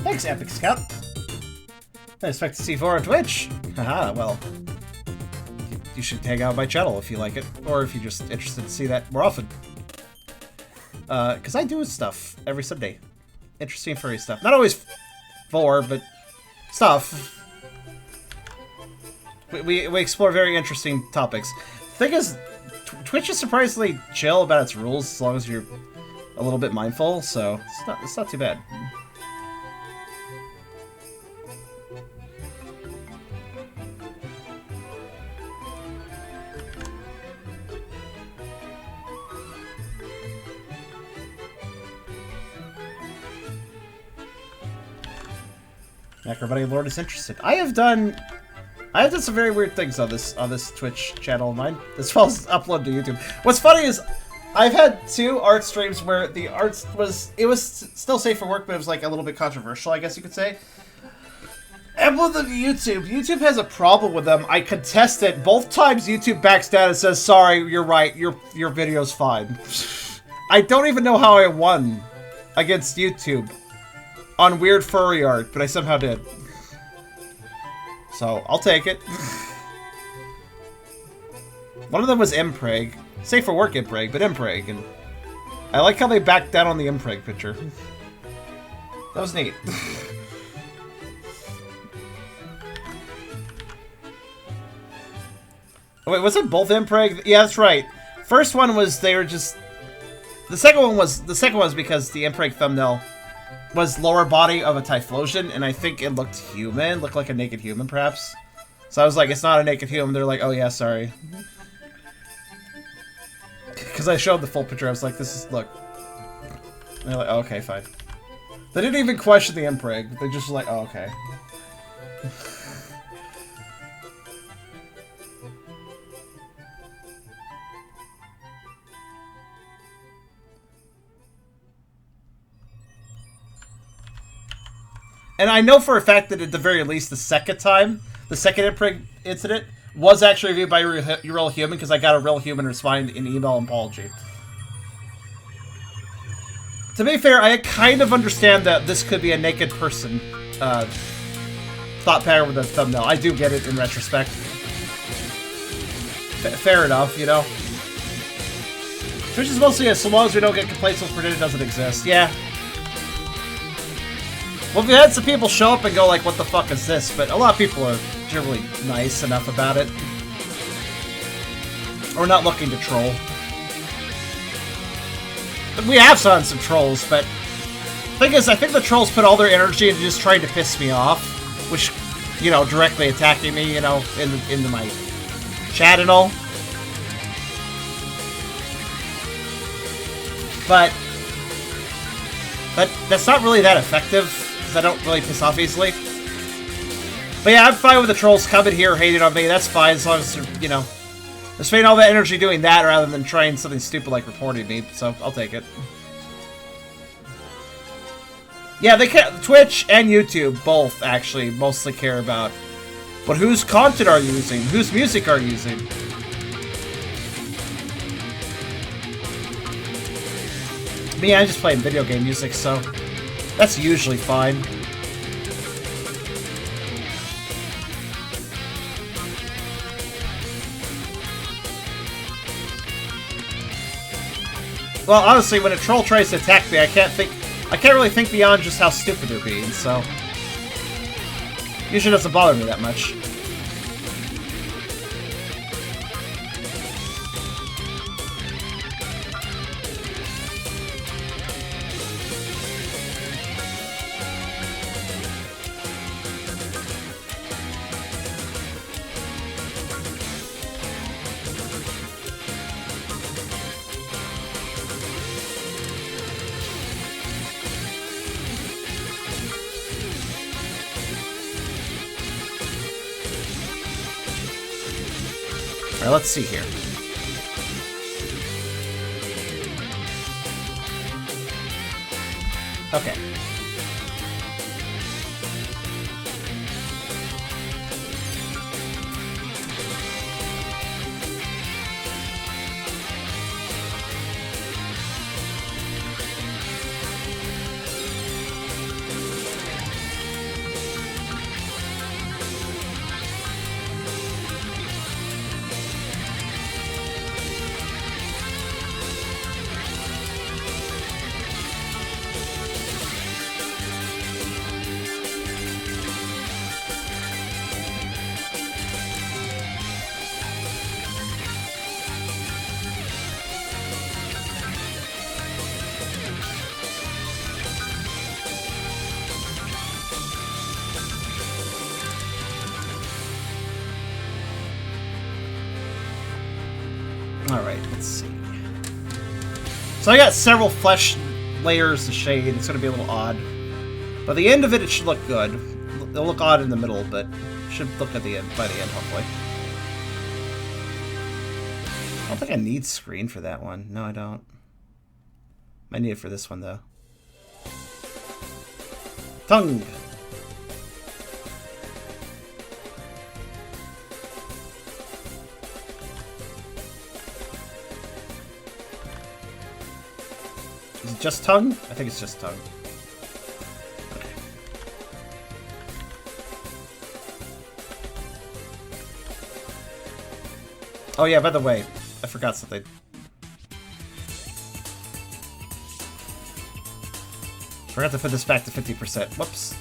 Thanks, Epic Scout. I expect to see Vore on Twitch. Haha, well. You should hang out my channel if you like it, or if you're just interested to see that more often. Because I do stuff every Sunday. Interesting furry stuff. Not always Vore, but stuff. We explore very interesting topics. Thing is, Twitch is surprisingly chill about its rules as long as you're a little bit mindful, so it's not too bad. Everybody, Lord is interested. I have done some very weird things on this Twitch channel of mine, as well as upload to YouTube. What's funny is I've had 2 art streams where the art was still safe for work, but it was like a little bit controversial, I guess you could say. Upload them to YouTube. YouTube has a problem with them. I contest it. Both times YouTube backs down and says, "Sorry, you're right. Your video's fine." I don't even know how I won against YouTube on weird furry art, but I somehow did. So, I'll take it. One of them was Impreg. Safe for work Impreg, but Impreg. And I like how they backed down on the Impreg picture. That was neat. Oh, wait, was it both Impreg? Yeah, that's right. First one was they were just... The second one was because the Impreg thumbnail was lower body of a Typhlosion, and I think it looked human, looked like a naked human, perhaps. So I was like, it's not a naked human. They're like, oh yeah, sorry. Because I showed the full picture, I was like, this is, look. And they're like, oh, okay, fine. They didn't even question the impreg. They just were like, oh, okay. And I know for a fact that at the very least, the second impreg incident was actually reviewed by a real human, because I got a real human responding in email and apology. To be fair, I kind of understand that this could be a naked person thought pattern with the thumbnail. I do get it in retrospect. Fair enough, you know. Twitch is mostly as long as we don't get complaints with Perdita doesn't exist. Yeah. Well, we had some people show up and go like, what the fuck is this? But a lot of people are generally nice enough about it. Or not looking to troll. We have saw some trolls, but the thing is, I think the trolls put all their energy into just trying to piss me off, which, you know, directly attacking me, you know, into my chat and all. But that's not really that effective, because I don't really piss off easily. But yeah, I'm fine with the trolls coming here hating on me. That's fine, as long as, you know, they're spending all that energy doing that rather than trying something stupid like reporting me, so I'll take it. Yeah, they care. Twitch and YouTube both actually mostly care about, but whose content are you using? Whose music are you using? Me, I'm just playing video game music, so that's usually fine. Well, honestly, when a troll tries to attack me, I can't really think beyond just how stupid they're being, so usually doesn't bother me that much. Alright, let's see here. Okay. Alright, let's see. So I got several flesh layers of shade. It's going to be a little odd. By the end of it, it should look good. It'll look odd in the middle, but it should look at the end, by the end, hopefully. I don't think I need screen for that one. No, I don't. I need it for this one, though. Tongue! Is it just tongue? I think it's just tongue. Okay. Oh yeah, by the way, I forgot something. Forgot to put this back to 50%. Whoops.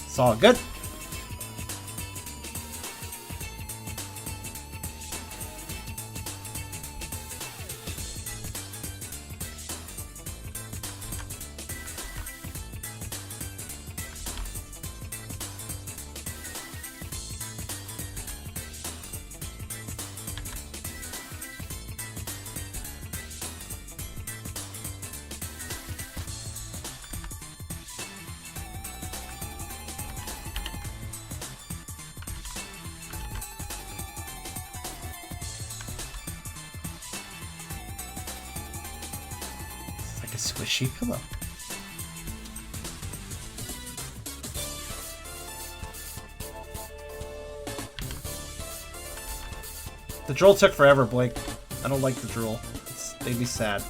It's all good. Like a squishy pillow. The drool took forever, Blake. I don't like the drool. It's made me sad.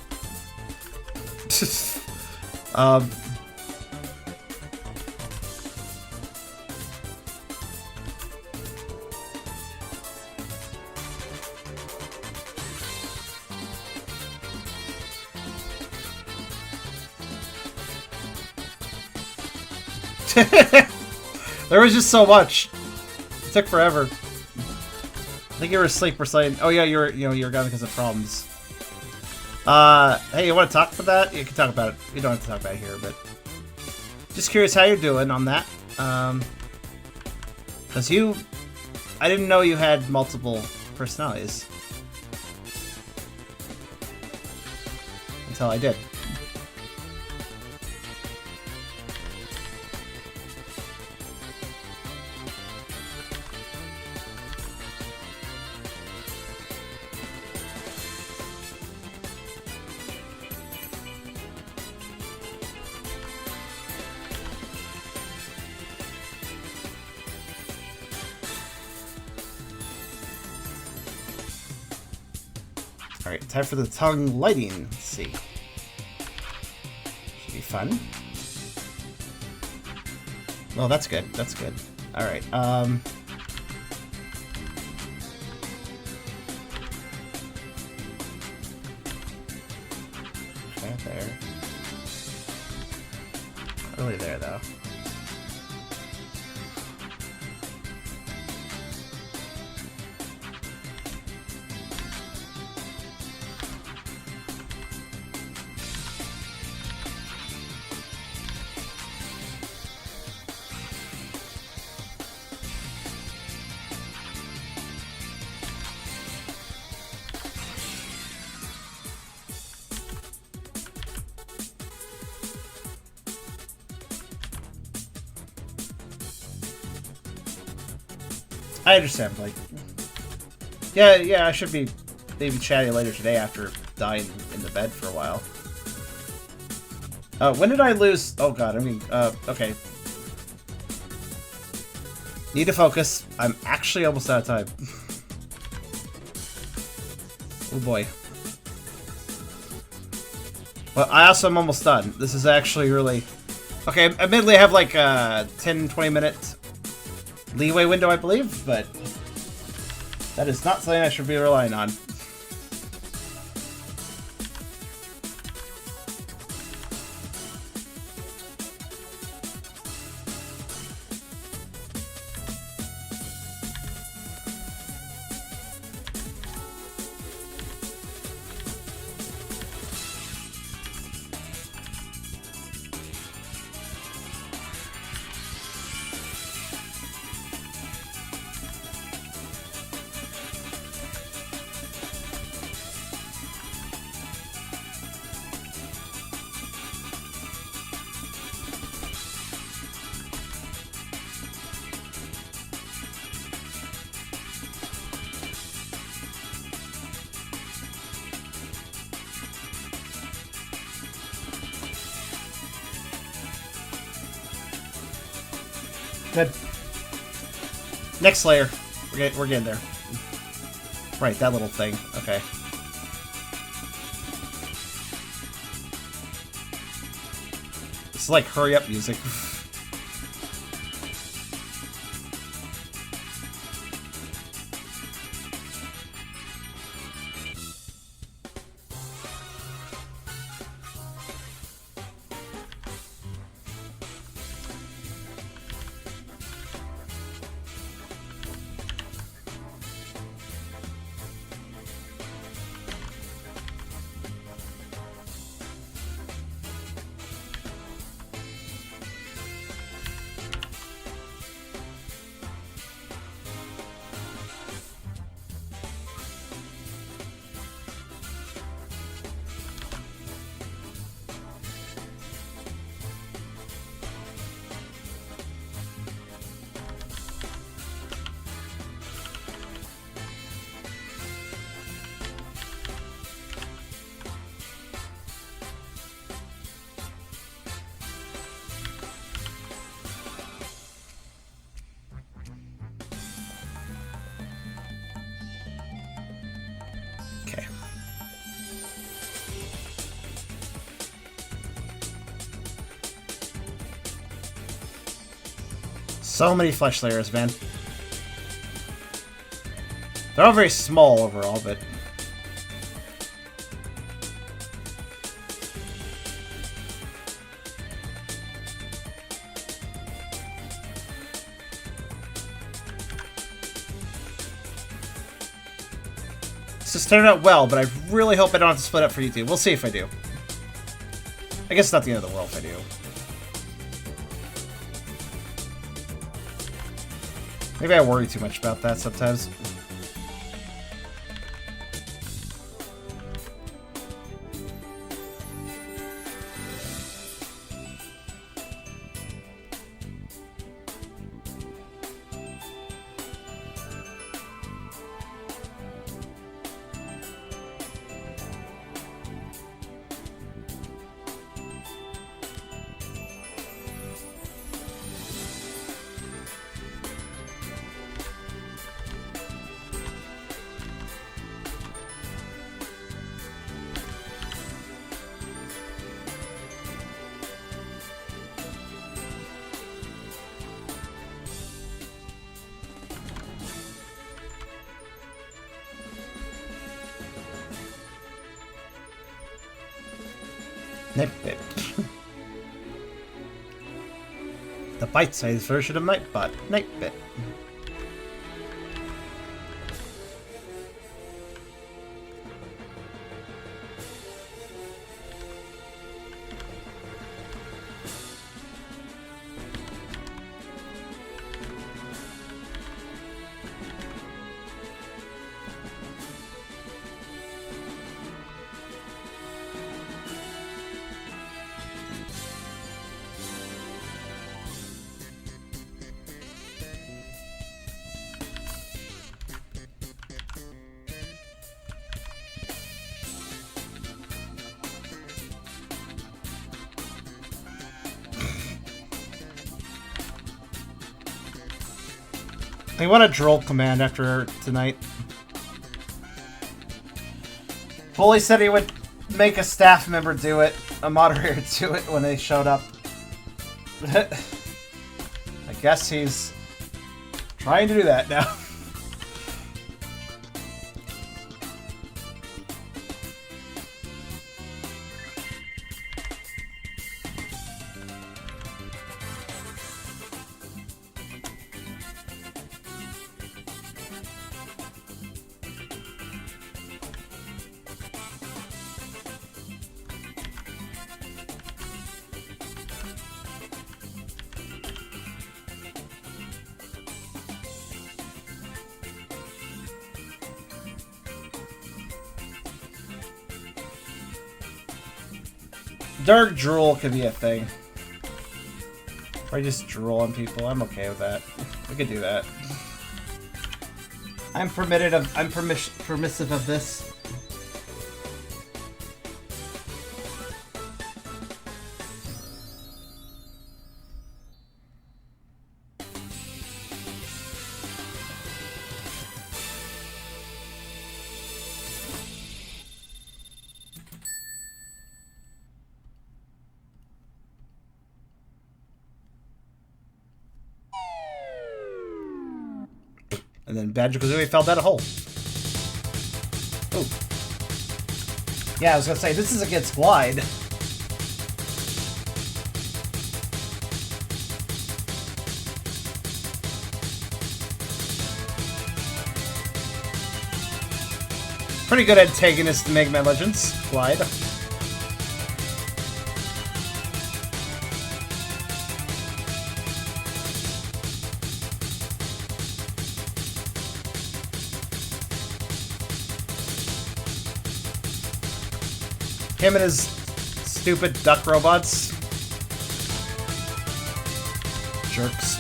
There was just so much. It took forever. I think you were asleep or something. Oh yeah, you were gone because of problems. Hey, you want to talk about that? You can talk about it. You don't have to talk about it here, but just curious how you're doing on that. Cause I didn't know you had multiple personalities until I did. Alright, time for the tongue lighting. Let's see. Should be fun. Oh, that's good. That's good. Alright, okay, there. Not really there, though. I understand, Blake. Yeah, I should be maybe chatting later today after dying in the bed for a while. When did I lose? Oh god, I mean, okay. Need to focus. I'm actually almost out of time. Oh boy. Well, I also am almost done. This is actually really... Okay, admittedly I have like a 10-20 minute leeway window, I believe, but that is not something I should be relying on. Good. Next layer. We're getting there. Right, that little thing. Okay. It's like hurry up music. So many flesh layers, man. They're all very small overall, but... This has turned out well, but I really hope I don't have to split up for YouTube. We'll see if I do. I guess it's not the end of the world if I do. Maybe I worry too much about that sometimes. Nightbit. The bite-sized version of Nightbot. Nightbit. I want a droll command after tonight. Bully said he would make a staff member do it, a moderator do it when they showed up. I guess he's trying to do that now. Dark drool could be a thing. Or I just drool on people. I'm okay with that. We could do that. I'm permissive of this. And then Banjo-Kazooie fell down a hole. Ooh. Yeah, I was gonna say, this is against Glide. Pretty good antagonist in Mega Man Legends, Glide. Him and his stupid duck robots. Jerks.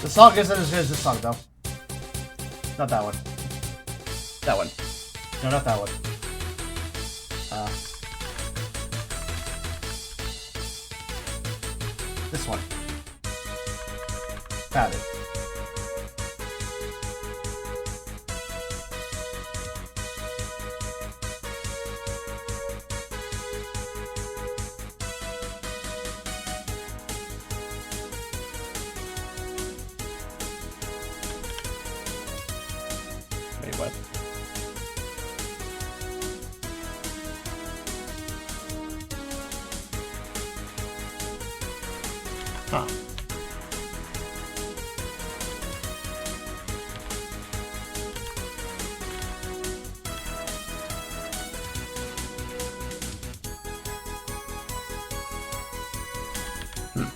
The song isn't as good as this song, though. Not that one. That one. No, not that one. This one. Found it. Wait, what? Huh.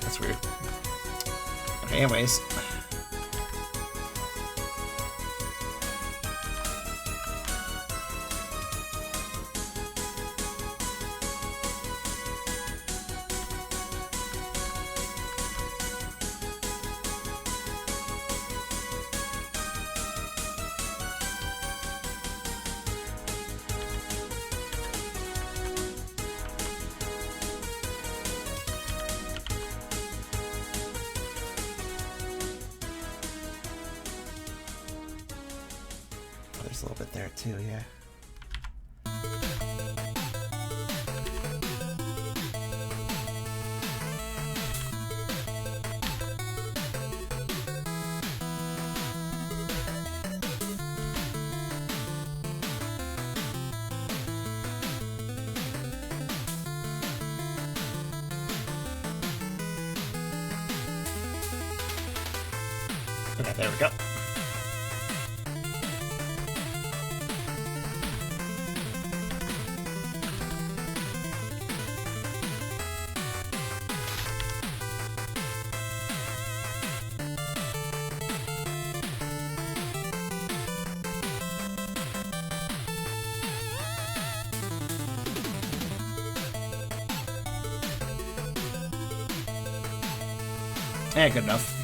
That's weird. Okay, anyways. There's a little bit there too, yeah. Okay, there we go. Yeah, good enough.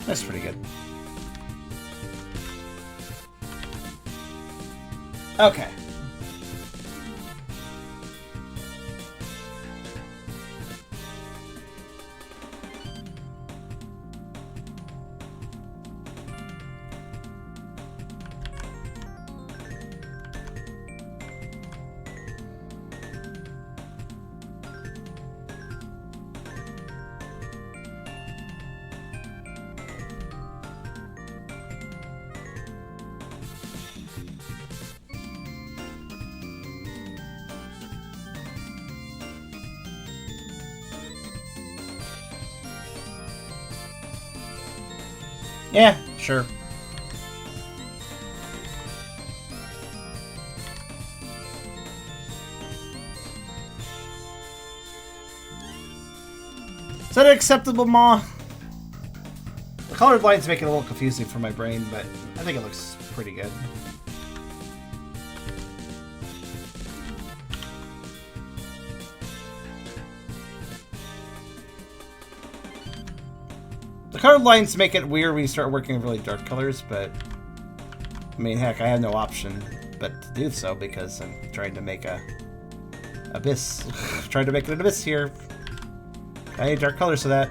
That's pretty good. Okay. Yeah, sure. Is that acceptable, Ma? The colored lines make it a little confusing for my brain, but I think it looks pretty good. The colored lines make it weird when you start working with really dark colors, but I mean, heck, I have no option but to do so because I'm trying to make a abyss. Trying to make an abyss here. I need dark colors for that.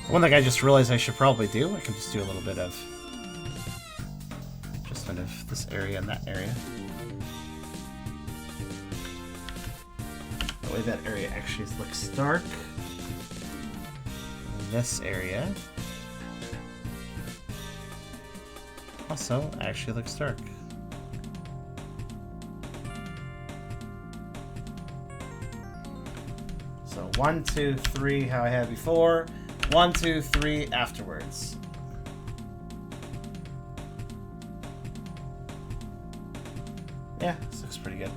One thing I just realized I should probably do, I can just do a little bit of adjustment of this area and that area. The way that area actually looks dark. And this area also actually looks dark. So 1, 2, 3, how I had before. 1, 2, 3 afterwards. Yeah, this looks pretty good.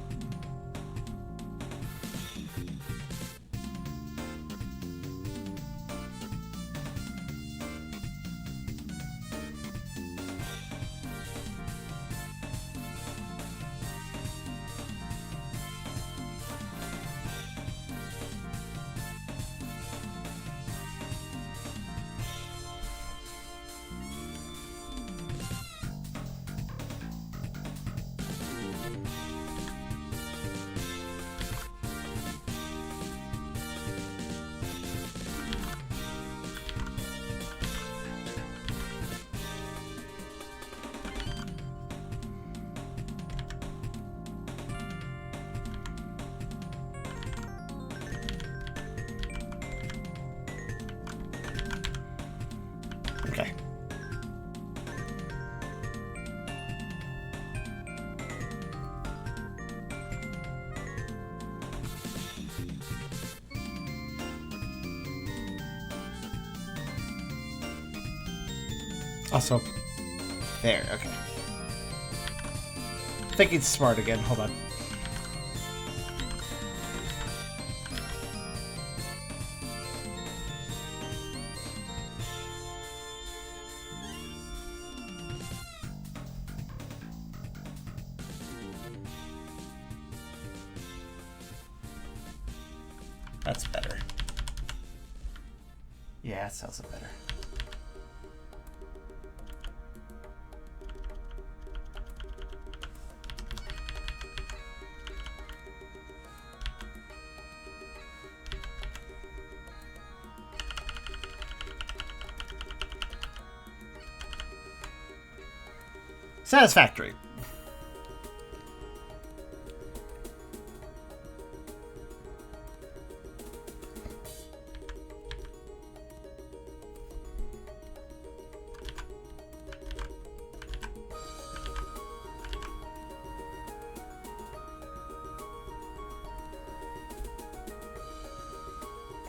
Okay. Also, there, okay. Thinking smart again, hold on. That's better. Yeah, that sounds better. Satisfactory.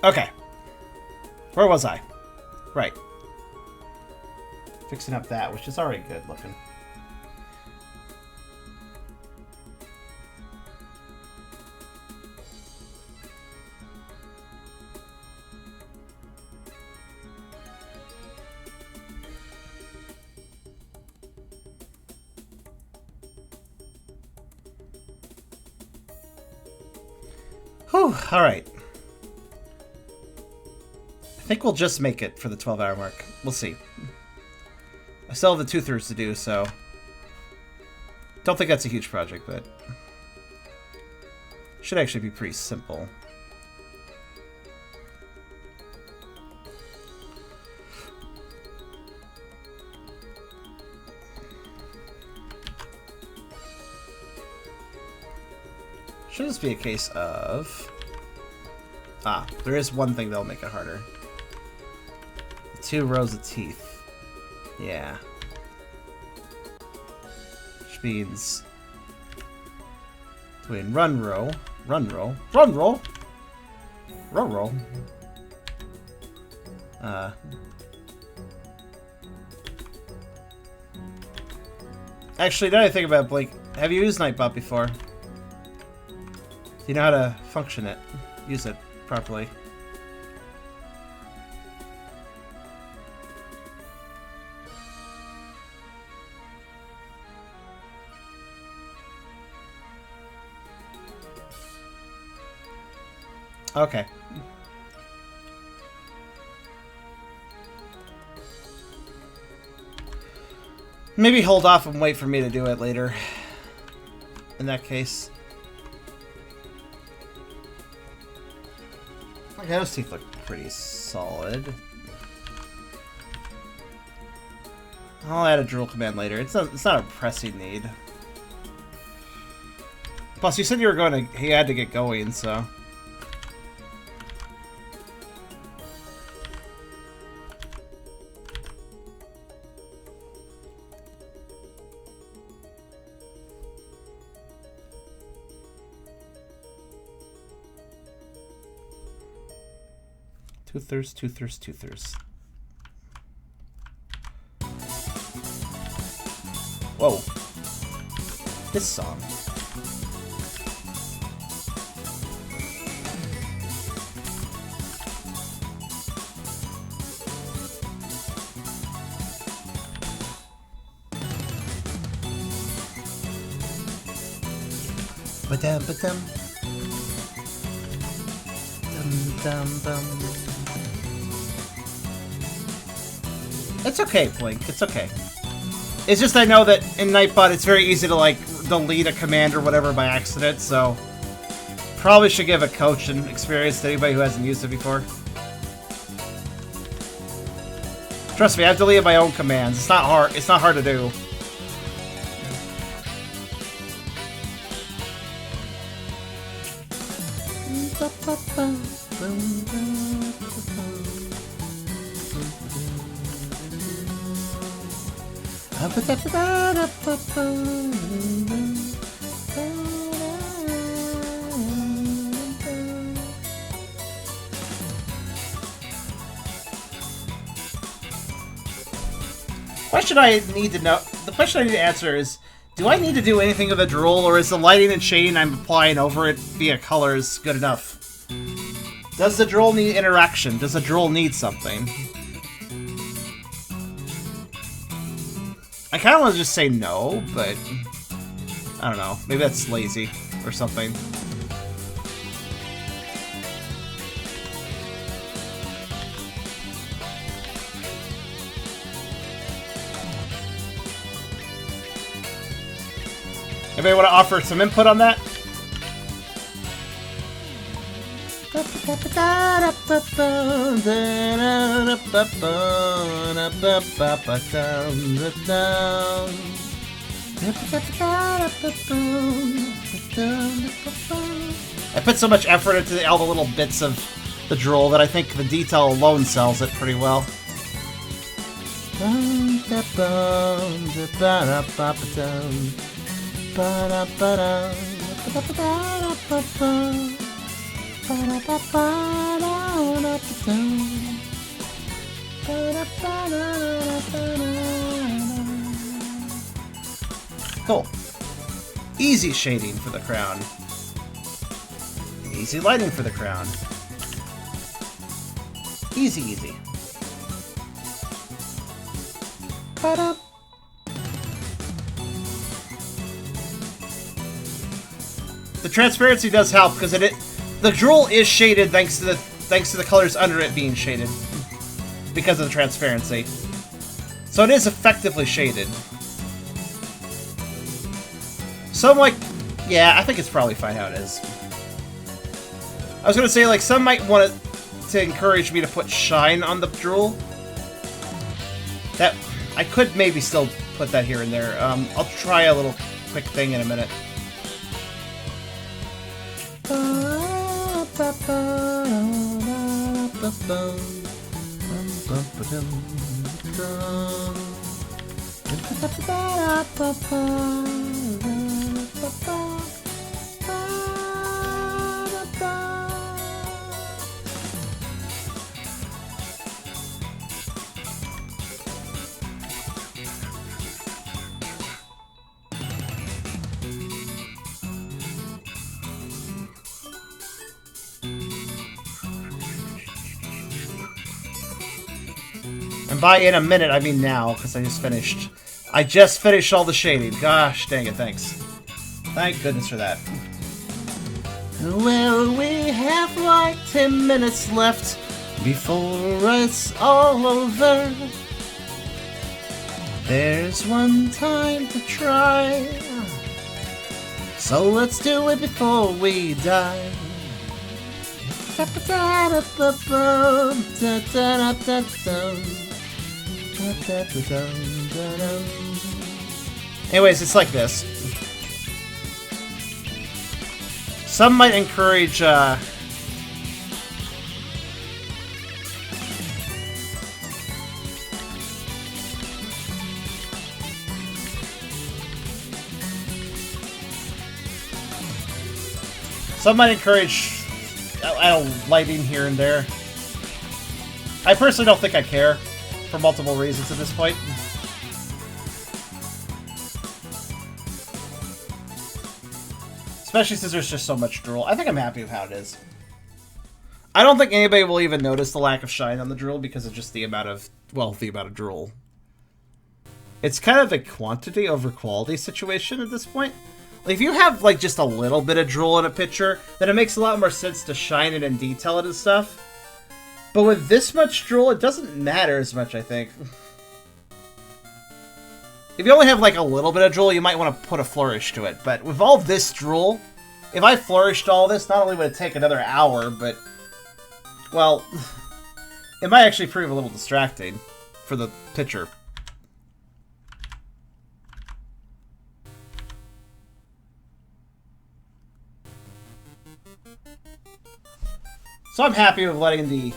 Okay. Where was I? Right. Fixing up that, which is already good looking. Whew, alright. I think we'll just make it for the 12-hour mark. We'll see. I still have the 2/3 to do, so... Don't think that's a huge project, but... Should actually be pretty simple. Should just be a case of... Ah, there is one thing that'll make it harder. The 2 rows of teeth. Yeah. Which means... Doing run row, run row, run roll, row roll. Actually, now that I think about it, Blake, have you used Nightbot before? Do you know how to function it? Use it properly? Okay. Maybe hold off and wait for me to do it later. In that case. Okay, those teeth look pretty solid. I'll add a drill command later. It's not a pressing need. Plus, you said you were going to... He had to get going, so... Two-thirds, two-thirds, two-thirds. Whoa. This song. Ba-dum, ba-dum. Dum-dum-bum. It's okay, Blink. It's okay. It's just I know that in Nightbot it's very easy to, like, delete a command or whatever by accident, so... Probably should give a coach and experience to anybody who hasn't used it before. Trust me, I've deleted my own commands. It's not hard. It's not hard to do. Question I need to know. The question I need to answer is: do I need to do anything with the drool, or is the lighting and shading I'm applying over it via colors good enough? Does the drool need interaction? Does the drool need something? I kind of want to just say no, but I don't know. Maybe that's lazy or something. Anybody want to offer some input on that? I put so much effort into all the little bits of the drool that I think the detail alone sells it pretty well. Cool. Easy shading for the crown. Easy lighting for the crown. Easy, easy. Ba-da. The transparency does help because the drool is shaded thanks to the colors under it being shaded because of the transparency. So it is effectively shaded. So I'm like, yeah, I think it's probably fine how it is. I was gonna say, like, some might want to encourage me to put shine on the drool. That I could maybe still put that here and there. I'll try a little quick thing in a minute. And by in a minute, I mean now, because I just finished. I just finished all the shading. Gosh dang it, thanks. Thank goodness for that. Well, we have like 10 minutes left before it's all over. There's one time to try, so let's do it before we die. Anyways, it's like this. Some might encourage, I don't know, lighting here and there. I personally don't think I care, for multiple reasons at this point. Especially since there's just so much drool. I think I'm happy with how it is. I don't think anybody will even notice the lack of shine on the drool because of just the amount of, well, the amount of drool. It's kind of a quantity over quality situation at this point. Like, if you have, like, just a little bit of drool in a picture, then it makes a lot more sense to shine it and detail it and stuff. But with this much drool, it doesn't matter as much, I think. If you only have, like, a little bit of drool, you might want to put a flourish to it. But with all this drool, if I flourished all this, not only would it take another hour, but, well, it might actually prove a little distracting for the picture. So I'm happy with letting the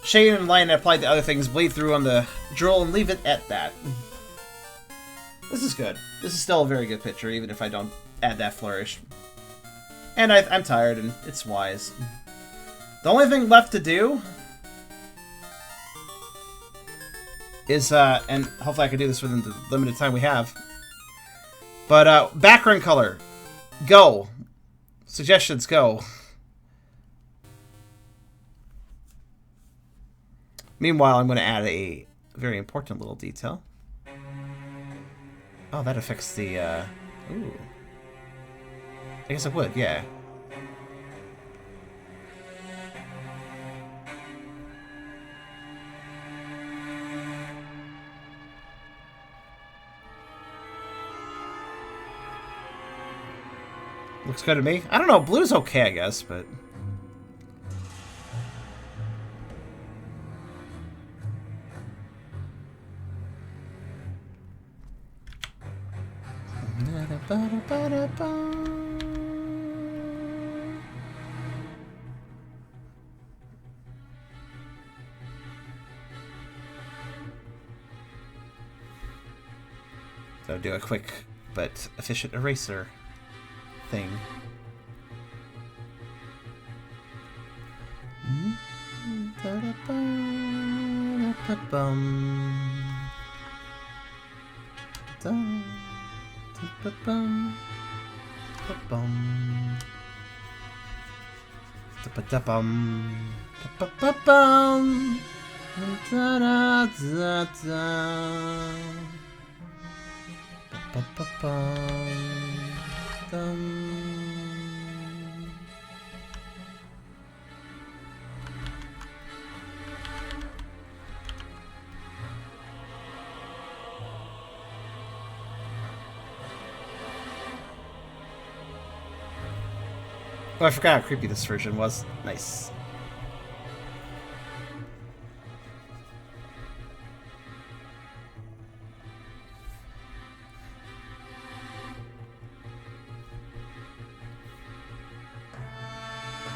shade and line I applied to other things bleed through on the drool and leave it at that. This is good. This is still a very good picture, even if I don't add that flourish. And I'm tired, and it's wise. The only thing left to do is, and hopefully I can do this within the limited time we have, but background color, go. Suggestions, go. Meanwhile, I'm going to add a very important little detail. Oh, that affects the, ooh. I guess it would, yeah. Looks good to me. I don't know, blue's okay, I guess, but... So do a quick but efficient eraser thing. Oh, I forgot how creepy this version was. Nice.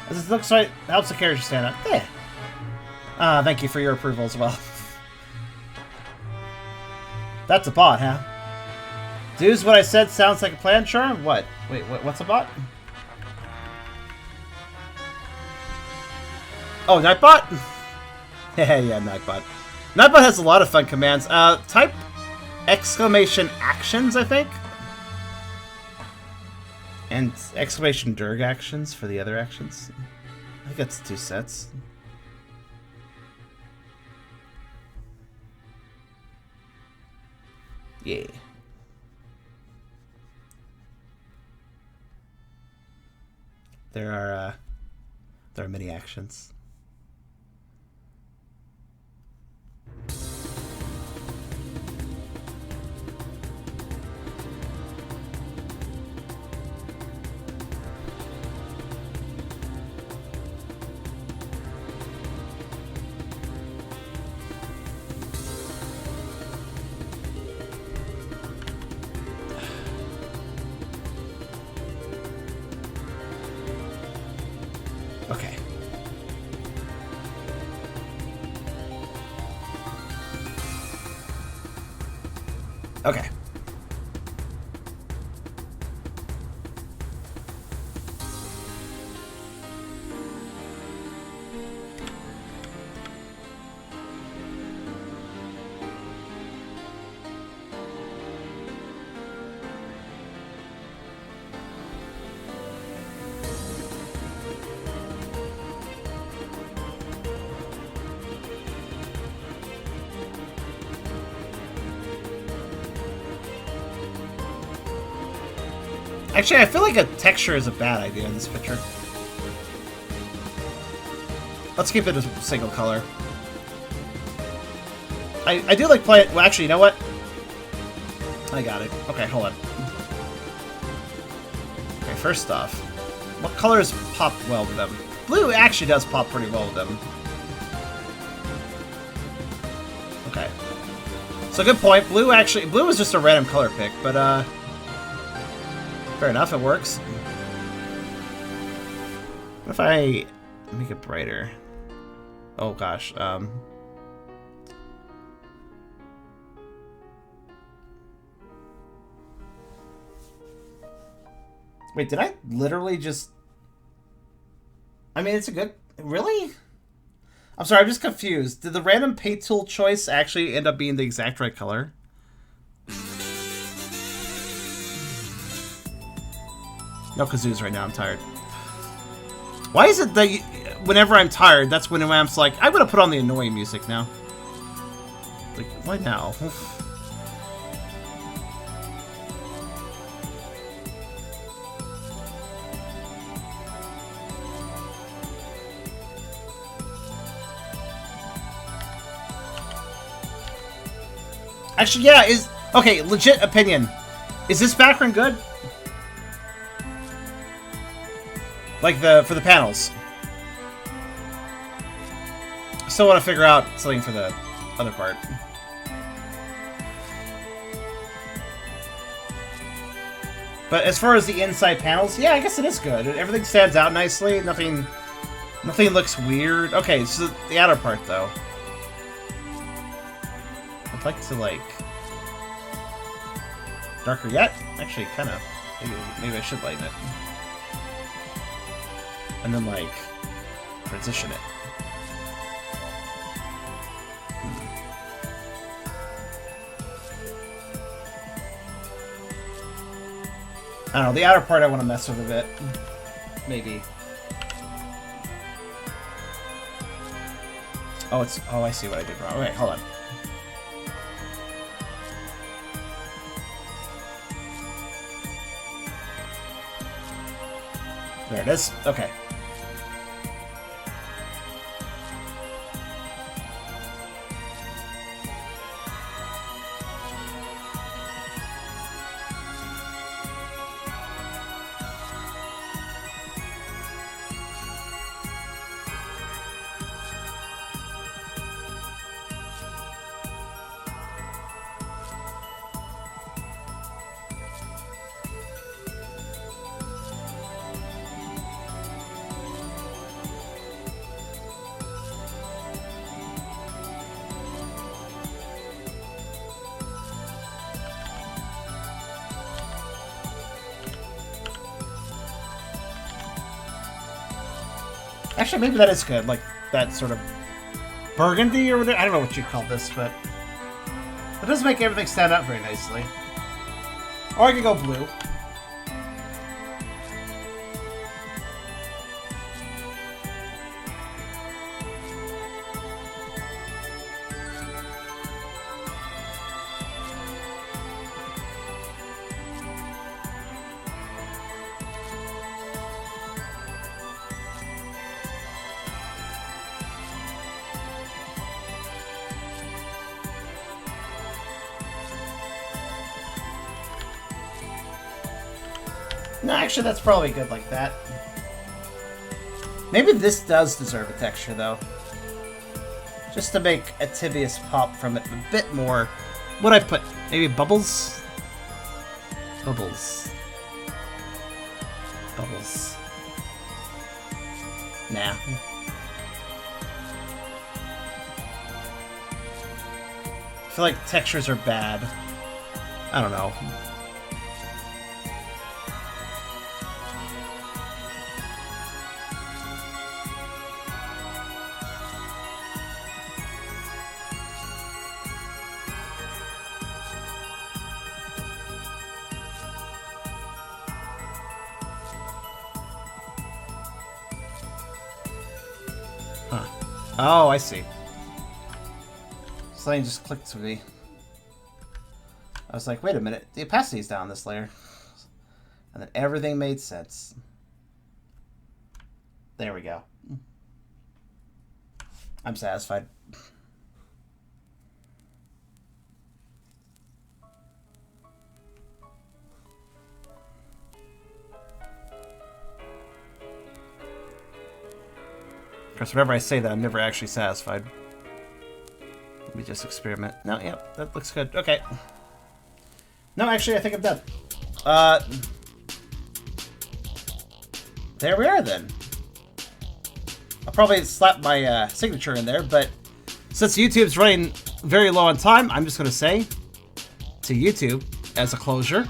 As it looks right, helps the character stand out. Yeah. Thank you for your approval as well. That's a bot, huh? Dudes, what I said sounds like a plan, Charm? What? Wait, what's a bot? Oh, Nightbot? Yeah, Nightbot. Nightbot has a lot of fun commands. Type exclamation actions, I think? And exclamation dirg actions for the other actions. I think that's 2 sets. Yeah. There are many actions. Okay. Actually, I feel like a texture is a bad idea in this picture. Let's keep it as a single color. I do like playing... Well, actually, you know what? I got it. Okay, hold on. Okay, first off, what colors pop well with them? Blue actually does pop pretty well with them. Okay. So good point. Blue was just a random color pick, but fair enough, it works. What if I make it brighter? Oh gosh, wait, did I literally just... I mean, it's a good... Really? I'm sorry, I'm just confused. Did the random paint tool choice actually end up being the exact right color? No kazoos right now, I'm tired. Why is it that whenever I'm tired, that's when I'm like, I'm gonna put on the annoying music now? Like, why now? Actually, yeah, okay, legit opinion. Is this background good? Like for the panels. I still want to figure out something for the other part. But as far as the inside panels, yeah, I guess it is good. Everything stands out nicely. Nothing looks weird. Okay, so the outer part though. I'd like to like darker yet. Actually, kind of. Maybe I should lighten it. And then, like, transition it. I don't know, the outer part I want to mess with a bit. Maybe. Oh, I see what I did wrong. Okay, hold on. There it is. Okay. Actually, maybe that is good. Like, that sort of burgundy or whatever. I don't know what you call this, but it does make everything stand out very nicely. Or I could go blue. No, actually, that's probably good like that. Maybe this does deserve a texture, though. Just to make Ativius pop from it a bit more. What'd I put? Maybe bubbles? Bubbles. Bubbles. Nah. I feel like textures are bad. I don't know. Huh. Oh, I see. Something just clicked to me. I was like, wait a minute, the opacity's down this layer. And then everything made sense. There we go. I'm satisfied. Of course, whenever I say that, I'm never actually satisfied. Let me just experiment. No, yeah, that looks good. Okay. No, actually, I think I'm done. There we are, then. I'll probably slap my signature in there, but since YouTube's running very low on time, I'm just going to say to YouTube, as a closure,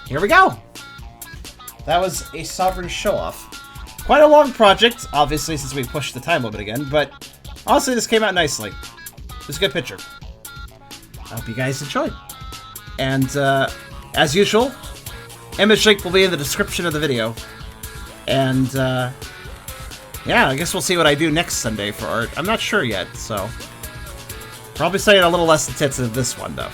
here we go. That was a Sovereign show-off. Quite a long project, obviously, since we pushed the time limit again, but honestly, this came out nicely. It was a good picture. I hope you guys enjoyed. And, as usual, image link will be in the description of the video. And, yeah, I guess we'll see what I do next Sunday for art. I'm not sure yet, so... Probably saying a little less intensive this one, though.